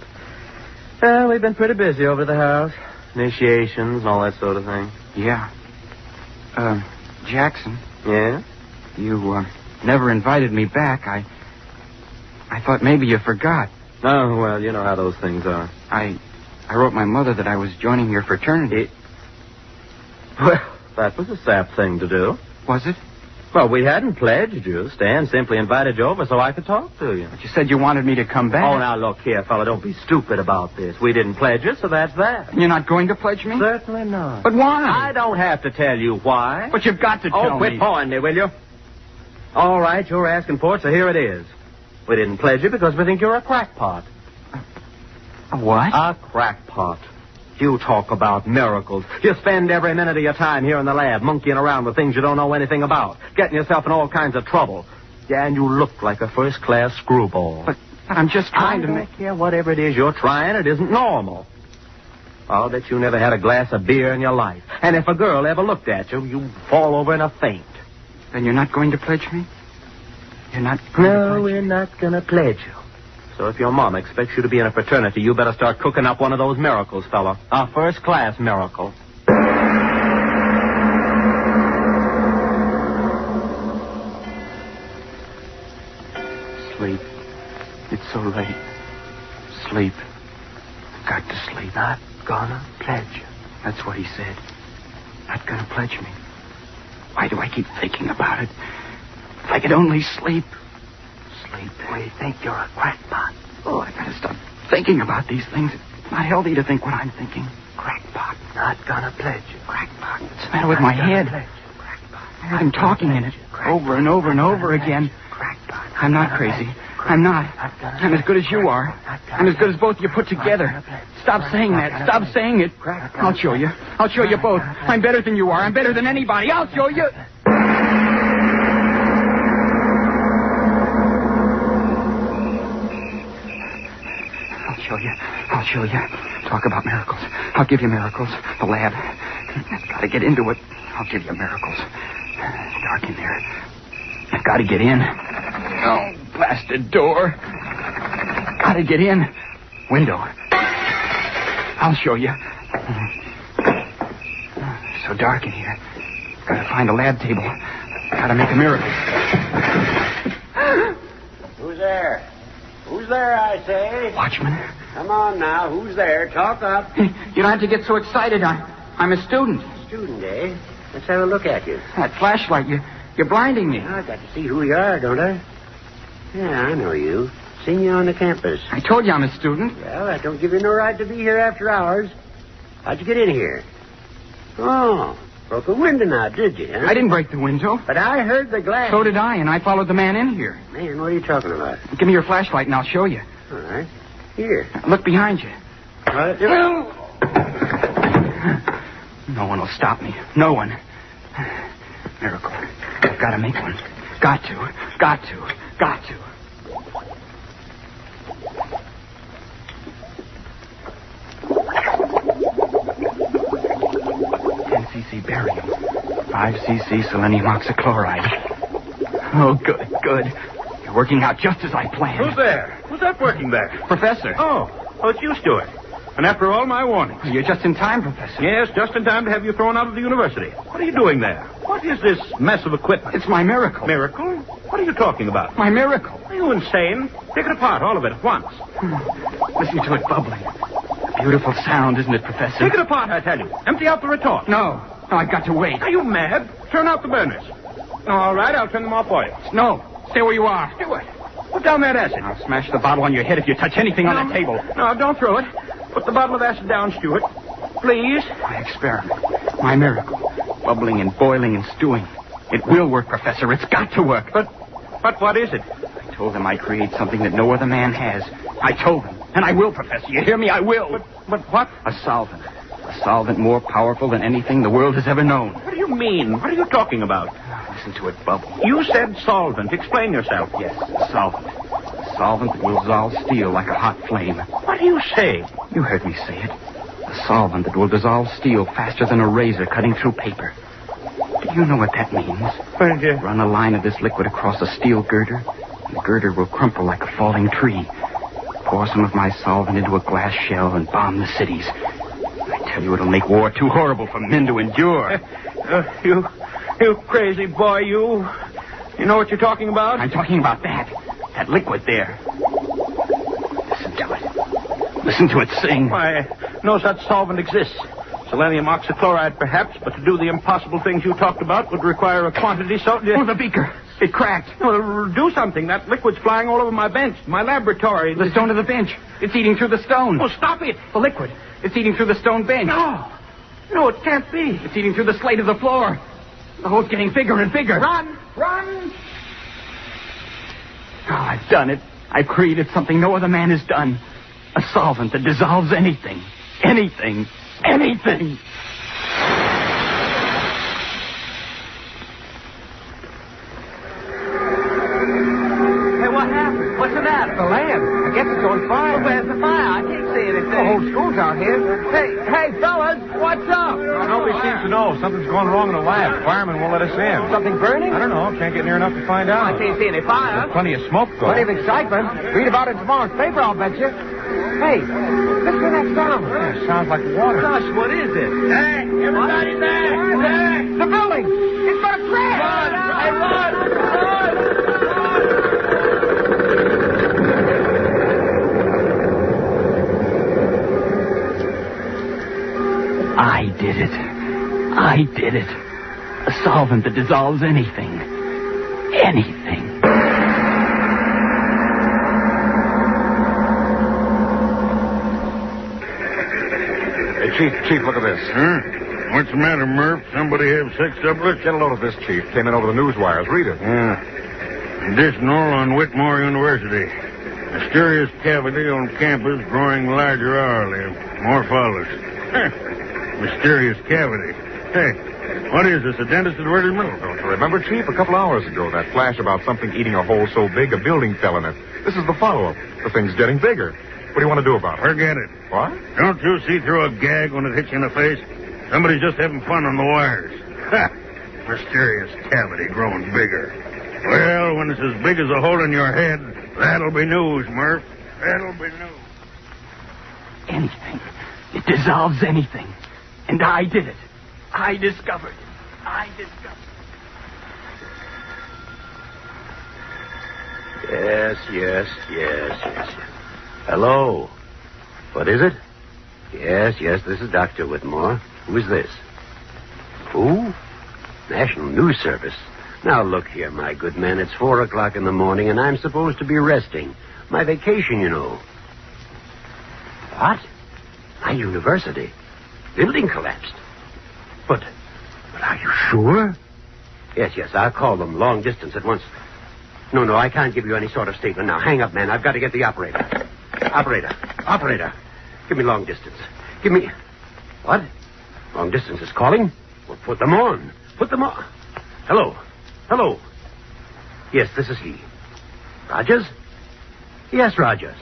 Well, we've been pretty busy over at the house. Initiations and all that sort of thing. Yeah. Jackson. Yeah? You, never invited me back. I thought maybe you forgot. Oh, well, you know how those things are. I wrote my mother that I was joining your fraternity. Well, that was a sap thing to do. Was it? Well, we hadn't pledged you. Stan simply invited you over so I could talk to you. But you said you wanted me to come back. Oh, now, look here, fella. Don't be stupid about this. We didn't pledge you, so that's that. You're not going to pledge me? Certainly not. But why? I don't have to tell you why. But you've got to tell me. Oh, quit pawing me, will you? All right, you're asking for it, so here it is. We didn't pledge you because we think you're a crackpot. A what? A crackpot. You talk about miracles. You spend every minute of your time here in the lab monkeying around with things you don't know anything about, getting yourself in all kinds of trouble. Yeah, and you look like a first-class screwball. But I'm just trying to make... I don't care whatever it is you're trying. It isn't normal. I'll bet you never had a glass of beer in your life. And if a girl ever looked at you, you'd fall over in a faint. Then you're not going to pledge me? You're not going to pledge me? No, we're not going to pledge you. So if your mom expects you to be in a fraternity, you better start cooking up one of those miracles, fella. A first-class miracle. Sleep. It's so late. Sleep. Got to sleep. Not gonna pledge you. That's what he said. Not gonna pledge me. Why do I keep thinking about it? If I could only sleep. Sleep. We think you're a crackpot. Oh, I gotta stop thinking about these things. It's not healthy to think what I'm thinking. Crackpot. Not gonna pledge you. Crackpot. What's the matter with my head? I heard him talking in it over and over and over again. I'm not crazy. I'm not. I'm as good as you are. I'm as good as both of you put together. Stop saying that. Stop saying it. I'll show you. I'll show you both. I'm better than you are. I'm better than anybody. I'll show you. I'll show you. Talk about miracles. I'll give you miracles. The lab. I've got to get into it. I'll give you miracles. It's dark in there. I've got to get in. Oh, blasted door. Got to get in. Window. I'll show you. So dark in here. Got to find a lab table. Got to make a miracle. Who's there? Who's there, I say? Watchman. Come on now. Who's there? Talk up. You don't have to get so excited. I'm a student. Student, eh? Let's have a look at you. That flashlight, you're blinding me. I got to see who you are, don't I? Yeah, I know you. Seen you on the campus. I told you I'm a student. Well, that don't give you no right to be here after hours. How'd you get in here? Oh, broke a window now, did you, huh? I didn't break the window. But I heard the glass. So did I, and I followed the man in here. Man, what are you talking about? Give me your flashlight and I'll show you. All right. Here. Look behind you. What? No one will stop me. No one. Miracle. I've got to make one. Got to. 10 cc barium. 5 cc selenium oxychloride. Oh, good. You're working out just as I planned. Who's there? Who's that working there? Professor. Oh, it's you, Stuart. And after all my warnings. You're just in time, Professor. Yes, just in time to have you thrown out of the university. What are you doing there? What is this mess of equipment? It's my miracle. Miracle? What are you talking about? My miracle. Are you insane? Take it apart, all of it at once. Listen to it bubbling. Beautiful sound, isn't it, Professor? Take it apart, I tell you. Empty out the retort. No, I've got to wait. Are you mad? Turn out the burners. All right, I'll turn them off for you. No, stay where you are. Do it. Put down that acid. I'll smash the bottle on your head if you touch anything on that table. No, don't throw it. Put the bottle of acid down, Stuart. Please. My experiment. My miracle. Bubbling and boiling and stewing. It will work, Professor. It's got to work. But what is it? I told them I'd create something that no other man has. I told them. And I will, Professor. You hear me? I will. But what? A solvent. A solvent more powerful than anything the world has ever known. What do you mean? What are you talking about? Listen to it bubble. You said solvent. Explain yourself. Yes, a solvent. A solvent that will dissolve steel like a hot flame. What do you say? You heard me say it. A solvent that will dissolve steel faster than a razor cutting through paper. Do you know what that means? What did you... Run a line of this liquid across a steel girder. girder will crumple like a falling tree. Pour some of my solvent into a glass shell and bomb the cities. I tell you, it'll make war too horrible for men to endure. You crazy boy, you. You know what you're talking about? I'm talking about that liquid there. Listen to it. Listen to it sing. Why, no such solvent exists. Selenium oxychloride, perhaps, but to do the impossible things you talked about would require a quantity so... Oh, the beaker. It cracked. Well, do something. That liquid's flying all over my bench, my laboratory. The stone of the bench. It's eating through the stone. Oh, stop it. The liquid. It's eating through the stone bench. No, it can't be. It's eating through the slate of the floor. The hole's getting bigger and bigger. Run! Oh, I've done it. I've created something no other man has done. A solvent that dissolves anything. Anything. Hey, what happened? What's the matter? The land. I guess it's on fire. Well, where's the fire? I can't see anything. The whole school's out here. Hey, fellas, what's up? Nobody seems to know. Something's going wrong in the lab. Firemen won't let us in. Something burning? I don't know. Can't get near enough to find out. I can't see any fire. There's plenty of smoke, though. Plenty of excitement. Read about it in tomorrow's paper, I'll bet you. Hey, listen to that sound. Yeah, it sounds like water. Gosh, what is it? Hey, everybody back! Hey, the building! It's going to crash! Run! I did it. A solvent that dissolves anything. Anything. Hey, Chief, look at this. Huh? What's the matter, Murph? Somebody have sex doublets? Get a load of this, Chief. Came in over the news wires. Read it. Additional on Whitmore University. Mysterious cavity on campus growing larger hourly. More follows. Mysterious cavity. Hey, what is this, a dentist advertisement? Don't you remember, Chief? A couple hours ago, that flash about something eating a hole so big a building fell in it. This is the follow-up. The thing's getting bigger. What do you want to do about it? Forget it. What? Don't you see through a gag when it hits you in the face? Somebody's just having fun on the wires. Ha! Mysterious cavity growing bigger. Well, when it's as big as a hole in your head, that'll be news, Murph. That'll be news. Anything. It dissolves anything. And I did it. I discovered it. Yes. Hello. What is it? Yes, this is Dr. Whitmore. Who is this? Who? National News Service. Now, look here, my good man. It's 4 o'clock in the morning, and I'm supposed to be resting. My vacation, you know. What? My university. Building collapsed. But are you sure? Yes, I'll call them long distance at once. No, I can't give you any sort of statement now. Hang up, man. I've got to get the operator. Operator. Give me long distance. Give me... What? Long distance is calling? Well, put them on. Hello. Yes, this is he. Rogers? Yes, Rogers.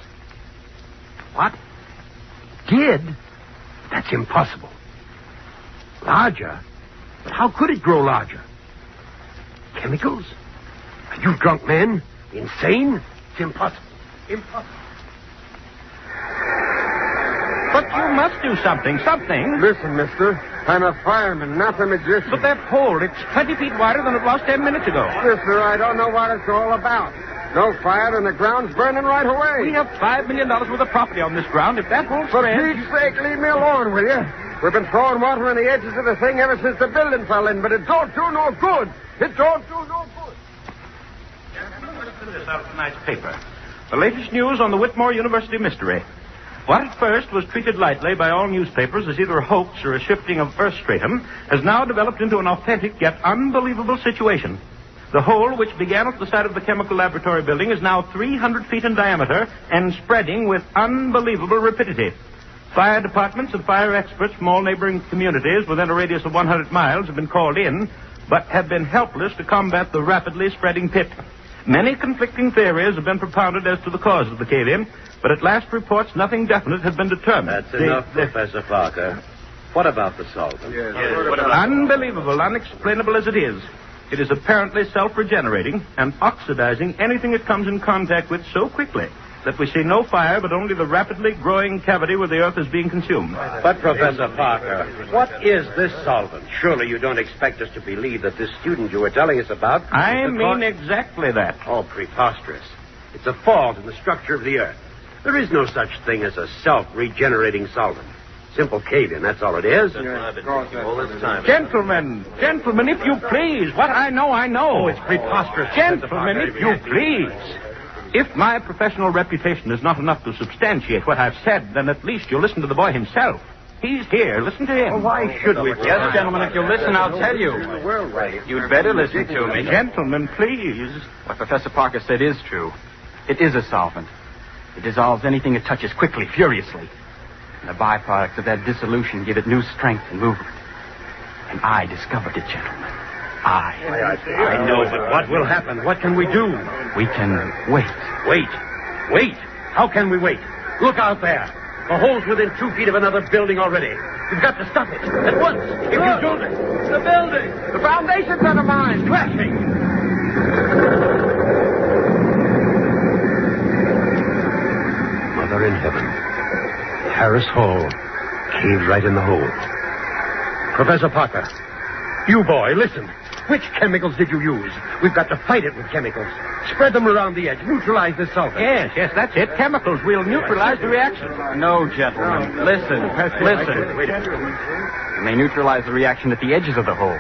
What? Did? That's impossible. Larger? But how could it grow larger? Chemicals? Are you drunk, man? Insane? It's impossible. But you must do something. Listen, mister. I'm a fireman, not a magician. But that hole, it's 20 feet wider than it was 10 minutes ago. Mister, I don't know what it's all about. No fire and the ground's burning right away. We have $5 million worth of property on this ground. If that whole For Pete's sake, leave me alone, will you? We've been throwing water on the edges of the thing ever since the building fell in, but it don't do no good. This out of tonight's paper. The latest news on the Whitmore University mystery. What at first was treated lightly by all newspapers as either a hoax or a shifting of earth stratum has now developed into an authentic yet unbelievable situation. The hole, which began at the side of the chemical laboratory building, is now 300 feet in diameter and spreading with unbelievable rapidity. Fire departments and fire experts from all neighboring communities within a radius of 100 miles have been called in, but have been helpless to combat the rapidly spreading pit. Many conflicting theories have been propounded as to the cause of the cave-in, but at last reports nothing definite has been determined. That's enough, Professor Parker. What about the solvent? Unbelievable, unexplainable as it is. It is apparently self-regenerating and oxidizing anything it comes in contact with so quickly that we see no fire but only the rapidly growing cavity where the earth is being consumed. But, Professor Parker, what is this solvent? Surely you don't expect us to believe that this student you were telling us about... I mean exactly that. Oh, preposterous. It's a fault in the structure of the earth. There is no such thing as a self-regenerating solvent. Simple cave-in, that's all it is. Gentlemen, if you please. What I know, I know. Oh, it's preposterous. Gentlemen, if you please. If my professional reputation is not enough to substantiate what I've said, then at least you'll listen to the boy himself. He's here. Listen to him. Well, why should we? Yes, gentlemen, if you listen, I'll tell you. You'd better listen to me. Gentlemen, please. What Professor Parker said is true. It is a solvent. It dissolves anything it touches quickly, furiously. And the byproducts of that dissolution give it new strength and movement. And I discovered it, gentlemen. I know, but what will happen? What can we do? We can wait. Wait? How can we wait? Look out there. The hole's within 2 feet of another building already. We've got to stop it. At once. If you don't... The building! The foundation's undermined! Crashing! Mother in heaven. Harris Hall. Caved right in the hole. Professor Parker. You boy, listen. Which chemicals did you use? We've got to fight it with chemicals. Spread them around the edge. Neutralize this solvent. Yes, that's it. Chemicals. We'll neutralize the reaction. No, gentlemen. Listen. You may neutralize the reaction at the edges of the hole.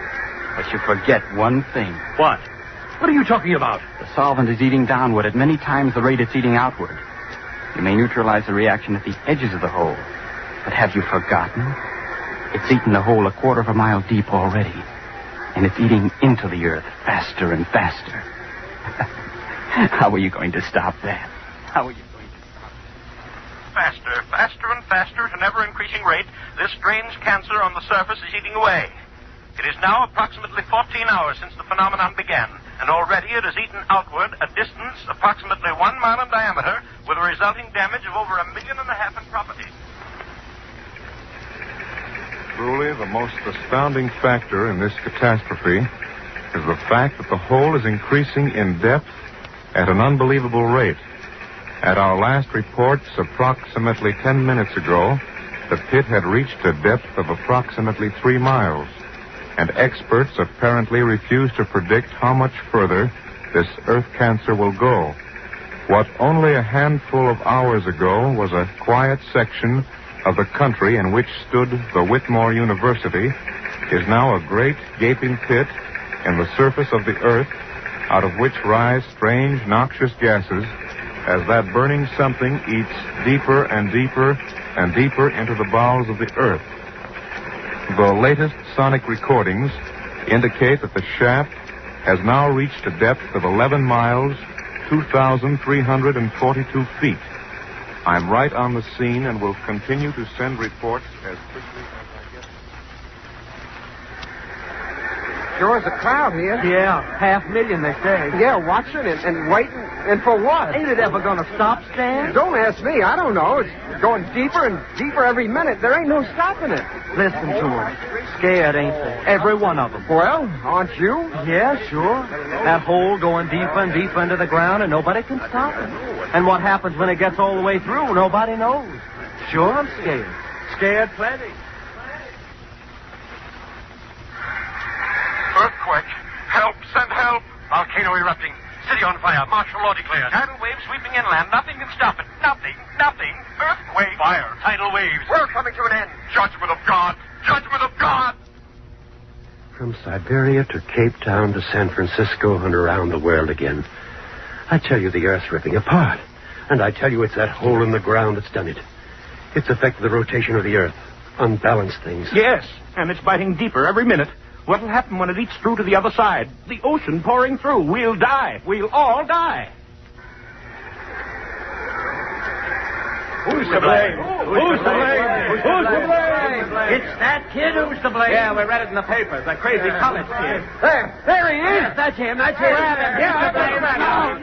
But you forget one thing. What? What are you talking about? The solvent is eating downward at many times the rate it's eating outward. You may neutralize the reaction at the edges of the hole. But have you forgotten? It's eaten the hole 1/4 mile deep already. And it's eating into the earth faster and faster. How are you going to stop that? Faster and faster at an ever-increasing rate, this strange cancer on the surface is eating away. It is now approximately 14 hours since the phenomenon began, and already it has eaten outward a distance approximately 1 mile in diameter, with a resulting damage of over 1.5 million in property. Truly, the most astounding factor in this catastrophe is the fact that the hole is increasing in depth at an unbelievable rate. At our last reports, approximately 10 minutes ago, the pit had reached a depth of approximately 3 miles, and experts apparently refuse to predict how much further this earth cancer will go. What only a handful of hours ago was a quiet section of the country in which stood the Whitmore University is now a great gaping pit in the surface of the earth, out of which rise strange noxious gases as that burning something eats deeper and deeper and deeper into the bowels of the earth. The latest sonic recordings indicate that the shaft has now reached a depth of 11 miles, 2,342 feet. I'm right on the scene and will continue to send reports as quickly as I get them. Sure is a crowd here. Yeah, 500,000, they say. Yeah, watching and waiting. And for what? Ain't it ever going to stop, Stan? Don't ask me. I don't know. It's going deeper and deeper every minute. There ain't no stopping it. Listen to them. Scared, ain't they? Every one of them. Well, aren't you? Yeah, sure. That hole going deeper and deeper into the ground, and nobody can stop it. And what happens when it gets all the way through, nobody knows. Sure, I'm scared. Scared plenty. Earthquake. Help. Send help. Volcano erupting. City on fire. Martial law declared. Tidal waves sweeping inland. Nothing can stop it. Nothing. Earthquake. Fire. Tidal waves. We're coming to an end. Judgment of God. Judgment of God. From Siberia to Cape Town to San Francisco and around the world again. I tell you the earth's ripping apart. And I tell you it's that hole in the ground that's done it. It's affected the rotation of the earth. Unbalanced things. Yes, and it's biting deeper every minute. What'll happen when it eats through to the other side? The ocean pouring through. We'll die. We'll all die. Who's to blame? Who's to blame? Who's to blame? It's that kid who's to blame. Yeah, we read it in the papers. That crazy college kid. There he is. Yes, that's him. That's him.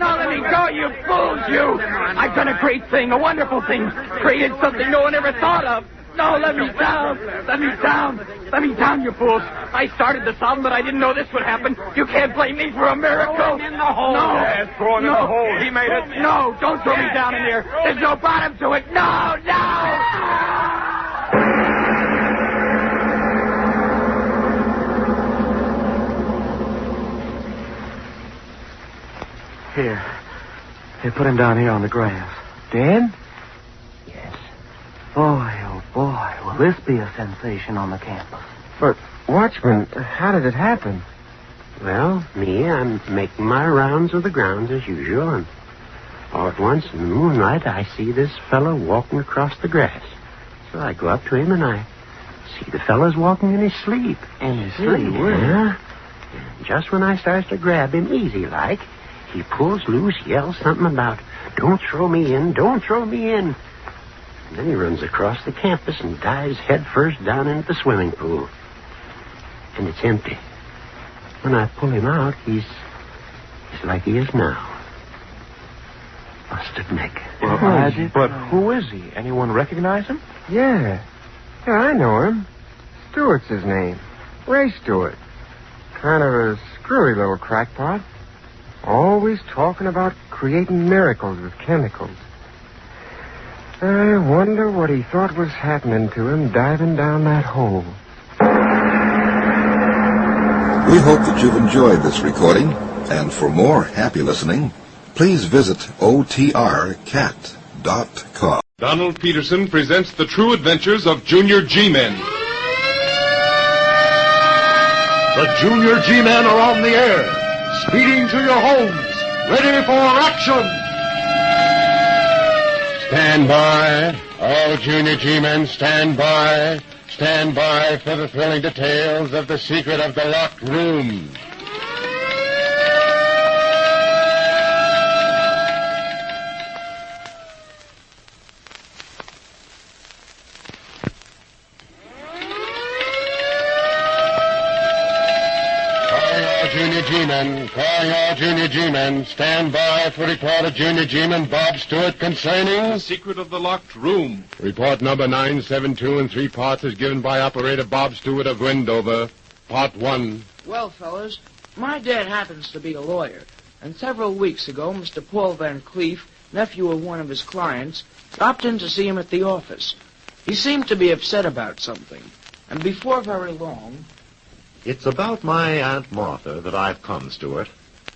No, let me go, you fools, you. I've done a great thing, a wonderful thing. Created something no one ever thought of. No, let me down. Let me down. Let me down, you fools. I started the problem, but I didn't know this would happen. You can't blame me for a miracle. Throw him in the hole. No. Yes, throw him in the hole. He made it. No, don't throw me down in here. There's no bottom to it. No, no. Here, put him down here on the grass. Dan? Yes. Boy, oh boy, will this be a sensation on the campus. But, Watchman, how did it happen? Well, I'm making my rounds of the grounds as usual, and all at once in the moonlight I see this fellow walking across the grass. So I go up to him and I see the fellow's walking in his sleep. In his sleep? Yeah. And just when I starts to grab him easy-like, he pulls loose, yells something about, "Don't throw me in, don't throw me in." And then he runs across the campus and dives headfirst down into the swimming pool. And it's empty. When I pull him out, he's like he is now. Busted neck. But who is he? Anyone recognize him? Yeah, I know him. Stewart's his name. Ray Stewart. Kind of a screwy little crackpot. Always talking about creating miracles with chemicals. I wonder what he thought was happening to him diving down that hole. We hope that you've enjoyed this recording, and for more happy listening, please visit otrcat.com. Donald Peterson presents the true adventures of Junior G-Men. The Junior G-Men are on the air, speeding to your homes, ready for action. Stand by. All Junior G-Men, stand by. Stand by for the thrilling details of the secret of the locked room. Calling all Junior G-Men. Stand by for report of Junior G-Man Bob Stewart concerning the secret of the locked room. Report number 972 in 3 parts is given by Operator Bob Stewart of Wendover. Part 1. Well, fellas, my dad happens to be a lawyer, and several weeks ago, Mr. Paul Van Cleef, nephew of one of his clients, stopped in to see him at the office. He seemed to be upset about something, and before very long... It's about my Aunt Martha that I've come, Stewart.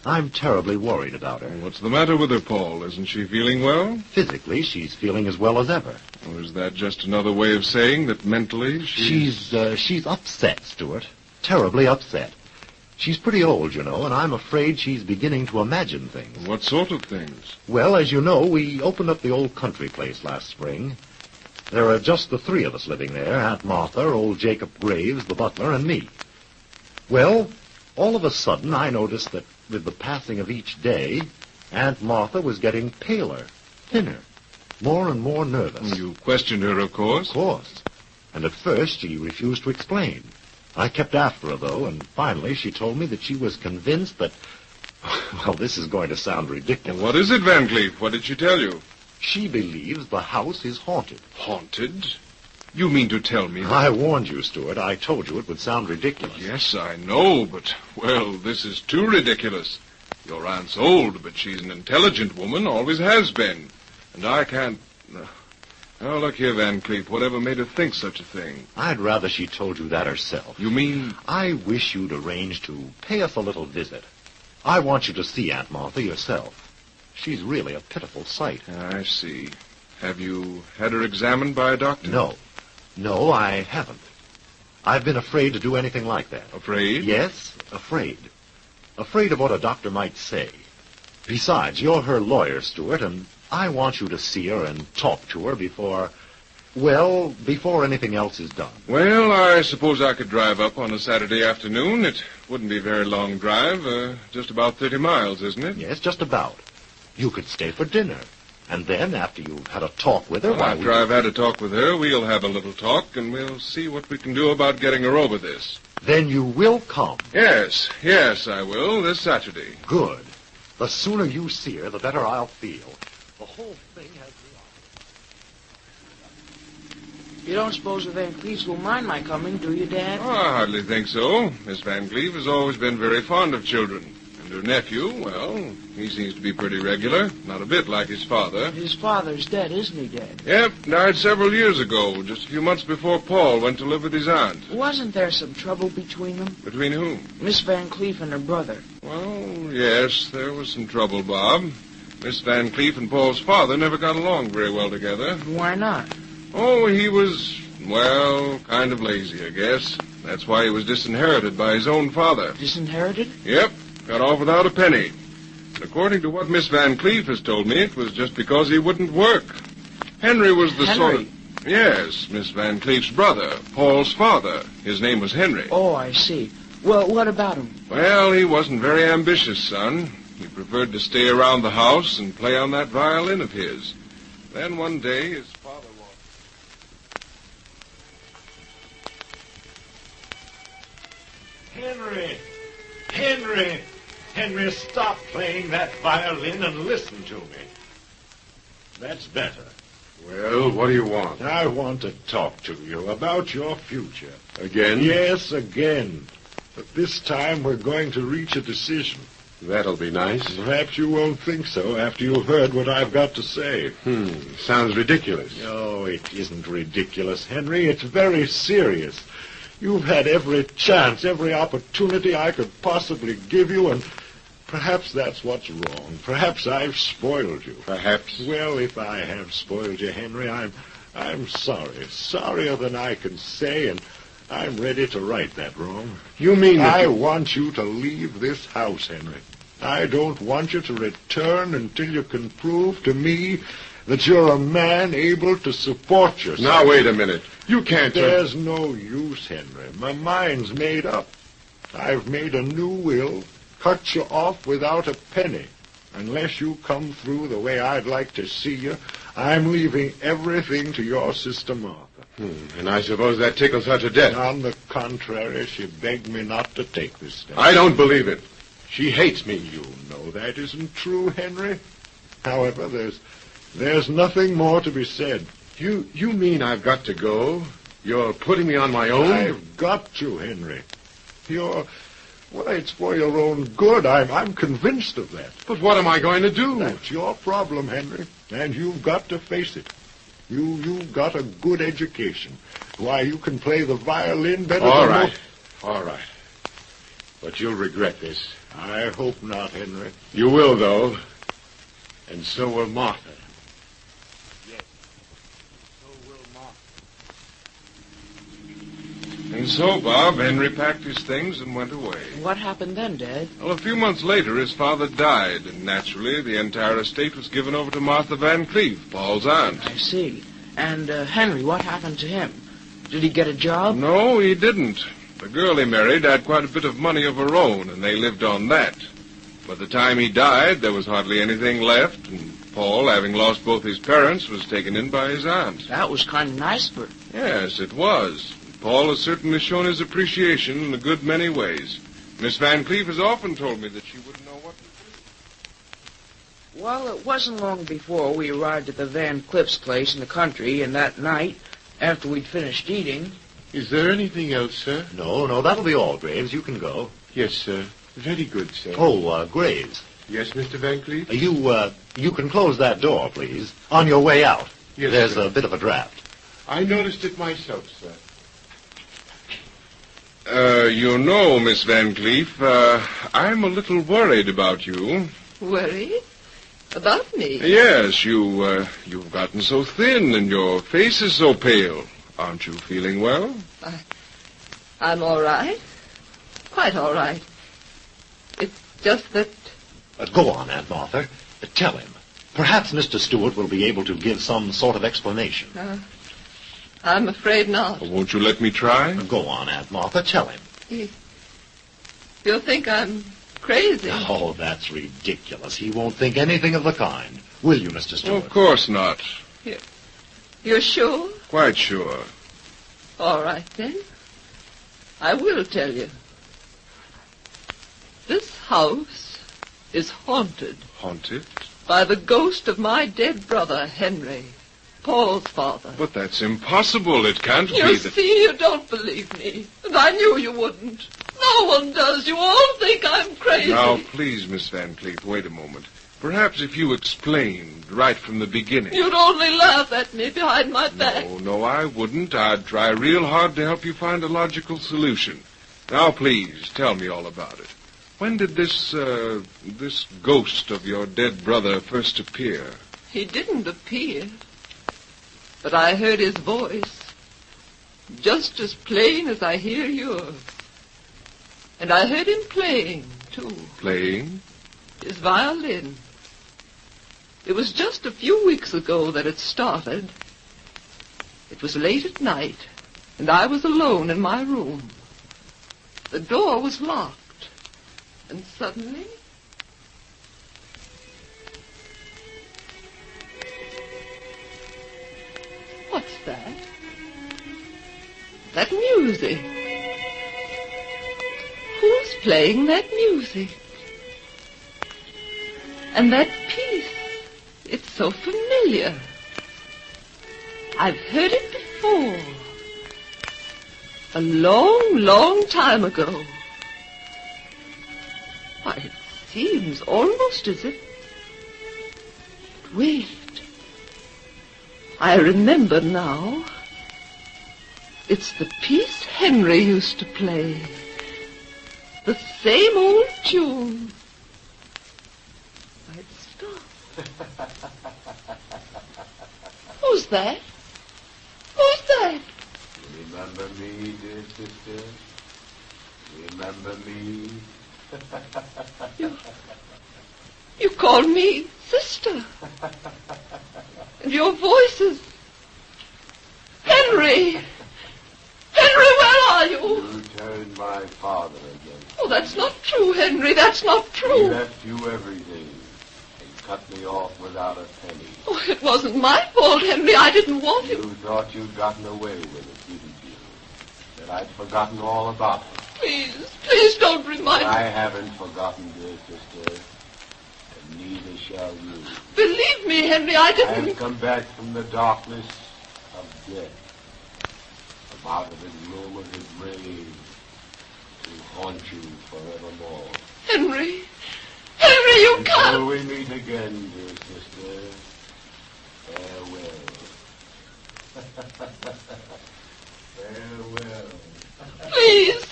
I'm terribly worried about her. What's the matter with her, Paul? Isn't she feeling well? Physically, she's feeling as well as ever. Or is that just another way of saying that mentally she's upset, Stewart. Terribly upset. She's pretty old, you know, and I'm afraid she's beginning to imagine things. What sort of things? Well, as you know, we opened up the old country place last spring. There are just the 3 of us living there, Aunt Martha, old Jacob Graves, the butler, and me. Well, all of a sudden, I noticed that with the passing of each day, Aunt Martha was getting paler, thinner, more and more nervous. You questioned her, of course? Of course. And at first, she refused to explain. I kept after her, though, and finally she told me that she was convinced that... Well, this is going to sound ridiculous. What is it, Van Cleef? What did she tell you? She believes the house is haunted. Haunted? You mean to tell me that... I warned you, Stewart. I told you it would sound ridiculous. Yes, I know, but, well, this is too ridiculous. Your aunt's old, but she's an intelligent woman, always has been. And I can't... Now, look here, Van Cleef, whatever made her think such a thing? I'd rather she told you that herself. You mean... I wish you'd arrange to pay us a little visit. I want you to see Aunt Martha yourself. She's really a pitiful sight. I see. Have you had her examined by a doctor? No, I haven't. I've been afraid to do anything like that. Afraid? Yes, afraid. Afraid of what a doctor might say. Besides, you're her lawyer, Stewart, and I want you to see her and talk to her before anything else is done. Well, I suppose I could drive up on a Saturday afternoon. It wouldn't be a very long drive. Just about 30 miles, isn't it? Yes, just about. You could stay for dinner. And then, after you've had a talk with her... After I've had a talk with her, we'll have a little talk, and we'll see what we can do about getting her over this. Then you will come? Yes, I will, this Saturday. Good. The sooner you see her, the better I'll feel. The whole thing has You don't suppose the Van Cleefs will mind my coming, do you, Dad? Oh, I hardly think so. Miss Van Cleef has always been very fond of children. And her nephew, well, he seems to be pretty regular. Not a bit like his father. His father's dead, isn't he, Dad? Yep, died several years ago, just a few months before Paul went to live with his aunt. Wasn't there some trouble between them? Between whom? Miss Van Cleef and her brother. Well, yes, there was some trouble, Bob. Miss Van Cleef and Paul's father never got along very well together. Why not? Oh, he was, well, kind of lazy, I guess. That's why he was disinherited by his own father. Disinherited? Yep, got off without a penny. And according to what Miss Van Cleef has told me, it was just because he wouldn't work. Henry was the sort of... Yes, Miss Van Cleef's brother, Paul's father. His name was Henry. Oh, I see. Well, what about him? Well, he wasn't very ambitious, son. He preferred to stay around the house and play on that violin of his. Then one day, his father walked... Henry! Henry! Henry, stop playing that violin and listen to me. That's better. Well, what do you want? I want to talk to you about your future. Again? Yes, again. But this time we're going to reach a decision. That'll be nice. Perhaps you won't think so after you've heard what I've got to say. Sounds ridiculous. No, it isn't ridiculous, Henry. It's very serious. You've had every chance, every opportunity I could possibly give you, and perhaps that's what's wrong. Perhaps I've spoiled you. Perhaps. Well, if I have spoiled you, Henry, I'm sorry. Sorrier than I can say, and I'm ready to right that wrong. You mean that I want you to leave this house, Henry. I don't want you to return until you can prove to me that you're a man able to support yourself. Now, wait a minute. You can't... There's no use, Henry. My mind's made up. I've made a new will, cut you off without a penny. Unless you come through the way I'd like to see you, I'm leaving everything to your sister Martha. And I suppose that tickles her to death. On the contrary, she begged me not to take this step. I don't believe it. She hates me. You know that isn't true, Henry. However, there's nothing more to be said. You mean I've got to go? You're putting me on my own? I've got to, Henry. Well, it's for your own good. I'm convinced of that. But what am I going to do? That's your problem, Henry, and you've got to face it. You've got a good education. Why, you can play the violin better All than right. All right. But you'll regret this. I hope not, Henry. You will, though. And so will Martha. Yes. So will Martha. And so, Bob, Henry packed his things and went away. What happened then, Dad? Well, a few months later, his father died, and naturally, the entire estate was given over to Martha Van Cleef, Paul's aunt. I see. And Henry, what happened to him? Did he get a job? No, he didn't. The girl he married had quite a bit of money of her own, and they lived on that. By the time he died, there was hardly anything left, and Paul, having lost both his parents, was taken in by his aunt. That was kind of nice for him. Yes, it was. Paul has certainly shown his appreciation in a good many ways. Miss Van Cleef has often told me that she wouldn't know what to do. Well, it wasn't long before we arrived at the Van Cleef's place in the country, and that night, after we'd finished eating... Is there anything else, sir? No, that'll be all, Graves. You can go. Yes, sir. Very good, sir. Oh, Graves. Yes, Mr. Van Cleef? You can close that door, please. On your way out. Yes, There's sir. a bit of a draft. I noticed it myself, sir. You know, Miss Van Cleef, I'm a little worried about you. Worried? About me? Yes, you've gotten so thin and your face is so pale. Aren't you feeling well? I'm all right. Quite all right. It's just that... Go on, Aunt Martha. Tell him. Perhaps Mr. Stewart will be able to give some sort of explanation. I'm afraid not. Won't you let me try? Go on, Aunt Martha. Tell him. You'll think I'm crazy. Oh, that's ridiculous. He won't think anything of the kind. Will you, Mr. Stewart? Of course not. You're sure? Quite sure. All right, then. I will tell you. This house is haunted. Haunted? By the ghost of my dead brother, Henry. Paul's father. But that's impossible. It can't You be see, you don't believe me. And I knew you wouldn't. No one does. You all think I'm crazy. Now, please, Miss Van Cleef, wait a moment. Perhaps if you explained right from the beginning. You'd only laugh at me behind my back. No, I wouldn't. I'd try real hard to help you find a logical solution. Now, please, tell me all about it. When did this ghost of your dead brother first appear? He didn't appear. But I heard his voice. Just as plain as I hear yours. And I heard him playing, too. Playing? His violin. It was just a few weeks ago that it started. It was late at night, and I was alone in my room. The door was locked, and suddenly... What's that? That music. Who's playing that music? And that piece, it's so familiar. I've heard it before. A long, long time ago. Why, it seems almost as if... Wait. I remember now. It's the piece Henry used to play. The same old tune. I'd stop. Who's that? Who's that? Remember me, dear sister? Remember me? You call me sister. And your voice is... Henry! Henry, where are you? You turned my father again. Oh, that's not true, Henry. That's not true. He left you everything and cut me off without a penny. Oh, it wasn't my fault, Henry. I didn't want him. You thought you'd gotten away with it, didn't you? That I'd forgotten all about it. Please don't remind me. I haven't forgotten, dear sister, and neither shall you. Believe me, Henry, I didn't... I've come back from the darkness of death, from out of the gloom of his grave, to haunt you forevermore. Henry, you can't... Until we meet again, dear sister, farewell. Farewell. Please.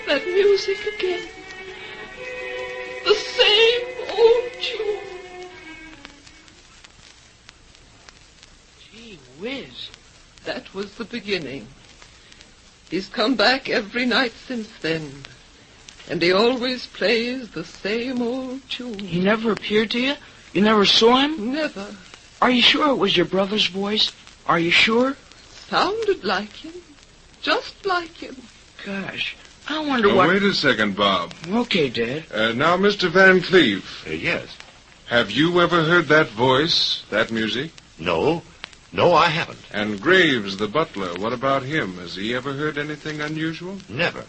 That music again. The same old tune. Gee whiz. That was the beginning. He's come back every night since then. And he always plays the same old tune. He never appeared to you? You never saw him? Never. Are you sure it was your brother's voice? Are you sure? Sounded like him. Just like him. Gosh, I wonder what... Wait a second, Bob. Okay, Dad. Now, Mr. Van Cleef. Yes. Have you ever heard that voice, that music? No, I haven't. And Graves, the butler, what about him? Has he ever heard anything unusual? Never.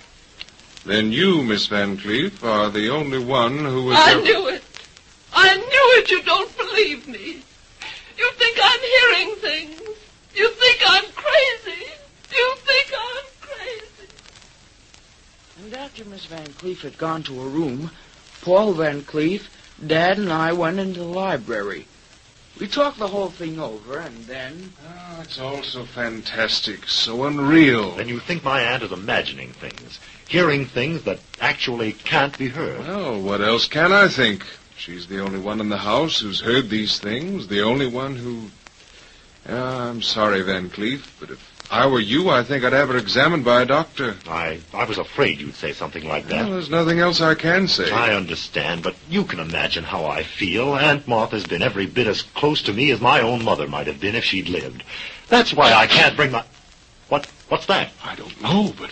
Then you, Miss Van Cleef, are the only one who was... I knew it. I knew it. You don't believe me. You think I'm hearing things. You think I'm crazy. You think I'm crazy. And after Miss Van Cleef had gone to her room, Paul Van Cleef, Dad, and I went into the library. We talked the whole thing over, and then... Oh, it's all so fantastic, so unreal. Then you think my aunt is imagining things, hearing things that actually can't be heard. Well, what else can I think? She's the only one in the house who's heard these things, the only one who... I'm sorry, Van Cleef, but if I were you, I think I'd have her examined by a doctor. I was afraid you'd say something like that. Well, there's nothing else I can say. I understand, but you can imagine how I feel. Aunt Martha's been every bit as close to me as my own mother might have been if she'd lived. That's why I can't bring my... What's that? I don't know, but...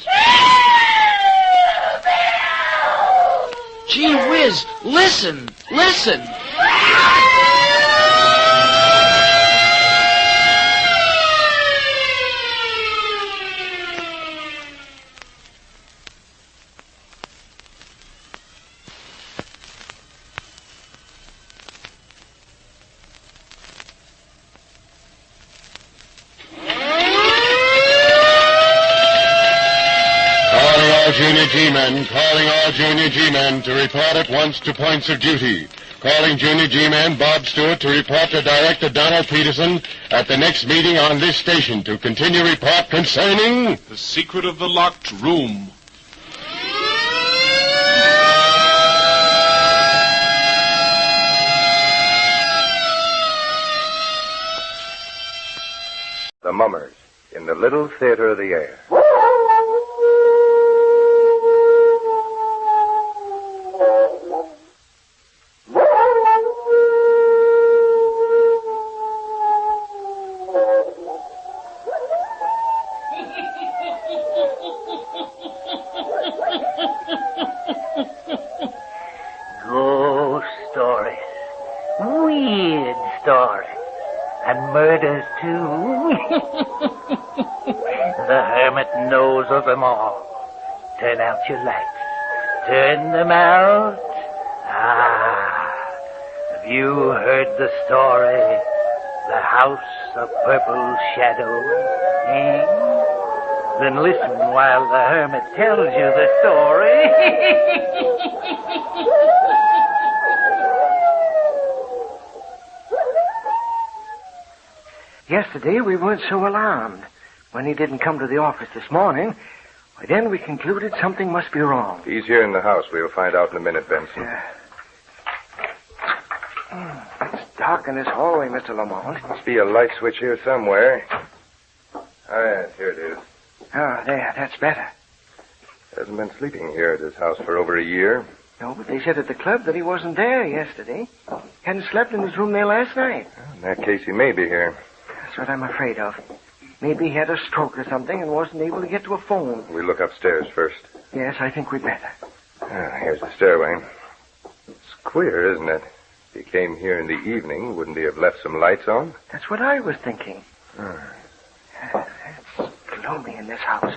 Gee whiz, listen. G-men, calling all junior G-men to report at once to points of duty. Calling junior G-man Bob Stewart to report to Director Donald Peterson at the next meeting on this station to continue report concerning... The secret of the locked room. The Mummers, in the Little Theater of the Air. Ghost stories. Weird stories. And murders, too. The hermit knows of them all. Turn out your lights. Turn them out. Have you heard the story? The House of Purple Shadows, eh? Then listen while the hermit tells you the story. Yesterday we weren't so alarmed. When he didn't come to the office this morning, then we concluded something must be wrong. He's here in the house. We'll find out in a minute, Benson. It's dark in this hallway, Mr. Lamont. Must be a light switch here somewhere. Oh, yes, here it is. Oh, there, that's better. Hasn't been sleeping here at his house for over a year. No, but they said at the club that he wasn't there yesterday. Hadn't slept in his room there last night. In that case, he may be here. That's what I'm afraid of. Maybe he had a stroke or something and wasn't able to get to a phone. We'll look upstairs first. Yes, I think we'd better. Here's the stairway. It's queer, isn't it? If he came here in the evening, wouldn't he have left some lights on? That's what I was thinking. It's gloomy in this house.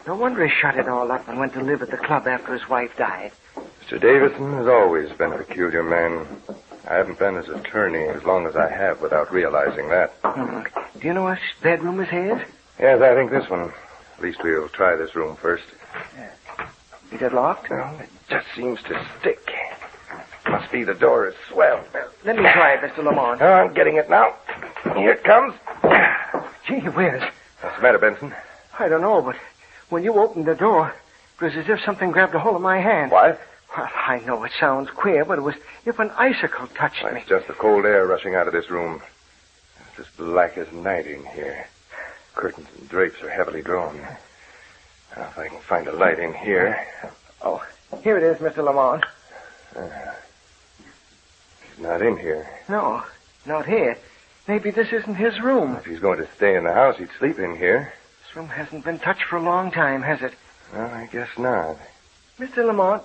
No wonder he shut it all up and went to live at the club after his wife died. Mr. Davison has always been a peculiar man. I haven't been his attorney as long as I have without realizing that. Do you know which bedroom is his? Yes, I think this one. At least we'll try this room first. Is it locked? Well, it just seems to stick. Must be the door is swelled. Let me try it, Mr. Lamont. Oh, I'm getting it now. Here it comes. Gee whiz. What's the matter, Benson? I don't know, but when you opened the door, it was as if something grabbed a hold of my hand. What? Well, I know it sounds queer, but it was as if an icicle touched me. It's just the cold air rushing out of this room. It's as black as night in here. Curtains and drapes are heavily drawn. Now, if I can find a light in here. Oh, here it is, Mr. Lamont. He's not in here. No, not here. Maybe this isn't his room. If he's going to stay in the house, he'd sleep in here. This room hasn't been touched for a long time, has it? Well, I guess not. Mr. Lamont,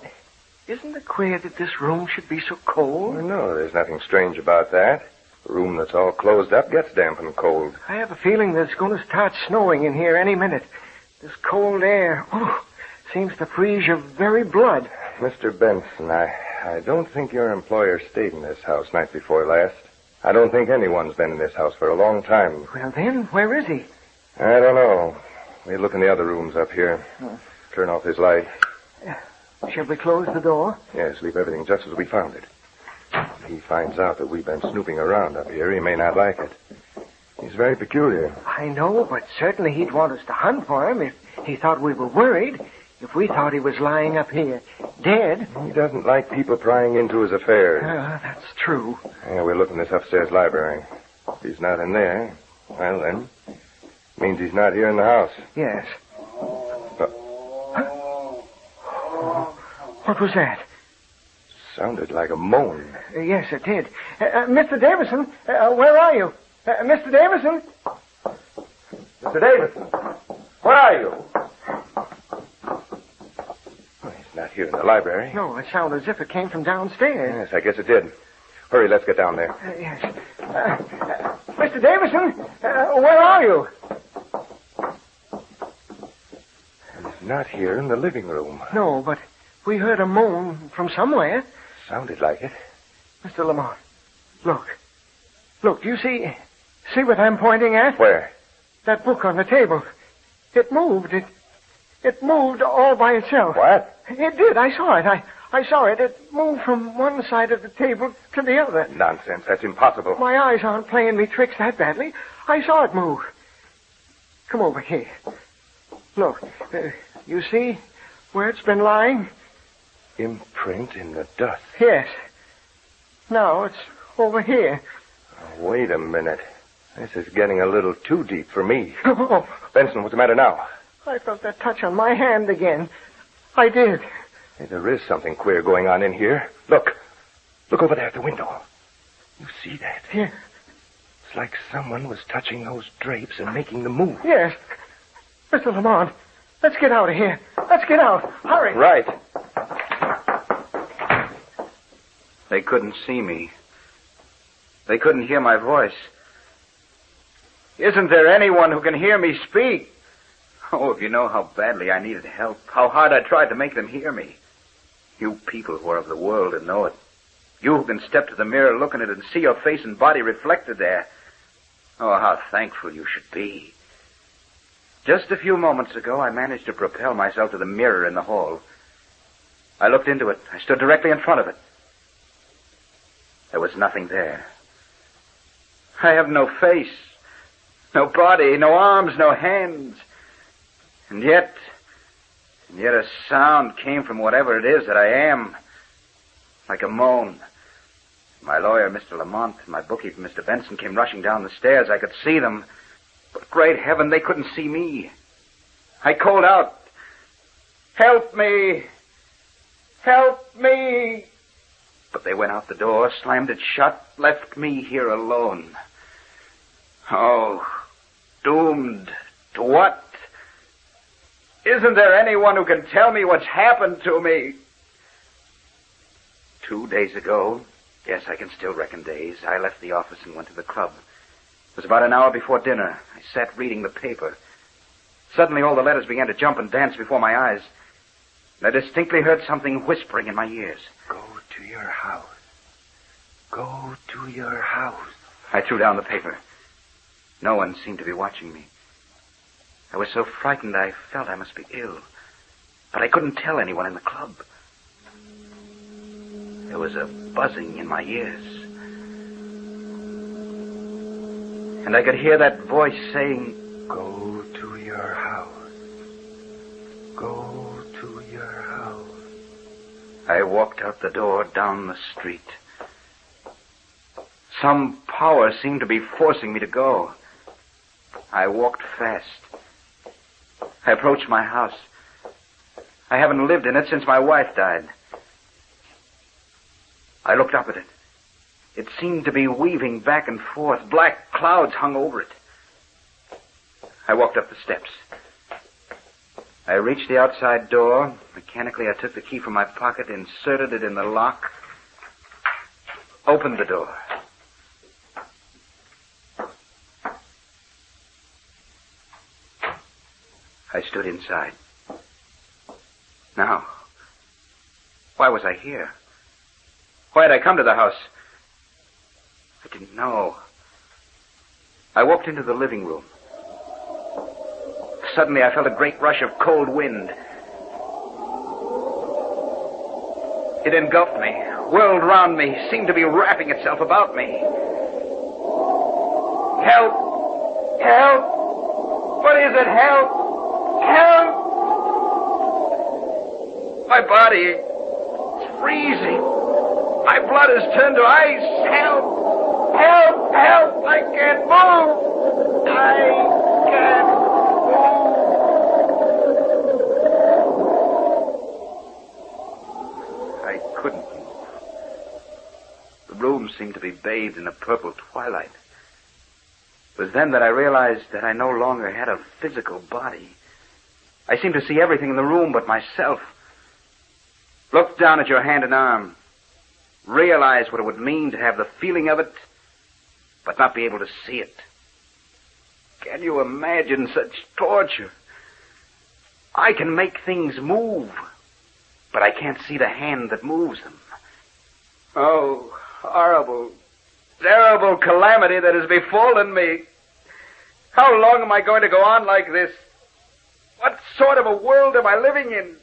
isn't it queer that this room should be so cold? Well, no, there's nothing strange about that. A room that's all closed up gets damp and cold. I have a feeling that it's going to start snowing in here any minute. This cold air, seems to freeze your very blood. Mr. Benson, I don't think your employer stayed in this house night before last. I don't think anyone's been in this house for a long time. Well, then, where is he? I don't know. We'll look in the other rooms up here. Turn off his light. Shall we close the door? Yes, leave everything just as we found it. If he finds out that we've been snooping around up here, he may not like it. He's very peculiar. I know, but certainly he'd want us to hunt for him if he thought we were worried. If we thought he was lying up here, dead. He doesn't like people prying into his affairs. That's true. Yeah, we're looking this upstairs library. If he's not in there, well, then, means he's not here in the house. Yes. What was that? Sounded like a moan. Yes, it did. Mr. Davison, where are you? Mr. Davison? Mr. Davison, where are you? Well, he's not here in the library. No, it sounded as if it came from downstairs. Yes, I guess it did. Hurry, let's get down there. Yes. Mr. Davison, where are you? He's not here in the living room. No, but we heard a moan from somewhere. Sounded like it. Mr. Lamont, look. Look, do you see what I'm pointing at? Where? That book on the table. It moved. It moved all by itself. What? It did. I saw it. I saw it. It moved from one side of the table to the other. Nonsense. That's impossible. My eyes aren't playing me tricks that badly. I saw it move. Come over here. Look. You see where it's been lying? Imprint in the dust. Yes. Now it's over here. Oh, wait a minute. This is getting a little too deep for me. Oh, Benson, what's the matter now? I felt that touch on my hand again. I did. Hey, there is something queer going on in here. Look. Look over there at the window. You see that? Here. It's like someone was touching those drapes and making them move. Yes. Mr. Lamont, let's get out of here. Let's get out. Hurry. Right. They couldn't see me. They couldn't hear my voice. Isn't there anyone who can hear me speak? Oh, if you know how badly I needed help, how hard I tried to make them hear me. You people who are of the world and know it. You who can step to the mirror, look in it, and see your face and body reflected there. Oh, how thankful you should be. Just a few moments ago, I managed to propel myself to the mirror in the hall. I looked into it. I stood directly in front of it. There was nothing there. I have no face, no body, no arms, no hands. And yet a sound came from whatever it is that I am, like a moan. My lawyer, Mr. Lamont, and my bookkeeper, Mr. Benson, came rushing down the stairs. I could see them, but great heaven, they couldn't see me. I called out, "Help me! Help me!" But they went out the door, slammed it shut, left me here alone. Oh, doomed to what? Isn't there anyone who can tell me what's happened to me? 2 days ago, yes, I can still reckon days, I left the office and went to the club. It was about an hour before dinner. I sat reading the paper. Suddenly all the letters began to jump and dance before my eyes. And I distinctly heard something whispering in my ears. Go to your house. Go to your house. I threw down the paper. No one seemed to be watching me. I was so frightened I felt I must be ill. But I couldn't tell anyone in the club. There was a buzzing in my ears. And I could hear that voice saying, "Go to your house. Go to your house." I walked out the door down the street. Some power seemed to be forcing me to go. I walked fast. I approached my house. I haven't lived in it since my wife died. I looked up at it. It seemed to be weaving back and forth. Black clouds hung over it. I walked up the steps. I reached the outside door. Mechanically, I took the key from my pocket, inserted it in the lock, opened the door. I stood inside. Now, why was I here? Why had I come to the house? I didn't know. I walked into the living room. Suddenly, I felt a great rush of cold wind. It engulfed me, whirled round me, seemed to be wrapping itself about me. Help! Help! What is it? Help! Help! My body is freezing. My blood has turned to ice. Help! Help! Help! I can't move! I can't move! I couldn't move. The room seemed to be bathed in a purple twilight. It was then that I realized that I no longer had a physical body. I seemed to see everything in the room but myself. Look down at your hand and arm. Realize what it would mean to have the feeling of it, but not be able to see it. Can you imagine such torture? I can make things move, but I can't see the hand that moves them. Oh, horrible, terrible calamity that has befallen me. How long am I going to go on like this? What sort of a world am I living in?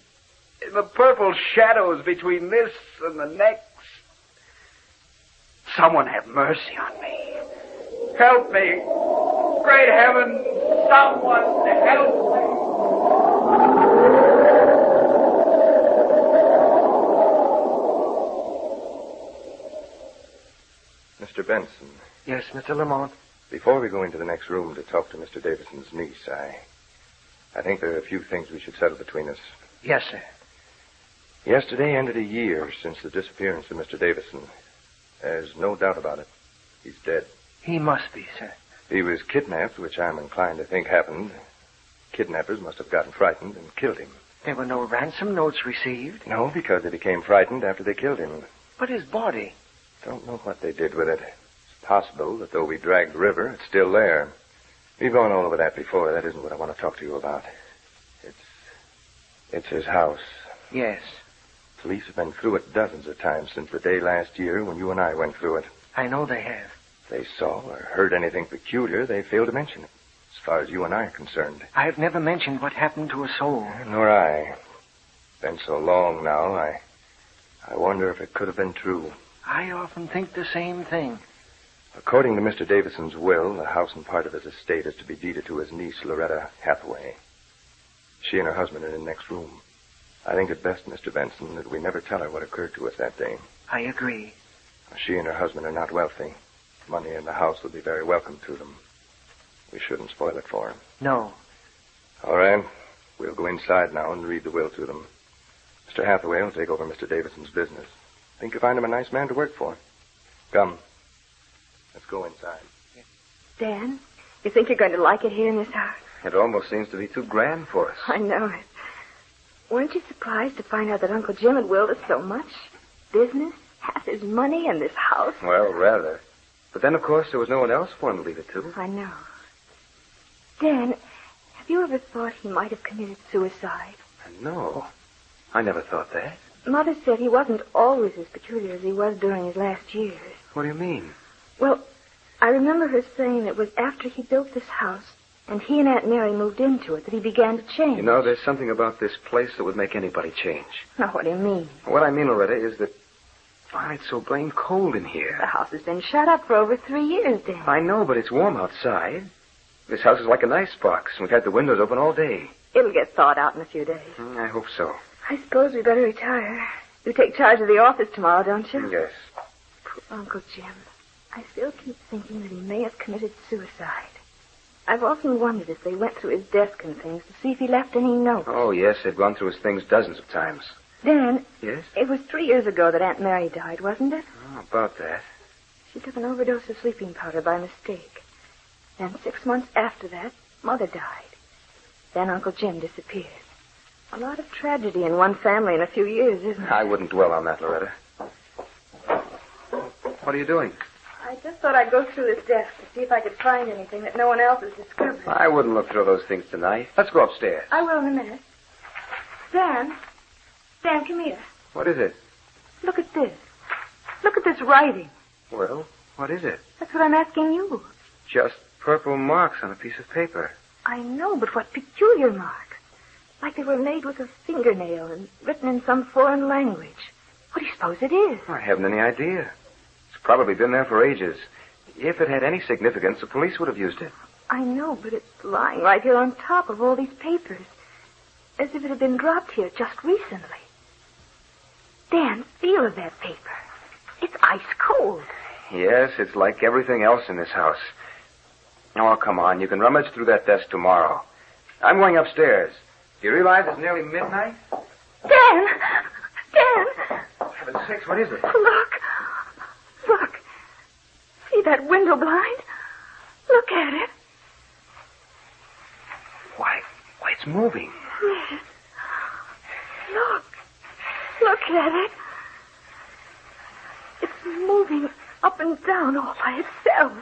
In the purple shadows between this and the next. Someone have mercy on me. Help me. Great heaven, someone help me. Mr. Benson. Yes, Mr. Lamont. Before we go into the next room to talk to Mr. Davison's niece, I think there are a few things we should settle between us. Yes, sir. Yesterday ended a year since the disappearance of Mr. Davison. There's no doubt about it. He's dead. He must be, sir. He was kidnapped, which I'm inclined to think happened. Kidnappers must have gotten frightened and killed him. There were no ransom notes received. No, because they became frightened after they killed him. But his body? Don't know what they did with it. It's possible that though we dragged the river, it's still there. We've gone all over that before. That isn't what I want to talk to you about. It's his house. Yes. Police have been through it dozens of times since the day last year when you and I went through it. I know they have. If they saw or heard anything peculiar, they failed to mention it. As far as you and I are concerned. I've never mentioned what happened to a soul. Nor I. Been so long now, I wonder if it could have been true. I often think the same thing. According to Mr. Davison's will, the house and part of his estate is to be deeded to his niece, Loretta Hathaway. She and her husband are in the next room. I think it best, Mr. Benson, that we never tell her what occurred to us that day. I agree. She and her husband are not wealthy. Money in the house would be very welcome to them. We shouldn't spoil it for them. No. All right. We'll go inside now and read the will to them. Mr. Hathaway will take over Mr. Davison's business. Think you'll find him a nice man to work for. Come. Let's go inside. Dan, you think you're going to like it here in this house? It almost seems to be too grand for us. I know it. Weren't you surprised to find out that Uncle Jim had willed us so much? Business, half his money, and this house? Well, rather. But then, of course, there was no one else for him to leave it to. I know. Dan, have you ever thought he might have committed suicide? No. I never thought that. Mother said he wasn't always as peculiar as he was during his last years. What do you mean? Well, I remember her saying it was after he built this house and he and Aunt Mary moved into it that he began to change. You know, there's something about this place that would make anybody change. Now, what do you mean? What I mean, Loretta, is that... Why, it's so blamed cold in here. The house has been shut up for over 3 years, Dan. I know, but it's warm outside. This house is like an icebox. We've had the windows open all day. It'll get thawed out in a few days. I hope so. I suppose we better retire. You take charge of the office tomorrow, don't you? Yes. Poor Uncle Jim. I still keep thinking that he may have committed suicide. I've often wondered if they went through his desk and things to see if he left any notes. Oh, yes, they've gone through his things dozens of times. Dan? Yes? It was 3 years ago that Aunt Mary died, wasn't it? Oh, about that. She took an overdose of sleeping powder by mistake. Then 6 months after that, Mother died. Then Uncle Jim disappeared. A lot of tragedy in one family in a few years, isn't it? I wouldn't dwell on that, Loretta. What are you doing? I just thought I'd go through this desk to see if I could find anything that no one else has discovered. I wouldn't look through those things tonight. Let's go upstairs. I will in a minute. Dan, come here. What is it? Look at this. Look at this writing. Well, what is it? That's what I'm asking you. Just purple marks on a piece of paper. I know, but what peculiar marks. Like they were made with a fingernail and written in some foreign language. What do you suppose it is? I haven't any idea. It's probably been there for ages. If it had any significance, the police would have used it. I know, but it's lying right here on top of all these papers. As if it had been dropped here just recently. Dan, feel of that paper. It's ice cold. Yes, it's like everything else in this house. Oh, come on. You can rummage through that desk tomorrow. I'm going upstairs. Do you realize it's nearly midnight? Dan! For heaven's sakes, what is it? Look. See that window blind? Look at it. Why, it's moving. Yes. Look at it. It's moving up and down all by itself.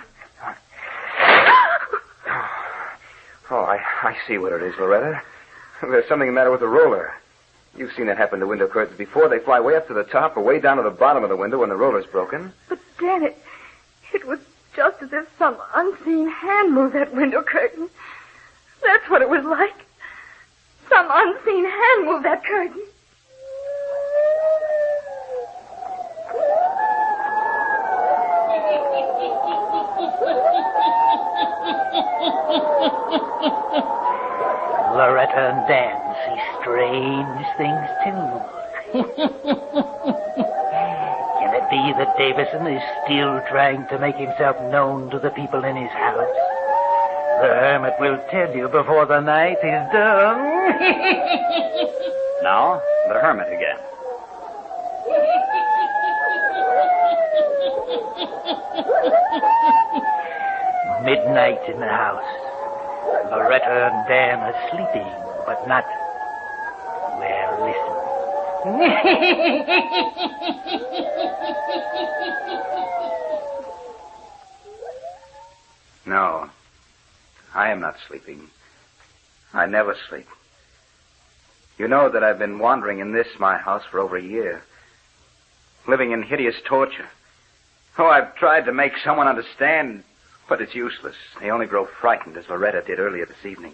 Oh, I see what it is, Loretta. There's something the matter with the roller. You've seen that happen to window curtains before. They fly way up to the top or way down to the bottom of the window when the roller's broken. But, Dan, it was just as if some unseen hand moved that window curtain. That's what it was like. Some unseen hand moved that curtain. Loretta and Dan see strange things, too. Can it be that Davison is still trying to make himself known to the people in his house? The hermit will tell you before the night is done. Now, the hermit again. Midnight in the house. Loretta and Dan are sleeping, but not... Well, listen. No, I am not sleeping. I never sleep. You know that I've been wandering in this, my house, for over a year, living in hideous torture. Oh, I've tried to make someone understand, but it's useless. They only grow frightened, as Loretta did earlier this evening.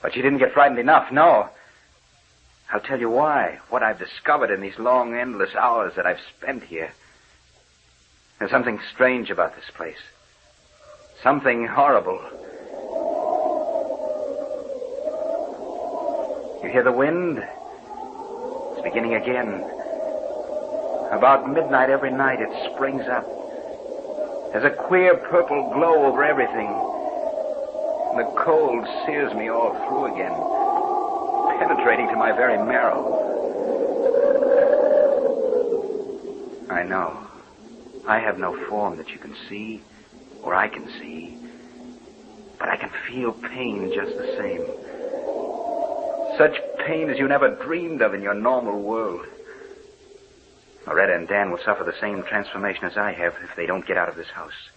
But she didn't get frightened enough, no. I'll tell you why, what I've discovered in these long, endless hours that I've spent here. There's something strange about this place. Something horrible. You hear the wind? It's beginning again. About midnight every night it springs up. There's a queer purple glow over everything. The cold sears me all through again, penetrating to my very marrow. I know. I have no form that you can see, or I can see. But I can feel pain just the same. Such pain as you never dreamed of in your normal world. Loretta and Dan will suffer the same transformation as I have if they don't get out of this house.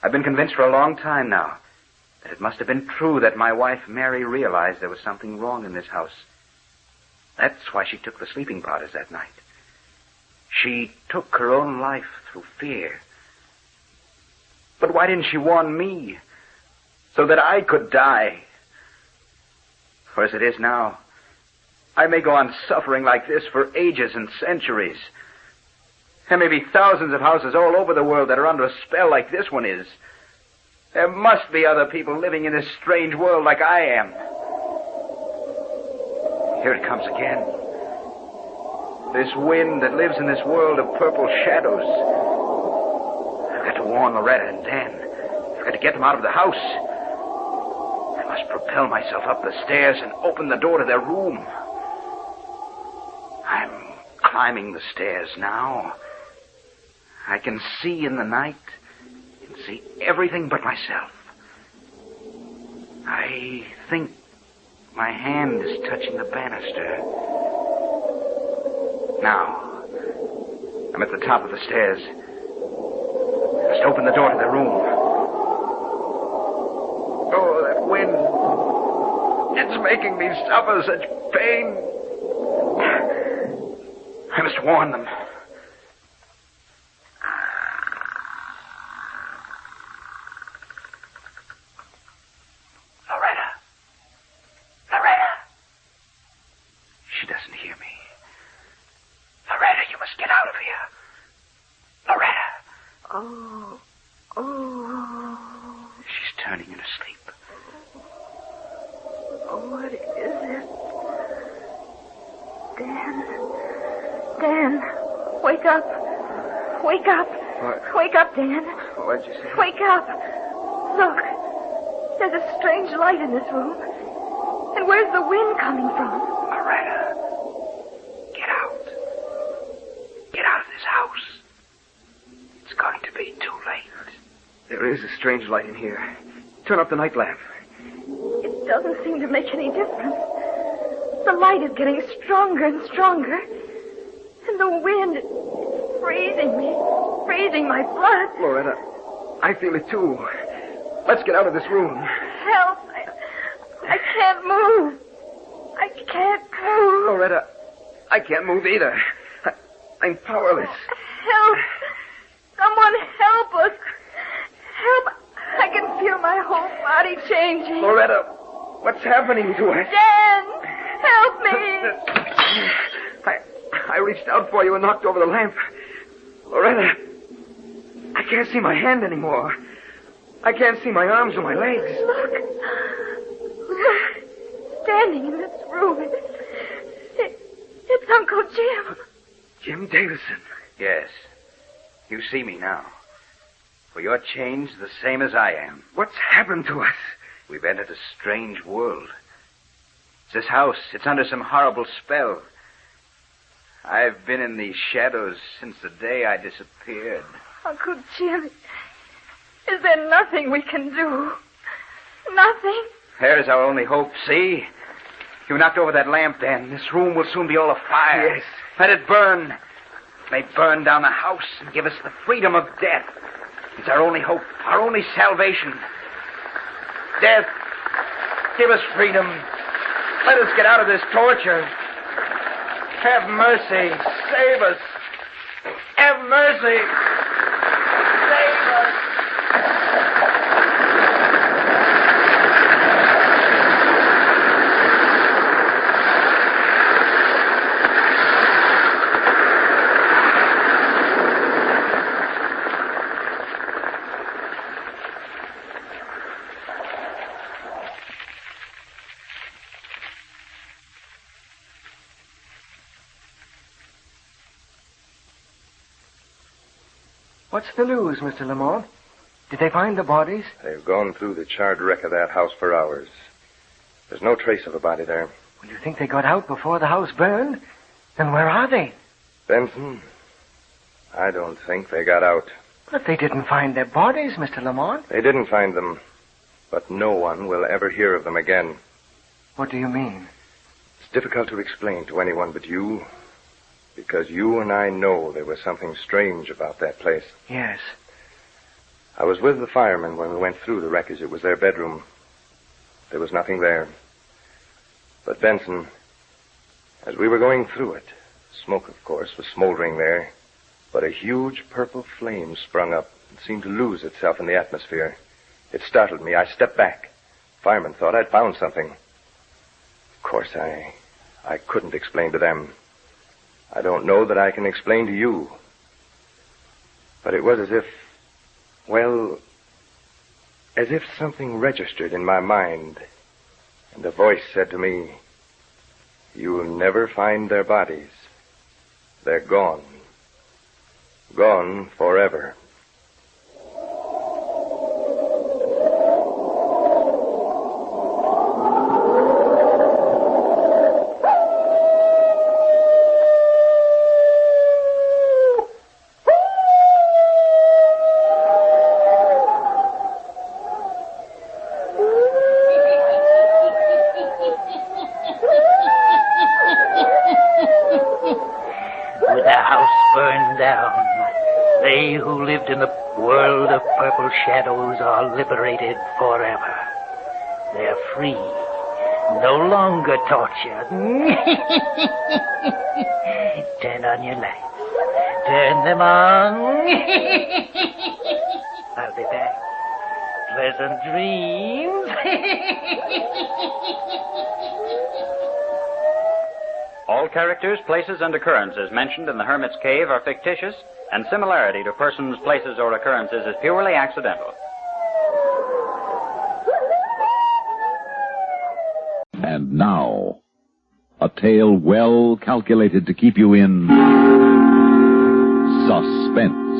I've been convinced for a long time now that it must have been true that my wife, Mary, realized there was something wrong in this house. That's why she took the sleeping powders that night. She took her own life through fear. But why didn't she warn me so that I could die? For as it is now, I may go on suffering like this for ages and centuries. There may be thousands of houses all over the world that are under a spell like this one is. There must be other people living in this strange world like I am. Here it comes again. This wind that lives in this world of purple shadows. I've got to warn Loretta and Dan. I've got to get them out of the house. I must propel myself up the stairs and open the door to their room. I'm climbing the stairs now. I can see in the night. I can see everything but myself. I think my hand is touching the banister. Now, I'm at the top of the stairs. I must open the door to their room. Oh, that wind. It's making me suffer such pain. I must warn them. Loretta. She doesn't hear me. Loretta, you must get out of here. Loretta. Oh. She's turning in her sleep. Oh, what is it? Dan, wake up. Wake up. What? Wake up, Dan. What'd you say? Wake up. Look, there's a strange light in this room. And where's the wind coming from? Loretta, get out. Get out of this house. It's going to be too late. There is a strange light in here. Turn up the night lamp. It doesn't seem to make any difference. The light is getting stronger and stronger. And the wind is freezing me. Freezing my blood. Loretta, I feel it too. Let's get out of this room. Help. I can't move. I can't move. Loretta, I can't move either. I'm powerless. Help. Someone help us. Help. I can feel my whole body changing. Loretta, What's happening to us? Dan! Help me! I reached out for you and knocked over the lamp. Loretta, I can't see my hand anymore. I can't see my arms or my legs. Look. Standing in this room. It's Uncle Jim. Jim Davison. Yes. You see me now. For you're changed the same as I am. What's happened to us? We've entered a strange world. It's this house. It's under some horrible spell. I've been in these shadows since the day I disappeared. Uncle Jim, is there nothing we can do? Nothing? There's our only hope, see? You knocked over that lamp, Dan. This room will soon be all afire. Yes. Let it burn. It may burn down the house and give us the freedom of death. It's our only hope, our only salvation. Death, give us freedom. Let us get out of this torture. Have mercy. Save us. Have mercy. Save us. What's the news, Mr. Lamont? Did they find the bodies? They've gone through the charred wreck of that house for hours. There's no trace of a body there. Well, you think they got out before the house burned? Then where are they? Benson, I don't think they got out. But they didn't find their bodies, Mr. Lamont. They didn't find them, but no one will ever hear of them again. What do you mean? It's difficult to explain to anyone but you, because you and I know there was something strange about that place. Yes. I was with the firemen when we went through the wreckage. It was their bedroom. There was nothing there. But Benson, as we were going through it, smoke, of course, was smoldering there, but a huge purple flame sprung up and seemed to lose itself in the atmosphere. It startled me. I stepped back. Firemen thought I'd found something. Of course, I couldn't explain to them. I don't know that I can explain to you. But it was as if, well, as if something registered in my mind, and a voice said to me, "You'll never find their bodies. They're gone. Gone forever." In the world of purple shadows are liberated forever. They're free, no longer tortured. Turn on your lights. Turn them on. I'll be back. Pleasant dreams. All characters, places, and occurrences mentioned in the Hermit's Cave are fictitious, and similarity to persons, places, or occurrences is purely accidental. And now, a tale well calculated to keep you in suspense.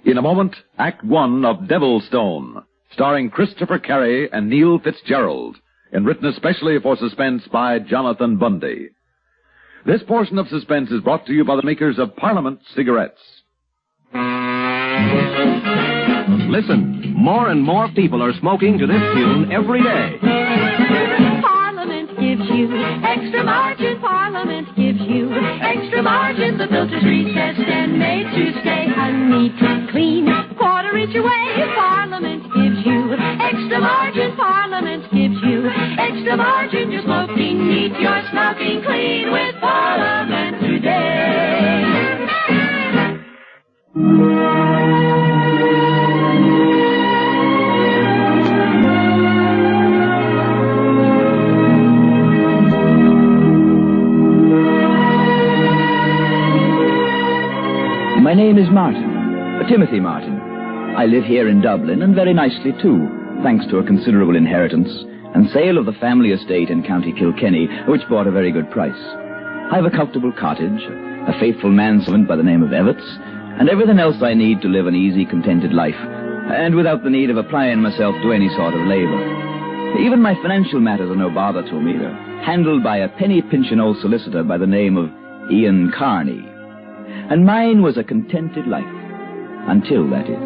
In a moment, Act One of Devil's Stone, starring Christopher Carey and Neil Fitzgerald, and written especially for suspense by Jonathan Bundy. This portion of Suspense is brought to you by the makers of Parliament cigarettes. Listen, more and more people are smoking to this tune every day. Parliament gives you extra margin. Parliament gives you extra margin. The filter's recessed and made to stay neat, clean, quarter-inch away. Parliament gives you extra margin. Parliament gives you extra margin. You're smoking neat. You're smoking clean with Parliament today. My name is Martin, Timothy Martin. I live here in Dublin, and very nicely too, thanks to a considerable inheritance and sale of the family estate in County Kilkenny, which bought a very good price. I have a comfortable cottage, a faithful manservant by the name of Evetts, and everything else I need to live an easy, contented life, and without the need of applying myself to any sort of labor. Even my financial matters are no bother to me. They're handled by a penny-pinching old solicitor by the name of Ian Carney. And mine was a contented life. Until, that is.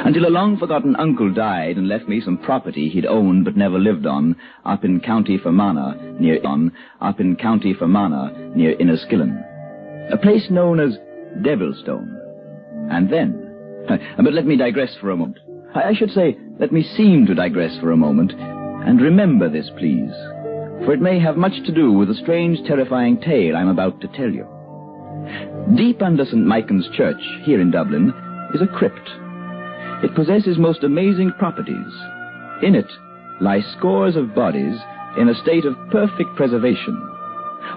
Until a long-forgotten uncle died and left me some property he'd owned but never lived on up in County Fermanagh, near Inniskillen. A place known as Devilstone. And then... But let me digress for a moment. I should say, let me seem to digress for a moment. And remember this, please. For it may have much to do with the strange, terrifying tale I'm about to tell you. Deep under St. Michael's Church, here in Dublin, is a crypt. It possesses most amazing properties. In it lie scores of bodies in a state of perfect preservation,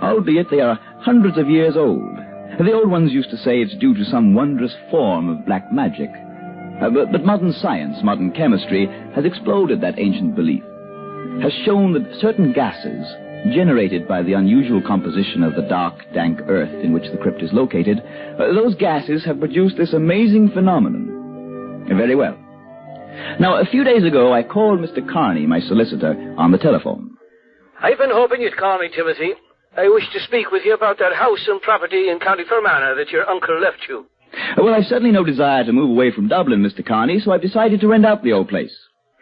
albeit they are hundreds of years old. The old ones used to say it's due to some wondrous form of black magic. But modern science, modern chemistry, has exploded that ancient belief, has shown that certain gases generated by the unusual composition of the dark, dank earth in which the crypt is located, those gases have produced this amazing phenomenon. Very well. Now, a few days ago, I called Mr. Carney, my solicitor, on the telephone. I've been hoping you'd call me, Timothy. I wish to speak with you about that house and property in County Fermanagh that your uncle left you. Well, I've certainly no desire to move away from Dublin, Mr. Carney, so I've decided to rent out the old place.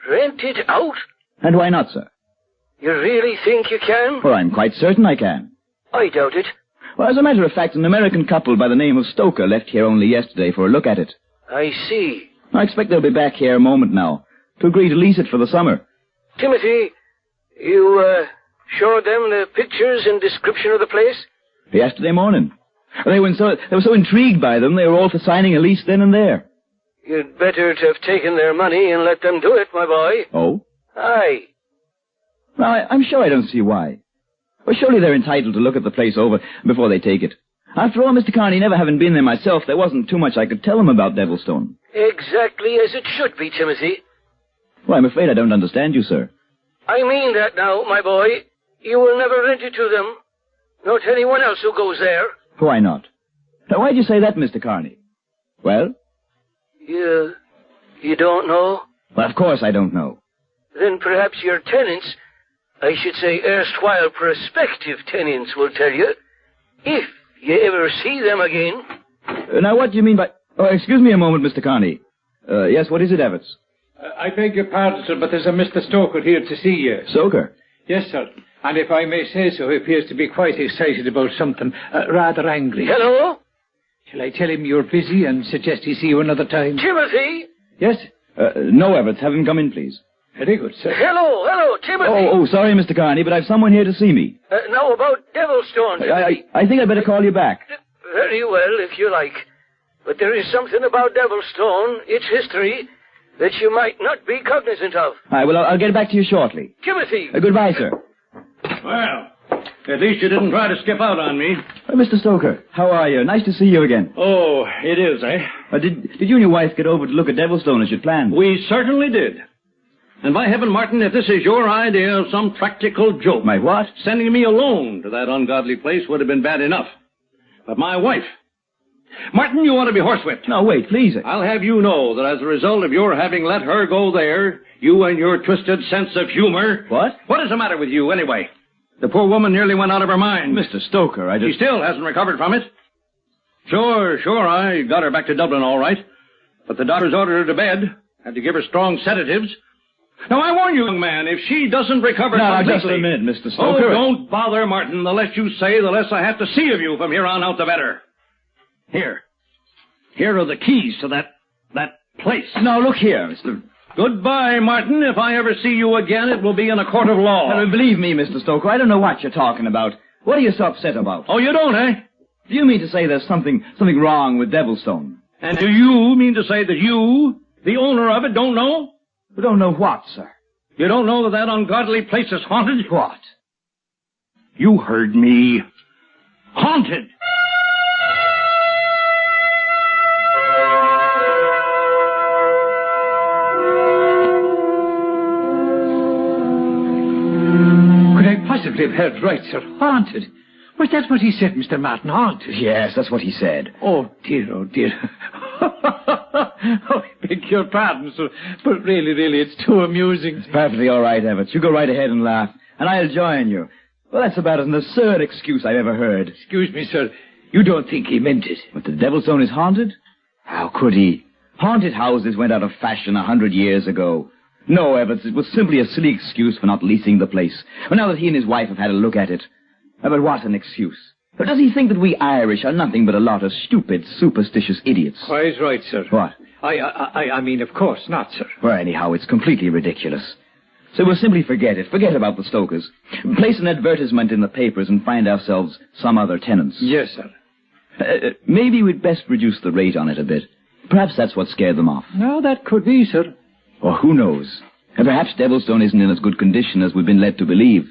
Rent it out? And why not, sir? You really think you can? Well, I'm quite certain I can. I doubt it. Well, as a matter of fact, an American couple by the name of Stoker left here only yesterday for a look at it. I see. I expect they'll be back here a moment now to agree to lease it for the summer. Timothy, you, showed them the pictures and description of the place? Yesterday morning. They were so intrigued by them, they were all for signing a lease then and there. You'd better to have taken their money and let them do it, my boy. Oh? Aye. Well, I'm sure I don't see why. Well, surely they're entitled to look at the place over before they take it. After all, Mr. Carney, never having been there myself, there wasn't too much I could tell them about Devilstone. Exactly as it should be, Timothy. Well, I'm afraid I don't understand you, sir. I mean that now, my boy. You will never rent it to them, nor to anyone else who goes there. Why not? Now, why'd you say that, Mr. Carney? Well? You don't know? Well, of course I don't know. Then perhaps your tenants, I should say erstwhile prospective tenants, will tell you, if you ever see them again. Now, what do you mean by... Oh, excuse me a moment, Mr. Carney. Yes, what is it, Evetts? I beg your pardon, sir, but there's a Mr. Stoker here to see you. Stoker? Yes, sir. And if I may say so, he appears to be quite excited about something, rather angry. Hello? Shall I tell him you're busy and suggest he see you another time? Timothy? Yes? No, Evetts. Have him come in, please. Very good, sir. Hello, Timothy. Oh, sorry, Mr. Carney, but I've someone here to see me. Now about Devilstone, Timothy. I think I'd better call you back. Very well, if you like. But there is something about Devilstone, its history, that you might not be cognizant of. All right, well, I'll get back to you shortly. Timothy! Goodbye, sir. Well, at least you didn't try to skip out on me. Mr. Stoker, how are you? Nice to see you again. Oh, it is, eh? Did you and your wife get over to look at Devilstone as you'd planned? We certainly did. And by heaven, Martin, if this is your idea of some practical joke... My what? Sending me alone to that ungodly place would have been bad enough. But my wife... Martin, you ought to be horsewhipped. No, wait, please. I'll have you know that as a result of your having let her go there, you and your twisted sense of humor... What? What is the matter with you, anyway? The poor woman nearly went out of her mind. Mr. Stoker, She still hasn't recovered from it. Sure, I got her back to Dublin all right. But the doctors ordered her to bed. Had to give her strong sedatives. Now, I warn you, young man, if she doesn't recover completely... Now, just a minute, Mr. Stoker. Oh, don't bother, Martin. The less you say, the less I have to see of you from here on out, the better. Here are the keys to that place. Now, look here, Mr... Goodbye, Martin. If I ever see you again, it will be in a court of law. Now, believe me, Mr. Stoker, I don't know what you're talking about. What are you so upset about? Oh, you don't, eh? Do you mean to say there's something wrong with Devilstone? And do you mean to say that you, the owner of it, don't know? We don't know what, sir? You don't know that ungodly place is haunted? What? You heard me. Haunted! You've heard right, sir. Haunted. But that's what he said, Mr. Martin. Haunted. Yes, that's what he said. Oh, dear, oh, dear. Oh, I beg your pardon, sir. But really, it's too amusing. It's perfectly all right, Everts. You go right ahead and laugh, and I'll join you. Well, that's about an absurd excuse I've ever heard. Excuse me, sir. You don't think he meant it? But the Devilstone is haunted? How could he? Haunted houses went out of fashion 100 years ago. No, Everts, it was simply a silly excuse for not leasing the place. Well, now that he and his wife have had a look at it. But what an excuse. Or does he think that we Irish are nothing but a lot of stupid, superstitious idiots? Quite right, sir. What? I mean, of course not, sir. Well, anyhow, it's completely ridiculous. So we'll simply forget it. Forget about the Stokers. Place an advertisement in the papers and find ourselves some other tenants. Yes, sir. Maybe we'd best reduce the rate on it a bit. Perhaps that's what scared them off. No, that could be, sir. Or who knows? Perhaps Devilstone isn't in as good condition as we've been led to believe.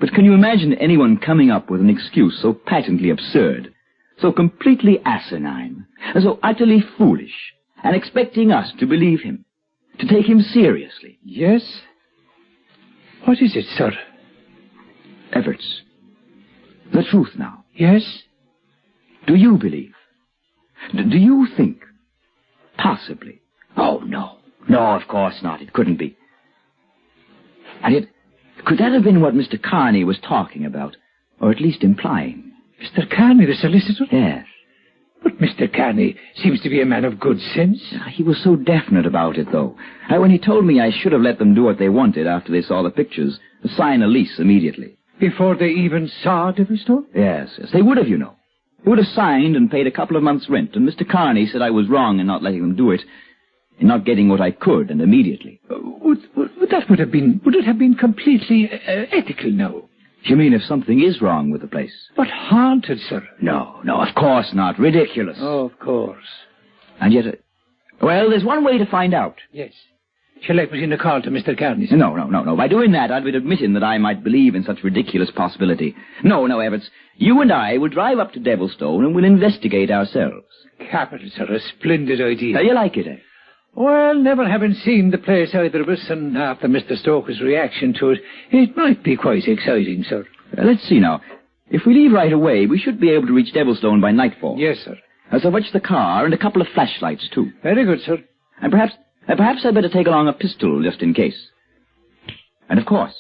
But can you imagine anyone coming up with an excuse so patently absurd, so completely asinine, and so utterly foolish, and expecting us to believe him, to take him seriously? Yes? What is it, sir? Everts, the truth now. Yes? Do you believe? Do you think? Possibly. Oh, no. No, of course not. It couldn't be. And yet, could that have been what Mr. Carney was talking about? Or at least implying? Mr. Carney, the solicitor? Yes. But Mr. Carney seems to be a man of good sense. He was so definite about it, though. When he told me I should have let them do what they wanted after they saw the pictures, sign a lease immediately. Before they even saw Devilstone? Yes. They would have, you know. They would have signed and paid a couple of months' rent, and Mr. Carney said I was wrong in not letting them do it, in not getting what I could, and immediately. Would it have been completely ethical now? You mean if something is wrong with the place? But haunted, sir. No, of course not. Ridiculous. Oh, of course. And yet, well, there's one way to find out. Yes. Shall I put in a call to Mr. Carney? No. By doing that, I'd be admitting that I might believe in such ridiculous possibility. No, Everts. You and I will drive up to Devilstone and we'll investigate ourselves. Capital, sir. A splendid idea. You like it, eh? Well, never having seen the place either of us, and after Mr. Stoker's reaction to it, it might be quite exciting, sir. Let's see now. If we leave right away, we should be able to reach Devilstone by nightfall. Yes, sir. So fetch the car and a couple of flashlights, too. Very good, sir. And perhaps I'd better take along a pistol, just in case. And of course...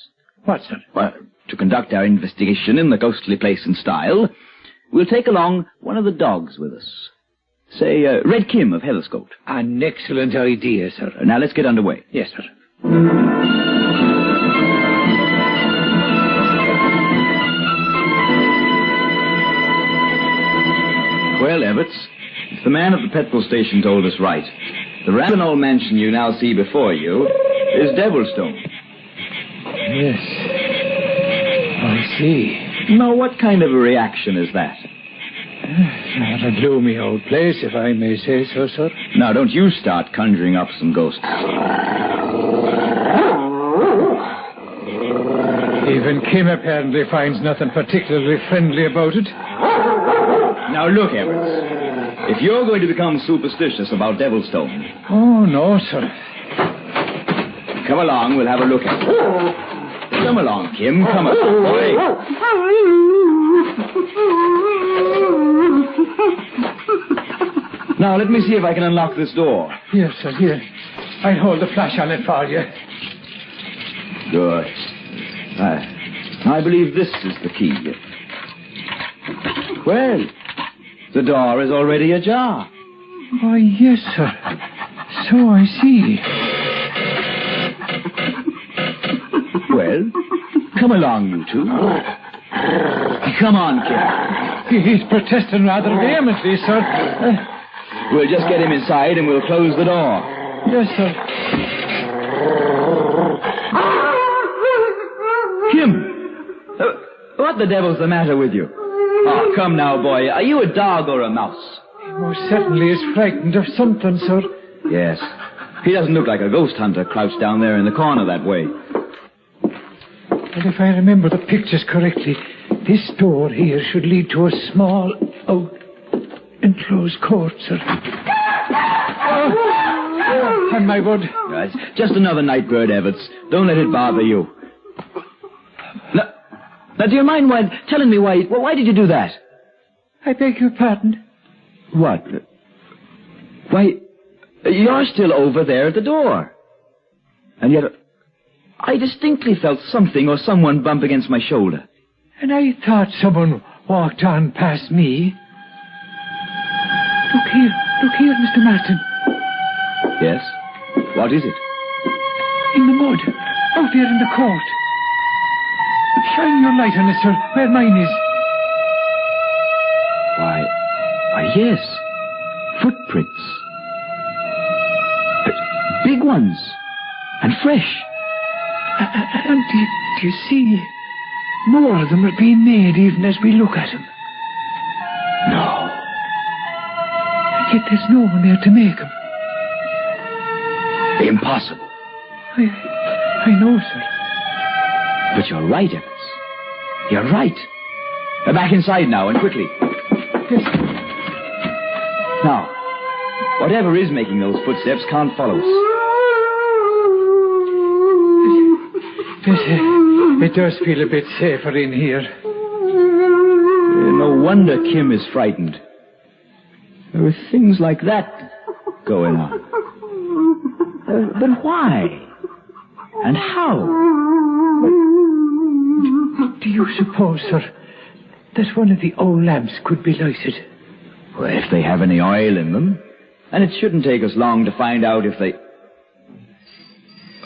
What, sir? Well, to conduct our investigation in the ghostly place in style, we'll take along one of the dogs with us. Say, Red Kim of Heatherscote. An excellent idea, sir. Now, let's get underway. Yes, sir. Well, Everts, if the man at the petrol station told us right, the rambling old mansion you now see before you is Devilstone. Yes. I see. Now, what kind of a reaction is that? Not a gloomy old place, if I may say so, sir. Now, don't you start conjuring up some ghosts. Even Kim apparently finds nothing particularly friendly about it. Now, look, Everts. If you're going to become superstitious about Devilstone... Oh, no, sir. Come along, we'll have a look at it. Come along, Kim. Come along, boy. Now, let me see if I can unlock this door. Yes, sir, here. I'll hold the flash on it for you. Good. I believe this is the key. Well, the door is already ajar. Oh, yes, sir. So I see. Well, come along, you two. Come on, Kim. He's protesting rather vehemently, sir. We'll just get him inside and we'll close the door. Yes, sir. Kim! What the devil's the matter with you? Oh, come now, boy. Are you a dog or a mouse? He most certainly is frightened of something, sir. Yes. He doesn't look like a ghost hunter crouched down there in the corner that way. But if I remember the pictures correctly, this door here should lead to a small, enclosed court, sir. Oh, and my word. Right. Just another night bird, Everts. Don't let it bother you. Now, do you mind telling me why did you do that? I beg your pardon. What? Why, you're still over there at the door. And yet, I distinctly felt something or someone bump against my shoulder. And I thought someone walked on past me. Look here, Mr. Martin. Yes? What is it? In the mud, out there in the court. Shine your light on it, sir, where mine is. Why, yes. Footprints. Big ones. And fresh. And do you see? More of them are being made even as we look at them. No. And yet there's no one there to make them. Impossible. I know, sir. But you're right, Evans. You're right. Back inside now, and quickly. Yes. Now, whatever is making those footsteps can't follow us. It does feel a bit safer in here. No wonder Kim is frightened. There are things like that going on. But why? And how? Do you suppose, sir, that one of the old lamps could be lighted? Well, if they have any oil in them. And it shouldn't take us long to find out if they...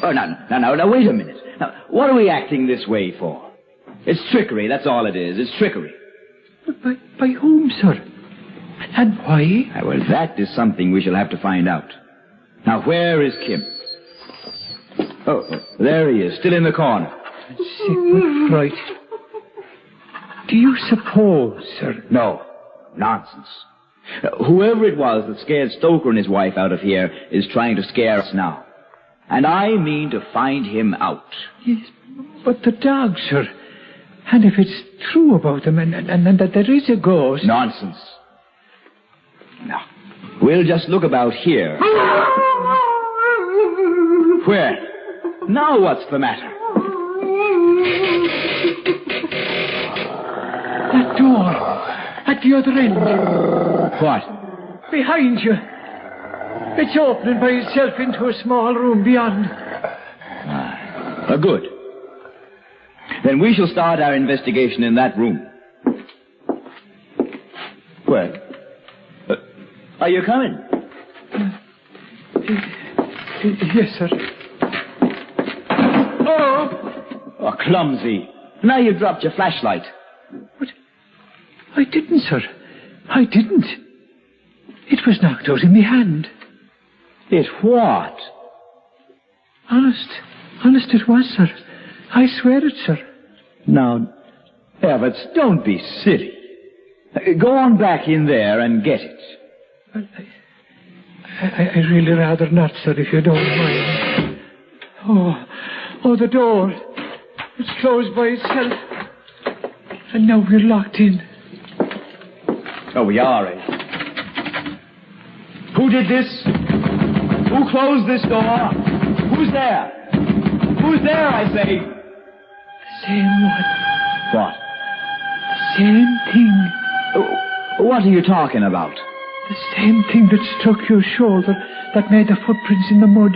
Oh, now, wait a minute. Now, what are we acting this way for? It's trickery, that's all it is. It's trickery. But by whom, sir? And why? Well, that is something we shall have to find out. Now, where is Kim? Oh, there he is, still in the corner. Sick with fright. Do you suppose, sir? No, nonsense. Whoever it was that scared Stoker and his wife out of here is trying to scare us now. And I mean to find him out. Yes, but the dog, sir. And if it's true about them and that there is a ghost... Nonsense. No. We'll just look about here. Where? Now what's the matter? That door. At the other end. What? Behind you. It's opening by itself into a small room beyond. Good. Then we shall start our investigation in that room. Well, are you coming? Yes, sir. Oh, clumsy. Now you've dropped your flashlight. What? I didn't, sir. I didn't. It was knocked out in my hand. It what? Honest it was, sir. I swear it, sir. Now, Evans, don't be silly. Go on back in there and get it. Well, I really rather not, sir, if you don't mind. Oh, the door. It's closed by itself. And now we're locked in. Oh, we are, eh? Who did this? Who closed this door? Who's there? Who's there, I say? The same one. What? The same thing. What are you talking about? The same thing that struck your shoulder, that made the footprints in the mud,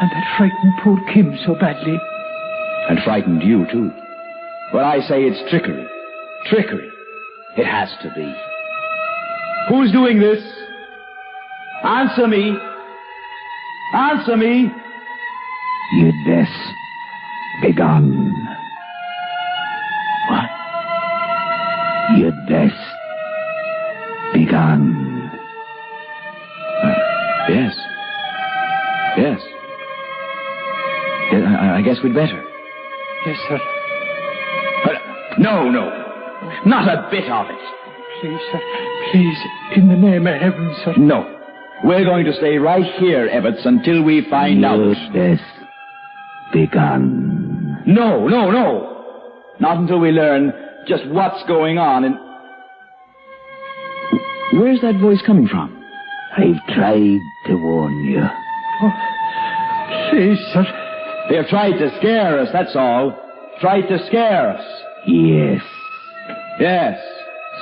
and that frightened poor Kim so badly. And frightened you, too. Well, I say it's trickery. Trickery. It has to be. Who's doing this? Answer me. Answer me. You'd best be gone. What? You'd best be gone. Yes. Yes. I guess we'd better. Yes, sir. No. Not a bit of it. Please, sir. Please, in the name of heaven, sir. No. We're going to stay right here, Ebbets, until we find out. You'd best be gone. No. Not until we learn just what's going on and... Where's that voice coming from? I've tried to warn you. Oh, please, sir. They have tried to scare us, that's all. Tried to scare us. Yes. Yes.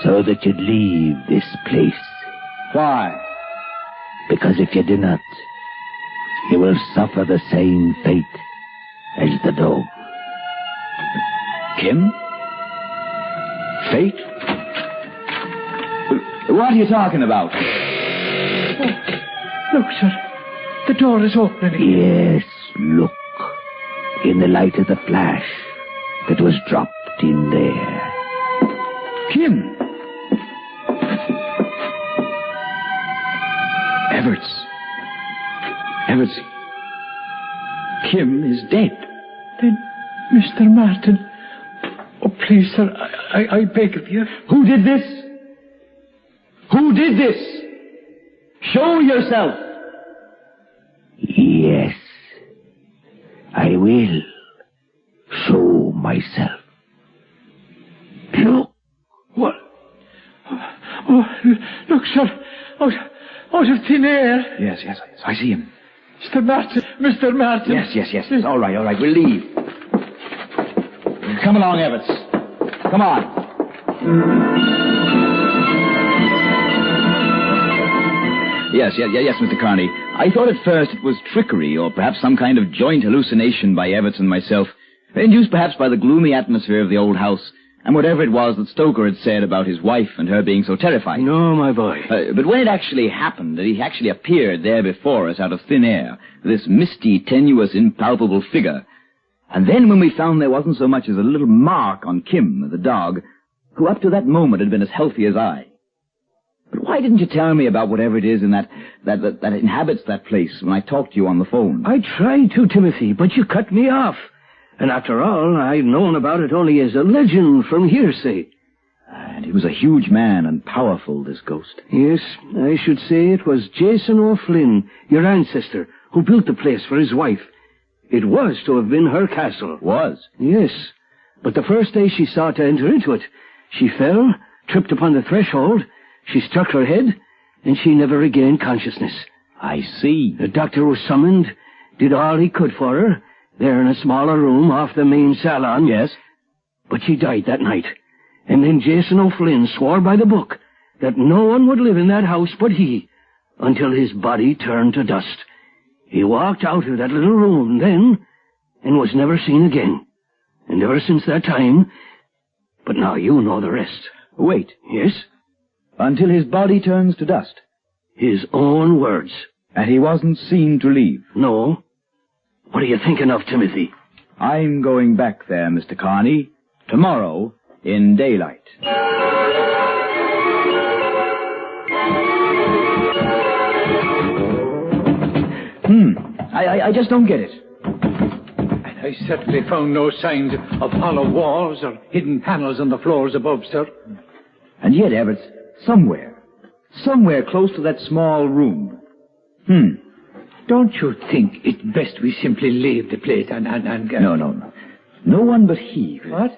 So that you'd leave this place. Why? Because if you do not, you will suffer the same fate as the dog. Kim? Fate? What are you talking about? Look, sir. The door is opening. Yes, look. In the light of the flash that was dropped in there. Kim! Everts. Kim is dead. Then, Mr. Martin... Oh, please, sir, I beg of you. Who did this? Who did this? Show yourself. Yes. I will show myself. Look. What? Oh, look, sir. Out of thin air. Yes, I see him. Mr. Martin. Yes. All right. We'll leave. Come along, Everts. Come on. Yes, Mr. Carney. I thought at first it was trickery, or perhaps some kind of joint hallucination by Everts and myself, induced perhaps by the gloomy atmosphere of the old house, and whatever it was that Stoker had said about his wife and her being so terrified. No, my boy. But when it actually happened, that he actually appeared there before us out of thin air, this misty, tenuous, impalpable figure, and then when we found there wasn't so much as a little mark on Kim, the dog, who up to that moment had been as healthy as I. But why didn't you tell me about whatever it is in that inhabits that place when I talked to you on the phone? I tried to, Timothy, but you cut me off. And after all, I'd known about it only as a legend from hearsay. And he was a huge man and powerful, this ghost. Yes, I should say it was Jason O'Flynn, your ancestor, who built the place for his wife. It was to have been her castle. Was? Yes. But the first day she sought to enter into it, she fell, tripped upon the threshold, she struck her head, and she never regained consciousness. I see. The doctor was summoned, did all he could for her, there in a smaller room off the main salon. Yes. But she died that night. And then Jason O'Flynn swore by the book that no one would live in that house but he, until his body turned to dust. He walked out of that little room then, and was never seen again. And ever since that time... But now you know the rest. Wait. Yes? Until his body turns to dust. His own words. And he wasn't seen to leave. No. What are you thinking of, Timothy? I'm going back there, Mr. Carney, tomorrow in daylight. I just don't get it. And I certainly found no signs of hollow walls or hidden panels on the floors above, sir. And yet, Everts, somewhere close to that small room. Don't you think it best we simply leave the place and... No. No one but he. What?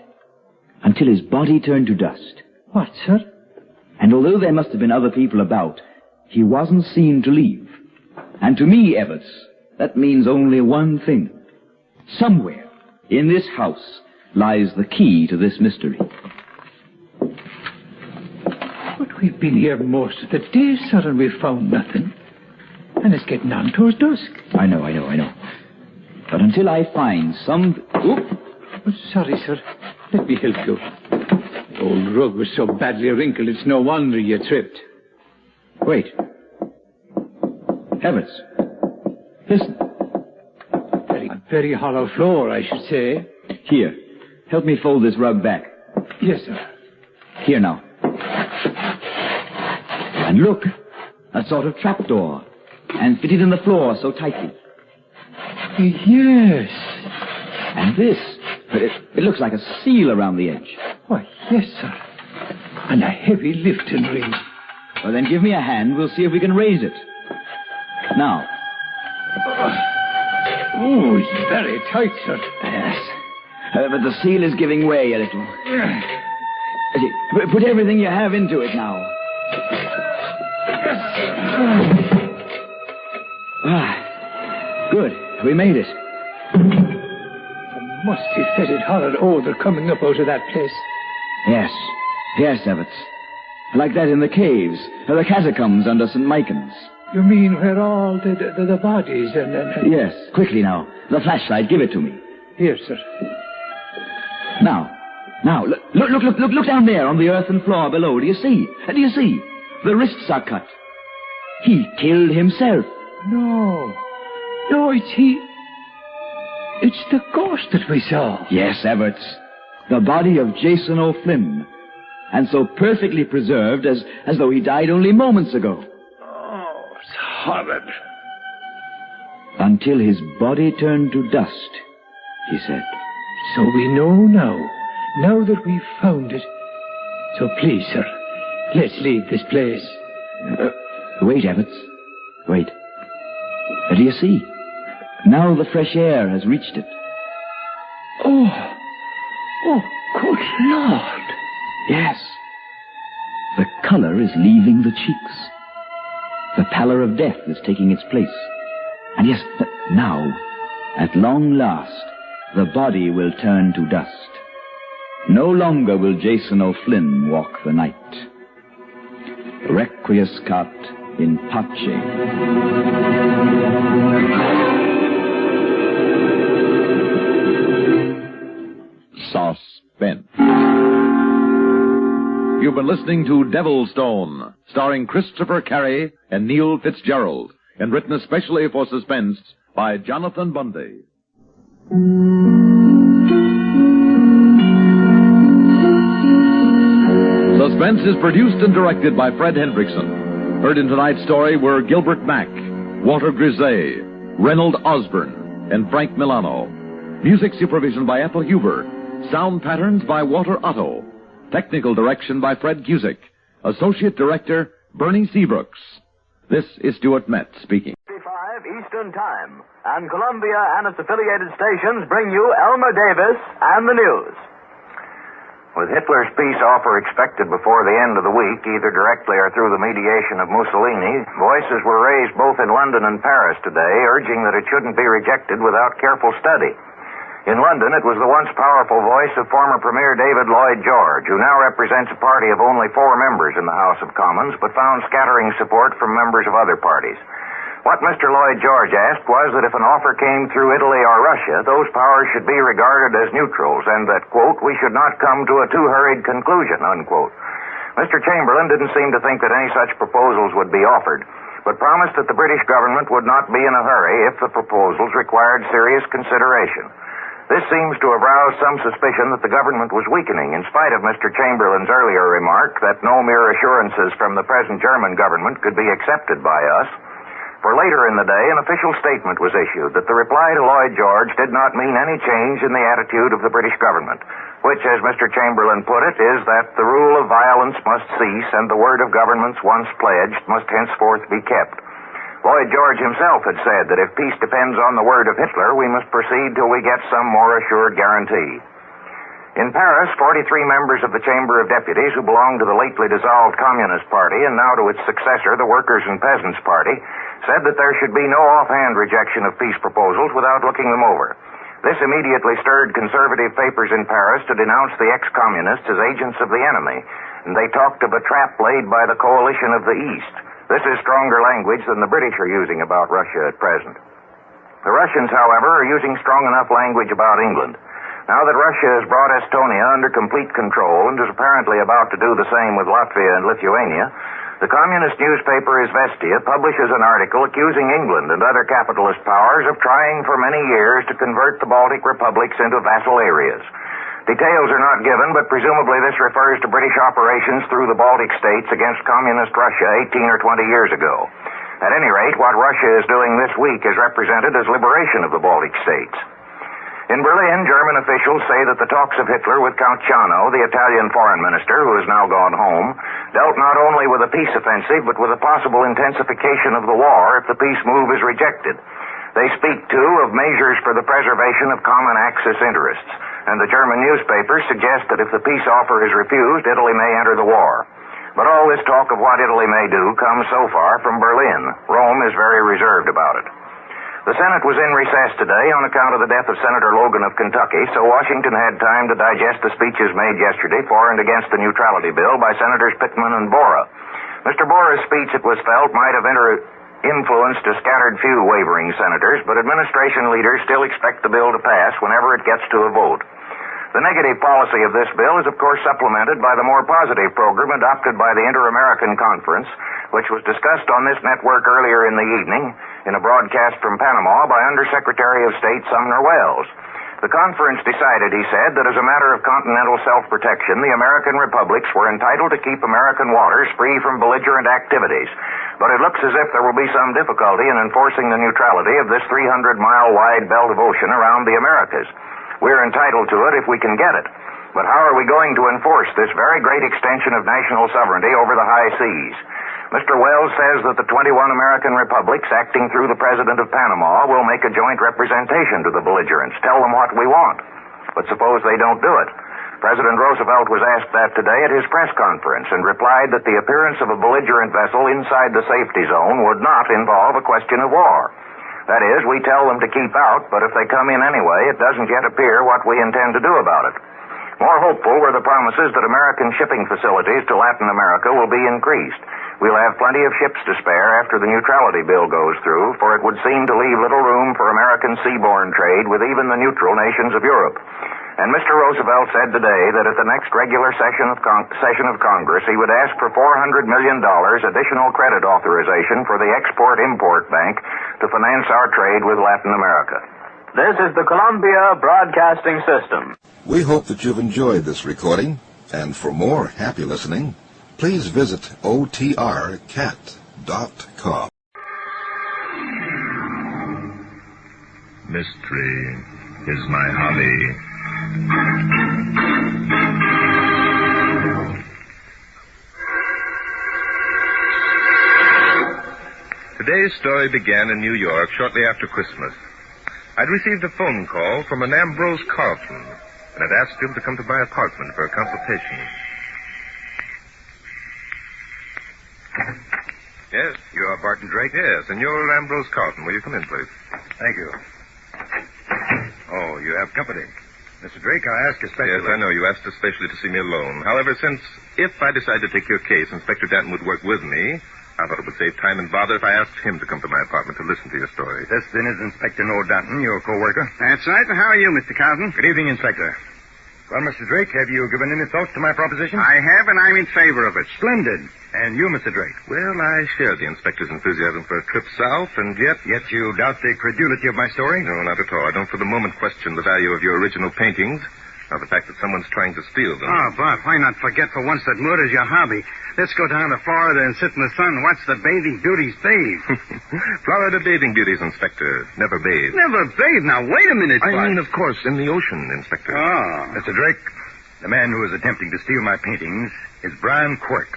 Until his body turned to dust. What, sir? And although there must have been other people about, he wasn't seen to leave. And to me, Everts, that means only one thing. Somewhere in this house lies the key to this mystery. But we've been here most of the day, sir, and we've found nothing. And it's getting on towards dusk. I know. But until I find some... Oh, sorry, sir. Let me help you. The old rug was so badly wrinkled, it's no wonder you tripped. Wait. Everts. Listen. Very hollow floor, I should say. Here. Help me fold this rug back. Yes, sir. Here now. And look. A sort of trapdoor. And fitted in the floor so tightly. Yes. And this. It looks like a seal around the edge. Why, yes, sir. And a heavy lifting ring. Well, then give me a hand. We'll see if we can raise it. Now. Oh, it's very tight, sir. Yes. But the seal is giving way a little. Put everything you have into it now. Good. We made it. The must be fetid horrid odor coming up out of that place. Yes. Yes, Evarts. Like that in the caves, or the catacombs under St. Michan's. You mean where all the bodies and... Yes. Quickly now. The flashlight, give it to me. Here, sir. Now, look down there on the earthen floor below. Do you see? The wrists are cut. He killed himself. No, it's he. It's the ghost that we saw. Yes, Evarts. The body of Jason O'Flynn. And so perfectly preserved as though he died only moments ago. Oh, it's horrid. Until his body turned to dust, he said. So we know now that we've found it. So please, sir, let's leave this place. Wait, Evarts. Wait. Do you see? Now the fresh air has reached it. Oh, good Lord. Yes. The color is leaving the cheeks. The pallor of death is taking its place. And yes, now, at long last, the body will turn to dust. No longer will Jason O'Flynn walk the night. Requiescat in pace. Suspense. You've been listening to Devilstone, starring Christopher Carey and Neil Fitzgerald, and written especially for Suspense by Jonathan Bundy. Suspense is produced and directed by Fred Hendrickson. Heard in tonight's story were Gilbert Mack, Walter Grisey, Reynold Osborne, and Frank Milano. Music supervision by Ethel Huber. Sound patterns by Walter Otto. Technical direction by Fred Cusick. Associate Director, Bernie Seabrooks. This is Stuart Metz speaking. 5 Eastern Time, and Columbia and its affiliated stations bring you Elmer Davis and the news. With Hitler's peace offer expected before the end of the week, either directly or through the mediation of Mussolini, voices were raised both in London and Paris today, urging that it shouldn't be rejected without careful study. In London, it was the once powerful voice of former Premier David Lloyd George, who now represents a party of only 4 members in the House of Commons, but found scattering support from members of other parties. What Mr. Lloyd George asked was that if an offer came through Italy or Russia, those powers should be regarded as neutrals, and that, quote, we should not come to a too hurried conclusion, unquote. Mr. Chamberlain didn't seem to think that any such proposals would be offered, but promised that the British government would not be in a hurry if the proposals required serious consideration. This seems to have roused some suspicion that the government was weakening, in spite of Mr. Chamberlain's earlier remark that no mere assurances from the present German government could be accepted by us. For later in the day, an official statement was issued that the reply to Lloyd George did not mean any change in the attitude of the British government, which, as Mr. Chamberlain put it, is that the rule of violence must cease and the word of governments once pledged must henceforth be kept. Lloyd George himself had said that if peace depends on the word of Hitler, we must proceed till we get some more assured guarantee. In Paris, 43 members of the Chamber of Deputies who belonged to the lately dissolved Communist Party and now to its successor, the Workers' and Peasants' Party, said that there should be no offhand rejection of peace proposals without looking them over. This immediately stirred conservative papers in Paris to denounce the ex-communists as agents of the enemy, and they talked of a trap laid by the coalition of the East. This is stronger language than the British are using about Russia at present. The Russians, however, are using strong enough language about England. Now that Russia has brought Estonia under complete control and is apparently about to do the same with Latvia and Lithuania, the communist newspaper Izvestia publishes an article accusing England and other capitalist powers of trying for many years to convert the Baltic republics into vassal areas. Details are not given, but presumably this refers to British operations through the Baltic states against communist Russia 18 or 20 years ago. At any rate, what Russia is doing this week is represented as liberation of the Baltic states. In Berlin, German officials say that the talks of Hitler with Count Ciano, the Italian foreign minister, who has now gone home, dealt not only with a peace offensive, but with a possible intensification of the war if the peace move is rejected. They speak, too, of measures for the preservation of common Axis interests, and the German newspapers suggest that if the peace offer is refused, Italy may enter the war. But all this talk of what Italy may do comes so far from Berlin. Rome is very reserved about it. The Senate was in recess today on account of the death of Senator Logan of Kentucky, so Washington had time to digest the speeches made yesterday for and against the neutrality bill by Senators Pittman and Borah. Mr. Borah's speech, it was felt, might have influenced a scattered few wavering senators, but administration leaders still expect the bill to pass whenever it gets to a vote. The negative policy of this bill is, of course, supplemented by the more positive program adopted by the Inter-American Conference, which was discussed on this network earlier in the evening in a broadcast from Panama by Undersecretary of State Sumner Welles. The conference decided, he said, that as a matter of continental self-protection, the American republics were entitled to keep American waters free from belligerent activities. But it looks as if there will be some difficulty in enforcing the neutrality of this 300-mile-wide belt of ocean around the Americas. We're entitled to it if we can get it. But how are we going to enforce this very great extension of national sovereignty over the high seas? Mr. Welles says that the 21 American republics, acting through the President of Panama, will make a joint representation to the belligerents, tell them what we want. But suppose they don't do it. President Roosevelt was asked that today at his press conference and replied that the appearance of a belligerent vessel inside the safety zone would not involve a question of war. That is, we tell them to keep out, but if they come in anyway, it doesn't yet appear what we intend to do about it. More hopeful were the promises that American shipping facilities to Latin America will be increased. We'll have plenty of ships to spare after the neutrality bill goes through, for it would seem to leave little room for American seaborne trade with even the neutral nations of Europe. And Mr. Roosevelt said today that at the next regular session of Congress, he would ask for $400 million additional credit authorization for the Export-Import Bank to finance our trade with Latin America. This is the Columbia Broadcasting System. We hope that you've enjoyed this recording, and for more happy listening, please visit otrcat.com. Mystery is my hobby. Today's story began in New York shortly after Christmas. I'd received a phone call from an Ambrose Carlton, and I'd asked him to come to my apartment for a consultation. Yes? You are Barton Drake? Yes, and you're Ambrose Carlton. Will you come in, please? Thank you. Oh, you have company. Mr. Drake, I asked especially... Yes, I know. You asked especially to see me alone. However, since if I decide to take your case, Inspector Danton would work with me, I thought it would save time and bother if I asked him to come to my apartment to listen to your story. This, then, is Inspector Noel Danton, your co-worker? That's right. And how are you, Mr. Carlton? Good evening, Inspector. Well, Mr. Drake, have you given any thought to my proposition? I have, and I'm in favor of it. Splendid. And you, Mr. Drake? Well, I share the inspector's enthusiasm for a trip south, and yet... Yet you doubt the credulity of my story? No, not at all. I don't for the moment question the value of your original paintings, or the fact that someone's trying to steal them. Oh, Bart, why not forget for once that murder's your hobby? Let's go down to Florida and sit in the sun and watch the bathing beauties bathe. Florida bathing beauties, Inspector. Never bathe. Never bathe? Now, wait a minute, I Bart. mean, of course, in the ocean, Inspector. Oh. Mr. Drake, the man who is attempting to steal my paintings is Brian Quirk.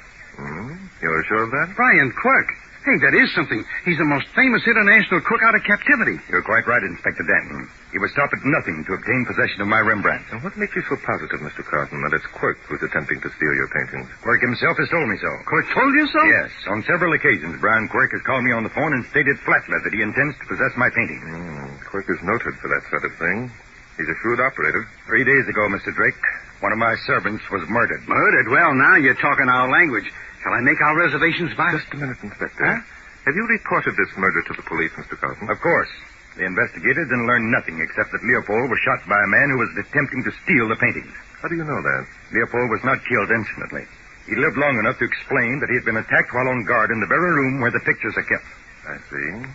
You're sure of that? Brian Quirk? Hey, that is something. He's the most famous international cook out of captivity. You're quite right, Inspector Danton. He would stop at nothing to obtain possession of my Rembrandt. And what makes you so positive, Mr. Carlton, that it's Quirk who's attempting to steal your paintings? Quirk himself has told me so. Quirk told you so? Yes. On several occasions, Brian Quirk has called me on the phone and stated flatly that he intends to possess my paintings. Quirk is noted for that sort of thing. He's a shrewd operator. 3 days ago, Mr. Drake, one of my servants was murdered. Murdered? Well, now you're talking our language. Shall I make our reservations, Bart? Just a minute, Inspector. Huh? Have you reported this murder to the police, Mr. Carlton? Of course. They investigated and learned nothing except that Leopold was shot by a man who was attempting to steal the paintings. How do you know that? Leopold was not killed instantly. He lived long enough to explain that he had been attacked while on guard in the very room where the pictures are kept. I see.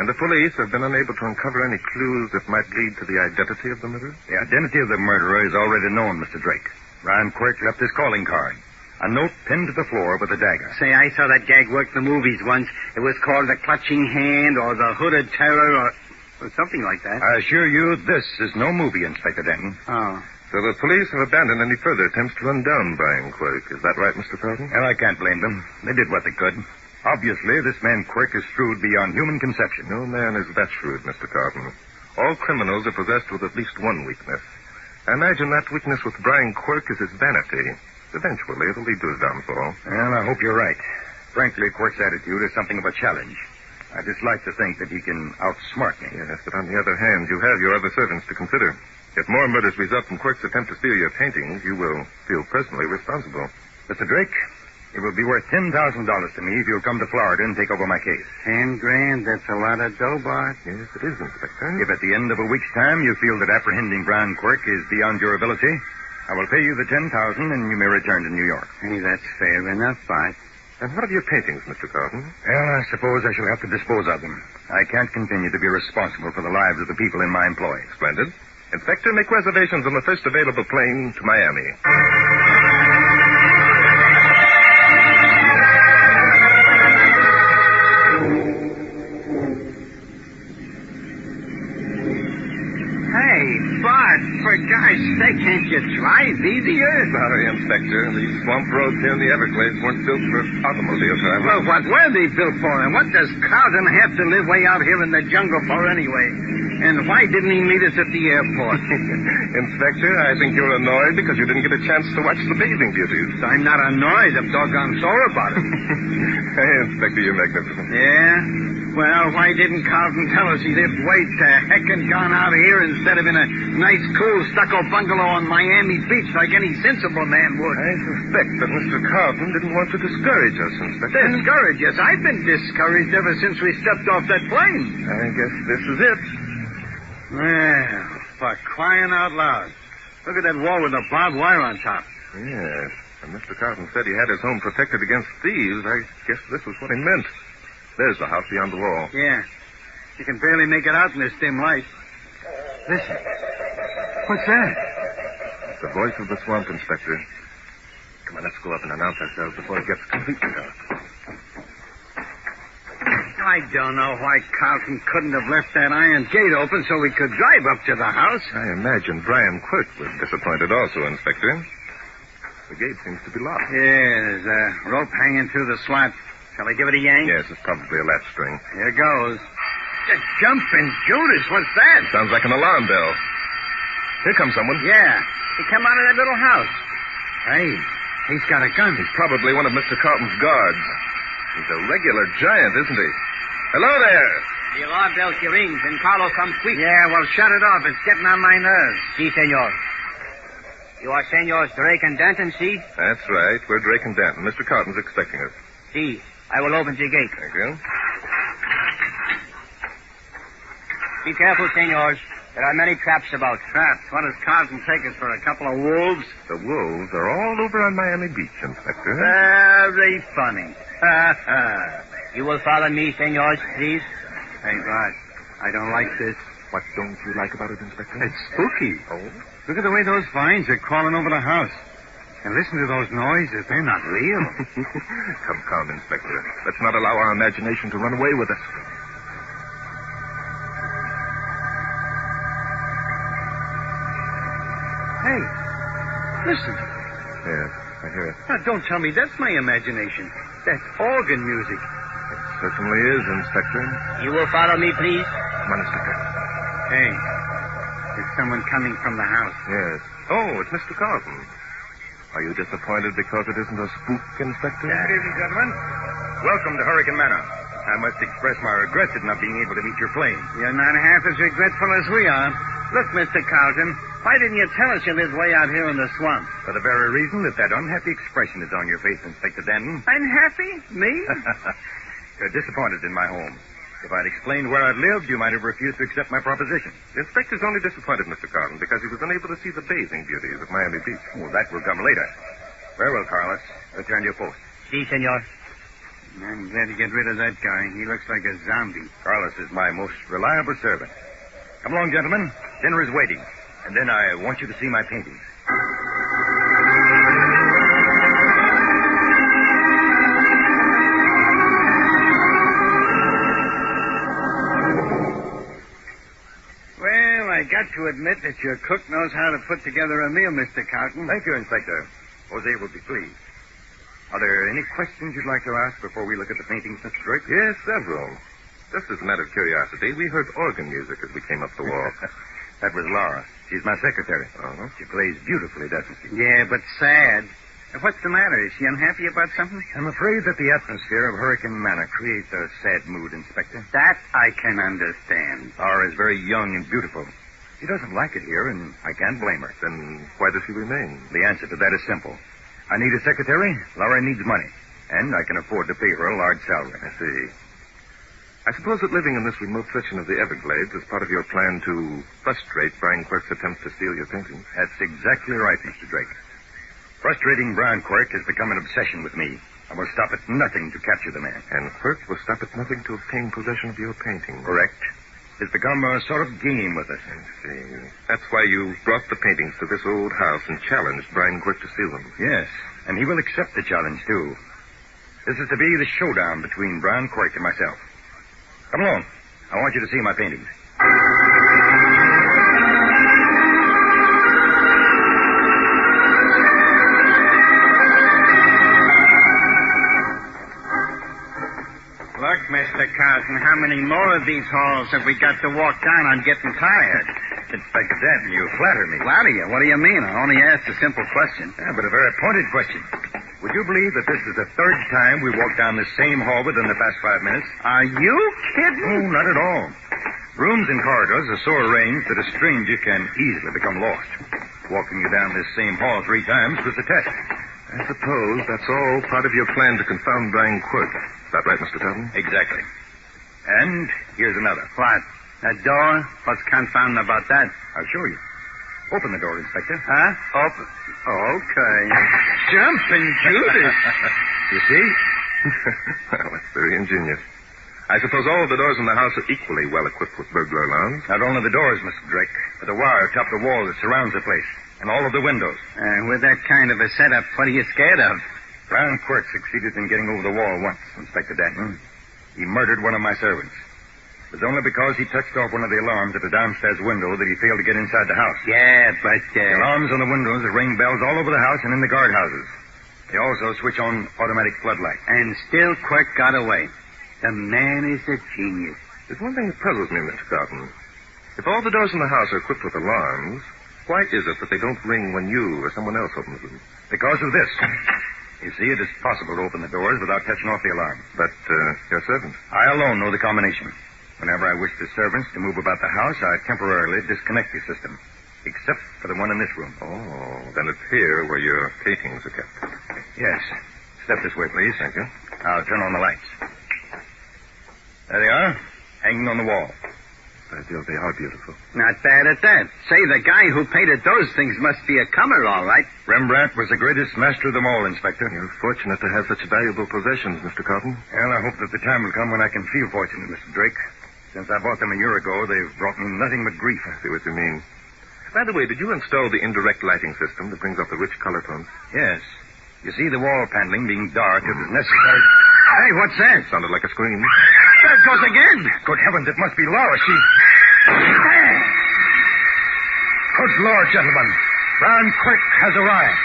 And the police have been unable to uncover any clues that might lead to the identity of the murderer? The identity of the murderer is already known, Mr. Drake. Brian Quirk left his calling card. A note pinned to the floor with a dagger. Say, I saw that gag work in the movies once. It was called The Clutching Hand or The Hooded Terror or something like that. I assure you this is no movie, Inspector Denton. Oh. So the police have abandoned any further attempts to run down Brian Quirk. Is that right, Mr. Carlton? And I can't blame them. They did what they could. Obviously, this man Quirk is shrewd beyond human conception. No man is that shrewd, Mr. Carlton. All criminals are possessed with at least one weakness. I imagine that weakness with Brian Quirk is his vanity. Eventually, it'll lead to his downfall. Well, I hope you're right. Frankly, Quirk's attitude is something of a challenge. I dislike to think that he can outsmart me. Yes, but on the other hand, you have your other servants to consider. If more murders result from Quirk's attempt to steal your paintings, you will feel personally responsible. Mr. Drake, it will be worth $10,000 to me if you'll come to Florida and take over my case. 10 grand, that's a lot of dough, Bart. Yes, it is, Inspector. If at the end of a week's time you feel that apprehending Brian Quirk is beyond your ability, I will pay you the $10,000 and you may return to New York. Hey, that's fair enough, Bart. And what of your paintings, Mr. Carlton? Well, I suppose I shall have to dispose of them. I can't continue to be responsible for the lives of the people in my employ. Splendid. Inspector, make reservations on the first available plane to Miami. Hey, Bart, for God's sake, can't you drive easier? Sorry, Inspector. These swamp roads here in the Everglades weren't built for automobile travel. Well, what were they built for? And what does Carlton have to live way out here in the jungle for anyway? And why didn't he meet us at the airport? Inspector, I think you're annoyed because you didn't get a chance to watch the bathing beauties. I'm not annoyed. I'm doggone sore about it. Hey, Inspector, you're magnificent. Yeah? Well, why didn't Carlton tell us he lived way to heck and gone out of here instead of in a nice, cool, stucco bungalow on Miami Beach like any sensible man would? I suspect that Mr. Carlton didn't want to discourage us, Inspector. Discourage us? I've been discouraged ever since we stepped off that plane. I guess this is it. Well, for crying out loud. Look at that wall with the barbed wire on top. Yes. And Mr. Carlton said he had his home protected against thieves. I guess this was what he meant. There's the house beyond the wall. Yeah. You can barely make it out in this dim light. Listen. What's that? It's the voice of the swamp, Inspector. Come on, let's go up and announce ourselves before it gets completely dark. I don't know why Carlton couldn't have left that iron gate open so we could drive up to the house. I imagine Brian Quirk was disappointed also, Inspector. The gate seems to be locked. Yeah, there's a rope hanging through the slot. Shall I give it a yank? Yes, it's probably a latch string. Here goes. Jumping Judas, what's that? Sounds like an alarm bell. Here comes someone. Yeah, he come out of that little house. Hey, he's got a gun. He's probably one of Mr. Carlton's guards. He's a regular giant, isn't he? Hello there. The alarm bell she rings and Carlos comes quick. Yeah, well, shut it off. It's getting on my nerves. Si, senor. You are senors Drake and Danton, si? That's right. We're Drake and Danton. Mr. Carlton's expecting us. Si. I will open the gate. Thank you. Be careful, senors. There are many traps about. Traps? What does Carlton take us for, a couple of wolves? The wolves are all over on Miami Beach, Inspector. Very funny. You will follow me, senors, please. Hey, Bart, I don't like this. What don't you like about it, Inspector? It's spooky. Oh? Look at the way those vines are crawling over the house. And listen to those noises. They're not real. Come, Inspector. Let's not allow our imagination to run away with us. Hey, listen. Yes, I hear it. Now, don't tell me that's my imagination. That's organ music. It certainly is, Inspector. You will follow me, please. Come on, Inspector. Hey, there's someone coming from the house. Yes. Oh, it's Mr. Carlton. Are you disappointed because it isn't a spook, Inspector? Good evening, gentlemen. Welcome to Hurricane Manor. I must express my regrets at not being able to meet your plane. You're not half as regretful as we are. Look, Mr. Carlton, why didn't you tell us you lived way out here in the swamp? For the very reason that unhappy expression is on your face, Inspector Danton. Unhappy? Me? You're disappointed in my home. If I'd explained where I'd lived, you might have refused to accept my proposition. The inspector's only disappointed, Mr. Carlton, because he was unable to see the bathing beauties of Miami Beach. Well, that will come later. Very well, Carlos. Return to your post. Si, senor. I'm glad to get rid of that guy. He looks like a zombie. Carlos is my most reliable servant. Come along, gentlemen. Dinner is waiting. And then I want you to see my paintings. Well, I got to admit that your cook knows how to put together a meal, Mr. Carlton. Thank you, Inspector. Jose will be pleased. Are there any questions you'd like to ask before we look at the paintings, Mr. Drake? Yes, several. Just as a matter of curiosity, we heard organ music as we came up the wall. That was Laura. She's my secretary. Uh-huh. She plays beautifully, doesn't she? Yeah, but sad. What's the matter? Is she unhappy about something? I'm afraid that the atmosphere of Hurricane Manor creates a sad mood, Inspector. That I can understand. Laura is very young and beautiful. She doesn't like it here, and I can't blame her. Then why does she remain? The answer to that is simple. I need a secretary. Laura needs money. And I can afford to pay her a large salary. I see. I suppose that living in this remote section of the Everglades is part of your plan to frustrate Brian Quirk's attempt to steal your paintings. That's exactly right, Mr. Drake. Frustrating Brian Quirk has become an obsession with me. I will stop at nothing to capture the man. And Quirk will stop at nothing to obtain possession of your paintings. Correct. It's become a sort of game with us. I see. That's why you brought the paintings to this old house and challenged Brian Quirk to steal them. Yes, and he will accept the challenge, too. This is to be the showdown between Brian Quirk and myself. Come along. I want you to see my paintings. Look, Mr. Carson, how many more of these halls have we got to walk down? I'm getting tired. Inspector Danton, you flatter me. Flatter you? What do you mean? I only asked a simple question. Yeah, but a very pointed question. Would you believe that this is the third time we walked down this same hall within the past 5 minutes? Are you kidding? Oh, not at all. Rooms and corridors are so arranged that a stranger can easily become lost. Walking you down this same hall 3 times was a test. I suppose that's all part of your plan to confound Brian Quirk. Is that right, Mr. Carton? Exactly. And here's another. What? A door? What's confounding about that? I'll show you. Open the door, Inspector. Huh? Open. Okay. Jumping Judas. You see? Well, that's very ingenious. I suppose all of the doors in the house are equally well equipped with burglar alarms. Not only the doors, Mr. Drake, but the wire atop the wall that surrounds the place. And all of the windows. With that kind of a setup, what are you scared of? Brian Quirk succeeded in getting over the wall once, Inspector Danton. He murdered one of my servants. It was only because he touched off one of the alarms at the downstairs window that he failed to get inside the house. Yeah, but... The alarms on the windows ring bells all over the house and in the guardhouses. They also switch on automatic floodlights. And still Quirk got away. The man is a genius. There's one thing that puzzles me, Mr. Carton. If all the doors in the house are equipped with alarms, why is it that they don't ring when you or someone else opens them? Because of this. You see, it is possible to open the doors without touching off the alarm. But your servants? I alone know the combination. Whenever I wish the servants to move about the house, I temporarily disconnect the system. Except for the one in this room. Oh, then it's here where your paintings are kept. Yes. Step this way, please. Thank you. I'll turn on the lights. There they are, hanging on the wall. They are beautiful. Not bad at that. Say, the guy who painted those things must be a comer, all right. Rembrandt was the greatest master of them all, Inspector. You're fortunate to have such valuable possessions, Mr. Carton. Well, I hope that the time will come when I can feel fortunate, Mr. Drake. Since I bought them a year ago, they've brought me nothing but grief. I see what you mean. By the way, did you install the indirect lighting system that brings out the rich color tones? Yes. You see, the wall paneling being dark, it was necessary... Hey, what's that? Sounded like a scream. There it goes again. Good heavens, it must be Laura. She... Good Lord, gentlemen. Brian Quirk has arrived.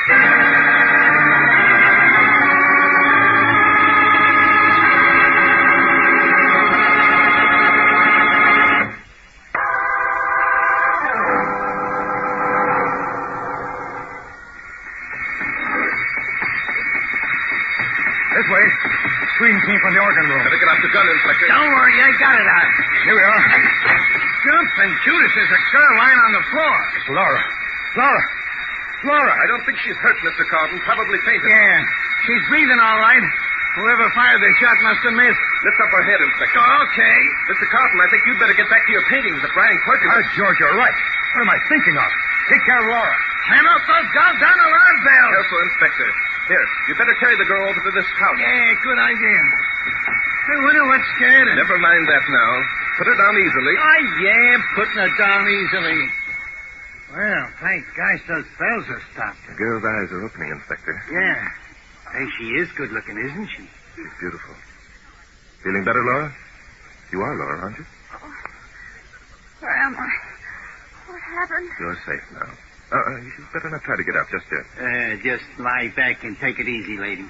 This way. The scream came from the organ room. Better get out the gun, Inspector. Don't worry, I got it out. Here we are. Jumping Judas, there's a girl lying on the floor. It's Laura. Laura! I don't think she's hurt, Mr. Carton. Probably fainted. Yeah, she's breathing all right. Whoever fired the shot must have missed. Lift up her head, Inspector. Okay. Mr. Carton, I think you'd better get back to your paintings of Brian Quirk. George, you're right. What am I thinking of? Take care of Laura. Turn off those goddamn alarm bells. Careful, Inspector. Here, you better carry the girl over to this house. Yeah, good idea. I wonder what scared her. Never mind that now. Put her down easily. Oh, yeah, putting her down easily. Well, thank gosh those bells are stopped. The girl's eyes are opening, Inspector. Yeah. Hey, she is good looking, isn't she? She's beautiful. Feeling better, Laura? You are Laura, aren't you? Oh. Where am I? What happened? You're safe now. You'd better not try to get up just yet. Just lie back and take it easy, lady.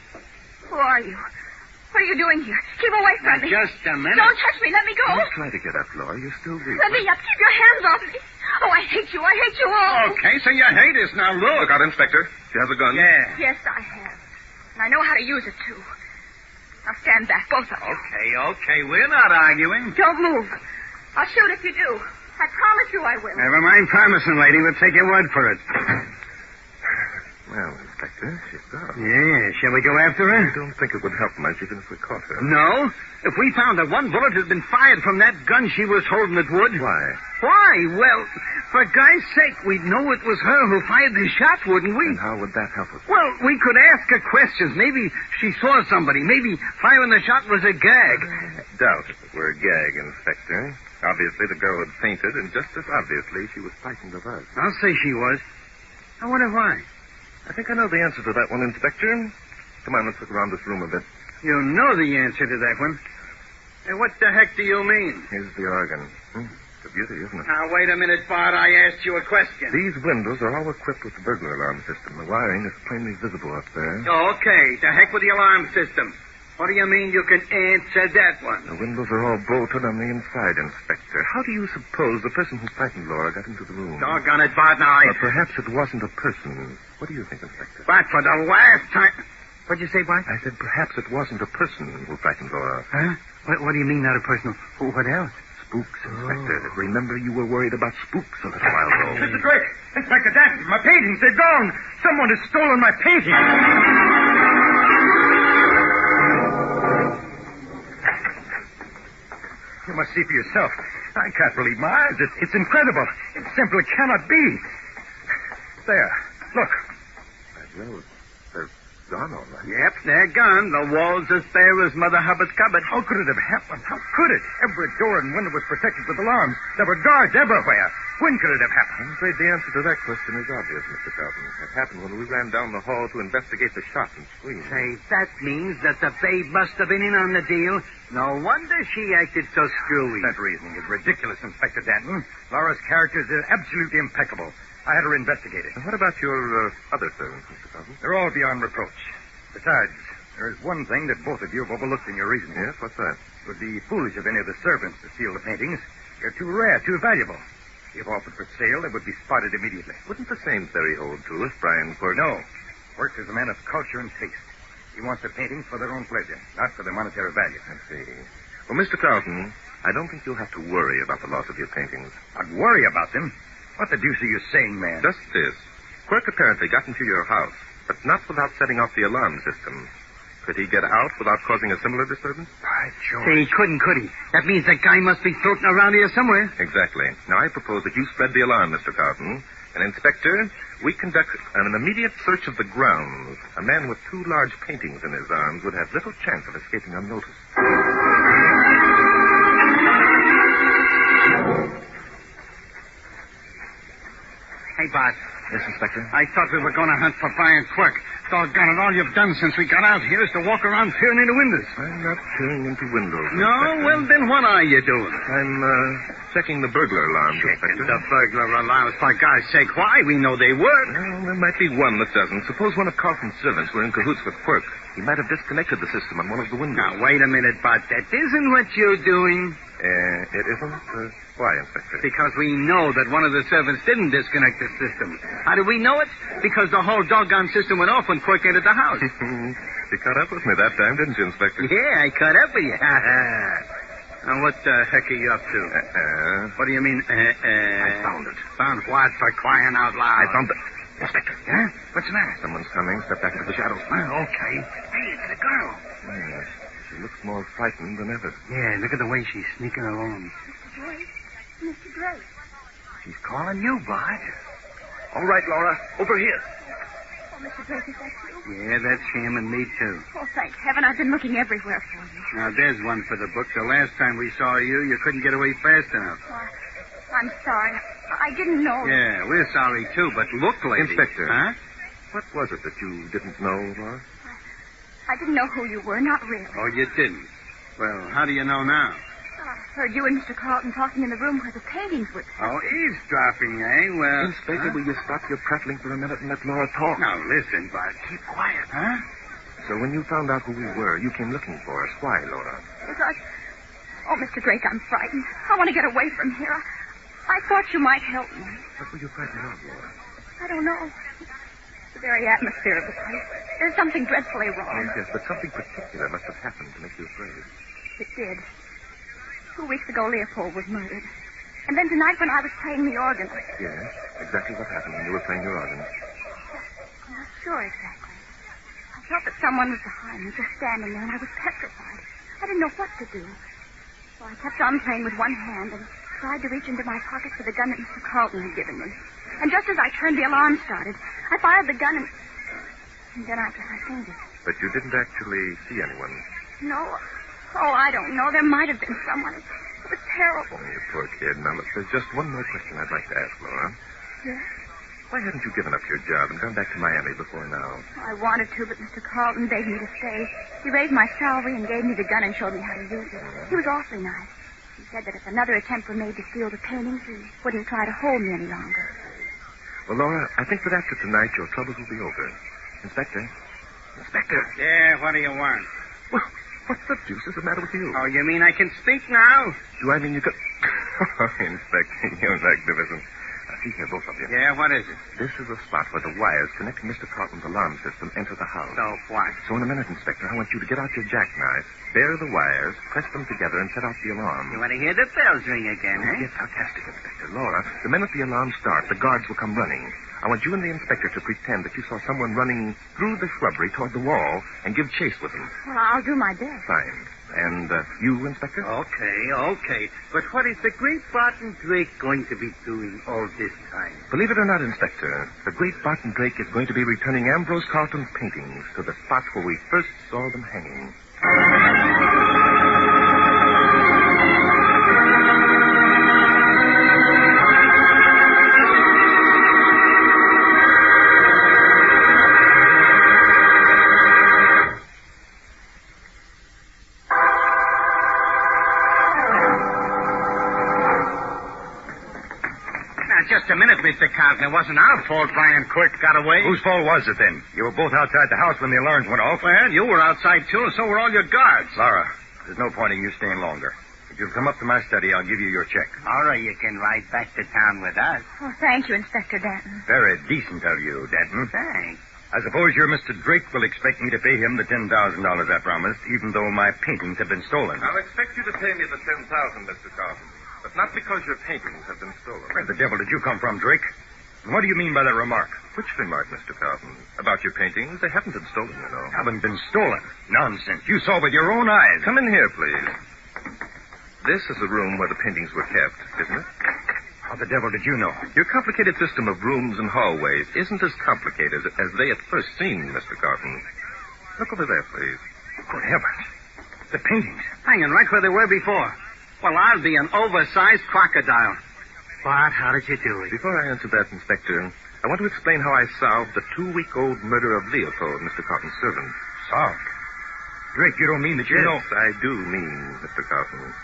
Who are you? What are you doing here? Keep away from me. Just a minute. Don't touch me. Let me go. Don't try to get up, Laura. You're still weak. Let me up. Keep your hands off me. Oh, I hate you. I hate you all. Okay, so you hate us. Now, look. Look out, Inspector. She has a gun. Yeah. Yes, I have. And I know how to use it, too. Now stand back, both of you. Okay. We're not arguing. Don't move. I'll shoot if you do. I promise you I will. Never mind promising, lady. We'll take your word for it. Well, Inspector, she's gone. Yeah, shall we go after her? I don't think it would help much even if we caught her. No. If we found that one bullet had been fired from that gun she was holding, it would. Why? Why? Well, for Guy's sake, we'd know it was her who fired the shot, wouldn't we? And how would that help us? Well, we could ask her questions. Maybe she saw somebody. Maybe firing the shot was a gag. Doubt if it were a gag, Inspector. Obviously, the girl had fainted, and just as obviously, she was frightened of us. I'll say she was. I wonder why. I think I know the answer to that one, Inspector. Come on, let's look around this room a bit. You know the answer to that one. Hey, what the heck do you mean? Here's the organ. It's a beauty, isn't it? Now, wait a minute, Bart. I asked you a question. These windows are all equipped with the burglar alarm system. The wiring is plainly visible up there. Okay, to heck with the alarm system. What do you mean you can answer that one? The windows are all bolted on the inside, Inspector. How do you suppose the person who frightened Laura got into the room? Doggone it, Bart. Now, Or perhaps it wasn't a person. What do you think, Inspector? Bart, for the last time... What'd you say, Bart? I said perhaps it wasn't a person who frightened Laura. Huh? What do you mean, not a person? What else? Spooks, Inspector. Remember you were worried about spooks a little while ago. Mr. Drake! Inspector Danton! My paintings, they're gone! Someone has stolen my paintings! You must see for yourself. I can't believe my eyes. It's incredible. It simply cannot be. There. Look. Well, they're gone all right. Yep, they're gone. The wall's as bare as Mother Hubbard's cupboard. How could it have happened? How could it? Every door and window was protected with alarms. There were guards everywhere. When could it have happened? I'm afraid the answer to that question is obvious, Mr. Carlton. It happened when we ran down the hall to investigate the shot and scream. Say, that means that the babe must have been in on the deal. No wonder she acted so screwy. That reasoning is ridiculous, Inspector Danton. Laura's characters are absolutely impeccable. I had her investigated. And what about your other servants, Mr. Carlton? They're all beyond reproach. Besides, there is one thing that both of you have overlooked in your reasoning. Yes, what's that? It would be foolish of any of the servants to steal the paintings. They're too rare, too valuable. If offered for sale, they would be spotted immediately. Wouldn't the same theory hold true if Brian Quirk... No. Quirk is a man of culture and taste. He wants the paintings for their own pleasure, not for their monetary value. I see. Well, Mr. Carlton, I don't think you'll have to worry about the loss of your paintings. I'd worry about them? What the deuce are you saying, man? Just this. Quirk apparently got into your house, but not without setting off the alarm system. Could he get out without causing a similar disturbance? By George. Say, he couldn't, could he? That means that guy must be floating around here somewhere. Exactly. Now, I propose that you spread the alarm, Mr. Carlton. And, Inspector, we conduct an immediate search of the grounds. A man with two large paintings in his arms would have little chance of escaping unnoticed. Hey, Bart. Yes, Inspector? I thought we were going to hunt for Brian Quirk. Doggone it, all you've done since we got out here is to walk around peering into windows. I'm not peering into windows, No? Inspector. Well, then what are you doing? I'm, checking the burglar alarms, Inspector. The burglar alarms, for God's sake. Why? We know they work. Well, there might be one that doesn't. Suppose one of Carlton's servants were in cahoots with Quirk. He might have disconnected the system on one of the windows. Now, wait a minute, Bart. That isn't what you're doing. It isn't? Why, Inspector? Because we know that one of the servants didn't disconnect the system. How do we know it? Because the whole doggone system went off when Quirk entered the house. You caught up with me that time, didn't you, Inspector? Yeah, I caught up with you. Now, what the heck are you up to? What do you mean, I found it. Found what, for crying out loud? I found it. Inspector. Huh? What's the matter? Someone's coming. Step back into the shadows. Oh, okay. Hey, it's the girl. Yes. She looks more frightened than ever. Yeah, look at the way she's sneaking along. Mr. Drake. Mr. Drake. She's calling you, Bart. All right, Laura. Over here. Oh, Mr. Drake, is that you? Yeah, that's him and me, too. Oh, thank heaven. I've been looking everywhere for you. Now, there's one for the book. The last time we saw you, you couldn't get away fast enough. Oh, I'm sorry. I didn't know. Yeah, we're sorry, too, but look, lady. Inspector. Huh? What was it that you didn't know, Laura? I didn't know who you were, not really. Oh, you didn't? Well, how do you know now? I heard you and Mr. Carlton talking in the room where the paintings were. Oh, eavesdropping, eh? Well... Inspector, will you stop your prattling for a minute and let Laura talk? Now, listen, Bart. Keep quiet. Huh? So when you found out who we were, you came looking for us. Why, Laura? Because... Oh, Mr. Drake, I'm frightened. I want to get away from here. I thought you might help me. What were you frightened of, Laura? I don't know. The very atmosphere of the place. There's something dreadfully wrong. Yes, but something particular must have happened to make you afraid. It did. 2 weeks ago, Leopold was murdered. And then tonight when I was playing the organ. Yes, exactly what happened when you were playing your organ. I'm not sure exactly. I felt that someone was behind me, just standing there, and I was petrified. I didn't know what to do. So I kept on playing with one hand and tried to reach into my pocket for the gun that Mr. Carlton had given me. And just as I turned, the alarm started. I fired the gun and then I fainted. But you didn't actually see anyone. No. Oh, I don't know. There might have been someone. It was terrible. Oh, you poor kid. Now, look, there's just one more question I'd like to ask, Laura. Yes? Why hadn't you given up your job and gone back to Miami before now? I wanted to, but Mr. Carlton begged me to stay. He raised my salary and gave me the gun and showed me how to use it. He was awfully nice. He said that if another attempt were made to steal the paintings, he wouldn't try to hold me any longer. Well, Laura, I think that after tonight, your troubles will be over. Inspector? Inspector? Yeah, what do you want? Well, what the deuce is the matter with you? Oh, you mean I can speak now? Do I mean you could... Inspector, you're magnificent. See here, both of you. Yeah, what is it? This is the spot where the wires connecting Mr. Carlton's alarm system enter the house. So what? So in a minute, Inspector, I want you to get out your jackknife, bare the wires, press them together, and set off the alarm. You want to hear the bells ring again, eh? Get sarcastic, Inspector. Laura, the minute the alarm starts, the guards will come running. I want you and the inspector to pretend that you saw someone running through the shrubbery toward the wall and give chase with them. Well, I'll do my best. Fine. And you, Inspector? Okay. But what is the great Barton Drake going to be doing all this time? Believe it or not, Inspector, the great Barton Drake is going to be returning Ambrose Carlton's paintings to the spot where we first saw them hanging. Just a minute, Mr. Carlton. It wasn't our fault Brian Quirk got away. Whose fault was it, then? You were both outside the house when the alarms went off. Well, you were outside, too, and so were all your guards. Laura, there's no point in you staying longer. If you'll come up to my study, I'll give you your check. All right, you can ride back to town with us. Oh, thank you, Inspector Danton. Very decent of you, Denton. Thanks. I suppose your Mr. Drake will expect me to pay him the $10,000 I promised, even though my paintings have been stolen. I'll expect you to pay me the $10,000, Mr. Carlton. But not because your paintings have been stolen. Where the devil did you come from, Drake? And what do you mean by that remark? Which remark, Mr. Carlton? About your paintings? They haven't been stolen, you know. Haven't been stolen? Nonsense. You saw with your own eyes. Come in here, please. This is the room where the paintings were kept, isn't it? How the devil did you know? Your complicated system of rooms and hallways isn't as complicated as they at first seemed, Mr. Carlton. Look over there, please. Good heavens. The paintings. Hanging right where they were before. Well, I'll be an oversized crocodile. Bart, how did you do it? Before I answer that, Inspector, I want to explain how I solved the 2-week-old murder of Leopold, Mr. Carlton's servant. Solved? Drake, you don't mean that you know... Yes, I do mean, Mr. Carlton.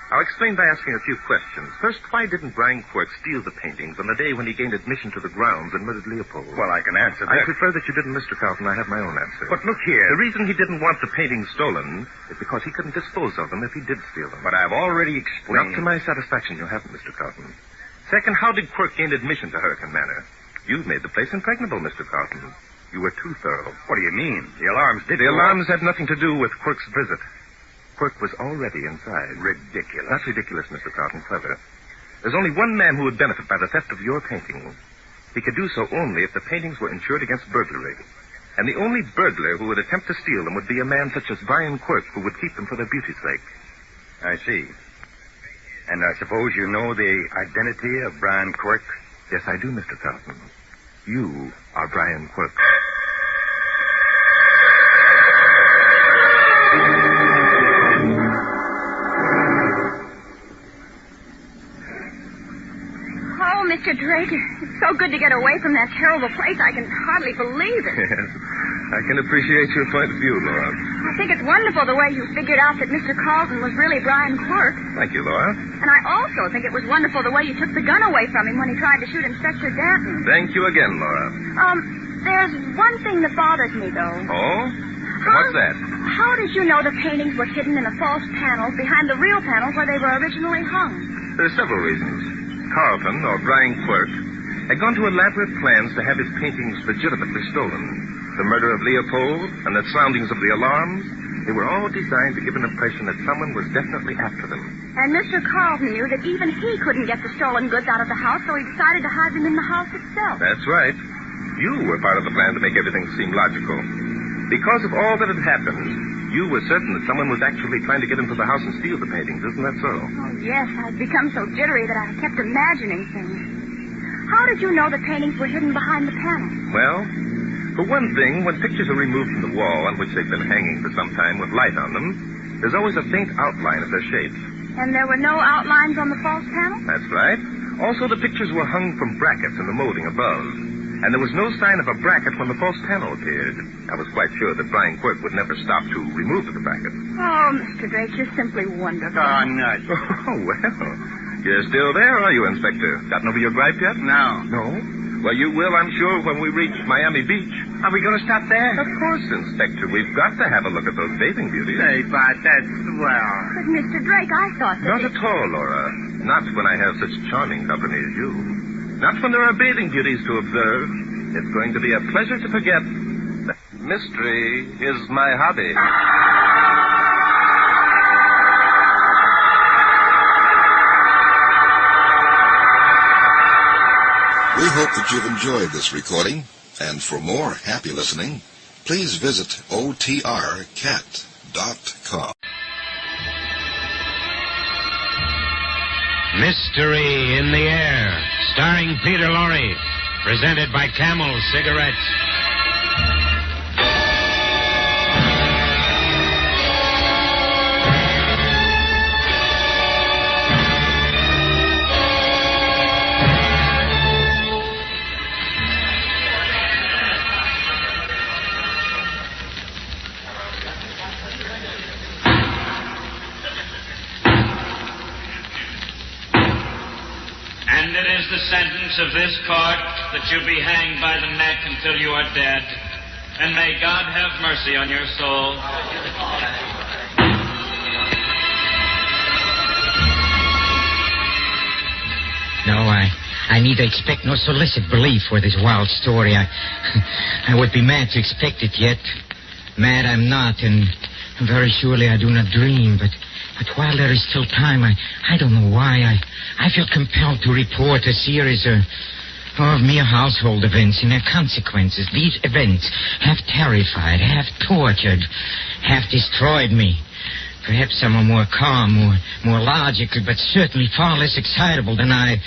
I'll explain by asking a few questions. First, why didn't Brian Quirk steal the paintings on the day when he gained admission to the grounds and murdered Leopold? Well, I can answer that. I prefer that you didn't, Mr. Carlton. I have my own answer. But look here. The reason he didn't want the paintings stolen is because he couldn't dispose of them if he did steal them. But I've already explained... Not to my satisfaction, you haven't, Mr. Carlton. Second, how did Quirk gain admission to Hurricane Manor? You've made the place impregnable, Mr. Carlton. You were too thorough. What do you mean? The alarms did... The alarms had nothing to do with Quirk's visit. Quirk was already inside. Ridiculous. Not ridiculous, Mr. Carlton. Clever. There's only one man who would benefit by the theft of your paintings. He could do so only if the paintings were insured against burglary. And the only burglar who would attempt to steal them would be a man such as Brian Quirk, who would keep them for their beauty's sake. I see. And I suppose you know the identity of Brian Quirk? Yes, I do, Mr. Carlton. You are Brian Quirk. Mr. Drake, it's so good to get away from that terrible place. I can hardly believe it. Yes, I can appreciate your point of view, Laura. I think it's wonderful the way you figured out that Mr. Carlton was really Brian Quirk. Thank you, Laura. And I also think it was wonderful the way you took the gun away from him when he tried to shoot Inspector Danton. Thank you again, Laura. There's one thing that bothers me, though. Oh? What's that? How did you know the paintings were hidden in the false panels behind the real panels where they were originally hung? There's several reasons. Carlton, or Brian Quirk, had gone to elaborate plans to have his paintings legitimately stolen. The murder of Leopold and the soundings of the alarms, they were all designed to give an impression that someone was definitely after them. And Mr. Carlton knew that even he couldn't get the stolen goods out of the house, so he decided to hide them in the house itself. That's right. You were part of the plan to make everything seem logical. Because of all that had happened, you were certain that someone was actually trying to get into the house and steal the paintings. Isn't that so? Oh, yes. I'd become so jittery that I kept imagining things. How did you know the paintings were hidden behind the panel? Well, for one thing, when pictures are removed from the wall on which they've been hanging for some time with light on them, there's always a faint outline of their shapes. And there were no outlines on the false panel? That's right. Also, the pictures were hung from brackets in the molding above. And there was no sign of a bracket when the false panel appeared. I was quite sure that Brian Quirk would never stop to remove the bracket. Oh, Mr. Drake, you're simply wonderful. Oh, nuts. Oh, well. You're still there, are you, Inspector? Gotten over your gripe yet? No. No? Well, you will, I'm sure, when we reach Miami Beach. Are we going to stop there? Of course, Inspector. We've got to have a look at those bathing beauties. Say, but that's, well... But, Mr. Drake, I thought that... Not at all, Laura. Not when I have such charming company as you. Not when there are bathing beauties to observe. It's going to be a pleasure to forget that mystery is my hobby. We hope that you've enjoyed this recording, and for more happy listening, please visit otrcat.com. Mystery in the Air, starring Peter Lorre, presented by Camel Cigarettes. And it is the sentence of this court that you be hanged by the neck until you are dead. And may God have mercy on your soul. No, I neither expect nor solicit belief for this wild story. I would be mad to expect it yet. Mad I'm not, and very surely I do not dream, but while there is still time, I don't know why, I feel compelled to report a series of mere household events and their consequences. These events have terrified, have tortured, have destroyed me. Perhaps some are more calm, more logical, but certainly far less excitable than I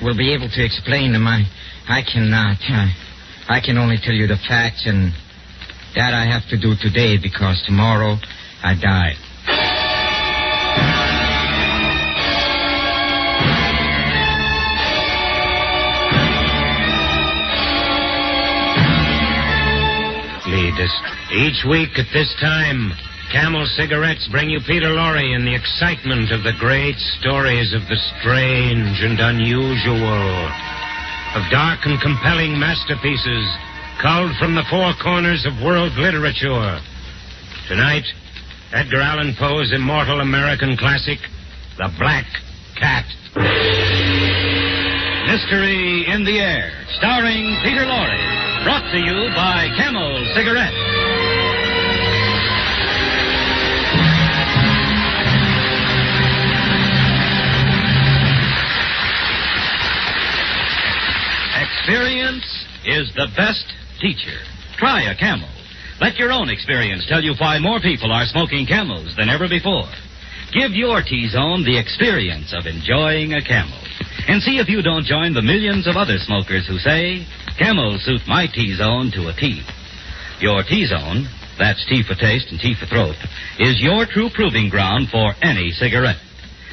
will be able to explain them. I cannot. I can only tell you the facts, and that I have to do today because tomorrow I die. Each week at this time, Camel Cigarettes bring you Peter Lorre in the excitement of the great stories of the strange and unusual, of dark and compelling masterpieces culled from the four corners of world literature. Tonight, Edgar Allan Poe's immortal American classic, The Black Cat. Mystery in the Air, starring Peter Lorre. Brought to you by Camel Cigarettes. Experience is the best teacher. Try a Camel. Let your own experience tell you why more people are smoking Camels than ever before. Give your T-Zone the experience of enjoying a Camel. And see if you don't join the millions of other smokers who say, Camels suit my T-Zone to a T. Your T-Zone, that's T for taste and T for throat, is your true proving ground for any cigarette.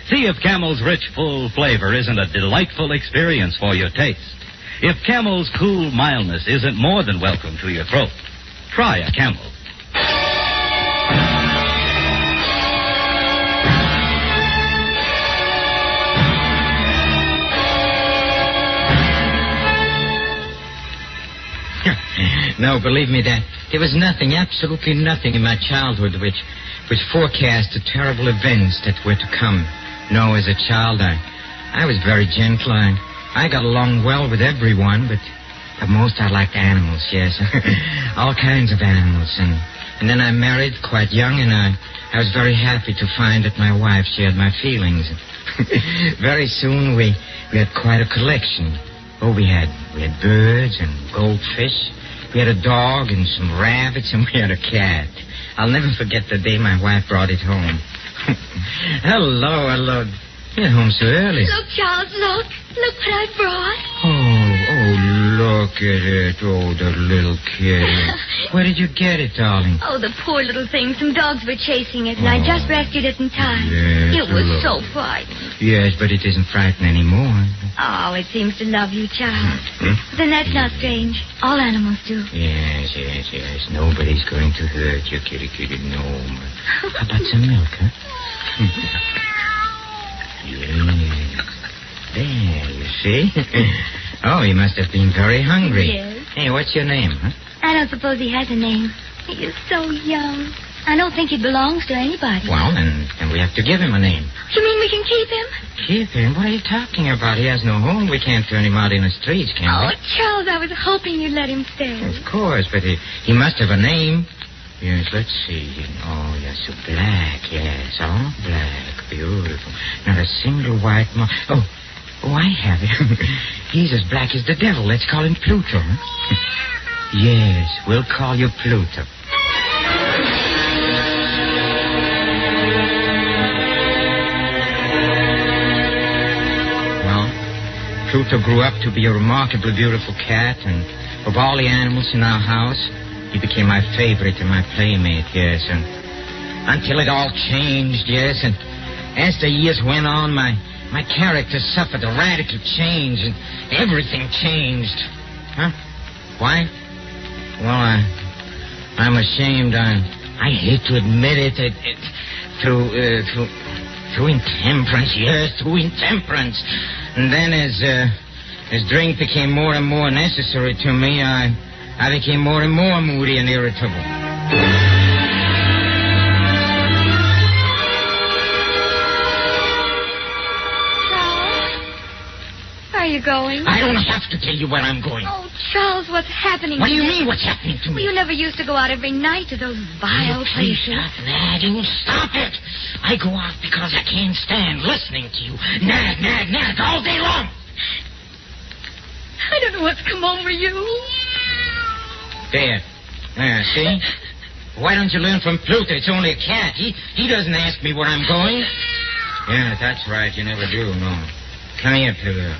See if Camel's rich, full flavor isn't a delightful experience for your taste. If Camel's cool mildness isn't more than welcome to your throat, try a Camel. No, believe me, that there was nothing, absolutely nothing in my childhood which forecast the terrible events that were to come. No, as a child, I was very gentle. I got along well with everyone, but most I liked animals, yes. All kinds of animals. And then I married quite young, and I was very happy to find that my wife shared my feelings. Very soon we had quite a collection. Oh, we had birds and goldfish. We had a dog and some rabbits, and we had a cat. I'll never forget the day my wife brought it home. Hello. You're home so early. Look, Charles, look. Look what I brought. Oh, look at it. Oh, the little kitty. Where did you get it, darling? Oh, the poor little thing. Some dogs were chasing it, and I just rescued it in time. Yes, it was so frightened. Yes, but it isn't frightened anymore. Oh, it seems to love you, Charles. Then that's not strange. All animals do. Yes. Nobody's going to hurt you, kitty. No. How about some milk, huh? Yes. There, you see? Oh, he must have been very hungry. Yes. Hey, what's your name, huh? I don't suppose he has a name. He is so young. I don't think he belongs to anybody. Well, then we have to give him a name. You mean we can keep him? Keep him? What are you talking about? He has no home. We can't turn him out in the streets, can we? Oh, Charles, I was hoping you'd let him stay. Of course, but he must have a name. Yes, let's see. Oh, yes, so black, yes. All black. Beautiful. Not a single white mark. Oh, I have it. He's as black as the devil. Let's call him Pluto. Huh? Yes, we'll call you Pluto. Well, Pluto grew up to be a remarkably beautiful cat, and of all the animals in our house, he became my favorite and my playmate, yes. And until it all changed, yes. And as the years went on, my character suffered a radical change, and everything changed. Huh? Why? Well, I'm ashamed. I hate to admit it. Through intemperance, yes, through intemperance. And then as drink became more and more necessary to me, I became more and more moody and irritable. Where are you going? I don't have to tell you where I'm going. Oh, Charles, what's happening What do to you me? mean, what's happening to me? Well, you never used to go out every night to those vile Please places. stop nagging. Stop it. I go out because I can't stand listening to you. Nag all day long. I don't know what's come over you. There, see? Why don't you learn from Pluto? It's only a cat. He doesn't ask me where I'm going. Yeah, that's right. You never do, no. Come here, Pluto.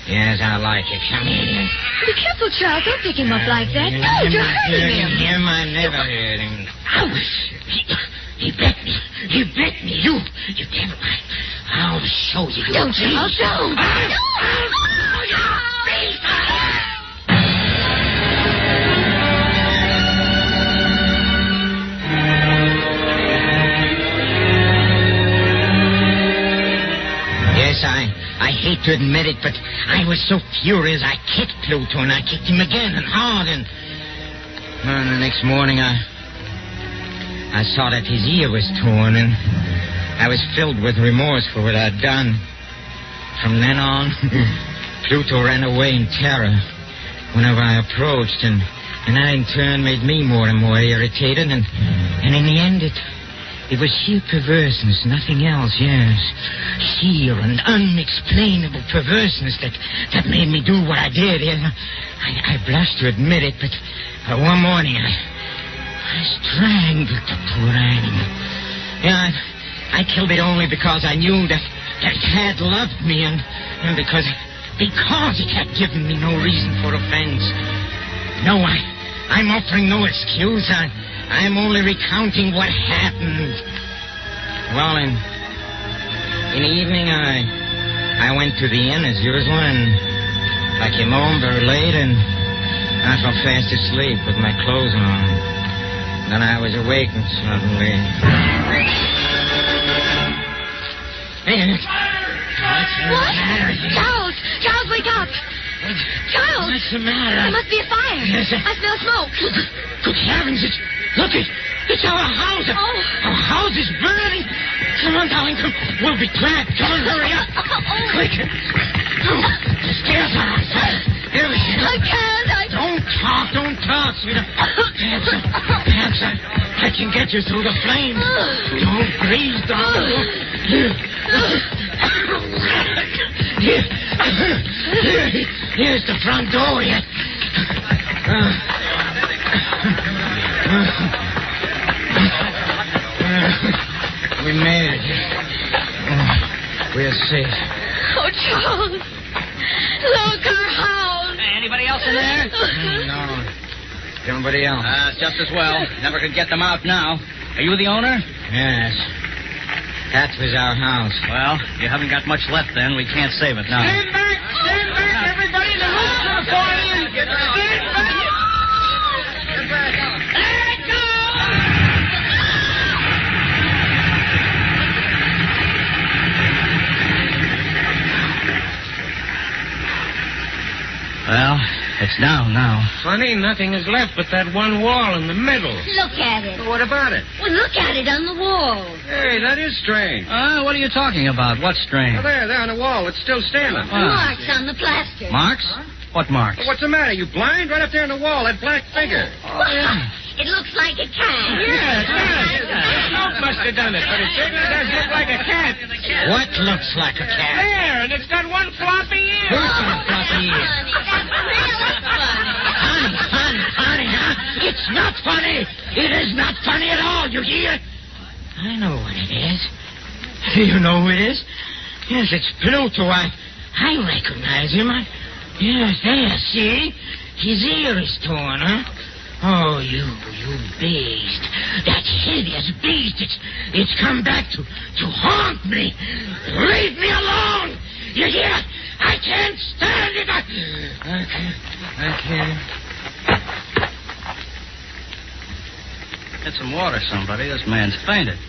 Yes, I like it. Come here. Be careful, Charles. Don't pick him up like that. No, you're hurting him. I never hurt him. He bit me. You devil. I'll show you. Don't, Charles, don't. Yes, I hate to admit it, but I was so furious I kicked Pluto, and I kicked him again and hard, and the next morning I saw that his ear was torn, and I was filled with remorse for what I'd done. From then on, Pluto ran away in terror whenever I approached, and that in turn made me more and more irritated, and in the end it was sheer perverseness, nothing else, yes. Sheer and unexplainable perverseness that made me do what I did. I blush to admit it, but one morning I strangled the poor animal. Yeah, I killed it only because I knew that it had loved me, and because it had given me no reason for offense. No, I'm offering no excuse. I'm only recounting what happened. Well, in the evening, I went to the inn as usual, and I came home very late, and I fell fast asleep with my clothes on. Then I was awakened suddenly. Hey, what's the matter? Charles, wake up! Charles! What's the matter? There must be a fire. Yes, I smell smoke. Good heavens, it's our house. Oh. Our house is burning. Come on, darling. Come. We'll be glad. Come on, hurry up. Quick. The stairs are on fire. Here we go. I can't. Don't talk, sweetheart. Perhaps I can get you through the flames. Don't breathe, darling. Here's the front door. We made it. We're safe. Oh, Charles. Look, our house. Anybody else in there? No. Somebody else. Just as well. Never could get them out now. Are you the owner? Yes. That was our house. Well, you haven't got much left then. We can't save it now. Stand back, everybody. The roof's going to fall in. Stand back. Let go. Well, it's down now. Funny, nothing is left but that one wall in the middle. Look at it. What about it? Well, look at it on the wall. Hey, that is strange. What are you talking about? What's strange? There on the wall. It's still standing. Marks on the plaster. Marks? What marks? What's the matter? You blind? Right up there on the wall, that black figure. It looks like a cat. Yeah, it does. Smoke must have done it, but it certainly does look like a cat. What looks like a cat? There, and it's got one floppy ear. Who's got floppy ears? Honey, huh? It's not funny. It is not funny at all, you hear? I know what it is. You know who it is? Yes, it's Pluto. I recognize him. Yes, there, see? His ear is torn, huh? Oh, you beast. That hideous beast. It's come back to haunt me. Leave me alone. You hear? I can't stand it. I can't. Get some water, somebody. This man's fainted.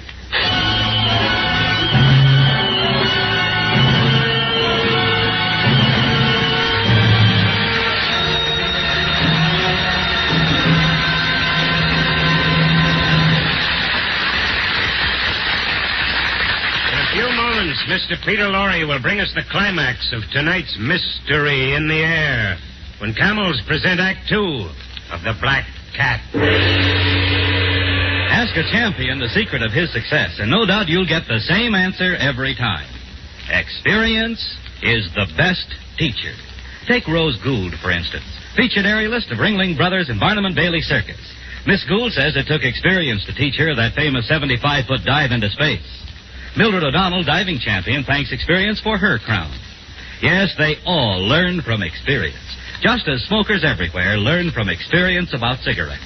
Mr. Peter Lorre will bring us the climax of tonight's Mystery in the Air when Camels present Act 2 of The Black Cat. Ask a champion the secret of his success, and no doubt you'll get the same answer every time. Experience is the best teacher. Take Rose Gould, for instance, featured aerialist of Ringling Brothers and Barnum and Bailey Circus. Miss Gould says it took experience to teach her that famous 75-foot dive into space. Mildred O'Donnell, diving champion, thanks experience for her crown. Yes, they all learn from experience, just as smokers everywhere learn from experience about cigarettes.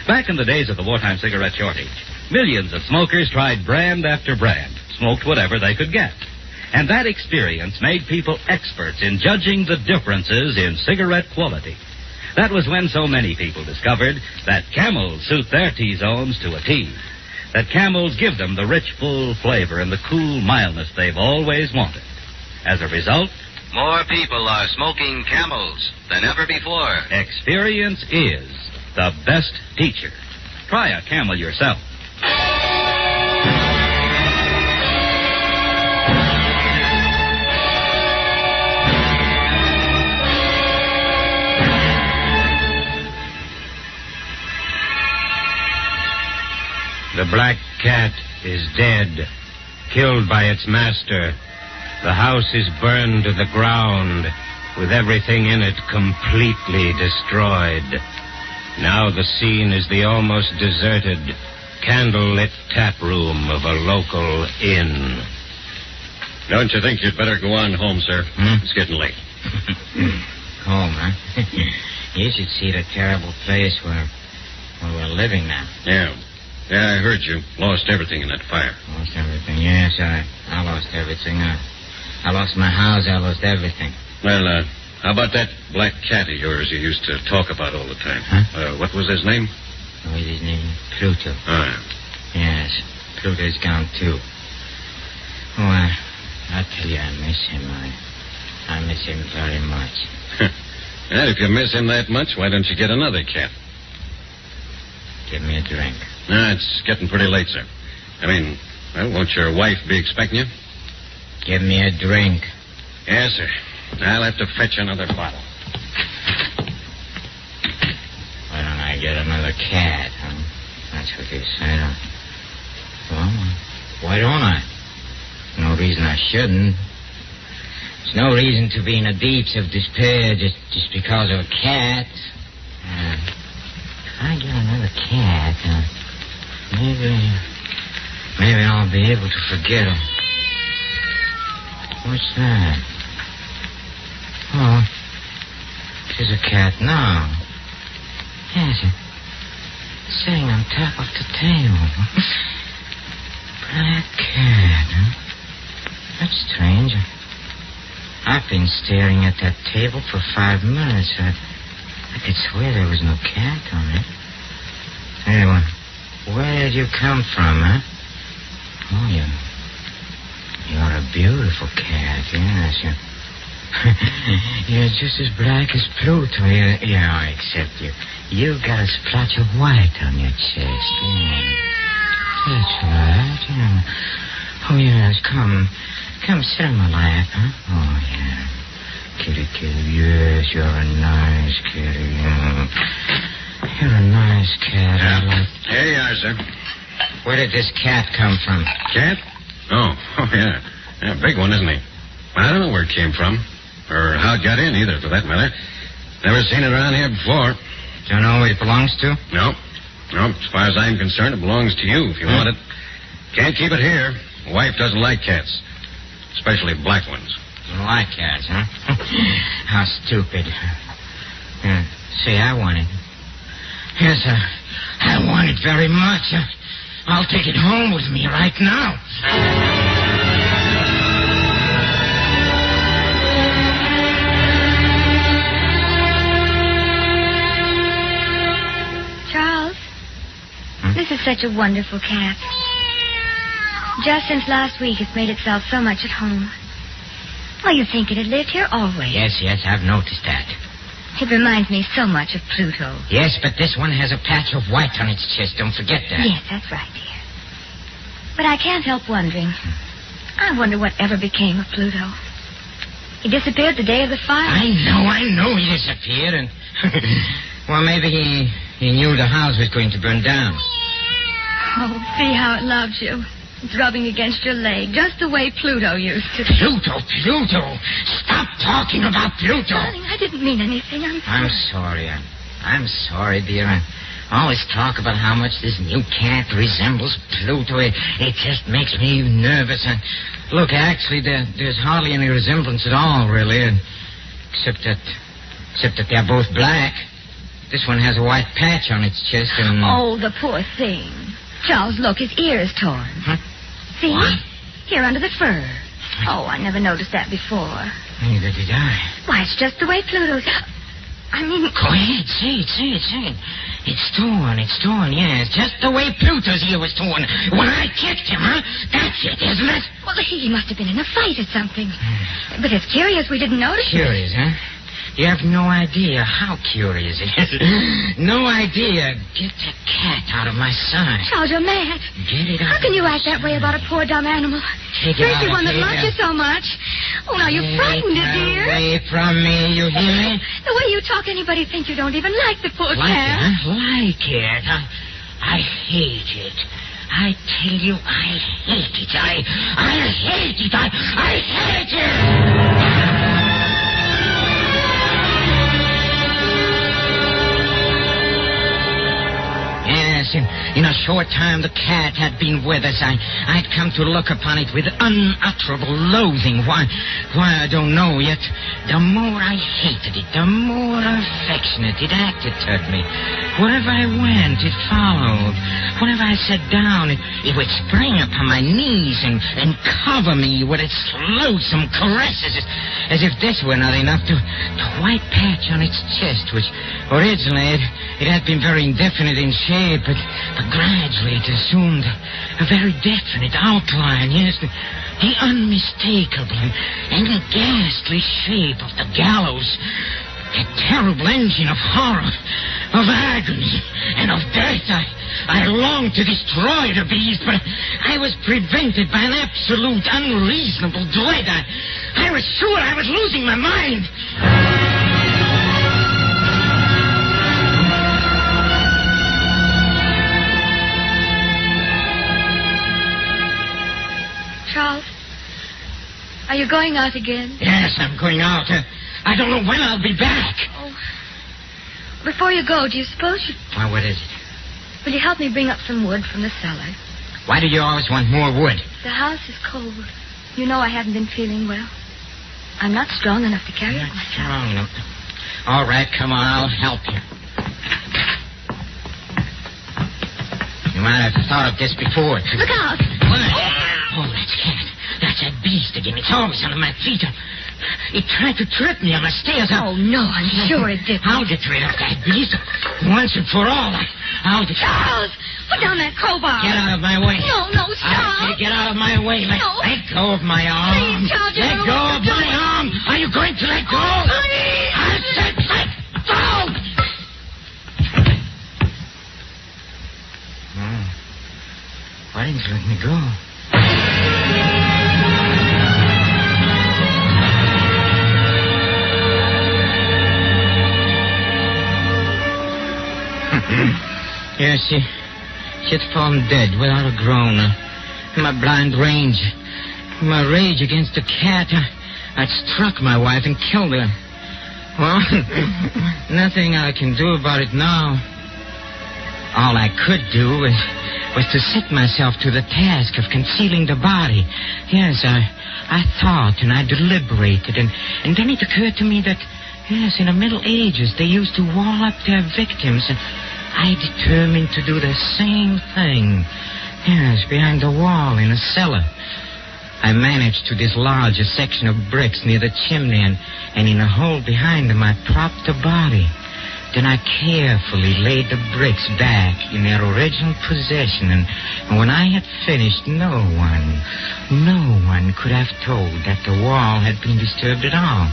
Back in the days of the wartime cigarette shortage, millions of smokers tried brand after brand, smoked whatever they could get. And that experience made people experts in judging the differences in cigarette quality. That was when so many people discovered that Camels suit their T-zones to a T. That Camels give them the rich, full flavor and the cool mildness they've always wanted. As a result, more people are smoking Camels than ever before. Experience is the best teacher. Try a Camel yourself. The black cat is dead, killed by its master. The house is burned to the ground, with everything in it completely destroyed. Now the scene is the almost deserted, candle-lit tap room of a local inn. Don't you think you'd better go on home, sir? It's getting late. Home, huh? You should see the terrible place where we're living now. Yeah, I heard you lost everything in that fire. Lost everything? Yes, I lost everything. I lost my house. I lost everything. Well, how about that black cat of yours you used to talk about all the time? Huh? What was his name? What was his name? Pluto. Oh, Yes, Pluto's gone, too. Oh, I tell you, I miss him. I miss him very much. And if you miss him that much, why don't you get another cat? Give me a drink. No, it's getting pretty late, sir. I mean, Well, won't your wife be expecting you? Give me a drink. Yes, sir. I'll have to fetch another bottle. Why don't I get another cat, huh? That's what you said. Well, why don't I? No reason I shouldn't. There's no reason to be in the deeps of despair just because of a cat. If I get another cat, maybe I'll be able to forget him. What's that? Oh, it is a cat now. Yes, it's sitting on top of the table. Black cat, huh? That's strange. I've been staring at that table for 5 minutes. I could swear there was no cat on it. Anyway, where did you come from, huh? Oh, you're a beautiful cat, yes. You're just as black as Pluto. Yeah, except you've got a splotch of white on your chest. Yeah. That's right. Yeah. Oh, yes, come sit on my lap, huh? Oh, yeah. Kitty, yes, you're a nice kitty. You're a nice cat. Yeah. I like... Here you are, sir. Where did this cat come from? Cat? Oh, yeah. Yeah, big one, isn't he? I don't know where it came from. Or how it got in, either, for that matter. Never seen it around here before. Don't know who it belongs to? No. No, as far as I'm concerned, it belongs to you if you want it. Can't keep it here. Wife doesn't like cats. Especially black ones. You like cats, huh? How stupid. See, I want it. Yes, I want it very much. I'll take it home with me right now. Charles, this is such a wonderful cat. Just since last week, it's made itself so much at home. Well, you'd think it had lived here always. Yes, I've noticed that. It reminds me so much of Pluto. Yes, but this one has a patch of white on its chest. Don't forget that. Yes, that's right, dear. But I can't help wondering. I wonder whatever became of Pluto. He disappeared the day of the fire. I know he disappeared, and... well, maybe he knew the house was going to burn down. Oh, see how it loves you. It's rubbing against your leg, just the way Pluto used to. Pluto! Stop talking about Pluto! Darling, I didn't mean anything. I'm sorry. I'm sorry, dear. I always talk about how much this new cat resembles Pluto. It just makes me nervous. And look, actually, there's hardly any resemblance at all, really. Except that they're both black. This one has a white patch on its chest and... Oh, the poor thing. Charles, look, his ear is torn. Huh? See? What? Here under the fur. Oh, I never noticed that before. Neither did I. Why, it's just the way Pluto's... I mean... Go ahead, say it. It's torn, yes. Just the way Pluto's ear was torn when I kicked him, huh? That's it, isn't it? Well, he must have been in a fight or something. But it's curious we didn't notice it. Curious, huh? You have no idea how curious it is. No idea. Get that cat out of my sight. Charles, you're mad. Get it out. How can you act that way about a poor dumb animal? Take it out Especially one that here. loves you so much. Oh, now you've frightened it, dear. Away from me, you hear me? The way you talk, anybody think you don't even like the poor Like cat. it, huh? Like it. I hate it. I tell you, I hate it. I hate it. I hate it. Yes, in a short time the cat had been with us. I'd come to look upon it with unutterable loathing. Why, I don't know yet. The more I hated it, the more affectionate it acted toward me. Wherever I went, it followed. Whenever I sat down, it would spring upon my knees and cover me with its loathsome caresses, as if this were not enough. The white patch on its chest, which originally it had been very indefinite in shape, but gradually it assumed a very definite outline. Yes, the unmistakable and ghastly shape of the gallows. That terrible engine of horror, of agony, and of death. I longed to destroy the beast, but I was prevented by an absolute unreasonable dread. I was sure I was losing my mind. Charles, are you going out again? Yes, I'm going out. I don't know when I'll be back. Oh. Before you go, do you suppose you... Well, what is it? Will you help me bring up some wood from the cellar? Why do you always want more wood? The house is cold. You know I haven't been feeling well. I'm not strong enough to carry it myself. Strong enough. All right, come on, I'll help you. You might have thought of this before. Look out! Oh, that's Cat. That's that beast again. It's always under my feet. It tried to trip me on the stairs. Oh, no, I'm sure it didn't. I'll get rid of that beast once and for all. I'll get... Charles! Put down that crowbar. Get out of my way. No, I stop. say get out of my way. Let go of my arm. Please, Charles. Let go of my arm. Are you going to let go? Oh, please. I said let go. Oh. Why didn't you let me go? Yes, she had fallen dead without a groan. My blind rage, my rage against the cat, I'd struck my wife and killed her. Well, nothing I can do about it now. All I could do was to set myself to the task of concealing the body. Yes, I thought and I deliberated, and then it occurred to me that, yes, in the Middle Ages, they used to wall up their victims, and I determined to do the same thing. Yes, behind the wall in a cellar. I managed to dislodge a section of bricks near the chimney, and in a hole behind them I propped the body. Then I carefully laid the bricks back in their original position, and when I had finished, no one could have told that the wall had been disturbed at all.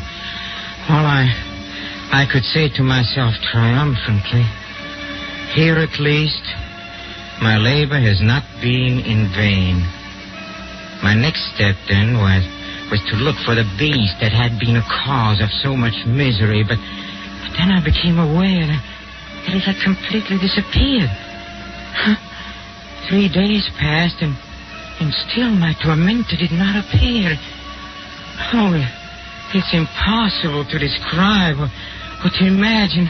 Well, I could say to myself triumphantly, here at least, my labor has not been in vain. My next step then was to look for the beast that had been a cause of so much misery, but then I became aware that it had completely disappeared. 3 days passed, and still my tormentor did not appear. Oh, it's impossible to describe or to imagine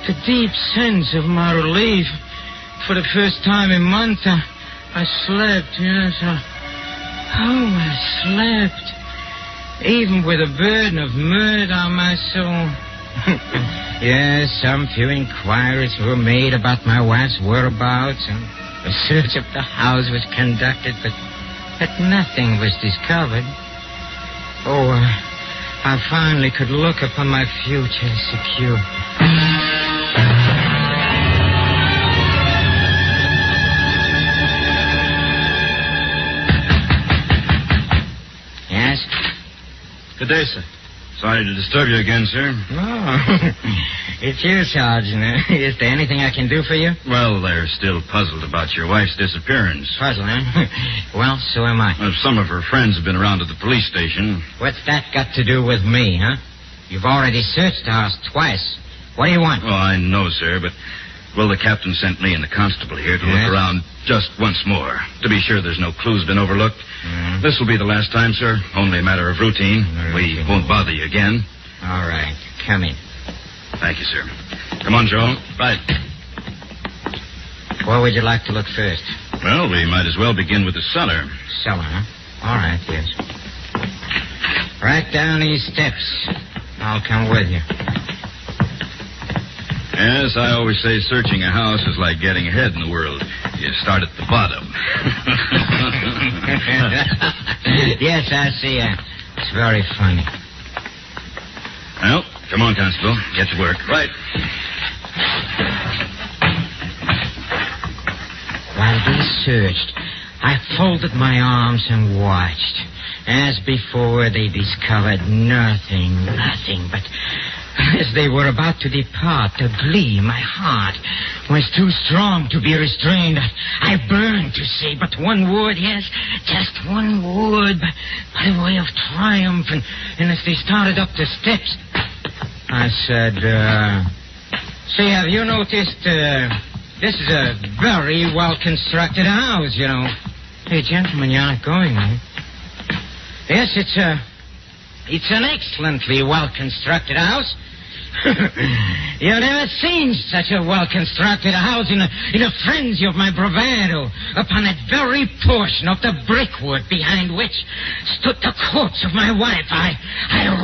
the deep sense of my relief. For the first time in months, I slept, yes. I slept. Even with a burden of murder on my soul. Yes, some few inquiries were made about my wife's whereabouts, and a search of the house was conducted, but nothing was discovered. Oh, I finally could look upon my future secure. Yes? Good day, sir. Sorry to disturb you again, sir. Oh, it's you, Sergeant. Is there anything I can do for you? Well, they're still puzzled about your wife's disappearance. Puzzled, huh? Well, so am I. Some of her friends have been around to the police station. What's that got to do with me, huh? You've already searched the house twice. What do you want? Oh, I know, sir, but... Well, the captain sent me and the constable here to look around just once more, to be sure there's no clues been overlooked. Mm. This will be the last time, sir. Only a matter of routine. We won't bother you again. All right. Come in. Thank you, sir. Come on, Joe. Right. Where would you like to look first? Well, we might as well begin with the cellar. Cellar, huh? All right, yes. Right down these steps. I'll come with you. Yes, I always say searching a house is like getting ahead in the world. You start at the bottom. Yes, I see. It's very funny. Well, come on, Constable. Get to work. Right. While they searched, I folded my arms and watched. As before, they discovered nothing but As they were about to depart, the glee in my heart was too strong to be restrained. I burned to say but one word, yes, just one word, by way of triumph. And as they started up the steps, I said, say, have you noticed, this is a very well-constructed house, you know. Hey, gentlemen, you're not going, eh? Yes, it's an excellently well-constructed house. You've never seen such a well-constructed house in a frenzy of my bravado upon that very portion of the brickwork behind which stood the corpse of my wife. I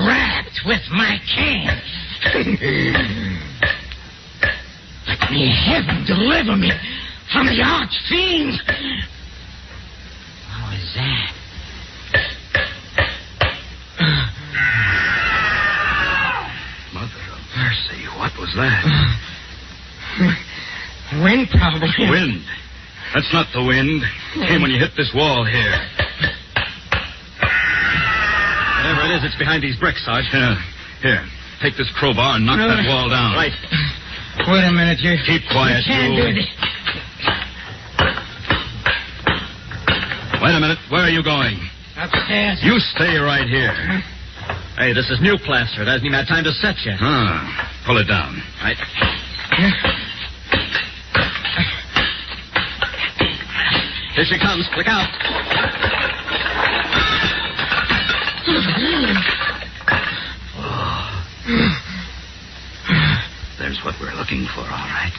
rapped with my cane. Let me heaven deliver me from the arch-fiend. What was that? Mercy, what was that? Wind, probably. Wind? That's not the wind. It came when you hit this wall here. Whatever it is, it's behind these bricks, Sarge. Here, take this crowbar and knock that wall down. Right. Wait a minute, you... Keep quiet, you. Can't do this. Wait a minute. Where are you going? Upstairs. You stay right here. Hey, this is new plaster. It hasn't even had time to set yet. Pull it down. Right. Here she comes. Look out. There's what we're looking for, all right.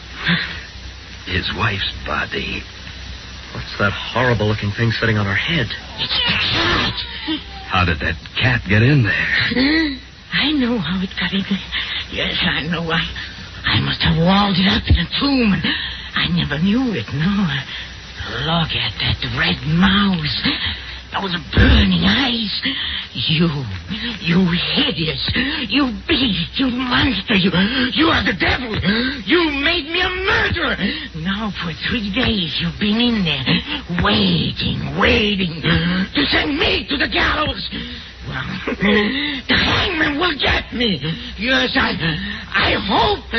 His wife's body. What's that horrible-looking thing sitting on her head? It's the cat. How did that cat get in there? I know how it got in there. Yes, I know. I must have walled it up in a tomb, and I never knew it, no. Look at that red mouth. Those burning eyes. You hideous, you beast, you monster, you are the devil. You made me a murderer. Now for 3 days you've been in there, waiting to send me to the gallows. Well, the hangman will get me. Yes, I hope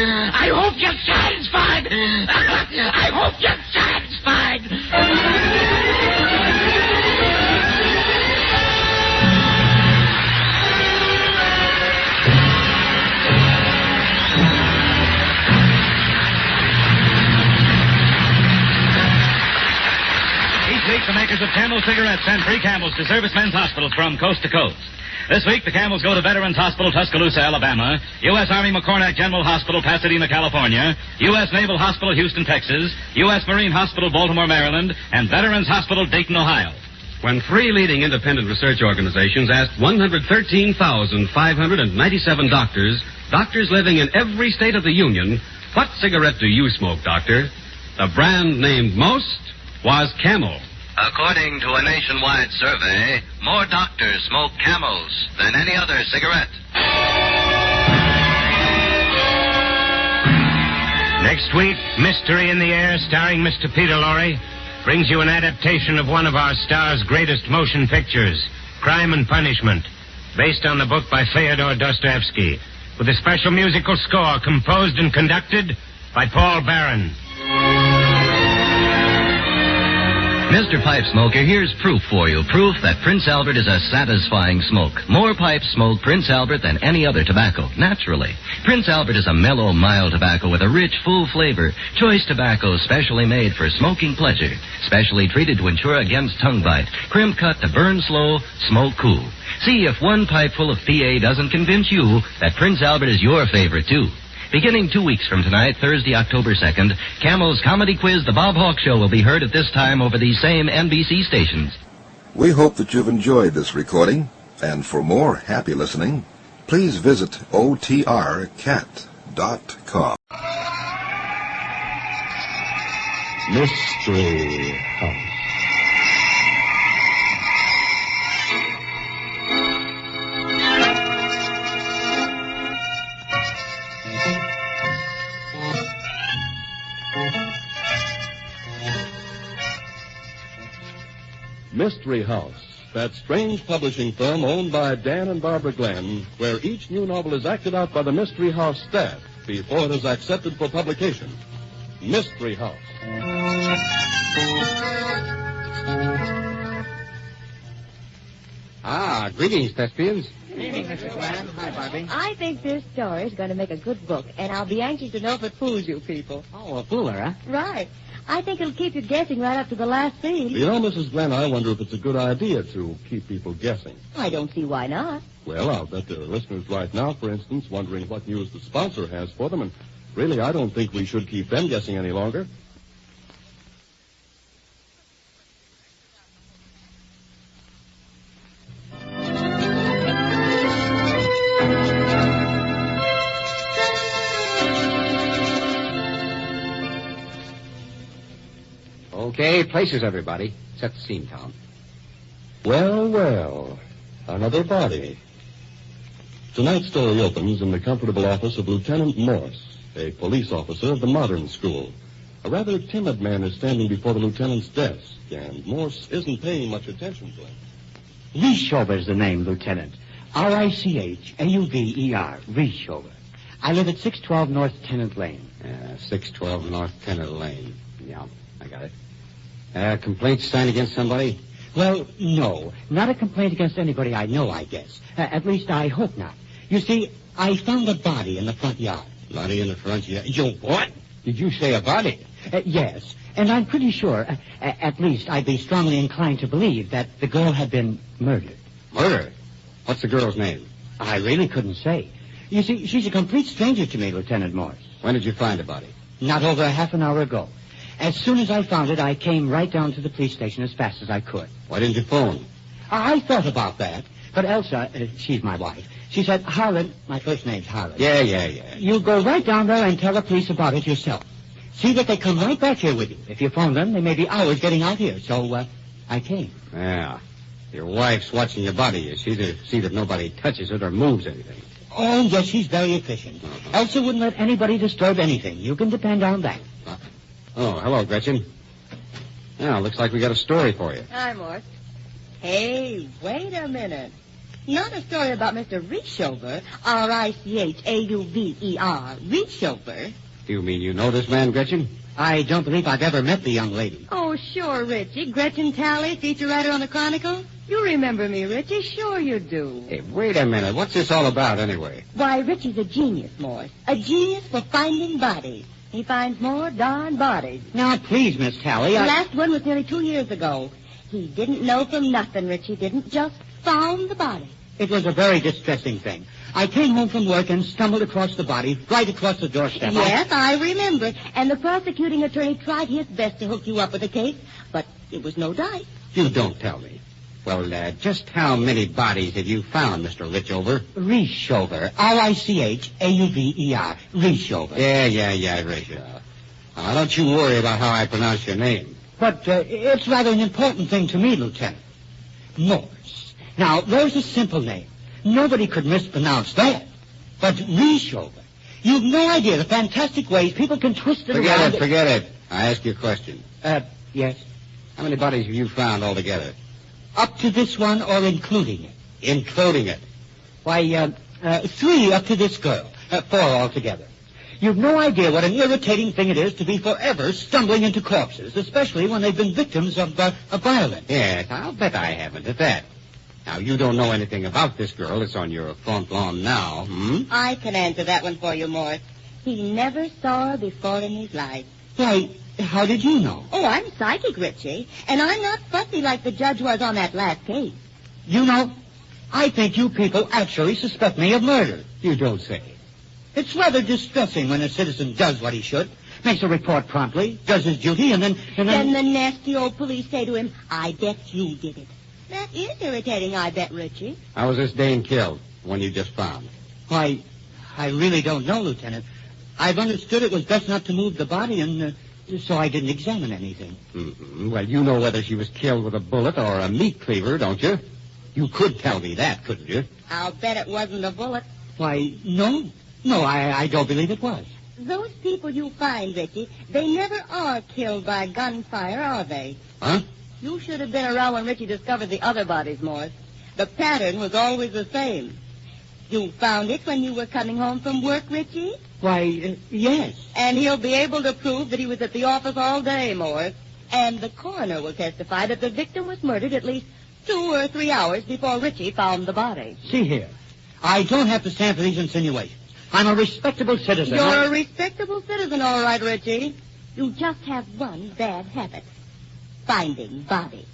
you're satisfied. I hope you're satisfied. The makers of Camel cigarettes send free Camels to servicemen's hospitals from coast to coast. This week, the Camels go to Veterans Hospital, Tuscaloosa, Alabama, U.S. Army McCornack General Hospital, Pasadena, California, U.S. Naval Hospital, Houston, Texas, U.S. Marine Hospital, Baltimore, Maryland, and Veterans Hospital, Dayton, Ohio. When three leading independent research organizations asked 113,597 doctors living in every state of the Union, what cigarette do you smoke, doctor? The brand named most was Camel. According to a nationwide survey, more doctors smoke Camels than any other cigarette. Next week, Mystery in the Air, starring Mr. Peter Lorre, brings you an adaptation of one of our star's greatest motion pictures, Crime and Punishment, based on the book by Fyodor Dostoevsky, with a special musical score composed and conducted by Paul Barron. Mr. Pipe Smoker, here's proof for you. Proof that Prince Albert is a satisfying smoke. More pipes smoke Prince Albert than any other tobacco, naturally. Prince Albert is a mellow, mild tobacco with a rich, full flavor. Choice tobacco specially made for smoking pleasure. Specially treated to ensure against tongue bite. Crimp cut to burn slow, smoke cool. See if one pipe full of PA doesn't convince you that Prince Albert is your favorite, too. Beginning 2 weeks from tonight, Thursday, October 2nd, Camel's comedy quiz, The Bob Hawke Show, will be heard at this time over these same NBC stations. We hope that you've enjoyed this recording, and for more happy listening, please visit otrcat.com. Mystery House. Mystery House, that strange publishing firm owned by Dan and Barbara Glenn, where each new novel is acted out by the Mystery House staff before it is accepted for publication. Mystery House. Ah, greetings, thespians. Good evening, Mrs. Glenn. Hi, Barbie. I think this story is going to make a good book, and I'll be anxious to know if it fools you people. Oh, a fooler, huh? Right. I think it'll keep you guessing right up to the last scene. You know, Mrs. Glenn, I wonder if it's a good idea to keep people guessing. I don't see why not. Well, I'll bet there are listeners right now, for instance, wondering what news the sponsor has for them, and really, I don't think we should keep them guessing any longer. Okay, places, everybody. Set the scene, Tom. Well, well, another body. Tonight's story opens in the comfortable office of Lieutenant Morse, a police officer of the modern school. A rather timid man is standing before the lieutenant's desk, and Morse isn't paying much attention to him. Richover's the name, Lieutenant. Richauver. Richover. I live at 612 North Tennant Lane. 612 North Tennant Lane. Yeah, I got it. Complaint signed against somebody? Well, no. Not a complaint against anybody I know, I guess. At least I hope not. You see, I found a body in the front yard. Body in the front yard? You what? Did you say a body? Yes. And I'm pretty sure, at least I'd be strongly inclined to believe that the girl had been murdered. Murdered? What's the girl's name? I really couldn't say. You see, she's a complete stranger to me, Lieutenant Morse. When did you find the body? Not over a half an hour ago. As soon as I found it, I came right down to the police station as fast as I could. Why didn't you phone? I thought about that. But Elsa, she's my wife, she said, Harlan, my first name's Harlan. Yeah. You go right down there and tell the police about it yourself. See that they come right back here with you. If you phone them, they may be hours getting out here. So, I came. Yeah. Your wife's watching your body. You see that nobody touches it or moves anything. Oh, yes, she's very efficient. Elsa wouldn't let anybody disturb anything. You can depend on that. Oh, hello, Gretchen. Yeah, looks like we got a story for you. Hi, Morse. Hey, wait a minute. Not a story about Mr. Richover, Richauver, Richover. Do you mean you know this man, Gretchen? I don't believe I've ever met the young lady. Oh, sure, Richie. Gretchen Talley, feature writer on the Chronicle. You remember me, Richie. Sure you do. Hey, wait a minute. What's this all about, anyway? Why, Richie's a genius, Morse. A genius for finding bodies. He finds more darn bodies. Now, please, Miss Talley, The last one was nearly 2 years ago. He didn't know from nothing, Richie didn't. Just found the body. It was a very distressing thing. I came home from work and stumbled across the body right across the doorstep. Yes, I remember. And the prosecuting attorney tried his best to hook you up with the case, but it was no dice. You don't tell me. Well, just how many bodies have you found, Mr. Richover? Richover. Richauver. Richover. Yeah, Richover. Now, don't you worry about how I pronounce your name. But it's rather an important thing to me, Lieutenant. Morse. Now, there's a simple name. Nobody could mispronounce that. But Richover. You've no idea the fantastic ways people can twist it around. Forget it. I ask you a question. Yes? How many bodies have you found altogether? Up to this one or including it? Including it. Why, 3 up to this girl. 4 altogether. You've no idea what an irritating thing it is to be forever stumbling into corpses, especially when they've been victims of violence. Yes, I'll bet I haven't at that. Now, you don't know anything about this girl that's on your front lawn now, hmm? I can answer that one for you, Morse. He never saw her before in his life. Why, how did you know? Oh, I'm psychic, Richie. And I'm not fussy like the judge was on that last case. You know, I think you people actually suspect me of murder. You don't say. It's rather distressing when a citizen does what he should, makes a report promptly, does his duty, and then... Then the nasty old police say to him, I bet you did it. That is irritating, I bet, Richie. How was this dame killed, the one you just found? Why, I really don't know, Lieutenant. I've understood it was best not to move the body, and so I didn't examine anything. Mm-hmm. Well, you know whether she was killed with a bullet or a meat cleaver, don't you? You could tell me that, couldn't you? I'll bet it wasn't a bullet. Why, no. No, I don't believe it was. Those people you find, Richie, they never are killed by gunfire, are they? Huh? You should have been around when Richie discovered the other bodies, Morris. The pattern was always the same. You found it when you were coming home from work, Richie? Why, yes. And he'll be able to prove that he was at the office all day, Morris. And the coroner will testify that the victim was murdered at least 2 or 3 hours before Richie found the body. See here. I don't have to stand for these insinuations. I'm a respectable citizen. You're a respectable citizen, all right, Richie. You just have one bad habit. Finding bodies.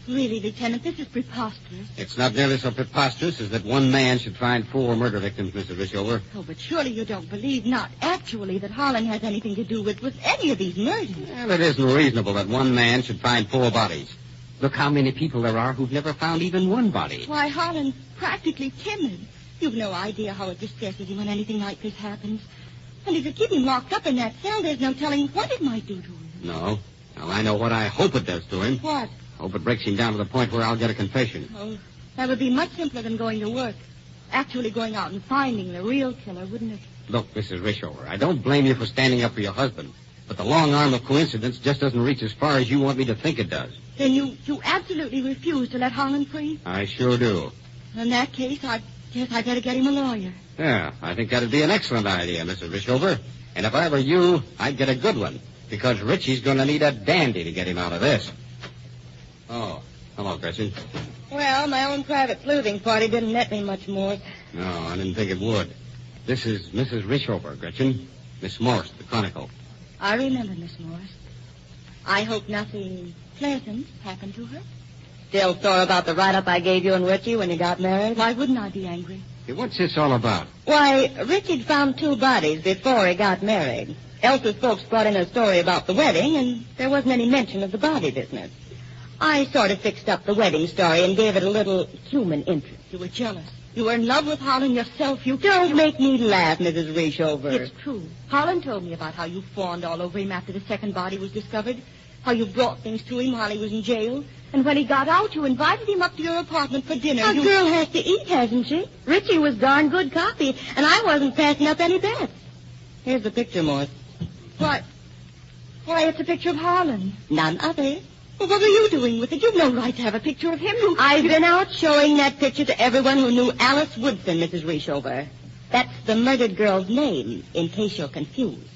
Really, Lieutenant, this is preposterous. It's not nearly so preposterous as that one man should find 4 murder victims, Mrs. Rishover. Oh, but surely you don't believe, not actually, that Holland has anything to do with any of these murders. Well, it isn't reasonable that one man should find 4 bodies. Look how many people there are who've never found even one body. Why, Holland's practically timid. You've no idea how it distresses him when anything like this happens. And if you keep him locked up in that cell, there's no telling what it might do to him. No. Now, I know what I hope it does to him. What? Hope it breaks him down to the point where I'll get a confession. Oh, that would be much simpler than going to work. Actually going out and finding the real killer, wouldn't it? Look, Mrs. Rishover, I don't blame you for standing up for your husband. But the long arm of coincidence just doesn't reach as far as you want me to think it does. Then you absolutely refuse to let Holland free? I sure do. In that case, I guess I'd better get him a lawyer. Yeah, I think that'd be an excellent idea, Mrs. Rishover. And if I were you, I'd get a good one. Because Richie's going to need a dandy to get him out of this. Oh, hello, Gretchen. Well, my own private sleuthing party didn't net me much more. No, I didn't think it would. This is Mrs. Rishover, Gretchen. Miss Morse, the Chronicle. I remember Miss Morse. I hope nothing pleasant happened to her. Still sore about the write-up I gave you and Richie when you got married? Why wouldn't I be angry? Hey, what's this all about? Why, Richie'd found 2 bodies before he got married. Elsa's folks brought in a story about the wedding, and there wasn't any mention of the body business. I sort of fixed up the wedding story and gave it a little human interest. You were jealous. You were in love with Holland yourself. You don't make me laugh, Mrs. Rishover. It's true. Holland told me about how you fawned all over him after the second body was discovered, how you brought things to him while he was in jail, and when he got out, you invited him up to your apartment for dinner. A girl has to eat, hasn't she? Richie was darn good copy, and I wasn't passing up any bets. Here's the picture, Morse. What? Why, it's a picture of Holland. None other. Well, what are you doing with it? You've no right to have a picture of him. I've been out showing that picture to everyone who knew Alice Woodson, Mrs. Rishover. That's the murdered girl's name, in case you're confused.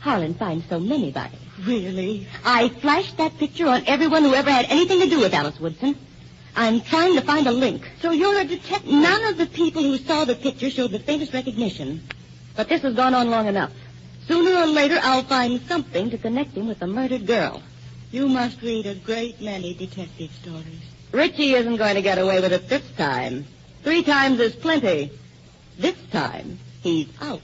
Holland finds so many bodies. Really? I flashed that picture on everyone who ever had anything to do with Alice Woodson. I'm trying to find a link. So you're a detective? None of the people who saw the picture showed the faintest recognition. But this has gone on long enough. Sooner or later, I'll find something to connect him with the murdered girl. You must read a great many detective stories. Richie isn't going to get away with it this time. 3 times is plenty. This time, he's out.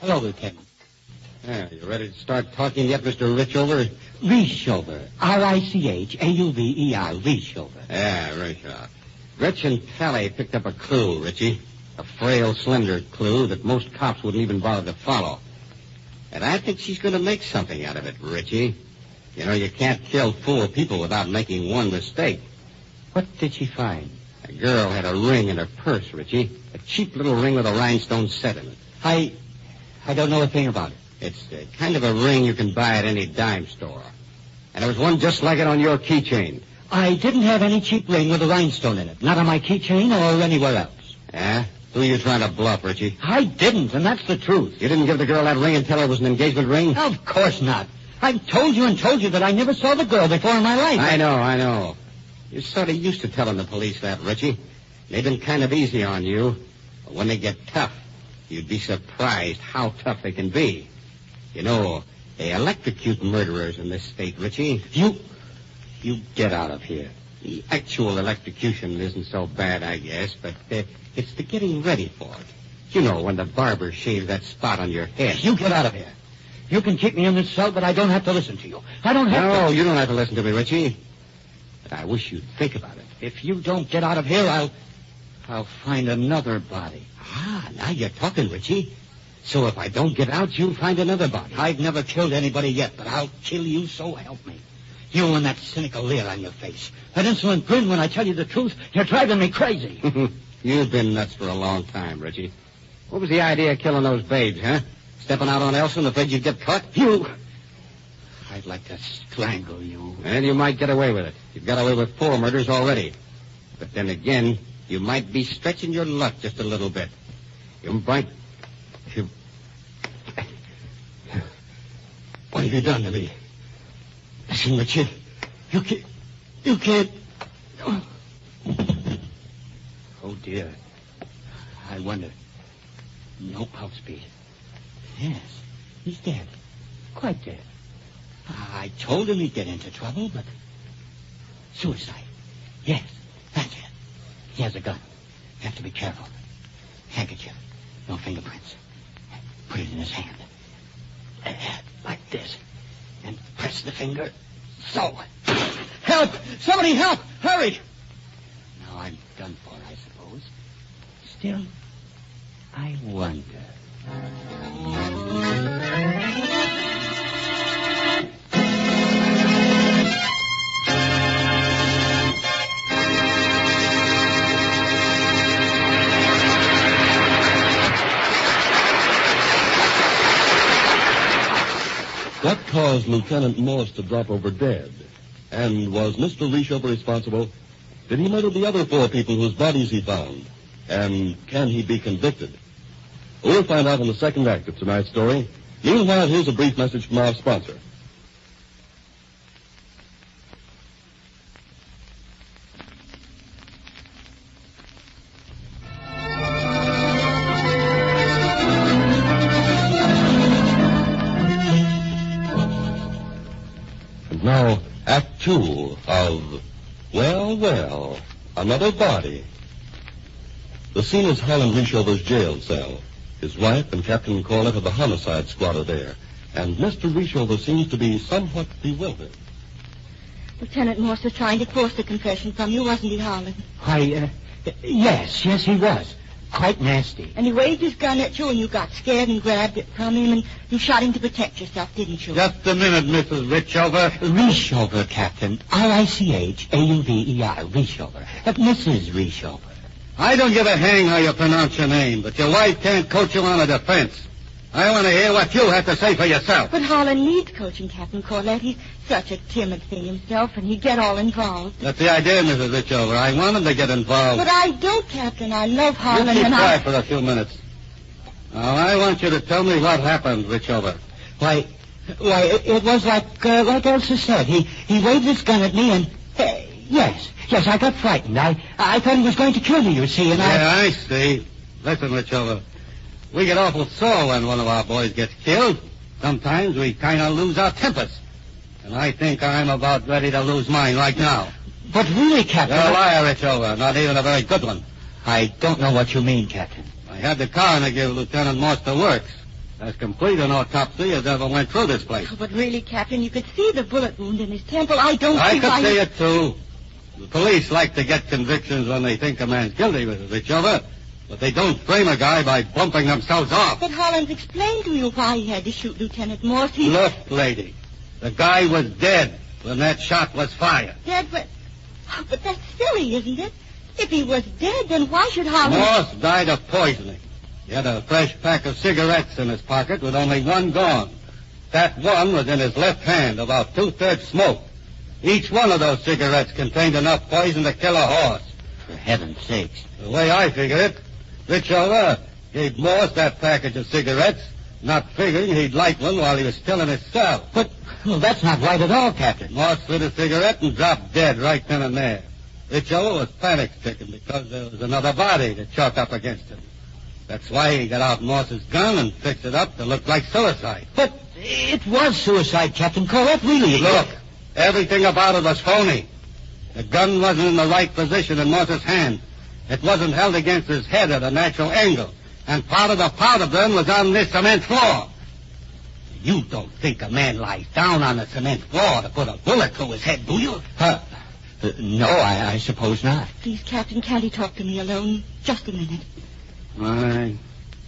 Hello, Lieutenant. You ready to start talking yet, Mr. Rishover? Rishover. R-I-C-H-A-U-V-E-R. Rishover. Yeah, Rishover. Gretchen Talley picked up a clue, Richie. A frail, slender clue that most cops wouldn't even bother to follow. And I think she's going to make something out of it, Richie. You know, you can't kill 4 people without making one mistake. What did she find? A girl had a ring in her purse, Richie. A cheap little ring with a rhinestone set in it. I don't know a thing about it. It's the kind of a ring you can buy at any dime store. And there was one just like it on your keychain. I didn't have any cheap ring with a rhinestone in it. Not on my keychain or anywhere else. Yeah? Who are you trying to bluff, Richie? I didn't, and that's the truth. You didn't give the girl that ring and tell her it was an engagement ring? Of course not. I've told you that I never saw the girl before in my life. I know. You're sort of used to telling the police that, Richie. They've been kind of easy on you. But when they get tough, you'd be surprised how tough they can be. You know, they electrocute murderers in this state, Richie. You get out of here. The actual electrocution isn't so bad, I guess, but it's the getting ready for it. You know, when the barber shaves that spot on your head. You get out of here. You can keep me in this cell, but I don't have to listen to you. I don't have to. No, you don't have to listen to me, Richie. But I wish you'd think about it. If you don't get out of here, I'll find another body. Ah, now you're talking, Richie. So if I don't get out, you'll find another body. I've never killed anybody yet, but I'll kill you, so help me. You and that cynical leer on your face. That insolent grin when I tell you the truth. You're driving me crazy. You've been nuts for a long time, Richie. What was the idea of killing those babes, huh? Stepping out on Elsa and afraid you'd get caught? You... I'd like to strangle you. And you might get away with it. You've got away with 4 murders already. But then again, you might be stretching your luck just a little bit. You might... What have you done to me? Listen, Richard. You can't... Oh, dear. I wonder. No pulse beat. Yes, he's dead. Quite dead. I told him he'd get into trouble, but... Suicide. Yes, that's it. He has a gun. You have to be careful. Handkerchief. No fingerprints. Put it in his hand. Like this. And press the finger. So. Help! Somebody help! Hurry! Now I'm done for, I suppose. Still, I wonder. What caused Lieutenant Morse to drop over dead? And was Mr. Rishover responsible? Did he murder the other 4 people whose bodies he found? And can he be convicted? We'll find out in the second act of tonight's story. Meanwhile, here's a brief message from our sponsor. And now, Act 2 of Well, Another Body. The scene is Harlan Rishover's jail cell. His wife and Captain Corlett of the homicide squad are there, and Mr. Rishover seems to be somewhat bewildered. Lieutenant Morse was trying to force the confession from you, wasn't he, Harlan? Why, yes, he was. Quite nasty. And he waved his gun at you, and you got scared and grabbed it from him, and you shot him to protect yourself, didn't you? Just a minute, Mrs. Rishover. Rishover, Captain. Richauver. Rishover. Mrs. Rishover. I don't give a hang how you pronounce your name, but your wife can't coach you on a defense. I want to hear what you have to say for yourself. But Harlan needs coaching, Captain Corlett. He's such a timid thing himself, and he'd get all involved. That's the idea, Mrs. Richover. I want him to get involved. But I don't, Captain. I love Harlan, You keep and quiet for a few minutes. Now, I want you to tell me what happened, Richover. Why, it was like Elsa said. He waved his gun at me, and... Yes, I got frightened. I thought he was going to kill me, you see, and I see. Listen, Richover. We get awful sore when one of our boys gets killed. Sometimes we kind of lose our tempers. And I think I'm about ready to lose mine right now. But really, Captain... You're a liar, Richover. Not even a very good one. I don't know what you mean, Captain. I had the coroner give Lieutenant Morse the works. As complete an autopsy as ever went through this place. Oh, but really, Captain, you could see the bullet wound in his temple. I don't I see could why... see it, too. The police like to get convictions when they think a man's guilty, Mrs. Richover. But they don't frame a guy by bumping themselves off. But Holland's explained to you why he had to shoot Lieutenant Morse. Look, lady, the guy was dead when that shot was fired. Dead, but... Oh, but that's silly, isn't it? If he was dead, then why should Holland... Morse died of poisoning. He had a fresh pack of cigarettes in his pocket with only one gone. That one was in his left hand, about 2/3 smoked. Each one of those cigarettes contained enough poison to kill a horse. For heaven's sakes. The way I figure it, Richover gave Morse that package of cigarettes, not figuring he'd light one while he was still in his cell. But, well, that's not right at all, Captain. Morse lit a cigarette and dropped dead right then and there. Richover was panic-stricken because there was another body to chalk up against him. That's why he got out Morse's gun and fixed it up to look like suicide. But it was suicide, Captain Corlett, really. Look, everything about it was phony. The gun wasn't in the right position in Morse's hand. It wasn't held against his head at a natural angle. And part of the powder burn was on this cement floor. You don't think a man lies down on the cement floor to put a bullet through his head, do you? No, I suppose not. Please, Captain, can't he talk to me alone? Just a minute.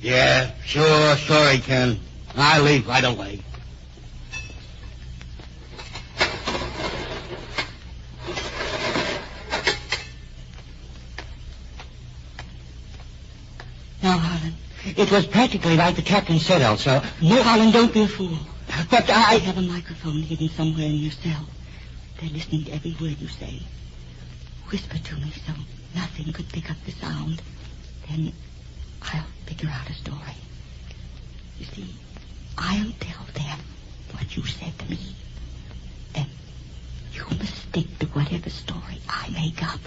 Yeah, sure he can. I'll leave right away. Now, Harlan, it was practically like the captain said, Elsa. No, Harlan, don't be a fool. But I have a microphone hidden somewhere in your cell. They're listening to every word you say. Whisper to me so nothing could pick up the sound. Then I'll figure out a story. You see, I'll tell them what you said to me. Then you must stick to whatever story I make up.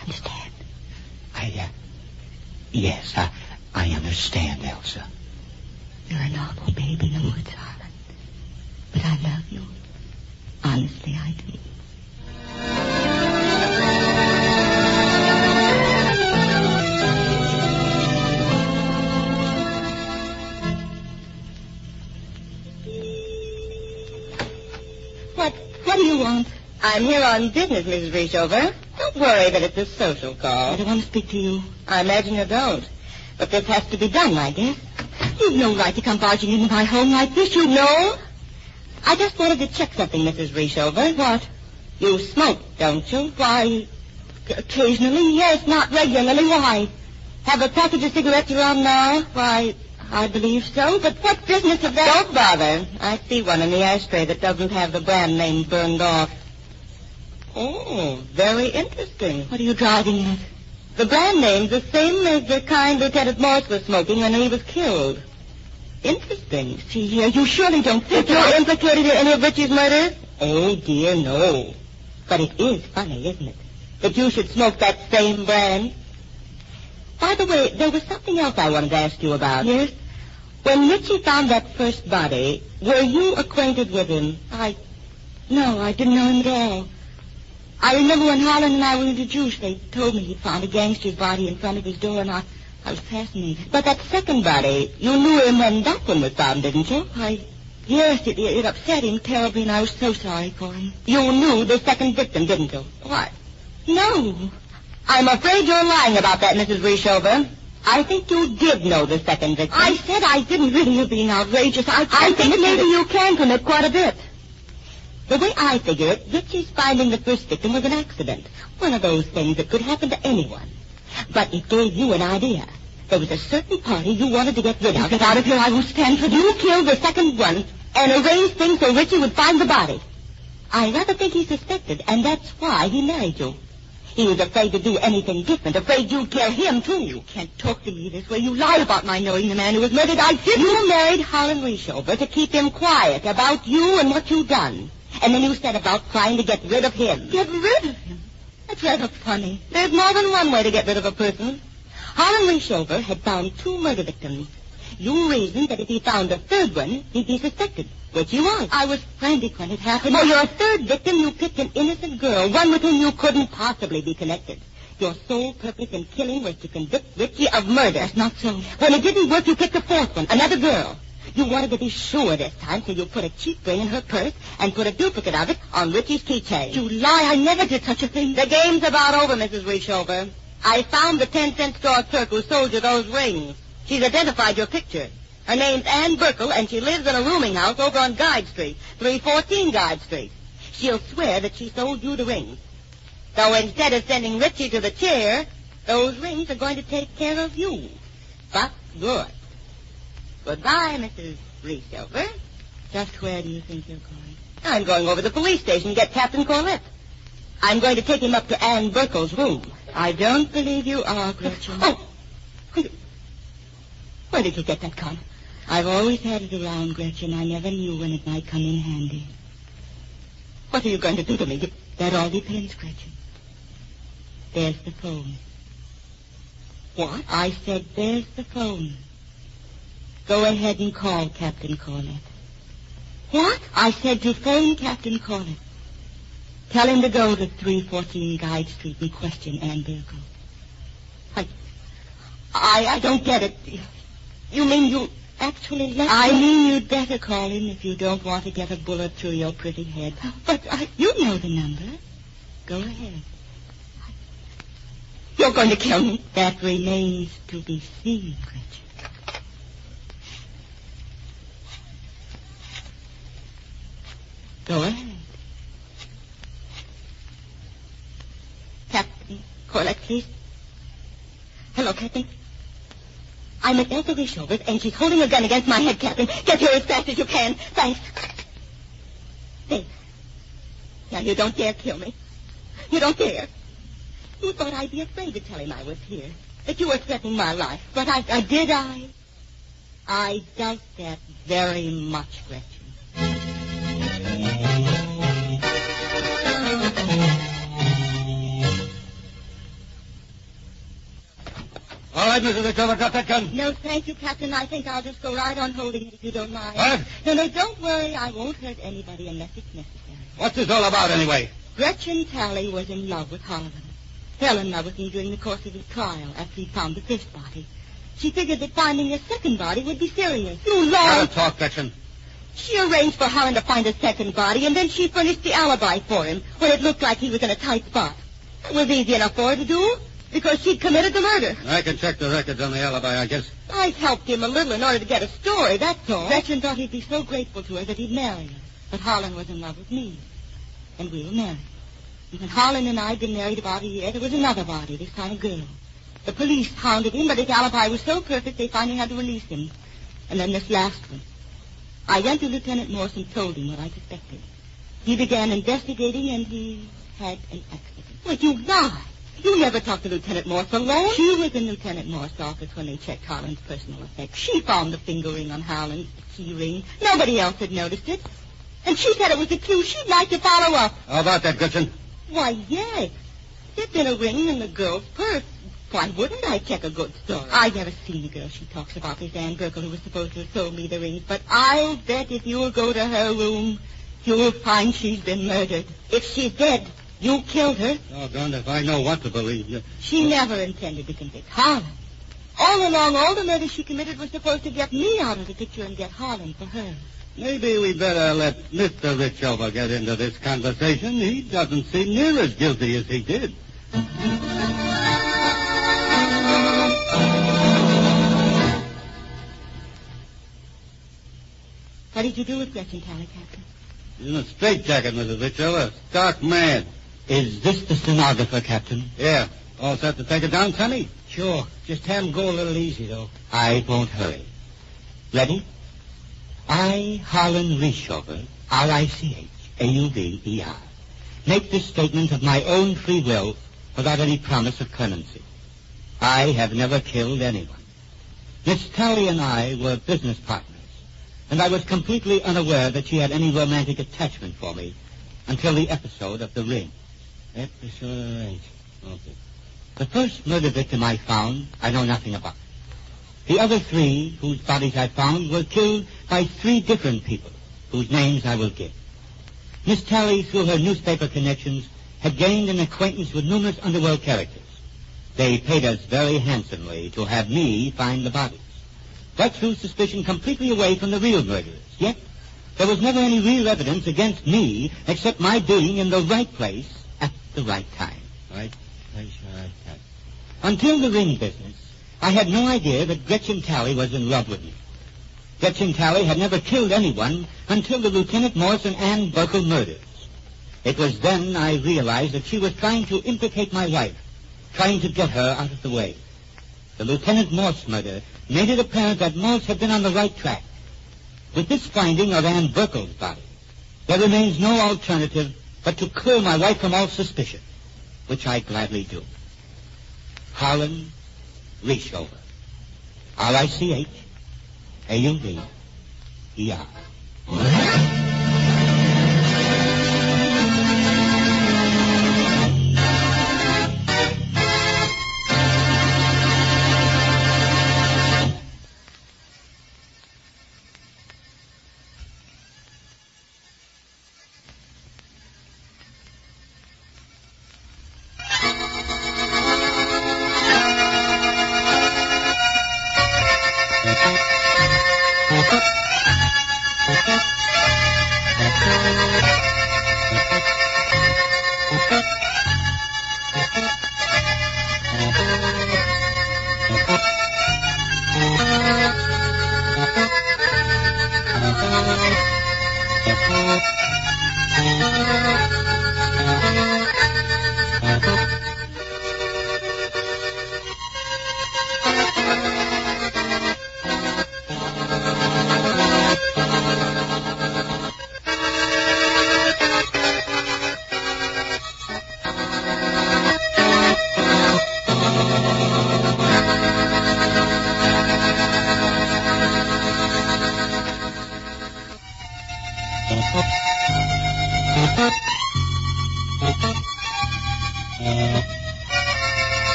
Understand? Yes, I understand, Elsa. You're an awful babe in the woods, Harlan. But I love you. Honestly, I do. What do you want? I'm here on business, Mrs. Reechover. Don't worry that it's a social call. I don't want to speak to you. I imagine you don't. But this has to be done, I guess. You've no right to come barging into my home like this. You know? I just wanted to check something, Mrs. Reechover. What? You smoke, don't you? Why, occasionally, yes, not regularly. Why? Have a package of cigarettes around now? Why, I believe so, but what business of that? Don't bother. I see one in the ashtray that doesn't have the brand name burned off. Oh, very interesting. What are you driving at? The brand name's the same as the kind Lieutenant Morse was smoking when he was killed. Interesting. See here, you surely don't think you're implicated in any of Richie's murders? Oh, dear, no. But it is funny, isn't it, that you should smoke that same brand? By the way, there was something else I wanted to ask you about. Yes? When Richie found that first body, were you acquainted with him? No, I didn't know him at all. I remember when Harlan and I were introduced, they told me he'd found a gangster's body in front of his door, and I was fascinated. But that second body, you knew him when that one was found, didn't you? Yes, it upset him terribly, and I was so sorry for him. You knew the second victim, didn't you? What? No. I'm afraid you're lying about that, Mrs. Reechover. I think you did know the second victim. I said I didn't really. You're being outrageous. I think maybe you can commit quite a bit. The way I figure it, Richie's finding the first victim was an accident. One of those things that could happen to anyone. But it gave you an idea. There was a certain party you wanted to get rid of. Get out of here. I won't stand for this. You killed the second one and arranged things so Richie would find the body. I rather think he suspected, and that's why he married you. He was afraid to do anything different, afraid you'd kill him, too. You can't talk to me this way. You lied about my knowing the man who was murdered. I didn't. You married Harlan Reechover to keep him quiet about you and what you'd done. And then you set about trying to get rid of him. Get rid of him? That's rather funny. There's more than one way to get rid of a person. Harlan Reechover had found 2 murder victims. You reasoned that if he found a third one, he'd be suspected, which he was. I was frantic when it happened. For your third victim, you picked an innocent girl, one with whom you couldn't possibly be connected. Your sole purpose in killing was to convict Richie of murder. That's not so. When it didn't work, you picked a fourth one, another girl. You wanted to be sure this time, so you put a cheap ring in her purse and put a duplicate of it on Richie's keychain. You lie. I never did such a thing. The game's about over, Mrs. Reechover. I found the 10-cent store clerk who sold you those rings. She's identified your picture. Her name's Ann Burkle, and she lives in a rooming house over on Guide Street, 314 Guide Street. She'll swear that she sold you the rings. So instead of sending Richie to the chair, those rings are going to take care of you. But good. Goodbye, Mrs. Reechover. Just where do you think you're going? I'm going over to the police station to get Captain Corlett. I'm going to take him up to Ann Burkle's room. I don't believe you are, Gretchen. Oh! Where did you get that gun? I've always had it around, Gretchen. I never knew when it might come in handy. What are you going to do to me? That all depends, Gretchen. There's the phone. What? I said there's the phone. Go ahead and call Captain Corlett. What? I said to phone Captain Corlett. Tell him to go to 314 Guide Street and question Ann Burkle. I don't get it. You mean you actually left I mean you'd better call him if you don't want to get a bullet through your pretty head. But you know the number. Go ahead. You're going to kill me. That remains to be seen, Gretchen. Go ahead. Captain, call that, please. Hello, Captain. I'm at Elsa Rishover's, and she's holding a gun against my head, Captain. Get here as fast as you can. Thanks. There. Now, you don't dare kill me. You don't dare. You thought I'd be afraid to tell him I was here, that you were threatening my life. But I did. I doubt that very much, Gretchen. All right, Mrs. Richover, drop that gun. No, thank you, Captain. I think I'll just go right on holding it if you don't mind. What? No, don't worry. I won't hurt anybody unless it's necessary. What's this all about, anyway? Gretchen Talley was in love with Holland. Fell in love with him during the course of his trial after he found the fifth body. She figured that finding a second body would be serious. You lie. Gotta talk, Gretchen. She arranged for Holland to find a second body, and then she furnished the alibi for him when it looked like he was in a tight spot. It was easy enough for her to do, because she'd committed the murder. I can check the records on the alibi, I guess. I helped him a little in order to get a story, that's all. Gretchen thought he'd be so grateful to her that he'd marry her. But Holland was in love with me, and we were married. And when Holland and I had been married about a year, there was another body, this time a girl. The police hounded him, but his alibi was so perfect they finally had to release him. And then this last one. I went to Lieutenant Morse and told him what I suspected. He began investigating, and he had an accident. But you lie. You never talked to Lieutenant Morse alone. She was in Lieutenant Morse's office when they checked Holland's personal effects. She found the finger ring on Holland's key ring. Nobody else had noticed it. And she said it was a clue she'd like to follow up. How about that, Gretchen? Why, yes. There'd been a ring in the girl's purse. Why wouldn't I check a good story? I've never seen the girl she talks about, this Ann Burkle, who was supposed to have sold me the rings. But I'll bet if you'll go to her room, you'll find she's been murdered. If she's dead, you killed her. Doggone if I know what to believe. She never intended to convict Holland. All along, all the murders she committed was supposed to get me out of the picture and get Holland for her. Maybe we better let Mr. Richover get into this conversation. He doesn't seem near as guilty as he did. What did you do with Gretchen Talley, Captain? He's in a straitjacket, Mrs. Richover. Stark mad. Is this the stenographer, Captain? Yeah. All set to take it down, Sonny? Sure. Just have him go a little easy, though. I won't hurry. Ready? I, Harlan Rishover, R-I-C-H-A-U-V-E-R, make this statement of my own free will without any promise of clemency. I have never killed anyone. Miss Talley and I were business partners, and I was completely unaware that she had any romantic attachment for me until the episode of the ring. Episode of the ring. Okay. The first murder victim I found, I know nothing about. The other three whose bodies I found were killed by three different people, whose names I will give. Miss Talley, through her newspaper connections, had gained an acquaintance with numerous underworld characters. They paid us very handsomely to have me find the bodies. That threw suspicion completely away from the real murderers. Yet, there was never any real evidence against me except my being in the right place at the right time. Right place, right time. Until the ring business, I had no idea that Gretchen Talley was in love with me. Gretchen Talley had never killed anyone until the Lieutenant Morse and Ann Burkle murders. It was then I realized that she was trying to implicate my wife, trying to get her out of the way. The Lieutenant Morse murder made it apparent that Morse had been on the right track. With this finding of Ann Burkle's body, there remains no alternative but to clear my wife from all suspicion, which I gladly do. Harlan Rishover. R-I-C-H-A-U-V-E-R.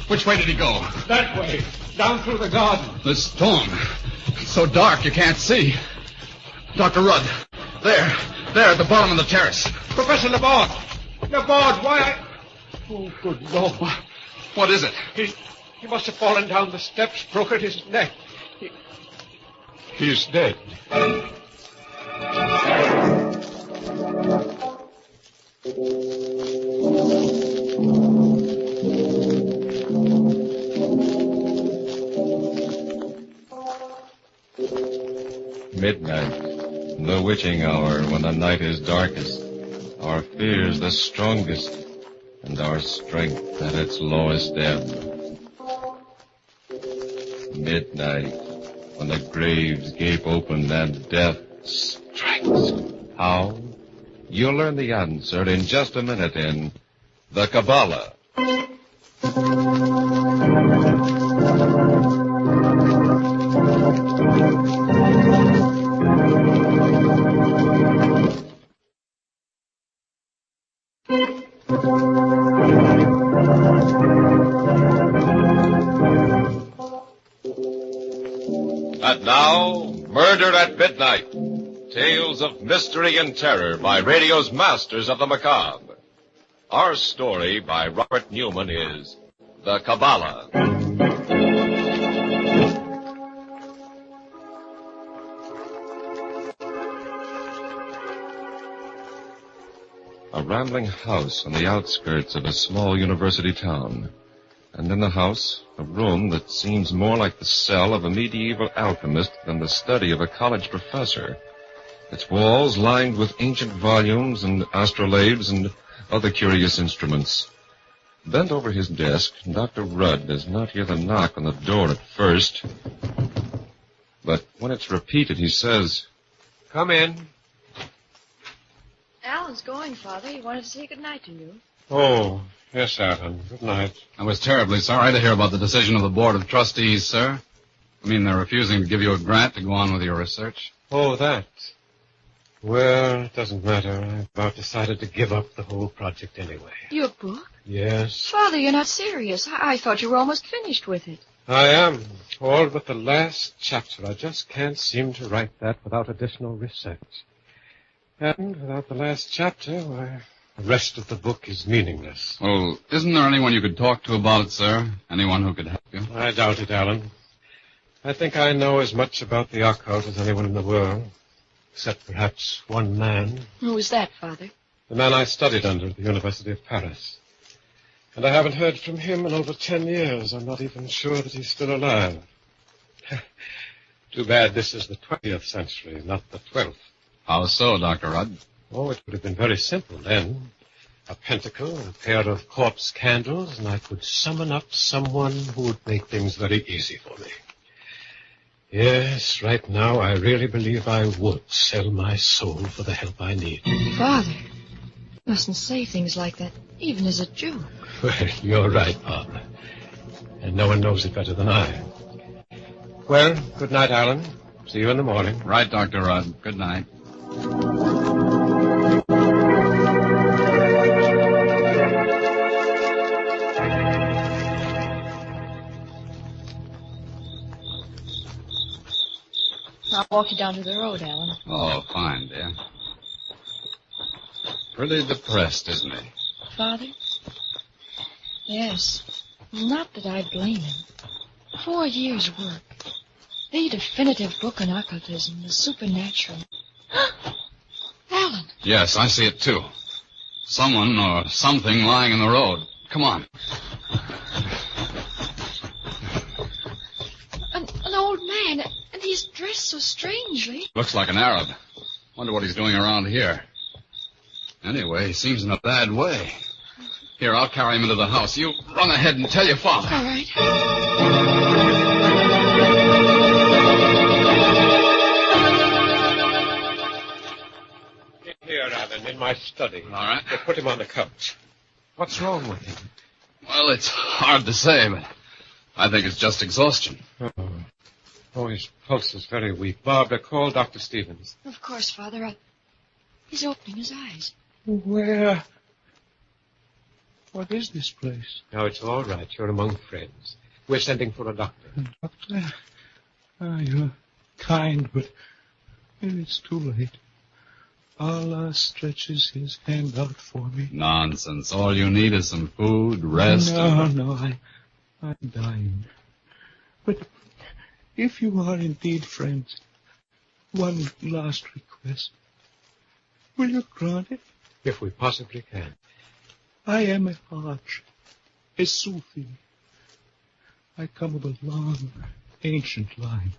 Which way did he go? That way. Down through the garden. The storm. It's so dark you can't see. Dr. Rudd. There, at the bottom of the terrace. Professor Laborde. Laborde, why Oh, good Lord. What is it? He must have fallen down the steps, broken his neck. He's dead. Midnight, the witching hour, when the night is darkest, our fears the strongest, and our strength at its lowest ebb. Midnight, when the graves gape open and death strikes. How? You'll learn the answer in just a minute in The Kabbalah. And now, Murder at Midnight. Tales of mystery and terror by radio's masters of the macabre. Our story by Robert Newman is The Kabbalah. A rambling house on the outskirts of a small university town. And in the house, a room that seems more like the cell of a medieval alchemist than the study of a college professor. Its walls lined with ancient volumes and astrolabes and other curious instruments. Bent over his desk, Dr. Rudd does not hear the knock on the door at first. But when it's repeated, he says, "Come in." Alan's going, Father. He wanted to say good night to you. Oh, yes, Alan. Good night. I was terribly sorry to hear about the decision of the Board of Trustees, sir. I mean, they're refusing to give you a grant to go on with your research. Oh, that. Well, it doesn't matter. I've about decided to give up the whole project anyway. Your book? Yes. Father, you're not serious. I thought you were almost finished with it. I am. All but the last chapter. I just can't seem to write that without additional research. And without the last chapter, why, the rest of the book is meaningless. Well, isn't there anyone you could talk to about it, sir? Anyone who could help you? I doubt it, Alan. I think I know as much about the occult as anyone in the world, except perhaps one man. Who was that, Father? The man I studied under at the University of Paris. And I haven't heard from him in over 10 years. I'm not even sure that he's still alive. Too bad this is the 20th century, not the 12th. How so, Dr. Rudd? Oh, it would have been very simple then. A pentacle, a pair of corpse candles, and I could summon up someone who would make things very easy for me. Yes, right now I really believe I would sell my soul for the help I need. Father, you mustn't say things like that, even as a joke. Well, you're right, Bob. And no one knows it better than I. Well, good night, Alan. See you in the morning. Right, Dr. Rudd. Good night. I'll walk you down to the road, Alan. Oh, fine, dear. Pretty depressed, isn't he? Father? Yes. Not that I blame him. 4 years' work. The definitive book on occultism, the supernatural. Alan! Yes, I see it too. Someone or something lying in the road. Come on. An old man, and he's dressed so strangely. Looks like an Arab. Wonder what he's doing around here. Anyway, he seems in a bad way. Here, I'll carry him into the house. You run ahead and tell your father. All right. Here, Alan, in my study. All right. They put him on the couch. What's wrong with him? Well, it's hard to say, but I think it's just exhaustion. Oh, his pulse is very weak. Barbara, call Dr. Stevens. Of course, Father. He's opening his eyes. Where? What is this place? No, it's all right. You're among friends. We're sending for a doctor. Doctor? You're kind, but it's too late. Allah stretches his hand out for me. Nonsense. All you need is some food, rest. No, I'm dying. But if you are indeed friends, one last request. Will you grant it? If we possibly can. I am a Hajj, a Sufi. I come of a long, ancient line.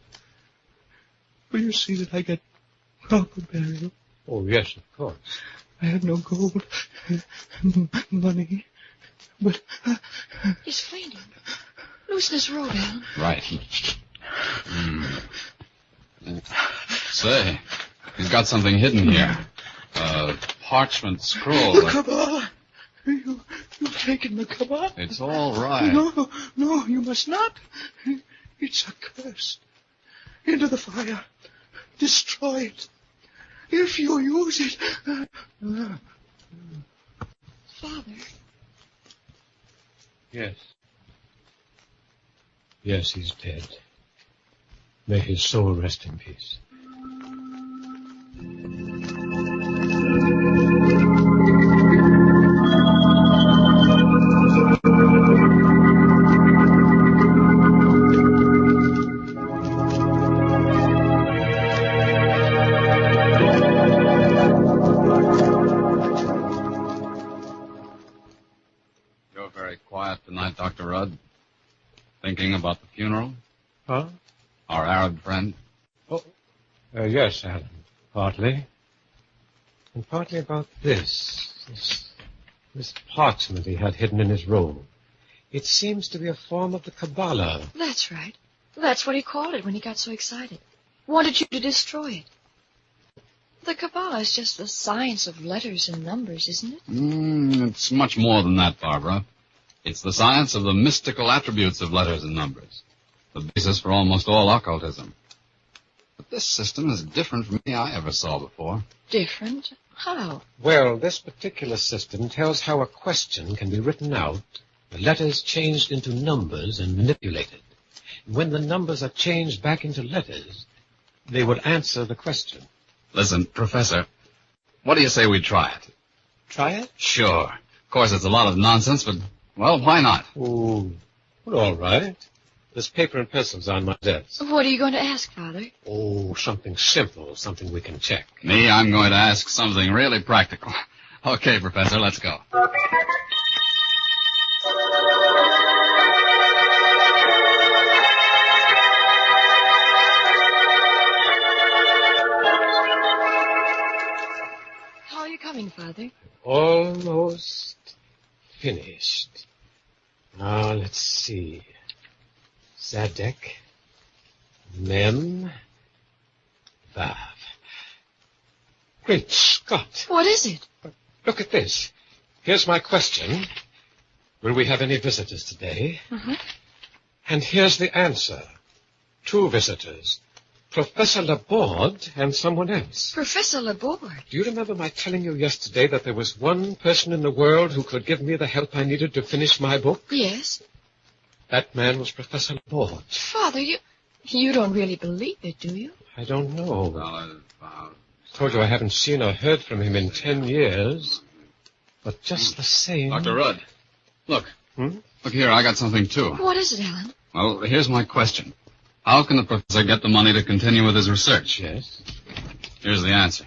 Will you see that I get proper burial? Oh, yes, of course. I have no gold, money, but... He's fainting. Loosen his robe, Alan. Right. Say, he's got something hidden here. A parchment scroll. The Kabbalah! You've taken the Kabbalah. It's all right. No, you must not. It's a curse. Into the fire. Destroy it. If you use it... Father. Yes. Yes, he's dead. May his soul rest in peace. Tonight, Dr. Rudd? Thinking about the funeral? Huh? Our Arab friend? Oh, yes, Alan. Partly. And partly about this parchment he had hidden in his robe. It seems to be a form of the Kabbalah. That's right. That's what he called it when he got so excited. Wanted you to destroy it. The Kabbalah is just the science of letters and numbers, isn't it? It's much more than that, Barbara. It's the science of the mystical attributes of letters and numbers, the basis for almost all occultism. But this system is different from any I ever saw before. Different? How? Well, this particular system tells how a question can be written out, the letters changed into numbers and manipulated. And when the numbers are changed back into letters, they would answer the question. Listen, Professor, what do you say we try it? Try it? Sure. Of course, it's a lot of nonsense, but... well, why not? Oh, well, all right. There's paper and pencils on my desk. What are you going to ask, Father? Oh, something simple, something we can check. Me, I'm going to ask something really practical. Okay, Professor, let's go. How are you coming, Father? Almost finished. Now, let's see. Zadek, Mem, Vav. Great Scott. What is it? Look at this. Here's my question. Will we have any visitors today? Mm-hmm. And here's the answer. 2 visitors. Professor Laborde and someone else. Professor Laborde? Do you remember my telling you yesterday that there was one person in the world who could give me the help I needed to finish my book? Yes. That man was Professor Laborde. Father, you don't really believe it, do you? I don't know. Told you I haven't seen or heard from him in 10 years. But just the same... Dr. Rudd, look. Hmm? Look here, I got something, too. What is it, Alan? Well, here's my question. How can the professor get the money to continue with his research? Yes. Here's the answer.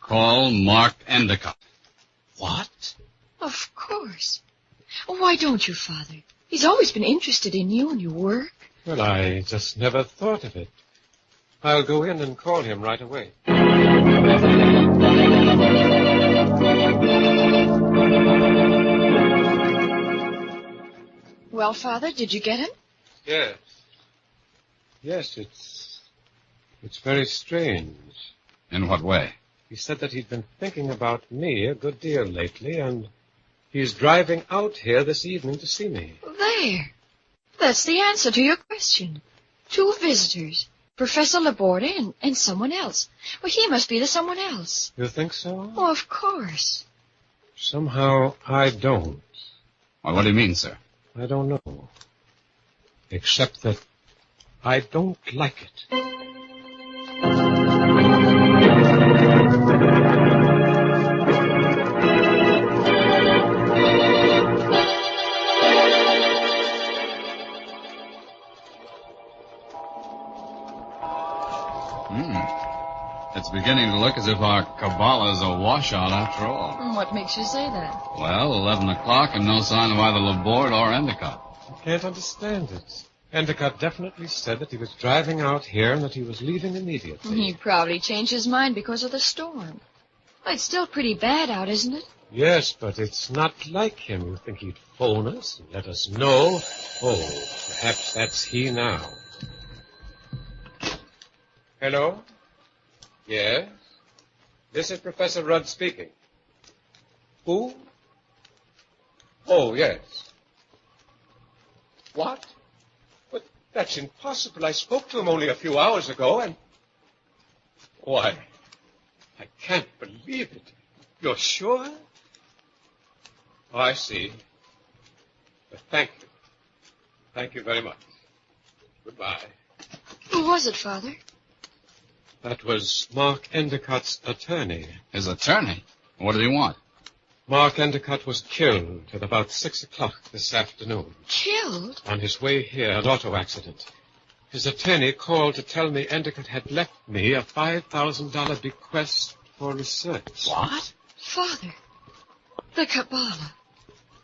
Call Mark Endicott. What? Of course. Why don't you, Father? He's always been interested in you and your work. Well, I just never thought of it. I'll go in and call him right away. Well, Father, did you get him? Yes. Yes, it's very strange. In what way? He said that he'd been thinking about me a good deal lately, and he's driving out here this evening to see me. There. That's the answer to your question. 2 visitors. Professor Laborde and someone else. Well, he must be the someone else. You think so? Oh, of course. Somehow I don't. Well, what do you mean, sir? I don't know. Except that I don't like it. It's beginning to look as if our Kabbalah's a washout after all. What makes you say that? Well, 11 o'clock and no sign of either Laborde or Endicott. I can't understand it. Endicott definitely said that he was driving out here and that he was leaving immediately. He probably changed his mind because of the storm. Well, it's still pretty bad out, isn't it? Yes, but it's not like him. You think he'd phone us and let us know? Oh, perhaps that's he now. Hello? Yes? This is Professor Rudd speaking. Who? Oh, yes. What? But that's impossible. I spoke to him only a few hours ago, and... Why, I can't believe it. You're sure? Oh, I see. But thank you. Thank you very much. Goodbye. Who was it, Father? That was Mark Endicott's attorney. His attorney? What did he want? Mark Endicott was killed at about 6 o'clock this afternoon. Killed? On his way here, an auto accident. His attorney called to tell me Endicott had left me a $5,000 bequest for research. What? Father, the Kabbalah.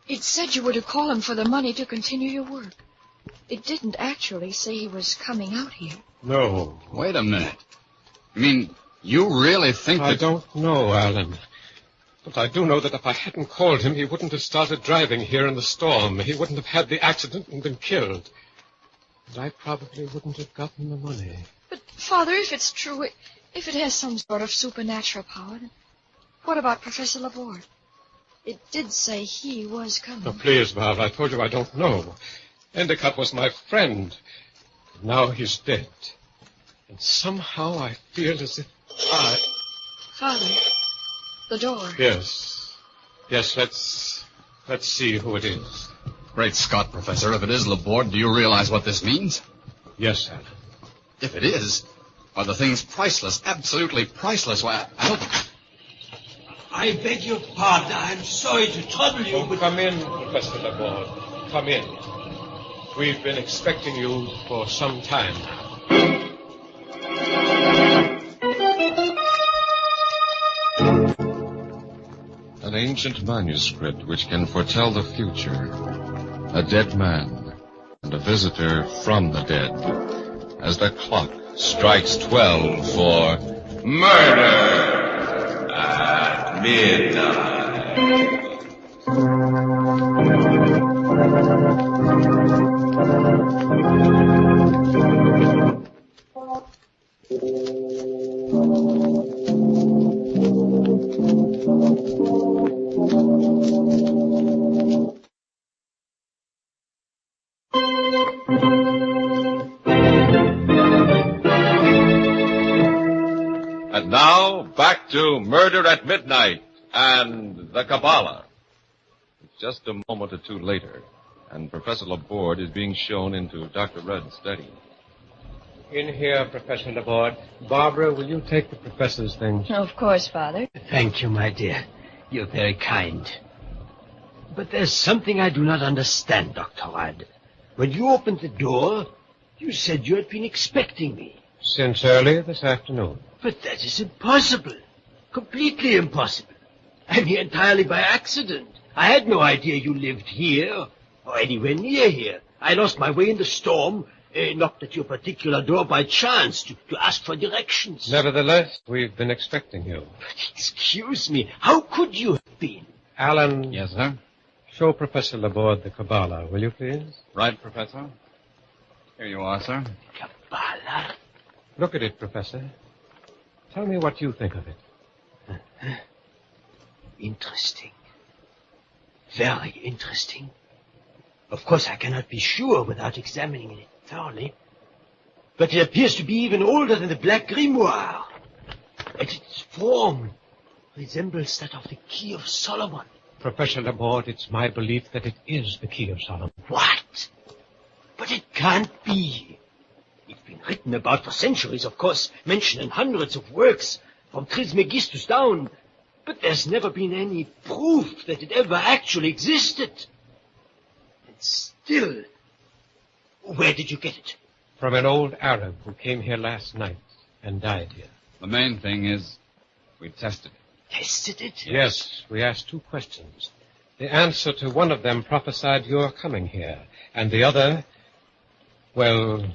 It said you were to call him for the money to continue your work. It didn't actually say he was coming out here. No. Wait a minute. You mean, you really think that... I don't know, Alan. But I do know that if I hadn't called him, he wouldn't have started driving here in the storm. He wouldn't have had the accident and been killed. And I probably wouldn't have gotten the money. But, Father, if it's true, if it has some sort of supernatural power, then what about Professor Laborde? It did say he was coming. Oh, please, Val, I told you I don't know. Endicott was my friend. Now he's dead. And somehow I feel as if Father, the door. Yes. Yes, let's see who it is. Great Scott, Professor. If it is Laborde, do you realize what this means? Yes, Alan. If it is, why, the thing's priceless. Absolutely priceless. Why, I beg your pardon. I'm sorry to trouble you, but... Come in, Professor Laborde. Come in. We've been expecting you for some time now. An ancient manuscript which can foretell the future. A dead man and a visitor from the dead. As the clock strikes 12 for murder at midnight. And now, back to Murder at Midnight and the Kabbalah. It's just a moment or two later, and Professor Laborde is being shown into Dr. Rudd's study. In here, Professor Laborde. Barbara, will you take the professor's things? Of course, Father. Thank you, my dear. You're very kind. But there's something I do not understand, Dr. Rudd. When you opened the door, you said you had been expecting me. Since early this afternoon. But that is impossible. Completely impossible. I'm here entirely by accident. I had no idea you lived here, or anywhere near here. I lost my way in the storm, knocked at your particular door by chance to ask for directions. Nevertheless, we've been expecting you. Excuse me, how could you have been? Alan. Yes, sir? Show Professor Laborde the Kabbalah, will you please? Right, Professor. Here you are, sir. Kabbalah? Look at it, Professor. Tell me what you think of it. Interesting. Very interesting. Of course, I cannot be sure without examining it thoroughly. But it appears to be even older than the Black Grimoire. And its form resembles that of the Key of Solomon. Professor Laborde, it's my belief that it is the Key of Solomon. What? But it can't be. It's been written about for centuries, of course, mentioned in hundreds of works, from Trismegistus down. But there's never been any proof that it ever actually existed. And still, where did you get it? From an old Arab who came here last night and died here. The main thing is we tested it. Tested it? Yes, we asked 2 questions. The answer to one of them prophesied your coming here, and the other, well,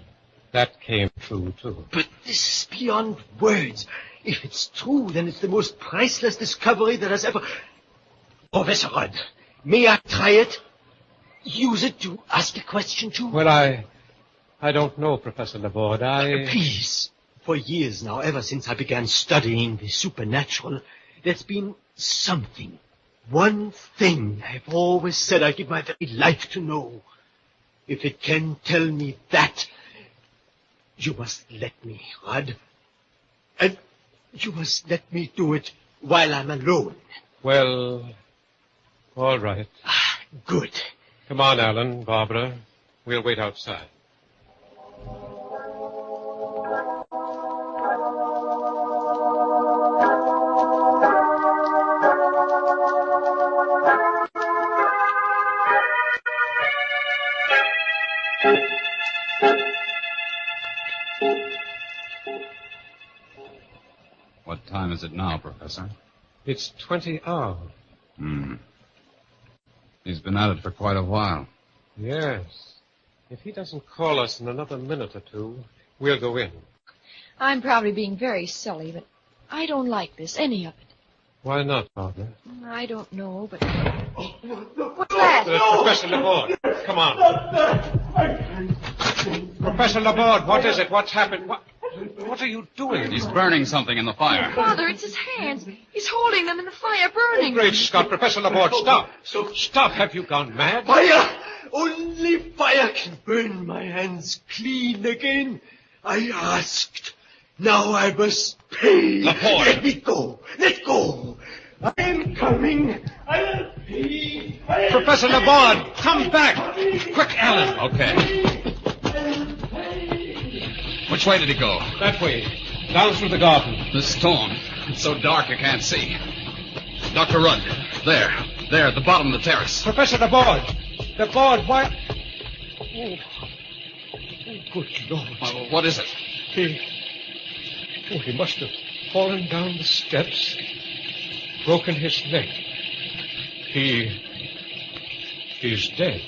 that came true, too. But this is beyond words. If it's true, then it's the most priceless discovery that has ever... Professor Rudd, may I try it? Use it to ask a question to? Well, I don't know, Professor Laborde. Please. For years now, ever since I began studying the supernatural, there's been something. One thing I've always said I'd give my very life to know. If it can tell me that, you must let me, Rudd. And you must let me do it while I'm alone. Well, all right. Good. Come on, Alan, Barbara. We'll wait outside. What time is it now, Professor? It's 20 hours. He's been at it for quite a while. Yes. If he doesn't call us in another minute or 2, we'll go in. I'm probably being very silly, but I don't like this, any of it. Why not, Barbara? I don't know, but... What's that? Professor Laborde, come on. Professor Laborde, what is it? What's happened? What are you doing? He's burning something in the fire. Father, it's his hands. He's holding them in the fire, burning. Oh, great Scott, Professor Laborde, stop. Stop. Have you gone mad? Fire! Only fire can burn my hands clean again. I asked. Now I must pay. Laborde. Let me go. Let go. I am coming. I'll pay. Professor Laborde, come back. Quick, Alan. Okay. Which way did he go? That way. Down through the garden. The storm. It's so dark you can't see. Dr. Rudd. There, at the bottom of the terrace. Professor Laborde. Laborde, why... Oh, good Lord. What is it? He must have fallen down the steps, broken his neck. He's dead.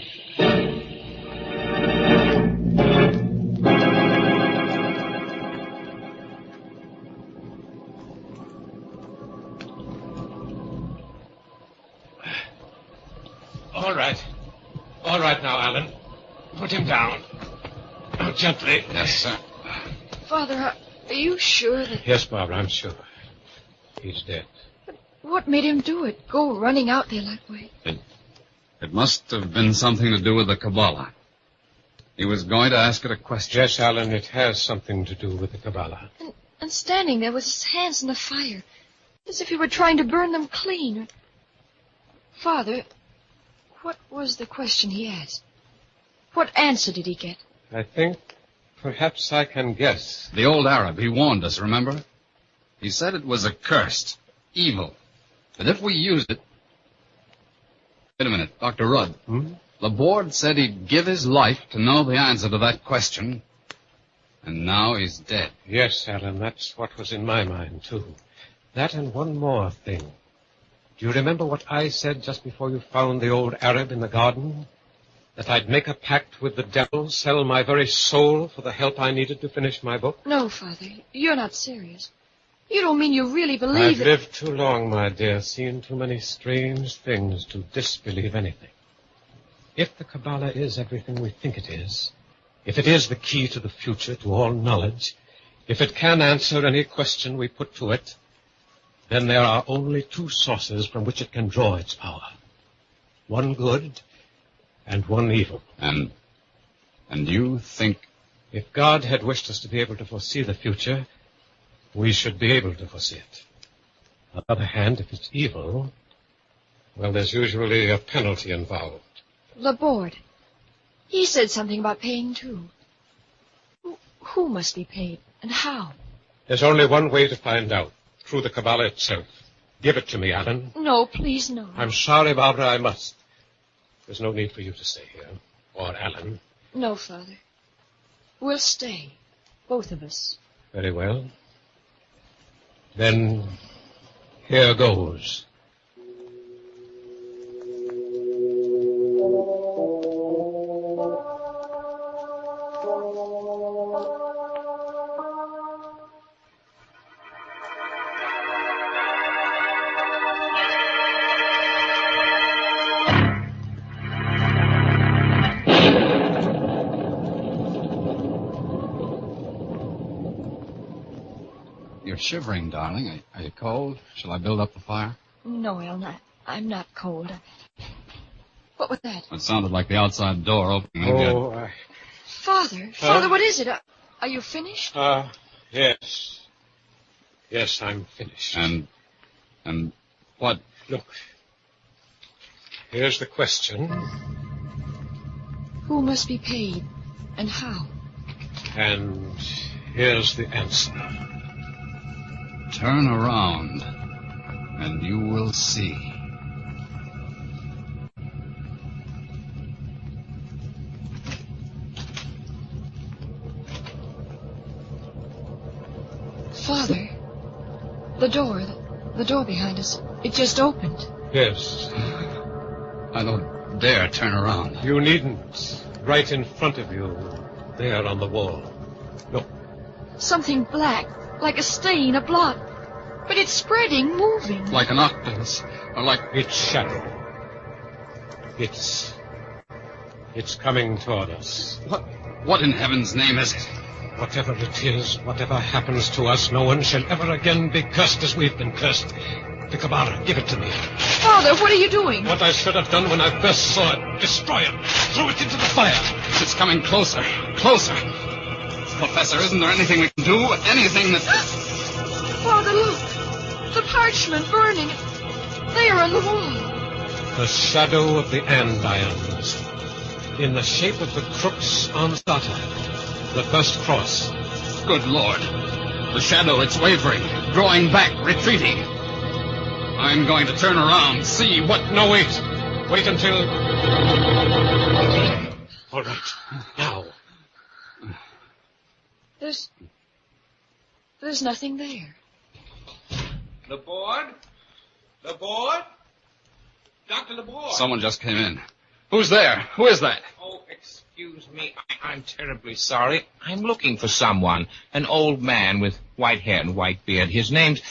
All right now, Alan. Put him down. Oh, gently. Yes, sir. Father, are you sure that... Yes, Barbara, I'm sure. He's dead. But what made him do it? Go running out there that way? It must have been something to do with the Kabbalah. He was going to ask it a question. Yes, Alan, it has something to do with the Kabbalah. And standing there with his hands in the fire, as if he were trying to burn them clean. Father, what was the question he asked? What answer did he get? I think perhaps I can guess. The old Arab, he warned us, remember? He said it was accursed, evil. that if we use it... Wait a minute, Dr. Rudd. The board said he'd give his life to know the answer to that question, and now he's dead. Yes, Alan, that's what was in my mind, too. That and one more thing. Do you remember what I said just before you found the old Arab in the garden? That I'd make a pact with the devil, sell my very soul for the help I needed to finish my book? No, Father, you're not serious. You don't mean you really believe I've that... lived too long, my dear, seen too many strange things to disbelieve anything. If the Kabbalah is everything we think it is, if it is the key to the future, to all knowledge, if it can answer any question we put to it, then there are only two sources from which it can draw its power. One good and one evil. And you think... If God had wished us to be able to foresee the future, we should be able to foresee it. On the other hand, if it's evil, well, there's usually a penalty involved. The board. He said something about paying, too. Who must be paid, and how? There's only one way to find out, through the Kabbalah itself. Give it to me, Alan. No, please, no. I'm sorry, Barbara, I must. There's no need for you to stay here, or Alan. No, Father. We'll stay, both of us. Very well. Then, here goes. You're shivering, darling. Are you cold? Shall I build up the fire? No, I'm not cold. What was that? It sounded like the outside door opening. Oh, Father, what is it? Are you finished? Yes. Yes, I'm finished. And what? Look. Here's the question. Who must be paid, and how? And here's the answer. Turn around, and you will see. Father, the door behind us, it just opened. Yes. I don't dare turn around. You needn't. Right in front of you, there on the wall. Look. Something black, like a stain, a blot. But it's spreading, moving. Like an octopus, or like... It's shadow. It's coming toward us. What in heaven's name is it? Whatever it is, whatever happens to us, no one shall ever again be cursed as we've been cursed. The Kabbalah, give it to me. Father, what are you doing? What I should have done when I first saw it. Destroy it. Throw it into the fire. It's coming closer. Closer. Professor, isn't there anything we can do? Anything that... Father, look. The parchment burning. There on the wall. The shadow of the andirons. In the shape of the crux ansata. The first cross. Good Lord. The shadow, it's wavering. Drawing back, retreating. I'm going to turn around, see what... No, wait. Wait until... All right. Now. There's nothing there. The board? The board? Dr. LeBoard. Someone just came in. Who's there? Who is that? Oh, excuse me. I'm terribly sorry. I'm looking for someone. An old man with white hair and white beard. His name's...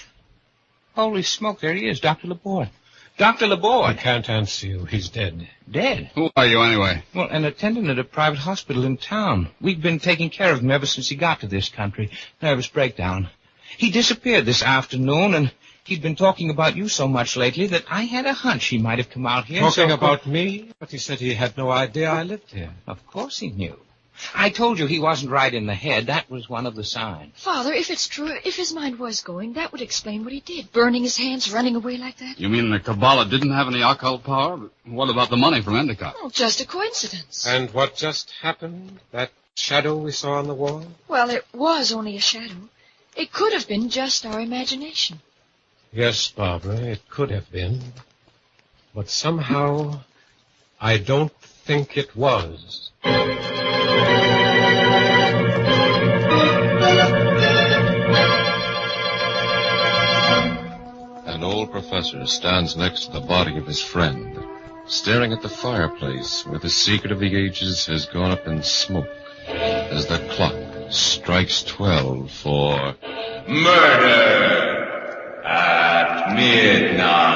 Holy smoke, there he is, Dr. LeBoard. Dr. LeBoard. I can't answer you. He's dead. Dead? Who are you, anyway? Well, an attendant at a private hospital in town. We've been taking care of him ever since he got to this country. Nervous breakdown. He disappeared this afternoon, and he'd been talking about you so much lately that I had a hunch he might have come out here. Talking about me? But he said he had no idea I lived here. Of course he knew. I told you he wasn't right in the head. That was one of the signs. Father, if it's true, if his mind was going, that would explain what he did. Burning his hands, running away like that. You mean the Kabbalah didn't have any occult power? What about the money from Endicott? Oh, just a coincidence. And what just happened? That shadow we saw on the wall? Well, it was only a shadow. It could have been just our imagination. Yes, Barbara, it could have been. But somehow, I don't think it was. An old professor stands next to the body of his friend, staring at the fireplace where the secret of the ages has gone up in smoke as the clock strikes 12 for Murder at midnight.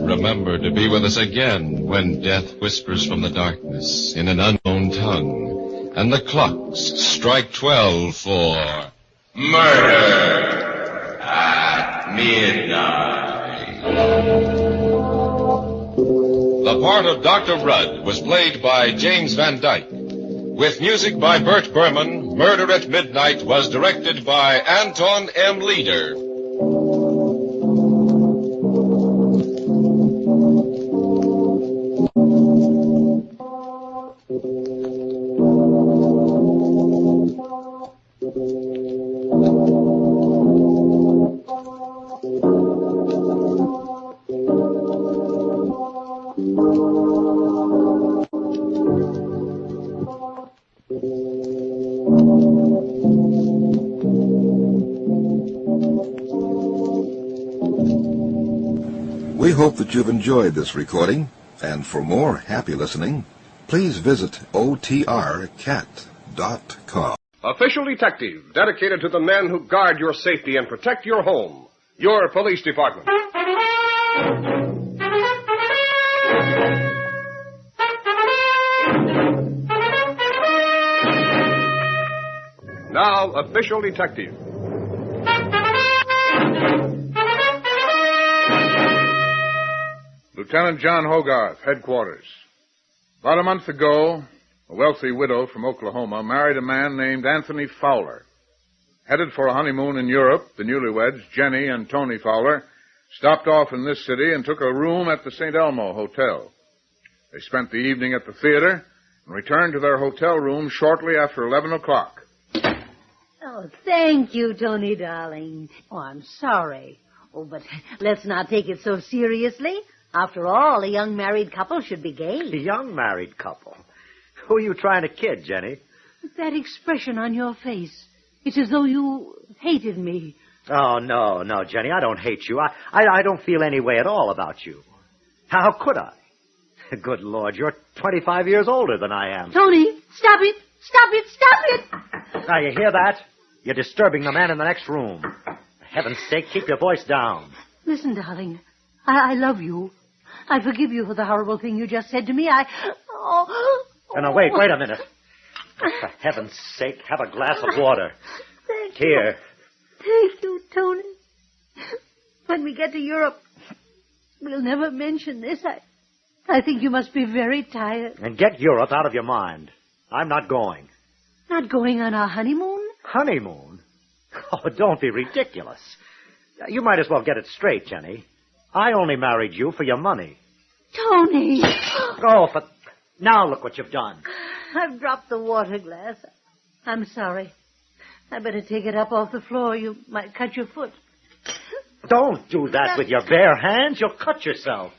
Remember to be with us again when death whispers from the darkness in an unknown tongue, and the clocks strike 12 for Murder at midnight. The part of Dr. Rudd was played by James Van Dyke. With music by Bert Berman, Murder at Midnight was directed by Anton M. Leader. We hope that you've enjoyed this recording, and for more happy listening, please visit otrcat.com. Official Detective, dedicated to the men who guard your safety and protect your home. Your police department. Now, Official Detective. Lieutenant John Hogarth, headquarters. About a month ago, a wealthy widow from Oklahoma married a man named Anthony Fowler. Headed for a honeymoon in Europe, the newlyweds, Jenny and Tony Fowler, stopped off in this city and took a room at the St. Elmo Hotel. They spent the evening at the theater and returned to their hotel room shortly after 11 o'clock. Oh, thank you, Tony, darling. Oh, I'm sorry. Oh, but let's not take it so seriously. After all, a young married couple should be gay. A young married couple? Who are you trying to kid, Jenny? That expression on your face. It's as though you hated me. Oh, no, Jenny, I don't hate you. I don't feel any way at all about you. How could I? Good Lord, you're 25 years older than I am. Tony, stop it! Stop it! Stop it! Now, you hear that? You're disturbing the man in the next room. For heaven's sake, keep your voice down. Listen, darling, I love you. I forgive you for the horrible thing you just said to me. Now, wait a minute. Oh, for heaven's sake, have a glass of water. Thank you. Here. Thank you, Tony. When we get to Europe, we'll never mention this. I think you must be very tired. And get Europe out of your mind. I'm not going. Not going on our honeymoon? Honeymoon? Oh, don't be ridiculous. You might as well get it straight, Jenny. I only married you for your money. Tony! Oh, now look what you've done. I've dropped the water glass. I'm sorry. I better take it up off the floor. You might cut your foot. Don't do that with your bare hands. You'll cut yourself.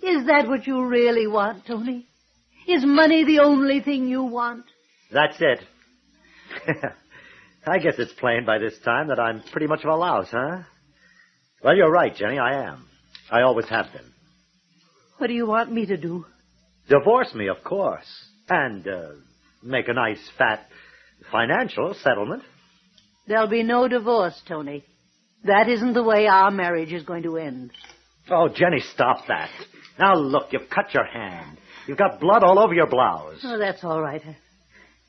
Is that what you really want, Tony? Is money the only thing you want? That's it. I guess it's plain by this time that I'm pretty much of a louse, huh? Well, you're right, Jenny, I am. I always have been. What do you want me to do? Divorce me, of course. And make a nice, fat financial settlement. There'll be no divorce, Tony. That isn't the way our marriage is going to end. Oh, Jenny, stop that. Now, look, you've cut your hand. You've got blood all over your blouse. Oh, that's all right.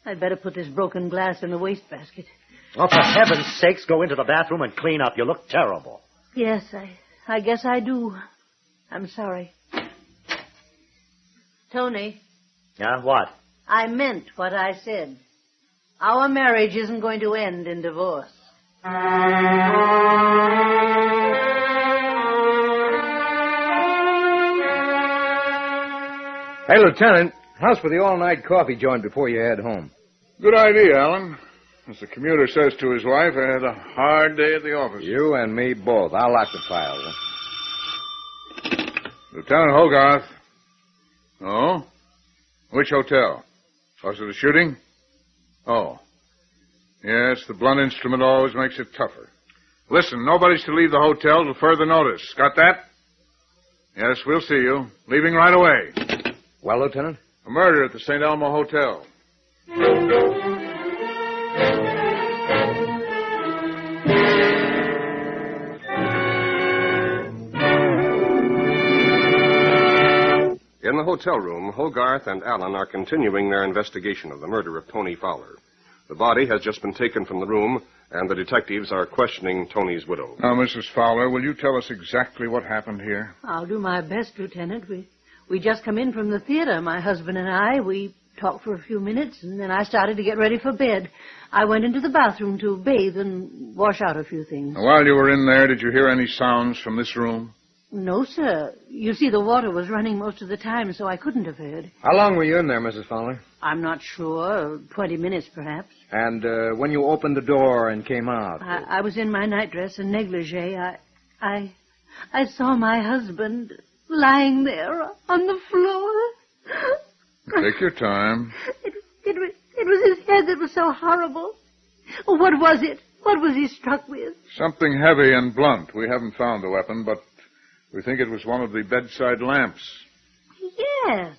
I'd better put this broken glass in the wastebasket. Oh, for heaven's sakes, go into the bathroom and clean up. You look terrible. Yes, I guess I do. I'm sorry. Tony, Yeah, what? I meant what I said. Our marriage isn't going to end in divorce. Hey, Lieutenant, how's for the all-night coffee joint before you head home? Good idea, Alan. As the commuter says to his wife, I had a hard day at the office. You and me both. I'll lock the file. Lieutenant Hogarth. Oh? Which hotel? Was it a shooting? Oh. Yes, the blunt instrument always makes it tougher. Listen, nobody's to leave the hotel till further notice. Got that? Yes, we'll see you. Leaving right away. Well, Lieutenant? A murder at the St. Elmo Hotel. In the hotel room, Hogarth and Allen are continuing their investigation of the murder of Tony Fowler. The body has just been taken from the room, and the detectives are questioning Tony's widow. Now, Mrs. Fowler, will you tell us exactly what happened here? I'll do my best, Lieutenant. We just come in from the theater, my husband and I. We talked for a few minutes, and then I started to get ready for bed. I went into the bathroom to bathe and wash out a few things. Now, while you were in there, did you hear any sounds from this room? No, sir. You see, the water was running most of the time, so I couldn't have heard. How long were you in there, Mrs. Fowler? I'm not sure. 20 minutes, perhaps. And when you opened the door and came out? I was in my nightdress and negligee. I saw my husband lying there on the floor. Take your time. It was his head that was so horrible. What was it? What was he struck with? Something heavy and blunt. We haven't found the weapon, but we think it was one of the bedside lamps. Yes.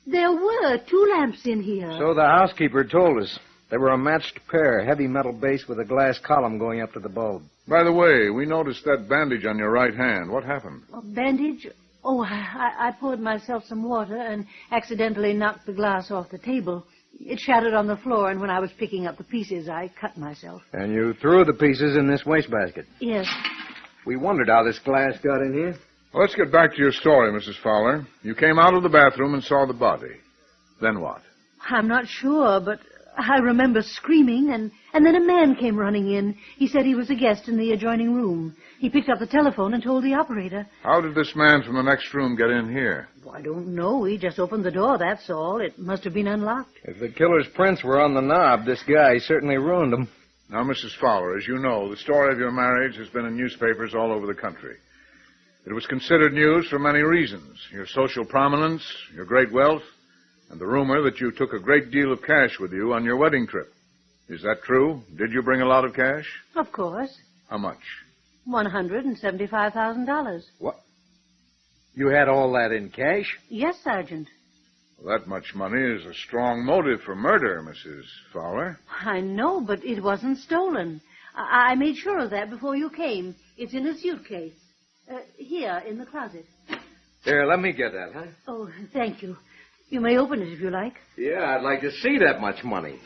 There were 2 lamps in here. So the housekeeper told us. They were a matched pair, heavy metal base with a glass column going up to the bulb. By the way, we noticed that bandage on your right hand. What happened? A bandage? Oh, I poured myself some water and accidentally knocked the glass off the table. It shattered on the floor, and when I was picking up the pieces, I cut myself. And you threw the pieces in this wastebasket? Yes. We wondered how this glass got in here. Well, let's get back to your story, Mrs. Fowler. You came out of the bathroom and saw the body. Then what? I'm not sure, but I remember screaming, and then a man came running in. He said he was a guest in the adjoining room. He picked up the telephone and told the operator. How did this man from the next room get in here? Well, I don't know. He just opened the door, that's all. It must have been unlocked. If the killer's prints were on the knob, this guy certainly ruined them. Now, Mrs. Fowler, as you know, the story of your marriage has been in newspapers all over the country. It was considered news for many reasons. Your social prominence, your great wealth, and the rumor that you took a great deal of cash with you on your wedding trip. Is that true? Did you bring a lot of cash? Of course. How much? $175,000. What? You had all that in cash? Yes, Sergeant. Well, that much money is a strong motive for murder, Mrs. Fowler. I know, but it wasn't stolen. I made sure of that before you came. It's in a suitcase. Here, in the closet. Here, let me get that, huh? Oh, thank you. You may open it if you like. Yeah, I'd like to see that much money.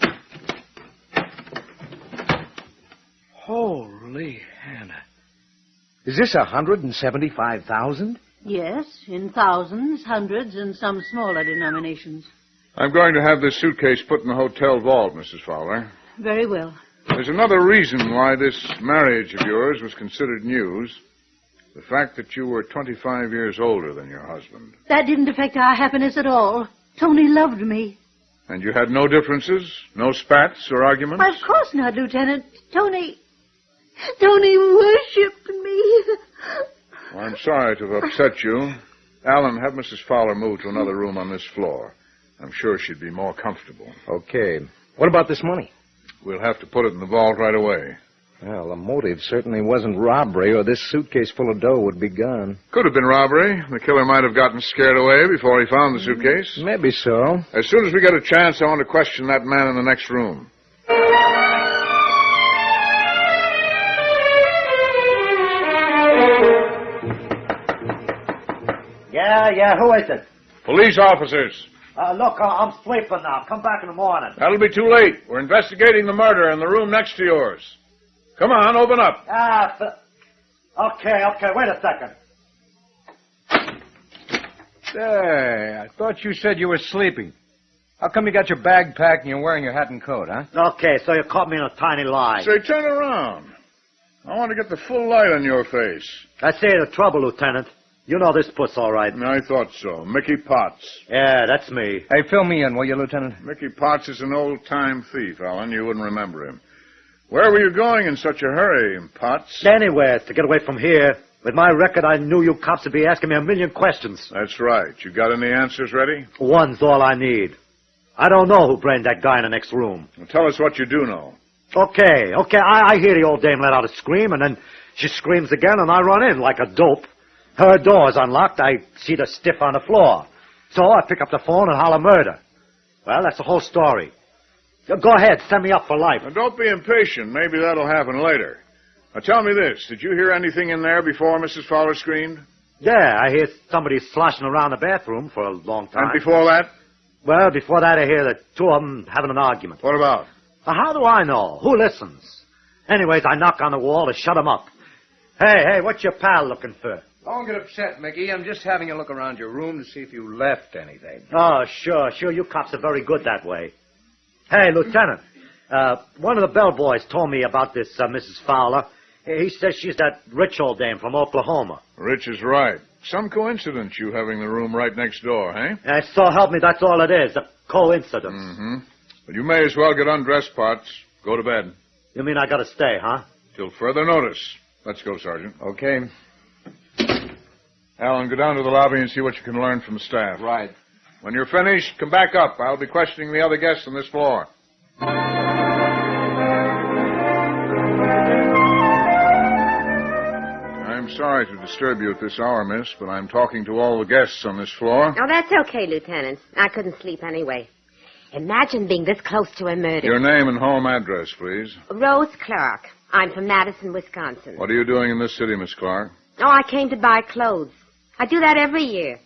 Holy Hannah. Is this $175,000? Yes, in thousands, hundreds, and some smaller denominations. I'm going to have this suitcase put in the hotel vault, Mrs. Fowler. Very well. There's another reason why this marriage of yours was considered news. The fact that you were 25 years older than your husband. That didn't affect our happiness at all. Tony loved me. And you had no differences? No spats or arguments? Of course not, Lieutenant. Tony worshipped me. Well, I'm sorry to have upset you. Alan, have Mrs. Fowler move to another room on this floor. I'm sure she'd be more comfortable. Okay. What about this money? We'll have to put it in the vault right away. Well, the motive certainly wasn't robbery, or this suitcase full of dough would be gone. Could have been robbery. The killer might have gotten scared away before he found the suitcase. Maybe so. As soon as we get a chance, I want to question that man in the next room. Yeah, who is it? Police officers. Look, I'm sleeping now. Come back in the morning. That'll be too late. We're investigating the murder in the room next to yours. Come on, open up. Okay. Wait a second. Say, I thought you said you were sleeping. How come you got your bag packed and you're wearing your hat and coat, huh? Okay, so you caught me in a tiny lie. Say, turn around. I want to get the full light on your face. I say the trouble, Lieutenant. You know this puss all right. I thought so. Mickey Potts. Yeah, that's me. Hey, fill me in, will you, Lieutenant? Mickey Potts is an old-time thief, Alan. You wouldn't remember him. Where were you going in such a hurry, Potts? Anywhere to get away from here. With my record, I knew you cops would be asking me a million questions. That's right. You got any answers ready? One's all I need. I don't know who brained that guy in the next room. Well, tell us what you do know. Okay. I hear the old dame let out a scream, and then she screams again, and I run in like a dope. Her door's unlocked. I see the stiff on the floor. So I pick up the phone and holler murder. Well, that's the whole story. Go ahead, send me up for life. Now, don't be impatient. Maybe that'll happen later. Now, tell me this. Did you hear anything in there before Mrs. Fowler screamed? Yeah, I hear somebody sloshing around the bathroom for a long time. And before that? Well, before that, I hear the two of them having an argument. What about? How do I know? Who listens? Anyways, I knock on the wall to shut them up. Hey, what's your pal looking for? Don't get upset, Mickey. I'm just having a look around your room to see if you left anything. Oh, sure. You cops are very good that way. Hey, Lieutenant, one of the bellboys told me about this Mrs. Fowler. He says she's that rich old dame from Oklahoma. Rich is right. Some coincidence you having the room right next door, eh? So help me, that's all it is, a coincidence. Mm-hmm. Well, you may as well get undressed, Potts. Go to bed. You mean I gotta stay, huh? Till further notice. Let's go, Sergeant. Okay. Alan, go down to the lobby and see what you can learn from the staff. Right. When you're finished, come back up. I'll be questioning the other guests on this floor. I'm sorry to disturb you at this hour, miss, but I'm talking to all the guests on this floor. Oh, that's okay, Lieutenant. I couldn't sleep anyway. Imagine being this close to a murder. Your name and home address, please. Rose Clark. I'm from Madison, Wisconsin. What are you doing in this city, Miss Clark? Oh, I came to buy clothes. I do that every year.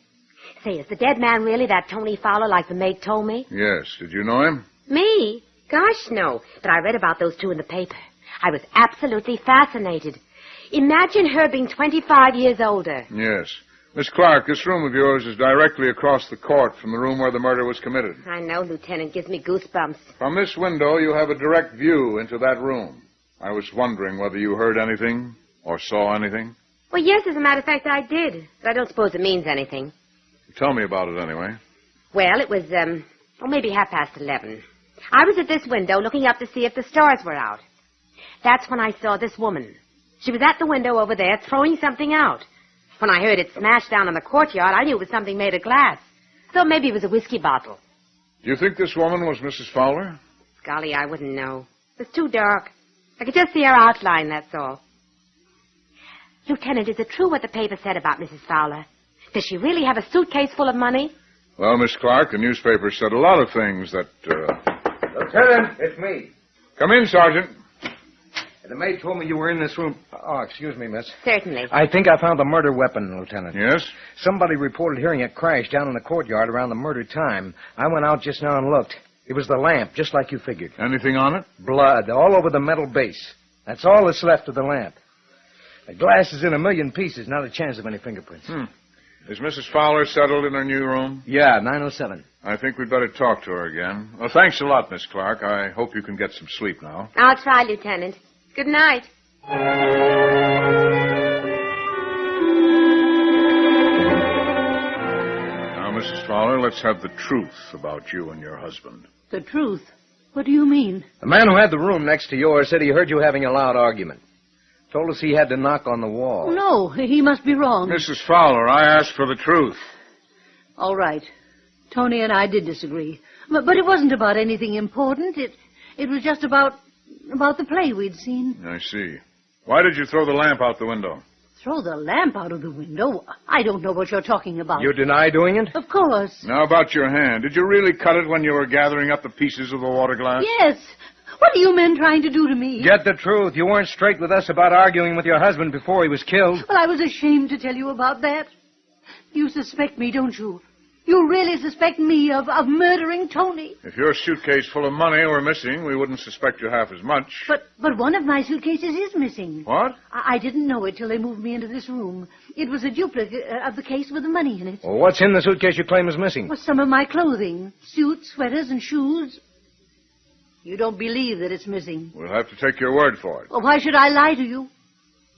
Say, is the dead man really that Tony Fowler like the maid told me? Yes. Did you know him? Me? Gosh, no. But I read about those two in the paper. I was absolutely fascinated. Imagine her being 25 years older. Yes. Miss Clark, this room of yours is directly across the court from the room where the murder was committed. I know, Lieutenant. Gives me goosebumps. From this window, you have a direct view into that room. I was wondering whether you heard anything or saw anything. Well, yes, as a matter of fact, I did. But I don't suppose it means anything. Tell me about it anyway. Well, it was, maybe 11:30. I was at this window looking up to see if the stars were out. That's when I saw this woman. She was at the window over there throwing something out. When I heard it smash down in the courtyard, I knew it was something made of glass. Thought maybe it was a whiskey bottle. Do you think this woman was Mrs. Fowler? Golly, I wouldn't know. It was too dark. I could just see her outline, that's all. Lieutenant, is it true what the paper said about Mrs. Fowler? Does she really have a suitcase full of money? Well, Miss Clark, the newspaper said a lot of things that, Lieutenant, it's me. Come in, Sergeant. The maid told me you were in this room. Oh, excuse me, miss. Certainly. I think I found the murder weapon, Lieutenant. Yes? Somebody reported hearing it crash down in the courtyard around the murder time. I went out just now and looked. It was the lamp, just like you figured. Anything on it? Blood, all over the metal base. That's all that's left of the lamp. The glass is in a million pieces, not a chance of any fingerprints. Is Mrs. Fowler settled in her new room? Yeah, 907. I think we'd better talk to her again. Well, thanks a lot, Miss Clark. I hope you can get some sleep now. I'll try, Lieutenant. Good night. Now, Mrs. Fowler, let's have the truth about you and your husband. The truth? What do you mean? The man who had the room next to yours said he heard you having a loud argument. Told us he had to knock on the wall. No, he must be wrong. Mrs. Fowler, I asked for the truth. All right. Tony and I did disagree. But it wasn't about anything important. It was just about the play we'd seen. I see. Why did you throw the lamp out the window? Throw the lamp out of the window? I don't know what you're talking about. You deny doing it? Of course. Now about your hand. Did you really cut it when you were gathering up the pieces of the water glass? Yes. What are you men trying to do to me? Get the truth. You weren't straight with us about arguing with your husband before he was killed. Well, I was ashamed to tell you about that. You suspect me, don't you? You really suspect me of murdering Tony? If your suitcase full of money were missing, we wouldn't suspect you half as much. But one of my suitcases is missing. What? I didn't know it till they moved me into this room. It was a duplicate of the case with the money in it. Well, what's in the suitcase you claim is missing? Well, some of my clothing. Suits, sweaters, and shoes. You don't believe that it's missing. We'll have to take your word for it. Well, why should I lie to you?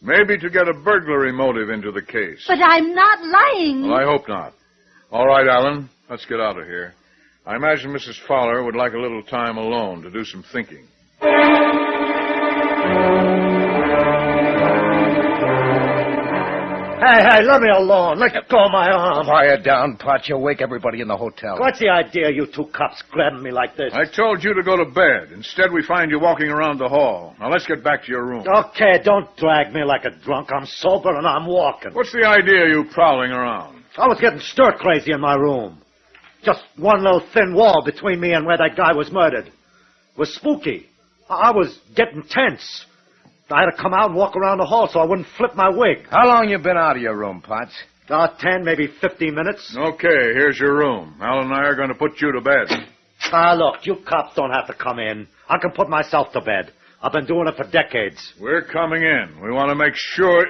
Maybe to get a burglary motive into the case. But I'm not lying. Well, I hope not. All right, Alan, let's get out of here. I imagine Mrs. Fowler would like a little time alone to do some thinking. Hey, let me alone. Let go of my arm. Quiet down, Potts. You'll wake everybody in the hotel. What's the idea, you two cops grabbing me like this? I told you to go to bed. Instead, we find you walking around the hall. Now, let's get back to your room. Okay, don't drag me like a drunk. I'm sober and I'm walking. What's the idea of you prowling around? I was getting stir-crazy in my room. Just one little thin wall between me and where that guy was murdered. It was spooky. I was getting tense. I had to come out and walk around the hall so I wouldn't flip my wig. How long you been out of your room, Potts? 10, maybe 15 minutes. Okay, here's your room. Al and I are going to put you to bed. Look, you cops don't have to come in. I can put myself to bed. I've been doing it for decades. We're coming in. We want to make sure...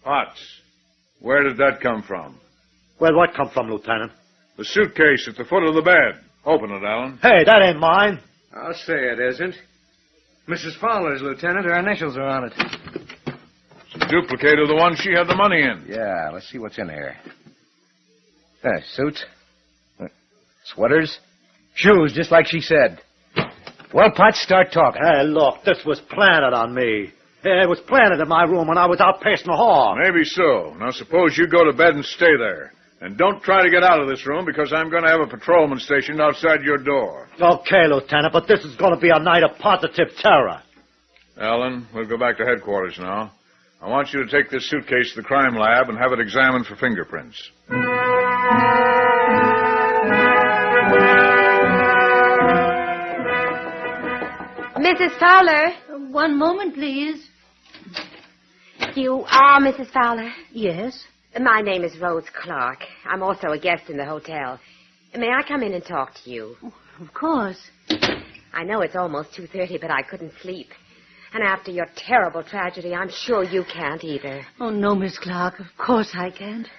Potts, where did that come from? Where'd what come from, Lieutenant? The suitcase at the foot of the bed. Open it, Alan. Hey, that ain't mine. I'll say it isn't. Mrs. Fowler's, Lieutenant. Her initials are on it. It's a duplicate of the one she had the money in. Yeah, let's see what's in here. Suits. Sweaters. Shoes, just like she said. Well, Potts, start talking. Hey, look, this was planted on me. It was planted in my room when I was out pacing the hall. Maybe so. Now, suppose you go to bed and stay there. And don't try to get out of this room because I'm going to have a patrolman stationed outside your door. Okay, Lieutenant, but this is going to be a night of positive terror. Alan, we'll go back to headquarters now. I want you to take this suitcase to the crime lab and have it examined for fingerprints. Mrs. Fowler. One moment, please. You are Mrs. Fowler? Yes. My name is Rose Clark. I'm also a guest in the hotel. May I come in and talk to you? Of course. I know it's almost 2:30, but I couldn't sleep. And after your terrible tragedy, I'm sure you can't either. Oh, no, Miss Clark. Of course I can't.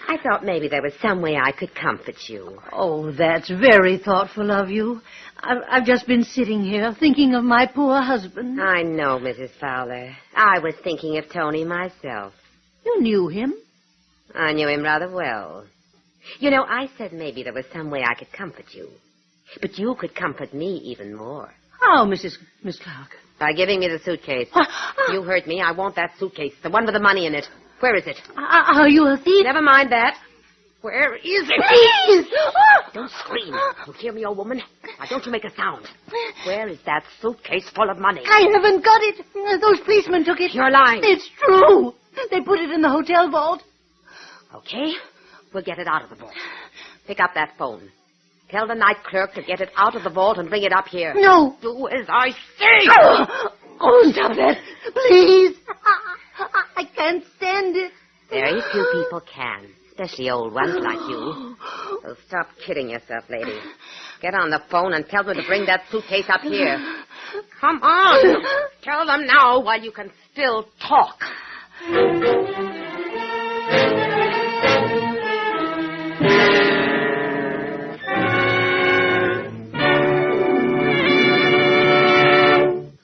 I thought maybe there was some way I could comfort you. Oh, that's very thoughtful of you. I've just been sitting here thinking of my poor husband. I know, Mrs. Fowler. I was thinking of Tony myself. You knew him? I knew him rather well. You know, I said maybe there was some way I could comfort you. But you could comfort me even more. How, Miss Clark? By giving me the suitcase. You heard me. I want that suitcase, the one with the money in it. Where is it? Are you a thief? Never mind that. Where is it? Please! Don't scream. You hear me, old woman? Now, don't you make a sound. Where is that suitcase full of money? I haven't got it. Those policemen took it. You're lying. It's true. They put it in the hotel vault. Okay. We'll get it out of the vault. Pick up that phone. Tell the night clerk to get it out of the vault and bring it up here. No. Do as I say. Oh, stop that. Please. I can't stand it. Very few people can, especially old ones like you. So stop kidding yourself, lady. Get on the phone and tell them to bring that suitcase up here. Come on. Tell them now while you can still talk.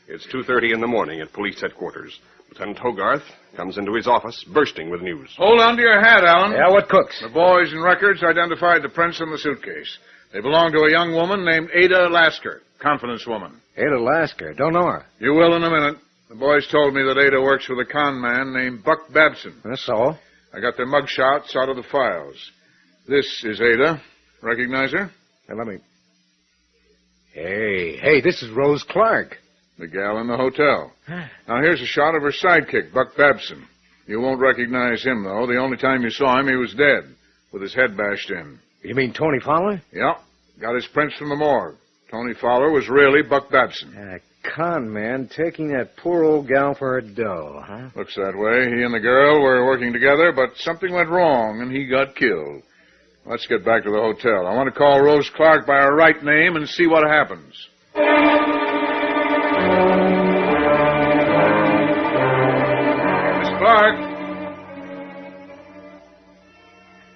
It's 2:30 in the morning at police headquarters. Lieutenant Hogarth comes into his office, bursting with news. Hold on to your hat, Alan. Yeah, what cooks? The boys and records identified the prints in the suitcase. They belong to a young woman named Ada Lasker, confidence woman. Ada Lasker. Don't know her. You will in a minute. The boys told me that Ada works with a con man named Buck Babson. That's so. I got their mug shots out of the files. This is Ada. Recognize her? Hey, let me... Hey, this is Rose Clark. The gal in the hotel. Now, here's a shot of her sidekick, Buck Babson. You won't recognize him, though. The only time you saw him, he was dead, with his head bashed in. You mean Tony Fowler? Yeah. Got his prints from the morgue. Tony Fowler was really Buck Babson. A con man taking that poor old gal for her dough, huh? Looks that way. He and the girl were working together, but something went wrong, and he got killed. Let's get back to the hotel. I want to call Rose Clark by her right name and see what happens. Miss Clark.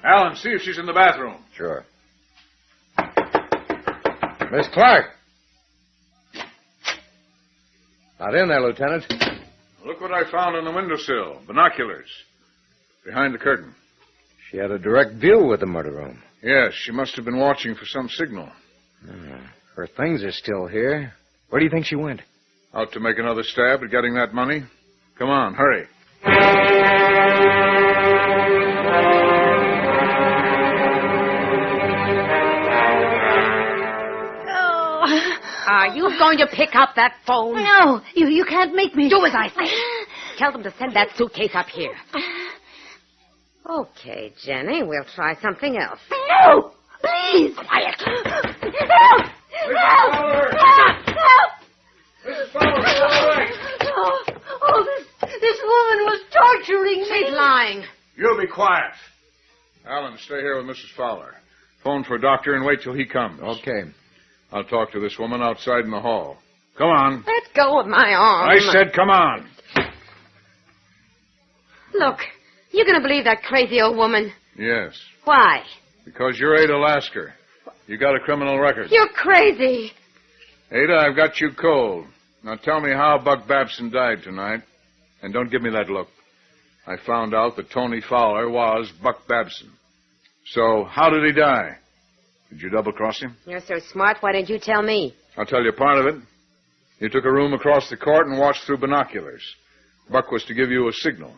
Alan, see if she's in the bathroom. Sure. Miss Clark. Not in there, Lieutenant. Look what I found on the windowsill. Binoculars. Behind the curtain. She had a direct view with the murder room. Yes, she must have been watching for some signal. Her things are still here. Where do you think she went? Out to make another stab at getting that money? Come on, hurry. Are you going to pick up that phone? No, you can't make me. Do as I say. Tell them to send that suitcase up here. Okay, Jenny, we'll try something else. No! Please! Quiet. Help! Help! Help! Mrs. Fowler, it's all right. This woman was torturing me. She's lying. You be quiet. Alan, stay here with Mrs. Fowler. Phone for a doctor and wait till he comes. Okay. I'll talk to this woman outside in the hall. Come on. Let go of my arm. I said come on. Look, you gonna believe that crazy old woman? Yes. Why? Because you're Ada Lasker. You got a criminal record. You're crazy. Ada, I've got you cold. Now tell me how Buck Babson died tonight. And don't give me that look. I found out that Tony Fowler was Buck Babson. So how did he die? Did you double-cross him? You're so smart, why didn't you tell me? I'll tell you part of it. You took a room across the court and watched through binoculars. Buck was to give you a signal,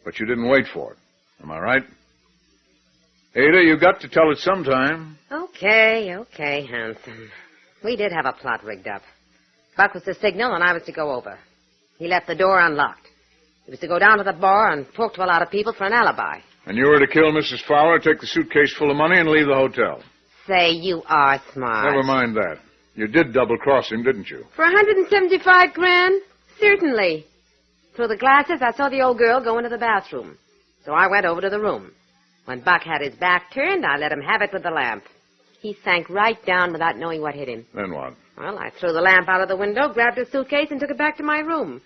but you didn't wait for it. Am I right? Ada, you got to tell it sometime. Okay, handsome. We did have a plot rigged up. Buck was to signal, and I was to go over. He left the door unlocked. He was to go down to the bar and talk to a lot of people for an alibi. And you were to kill Mrs. Fowler, take the suitcase full of money, and leave the hotel. Say you are smart. Never mind that. You did double-cross him, didn't you? For $175,000? Certainly. Through the glasses, I saw the old girl go into the bathroom. So I went over to the room. When Buck had his back turned, I let him have it with the lamp. He sank right down without knowing what hit him. Then what? Well, I threw the lamp out of the window, grabbed his suitcase, and took it back to my room.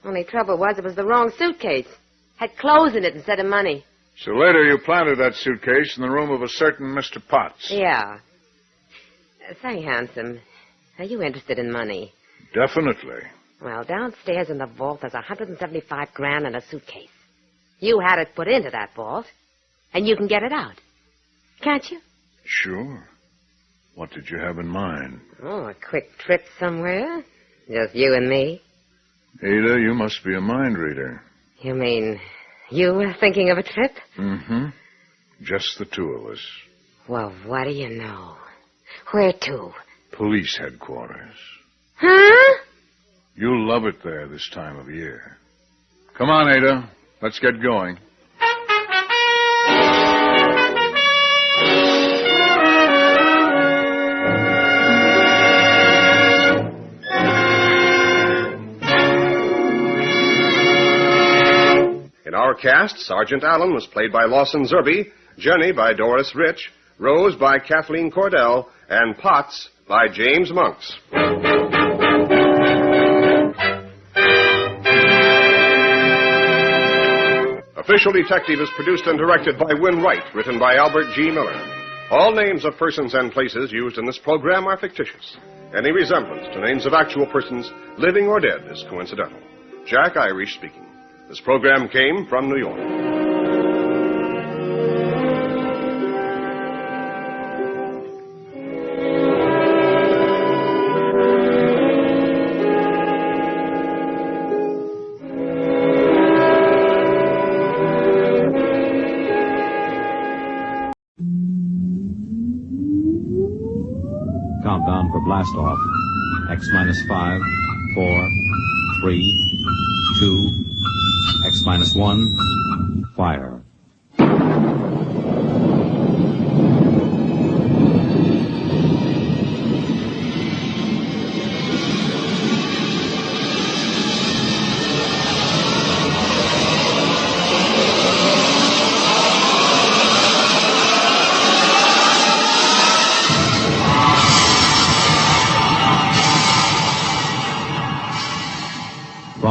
Only trouble was it was the wrong suitcase. Had clothes in it instead of money. So later you planted that suitcase in the room of a certain Mr. Potts. Yeah. Say, handsome, are you interested in money? Definitely. Well, downstairs in the vault there's $175,000 in a suitcase. You had it put into that vault, and you can get it out. Can't you? Sure. What did you have in mind? Oh, a quick trip somewhere. Just you and me. Ada, you must be a mind reader. You mean you were thinking of a trip? Mm-hmm. Just the two of us. Well, what do you know? Where to? Police headquarters. Huh? You'll love it there this time of year. Come on, Ada. Let's get going. In our cast, Sergeant Allen was played by Lawson Zerby, Jenny by Doris Rich, Rose by Kathleen Cordell, and Potts by James Monks. Official Detective is produced and directed by Win Wright, written by Albert G. Miller. All names of persons and places used in this program are fictitious. Any resemblance to names of actual persons, living or dead, is coincidental. Jack Irish speaking. This program came from New York. Countdown for blast off. X minus 5, 4, 3, 2, X minus 1, fire.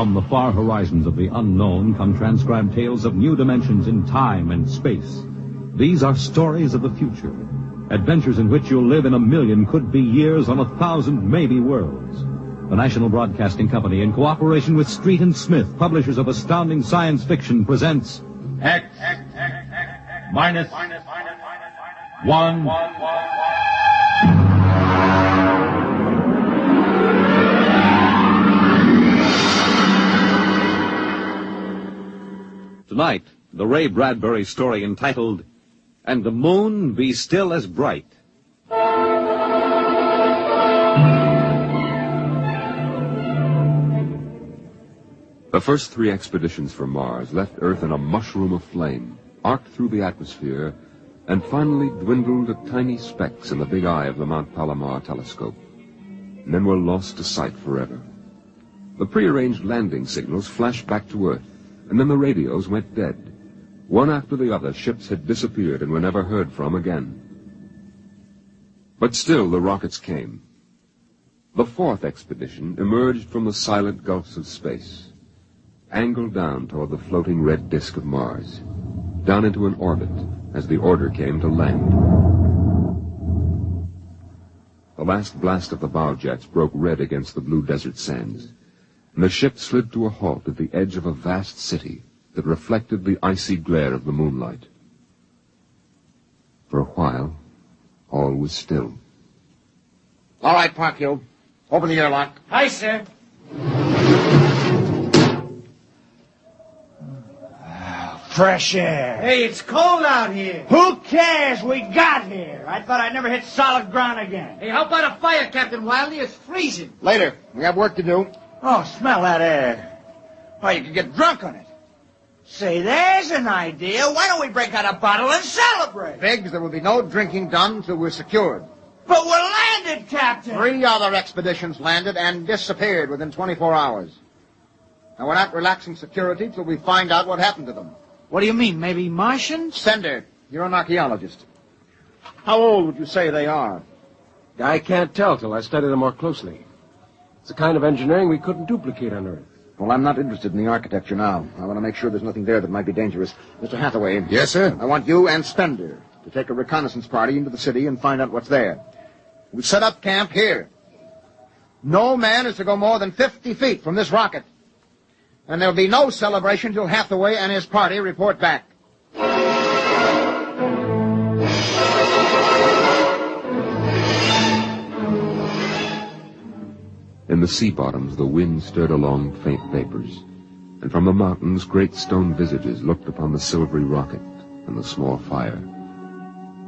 From the far horizons of the unknown come transcribed tales of new dimensions in time and space. These are stories of the future, adventures in which you'll live in a million could-be years on 1,000 maybe worlds. The National Broadcasting Company, in cooperation with Street and Smith, publishers of astounding science fiction, presents X minus 1. Tonight, the Ray Bradbury story entitled, And the Moon Be Still as Bright. The first 3 expeditions for Mars left Earth in a mushroom of flame, arced through the atmosphere, and finally dwindled to tiny specks in the big eye of the Mount Palomar telescope, and then were lost to sight forever. The prearranged landing signals flashed back to Earth, and then the radios went dead. One after the other, ships had disappeared and were never heard from again. But still the rockets came. The 4th expedition emerged from the silent gulfs of space, angled down toward the floating red disk of Mars, down into an orbit as the order came to land. The last blast of the bow jets broke red against the blue desert sands, and the ship slid to a halt at the edge of a vast city that reflected the icy glare of the moonlight. For a while, all was still. All right, Parkhill. Open the airlock. Aye, sir. Fresh air. Hey, it's cold out here. Who cares? We got here. I thought I'd never hit solid ground again. Hey, how about a fire, Captain Wiley? It's freezing. Later. We have work to do. Oh, smell that air. Why, you could get drunk on it. Say, there's an idea. Why don't we break out a bottle and celebrate? Biggs, there will be no drinking done till we're secured. But we're landed, Captain. 3 other expeditions landed and disappeared within 24 hours. And we're not relaxing security till we find out what happened to them. What do you mean, maybe Martians? Sender, you're an archaeologist. How old would you say they are? I can't tell till I study them more closely. It's a kind of engineering we couldn't duplicate on Earth. Well, I'm not interested in the architecture now. I want to make sure there's nothing there that might be dangerous. Mr. Hathaway. Yes, sir? I want you and Spender to take a reconnaissance party into the city and find out what's there. We set up camp here. No man is to go more than 50 feet from this rocket. And there'll be no celebration till Hathaway and his party report back. In the sea bottoms, the wind stirred along faint vapors, and from the mountains, great stone visages looked upon the silvery rocket and the small fire.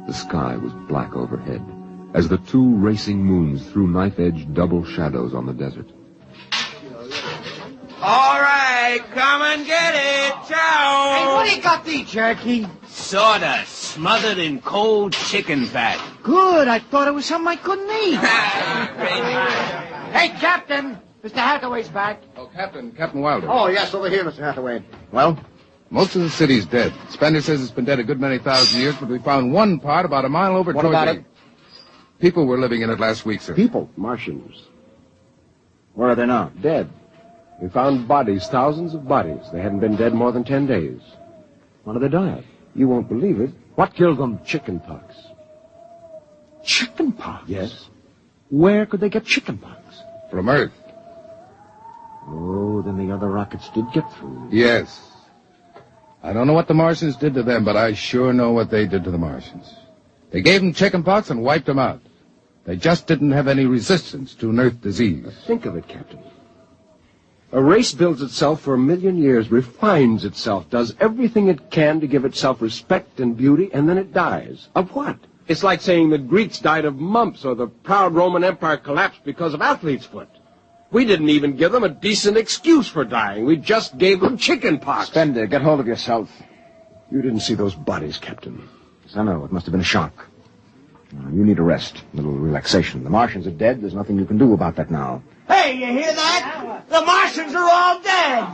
The sky was black overhead, as the 2 racing moons threw knife-edged double shadows on the desert. All right, come and get it. Ciao. Hey, what do you got there, Jerky? Sawdust smothered in cold chicken fat. Good. I thought it was something I couldn't eat. Hey, Captain. Mr. Hathaway's back. Oh, Captain Wilder. Oh, yes, over here, Mr. Hathaway. Well? Most of the city's dead. Spender says it's been dead a good many thousand years, but we found one part about a mile over What toward about the... it? People were living in it last week, sir. People? Martians. Where are they now? Dead. We found bodies, thousands of bodies. They hadn't been dead more than 10 days. How did they die? You won't believe it. What killed them? Chickenpox. Chickenpox? Yes. Where could they get chickenpox? From Earth. Oh, then the other rockets did get through. Yes. I don't know what the Martians did to them, but I sure know what they did to the Martians. They gave them chickenpox and wiped them out. They just didn't have any resistance to an Earth disease. Think of it, Captain. A race builds itself for 1 million years, refines itself, does everything it can to give itself respect and beauty, and then it dies. Of what? It's like saying the Greeks died of mumps or the proud Roman Empire collapsed because of athlete's foot. We didn't even give them a decent excuse for dying. We just gave them chickenpox. Spender, get hold of yourself. You didn't see those bodies, Captain. Yes, I know. It must have been a shock. You need a rest, a little relaxation. The Martians are dead. There's nothing you can do about that now. Hey, you hear that? The Martians are all dead.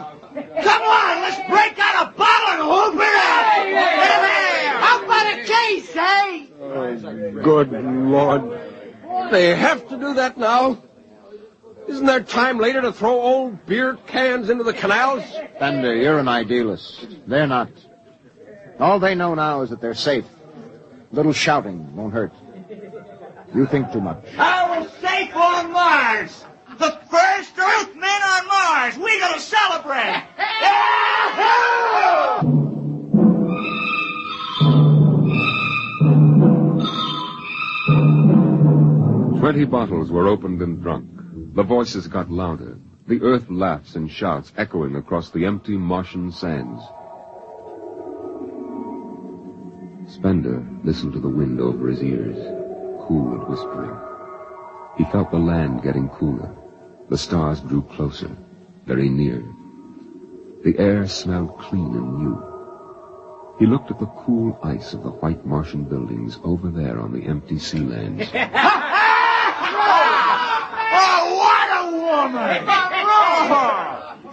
Come on, let's break out a bottle and whoop it up. How about a case, eh? Oh, good Lord. They have to do that now? Isn't there time later to throw old beer cans into the canals? Bender, you're an idealist. They're not. All they know now is that they're safe. Little shouting won't hurt. You think too much. I was safe on Mars. The first Earthmen on Mars. We're going to celebrate. 20 bottles were opened and drunk. The voices got louder. The earth laughs and shouts echoing across the empty Martian sands. Spender listened to the wind over his ears, cool and whispering. He felt the land getting cooler. The stars drew closer, very near. The air smelled clean and new. He looked at the cool ice of the white Martian buildings over there on the empty sea lands. Oh, what a woman!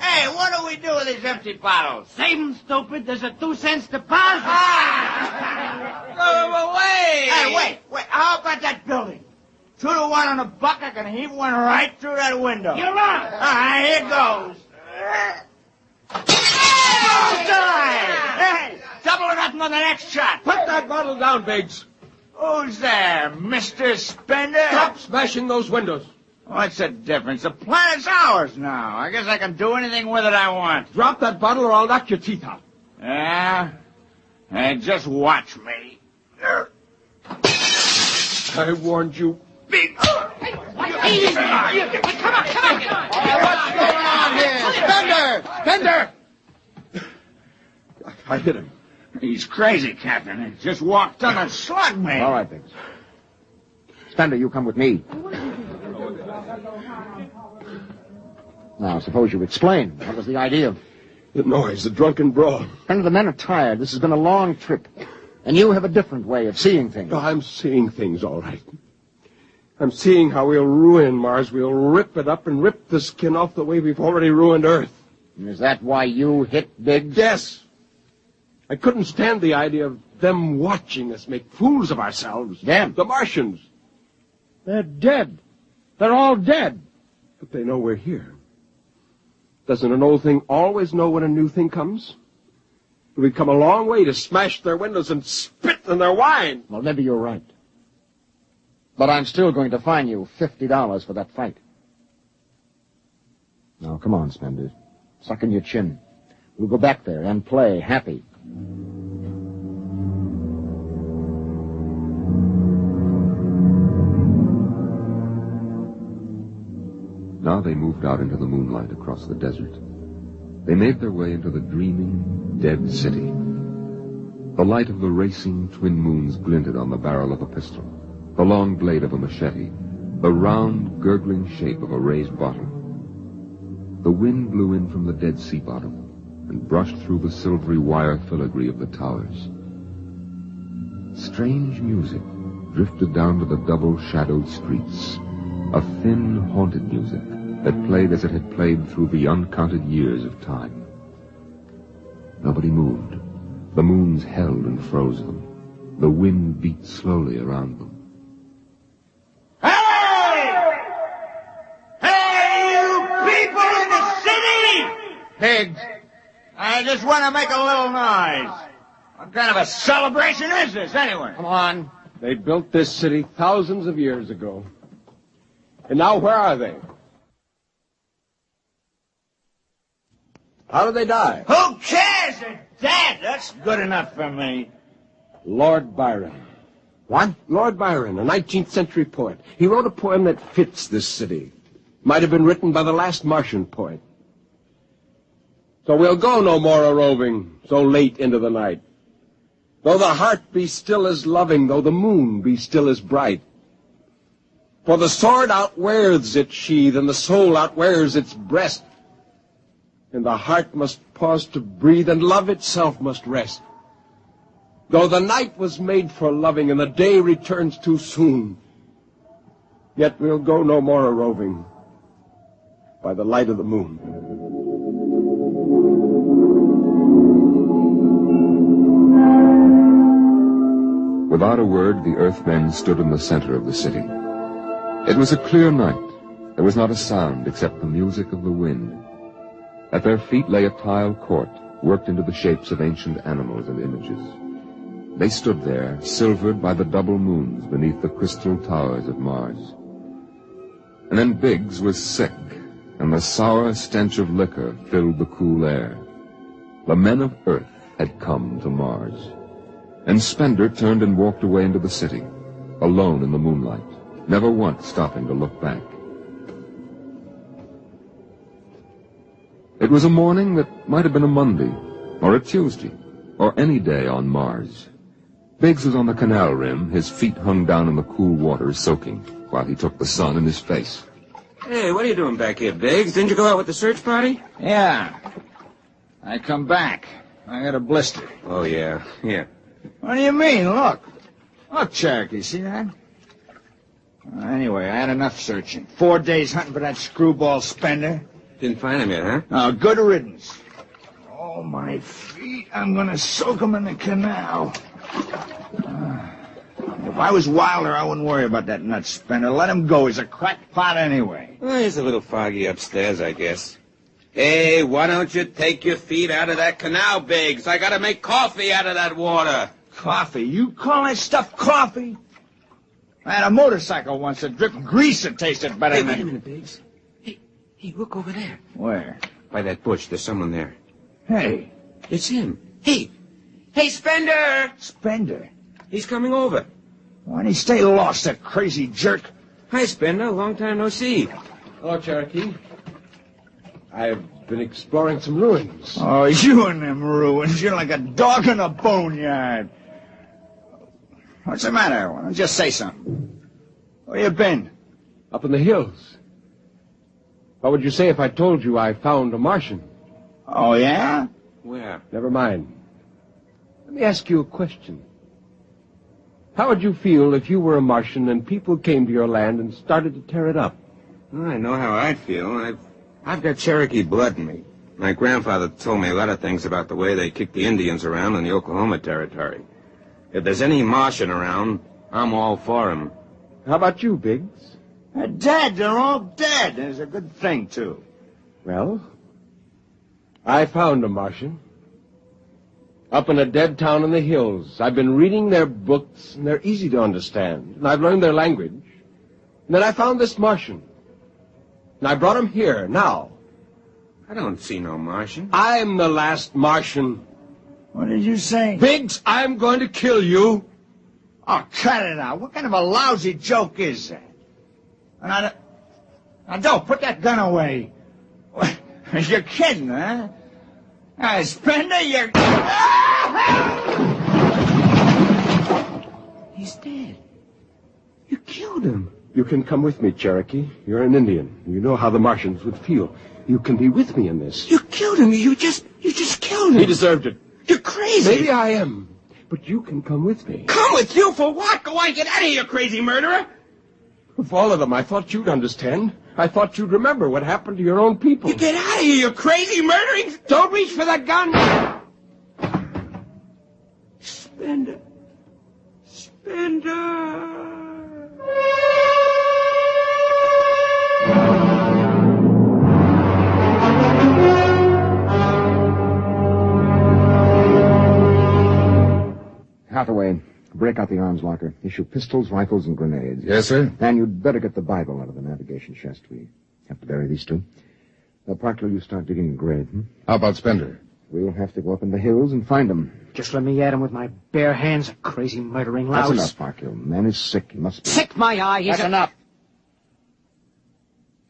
Hey, what do we do with these empty bottles? Save them, stupid. There's a 2-cent deposit. Throw them away! Hey, wait. How about that building? 2 to 1 on a buck, I can heave one right through that window. You're on! All right, here goes. Hey, double or nothing on the next shot. Put that bottle down, Biggs. Who's there, Mr. Spender? Stop smashing those windows. What's the difference? The planet's ours now. I guess I can do anything with it I want. Drop that bottle or I'll knock your teeth out. Yeah? Hey, just watch me. I warned you. Big. Easy. Come on. What's going on here? Spender! I hit him. He's crazy, Captain. He just walked on and slugged me. All right, Biggs. Spender, you come with me. Now, suppose you explain. What was the idea? The noise, the drunken brawl. Spender, the men are tired. This has been a long trip. And you have a different way of seeing things. No, I'm seeing things all right. I'm seeing how we'll ruin Mars. We'll rip it up and rip the skin off the way we've already ruined Earth. And is that why you hit Biggs? Yes. I couldn't stand the idea of them watching us make fools of ourselves. Them? The Martians. They're dead. They're all dead. But they know we're here. Doesn't an old thing always know when a new thing comes? We've come a long way to smash their windows and spit in their wine. Well, maybe you're right. But I'm still going to fine you $50 for that fight. Now, come on, Spender. Suck in your chin. We'll go back there and play happy. Now they moved out into the moonlight across the desert. They made their way into the dreaming, dead city. The light of the racing twin moons glinted on the barrel of a pistol, the long blade of a machete, the round, gurgling shape of a raised bottle. The wind blew in from the Dead Sea bottom and brushed through the silvery wire filigree of the towers. Strange music drifted down to the double-shadowed streets, a thin, haunted music that played as it had played through the uncounted years of time. Nobody moved. The moons held and froze them. The wind beat slowly around them. Hey, you people in the city! Biggs! I just want to make a little noise. What kind of a celebration is this, anyway? Come on. They built this city thousands of years ago. And now where are they? How did they die? Who cares? They're dead. That's good enough for me. Lord Byron. What? Lord Byron, a 19th century poet. He wrote a poem that fits this city. Might have been written by the last Martian poet. So we'll go no more a-roving so late into the night. Though the heart be still as loving, though the moon be still as bright. For the sword outwears its sheath, and the soul outwears its breast. And the heart must pause to breathe, and love itself must rest. Though the night was made for loving, and the day returns too soon, yet we'll go no more a-roving by the light of the moon. Without a word, the Earthmen stood in the center of the city. It was a clear night. There was not a sound except the music of the wind. At their feet lay a tiled court, worked into the shapes of ancient animals and images. They stood there, silvered by the double moons beneath the crystal towers of Mars. And then Biggs was sick, and the sour stench of liquor filled the cool air. The men of Earth had come to Mars. And Spender turned and walked away into the city, alone in the moonlight, never once stopping to look back. It was a morning that might have been a Monday, or a Tuesday, or any day on Mars. Biggs was on the canal rim, his feet hung down in the cool water, soaking, while he took the sun in his face. Hey, what are you doing back here, Biggs? Didn't you go out with the search party? Yeah. I come back. I got a blister. Oh, yeah. Here. What do you mean? Look. Look, Cherokee, see that? Anyway, I had enough searching. 4 days hunting for that screwball Spender. Didn't find him yet, huh? Oh, good riddance. Oh, my feet. I'm gonna soak them in the canal. If I was Wilder, I wouldn't worry about that nut Spender. Let him go. He's a crackpot anyway. Well, he's a little foggy upstairs, I guess. Hey, why don't you take your feet out of that canal, Biggs? I gotta make coffee out of that water. Coffee? You call that stuff coffee? I had a motorcycle once that dripped grease that tasted better Hey, than... wait a minute, Biggs. Hey, look over there. Where? By that bush, there's someone there. Hey. It's him. Hey, Spender! Spender? He's coming over. Why'd he stay lost, that crazy jerk? Hi, Spender. Long time no see. Hello, Cherokee. I've been exploring some ruins. Oh, you and them ruins. You're like a dog in a boneyard. What's the matter? Why don't you just say something? Where you been? Up in the hills. What would you say if I told you I found a Martian? Oh, yeah? Where? Never mind. Let me ask you a question. How would you feel if you were a Martian and people came to your land and started to tear it up? Well, I know how I'd feel. I've got Cherokee blood in me. My grandfather told me a lot of things about the way they kicked the Indians around in the Oklahoma Territory. If there's any Martian around, I'm all for him. How about you, Biggs? They're dead. They're all dead. It's a good thing, too. Well, I found a Martian. Up in a dead town in the hills. I've been reading their books, and they're easy to understand. And I've learned their language. And then I found this Martian. And I brought him here, now. I don't see no Martian. I'm the last Martian. What did you say? Biggs, I'm going to kill you. Oh, cut it out. What kind of a lousy joke is that? Now, don't put that gun away. You're kidding, huh? Spender, you're... He's dead. You killed him. You can come with me, Cherokee. You're an Indian. You know how the Martians would feel. You can be with me in this. You killed him. You just killed him. He deserved it. You're crazy. Maybe I am. But you can come with me. Come with you for what? Go on, get out of here, crazy murderer. Of all of them, I thought you'd understand. I thought you'd remember what happened to your own people. You get out of here, you crazy murdering... Don't reach for that gun! Spender. Hathaway, break out the arms locker. Issue pistols, rifles, and grenades. Yes, sir. And you'd better get the Bible out of the navigation chest. We have to bury these two. Parker, you start digging a grave. How about Spender? We'll have to go up in the hills and find him. Just let me at him with my bare hands, crazy murdering louse. That's enough, Parker. The man is sick. He must be... Sick my eye. That's enough.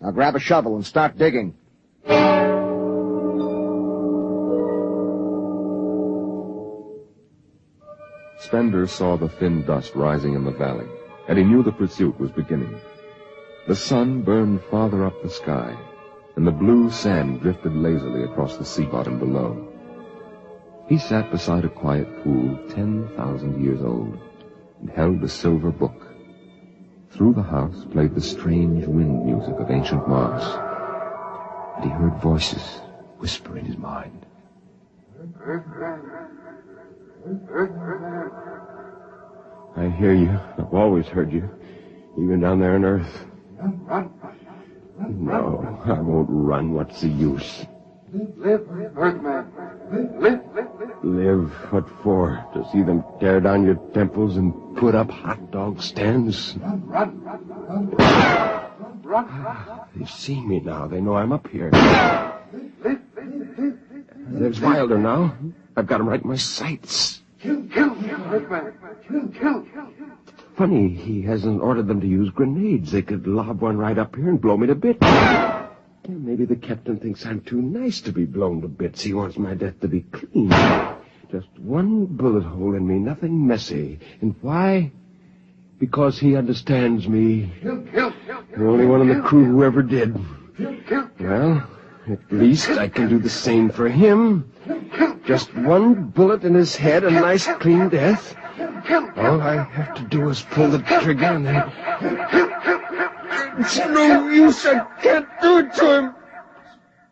Now grab a shovel and start digging. Spender saw the thin dust rising in the valley, and he knew the pursuit was beginning. The sun burned farther up the sky, and the blue sand drifted lazily across the sea bottom below. He sat beside a quiet pool 10,000 years old and held the silver book. Through the house played the strange wind music of ancient Mars, and he heard voices whisper in his mind. I hear you. I've always heard you, even down there on Earth. No, I won't run. What's the use? Live, Earthman. Live. Live? What for? To see them tear down your temples and put up hot dog stands? Run. They see me now. They know I'm up here. There's Wilder now. I've got him right in my sights. Kill, Earthman. Kill. Funny, he hasn't ordered them to use grenades. They could lob one right up here and blow me to bits. Maybe the captain thinks I'm too nice to be blown to bits. He wants my death to be clean. Just one bullet hole in me, nothing messy. And why? Because he understands me. Kill. The only one in the crew who ever did. Well, at least I can do the same for him. Just one bullet in his head, a nice clean death. All I have to do is pull the trigger and then... It's no use. I can't do it to him.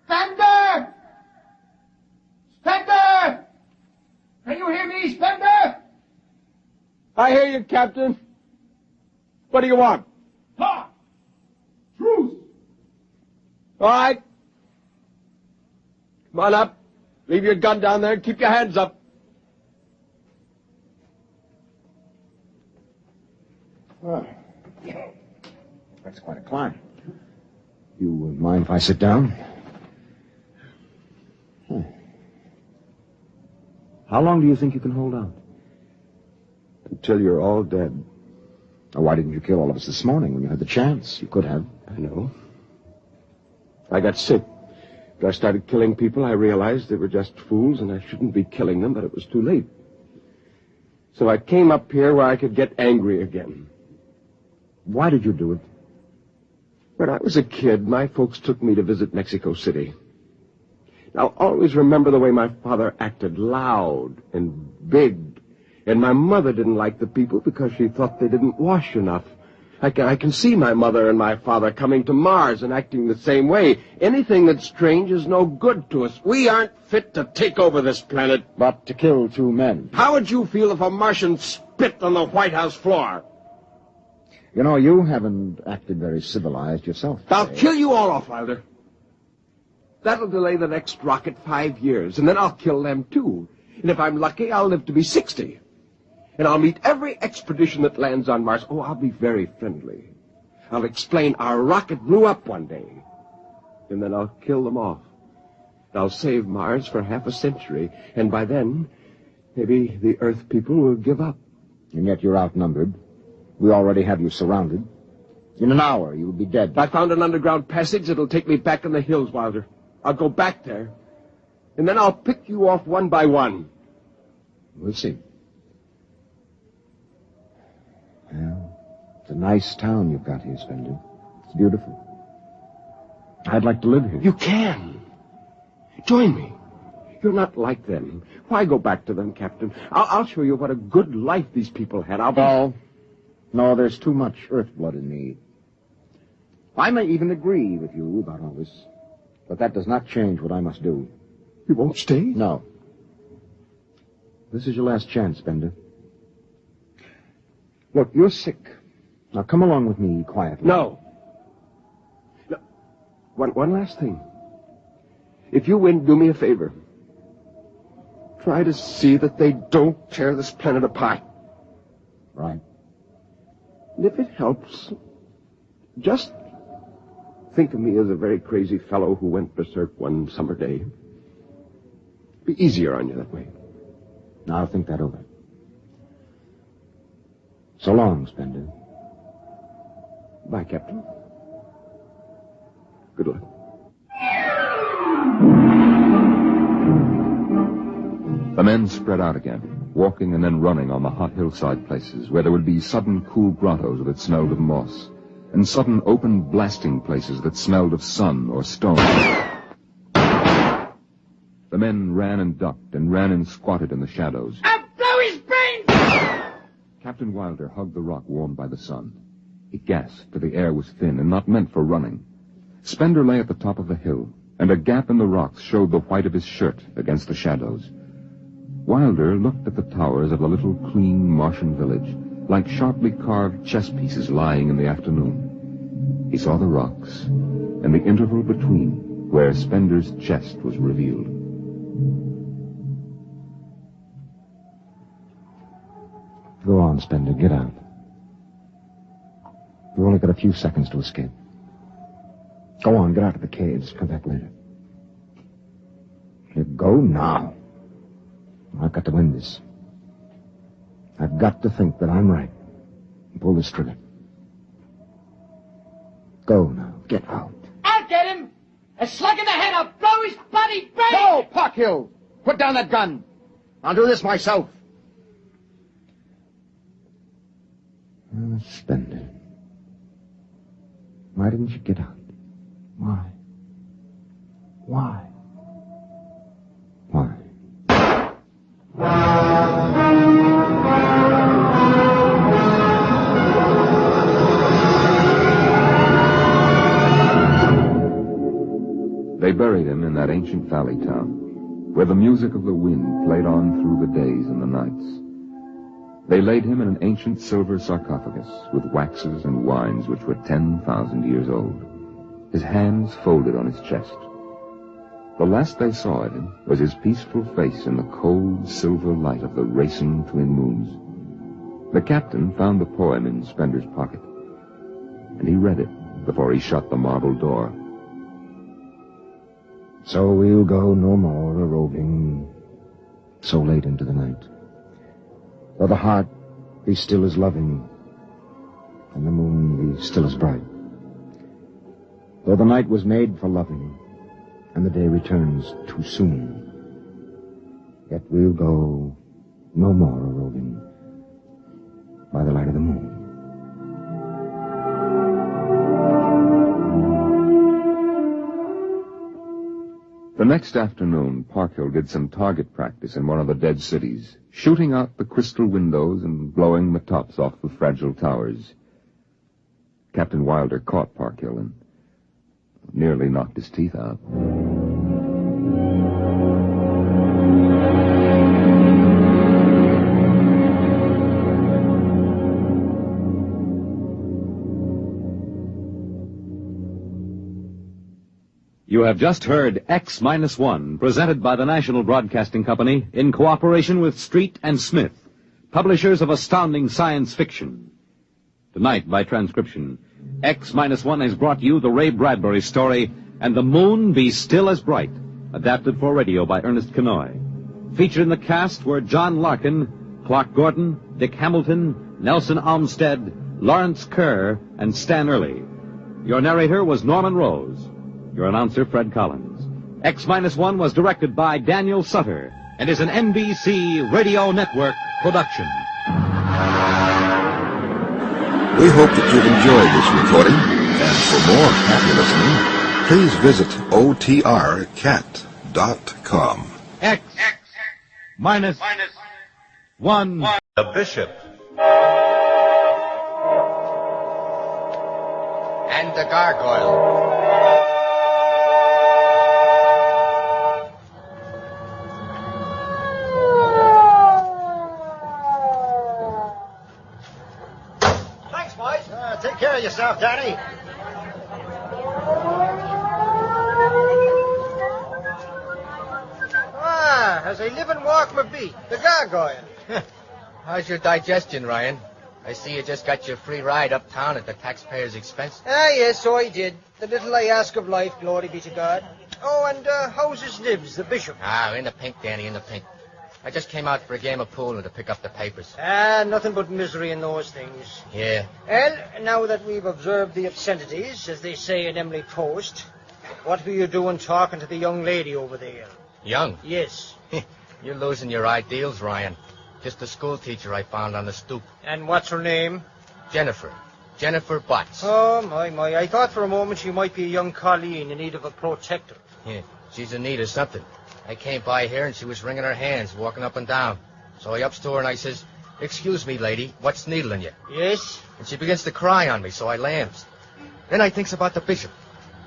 Spender! Can you hear me, Spender? I hear you, Captain. What do you want? Ha! Truce! All right. Come on up. Leave your gun down there and keep your hands up. That's quite a climb. You mind if I sit down? How long do you think you can hold out? Until you're all dead. Now, why didn't you kill all of us this morning when you had the chance? You could have. I know. I got sick. After I started killing people, I realized they were just fools and I shouldn't be killing them, but it was too late. So I came up here where I could get angry again. Why did you do it? When I was a kid, my folks took me to visit Mexico City. Now, always remember the way my father acted, loud and big. And my mother didn't like the people because she thought they didn't wash enough. I can see my mother and my father coming to Mars and acting the same way. Anything that's strange is no good to us. We aren't fit to take over this planet. But to kill 2 men. How would you feel if a Martian spit on the White House floor? You know, you haven't acted very civilized yourself. I'll kill you all off, Wilder. That'll delay the next rocket 5 years, and then I'll kill them too. And if I'm lucky, I'll live to be 60. And I'll meet every expedition that lands on Mars. Oh, I'll be very friendly. I'll explain our rocket blew up one day. And then I'll kill them off. I'll save Mars for half a century. And by then, maybe the Earth people will give up. And yet you're outnumbered. We already have you surrounded. In an hour, you will be dead. I found an underground passage that'll take me back in the hills, Wilder. I'll go back there. And then I'll pick you off one by one. We'll see. Well, it's a nice town you've got here, Spender. It's beautiful. I'd like to live here. You can. Join me. You're not like them. Why go back to them, Captain? I'll show you what a good life these people had. No, there's too much Earth blood in me. I may even agree with you about all this, but that does not change what I must do. You won't stay? No. This is your last chance, Spender. Look, you're sick. Now come along with me quietly. No. One last thing. If you win, do me a favor. Try to see that they don't tear this planet apart. Right. And if it helps, just think of me as a very crazy fellow who went berserk one summer day. Be easier on you that way. Now I'll think that over. So long, Spender. Bye, Captain. Good luck. The men spread out again, walking and then running on the hot hillside places where there would be sudden cool grottos that smelled of moss, and sudden open blasting places that smelled of sun or stone. The men ran and ducked and ran and squatted in the shadows. I'll blow his brains! Captain Wilder hugged the rock warmed by the sun. He gasped, for the air was thin and not meant for running. Spender lay at the top of the hill, and a gap in the rocks showed the white of his shirt against the shadows. Wilder looked at the towers of the little, clean Martian village, like sharply carved chess pieces lying in the afternoon. He saw the rocks, and the interval between, where Spender's chest was revealed. Go on, Spender. Get out. You've only got a few seconds to escape. Go on, get out of the caves. Come back later. You go now. I've got to win this. I've got to think that I'm right. Pull this trigger. Go now. Get out. I'll get him! A slug in the head, I'll blow his bloody brains! No, Parkhill! Put down that gun. I'll do this myself. Spender. Why didn't you get out? Why? Why? Why? They buried him in that ancient valley town, where the music of the wind played on through the days and the nights. They laid him in an ancient silver sarcophagus with waxes and wines which were 10,000 years old, his hands folded on his chest. The last they saw of him was his peaceful face in the cold silver light of the racing twin moons. The captain found the poem in Spender's pocket, and he read it before he shut the marble door. So we'll go no more a-roving so late into the night. Though the heart be still as loving, and the moon be still as bright. Though the night was made for loving, and the day returns too soon, yet we'll go no more a-roving by the light of the moon. The next afternoon, Parkhill did some target practice in one of the dead cities, shooting out the crystal windows and blowing the tops off the fragile towers. Captain Wilder caught Parkhill and nearly knocked his teeth out. You have just heard X-1, presented by the National Broadcasting Company in cooperation with Street and Smith, publishers of astounding science fiction. Tonight, by transcription, X-1 has brought you the Ray Bradbury story, And the Moon Be Still as Bright, adapted for radio by Ernest Kenoy. Featured in the cast were John Larkin, Clark Gordon, Dick Hamilton, Nelson Olmsted, Lawrence Kerr, and Stan Early. Your narrator was Norman Rose. Your announcer, Fred Collins. X-1 was directed by Daniel Sutter and is an NBC Radio Network production. We hope that you've enjoyed this recording, and for more happy listening, please visit otrcat.com. X-1. The Bishop. And the Gargoyle. Take care of yourself, Danny. As I live and walk my beat, the Gargoyle. How's your digestion, Ryan? I see you just got your free ride uptown at the taxpayer's expense. Yes, so I did. The little I ask of life, glory be to God. Oh, and how's his nibs, the bishop? In the pink, Danny, in the pink. I just came out for a game of pool and to pick up the papers. Nothing but misery in those things. Yeah. Well, now that we've observed the obscenities, as they say in Emily Post, what were you doing talking to the young lady over there? Young? Yes. You're losing your ideals, Ryan. Just a school teacher I found on the stoop. And what's her name? Jennifer. Jennifer Butts. Oh, my. I thought for a moment she might be a young Colleen in need of a protector. Yeah, she's in need of something. I came by here and she was wringing her hands, walking up and down. So I ups to her and I says, "Excuse me, lady, what's needling you?" Yes? And she begins to cry on me, so I lambs. Then I thinks about the bishop.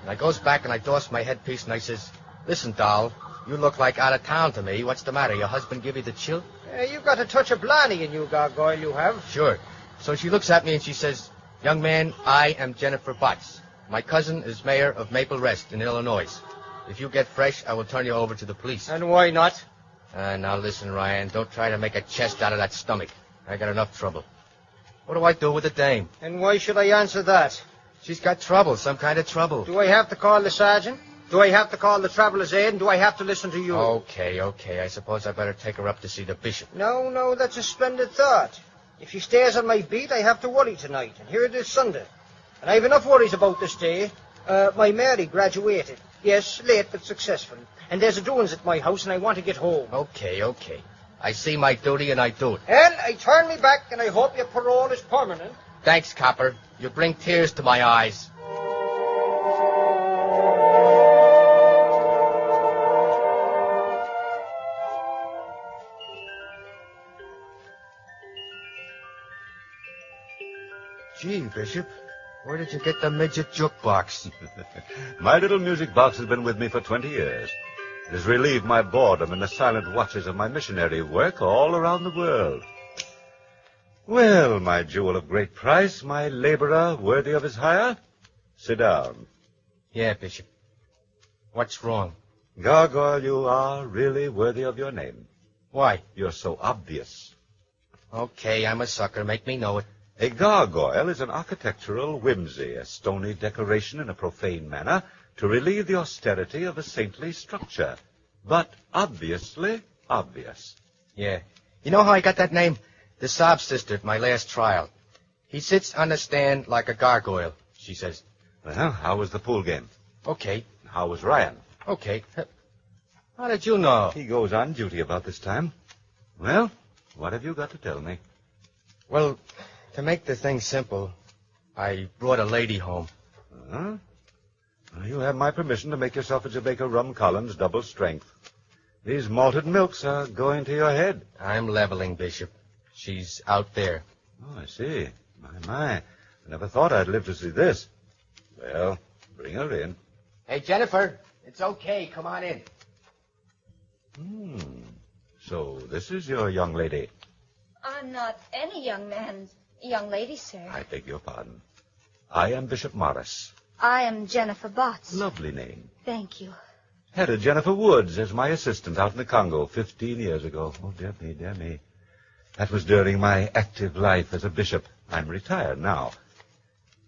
And I goes back and I doffs my headpiece and I says, "Listen, doll, you look like out of town to me. What's the matter? Your husband give you the chill?" You've got a touch of Blarney in you, Gargoyle, you have. Sure. So she looks at me and she says, "Young man, I am Jennifer Butts. My cousin is mayor of Maple Rest in Illinois. If you get fresh, I will turn you over to the police. And why not? Now listen, Ryan, don't try to make a chest out of that stomach. I got enough trouble. What do I do with the dame? And why should I answer that? She's got trouble, some kind of trouble. Do I have to call the sergeant? Do I have to call the traveler's aid? And do I have to listen to you? Okay. I suppose I better take her up to see the bishop. No, that's a splendid thought. If she stays on my beat, I have to worry tonight. And here it is Sunday. And I have enough worries about this day. My Mary graduated. Yes, late but successful. And there's a doings at my house, and I want to get home. Okay. I see my duty, and I do it. And I turn me back, and I hope your parole is permanent. Thanks, copper. You bring tears to my eyes. Gee, Bishop, where did you get the midget jukebox? My little music box has been with me for 20 years. It has relieved my boredom in the silent watches of my missionary work all around the world. Well, my jewel of great price, my laborer worthy of his hire, sit down. Yeah, Bishop. What's wrong? Gargoyle, you are really worthy of your name. Why? You're so obvious. Okay, I'm a sucker. Make me know it. A gargoyle is an architectural whimsy, a stony decoration in a profane manner to relieve the austerity of a saintly structure. But obviously obvious. Yeah. You know how I got that name? The sob sister at my last trial. He sits on the stand like a gargoyle, she says. Well, how was the pool game? Okay. How was Ryan? Okay. How did you know? He goes on duty about this time. Well, what have you got to tell me? Well, to make the thing simple, I brought a lady home. Huh? Well, you have my permission to make yourself a Jamaica Rum Collins double strength. These malted milks are going to your head. I'm leveling, Bishop. She's out there. Oh, I see. My. I never thought I'd live to see this. Well, bring her in. Hey, Jennifer, it's okay. Come on in. So this is your young lady. I'm not any young lady, sir. I beg your pardon. I am Bishop Morris. I am Jennifer Botts. Lovely name. Thank you. Had a Jennifer Woods as my assistant out in the Congo 15 years ago. Oh, dear me. That was during my active life as a bishop. I'm retired now.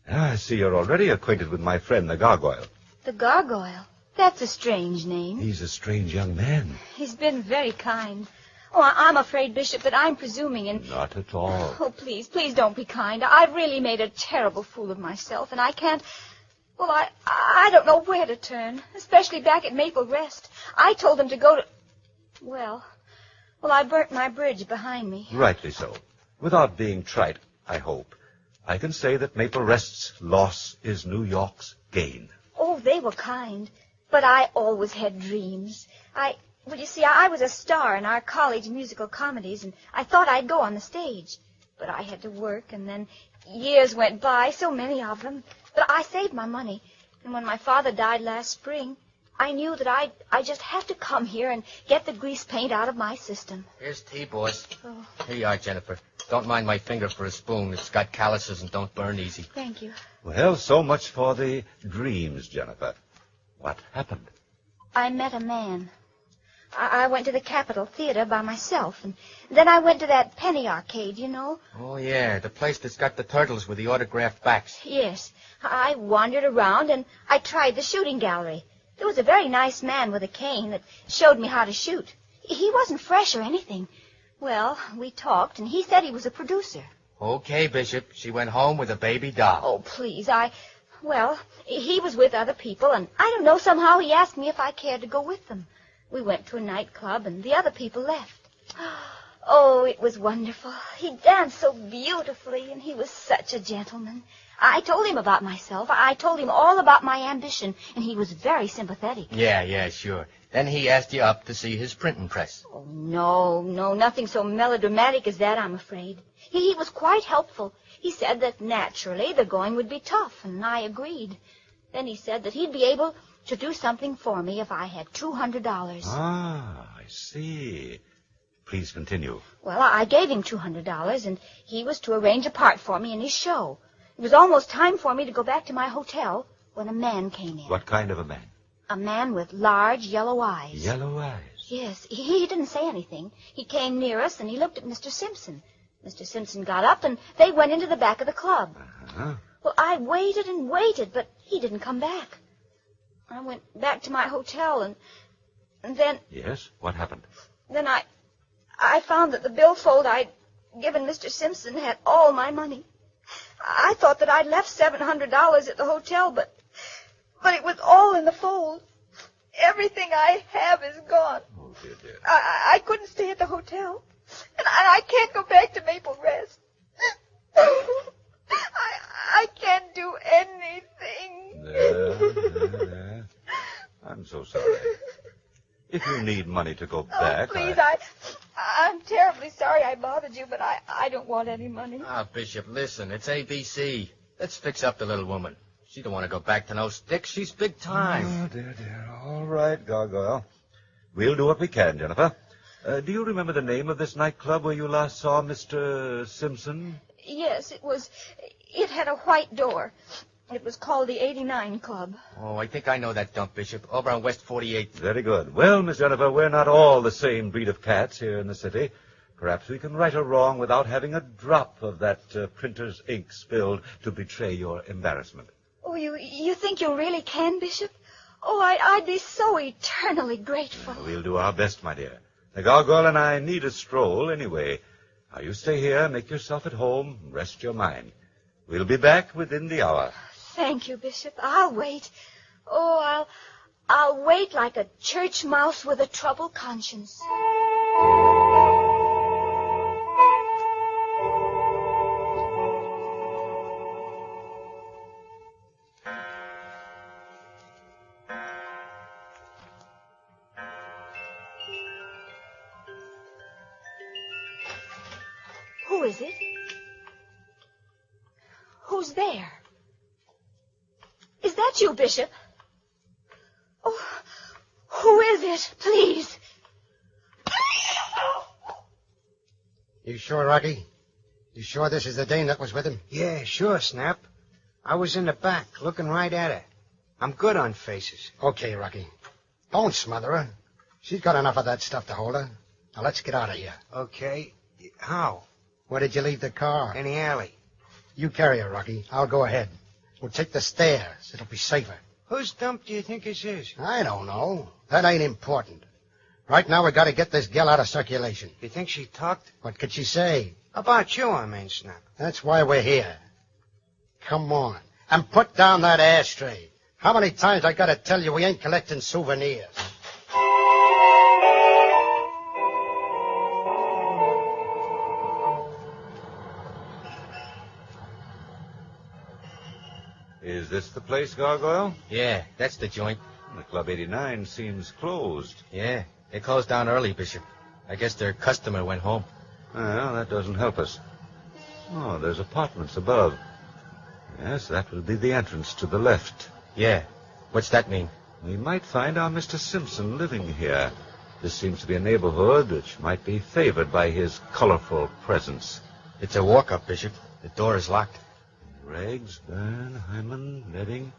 I see you're already acquainted with my friend, the gargoyle. The gargoyle? That's a strange name. He's a strange young man. He's been very kind. Oh, I'm afraid, Bishop, that I'm presuming in... Not at all. Oh, please don't be kind. I've really made a terrible fool of myself, and I can't... Well, I don't know where to turn, especially back at Maple Rest. I told them to go to... Well, I burnt my bridge behind me. Rightly so. Without being trite, I hope, I can say that Maple Rest's loss is New York's gain. Oh, they were kind, but I always had dreams. Well, you see, I was a star in our college musical comedies, and I thought I'd go on the stage. But I had to work, and then years went by, so many of them. But I saved my money, and when my father died last spring, I knew that I just had to come here and get the grease paint out of my system. Here's tea, boss. Oh. Here you are, Jennifer. Don't mind my finger for a spoon. It's got calluses and don't burn easy. Thank you. Well, so much for the dreams, Jennifer. What happened? I met a man. I went to the Capitol Theater by myself, and then I went to that penny arcade, you know. Oh, yeah, the place that's got the turtles with the autographed backs. Yes. I wandered around, and I tried the shooting gallery. There was a very nice man with a cane that showed me how to shoot. He wasn't fresh or anything. Well, we talked, and he said he was a producer. Okay, Bishop. She went home with a baby doll. Oh, please, Well, he was with other people, and I don't know, somehow he asked me if I cared to go with them. We went to a nightclub, and the other people left. Oh, it was wonderful. He danced so beautifully, and he was such a gentleman. I told him about myself. I told him all about my ambition, and he was very sympathetic. Yeah, sure. Then he asked you up to see his printing press. Oh, no, nothing so melodramatic as that, I'm afraid. He was quite helpful. He said that naturally the going would be tough, and I agreed. Then he said that he'd be able to do something for me if I had $200. Ah, I see. Please continue. Well, I gave him $200, and he was to arrange a part for me in his show. It was almost time for me to go back to my hotel when a man came in. What kind of a man? A man with large yellow eyes. Yellow eyes. Yes, he didn't say anything. He came near us and he looked at Mr. Simpson. Mr. Simpson got up and they went into the back of the club. Uh-huh. Well, I waited and waited, but he didn't come back. I went back to my hotel and then... Yes? What happened? Then I found that the billfold I'd given Mr. Simpson had all my money. I thought that I'd left $700 at the hotel, but it was all in the fold. Everything I have is gone. Oh, dear, dear. I couldn't stay at the hotel, and I can't go back to Maple Rest. I can't do anything. There. I'm so sorry. If you need money to go back, Please, I'm terribly sorry I bothered you, but I don't want any money. Ah, Bishop, listen, it's ABC. Let's fix up the little woman. She don't want to go back to no sticks. She's big time. Oh, dear, dear. All right, Gargoyle. We'll do what we can, Jennifer. Do you remember the name of this nightclub where you last saw Mr. Simpson? Yes, it had a white door. It was called the 89 Club. Oh, I think I know that dump, Bishop. Over on West 48th. Very good. Well, Miss Jennifer, we're not all the same breed of cats here in the city. Perhaps we can right a wrong without having a drop of that printer's ink spilled to betray your embarrassment. Oh, you think you really can, Bishop? Oh, I'd be so eternally grateful. We'll do our best, my dear. The Gargoyle and I need a stroll anyway. Now, you stay here, make yourself at home, rest your mind. We'll be back within the hour. Thank you, Bishop. I'll wait. Oh, I'll wait like a church mouse with a troubled conscience. Who is it? Who's there? Is that you, Bishop? Oh, who is it? Please. You sure, Rocky? You sure this is the dame that was with him? Yeah, sure, Snap. I was in the back, looking right at her. I'm good on faces. Okay, Rocky. Don't smother her. She's got enough of that stuff to hold her. Now, let's get out of here. Okay. How? Where did you leave the car? In the alley. You carry her, Rocky. I'll go ahead. We'll take the stairs. It'll be safer. Whose dump do you think this is? I don't know. That ain't important. Right now, we got to get this gal out of circulation. You think she talked? What could she say? About you, I mean, Snap. That's why we're here. Come on. And put down that ashtray. How many times I got to tell you we ain't collecting souvenirs? Is this the place, Gargoyle? Yeah, that's the joint. The Club 89 seems closed. Yeah, they closed down early, Bishop. I guess their customer went home. Well, that doesn't help us. Oh, there's apartments above. Yes, that will be the entrance to the left. Yeah. What's that mean? We might find our Mr. Simpson living here. This seems to be a neighborhood which might be favored by his colorful presence. It's a walk-up, Bishop. The door is locked. Riggs, Byrne, Hyman, Redding,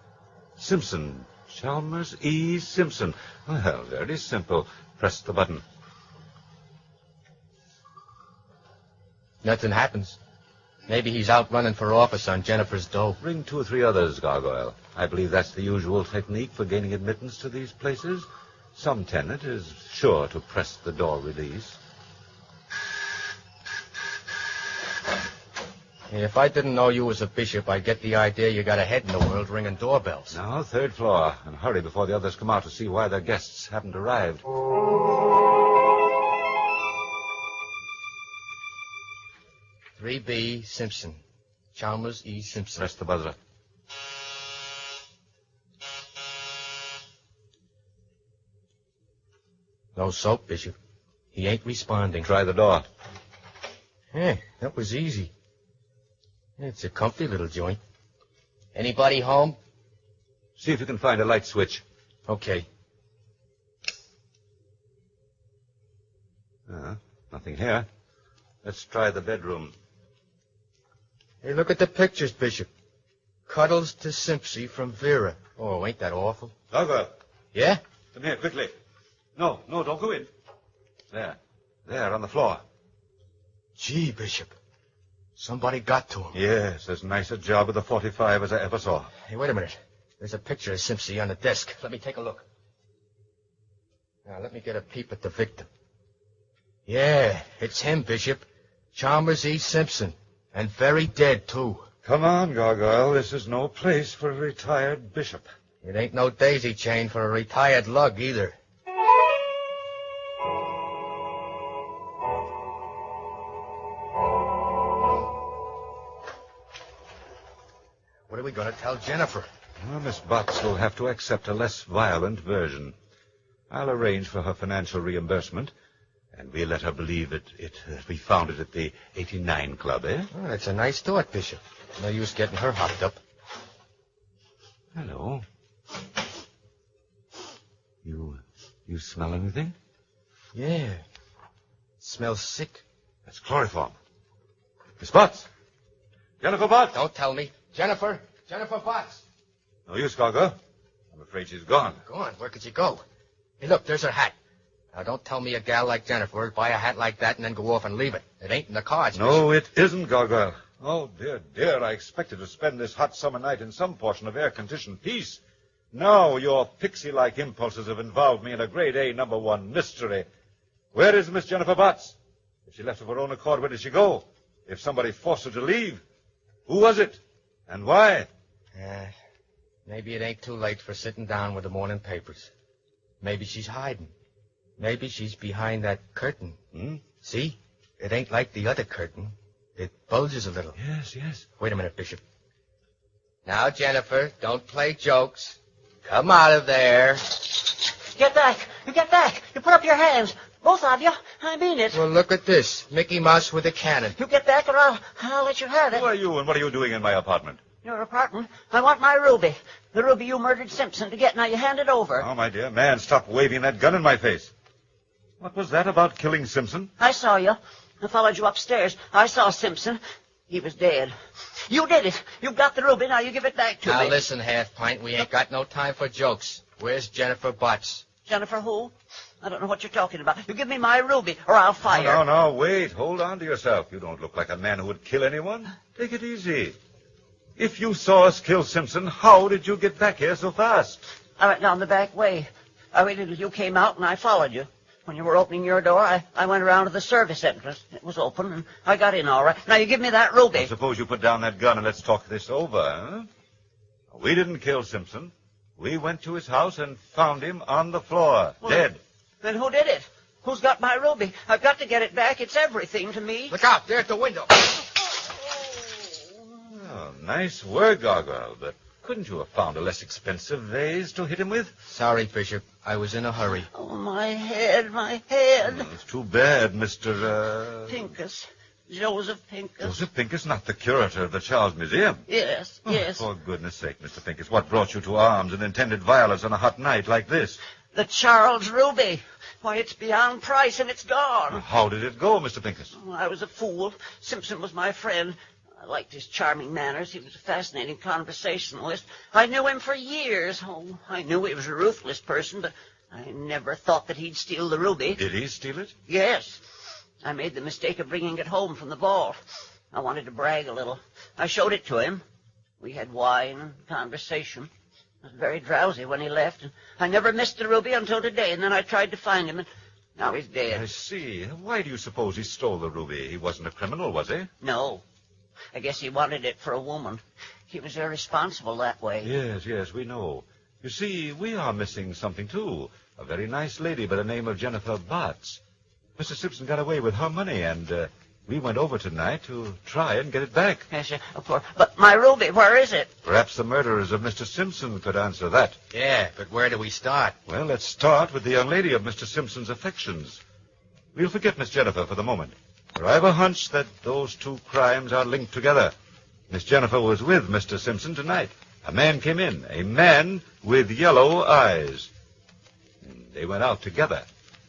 Simpson, Chalmers, E. Simpson. Well, very simple. Press the button. Nothing happens. Maybe he's out running for office on Jennifer's dough. Ring 2 or 3 others, Gargoyle. I believe that's the usual technique for gaining admittance to these places. Some tenant is sure to press the door release. If I didn't know you was a bishop, I'd get the idea you got a head in the world ringing doorbells. Now, 3rd floor. And hurry before the others come out to see why their guests haven't arrived. B. Simpson. Chalmers E. Simpson. Press the buzzer. No soap, Bishop. He ain't responding. Try the door. That was easy. It's a comfy little joint. Anybody home? See if you can find a light switch. Okay. Nothing here. Let's try the bedroom. Hey, look at the pictures, Bishop. Cuddles to Simpsy from Vera. Oh, ain't that awful? Dogger. Yeah? Come here, quickly. No, don't go in. There, on the floor. Gee, Bishop. Somebody got to him. Yes, as nice a job with the 45 as I ever saw. Hey, wait a minute. There's a picture of Simpsy on the desk. Let me take a look. Now, let me get a peep at the victim. Yeah, it's him, Bishop. Chalmers E. Simpson. And very dead, too. Come on, Gargoyle. This is no place for a retired bishop. It ain't no daisy chain for a retired lug, either. What are we going to tell Jennifer? Well, Miss Botts will have to accept a less violent version. I'll arrange for her financial reimbursement, and we'll let her believe that we found it at the 89 Club, eh? Oh, that's a nice thought, Bishop. No use getting her hopped up. Hello. You smell anything? Yeah. Smells sick. That's chloroform. Miss Botts! Jennifer Botts! Don't tell me. Jennifer Botts. No use, Gargoyle. I'm afraid she's gone. Gone? Where could she go? Hey, look, there's her hat. Now, don't tell me a gal like Jennifer would buy a hat like that and then go off and leave it. It ain't in the cards. No, it isn't, Gargoyle. Oh, dear, I expected to spend this hot summer night in some portion of air-conditioned peace. Now your pixie-like impulses have involved me in a grade A #1 mystery. Where is Miss Jennifer Botts? If she left of her own accord, where did she go? If somebody forced her to leave, who was it? And why? Maybe it ain't too late for sitting down with the morning papers. Maybe she's hiding. Maybe she's behind that curtain. See? It ain't like the other curtain. It bulges a little. Yes. Wait a minute, Bishop. Now, Jennifer, don't play jokes. Come out of there. Get back. You get back. You put up your hands. Both of you. I mean it. Well, look at this. Mickey Mouse with a cannon. You get back or I'll let you have it. Who are you and what are you doing in my apartment? Your apartment? I want my ruby. The ruby you murdered Simpson to get. Now you hand it over. Oh, my dear man, stop waving that gun in my face. What was that about killing Simpson? I saw you. I followed you upstairs. I saw Simpson. He was dead. You did it. You got the ruby. Now you give it back to me. Now listen, Half-Pint. We ain't got no time for jokes. Where's Jennifer Botts? Jennifer who? I don't know what you're talking about. You give me my ruby or I'll fire. No, wait. Hold on to yourself. You don't look like a man who would kill anyone. Take it easy. If you saw us kill Simpson, how did you get back here so fast? I went down the back way. I waited until you came out and I followed you. When you were opening your door, I went around to the service entrance. It was open, and I got in all right. Now, you give me that ruby. I suppose you put down that gun and let's talk this over, huh? We didn't kill Simpson. We went to his house and found him on the floor, dead. Then who did it? Who's got my ruby? I've got to get it back. It's everything to me. Look out, there at the window. Oh, nice work, Gargoyle, but couldn't you have found a less expensive vase to hit him with? Sorry, Bishop. I was in a hurry. Oh, my head. It's too bad, Mr. Pincus. Joseph Pincus. Joseph Pincus, not the curator of the Charles Museum. Yes. For goodness sake, Mr. Pincus, what brought you to arms and intended violence on a hot night like this? The Charles ruby. Why, it's beyond price and it's gone. How did it go, Mr. Pincus? Oh, I was a fool. Simpson was my friend. I liked his charming manners. He was a fascinating conversationalist. I knew him for years. Oh, I knew he was a ruthless person, but I never thought that he'd steal the ruby. Did he steal it? Yes. I made the mistake of bringing it home from the ball. I wanted to brag a little. I showed it to him. We had wine and conversation. I was very drowsy when he left, and I never missed the ruby until today, and then I tried to find him, and now he's dead. I see. Why do you suppose he stole the ruby? He wasn't a criminal, was he? No. I guess he wanted it for a woman. He was irresponsible that way. Yes, we know. You see, we are missing something, too. A very nice lady by the name of Jennifer Botts. Mr. Simpson got away with her money, and we went over tonight to try and get it back. Yes, of course. But my ruby, where is it? Perhaps the murderers of Mr. Simpson could answer that. Yeah, but where do we start? Well, let's start with the young lady of Mr. Simpson's affections. We'll forget Miss Jennifer for the moment. For I have a hunch that those two crimes are linked together. Miss Jennifer was with Mr. Simpson tonight. A man came in, a man with yellow eyes. They went out together.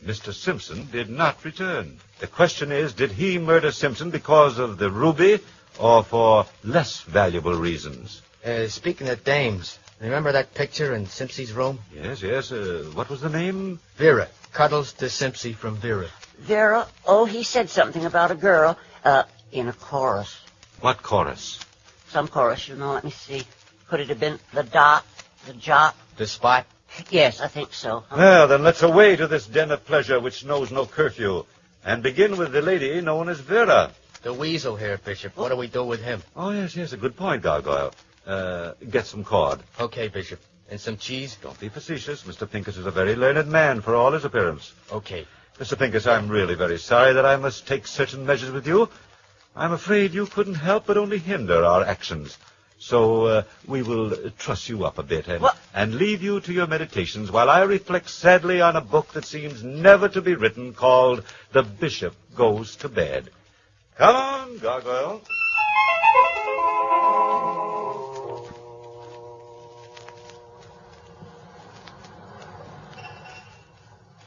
Mr. Simpson did not return. The question is, did he murder Simpson because of the ruby or for less valuable reasons? Speaking of dames, remember that picture in Simpson's room? Yes, yes. What was the name? Vera. Cuddles to Simpson from Vera. Vera? Oh, he said something about a girl, in a chorus. What chorus? Some chorus, let me see. Could it have been the dot, the jot? The spot? Yes, I think so. Well, then let's away to this den of pleasure which knows no curfew, and begin with the lady known as Vera. The weasel here, Bishop. What do we do with him? Oh, yes, a good point, Gargoyle. Get some cord. Okay, Bishop. And some cheese? Don't be facetious. Mr. Pincus is a very learned man for all his appearance. Okay. Mr. Pincus, I'm really very sorry that I must take certain measures with you. I'm afraid you couldn't help but only hinder our actions. So we will truss you up a bit and leave you to your meditations while I reflect sadly on a book that seems never to be written called The Bishop Goes to Bed. Come on, Gargoyle.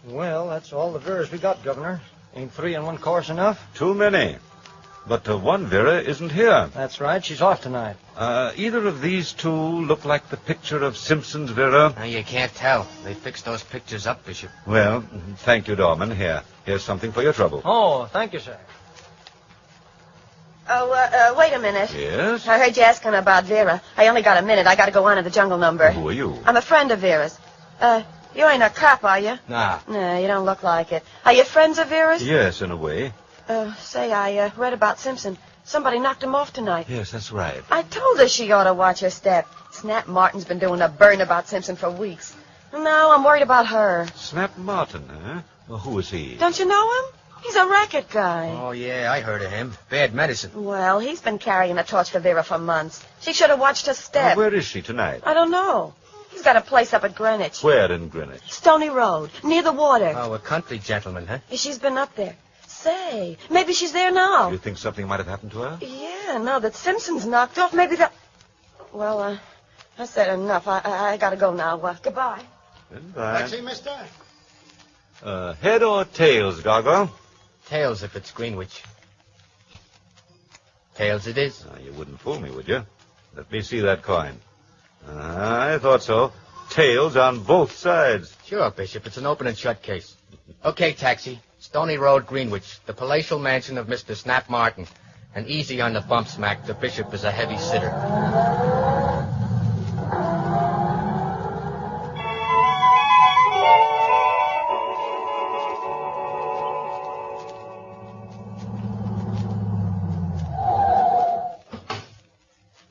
Well, that's all the Veras we got, Governor. Ain't 3 in one course enough? Too many. But one Vera isn't here. That's right. She's off tonight. Either of these two look like the picture of Simpson's Vera? You can't tell. They fixed those pictures up, Bishop. Well, thank you, Dorman. Here's something for your trouble. Oh, thank you, sir. Oh, wait a minute. Yes? I heard you asking about Vera. I only got a minute. I got to go on to the jungle number. Who are you? I'm a friend of Vera's. You ain't a cop, are you? Nah. No, you don't look like it. Are you friends of Vera's? Yes, in a way. Say, I read about Simpson. Somebody knocked him off tonight. Yes, that's right. I told her she ought to watch her step. Snap Martin's been doing a burn about Simpson for weeks. Now I'm worried about her. Snap Martin, huh? Well, who is he? Don't you know him? He's a racket guy. Oh, yeah, I heard of him. Bad medicine. Well, he's been carrying a torch for Vera for months. She should have watched her step. Where is she tonight? I don't know. He's got a place up at Greenwich. Where in Greenwich? Stony Road, near the water. Oh, a country gentleman, huh? She's been up there. Say, maybe she's there now. You think something might have happened to her? Yeah, now that Simpson's knocked off, maybe they'll... Well, I said enough. I gotta go now. Goodbye. Goodbye. Taxi, mister? Head or tails, Gargoyle? Tails if it's Greenwich. Tails it is. You wouldn't fool me, would you? Let me see that coin. I thought so. Tails on both sides. Sure, Bishop. It's an open and shut case. Okay, taxi. Stony Road, Greenwich. The palatial mansion of Mr. Snap Martin. And easy on the bumps, Mac. The bishop is a heavy sitter.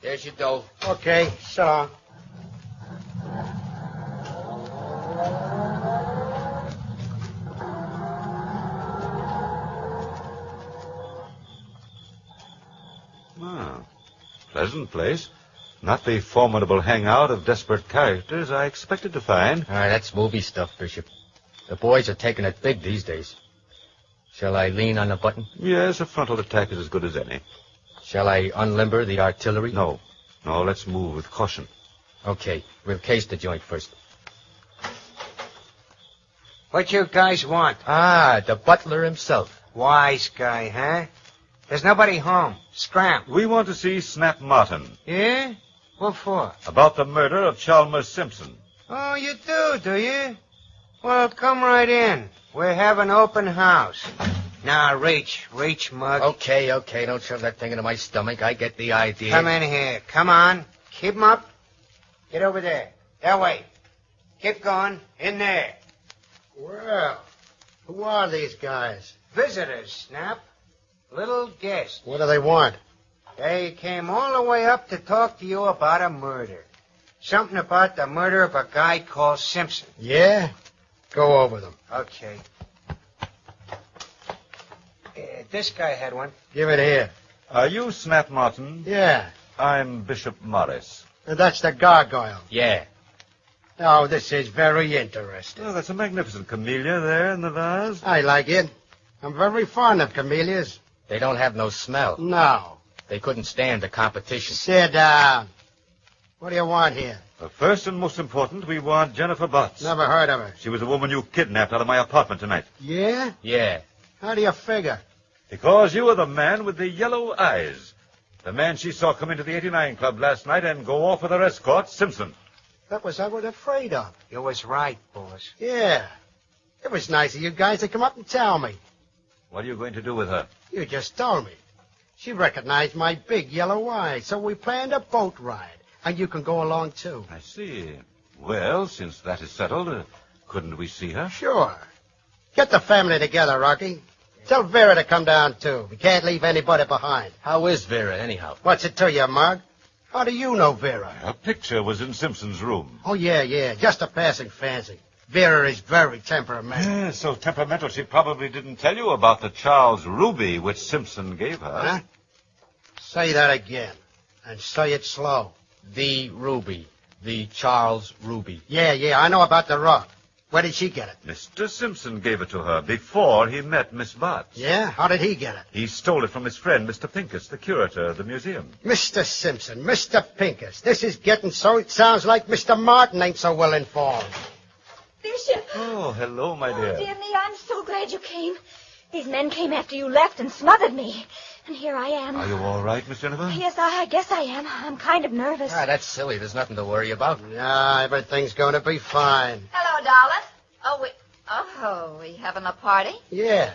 There's your dough. Okay, so. Pleasant place. Not the formidable hangout of desperate characters I expected to find. That's movie stuff, Bishop. The boys are taking it big these days. Shall I lean on the button? Yes, a frontal attack is as good as any. Shall I unlimber the artillery? No, let's move with caution. Okay, we'll case the joint first. What you guys want? The butler himself. Wise guy, huh? There's nobody home. Scram. We want to see Snap Martin. Yeah? What for? About the murder of Chalmers Simpson. Oh, you do you? Well, come right in. We're having open house. Now, reach, mug. Okay, don't shove that thing into my stomach. I get the idea. Come in here. Come on. Keep 'em up. Get over there. That way. Keep going. In there. Well, who are these guys? Visitors, Snap. Little guest. What do they want? They came all the way up to talk to you about a murder. Something about the murder of a guy called Simpson. Yeah? Go over them. Okay. This guy had one. Give it here. Are you Snap Martin? Yeah. I'm Bishop Morris. And that's the gargoyle. Yeah. Oh, this is very interesting. Oh, that's a magnificent camellia there in the vase. I like it. I'm very fond of camellias. They don't have no smell. No. They couldn't stand the competition. Sit down. What do you want here? First and most important, we want Jennifer Butts. Never heard of her. She was the woman you kidnapped out of my apartment tonight. Yeah? Yeah. How do you figure? Because you are the man with the yellow eyes. The man she saw come into the 89 Club last night and go off with her escort, Simpson. That was I was afraid of. You was right, boss. Yeah. It was nice of you guys to come up and tell me. What are you going to do with her? You just told me. She recognized my big yellow eye, so we planned a boat ride. And you can go along, too. I see. Well, since that is settled, couldn't we see her? Sure. Get the family together, Rocky. Tell Vera to come down, too. We can't leave anybody behind. How is Vera, anyhow? What's it to you, Mug? How do you know Vera? A picture was in Simpson's room. Oh, yeah. Just a passing fancy. Vera is very temperamental. Yeah, so temperamental she probably didn't tell you about the Charles Ruby which Simpson gave her. Huh? Say that again. And say it slow. The Ruby. The Charles Ruby. Yeah, I know about the rock. Where did she get it? Mr. Simpson gave it to her before he met Miss Botts. Yeah? How did he get it? He stole it from his friend, Mr. Pincus, the curator of the museum. Mr. Simpson, Mr. Pincus. This is getting so it sounds like Mr. Martin ain't so well informed. Bishop. Oh, hello, my dear. Oh, dear me, I'm so glad you came. These men came after you left and smothered me. And here I am. Are you all right, Miss Jennifer? Yes, I guess I am. I'm kind of nervous. That's silly. There's nothing to worry about. Nah, everything's going to be fine. Hello, darling. We having a party? Yeah.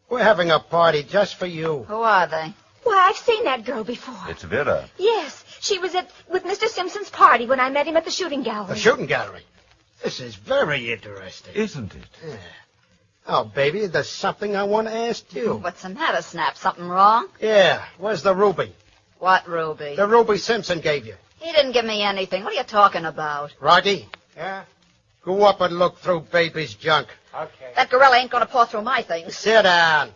We're having a party just for you. Who are they? Why, I've seen that girl before. It's Vera. Yes, she was with Mr. Simpson's party when I met him at the shooting gallery. The shooting gallery? This is very interesting. Isn't it? Yeah. Oh, baby, there's something I want to ask you. What's the matter, Snap? Something wrong? Yeah. Where's the ruby? What ruby? The ruby Simpson gave you. He didn't give me anything. What are you talking about? Rocky, Yeah? go up and look through baby's junk. Okay. That gorilla ain't going to paw through my things. Sit down.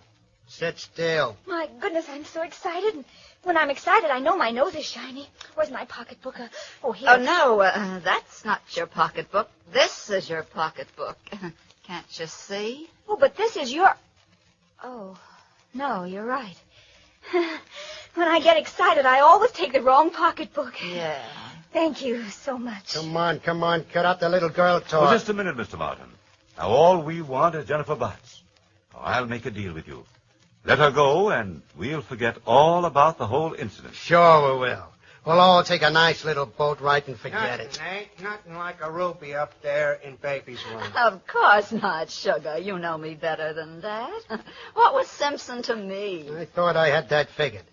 Sit still. My goodness, I'm so excited. And when I'm excited, I know my nose is shiny. Where's my pocketbook? Oh, here. Oh, no, that's not your pocketbook. This is your pocketbook. Can't you see? Oh, but this is your... Oh, no, you're right. When I get excited, I always take the wrong pocketbook. Yeah. Thank you so much. Come on. Cut out the little girl talk. Oh, just a minute, Mr. Martin. Now, all we want is Jennifer Botts. I'll make a deal with you. Let her go, and we'll forget all about the whole incident. Sure we will. We'll all take a nice little boat ride and forget it. Ain't nothing like a ruby up there in baby's room. Of course not, Sugar. You know me better than that. What was Simpson to me? I thought I had that figured.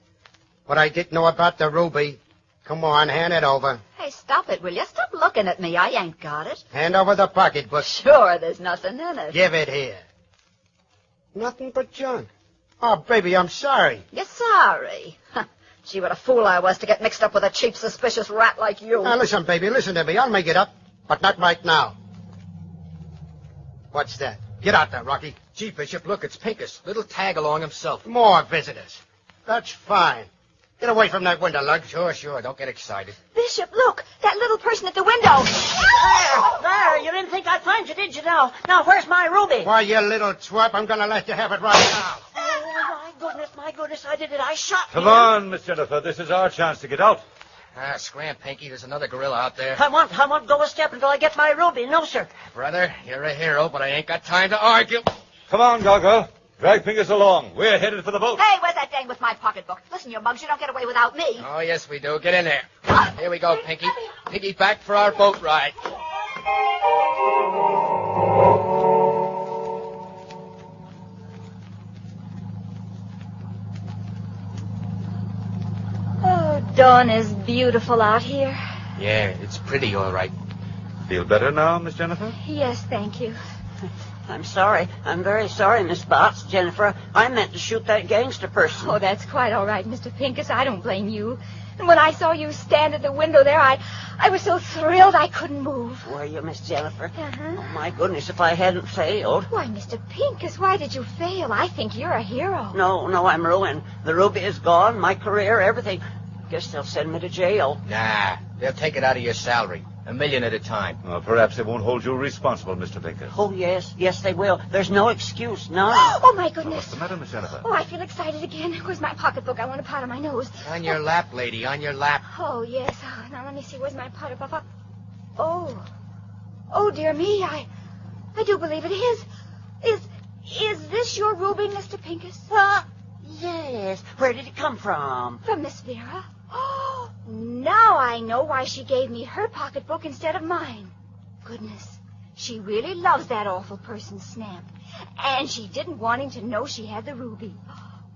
What I didn't know about the ruby, come on, hand it over. Hey, stop it, will you? Stop looking at me. I ain't got it. Hand over the pocketbook. Sure, there's nothing in it. Give it here. Nothing but junk. Oh, baby, I'm sorry. You're sorry. Gee, what a fool I was to get mixed up with a cheap, suspicious rat like you. Now, listen, baby, listen to me. I'll make it up, but not right now. What's that? Get out there, Rocky. Gee, Bishop, look, it's Pincus. Little tag-along himself. More visitors. That's fine. Get away from that window, Lug. Sure. Don't get excited. Bishop, look, that little person at the window. There, you didn't think I'd find you, did you now? Now, where's my ruby? Why, you little twerp, I'm going to let you have it right now. Oh, my goodness, I did it. I shot Come him. on, Miss Jennifer. This is our chance to get out. Scram, Pinky. There's another gorilla out there. I won't go a step until I get my ruby. No, sir. Brother, you're a hero, but I ain't got time to argue. Come on, Gargoyle. Drag Pincus along. We're headed for the boat. Hey, where's that dang with my pocketbook? Listen, you mugs, you don't get away without me. Oh, yes, we do. Get in there. Here we go, Pinky. Piggy back for our boat ride. Oh, dawn is beautiful out here. Yeah, it's pretty, all right. Feel better now, Miss Jennifer? Yes, thank you. I'm sorry. I'm very sorry, Miss Botts. Jennifer, I meant to shoot that gangster person. Oh, that's quite all right, Mr. Pincus. I don't blame you. And when I saw you stand at the window there, I was so thrilled I couldn't move. Were you, Miss Jennifer? Uh-huh. Oh, my goodness, if I hadn't failed. Why, Mr. Pincus, why did you fail? I think you're a hero. No, I'm ruined. The ruby is gone, my career, everything. Guess they'll send me to jail. Nah, they'll take it out of your salary. $1 million at a time. Well, perhaps they won't hold you responsible, Mr. Pincus. Oh, yes, they will. There's no excuse, none. Oh, my goodness. What's the matter, Miss Jennifer? Oh, I feel excited again. Where's my pocketbook? I want to powder my nose. On your lap, lady, on your lap. Oh, yes. Oh, now let me see. Where's my pocketbook? Oh, dear me. I do believe it is. Is this your ruby, Mr. Pincus? Yes. Where did it come from? From Miss Vera. Oh, now I know why she gave me her pocketbook instead of mine. Goodness, she really loves that awful person, Snap. And she didn't want him to know she had the ruby.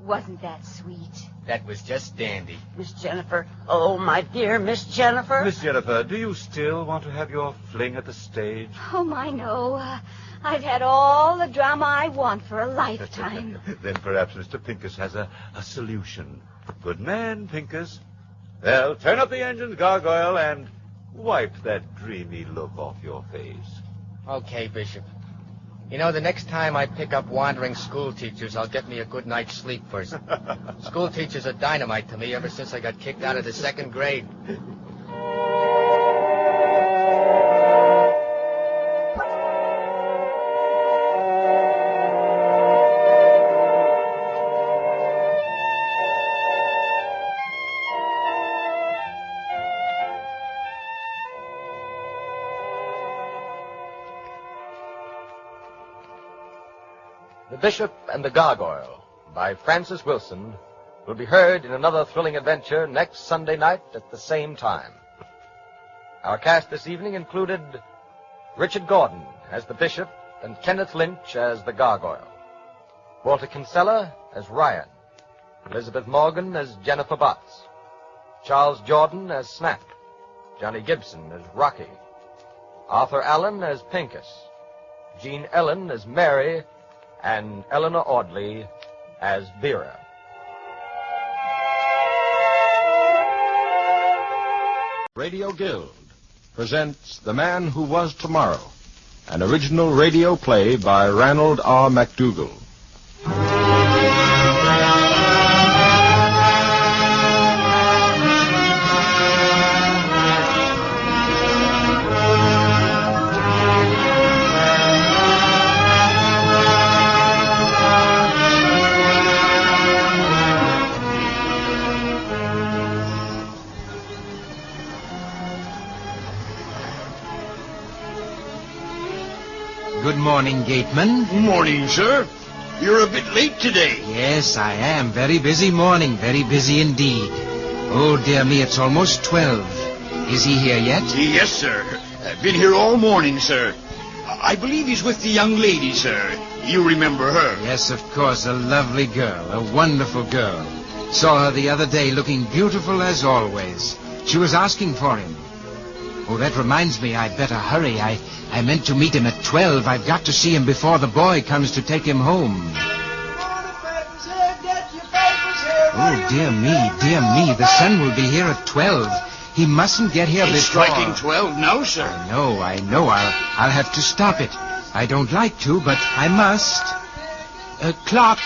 Wasn't that sweet? That was just dandy. Miss Jennifer. Oh, my dear Miss Jennifer. Miss Jennifer, do you still want to have your fling at the stage? Oh, my, no. I've had all the drama I want for a lifetime. Then perhaps Mr. Pincus has a solution. Good man, Pincus. Well, turn up the engines, Gargoyle, and wipe that dreamy look off your face. Okay, Bishop. You know, the next time I pick up wandering school teachers, I'll get me a good night's sleep first. School teachers are dynamite to me ever since I got kicked out of the 2nd grade. The Bishop and the Gargoyle, by Francis Wilson, will be heard in another thrilling adventure next Sunday night at the same time. Our cast this evening included Richard Gordon as the Bishop and Kenneth Lynch as the Gargoyle, Walter Kinsella as Ryan, Elizabeth Morgan as Jennifer Butts, Charles Jordan as Snap, Johnny Gibson as Rocky, Arthur Allen as Pincus, Jean Ellen as Mary, and Eleanor Audley as Vera. Radio Guild presents The Man Who Was Tomorrow, an original radio play by Ranald R. MacDougall. Good morning, Gateman. Morning, sir. You're a bit late today. Yes, I am. Very busy morning. Very busy indeed. Oh, dear me, it's almost 12. Is he here yet? Yes, sir. I've been here all morning, sir. I believe he's with the young lady, sir. You remember her? Yes, of course. A lovely girl. A wonderful girl. Saw her the other day looking beautiful as always. She was asking for him. Oh, that reminds me, I'd better hurry. I meant to meet him at 12. I've got to see him before the boy comes to take him home. Oh, dear me. The son will be here at 12. He mustn't get here It's before... striking 12 now, sir. I know. I'll have to stop it. I don't like to, but I must. Clock,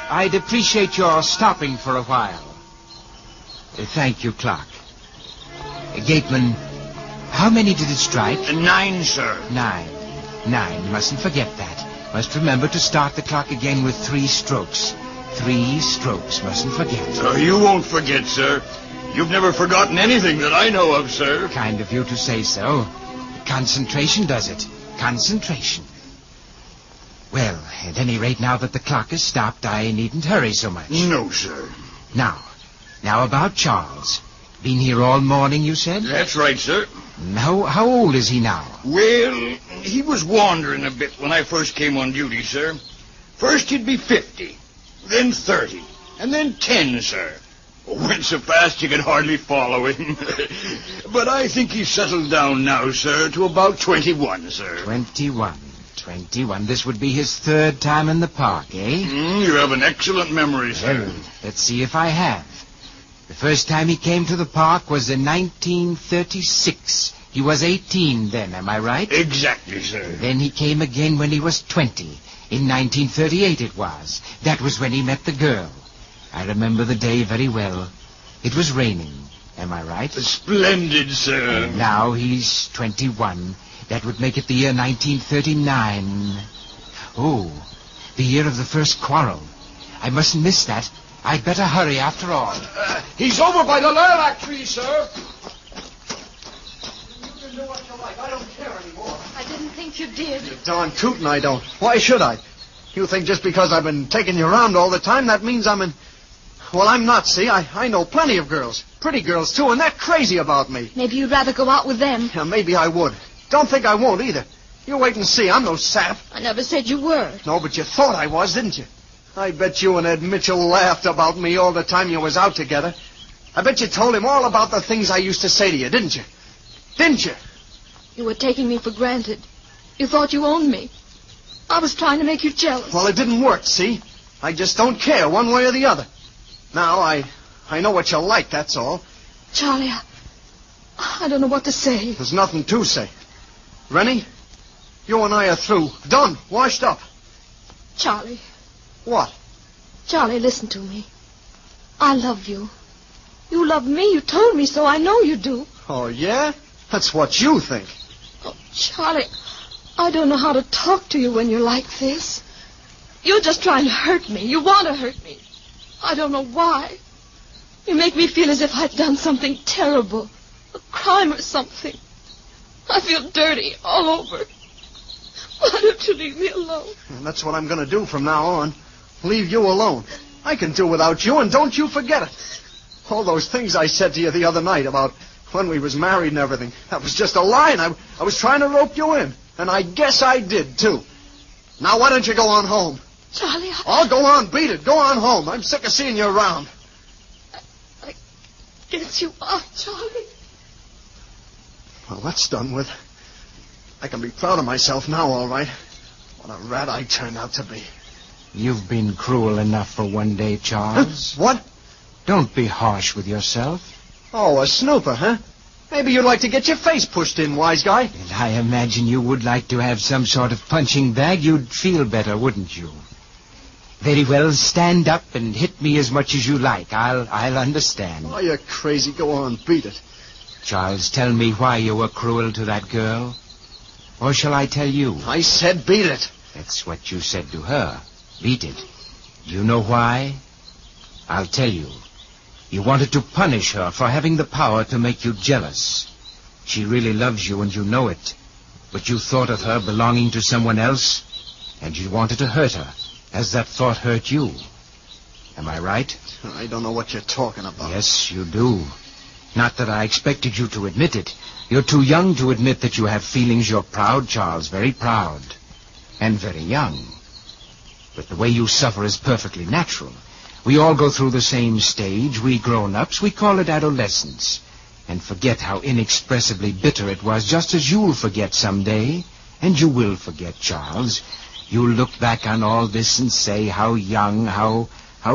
I'd appreciate your stopping for a while. Thank you, Clock. Gateman, how many did it strike? 9, sir. 9. You mustn't forget that. Must remember to start the clock again with 3 strokes. 3 strokes, mustn't forget. You won't forget, sir. You've never forgotten anything that I know of, sir. Kind of you to say so. Concentration does it. Concentration. Well, at any rate, now that the clock is stopped, I needn't hurry so much. No, sir. Now about Charles. Been here all morning, you said? That's right, sir. How old is he now? Well, he was wandering a bit when I first came on duty, sir. First he'd be 50, then 30, and then 10, sir. Went so fast you could hardly follow him. But I think he's settled down now, sir, to about 21, sir. 21. This would be his 3rd time in the park, eh? You have an excellent memory, sir. Well, let's see if I have. The first time he came to the park was in 1936. He was 18 then, am I right? Exactly, sir. Then he came again when he was 20. In 1938 it was. That was when he met the girl. I remember the day very well. It was raining, am I right? Splendid, sir. And now he's 21. That would make it the year 1939. Oh, the year of the first quarrel. I mustn't miss that. I'd better hurry after all. He's over by the lilac tree, sir. You can do what you like. I don't care anymore. I didn't think you did. You're darn tootin' I don't. Why should I? You think just because I've been taking you around all the time, that means I'm Well, I'm not, see? I know plenty of girls. Pretty girls, too, and they're crazy about me. Maybe you'd rather go out with them. Yeah, maybe I would. Don't think I won't, either. You wait and see. I'm no sap. I never said you were. No, but you thought I was, didn't you? I bet you and Ed Mitchell laughed about me all the time you was out together. I bet you told him all about the things I used to say to you, didn't you? Didn't you? You were taking me for granted. You thought you owned me. I was trying to make you jealous. Well, it didn't work, see? I just don't care one way or the other. Now, I know what you like, that's all. Charlie, I don't know what to say. There's nothing to say. Rennie, you and I are through. Done. Washed up. Charlie. What? Charlie, listen to me. I love you. You love me. You told me so. I know you do. Oh, yeah? That's what you think. Oh, Charlie, I don't know how to talk to you when you're like this. You're just trying to hurt me. You want to hurt me. I don't know why. You make me feel as if I'd done something terrible. A crime or something. I feel dirty all over. Why don't you leave me alone? And that's what I'm going to do from now on. Leave you alone. I can do without you, and don't you forget it. All those things I said to you the other night about when we was married and everything, that was just a lie, and I was trying to rope you in. And I guess I did, too. Now, why don't you go on home? Charlie, I'll go on, beat it. Go on home. I'm sick of seeing you around. I guess you are, Charlie. Well, that's done with. I can be proud of myself now, all right. What a rat I turned out to be. You've been cruel enough for one day, Charles. What? Don't be harsh with yourself. Oh, a snooper, huh? Maybe you'd like to get your face pushed in, wise guy. And I imagine you would like to have some sort of punching bag. You'd feel better, wouldn't you? Very well, stand up and hit me as much as you like. I'll understand. Oh, you're crazy. Go on, beat it. Charles, tell me why you were cruel to that girl. Or shall I tell you? I said beat it. That's what you said to her. Beat it. Do you know why? I'll tell you. You wanted to punish her for having the power to make you jealous. She really loves you and you know it. But you thought of her belonging to someone else, and you wanted to hurt her, as that thought hurt you. Am I right? I don't know what you're talking about. Yes, you do. Not that I expected you to admit it. You're too young to admit that you have feelings. You're proud, Charles, very proud. And very young. But the way you suffer is perfectly natural. We all go through the same stage. We grown-ups, we call it adolescence. And forget how inexpressibly bitter it was, just as you'll forget someday. And you will forget, Charles. You'll look back on all this and say how young, how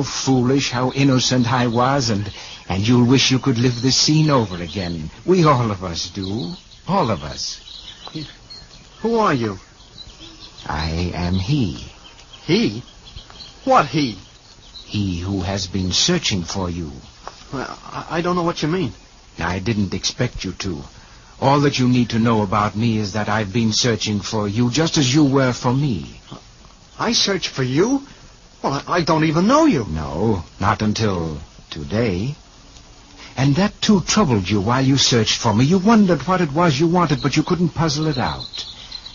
foolish, how innocent I was, and you'll wish you could live this scene over again. We all of us do. All of us. Who are you? I am he. He? What he? He who has been searching for you. Well, I don't know what you mean. I didn't expect you to. All that you need to know about me is that I've been searching for you just as you were for me. I searched for you? Well, I don't even know you. No, not until today. And that, too, troubled you while you searched for me. You wondered what it was you wanted, but you couldn't puzzle it out.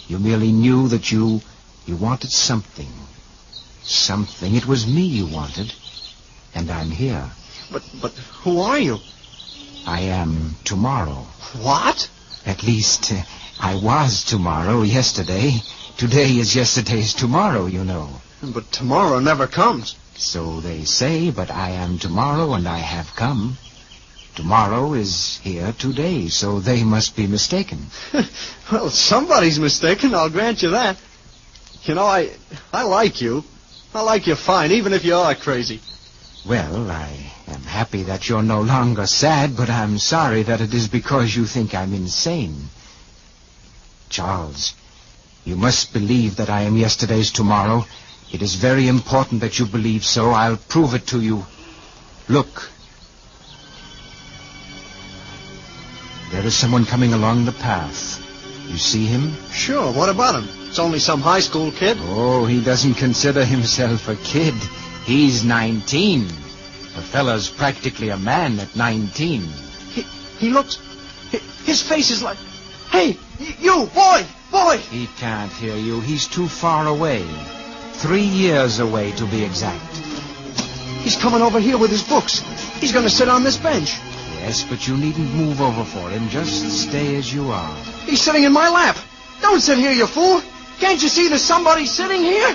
You merely knew that you wanted something. Something. It was me you wanted. And I'm here. But who are you? I am tomorrow. What? At least, I was tomorrow, yesterday. Today is yesterday's tomorrow, you know. But tomorrow never comes. So they say, but I am tomorrow, and I have come. Tomorrow is here today, so they must be mistaken. Well, somebody's mistaken, I'll grant you that. You know, I like you. I like you fine, even if you are crazy. Well, I am happy that you're no longer sad, but I'm sorry that it is because you think I'm insane. Charles, you must believe that I am yesterday's tomorrow. It is very important that you believe so. I'll prove it to you. Look. There is someone coming along the path. You see him? Sure, what about him? It's only some high school kid. Oh, he doesn't consider himself a kid. He's 19. The fellow's practically a man at 19. He looks... His face is like... Hey, you, boy! He can't hear you. He's too far away. 3 years away, to be exact. He's coming over here with his books. He's going to sit on this bench. Yes, but you needn't move over for him. Just stay as you are. He's sitting in my lap. Don't sit here, you fool. Can't you see there's somebody sitting here?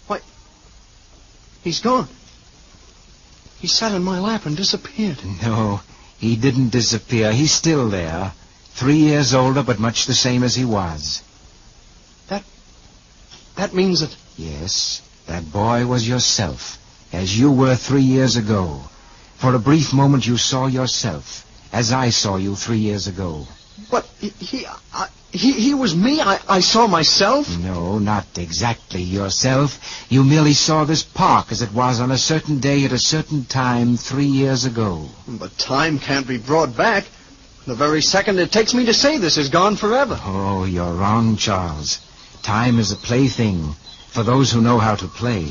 What? He's gone. He sat in my lap and disappeared. No, he didn't disappear. He's still there. 3 years older, but much the same as he was. That means that... Yes, that boy was yourself, as you were 3 years ago. For a brief moment you saw yourself, as I saw you 3 years ago. But he was me? I saw myself? No, not exactly yourself. You merely saw this park as it was on a certain day at a certain time 3 years ago. But time can't be brought back. The very second it takes me to say this is gone forever. Oh, you're wrong, Charles. Time is a plaything for those who know how to play.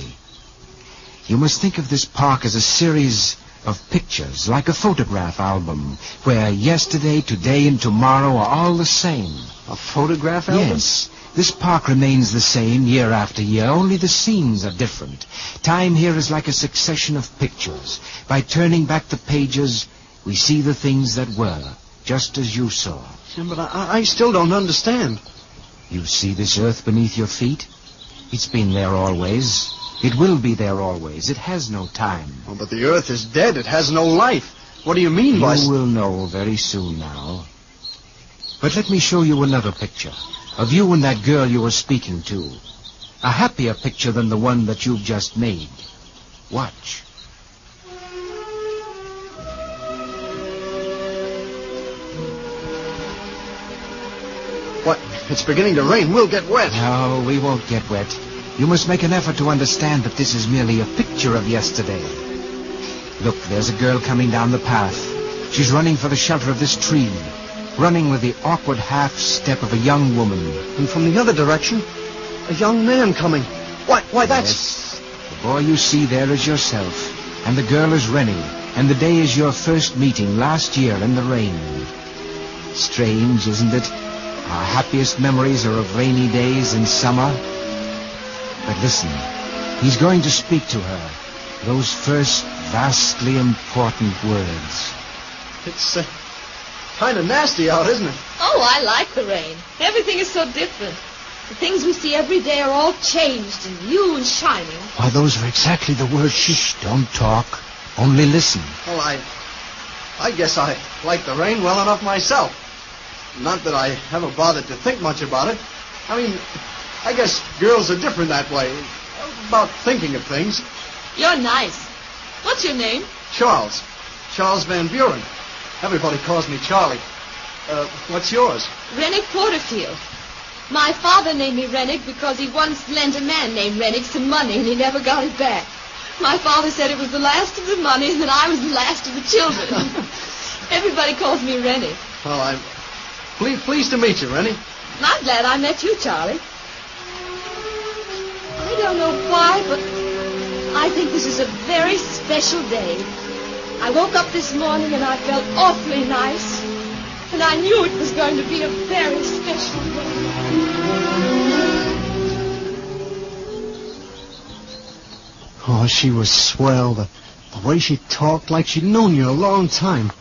You must think of this park as a series of pictures, like a photograph album, where yesterday, today, and tomorrow are all the same. A photograph album? Yes. This park remains the same year after year, only the scenes are different. Time here is like a succession of pictures. By turning back the pages, we see the things that were, just as you saw. Yeah, but I still don't understand. You see this earth beneath your feet? It's been there always. It will be there always. It has no time. Oh, but the earth is dead. It has no life. What do you mean by... You will know very soon now. But let me show you another picture of you and that girl you were speaking to. A happier picture than the one that you've just made. Watch. What? It's beginning to rain. We'll get wet. No, we won't get wet. You must make an effort to understand that this is merely a picture of yesterday. Look, there's a girl coming down the path. She's running for the shelter of this tree, running with the awkward half-step of a young woman. And from the other direction, a young man coming. Why, that's... Yes. The boy you see there is yourself, and the girl is Rennie, and the day is your first meeting last year in the rain. Strange, isn't it? Our happiest memories are of rainy days in summer. But listen, he's going to speak to her. Those first vastly important words. It's kind of nasty out, isn't it? Oh, I like the rain. Everything is so different. The things we see every day are all changed and new and shining. Why, those are exactly the words. Shh, don't talk. Only listen. Well, I guess I like the rain well enough myself. Not that I ever bothered to think much about it. I mean, I guess girls are different that way. About thinking of things. You're nice. What's your name? Charles. Charles Van Buren. Everybody calls me Charlie. What's yours? Rennick Porterfield. My father named me Rennick because he once lent a man named Rennick some money and he never got it back. My father said it was the last of the money and that I was the last of the children. Everybody calls me Rennick. Well, I'm pleased to meet you, Rennie. I'm glad I met you, Charlie. I don't know why, but I think this is a very special day. I woke up this morning and I felt awfully nice. And I knew it was going to be a very special day. Oh, she was swell. The way she talked, like she'd known you a long time.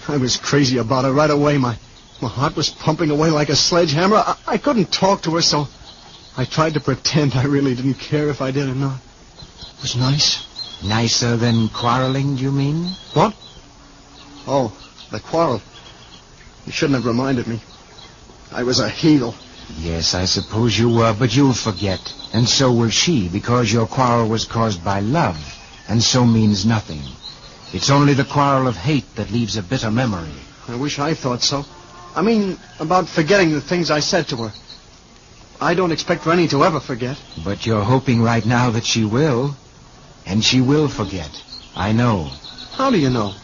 I was crazy about her right away. My heart was pumping away like a sledgehammer. I couldn't talk to her, so I tried to pretend I really didn't care if I did or not. It was nice. Nicer than quarreling, do you mean? What? Oh, the quarrel. You shouldn't have reminded me. I was a heel. Yes, I suppose you were, but you'll forget. And so will she, because your quarrel was caused by love, and so means nothing. It's only the quarrel of hate that leaves a bitter memory. I wish I thought so. I mean, about forgetting the things I said to her. I don't expect Rennie to ever forget. But you're hoping right now that she will. And she will forget. I know. How do you know?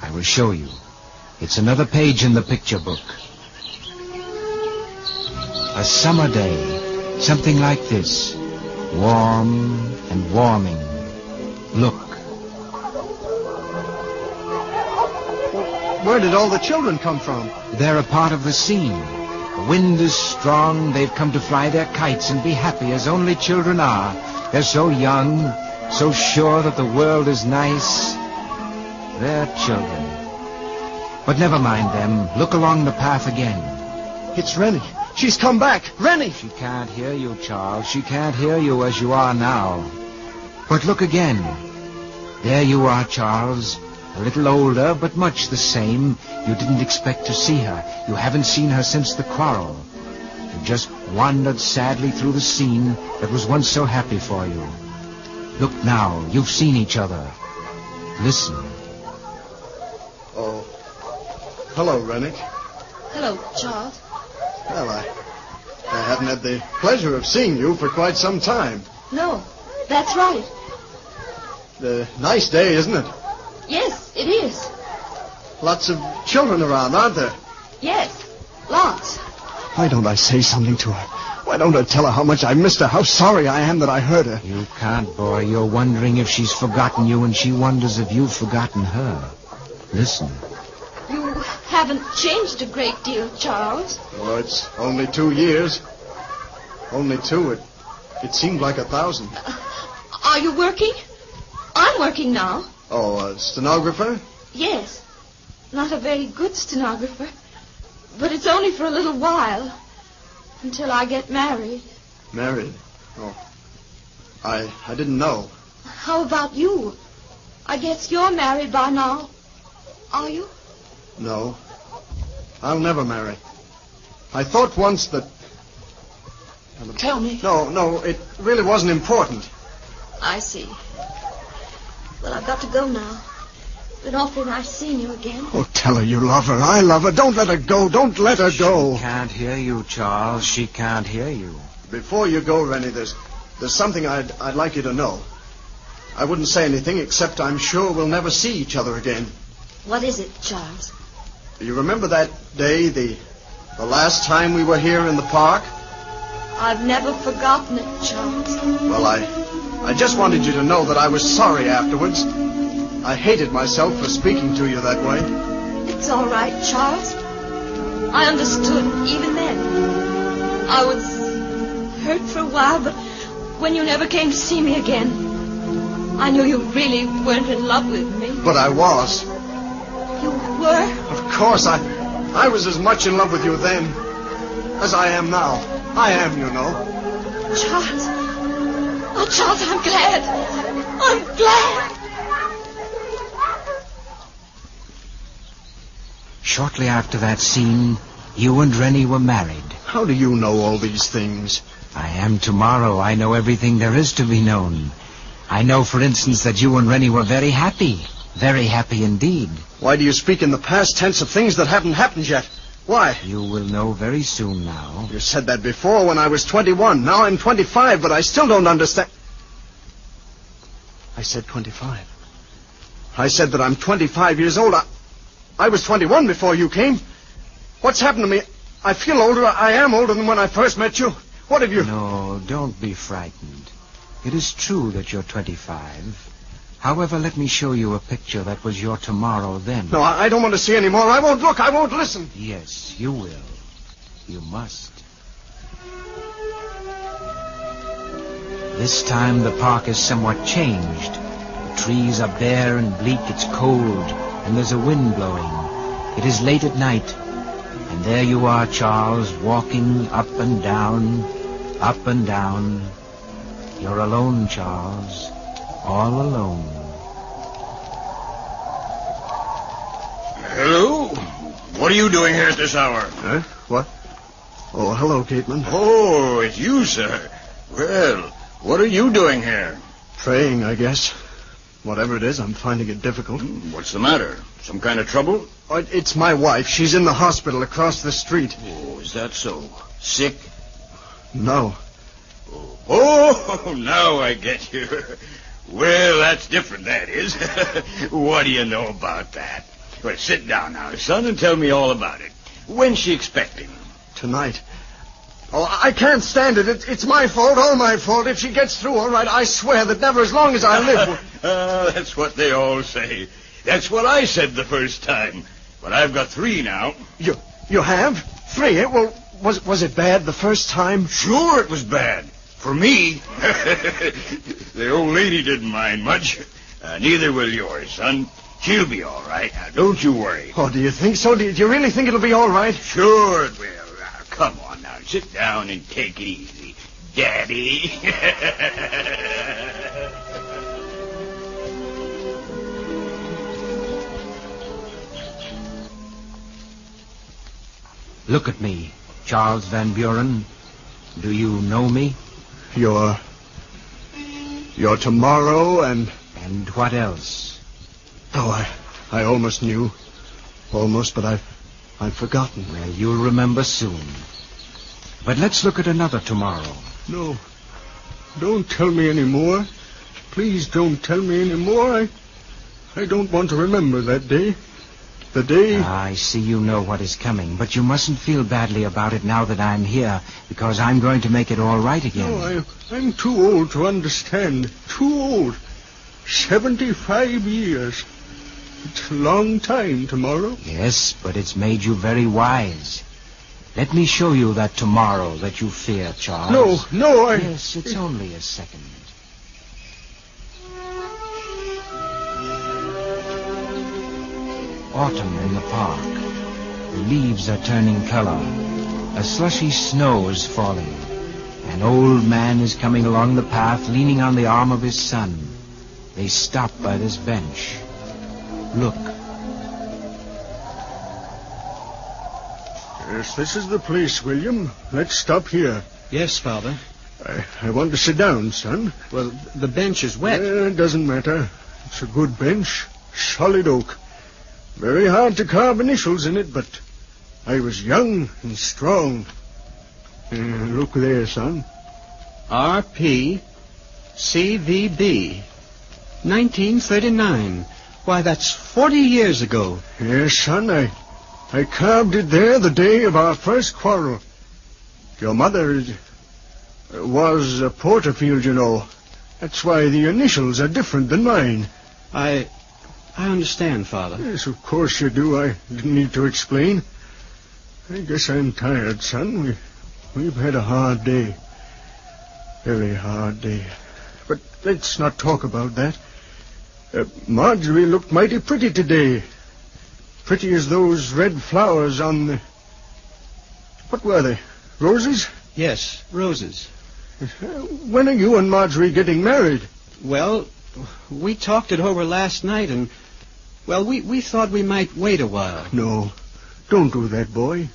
I will show you. It's another page in the picture book. A summer day. Something like this. Warm and warming. Look. Where did all the children come from? They're a part of the scene. The wind is strong. They've come to fly their kites and be happy as only children are. They're so young, so sure that the world is nice. They're children. But never mind them. Look along the path again. It's Rennie. She's come back. Rennie! She can't hear you, Charles. She can't hear you as you are now. But look again. There you are, Charles. A little older, but much the same. You didn't expect to see her. You haven't seen her since the quarrel. You just wandered sadly through the scene that was once so happy for you. Look now. You've seen each other. Listen. Oh. Hello, Rennick. Hello, Charles. Well, I haven't had the pleasure of seeing you for quite some time. No, that's right. A nice day, isn't it? Yes, it is. Lots of children around, aren't there? Yes, lots. Why don't I say something to her? Why don't I tell her how much I missed her, how sorry I am that I hurt her? You can't, boy. You're wondering if she's forgotten you, and she wonders if you've forgotten her. Listen. You haven't changed a great deal, Charles. Well, it's only 2 years. Only 2. It seemed like 1,000. Are you working? I'm working now. Oh, a stenographer? Yes. Not a very good stenographer. But it's only for a little while. Until I get married. Married? Oh. I didn't know. How about you? I guess you're married by now. Are you? No. I'll never marry. I thought once that... Tell me. No, it really wasn't important. I see. Well, I've got to go now. Been awfully nice seeing you again. Oh, tell her you love her. I love her. Don't let her go. Don't let her go. She can't hear you, Charles. She can't hear you. Before you go, Rennie, there's something I'd like you to know. I wouldn't say anything, except I'm sure we'll never see each other again. What is it, Charles? You remember that day, the last time we were here in the park? I've never forgotten it, Charles. Well, I just wanted you to know that I was sorry afterwards. I hated myself for speaking to you that way. It's all right, Charles. I understood even then. I was hurt for a while, but when you never came to see me again, I knew you really weren't in love with me. But I was. You were? Of course, I was as much in love with you then as I am now. I am, you know. Charles. Oh, Charles, I'm glad. I'm glad. Shortly after that scene, you and Rennie were married. How do you know all these things? I am tomorrow. I know everything there is to be known. I know, for instance, that you and Rennie were very happy. Very happy indeed. Why do you speak in the past tense of things that haven't happened yet? Why? You will know very soon now. You said that before when I was 21. Now I'm 25, but I still don't understand. I said 25. I said that I'm 25 years old. I was 21 before you came. What's happened to me? I feel older. I am older than when I first met you. What have you... No, don't be frightened. It is true that you're 25. However, let me show you a picture that was your tomorrow then. No, I don't want to see any more. I won't look. I won't listen. Yes, you will. You must. This time the park is somewhat changed. The trees are bare and bleak. It's cold, and there's a wind blowing. It is late at night. And there you are, Charles, walking up and down, up and down. You're alone, Charles. All alone. Hello? What are you doing here at this hour? Huh? What? Oh, hello, Capeman. Oh, it's you, sir. Well, what are you doing here? Praying, I guess. Whatever it is, I'm finding it difficult. What's the matter? Some kind of trouble? Oh, it's my wife. She's in the hospital across the street. Oh, is that so? Sick? No. Oh, now I get you. Well, that's different, that is. What do you know about that? Well, sit down now, son, and tell me all about it. When's she expecting? Tonight. Oh, I can't stand it. It's my fault, all my fault. If she gets through all right, I swear that never as long as I live... That's what they all say. That's what I said the first time. But I've got 3 now. You have? 3? Well, was it bad the first time? Sure it was bad. For me, the old lady didn't mind much. Neither will yours, son. She'll be all right. Now, don't you worry. Oh, do you think so? Do you really think it'll be all right? Sure it will. Now, come on now. Sit down and take it easy, Daddy. Look at me, Charles Van Buren. Do you know me? You're tomorrow and... And what else? Oh, I almost knew. Almost, but I've forgotten. Well, you'll remember soon. But let's look at another tomorrow. No. Don't tell me any more. Please don't tell me any more. I don't want to remember that day. The day... I see you know what is coming, but you mustn't feel badly about it now that I'm here, because I'm going to make it all right again. No, I'm too old to understand. Too old. 75 years. It's a long time tomorrow. Yes, but it's made you very wise. Let me show you that tomorrow that you fear, Charles. No, Yes, it's only a second. Autumn in the park. The leaves are turning color. A slushy snow is falling. An old man is coming along the path, leaning on the arm of his son. They stop by this bench. Look. Yes, this is the place, William. Let's stop here. Yes, Father. I want to sit down, son. Well, the bench is wet. It doesn't matter. It's a good bench. Solid oak. Very hard to carve initials in it, but I was young and strong. Look there, son. R.P. C.V.B. 1939. Why, that's 40 years ago. Yes, son, I carved it there the day of our first quarrel. Your mother was a Porterfield, you know. That's why the initials are different than mine. I understand, Father. Yes, of course you do. I didn't need to explain. I guess I'm tired, son. We've had a hard day. Very hard day. But let's not talk about that. Marjorie looked mighty pretty today. Pretty as those red flowers on the... What were they? Roses? Yes, roses. When are you and Marjorie getting married? Well, we talked it over last night and... Well, we thought we might wait a while. No, don't do that, boy.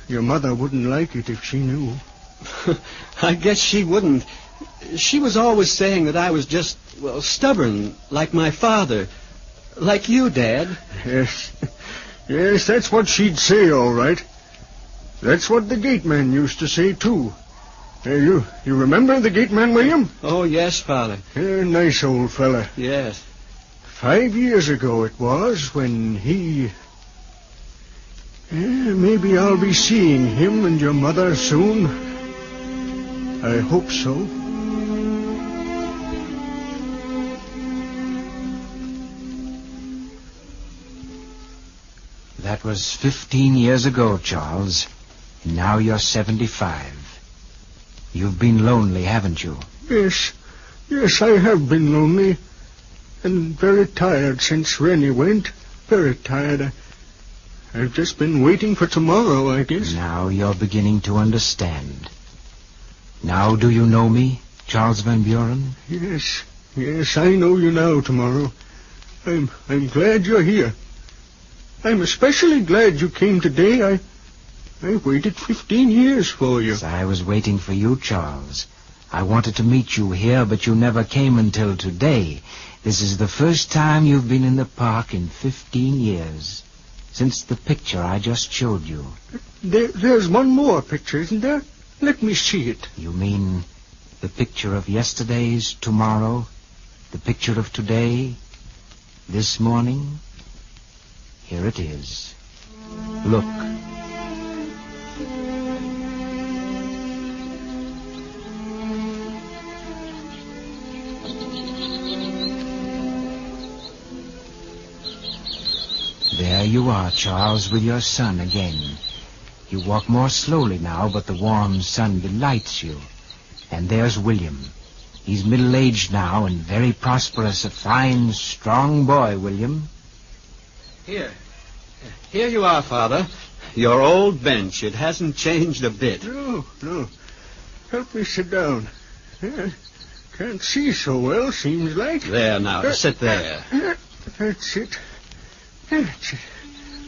Your mother wouldn't like it if she knew. I guess she wouldn't. She was always saying that I was just, well, stubborn, like my father. Like you, Dad. Yes. Yes, that's what she'd say, all right. That's what the gateman used to say, too. You remember the gateman, William? Oh, yes, Father. Nice old fella. Yes. 5 years ago it was when he... maybe I'll be seeing him and your mother soon. I hope so. That was 15 years ago, Charles. Now you're 75. You've been lonely, haven't you? Yes, I have been lonely. And very tired since Rennie went. Very tired. I've just been waiting for tomorrow, I guess. Now you're beginning to understand. Now do you know me, Charles Van Buren? Yes, I know you now, tomorrow. I'm glad you're here. I'm especially glad you came today. I waited 15 years for you. Yes, I was waiting for you, Charles. I wanted to meet you here, but you never came until today. This is the first time you've been in the park in 15 years. Since the picture I just showed you. There's one more picture, isn't there? Let me see it. You mean the picture of yesterday's tomorrow? The picture of today? This morning? Here it is. Look. There you are, Charles, with your son again. You walk more slowly now, but the warm sun delights you. And there's William. He's middle-aged now and very prosperous. A fine, strong boy, William. Here you are, Father. Your old bench. It hasn't changed a bit. No. Help me sit down. Can't see so well, seems like. There now, sit there. That's it.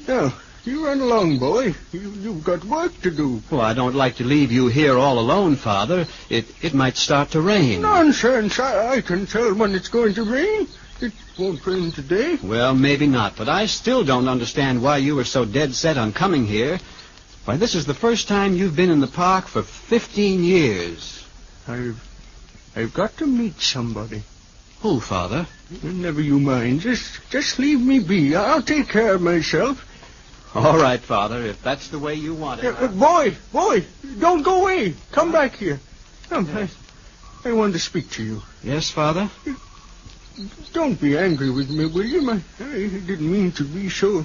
Now, you run along, boy. You've got work to do. Well, I don't like to leave you here all alone, Father. It might start to rain. Nonsense. I can tell when it's going to rain. It won't rain today. Well, maybe not, but I still don't understand why you were so dead set on coming here. Why, this is the first time you've been in the park for 15 years. I've got to meet somebody. Who, Father? Never you mind. Just leave me be. I'll take care of myself. All right, Father, if that's the way you want it. Boy, don't go away. Come back here. Come, I want to speak to you. Yes, Father? Don't be angry with me, William. I didn't mean to be so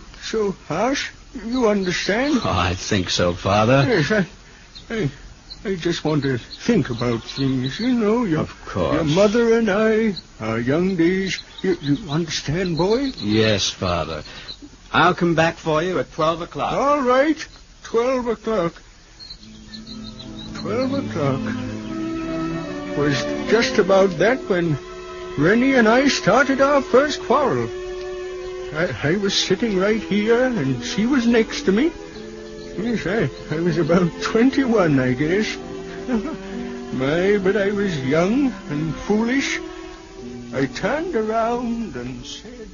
harsh. You understand? Oh, I think so, Father. Yes, I just want to think about things, you know. Of course. Your mother and I, our young days. You understand, boy? Yes, Father. I'll come back for you at 12 o'clock. All right. 12 o'clock. 12 o'clock. Was just about that when Rennie and I started our first quarrel. I was sitting right here, and she was next to me. Yes, I was about 21, I guess. But I was young and foolish. I turned around and said...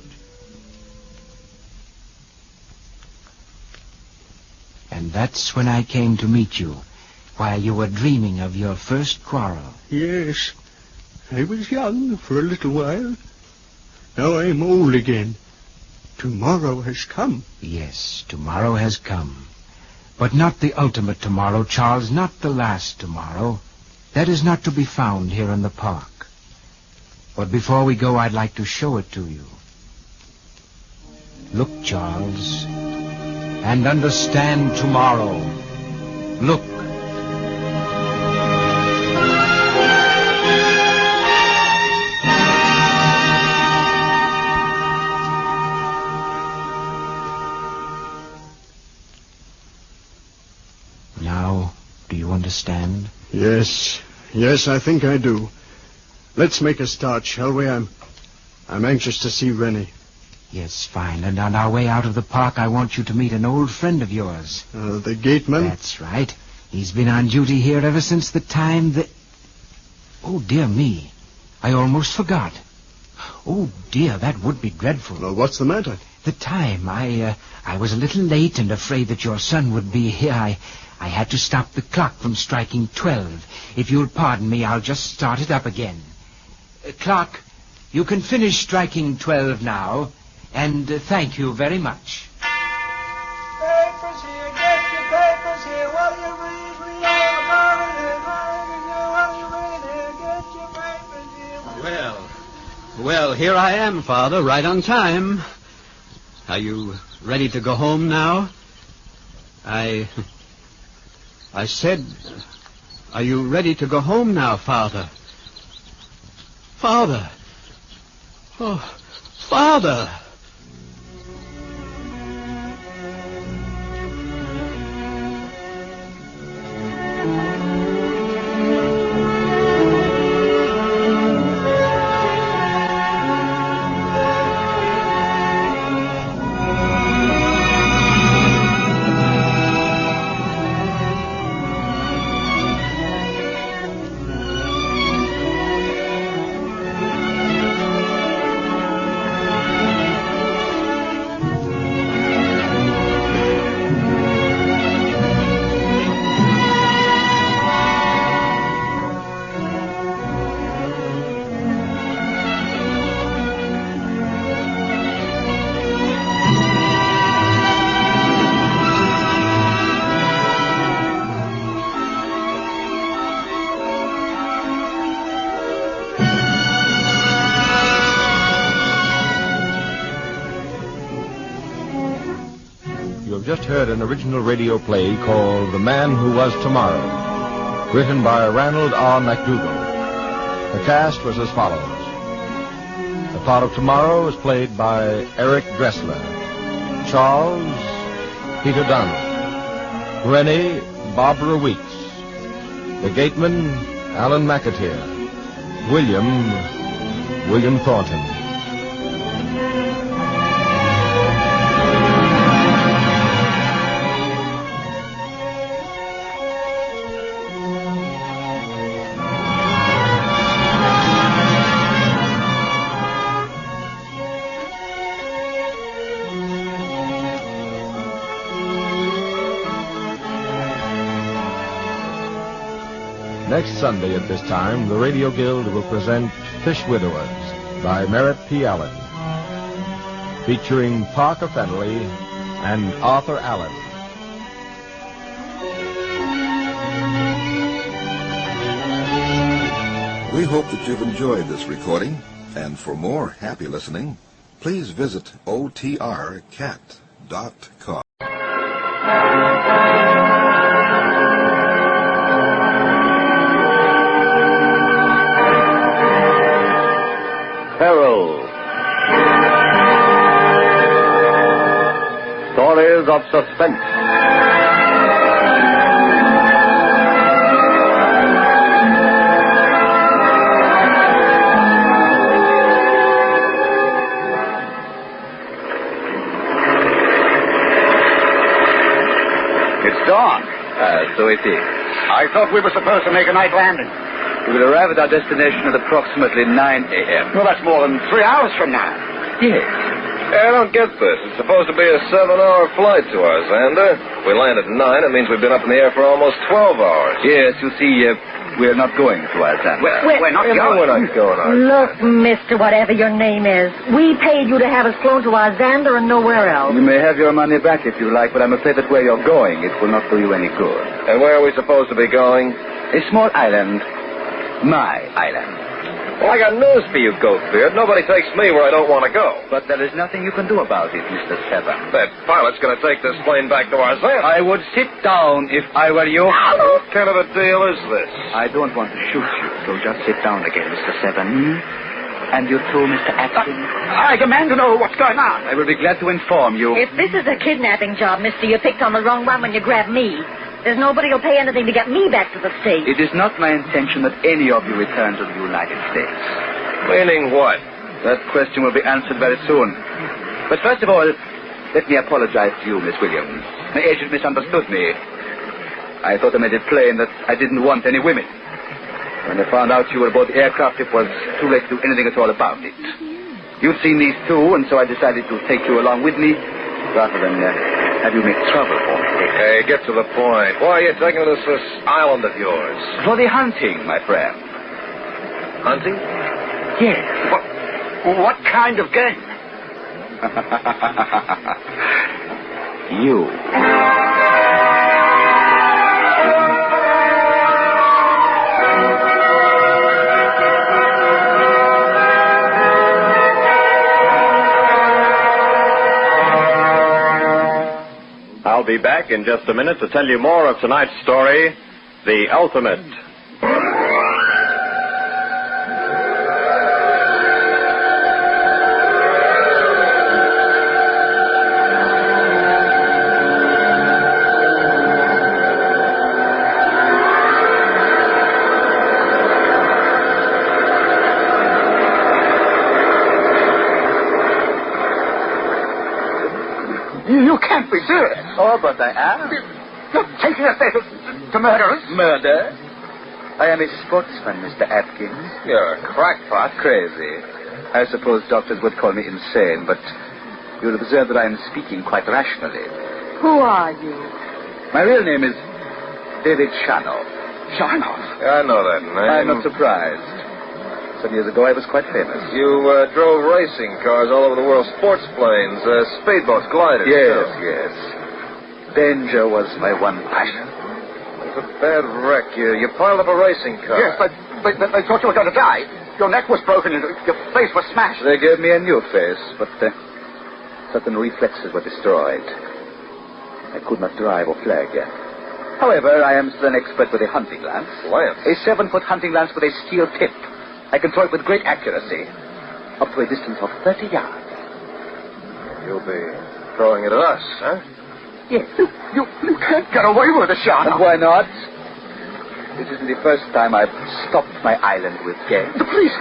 And that's when I came to meet you, while you were dreaming of your first quarrel. Yes, I was young for a little while. Now I'm old again. Tomorrow has come. Yes, tomorrow has come. But not the ultimate tomorrow, Charles, not the last tomorrow. That is not to be found here in the park. But before we go, I'd like to show it to you. Look, Charles, and understand tomorrow. Look. Now, do you understand? Yes, I think I do. Let's make a start, shall we? I'm anxious to see Rennie. Yes, fine. And on our way out of the park, I want you to meet an old friend of yours. The gateman? That's right. He's been on duty here ever since the time that... Oh, dear me. I almost forgot. Oh, dear, that would be dreadful. Well, what's the matter? The time. I was a little late and afraid that your son would be here. I had to stop the clock from striking 12. If you'll pardon me, I'll just start it up again. Clock, you can finish striking 12 now, and thank you very much. Papers here, get your papers here. While you read all about it. While you read it, get your papers here. Well, here I am, Father, right on time. Are you ready to go home now? I said, are you ready to go home now, Father? Father! Oh, Father! Just heard an original radio play called The Man Who Was Tomorrow. written by Ranald R. MacDougall. The cast was as follows. The part of Tomorrow was played by Eric Dressler. Charles, Peter Donald. Rennie, Barbara Weeks. The gateman, Alan McAteer. William Thornton. Next Sunday at this time, the Radio Guild will present Fish Widowers by Merritt P. Allen, featuring Parker Fenley and Arthur Allen. We hope that you've enjoyed this recording, and for more happy listening, please visit otrcat.com. Peril. Stories of suspense. It's dawn. So it is. I thought we were supposed to make a night landing. We will arrive at our destination at approximately 9 a.m. Well, that's more than 3 hours from now. Yes. I don't get this. It's supposed to be a 7-hour flight to our Xander. If we land at 9, it means we've been up in the air for almost 12 hours. Yes, you see, we're not going to our Xander. We're not going. We're not going. Look, mister, whatever your name is, we paid you to have us flown to our Xander and nowhere else. You may have your money back if you like, but I'm afraid that where you're going, it will not do you any good. And where are we supposed to be going? A small island. My island. Well, I got news for you, Goatbeard. Nobody takes me where I don't want to go. But there is nothing you can do about it, Mr. Seven. That pilot's going to take this plane back to our Xander. I would sit down if I were you. What kind of a deal is this? I don't want to shoot you, so just sit down again, Mr. Seven. And you too, Mr. Atkins? I demand to know what's going on. I will be glad to inform you. If this is a kidnapping job, mister, you picked on the wrong one when you grabbed me. There's nobody who'll pay anything to get me back to the States. It is not my intention that any of you return to the United States. Meaning what? That question will be answered very soon. But first of all, let me apologize to you, Miss Williams. My agent misunderstood me. I thought I made it plain that I didn't want any women. When I found out you were aboard the aircraft, it was too late to do anything at all about it. You'd seen these two, and so I decided to take you along with me rather than have you make trouble for me. Hey, get to the point. Why are you taking us to this island of yours? For the hunting, my friend. Hunting? Yes. What kind of game? You. I'll be back in just a minute to tell you more of tonight's story, The Ultimate. You can't be serious. Oh, but I am. You're taking us there to murder us? Murder? I am a sportsman, Mr. Atkins. You're a crackpot. Crazy. I suppose doctors would call me insane, but you'll observe that I am speaking quite rationally. Who are you? My real name is David Shanoff. Shanoff? Yeah, I know that name. I'm not surprised. Some years ago, I was quite famous. You drove racing cars all over the world, sports planes, speedboats, gliders. Yes, too. yes. Danger was my one passion. It was a bad wreck. You piled up a racing car. Yes, but they thought you were going to die. Your neck was broken and your face was smashed. They gave me a new face, but certain reflexes were destroyed. I could not drive or flag. However, I am still an expert with a hunting lance. Lance? A 7-foot hunting lance with a steel tip. I can throw it with great accuracy, up to a distance of 30 yards. You'll be throwing it at us, huh? Yes. You can't get away with it, Shana. And why not? This isn't the first time I've stopped my island with game. The police,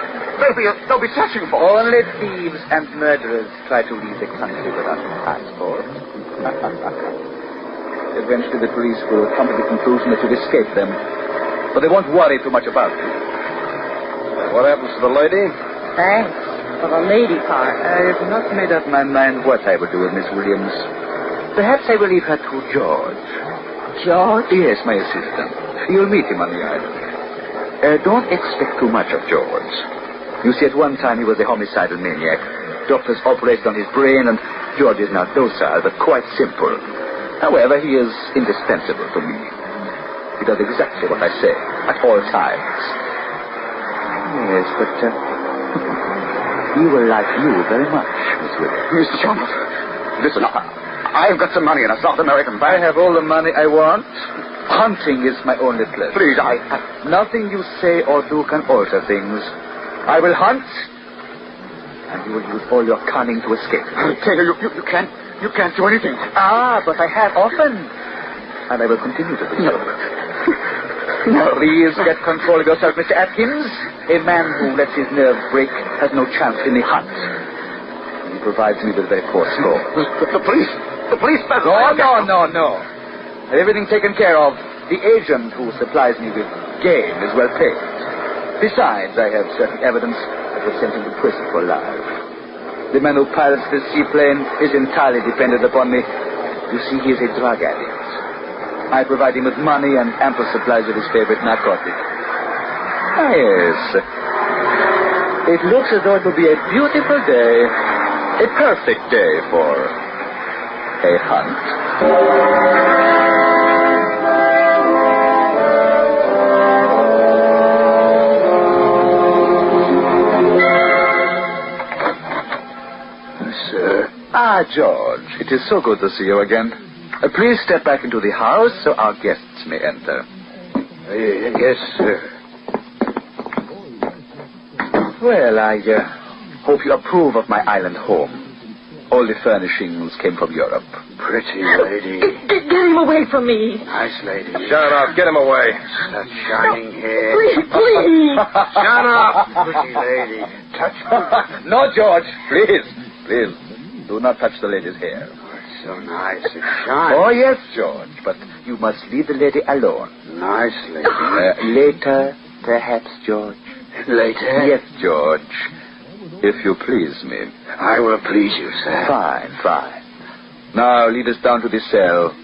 they'll be searching for us. Only thieves and murderers try to leave the country without a passport. Eventually the police will come to the conclusion that you've escaped them, but they won't worry too much about you. What happens to the lady? Thanks for the lady part. I have not made up my mind what I will do with Miss Williams. Perhaps I will leave her to George. George? Yes, my assistant. You'll meet him on the island. Don't expect too much of George. You see, at one time he was a homicidal maniac. Doctors operated on his brain, and George is now docile, but quite simple. However, he is indispensable to me. He does exactly what I say, at all times. Yes, but he will like you very much, Miss Williams. Mr. Chalmers, listen, I've got some money in a South American bank. I have all the money I want. Hunting is my only pleasure. Please, Nothing you say or do can alter things. I will hunt, and you will use all your cunning to escape. I tell you, you can't do anything. But I have often, and I will continue to do so. No. Please get control of yourself, Mr. Atkins. A man who lets his nerves break has no chance in the hunt. He provides me with a very poor score. The police better. No. Everything taken care of. The agent who supplies me with game is well paid. Besides, I have certain evidence that will send him to prison for life. The man who pilots this seaplane is entirely dependent upon me. You see, he is a drug addict. I provide him with money and ample supplies of his favorite narcotic. Yes. It looks as though it will be a beautiful day. A perfect day for a hunt. George, it is so good to see you again. Please step back into the house so our guests may enter. Yes, sir. Well, I hope you approve of my island home. All the furnishings came from Europe. Pretty lady. Get him away from me. Nice lady. Shut up. Get him away. That shining hair. Please. Shut up. Pretty lady. Touch me. No, George. Please. Do not touch the lady's hair. Oh, it's so nice. It shines. Oh, yes, George. But you must leave the lady alone. Nice lady. Later, perhaps, George. Later? Yes, George. If you please me. I will please you, sir. Fine. Now, lead us down to the cell.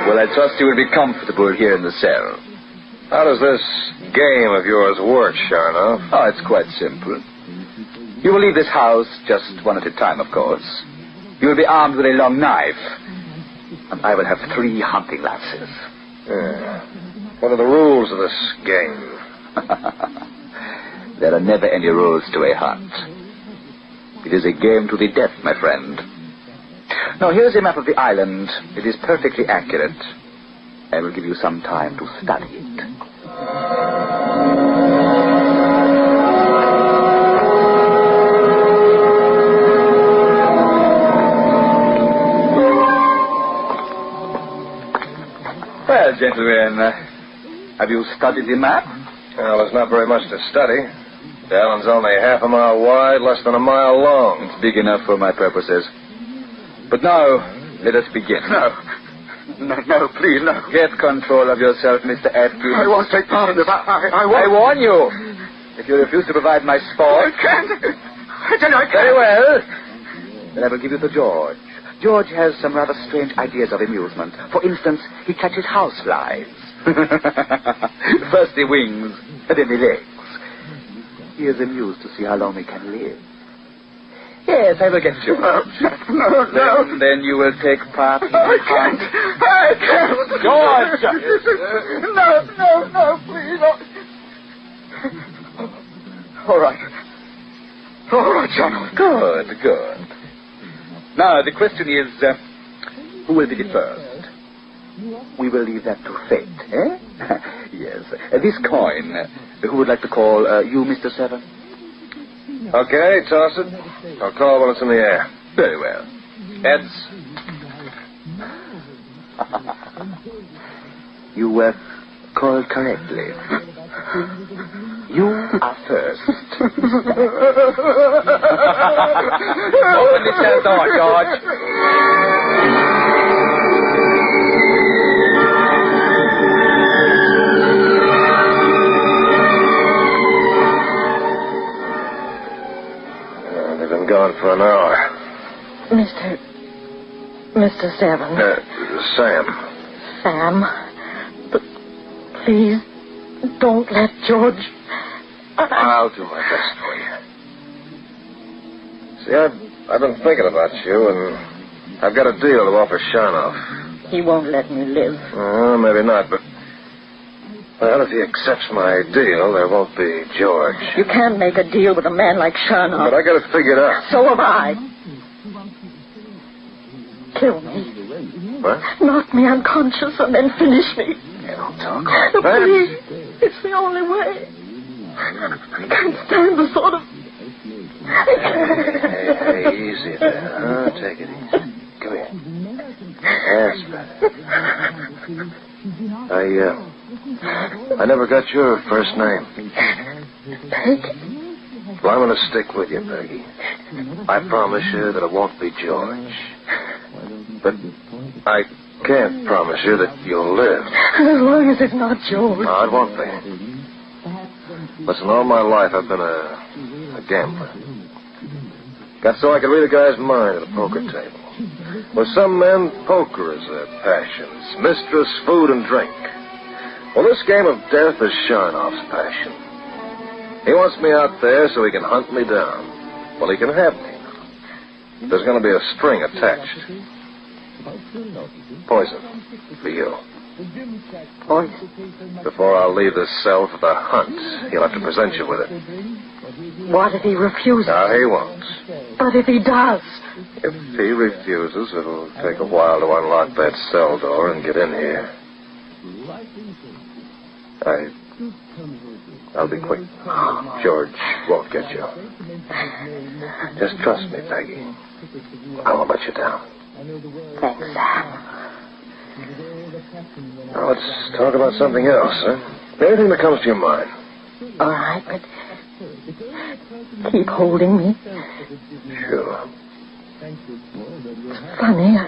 Well, I trust you will be comfortable here in the cell. How does this game of yours work, Sharnoff? Oh, it's quite simple. You will leave this house just one at a time, of course. You will be armed with a long knife. And I will have 3 hunting lances. What are the rules of this game? There are never any rules to a hunt. It is a game to the death, my friend. Now, here's a map of the island. It is perfectly accurate. I will give you some time to study it. Well, gentlemen, have you studied the map? Well, there's not very much to study. The island's only half a mile wide, less than a mile long. It's big enough for my purposes. But now, let us begin. No, please, no. Get control of yourself, Mr. Atkins. I won't take part in this. I won't. I warn you. If you refuse to provide my sport... I can't. I tell you I can't. Very well. Then I will give you to George. George has some rather strange ideas of amusement. For instance, he catches houseflies. First the wings, then the legs. He is amused to see how long they can live. Yes, Yes, I will get you. No. Then you will take part in I can't. George! No, please. All right, John. Good. Now, the question is, who will be the first? We will leave that to fate, eh? Yes. This coin, who would like to call you, Mr. Seven? Okay, toss it. I'll call when it's in the air. Very well. Heads. You were called correctly. You are first. Open the cell door, George. They've been gone for an hour. Mr. Seven. Sam. Sam. But please, don't let George... I'll do my best for you. See, I've been thinking about you, and I've got a deal to offer Sharnoff. He won't let me live. Maybe not, but... Well, if he accepts my deal, there won't be George. You can't make a deal with a man like Sharnoff. But I got it figured out. So have I. Kill me. What? Knock me unconscious and then finish me. You don't talk like that. Please. It's the only way. I can't stand the thought of... Hey, easy there, huh? Take it easy. Come here. That's better. I never got your first name. Peggy. Well, I'm going to stick with you, Peggy. I promise you that it won't be George. But I can't promise you that you'll live. As long as it's not George. No, it won't be. Listen, all my life I've been a gambler. Got so I could read a guy's mind at a poker table. With some men, poker is their passions, mistress, food, and drink. Well, this game of death is Sharnoff's passion. He wants me out there so he can hunt me down. Well, he can have me. There's going to be a string attached. Poison for you. Poison? Before I'll leave this cell for the hunt, he'll have to present you with it. What if he refuses? No, he won't. But if he does? If he refuses, it'll take a while to unlock that cell door and get in here. I'll be quick. George won't get you. Just trust me, Peggy. I won't let you down. Thanks, Sam. Now let's talk about something else, huh? Anything that comes to your mind. All right, but keep holding me. Sure. It's funny.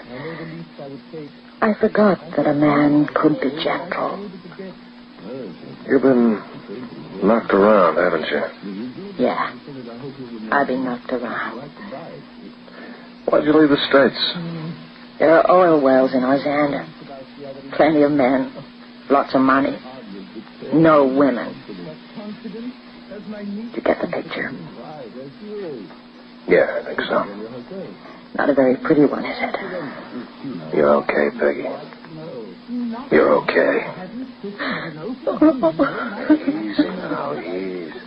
I forgot that a man could be gentle. You've been knocked around, haven't you? Yeah. I've been knocked around. Why'd you leave the States? There are oil wells in Ozanda. Plenty of men. Lots of money. No women. Did you get the picture? Yeah, I think so. Not a very pretty one, is it? You're okay, Peggy. You're okay. Easy now, easy.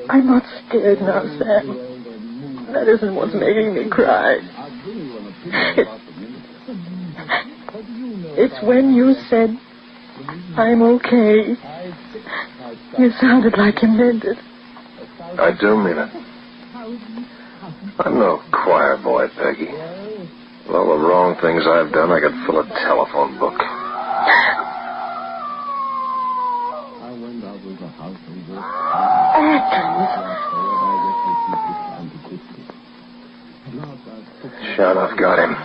I'm not scared now, Sam. That isn't what's making me cry. It's when you said, I'm okay. You sounded like you meant it. I do mean it. I'm no choir boy, Peggy. With all the wrong things I've done, I could fill a telephone book. Sharnoff got him.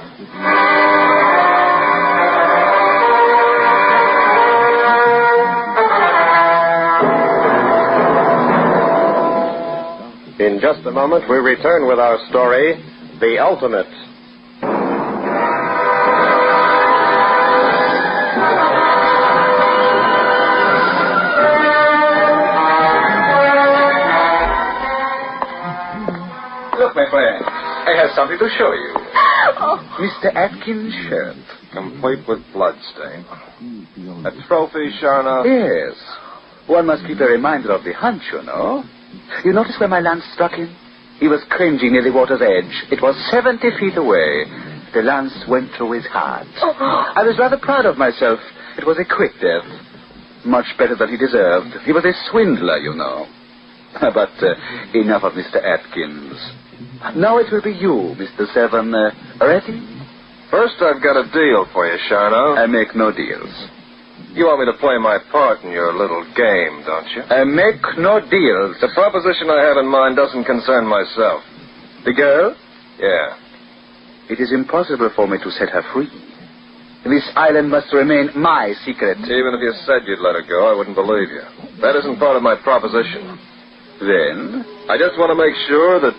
In just a moment, we return with our story, The Ultimate. my friend. I have something to show you. Mr. Atkins' shirt. Complete with bloodstain. A trophy, Sharnoff? Yes. One must keep a reminder of the hunt, you know. You notice where my lance struck him? He was cringing near the water's edge. It was 70 feet away. The lance went through his heart. I was rather proud of myself. It was a quick death. Much better than he deserved. He was a swindler, you know. But enough of Mr. Atkins. Now it will be you, Mr. Seven. Ready? First, I've got a deal for you, Sharnoff. I make no deals. You want me to play my part in your little game, don't you? I make no deals. The proposition I have in mind doesn't concern myself. The girl? Yeah. It is impossible for me to set her free. This island must remain my secret. Even if you said you'd let her go, I wouldn't believe you. That isn't part of my proposition. Then? I just want to make sure that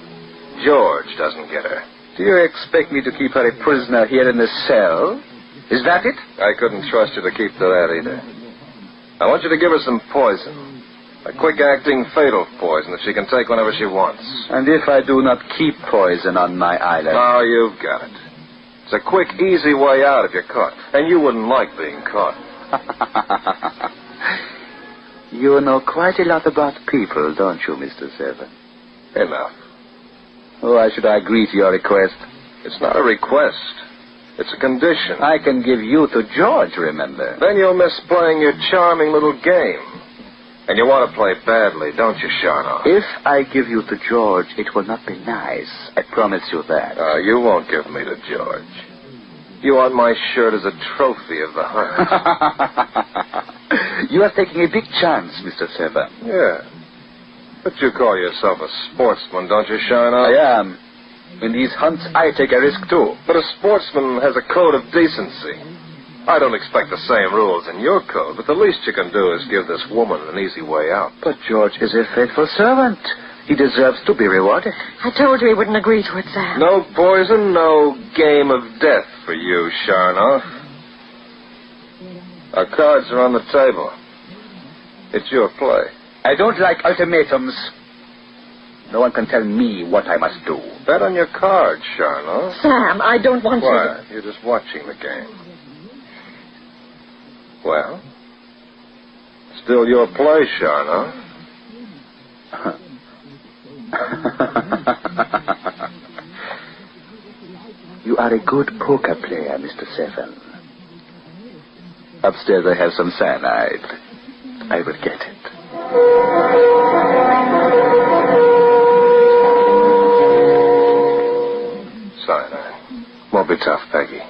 George doesn't get her. Do you expect me to keep her a prisoner here in the cell? Is that it? I couldn't trust you to keep to that either. I want you to give her some poison. A quick-acting, fatal poison that she can take whenever she wants. And if I do not keep poison on my island? Oh, you've got it. It's a quick, easy way out if you're caught. And you wouldn't like being caught. You know quite a lot about people, don't you, Mr. Seven? Enough. Why should I agree to your request? It's not a request. It's a condition. I can give you to George, remember? Then you'll miss playing your charming little game. And you want to play badly, don't you, Sharnoff? If I give you to George, it will not be nice. I promise you that. You won't give me to George. You want my shirt as a trophy of the hunt. You are taking a big chance, Mr. Seven. Yeah. But you call yourself a sportsman, don't you, Sharnoff? I am. In these hunts, I take a risk, too. But a sportsman has a code of decency. I don't expect the same rules in your code, but the least you can do is give this woman an easy way out. But George is a faithful servant. He deserves to be rewarded. I told you he wouldn't agree to it, Sam. No poison, no game of death for you, Sharnoff. Our cards are on the table. It's your play. I don't like ultimatums. No one can tell me what I must do. Bet on your cards, Sharnoff. Sam, I don't want you Why? You're just watching the game. Well, still your play, Sharnoff. You are a good poker player, Mr. Seven. Upstairs I have some cyanide. I will get it. Cyanide. Won't be tough, Peggy.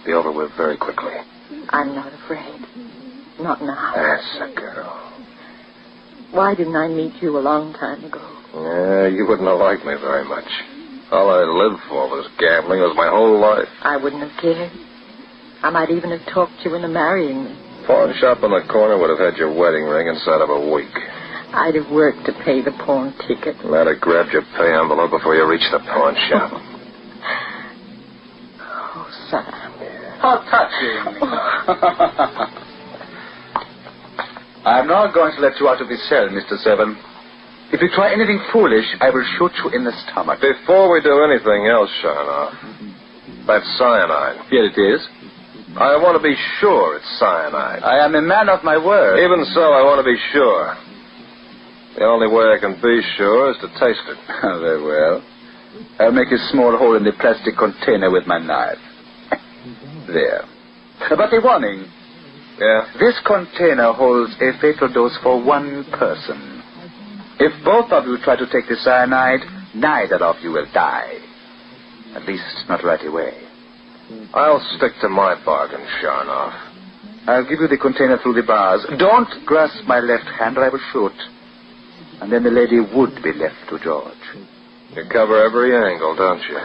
Be over with very quickly. I'm not afraid. Not now. That's a girl. Why didn't I meet you a long time ago? Yeah, you wouldn't have liked me very much. All I lived for was gambling. It was my whole life. I wouldn't have cared. I might even have talked you into marrying me. Pawn shop on the corner would have had your wedding ring inside of a week. I'd have worked to pay the pawn ticket. And I'd have grabbed your pay envelope before you reached the pawn shop. Oh, Sam. How touching. I'm not going to let you out of the cell, Mr. Seven. If you try anything foolish, I will shoot you in the stomach. Before we do anything else, Sharnoff, that's cyanide. Here it is. I want to be sure it's cyanide. I am a man of my word. Even so, I want to be sure. The only way I can be sure is to taste it. Very well. I'll make a small hole in the plastic container with my knife. There. But a warning. Yeah? This container holds a fatal dose for one person. If both of you try to take the cyanide, neither of you will die. At least not right away. I'll stick to my bargain, Sharnoff. I'll give you the container through the bars. Don't grasp my left hand or I will shoot. And then the lady would be left to George. You cover every angle, don't you?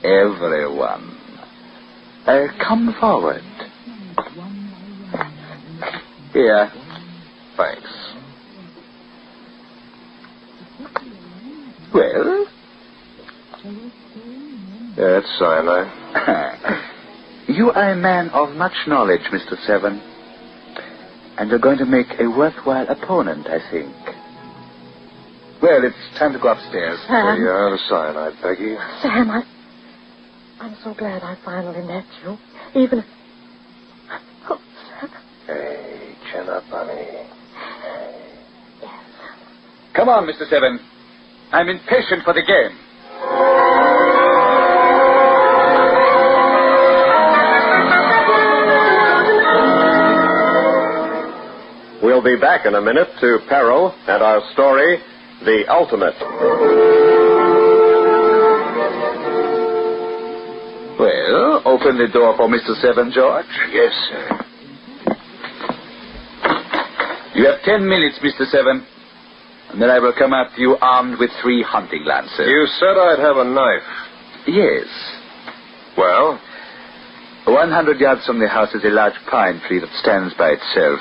Everyone. Come forward. Here. Thanks. Well? Yeah, it's cyanide. You are a man of much knowledge, Mr. Seven. And you're going to make a worthwhile opponent, I think. Well, it's time to go upstairs. There you are, the cyanide, Peggy. Sam, I'm so glad I finally met you. Even if... Oh, Sam. Hey, chin up, honey. Come on, Mr. Seven. I'm impatient for the game. We'll be back in a minute to Peril and our story, The Ultimate. Well, open the door for Mr. Seven, George. Yes, sir. You have 10 minutes, Mr. Seven. And then I will come after you armed with 3 hunting lances. You said I'd have a knife. Yes. Well? 100 yards from the house is a large pine tree that stands by itself.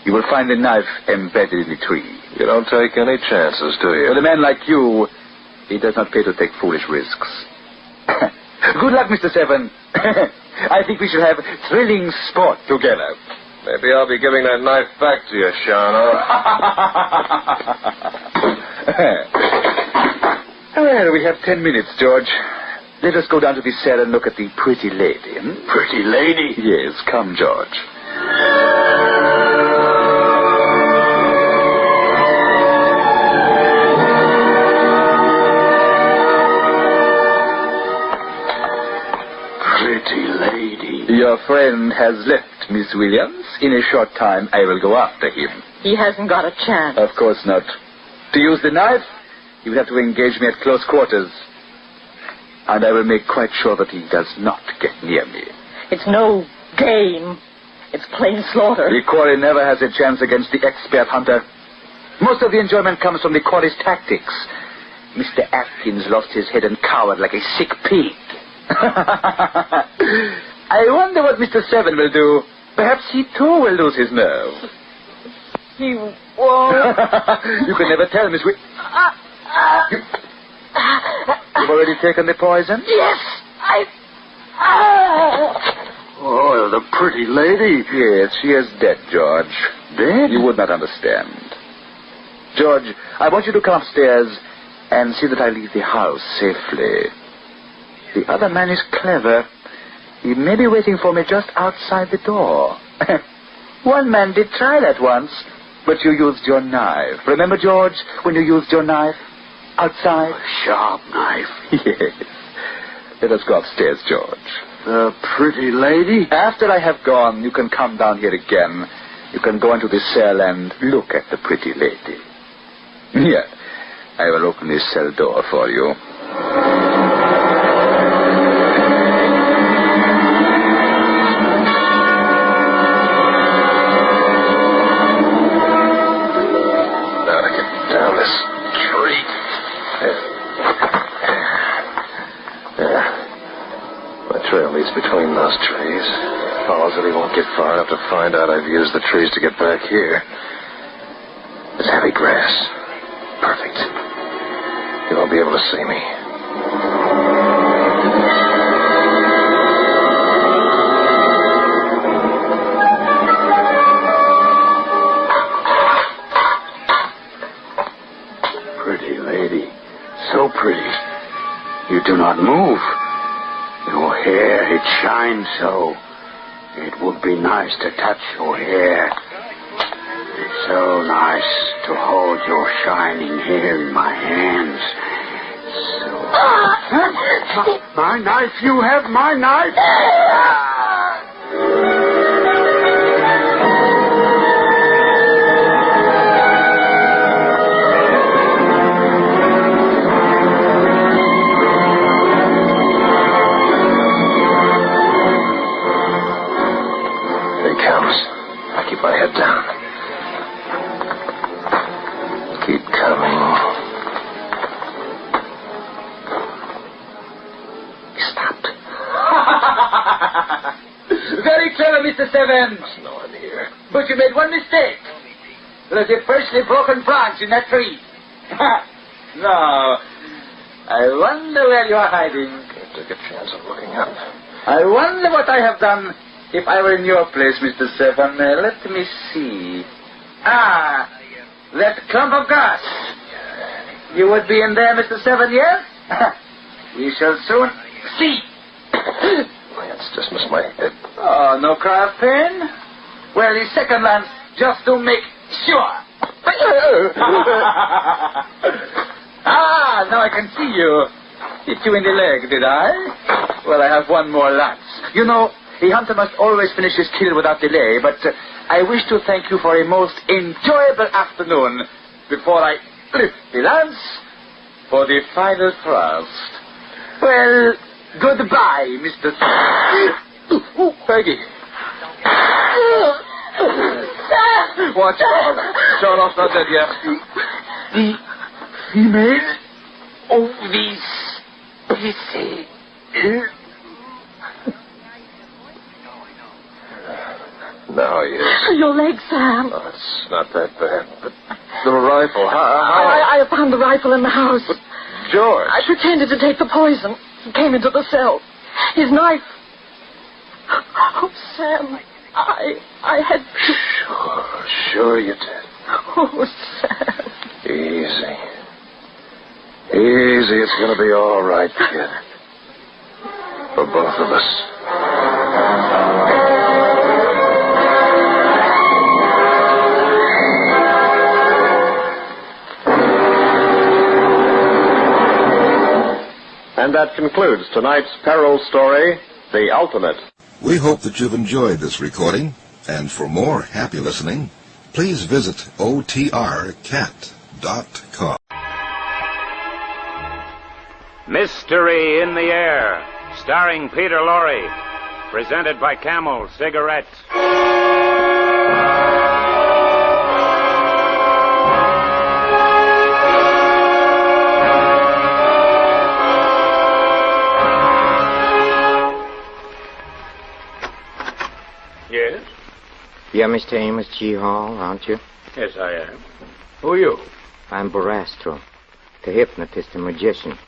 You will find the knife embedded in the tree. You don't take any chances, do you? With a man like you, it does not pay to take foolish risks. Good luck, Mr. Seven. I think we shall have thrilling sport together. Maybe I'll be giving that knife back to you, Shawno. Well, we have 10 minutes, George. Let us go down to the cell and look at the pretty lady. Pretty lady? Yes, come, George. Pretty lady. Your friend has left, Miss Williams. In a short time, I will go after him. He hasn't got a chance. Of course not. To use the knife, you would have to engage me at close quarters. And I will make quite sure that he does not get near me. It's no game. It's plain slaughter. The quarry never has a chance against the expert hunter. Most of the enjoyment comes from the quarry's tactics. Mr. Atkins lost his head and cowered like a sick pig. I wonder what Mr. Seven will do. Perhaps he too will lose his nerve. He won't. You can never tell, Miss You've already taken the poison? Yes, Oh, the pretty lady. Yes, she is dead, George. Dead? You would not understand. George, I want you to come upstairs and see that I leave the house safely. The other man is clever. He may be waiting for me just outside the door. One man did try that once, but you used your knife. Remember, George, when you used your knife? Outside? A sharp knife. Yes. Let us go upstairs, George. The pretty lady? After I have gone, you can come down here again. You can go into the cell and look at the pretty lady. Here, I will open this cell door for you. Now to get down this tree. There. My trail leads between those trees. Follows that he won't get far enough to find out I've used the trees to get back here. It's heavy grass. Perfect. He won't be able to see me. Pretty lady. So pretty. You do not move. Your hair, it shines so. It would be nice to touch your hair. It's so nice to hold your shining hair in my hands. My knife, you have my knife? I keep my head down. Keep coming. He stopped. Very clever, Mr. Seven. Must know I'm here. But you made one mistake. There's a freshly broken branch in that tree. No. I wonder where you are hiding. I took a chance of looking up. I wonder what I have done if I were in your place, Mr. Seven. Let me see. Ah, that clump of grass. You would be in there, Mr. 7 Years? We shall soon see. Lance, dismiss my head. Oh, no cry of pain? Well, the second lance, just to make sure. Now I can see you. Hit you in the leg, did I? Well, I have one more lance. You know, the hunter must always finish his kill without delay, but I wish to thank you for a most enjoyable afternoon before I lift the lance for the final thrust. Well, goodbye, Mr. Oh, Peggy. Watch out. Charlotte's not dead yet. The female of this PC. Now he is. Your leg, Sam. Oh, it's not that bad. But the rifle, I found the rifle in the house. But George. I pretended to take the poison. He came into the cell. His knife. Oh, Sam, I had to... Sure you did. Oh, Sam. Easy. Easy, it's gonna be all right, kid. For both of us. And that concludes tonight's peril story, The Ultimate. We hope that you've enjoyed this recording, and for more happy listening, please visit otrcat.com. Mystery in the Air, starring Peter Lorre, presented by Camel Cigarettes. Yes? You're Mr. Amos G. Hall, aren't you? Yes, I am. Who are you? I'm Barastro, the hypnotist and magician.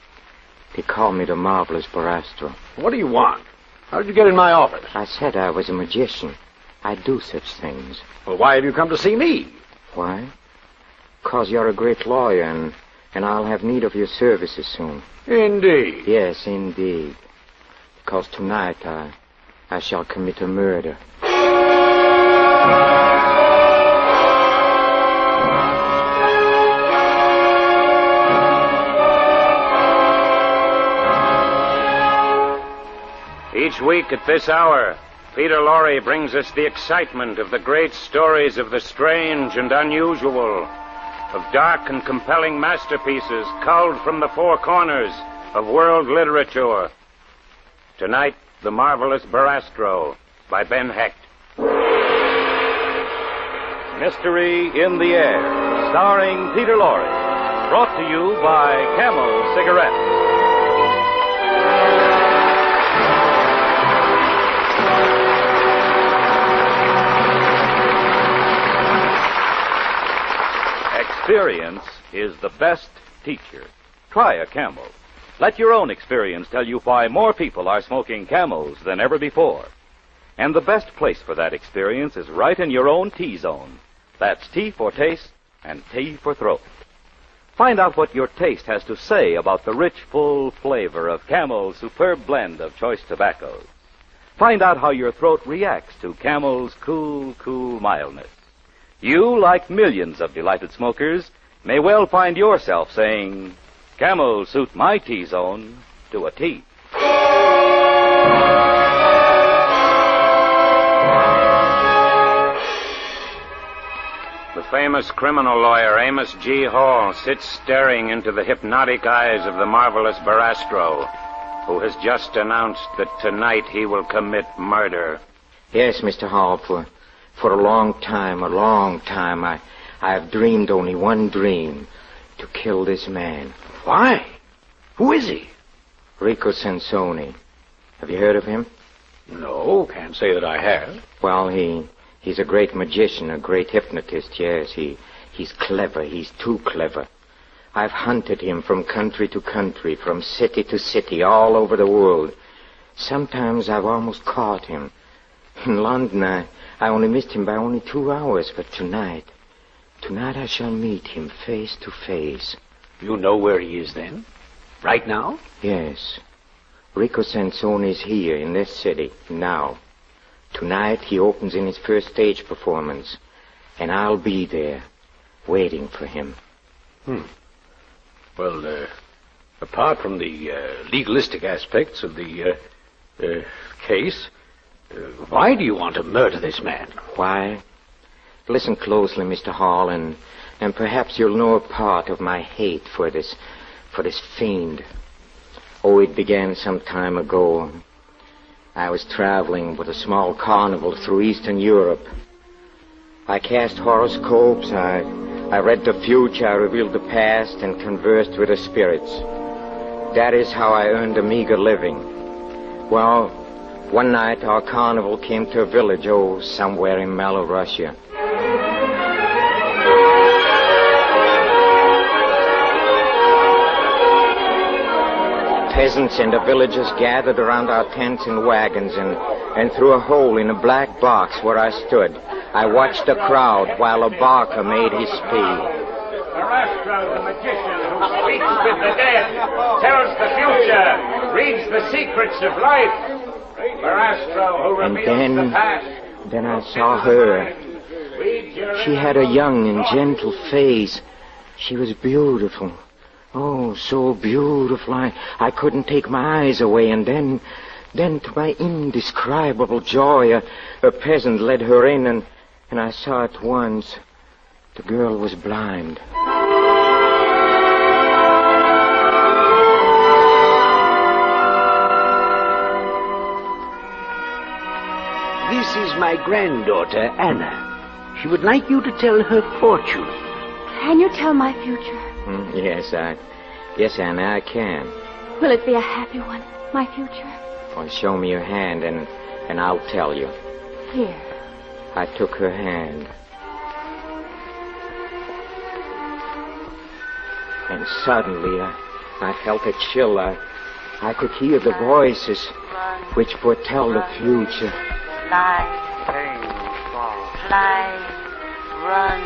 They call me the marvelous Barastro. What do you want? How did you get in my office? I said I was a magician. I do such things. Well, why have you come to see me? Why? 'Cause you're a great lawyer, and I'll have need of your services soon. Indeed. Yes, indeed. 'Cause tonight I shall commit a murder. Each week at this hour, Peter Lorre brings us the excitement of the great stories of the strange and unusual, of dark and compelling masterpieces culled from the four corners of world literature. Tonight, The Marvelous Barastro by Ben Hecht. Mystery in the Air, starring Peter Lorre. Brought to you by Camel Cigarettes. Experience is the best teacher. Try a Camel. Let your own experience tell you why more people are smoking Camels than ever before. And the best place for that experience is right in your own T-zone. That's T for taste and T for throat. Find out what your taste has to say about the rich, full flavor of Camel's superb blend of choice tobaccos. Find out how your throat reacts to Camel's cool, cool mildness. You, like millions of delighted smokers, may well find yourself saying, Camel suit my T-zone to a T. The famous criminal lawyer Amos G. Hall sits staring into the hypnotic eyes of the marvelous Barastro, who has just announced that tonight he will commit murder. Yes, Mr. Hall, for a long time, I have dreamed only one dream, to kill this man. Why? Who is he? Rico Sansoni. Have you heard of him? No, can't say that I have. Well, he's a great magician, a great hypnotist, yes. He's clever, he's too clever. I've hunted him from country to country, from city to city, all over the world. Sometimes I've almost caught him. In London, I only missed him by only 2 hours, but tonight I shall meet him face to face. You know where he is then? Right now? Yes. Rico Sansone is here in this city now. Tonight he opens in his first stage performance, and I'll be there, waiting for him. Well, apart from the legalistic aspects of the case, why do you want to murder this man? Why? Listen closely, Mr. Hall, and perhaps you'll know a part of my hate for this fiend. Oh, it began some time ago. I was traveling with a small carnival through Eastern Europe. I cast horoscopes, I read the future, I revealed the past, and conversed with the spirits. That is how I earned a meager living. Well, one night our carnival came to a village, somewhere in Mellow Russia. Peasants and the villagers gathered around our tents and wagons, and through a hole in a black box where I stood, I watched the crowd while a barker made his speed. Arastro, the magician who speaks with the dead, tells the future, reads the secrets of life. Arastro, who reveals the past. Then I saw her. She had a young and gentle face. She was beautiful. Oh, so beautiful. I couldn't take my eyes away, and then to my indescribable joy, a peasant led her in, and I saw at once the girl was blind. This is my granddaughter, Anna. She would like you to tell her fortune. Can you tell my future? Yes, Anna, I can. Will it be a happy one, my future? Well, show me your hand, and I'll tell you. Here. I took her hand. And suddenly, I felt a chill. I could hear the voices which foretell the future. Fly, fly, run.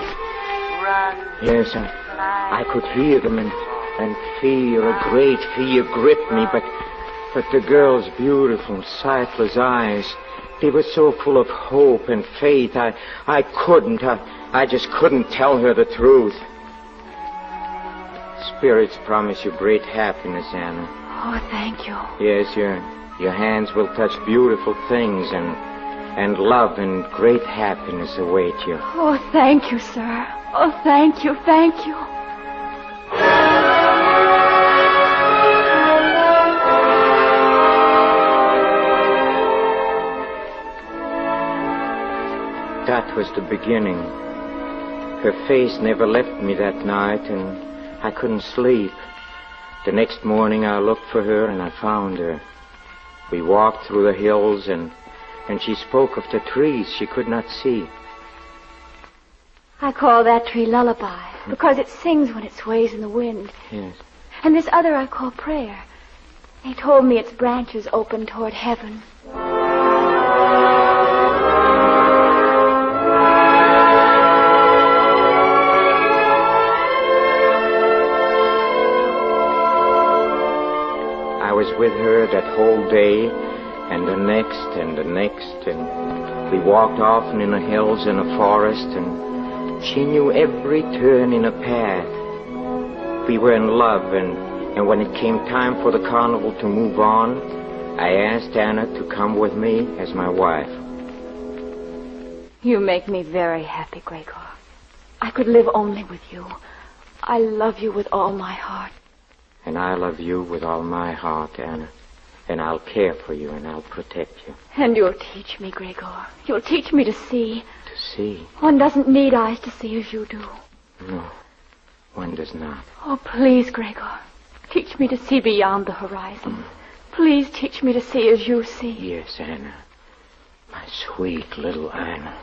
Yes, I could hear them, and fear, a great fear gripped me, but the girl's beautiful, sightless eyes, they were so full of hope and faith, I just couldn't tell her the truth. Spirits promise you great happiness, Anna. Oh, thank you. Yes, your hands will touch beautiful things, and love and great happiness await you. Oh, thank you, sir. Oh, thank you, thank you. That was the beginning. Her face never left me that night, and I couldn't sleep. The next morning I looked for her, and I found her. We walked through the hills, and she spoke of the trees she could not see. I call that tree Lullaby, because it sings when it sways in the wind. Yes. And this other I call Prayer. They told me its branches open toward heaven. I was with her that whole day, and the next, and we walked often in the hills and the forest, and she knew every turn in a path. We were in love, and when it came time for the carnival to move on, I asked Anna to come with me as my wife. You make me very happy, Gregor. I could live only with you. I love you with all my heart. And I love you with all my heart, Anna. And I'll care for you, and I'll protect you. And you'll teach me, Gregor. You'll teach me to see. To see? One doesn't need eyes to see as you do. No, one does not. Oh, please, Gregor. Teach me to see beyond the horizon. Please teach me to see as you see. Yes, Anna. My sweet little Anna.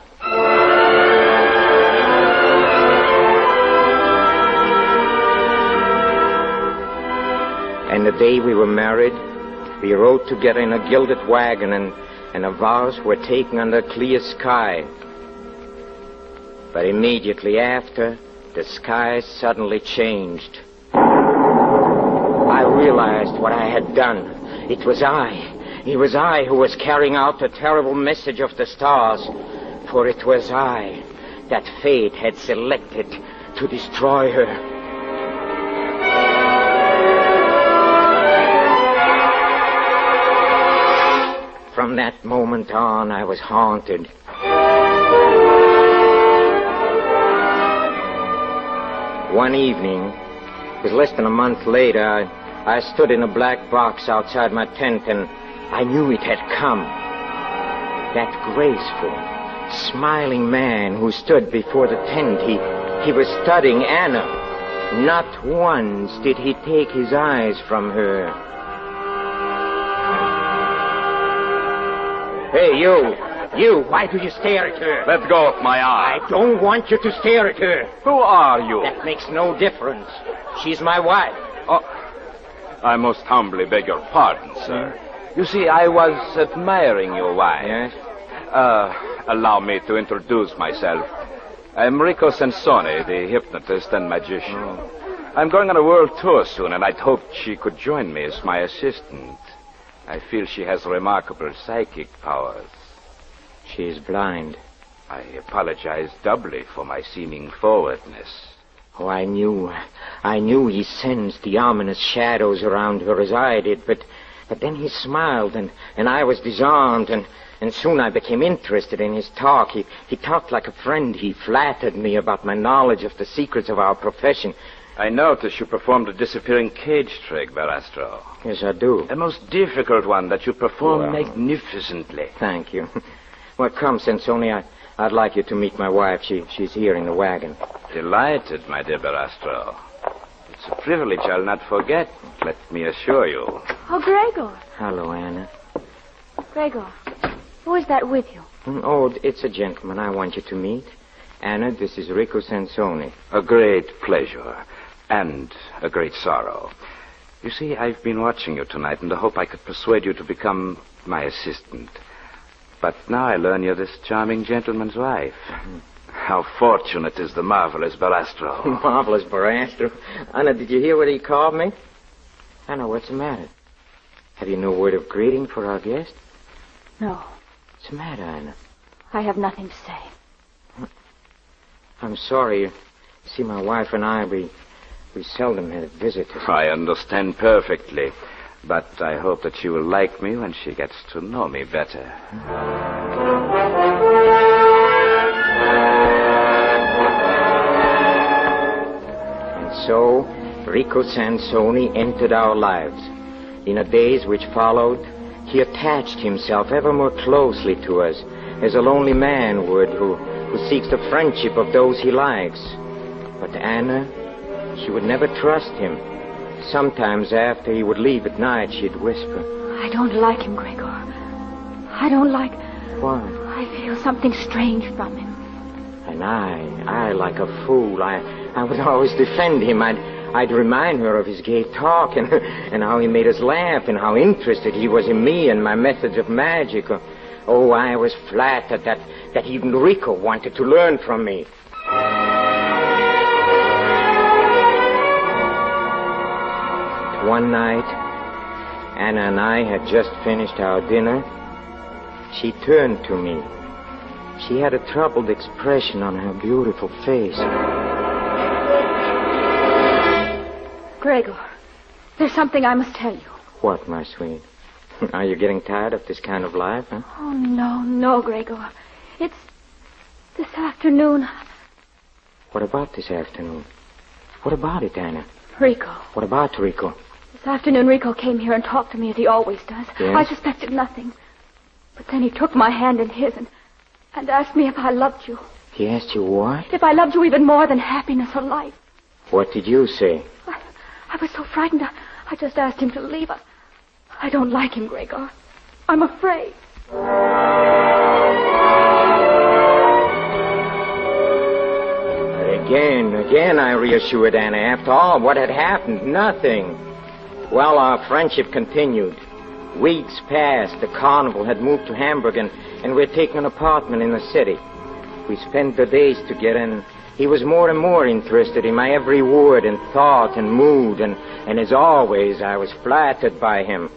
And the day we were married, we rode together in a gilded wagon, and our vows were taken under a clear sky. But immediately after, the sky suddenly changed. realized what I had done. It was I who was carrying out the terrible message of the stars. For it was I that fate had selected to destroy her. From that moment on, I was haunted. One evening, it was less than a month later, I stood in a black box outside my tent, and I knew it had come. That graceful, smiling man who stood before the tent, he was studying Anna. Not once did he take his eyes from her. Hey, you, why do you stare at her? Let go of my arm. I don't want you to stare at her. Who are you? That makes no difference. She's my wife. Oh, I most humbly beg your pardon, sir. You see, I was admiring your wife. Yes? Allow me to introduce myself. I'm Rico Sansoni, the hypnotist and magician. I'm going on a world tour soon, and I'd hoped she could join me as my assistant. I feel she has remarkable psychic powers. She is blind. I apologize doubly for my seeming forwardness. Oh, I knew he sensed the ominous shadows around her as I did, but then he smiled, and I was disarmed, and soon I became interested in his talk. He talked like a friend. He flattered me about my knowledge of the secrets of our profession. I noticed you performed a disappearing cage trick, Verastro. Yes, I do. A most difficult one that you performed magnificently. Thank you. Well, come, Sansoni, I'd like you to meet my wife. She's here in the wagon. Delighted, my dear Verastro. It's a privilege I'll not forget, let me assure you. Oh, Gregor. Hello, Anna. Gregor, who is that with you? Oh, it's a gentleman I want you to meet. Anna, this is Rico Sansoni. A great pleasure. And a great sorrow. You see, I've been watching you tonight in the hope I could persuade you to become my assistant. But now I learn you're this charming gentleman's wife. How fortunate is the marvelous Verastro. Marvelous Verastro. Anna, did you hear what he called me? Anna, what's the matter? Have you no word of greeting for our guest? No. What's the matter, Anna? I have nothing to say. I'm sorry. You see, my wife and I, we seldom have visitors. I understand perfectly. But I hope that she will like me when she gets to know me better. And so, Rico Sansoni entered our lives. In the days which followed, he attached himself ever more closely to us, as a lonely man would who seeks the friendship of those he likes. But Anna, she would never trust him. Sometimes after he would leave at night, she'd whisper, I don't like him, Gregor. I don't like... Why? I feel something strange from him. And I, like a fool, I would always defend him. I'd remind her of his gay talk and how he made us laugh and how interested he was in me and my methods of magic. Oh, I was flattered that even Rico wanted to learn from me. One night, Anna and I had just finished our dinner. She turned to me. She had a troubled expression on her beautiful face. Gregor, there's something I must tell you. What, my sweet? Are you getting tired of this kind of life, huh? Oh, no, Gregor. It's this afternoon. What about this afternoon? What about it, Anna? Rico. What about Rico? This afternoon, Rico came here and talked to me as he always does. Yes? I suspected nothing. But then he took my hand in his and asked me if I loved you. He asked you what? If I loved you even more than happiness or life. What did you say? I was so frightened, I just asked him to leave. I don't like him, Gregor. I'm afraid. Again, I reassured Anna. After all, what had happened? Nothing. Well, our friendship continued. Weeks passed. The carnival had moved to Hamburg, and we'd taken an apartment in the city. We spent the days together, He was more and more interested in my every word and thought and mood, and as always, I was flattered by him.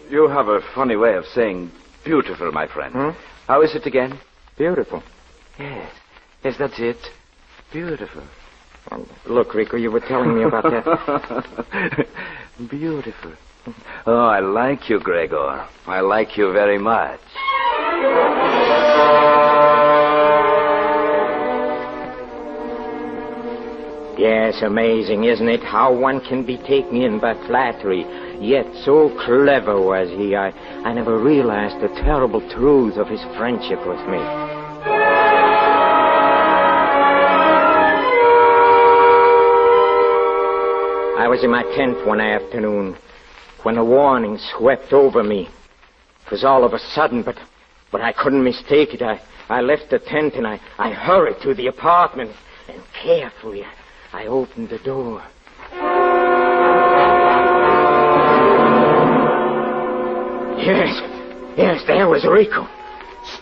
You have a funny way of saying beautiful, my friend. How is it again? Beautiful. Yes. Yes, that's it. Beautiful. Look, Rico, you were telling me about that. Beautiful. Oh, I like you, Gregor. I like you very much. Yes, amazing, isn't it? How one can be taken in by flattery. Yet so clever was he. I never realized the terrible truth of his friendship with me. I was in my tent one afternoon when a warning swept over me. It was all of a sudden, but I couldn't mistake it. I left the tent and I hurried to the apartment, and carefully I opened the door. Yes, there was Rico,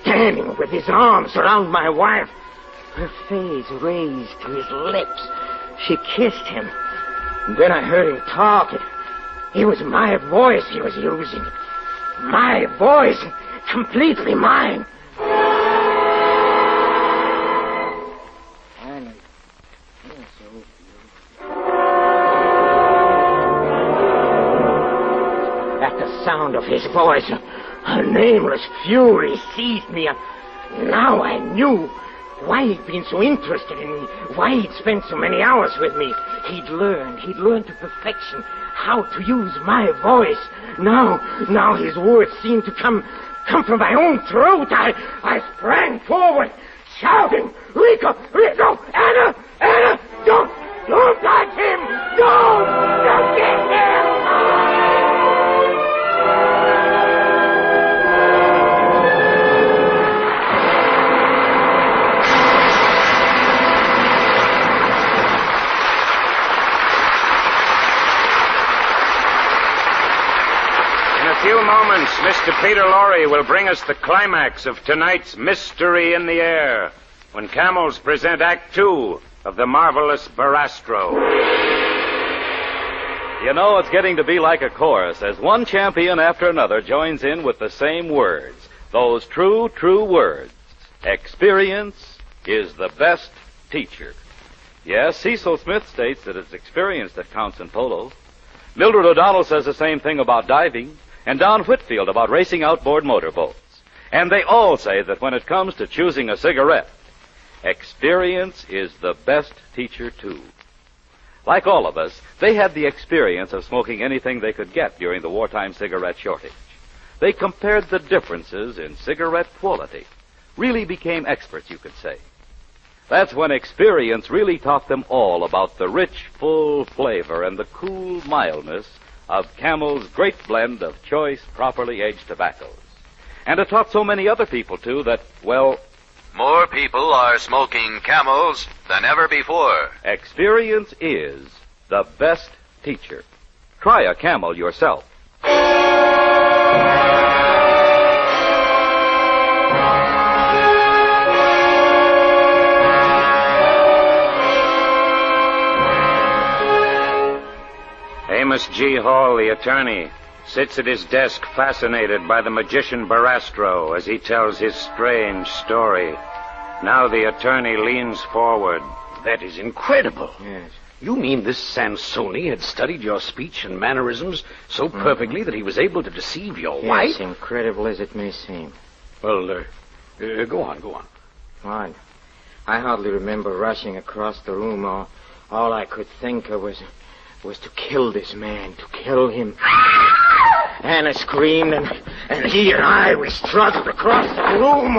standing with his arms around my wife, her face raised to his lips. She kissed him. And then I heard him talk. It was my voice he was using. My voice, completely mine. At the sound of his voice, a nameless fury seized me. Now I knew why he'd been so interested in me, why he'd spent so many hours with me. He'd learned to perfection how to use my voice. Now his words seemed to come from my own throat. I sprang forward, shouting, Rico, Anna, don't touch him! Don't get him! In a few moments, Mr. Peter Lorre will bring us the climax of tonight's Mystery in the Air, when camels present Act 2 of the marvelous Barastro. You know, it's getting to be like a chorus as one champion after another joins in with the same words. Those true words. Experience is the best teacher. Yes, Cecil Smith states that it's experience that counts in polo. Mildred O'Donnell says the same thing about diving, and Don Whitfield about racing outboard motorboats. And they all say that when it comes to choosing a cigarette, experience is the best teacher, too. Like all of us, they had the experience of smoking anything they could get during the wartime cigarette shortage. They compared the differences in cigarette quality, really became experts, you could say. That's when experience really taught them all about the rich, full flavor and the cool mildness of Camel's great blend of choice, properly aged tobaccos. And it taught so many other people, too, that, well, more people are smoking Camels than ever before. Experience is the best teacher. Try a Camel yourself. Amos G. Hall, the attorney, sits at his desk fascinated by the magician Barastro as he tells his strange story. Now the attorney leans forward. That is incredible. Yes. You mean this Sansoni had studied your speech and mannerisms so perfectly that he was able to deceive your wife? Yes, incredible as it may seem. Well, go on. What? I hardly remember rushing across the room. All I could think of was to kill this man, to kill him. Anna screamed, and he and I, we struggled across the room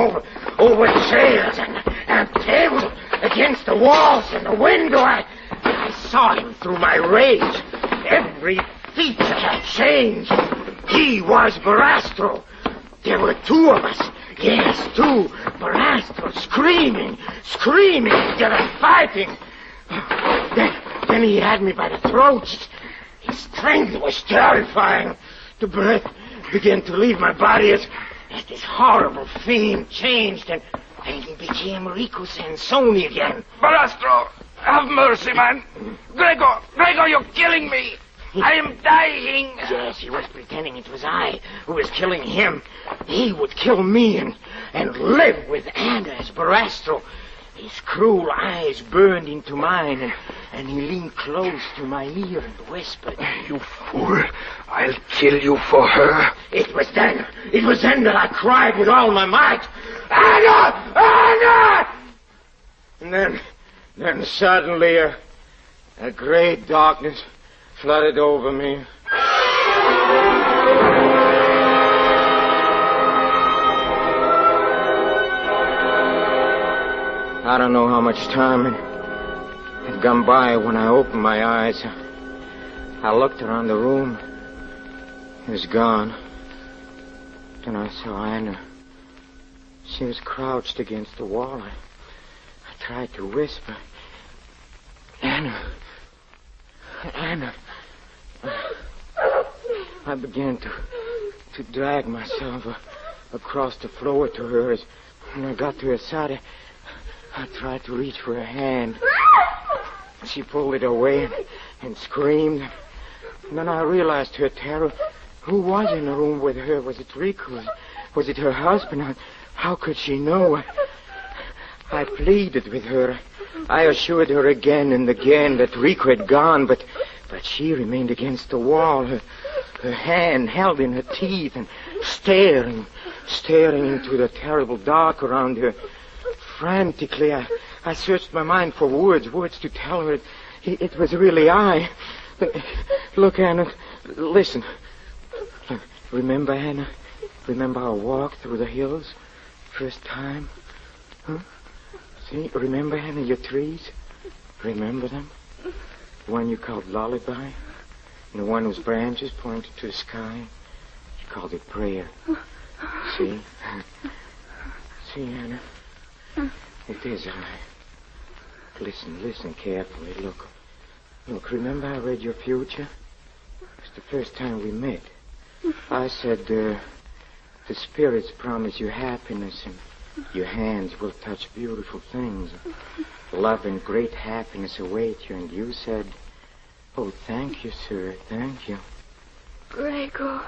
over chairs and tables, against the walls and the window. I saw him through my rage. Every feature had changed. He was Barastro. There were two of us. Yes, two. Barastro screaming together, fighting. Then he had me by the throat. His strength was terrifying. The breath began to leave my body as this horrible fiend changed and and he became Rico Sansoni again. Barastro, have mercy, man. Gregor, you're killing me. I am dying. Yes, he was pretending it was I who was killing him. He would kill me and live with Anna as Barastro. His cruel eyes burned into mine, and he leaned close to my ear and whispered, "You fool, I'll kill you for her." It was then that I cried with all my might, "Anna! Anna!" And then suddenly a great darkness flooded over me. I don't know how much time had gone by when I opened my eyes. I looked around the room. It was gone. Then I saw Anna. She was crouched against the wall. I tried to whisper, "Anna. Anna." I began to drag myself across the floor to her. When I got to her side, I tried to reach for her hand. She pulled it away and screamed. And then I realized her terror. Who was in the room with her? Was it Rico? Was it her husband? How could she know? I pleaded with her. I assured her again and again that Rico had gone, but she remained against the wall, her hand held in her teeth and staring into the terrible dark around her. Frantically, I searched my mind for words to tell her it was really I. Look, Anna, listen. Remember, Anna? Remember our walk through the hills? First time? Huh? See, remember, Anna, your trees? Remember them? The one you called Lullaby? And the one whose branches pointed to the sky? You called it Prayer. See? See, Anna? It is I. Listen carefully. Look, remember I read your future? It was the first time we met. I said, the spirits promise you happiness, and your hands will touch beautiful things. Love and great happiness await you, and you said, "Oh, thank you, sir, thank you." Gregor.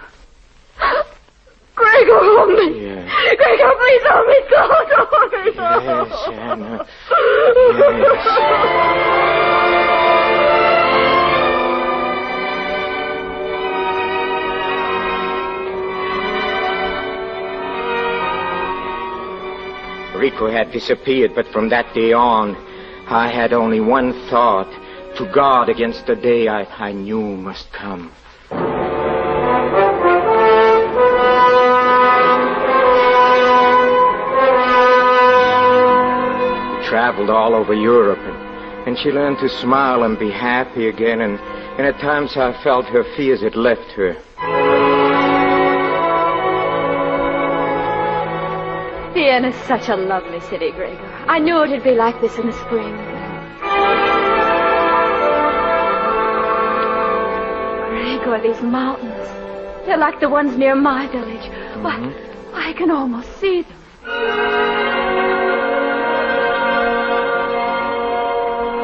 Gregor, hold me. Yes. Gregor, please hold me. Don't hold me. Yes, Anna. Yes. Rico had disappeared, but from that day on, I had only one thought: to guard against the day I knew must come. We traveled all over Europe, and she learned to smile and be happy again, and at times I felt her fears had left her. Vienna's such a lovely city, Gregor. I knew it'd be like this in the spring. Gregor, these mountains. They're like the ones near my village. Why, I can almost see them.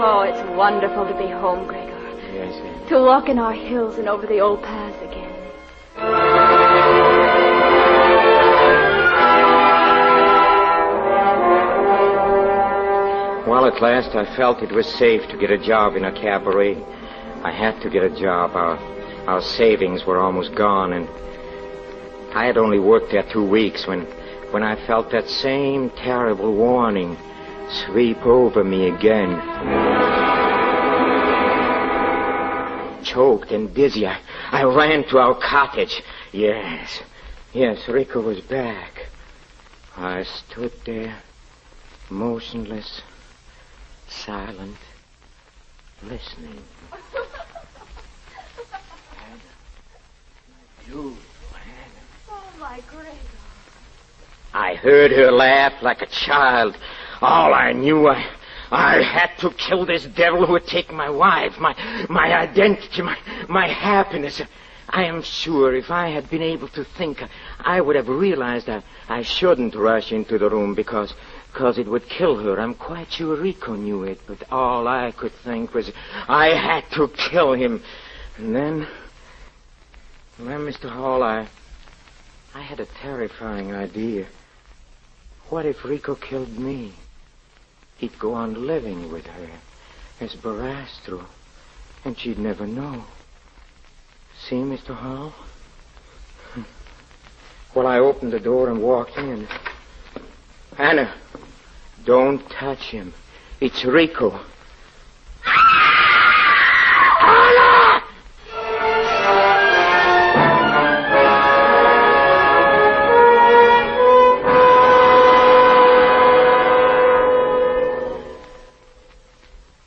Oh, it's wonderful to be home, Gregor. Yes, To walk in our hills and over the old paths again. Well, at last I felt it was safe to get a job in a cabaret. I had to get a job. Our savings were almost gone, and I had only worked there 2 weeks when I felt that same terrible warning sweep over me again. Choked and dizzy, I ran to our cottage. Yes, Rico was back. I stood there, motionless, silent, listening. Oh, my Gregor. I heard her laugh like a child. All I knew, I had to kill this devil who had taken my wife, my identity, my happiness. I am sure if I had been able to think, I would have realized that I shouldn't rush into the room because because it would kill her. I'm quite sure Rico knew it, but all I could think was I had to kill him. And then, Mr. Hall, I had a terrifying idea. What if Rico killed me? He'd go on living with her as Barastro, and she'd never know. See, Mr. Hall? Well, I opened the door and walked in. Anna, don't touch him. It's Rico. Anna!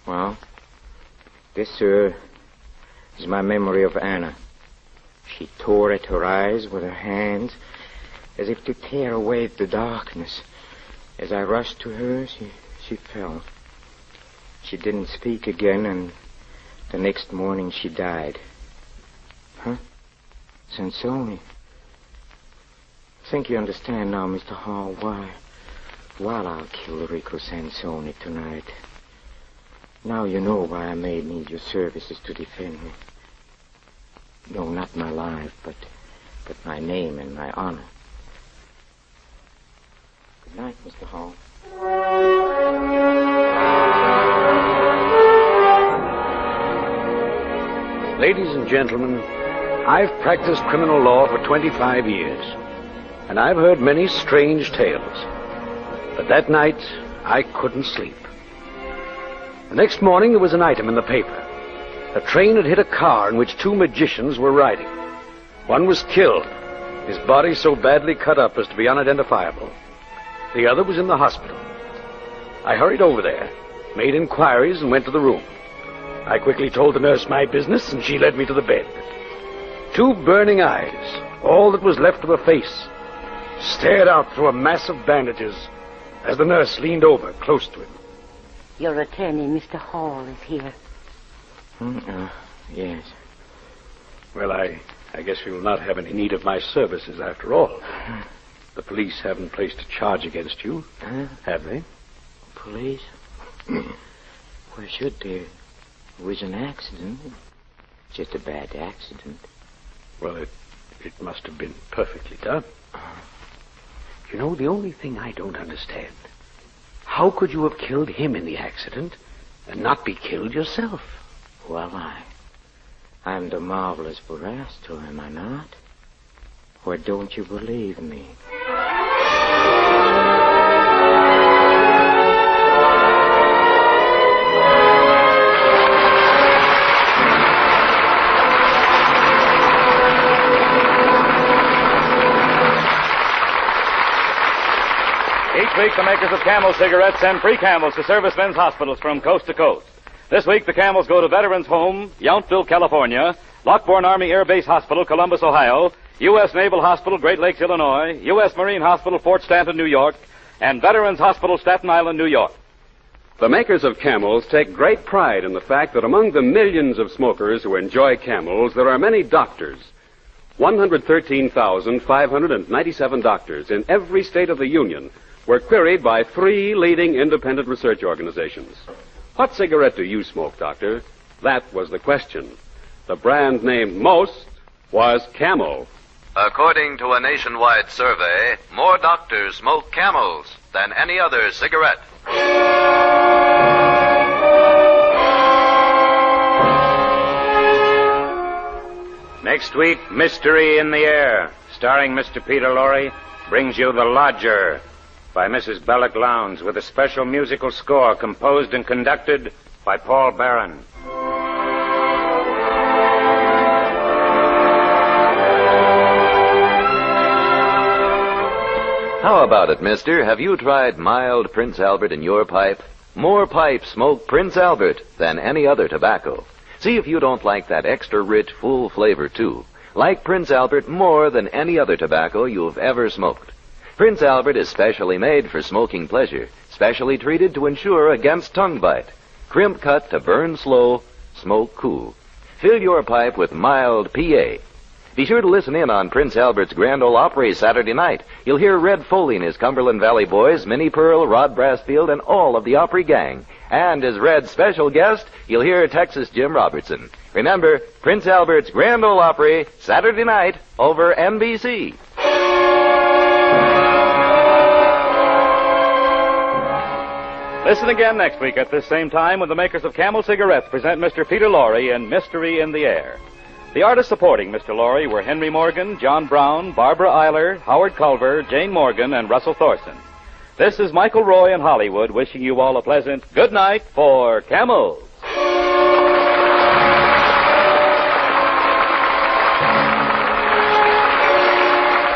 Well, this, is my memory of Anna. She tore at her eyes with her hands as if to tear away the darkness. As I rushed to her, she fell. She didn't speak again, and the next morning she died. Huh? Sansoni. I think you understand now, Mr. Hall, why I'll kill Rico Sansoni tonight. Now you know why I may need your services to defend me. No, not my life, but my name and my honor. Good night, Mr. Hall. Ladies and gentlemen, I've practiced criminal law for 25 years, and I've heard many strange tales. But that night, I couldn't sleep. The next morning, there was an item in the paper. A train had hit a car in which two magicians were riding. One was killed, his body so badly cut up as to be unidentifiable. The other was in the hospital. I hurried over there, made inquiries, and went to the room. I quickly told the nurse my business, and she led me to the bed. Two burning eyes, all that was left of a face, stared out through a mass of bandages as the nurse leaned over close to him. Your attorney, Mr. Hall, is here. Yes. Well, I guess you will not have any need of my services after all. The police haven't placed a charge against you, have they? Police? Why should they? It was an accident. Just a bad accident. Well, it must have been perfectly done. You know, the only thing I don't understand, how could you have killed him in the accident and not be killed yourself? Well, I'm the marvelous Barastro, am I not? Or don't you believe me? Each week, the makers of Camel cigarettes send free Camels to servicemen's hospitals from coast to coast. This week, the Camels go to Veterans Home, Yountville, California, Lockbourne Army Air Base Hospital, Columbus, Ohio, U.S. Naval Hospital, Great Lakes, Illinois, U.S. Marine Hospital, Fort Stanton, New York, and Veterans Hospital, Staten Island, New York. The makers of Camels take great pride in the fact that among the millions of smokers who enjoy Camels, there are many doctors. 113,597 doctors in every state of the Union were queried by 3 leading independent research organizations. What cigarette do you smoke, Doctor? That was the question. The brand named most was Camel. According to a nationwide survey, more doctors smoke Camels than any other cigarette. Next week, Mystery in the Air, starring Mr. Peter Lorre, brings you The Lodger by Mrs. Belloc Lowndes with a special musical score composed and conducted by Paul Barron. How about it, mister? Have you tried mild Prince Albert in your pipe? More pipes smoke Prince Albert than any other tobacco. See if you don't like that extra rich, full flavor, too. Like Prince Albert more than any other tobacco you've ever smoked. Prince Albert is specially made for smoking pleasure, specially treated to ensure against tongue bite. Crimp cut to burn slow, smoke cool. Fill your pipe with mild PA. Be sure to listen in on Prince Albert's Grand Ole Opry Saturday night. You'll hear Red Foley and his Cumberland Valley Boys, Minnie Pearl, Rod Brassfield, and all of the Opry gang. And as Red's special guest, you'll hear Texas Jim Robertson. Remember, Prince Albert's Grand Ole Opry, Saturday night, over NBC. Listen again next week at this same time when the makers of Camel Cigarettes present Mr. Peter Lorre in Mystery in the Air. The artists supporting Mr. Lorre were Henry Morgan, John Brown, Barbara Eiler, Howard Culver, Jane Morgan, and Russell Thorson. This is Michael Roy in Hollywood wishing you all a pleasant good night for Camels.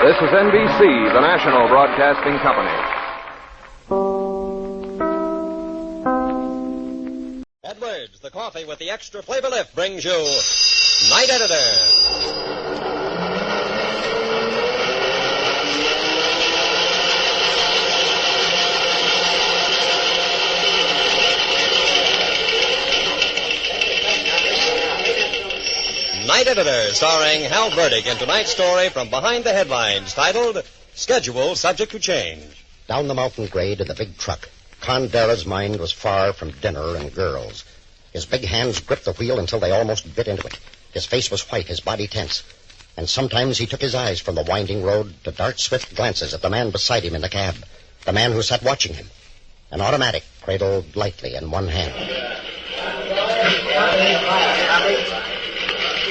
This is NBC, the national broadcasting company. Edwards, the coffee with the extra flavor lift, brings you Night Editor. Night Editor, starring Hal Burdick, in tonight's story from behind the headlines, titled Schedule Subject to Change. Down the mountain grade in the big truck, Condera's mind was far from dinner and girls. His big hands gripped the wheel until they almost bit into it. His face was white, his body tense. And sometimes he took his eyes from the winding road to dart swift glances at the man beside him in the cab, the man who sat watching him. An automatic cradled lightly in one hand.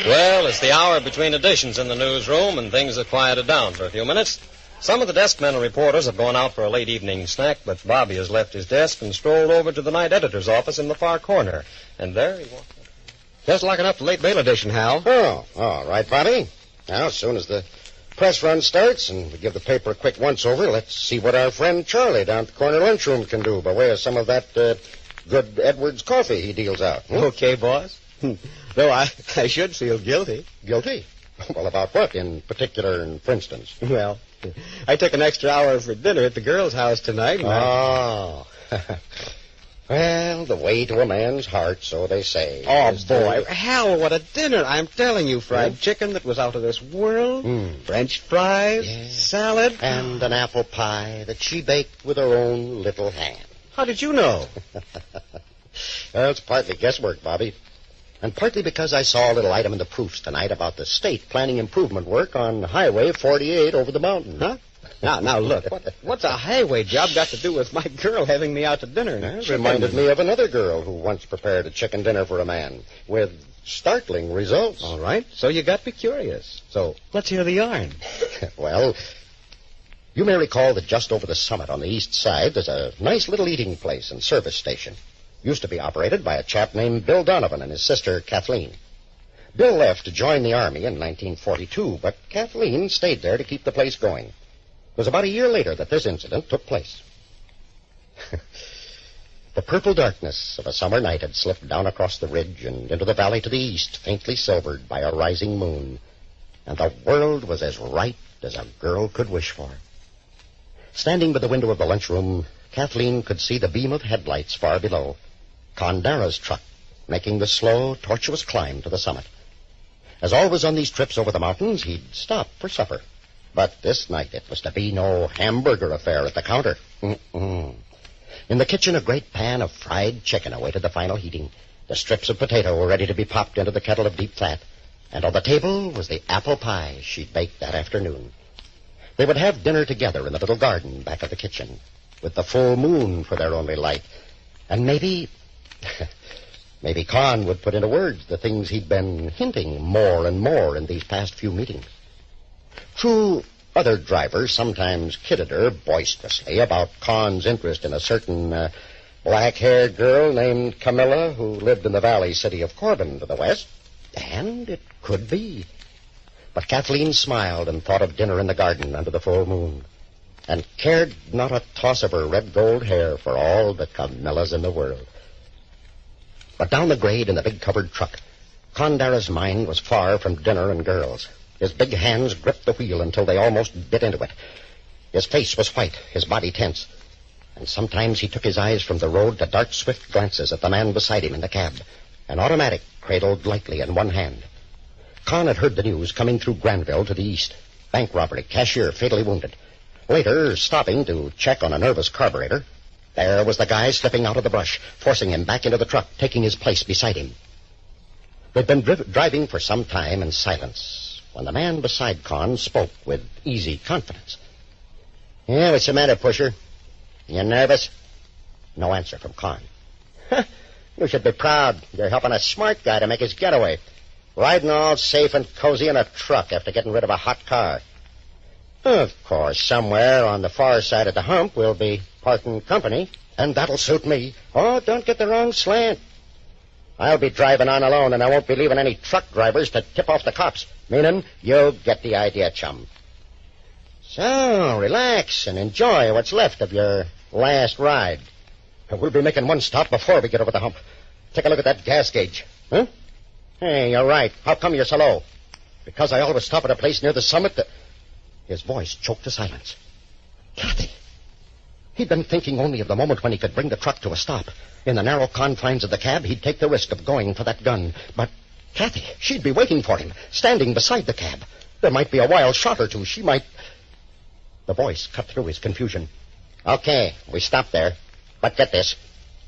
Well, it's the hour between editions in the newsroom, and things have quieted down for a few minutes. Some of the desk men and reporters have gone out for a late evening snack, but Bobby has left his desk and strolled over to the night editor's office in the far corner. And there he walks. Just locking up the late mail edition, Hal. Oh, all right, Bobby. Now, as soon as the press run starts and we give the paper a quick once-over, let's see what our friend Charlie down at the corner lunchroom can do by way of some of that good Edwards coffee he deals out. Okay, boss. Though I should feel guilty. Guilty? Well, about what in particular and for instance? Well, I took an extra hour for dinner at the girl's house tonight. Oh. Well, the way to a man's heart, so they say. Oh, boy. Hal, what a dinner. I'm telling you, fried chicken that was out of this world, French fries, salad. And an apple pie that she baked with her own little hand. How did you know? Well, it's partly guesswork, Bobby. And partly because I saw a little item in the proofs tonight about the state planning improvement work on Highway 48 over the mountain. Huh? Now, look, what's a highway job got to do with my girl having me out to dinner? It reminded me of another girl who once prepared a chicken dinner for a man with startling results. All right, so you got me curious. So let's hear the yarn. Well, you may recall that just over the summit on the east side, there's a nice little eating place and service station. Used to be operated by a chap named Bill Donovan and his sister Kathleen. Bill left to join the Army in 1942, but Kathleen stayed there to keep the place going. It was about a year later that this incident took place. The purple darkness of a summer night had slipped down across the ridge and into the valley to the east, faintly silvered by a rising moon, and the world was as right as a girl could wish for. Standing by the window of the lunchroom, Kathleen could see the beam of headlights far below, Condera's truck, making the slow, tortuous climb to the summit. As always on these trips over the mountains, he'd stop for supper. But this night it was to be no hamburger affair at the counter. In the kitchen, a great pan of fried chicken awaited the final heating. The strips of potato were ready to be popped into the kettle of deep fat. And on the table was the apple pie she'd baked that afternoon. They would have dinner together in the little garden back of the kitchen, with the full moon for their only light. And maybe Con would put into words the things he'd been hinting more and more in these past few meetings. True, other drivers sometimes kidded her boisterously about Con's interest in a certain black-haired girl named Camilla who lived in the valley city of Corbin to the west. And it could be. But Kathleen smiled and thought of dinner in the garden under the full moon, and cared not a toss of her red gold hair for all the Camillas in the world. But down the grade in the big covered truck, Condera's mind was far from dinner and girls. His big hands gripped the wheel until they almost bit into it. His face was white, his body tense. And sometimes he took his eyes from the road to dart swift glances at the man beside him in the cab, an automatic cradled lightly in one hand. Con had heard the news coming through Granville to the east. Bank robbery, cashier fatally wounded. Later, stopping to check on a nervous carburetor, there was the guy slipping out of the brush, forcing him back into the truck, taking his place beside him. They'd been driving for some time in silence when the man beside Con spoke with easy confidence. Yeah, what's the matter, Pusher? You nervous? No answer from Con. You should be proud. You're helping a smart guy to make his getaway. Riding all safe and cozy in a truck after getting rid of a hot car. Of course, somewhere on the far side of the hump we'll be parking company, and that'll suit me. Oh, don't get the wrong slant. I'll be driving on alone, and I won't be leaving any truck drivers to tip off the cops. Meaning, you'll get the idea, chum. So, relax and enjoy what's left of your last ride. We'll be making one stop before we get over the hump. Take a look at that gas gauge. Huh? Hey, you're right. How come you're so low? Because I always stop at a place near the summit that... His voice choked to silence. Kathy. He'd been thinking only of the moment when he could bring the truck to a stop. In the narrow confines of the cab, he'd take the risk of going for that gun. But Kathy, she'd be waiting for him, standing beside the cab. There might be a wild shot or two. She might... The voice cut through his confusion. Okay, we stop there. But get this.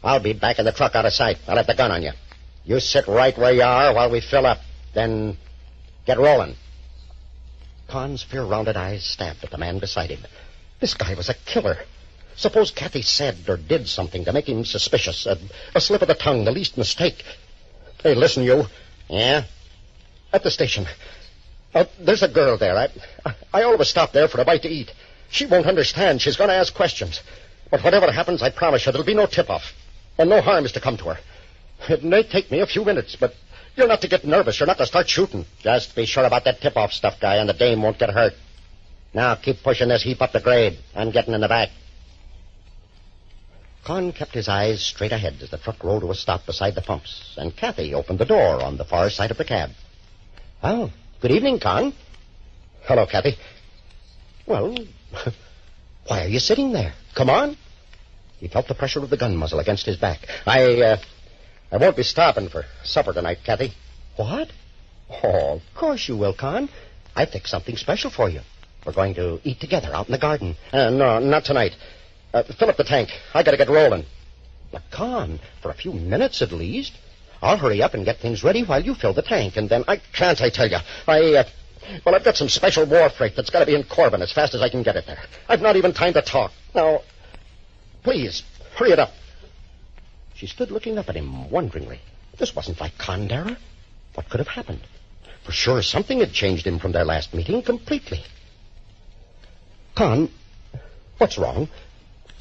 I'll be back in the truck out of sight. I'll have the gun on you. You sit right where you are while we fill up. Then get rolling. Con's fear-rounded eyes stabbed at the man beside him. This guy was a killer. Suppose Kathy said or did something to make him suspicious. A slip of the tongue, the least mistake. Hey, listen, you. Yeah? At the station. There's a girl there. I always stop there for a bite to eat. She won't understand. She's going to ask questions. But whatever happens, I promise you, there'll be no tip-off. And no harm is to come to her. It may take me a few minutes, but you're not to get nervous. You're not to start shooting. Just be sure about that tip-off stuff, guy, and the dame won't get hurt. Now, keep pushing this heap up the grade. I'm getting in the back. Con kept his eyes straight ahead as the truck rolled to a stop beside the pumps, and Kathy opened the door on the far side of the cab. Oh, good evening, Con. Hello, Kathy. Well, why are you sitting there? Come on. He felt the pressure of the gun muzzle against his back. I won't be stopping for supper tonight, Kathy. What? Oh, of course you will, Con. I fixed something special for you. We're going to eat together out in the garden. No, not tonight. Fill up the tank. I got to get rolling. But, Con, for a few minutes at least. I'll hurry up and get things ready while you fill the tank, and then I tell you. I've got some special war freight that's got to be in Corbin as fast as I can get it there. I've not even time to talk. Now, please, hurry it up. She stood looking up at him wonderingly. This wasn't like Condara. What could have happened? For sure, something had changed him from their last meeting completely. Con, what's wrong?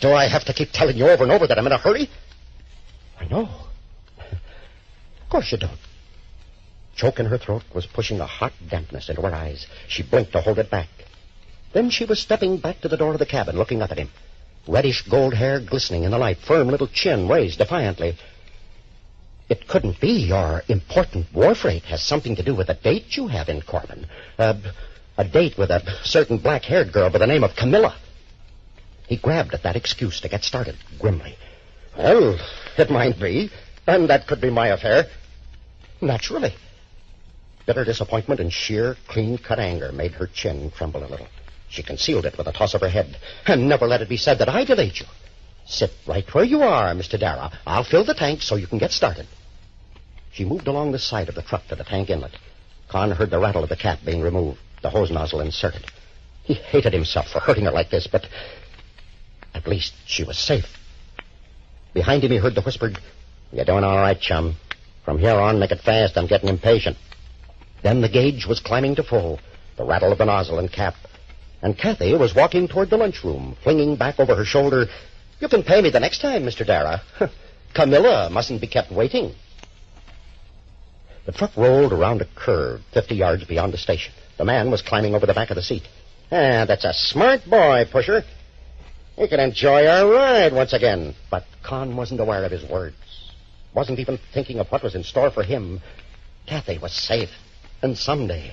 Do I have to keep telling you over and over that I'm in a hurry? I know. Of course you don't. Choke in her throat was pushing a hot dampness into her eyes. She blinked to hold it back. Then she was stepping back to the door of the cabin, looking up at him. Reddish gold hair glistening in the light, firm little chin raised defiantly. It couldn't be your important war freight has something to do with a date you have in Corbin. A date with a certain black-haired girl by the name of Camilla. He grabbed at that excuse to get started, grimly. Well, it might be, and that could be my affair. Naturally. Bitter disappointment and sheer, clean-cut anger made her chin tremble a little. She concealed it with a toss of her head, and never let it be said that I delayed you. Sit right where you are, Mr. Dara. I'll fill the tank so you can get started. She moved along the side of the truck to the tank inlet. Con heard the rattle of the cap being removed, the hose nozzle inserted. He hated himself for hurting her like this, but at least she was safe. Behind him he heard the whispered, "You're doing all right, chum. From here on, make it fast. I'm getting impatient." Then the gauge was climbing to full, the rattle of the nozzle and cap. And Kathy was walking toward the lunchroom, flinging back over her shoulder, "You can pay me the next time, Mr. Dara. Camilla mustn't be kept waiting." The truck rolled around a curve 50 yards beyond the station. The man was climbing over the back of the seat. That's a smart boy, Pusher. He can enjoy our ride once again. But Con wasn't aware of his words. Wasn't even thinking of what was in store for him. Kathy was safe. And someday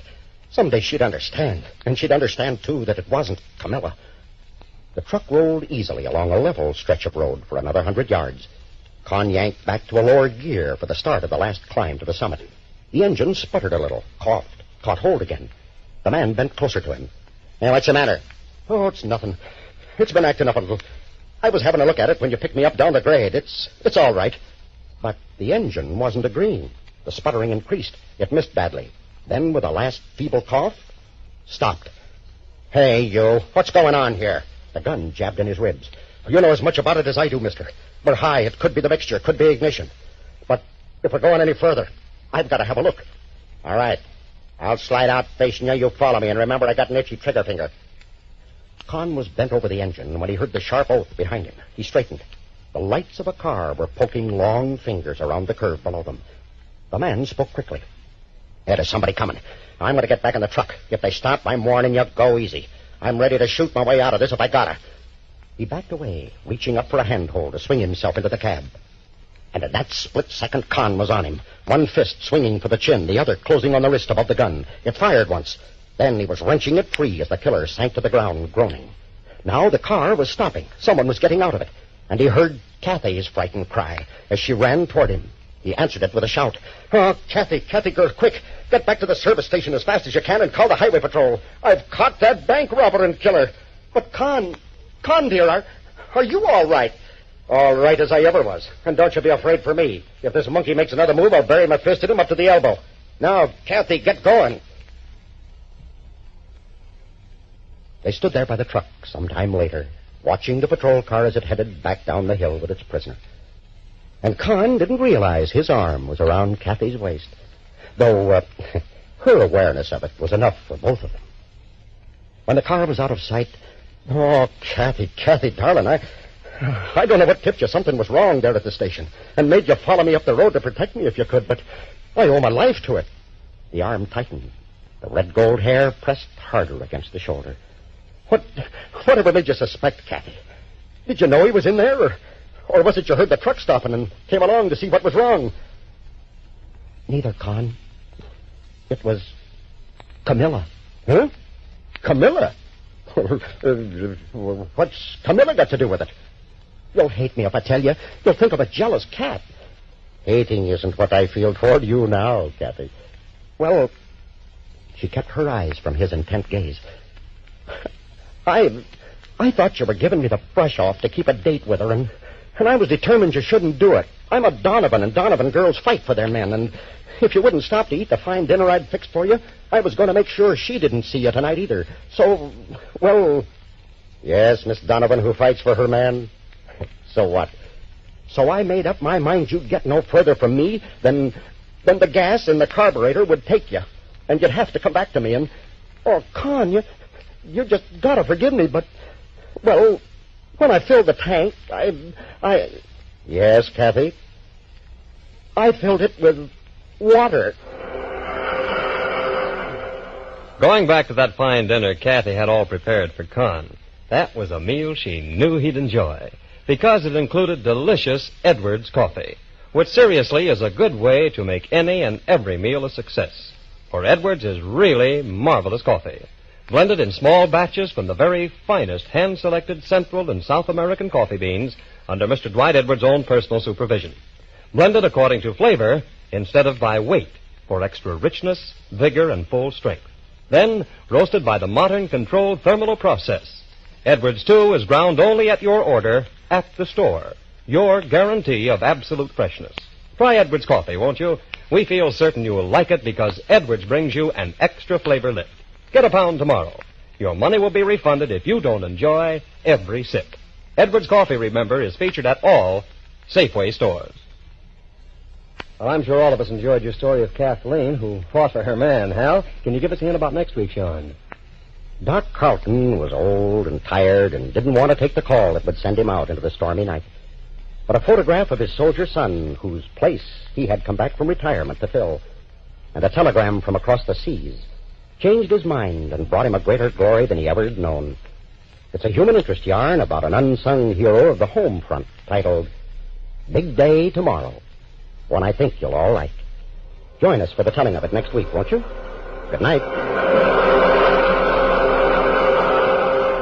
she'd understand. And she'd understand, too, that it wasn't Camilla. The truck rolled easily along a level stretch of road for another 100 yards. Con yanked back to a lower gear for the start of the last climb to the summit. The engine sputtered a little, coughed. caught hold again. The man bent closer to him. Hey, what's the matter? Oh, it's nothing. It's been acting up a little. I was having a look at it when you picked me up down the grade. It's all right. But the engine wasn't agreeing. The sputtering increased. It missed badly. Then, with a last feeble cough, stopped. Hey, you. What's going on here? The gun jabbed in his ribs. You know as much about it as I do, mister. We're high. It could be the mixture. Could be ignition. But if we're going any further, I've got to have a look. All right. I'll slide out facing you. You follow me. And remember, I got an itchy trigger finger. Con was bent over the engine when he heard the sharp oath behind him. He straightened. The lights of a car were poking long fingers around the curve below them. The man spoke quickly. There's somebody coming. I'm going to get back in the truck. If they stop, I'm warning you, go easy. I'm ready to shoot my way out of this if I gotta. He backed away, reaching up for a handhold to swing himself into the cab. And in that split second, Con was on him. One fist swinging for the chin, the other closing on the wrist above the gun. It fired once. Then he was wrenching it free as the killer sank to the ground, groaning. Now the car was stopping. Someone was getting out of it. And he heard Kathy's frightened cry as she ran toward him. He answered it with a shout. Oh, Kathy, girl, quick. Get back to the service station as fast as you can and call the highway patrol. I've caught that bank robber and killer. But Con, dear, are you all right? All right as I ever was. And don't you be afraid for me. If this monkey makes another move, I'll bury my fist in him up to the elbow. Now, Kathy, get going. They stood there by the truck some time later, watching the patrol car as it headed back down the hill with its prisoner. And Con didn't realize his arm was around Kathy's waist, though her awareness of it was enough for both of them. When the car was out of sight, oh, Kathy, darling, I don't know what tipped you. Something was wrong there at the station and made you follow me up the road to protect me if you could, but I owe my life to it. The arm tightened. The red gold hair pressed harder against the shoulder. Whatever made you suspect, Kathy? Did you know he was in there, or was it you heard the truck stopping and came along to see what was wrong? Neither, Con. It was Camilla. Huh? Camilla? What's Camilla got to do with it? You'll hate me if I tell you. You'll think I'm a jealous cat. Hating isn't what I feel toward you now, Kathy. Well, she kept her eyes from his intent gaze. I thought you were giving me the brush off to keep a date with her, and I was determined you shouldn't do it. I'm a Donovan, and Donovan girls fight for their men, and if you wouldn't stop to eat the fine dinner I'd fixed for you, I was going to make sure she didn't see you tonight either. So, well... Yes, Miss Donovan, who fights for her man. So what? So I made up my mind you'd get no further from me than the gas in the carburetor would take you, and you'd have to come back to me, and... Oh, Con, you just gotta forgive me, but... Well, when I filled the tank, I... Yes, Kathy? I filled it with water. Going back to that fine dinner Kathy had all prepared for Con, that was a meal she knew he'd enjoy, because it included delicious Edwards coffee, which seriously is a good way to make any and every meal a success. For Edwards is really marvelous coffee, blended in small batches from the very finest hand-selected Central and South American coffee beans under Mr. Dwight Edwards' own personal supervision. Blended according to flavor instead of by weight for extra richness, vigor, and full strength. Then roasted by the modern controlled thermal process. Edwards, too, is ground only at your order at the store. Your guarantee of absolute freshness. Try Edwards coffee, won't you? We feel certain you'll like it because Edwards brings you an extra flavor lift. Get a pound tomorrow. Your money will be refunded if you don't enjoy every sip. Edwards coffee, remember, is featured at all Safeway stores. Well, I'm sure all of us enjoyed your story of Kathleen, who fought for her man. Hal, can you give us a hint about next week, Sean? Doc Carlton was old and tired and didn't want to take the call that would send him out into the stormy night. But a photograph of his soldier son, whose place he had come back from retirement to fill, and a telegram from across the seas, changed his mind and brought him a greater glory than he ever had known. It's a human interest yarn about an unsung hero of the home front titled Big Day Tomorrow, one I think you'll all like. Join us for the telling of it next week, won't you? Good night.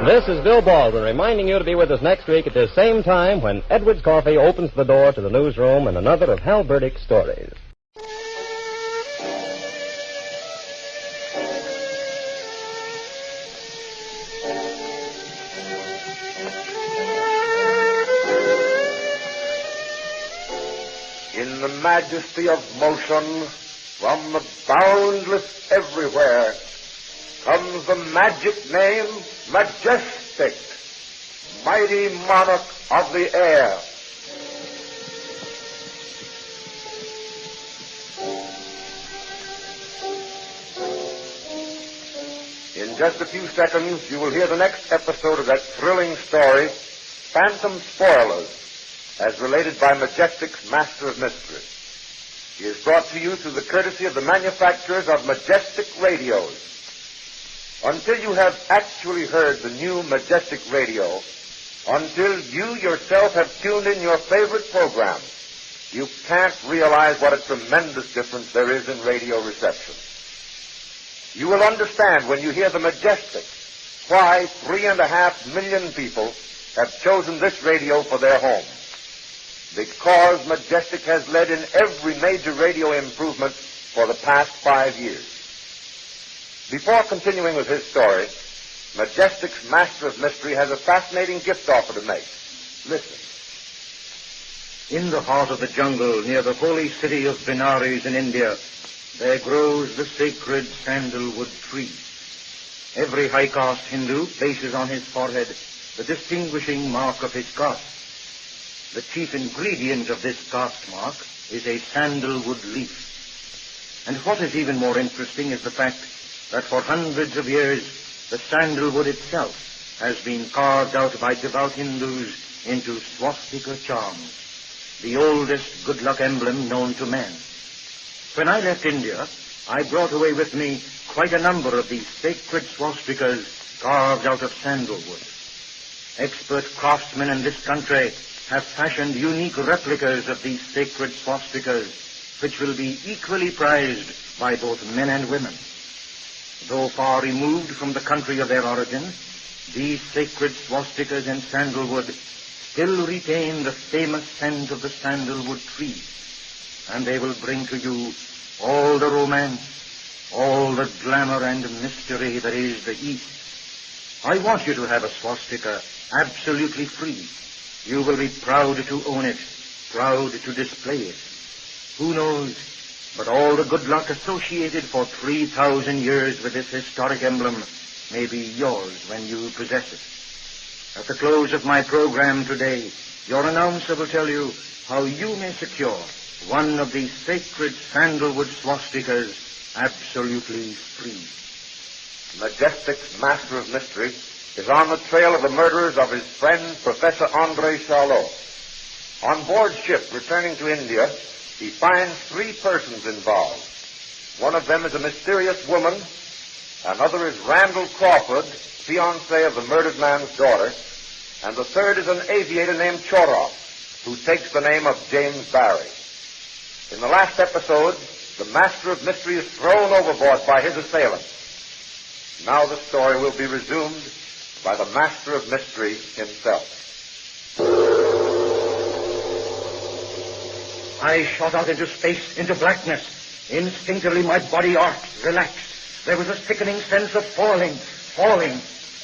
This is Bill Baldwin reminding you to be with us next week at this same time when Edwards Coffee opens the door to the newsroom and another of Hal Burdick's stories. in the majesty of motion, from the boundless everywhere, comes the magic name Majestic, mighty monarch of the air. In just a few seconds, you will hear the next episode of that thrilling story, Phantom Spoilers, as related by Majestic's Master of Mystery. He is brought to you through the courtesy of the manufacturers of Majestic radios. Until you have actually heard the new Majestic radio, until you yourself have tuned in your favorite program, you can't realize what a tremendous difference there is in radio reception. You will understand when you hear the Majestic why 3.5 million people have chosen this radio for their home. Because Majestic has led in every major radio improvement for the past 5 years. Before continuing with his story, Majestic's Master of Mystery has a fascinating gift offer to make. Listen. In the heart of the jungle, near the holy city of Benares in India, there grows the sacred sandalwood tree. Every high caste Hindu places on his forehead the distinguishing mark of his caste. The chief ingredient of this caste mark is a sandalwood leaf. And what is even more interesting is the fact that for hundreds of years the sandalwood itself has been carved out by devout Hindus into swastika charms, the oldest good luck emblem known to man. When I left India, I brought away with me quite a number of these sacred swastikas carved out of sandalwood. Expert craftsmen in this country have fashioned unique replicas of these sacred swastikas, which will be equally prized by both men and women. Though far removed from the country of their origin, these sacred swastikas in sandalwood still retain the famous scent of the sandalwood tree, and they will bring to you all the romance, all the glamour and mystery that is the East. I want you to have a swastika absolutely free. You will be proud to own it, proud to display it. Who knows, but all the good luck associated for 3,000 years with this historic emblem may be yours when you possess it. At the close of my program today, your announcer will tell you how you may secure one of these sacred sandalwood swastikas absolutely free. Majestic's Master of Mystery is on the trail of the murderers of his friend, Professor André Charlot. On board ship returning to India, he finds 3 persons involved. One of them is a mysterious woman. Another is Randall Crawford, fiancé of the murdered man's daughter. And the third is an aviator named Choroff, who takes the name of James Barry. In the last episode, the Master of Mystery is thrown overboard by his assailants. Now the story will be resumed by the Master of Mystery himself. I shot out into space, into blackness. Instinctively my body arced, relaxed. There was a sickening sense of falling.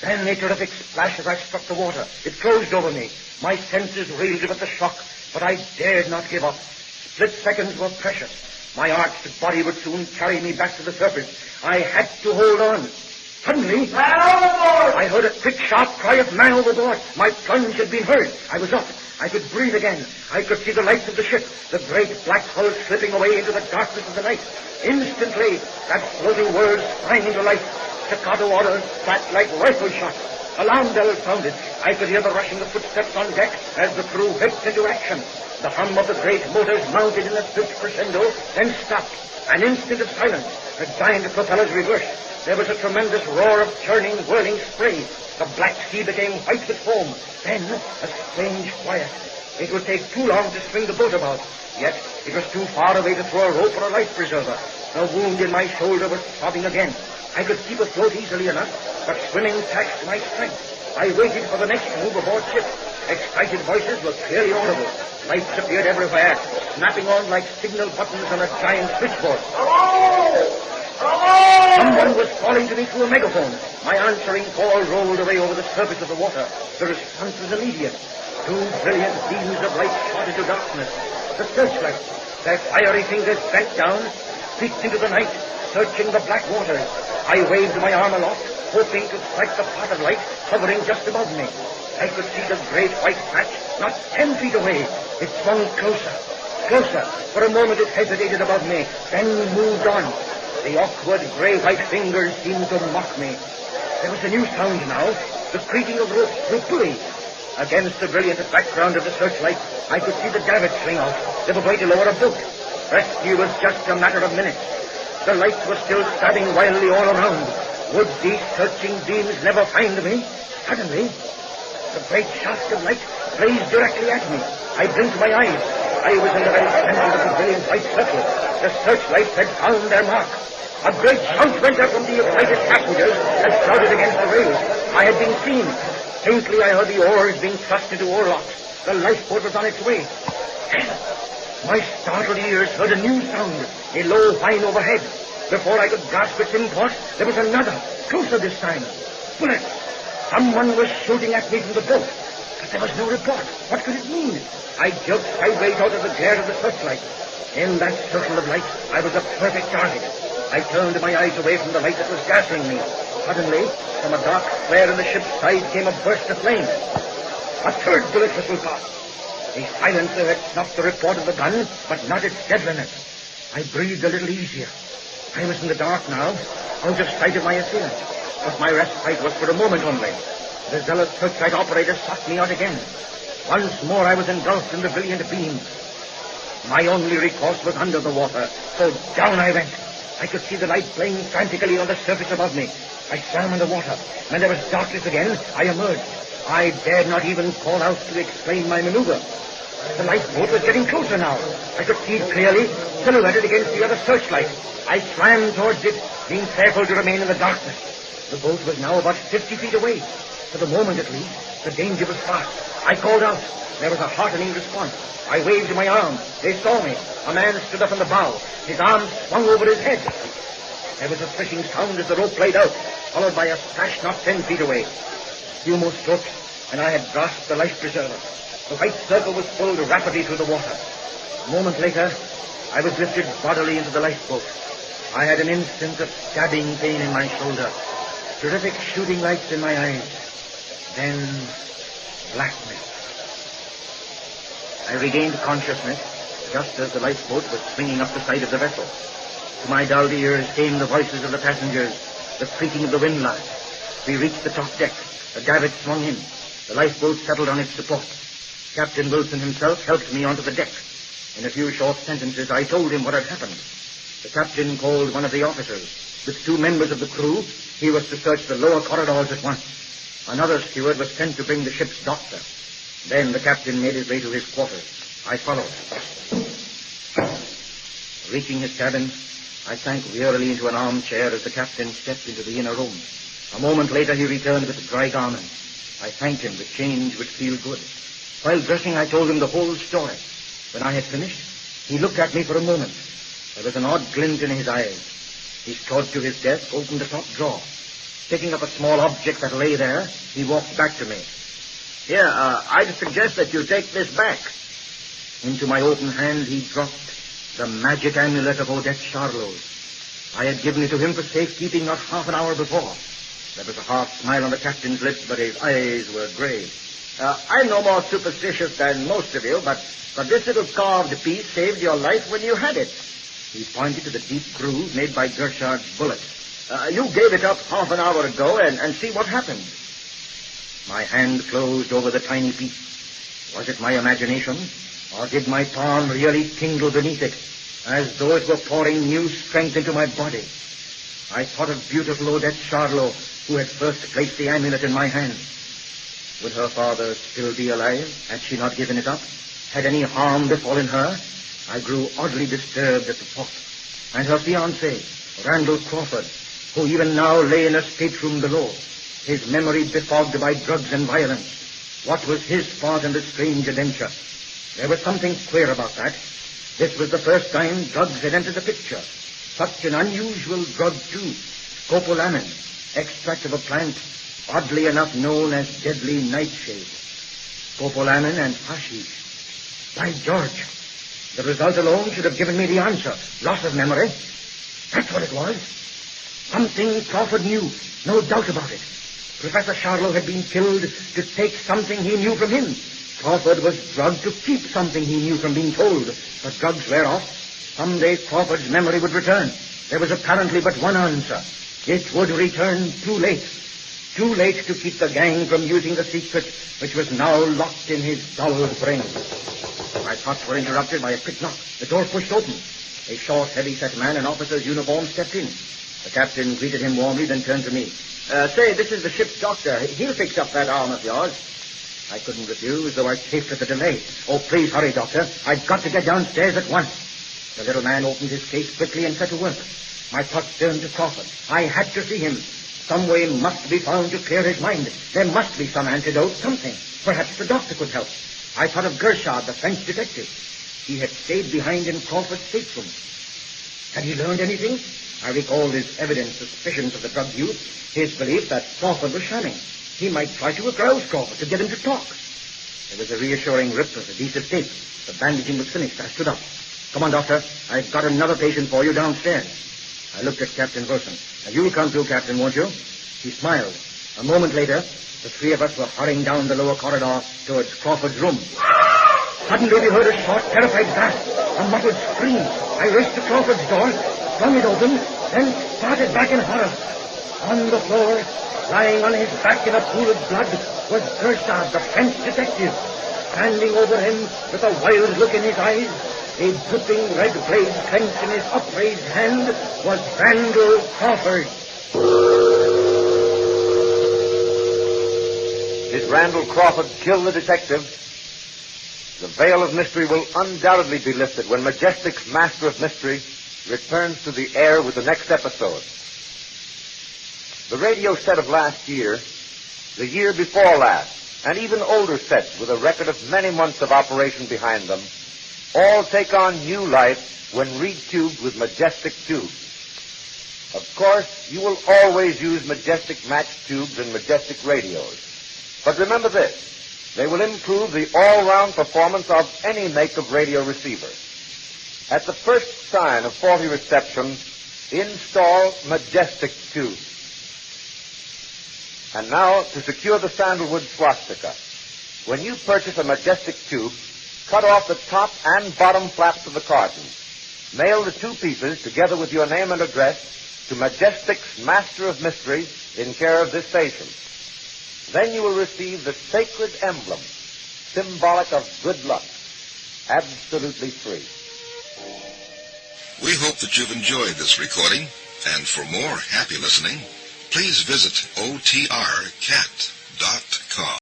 Then a terrific splash as I struck the water. It closed over me. My senses reeled with the shock, but I dared not give up. Split seconds were precious. My arched body would soon carry me back to the surface. I had to hold on. Suddenly, man overboard! I heard a quick, sharp cry of man overboard. My plunge had been heard. I was up. I could breathe again. I could see the lights of the ship, the great black hull slipping away into the darkness of the night. Instantly, that floating world sprang into life. Staccato orders spat like rifle shots. Alarm bells sounded. I could hear the rushing of footsteps on deck as the crew whipped into action. The hum of the great motors mounted in a swift crescendo, then stopped. An instant of silence. The giant propellers reversed. There was a tremendous roar of churning, whirling spray. The black sea became white with foam. Then a strange quiet. It would take too long to swing the boat about. Yet it was too far away to throw a rope or a life preserver. The wound in my shoulder was throbbing again. I could keep afloat easily enough, but swimming taxed my strength. I waited for the next move aboard ship. Excited voices were clearly audible. Lights appeared everywhere, snapping on like signal buttons on a giant switchboard. Hello! Someone was calling to me through a megaphone. My answering call rolled away over the surface of the water. The response was immediate. Two brilliant beams of light shot into darkness. The searchlight, their fiery fingers bent down, peeked into the night, searching the black waters. I waved my arm aloft, hoping to strike the path of light hovering just above me. I could see the great white patch not 10 feet away. It swung closer, closer. For a moment it hesitated above me, then moved on. The awkward gray-white fingers seemed to mock me. There was a new sound now, the creaking of ropes through pulleys. Against the brilliant background of the searchlight, I could see the davits swing out. They were going to lower a boat. Rescue was just a matter of minutes. The lights were still stabbing wildly all around. Would these searching beams never find me? Suddenly, the great shaft of light blazed directly at me. I blinked my eyes. I was in the very center of the brilliant white circle. The searchlights had found their mark. A great shout went up from the excited passengers and crowded against the rails. I had been seen. Faintly I heard the oars being thrust into oarlocks. The lifeboat was on its way. My startled ears heard a new sound, a low whine overhead. Before I could grasp its import, there was another, closer this time. Bullets. Someone was shooting at me from the boat. But there was no report. What could it mean? I jerked sideways out of the glare of the searchlight. In that circle of light, I was a perfect target. I turned my eyes away from the light that was gassing me. Suddenly, from a dark flare in the ship's side came a burst of flame. A third bullet whistled past. The silencer had stopped the report of the gun, but not its deadliness. I breathed a little easier. I was in the dark now, out of sight of my assailant. But my respite was for a moment only. The zealous searchlight operator sought me out again. Once more I was engulfed in the brilliant beams. My only recourse was under the water, so down I went. I could see the light playing frantically on the surface above me. I swam in the water. When there was darkness again, I emerged. I dared not even call out to explain my maneuver. The lifeboat was getting closer now. I could see it clearly, silhouetted against the other searchlight. I swam towards it, being careful to remain in the darkness. The boat was now about 50 feet away. For the moment, at least, the danger was past. I called out. There was a heartening response. I waved my arm. They saw me. A man stood up on the bow. His arm swung over his head. There was a threshing sound as the rope played out, followed by a splash not 10 feet away. A few more strokes, and I had grasped the life preserver. The white circle was pulled rapidly through the water. A moment later, I was lifted bodily into the lifeboat. I had an instant of stabbing pain in my shoulder, terrific shooting lights in my eyes, then blackness. I regained consciousness just as the lifeboat was swinging up the side of the vessel. To my dulled ears came the voices of the passengers, the creaking of the windlass. We reached the top deck. The davit swung in. The lifeboat settled on its support. Captain Wilson himself helped me onto the deck. In a few short sentences, I told him what had happened. The captain called one of the officers. With 2 members of the crew, he was to search the lower corridors at once. Another steward was sent to bring the ship's doctor. Then the captain made his way to his quarters. I followed. Reaching his cabin, I sank wearily into an armchair as the captain stepped into the inner room. A moment later, he returned with dry garments. I thanked him. The change would feel good. While dressing, I told him the whole story. When I had finished, he looked at me for a moment. There was an odd glint in his eyes. He strode to his desk, opened the top drawer. Picking up a small object that lay there, he walked back to me. Here, I'd suggest that you take this back. Into my open hand, he dropped the magic amulet of Odette Charlot's. I had given it to him for safekeeping not half an hour before. There was a half smile on the captain's lips, but his eyes were grave. I'm no more superstitious than most of you, but this little carved piece saved your life when you had it. He pointed to the deep groove made by Gershard's bullet. You gave it up half an hour ago, and see what happened. My hand closed over the tiny piece. Was it my imagination, or did my palm really tingle beneath it, as though it were pouring new strength into my body? I thought of beautiful Odette Charlot, who had first placed the amulet in my hand. Would her father still be alive? Had she not given it up? Had any harm befallen her? I grew oddly disturbed at the thought. And her fiancé, Randall Crawford, who even now lay in a stateroom below, his memory befogged by drugs and violence. What was his part in this strange adventure? There was something queer about that. This was the first time drugs had entered the picture. Such an unusual drug, too. Scopolamine, extract of a plant, oddly enough known as deadly nightshade. Scopolamine and hashish. By George, the result alone should have given me the answer. Loss of memory. That's what it was. Something Crawford knew, no doubt about it. Professor Charlot had been killed to take something he knew from him. Crawford was drugged to keep something he knew from being told. But drugs wear off. Someday Crawford's memory would return. There was apparently but one answer. It would return too late. Too late to keep the gang from using the secret which was now locked in his dull brain. My thoughts were interrupted by a quick knock. The door pushed open. A short, heavy-set man in officer's uniform stepped in. The captain greeted him warmly, then turned to me. Say, this is the ship's doctor. He'll fix up that arm of yours. I couldn't refuse, though I chafed at the delay. Oh, please hurry, Doctor. I've got to get downstairs at once. The little man opened his case quickly and set to work. My thoughts turned to Crawford. I had to see him. Some way must be found to clear his mind. There must be some antidote, something. Perhaps the doctor could help. I thought of Gershard, the French detective. He had stayed behind in Crawford's stateroom. Had he learned anything? I recalled his evident suspicions of the drug use, his belief that Crawford was shamming. He might try to arouse Crawford to get him to talk. There was a reassuring rip of adhesive tape. The bandaging was finished. I stood up. Come on, Doctor. I've got another patient for you downstairs. I looked at Captain Wilson. Now, you'll come too, Captain, won't you? He smiled. A moment later, the three of us were hurrying down the lower corridor towards Crawford's room. Suddenly we heard a short, terrified gasp, a muttered scream. I raced to Crawford's door, flung it open, then started back in horror. On the floor, lying on his back in a pool of blood, was Gershard, the French detective. Standing over him with a wild look in his eyes, a dripping red blade clenched in his upraised hand, was Randall Crawford. Did Randall Crawford kill the detective? The veil of mystery will undoubtedly be lifted when Majestic's Master of Mystery returns to the air with the next episode. The radio set of last year, the year before last, and even older sets with a record of many months of operation behind them, all take on new life when retubed with Majestic tubes. Of course, you will always use Majestic match tubes and Majestic radios. But remember this, they will improve the all-round performance of any make of radio receiver. At the first sign of faulty reception, install Majestic tubes. And now, to secure the sandalwood swastika. When you purchase a Majestic tube, cut off the top and bottom flaps of the carton. Mail the two pieces, together with your name and address, to Majestic's Master of Mystery in care of this station. Then you will receive the sacred emblem, symbolic of good luck, absolutely free. We hope that you've enjoyed this recording, and for more happy listening, please visit otrcat.com.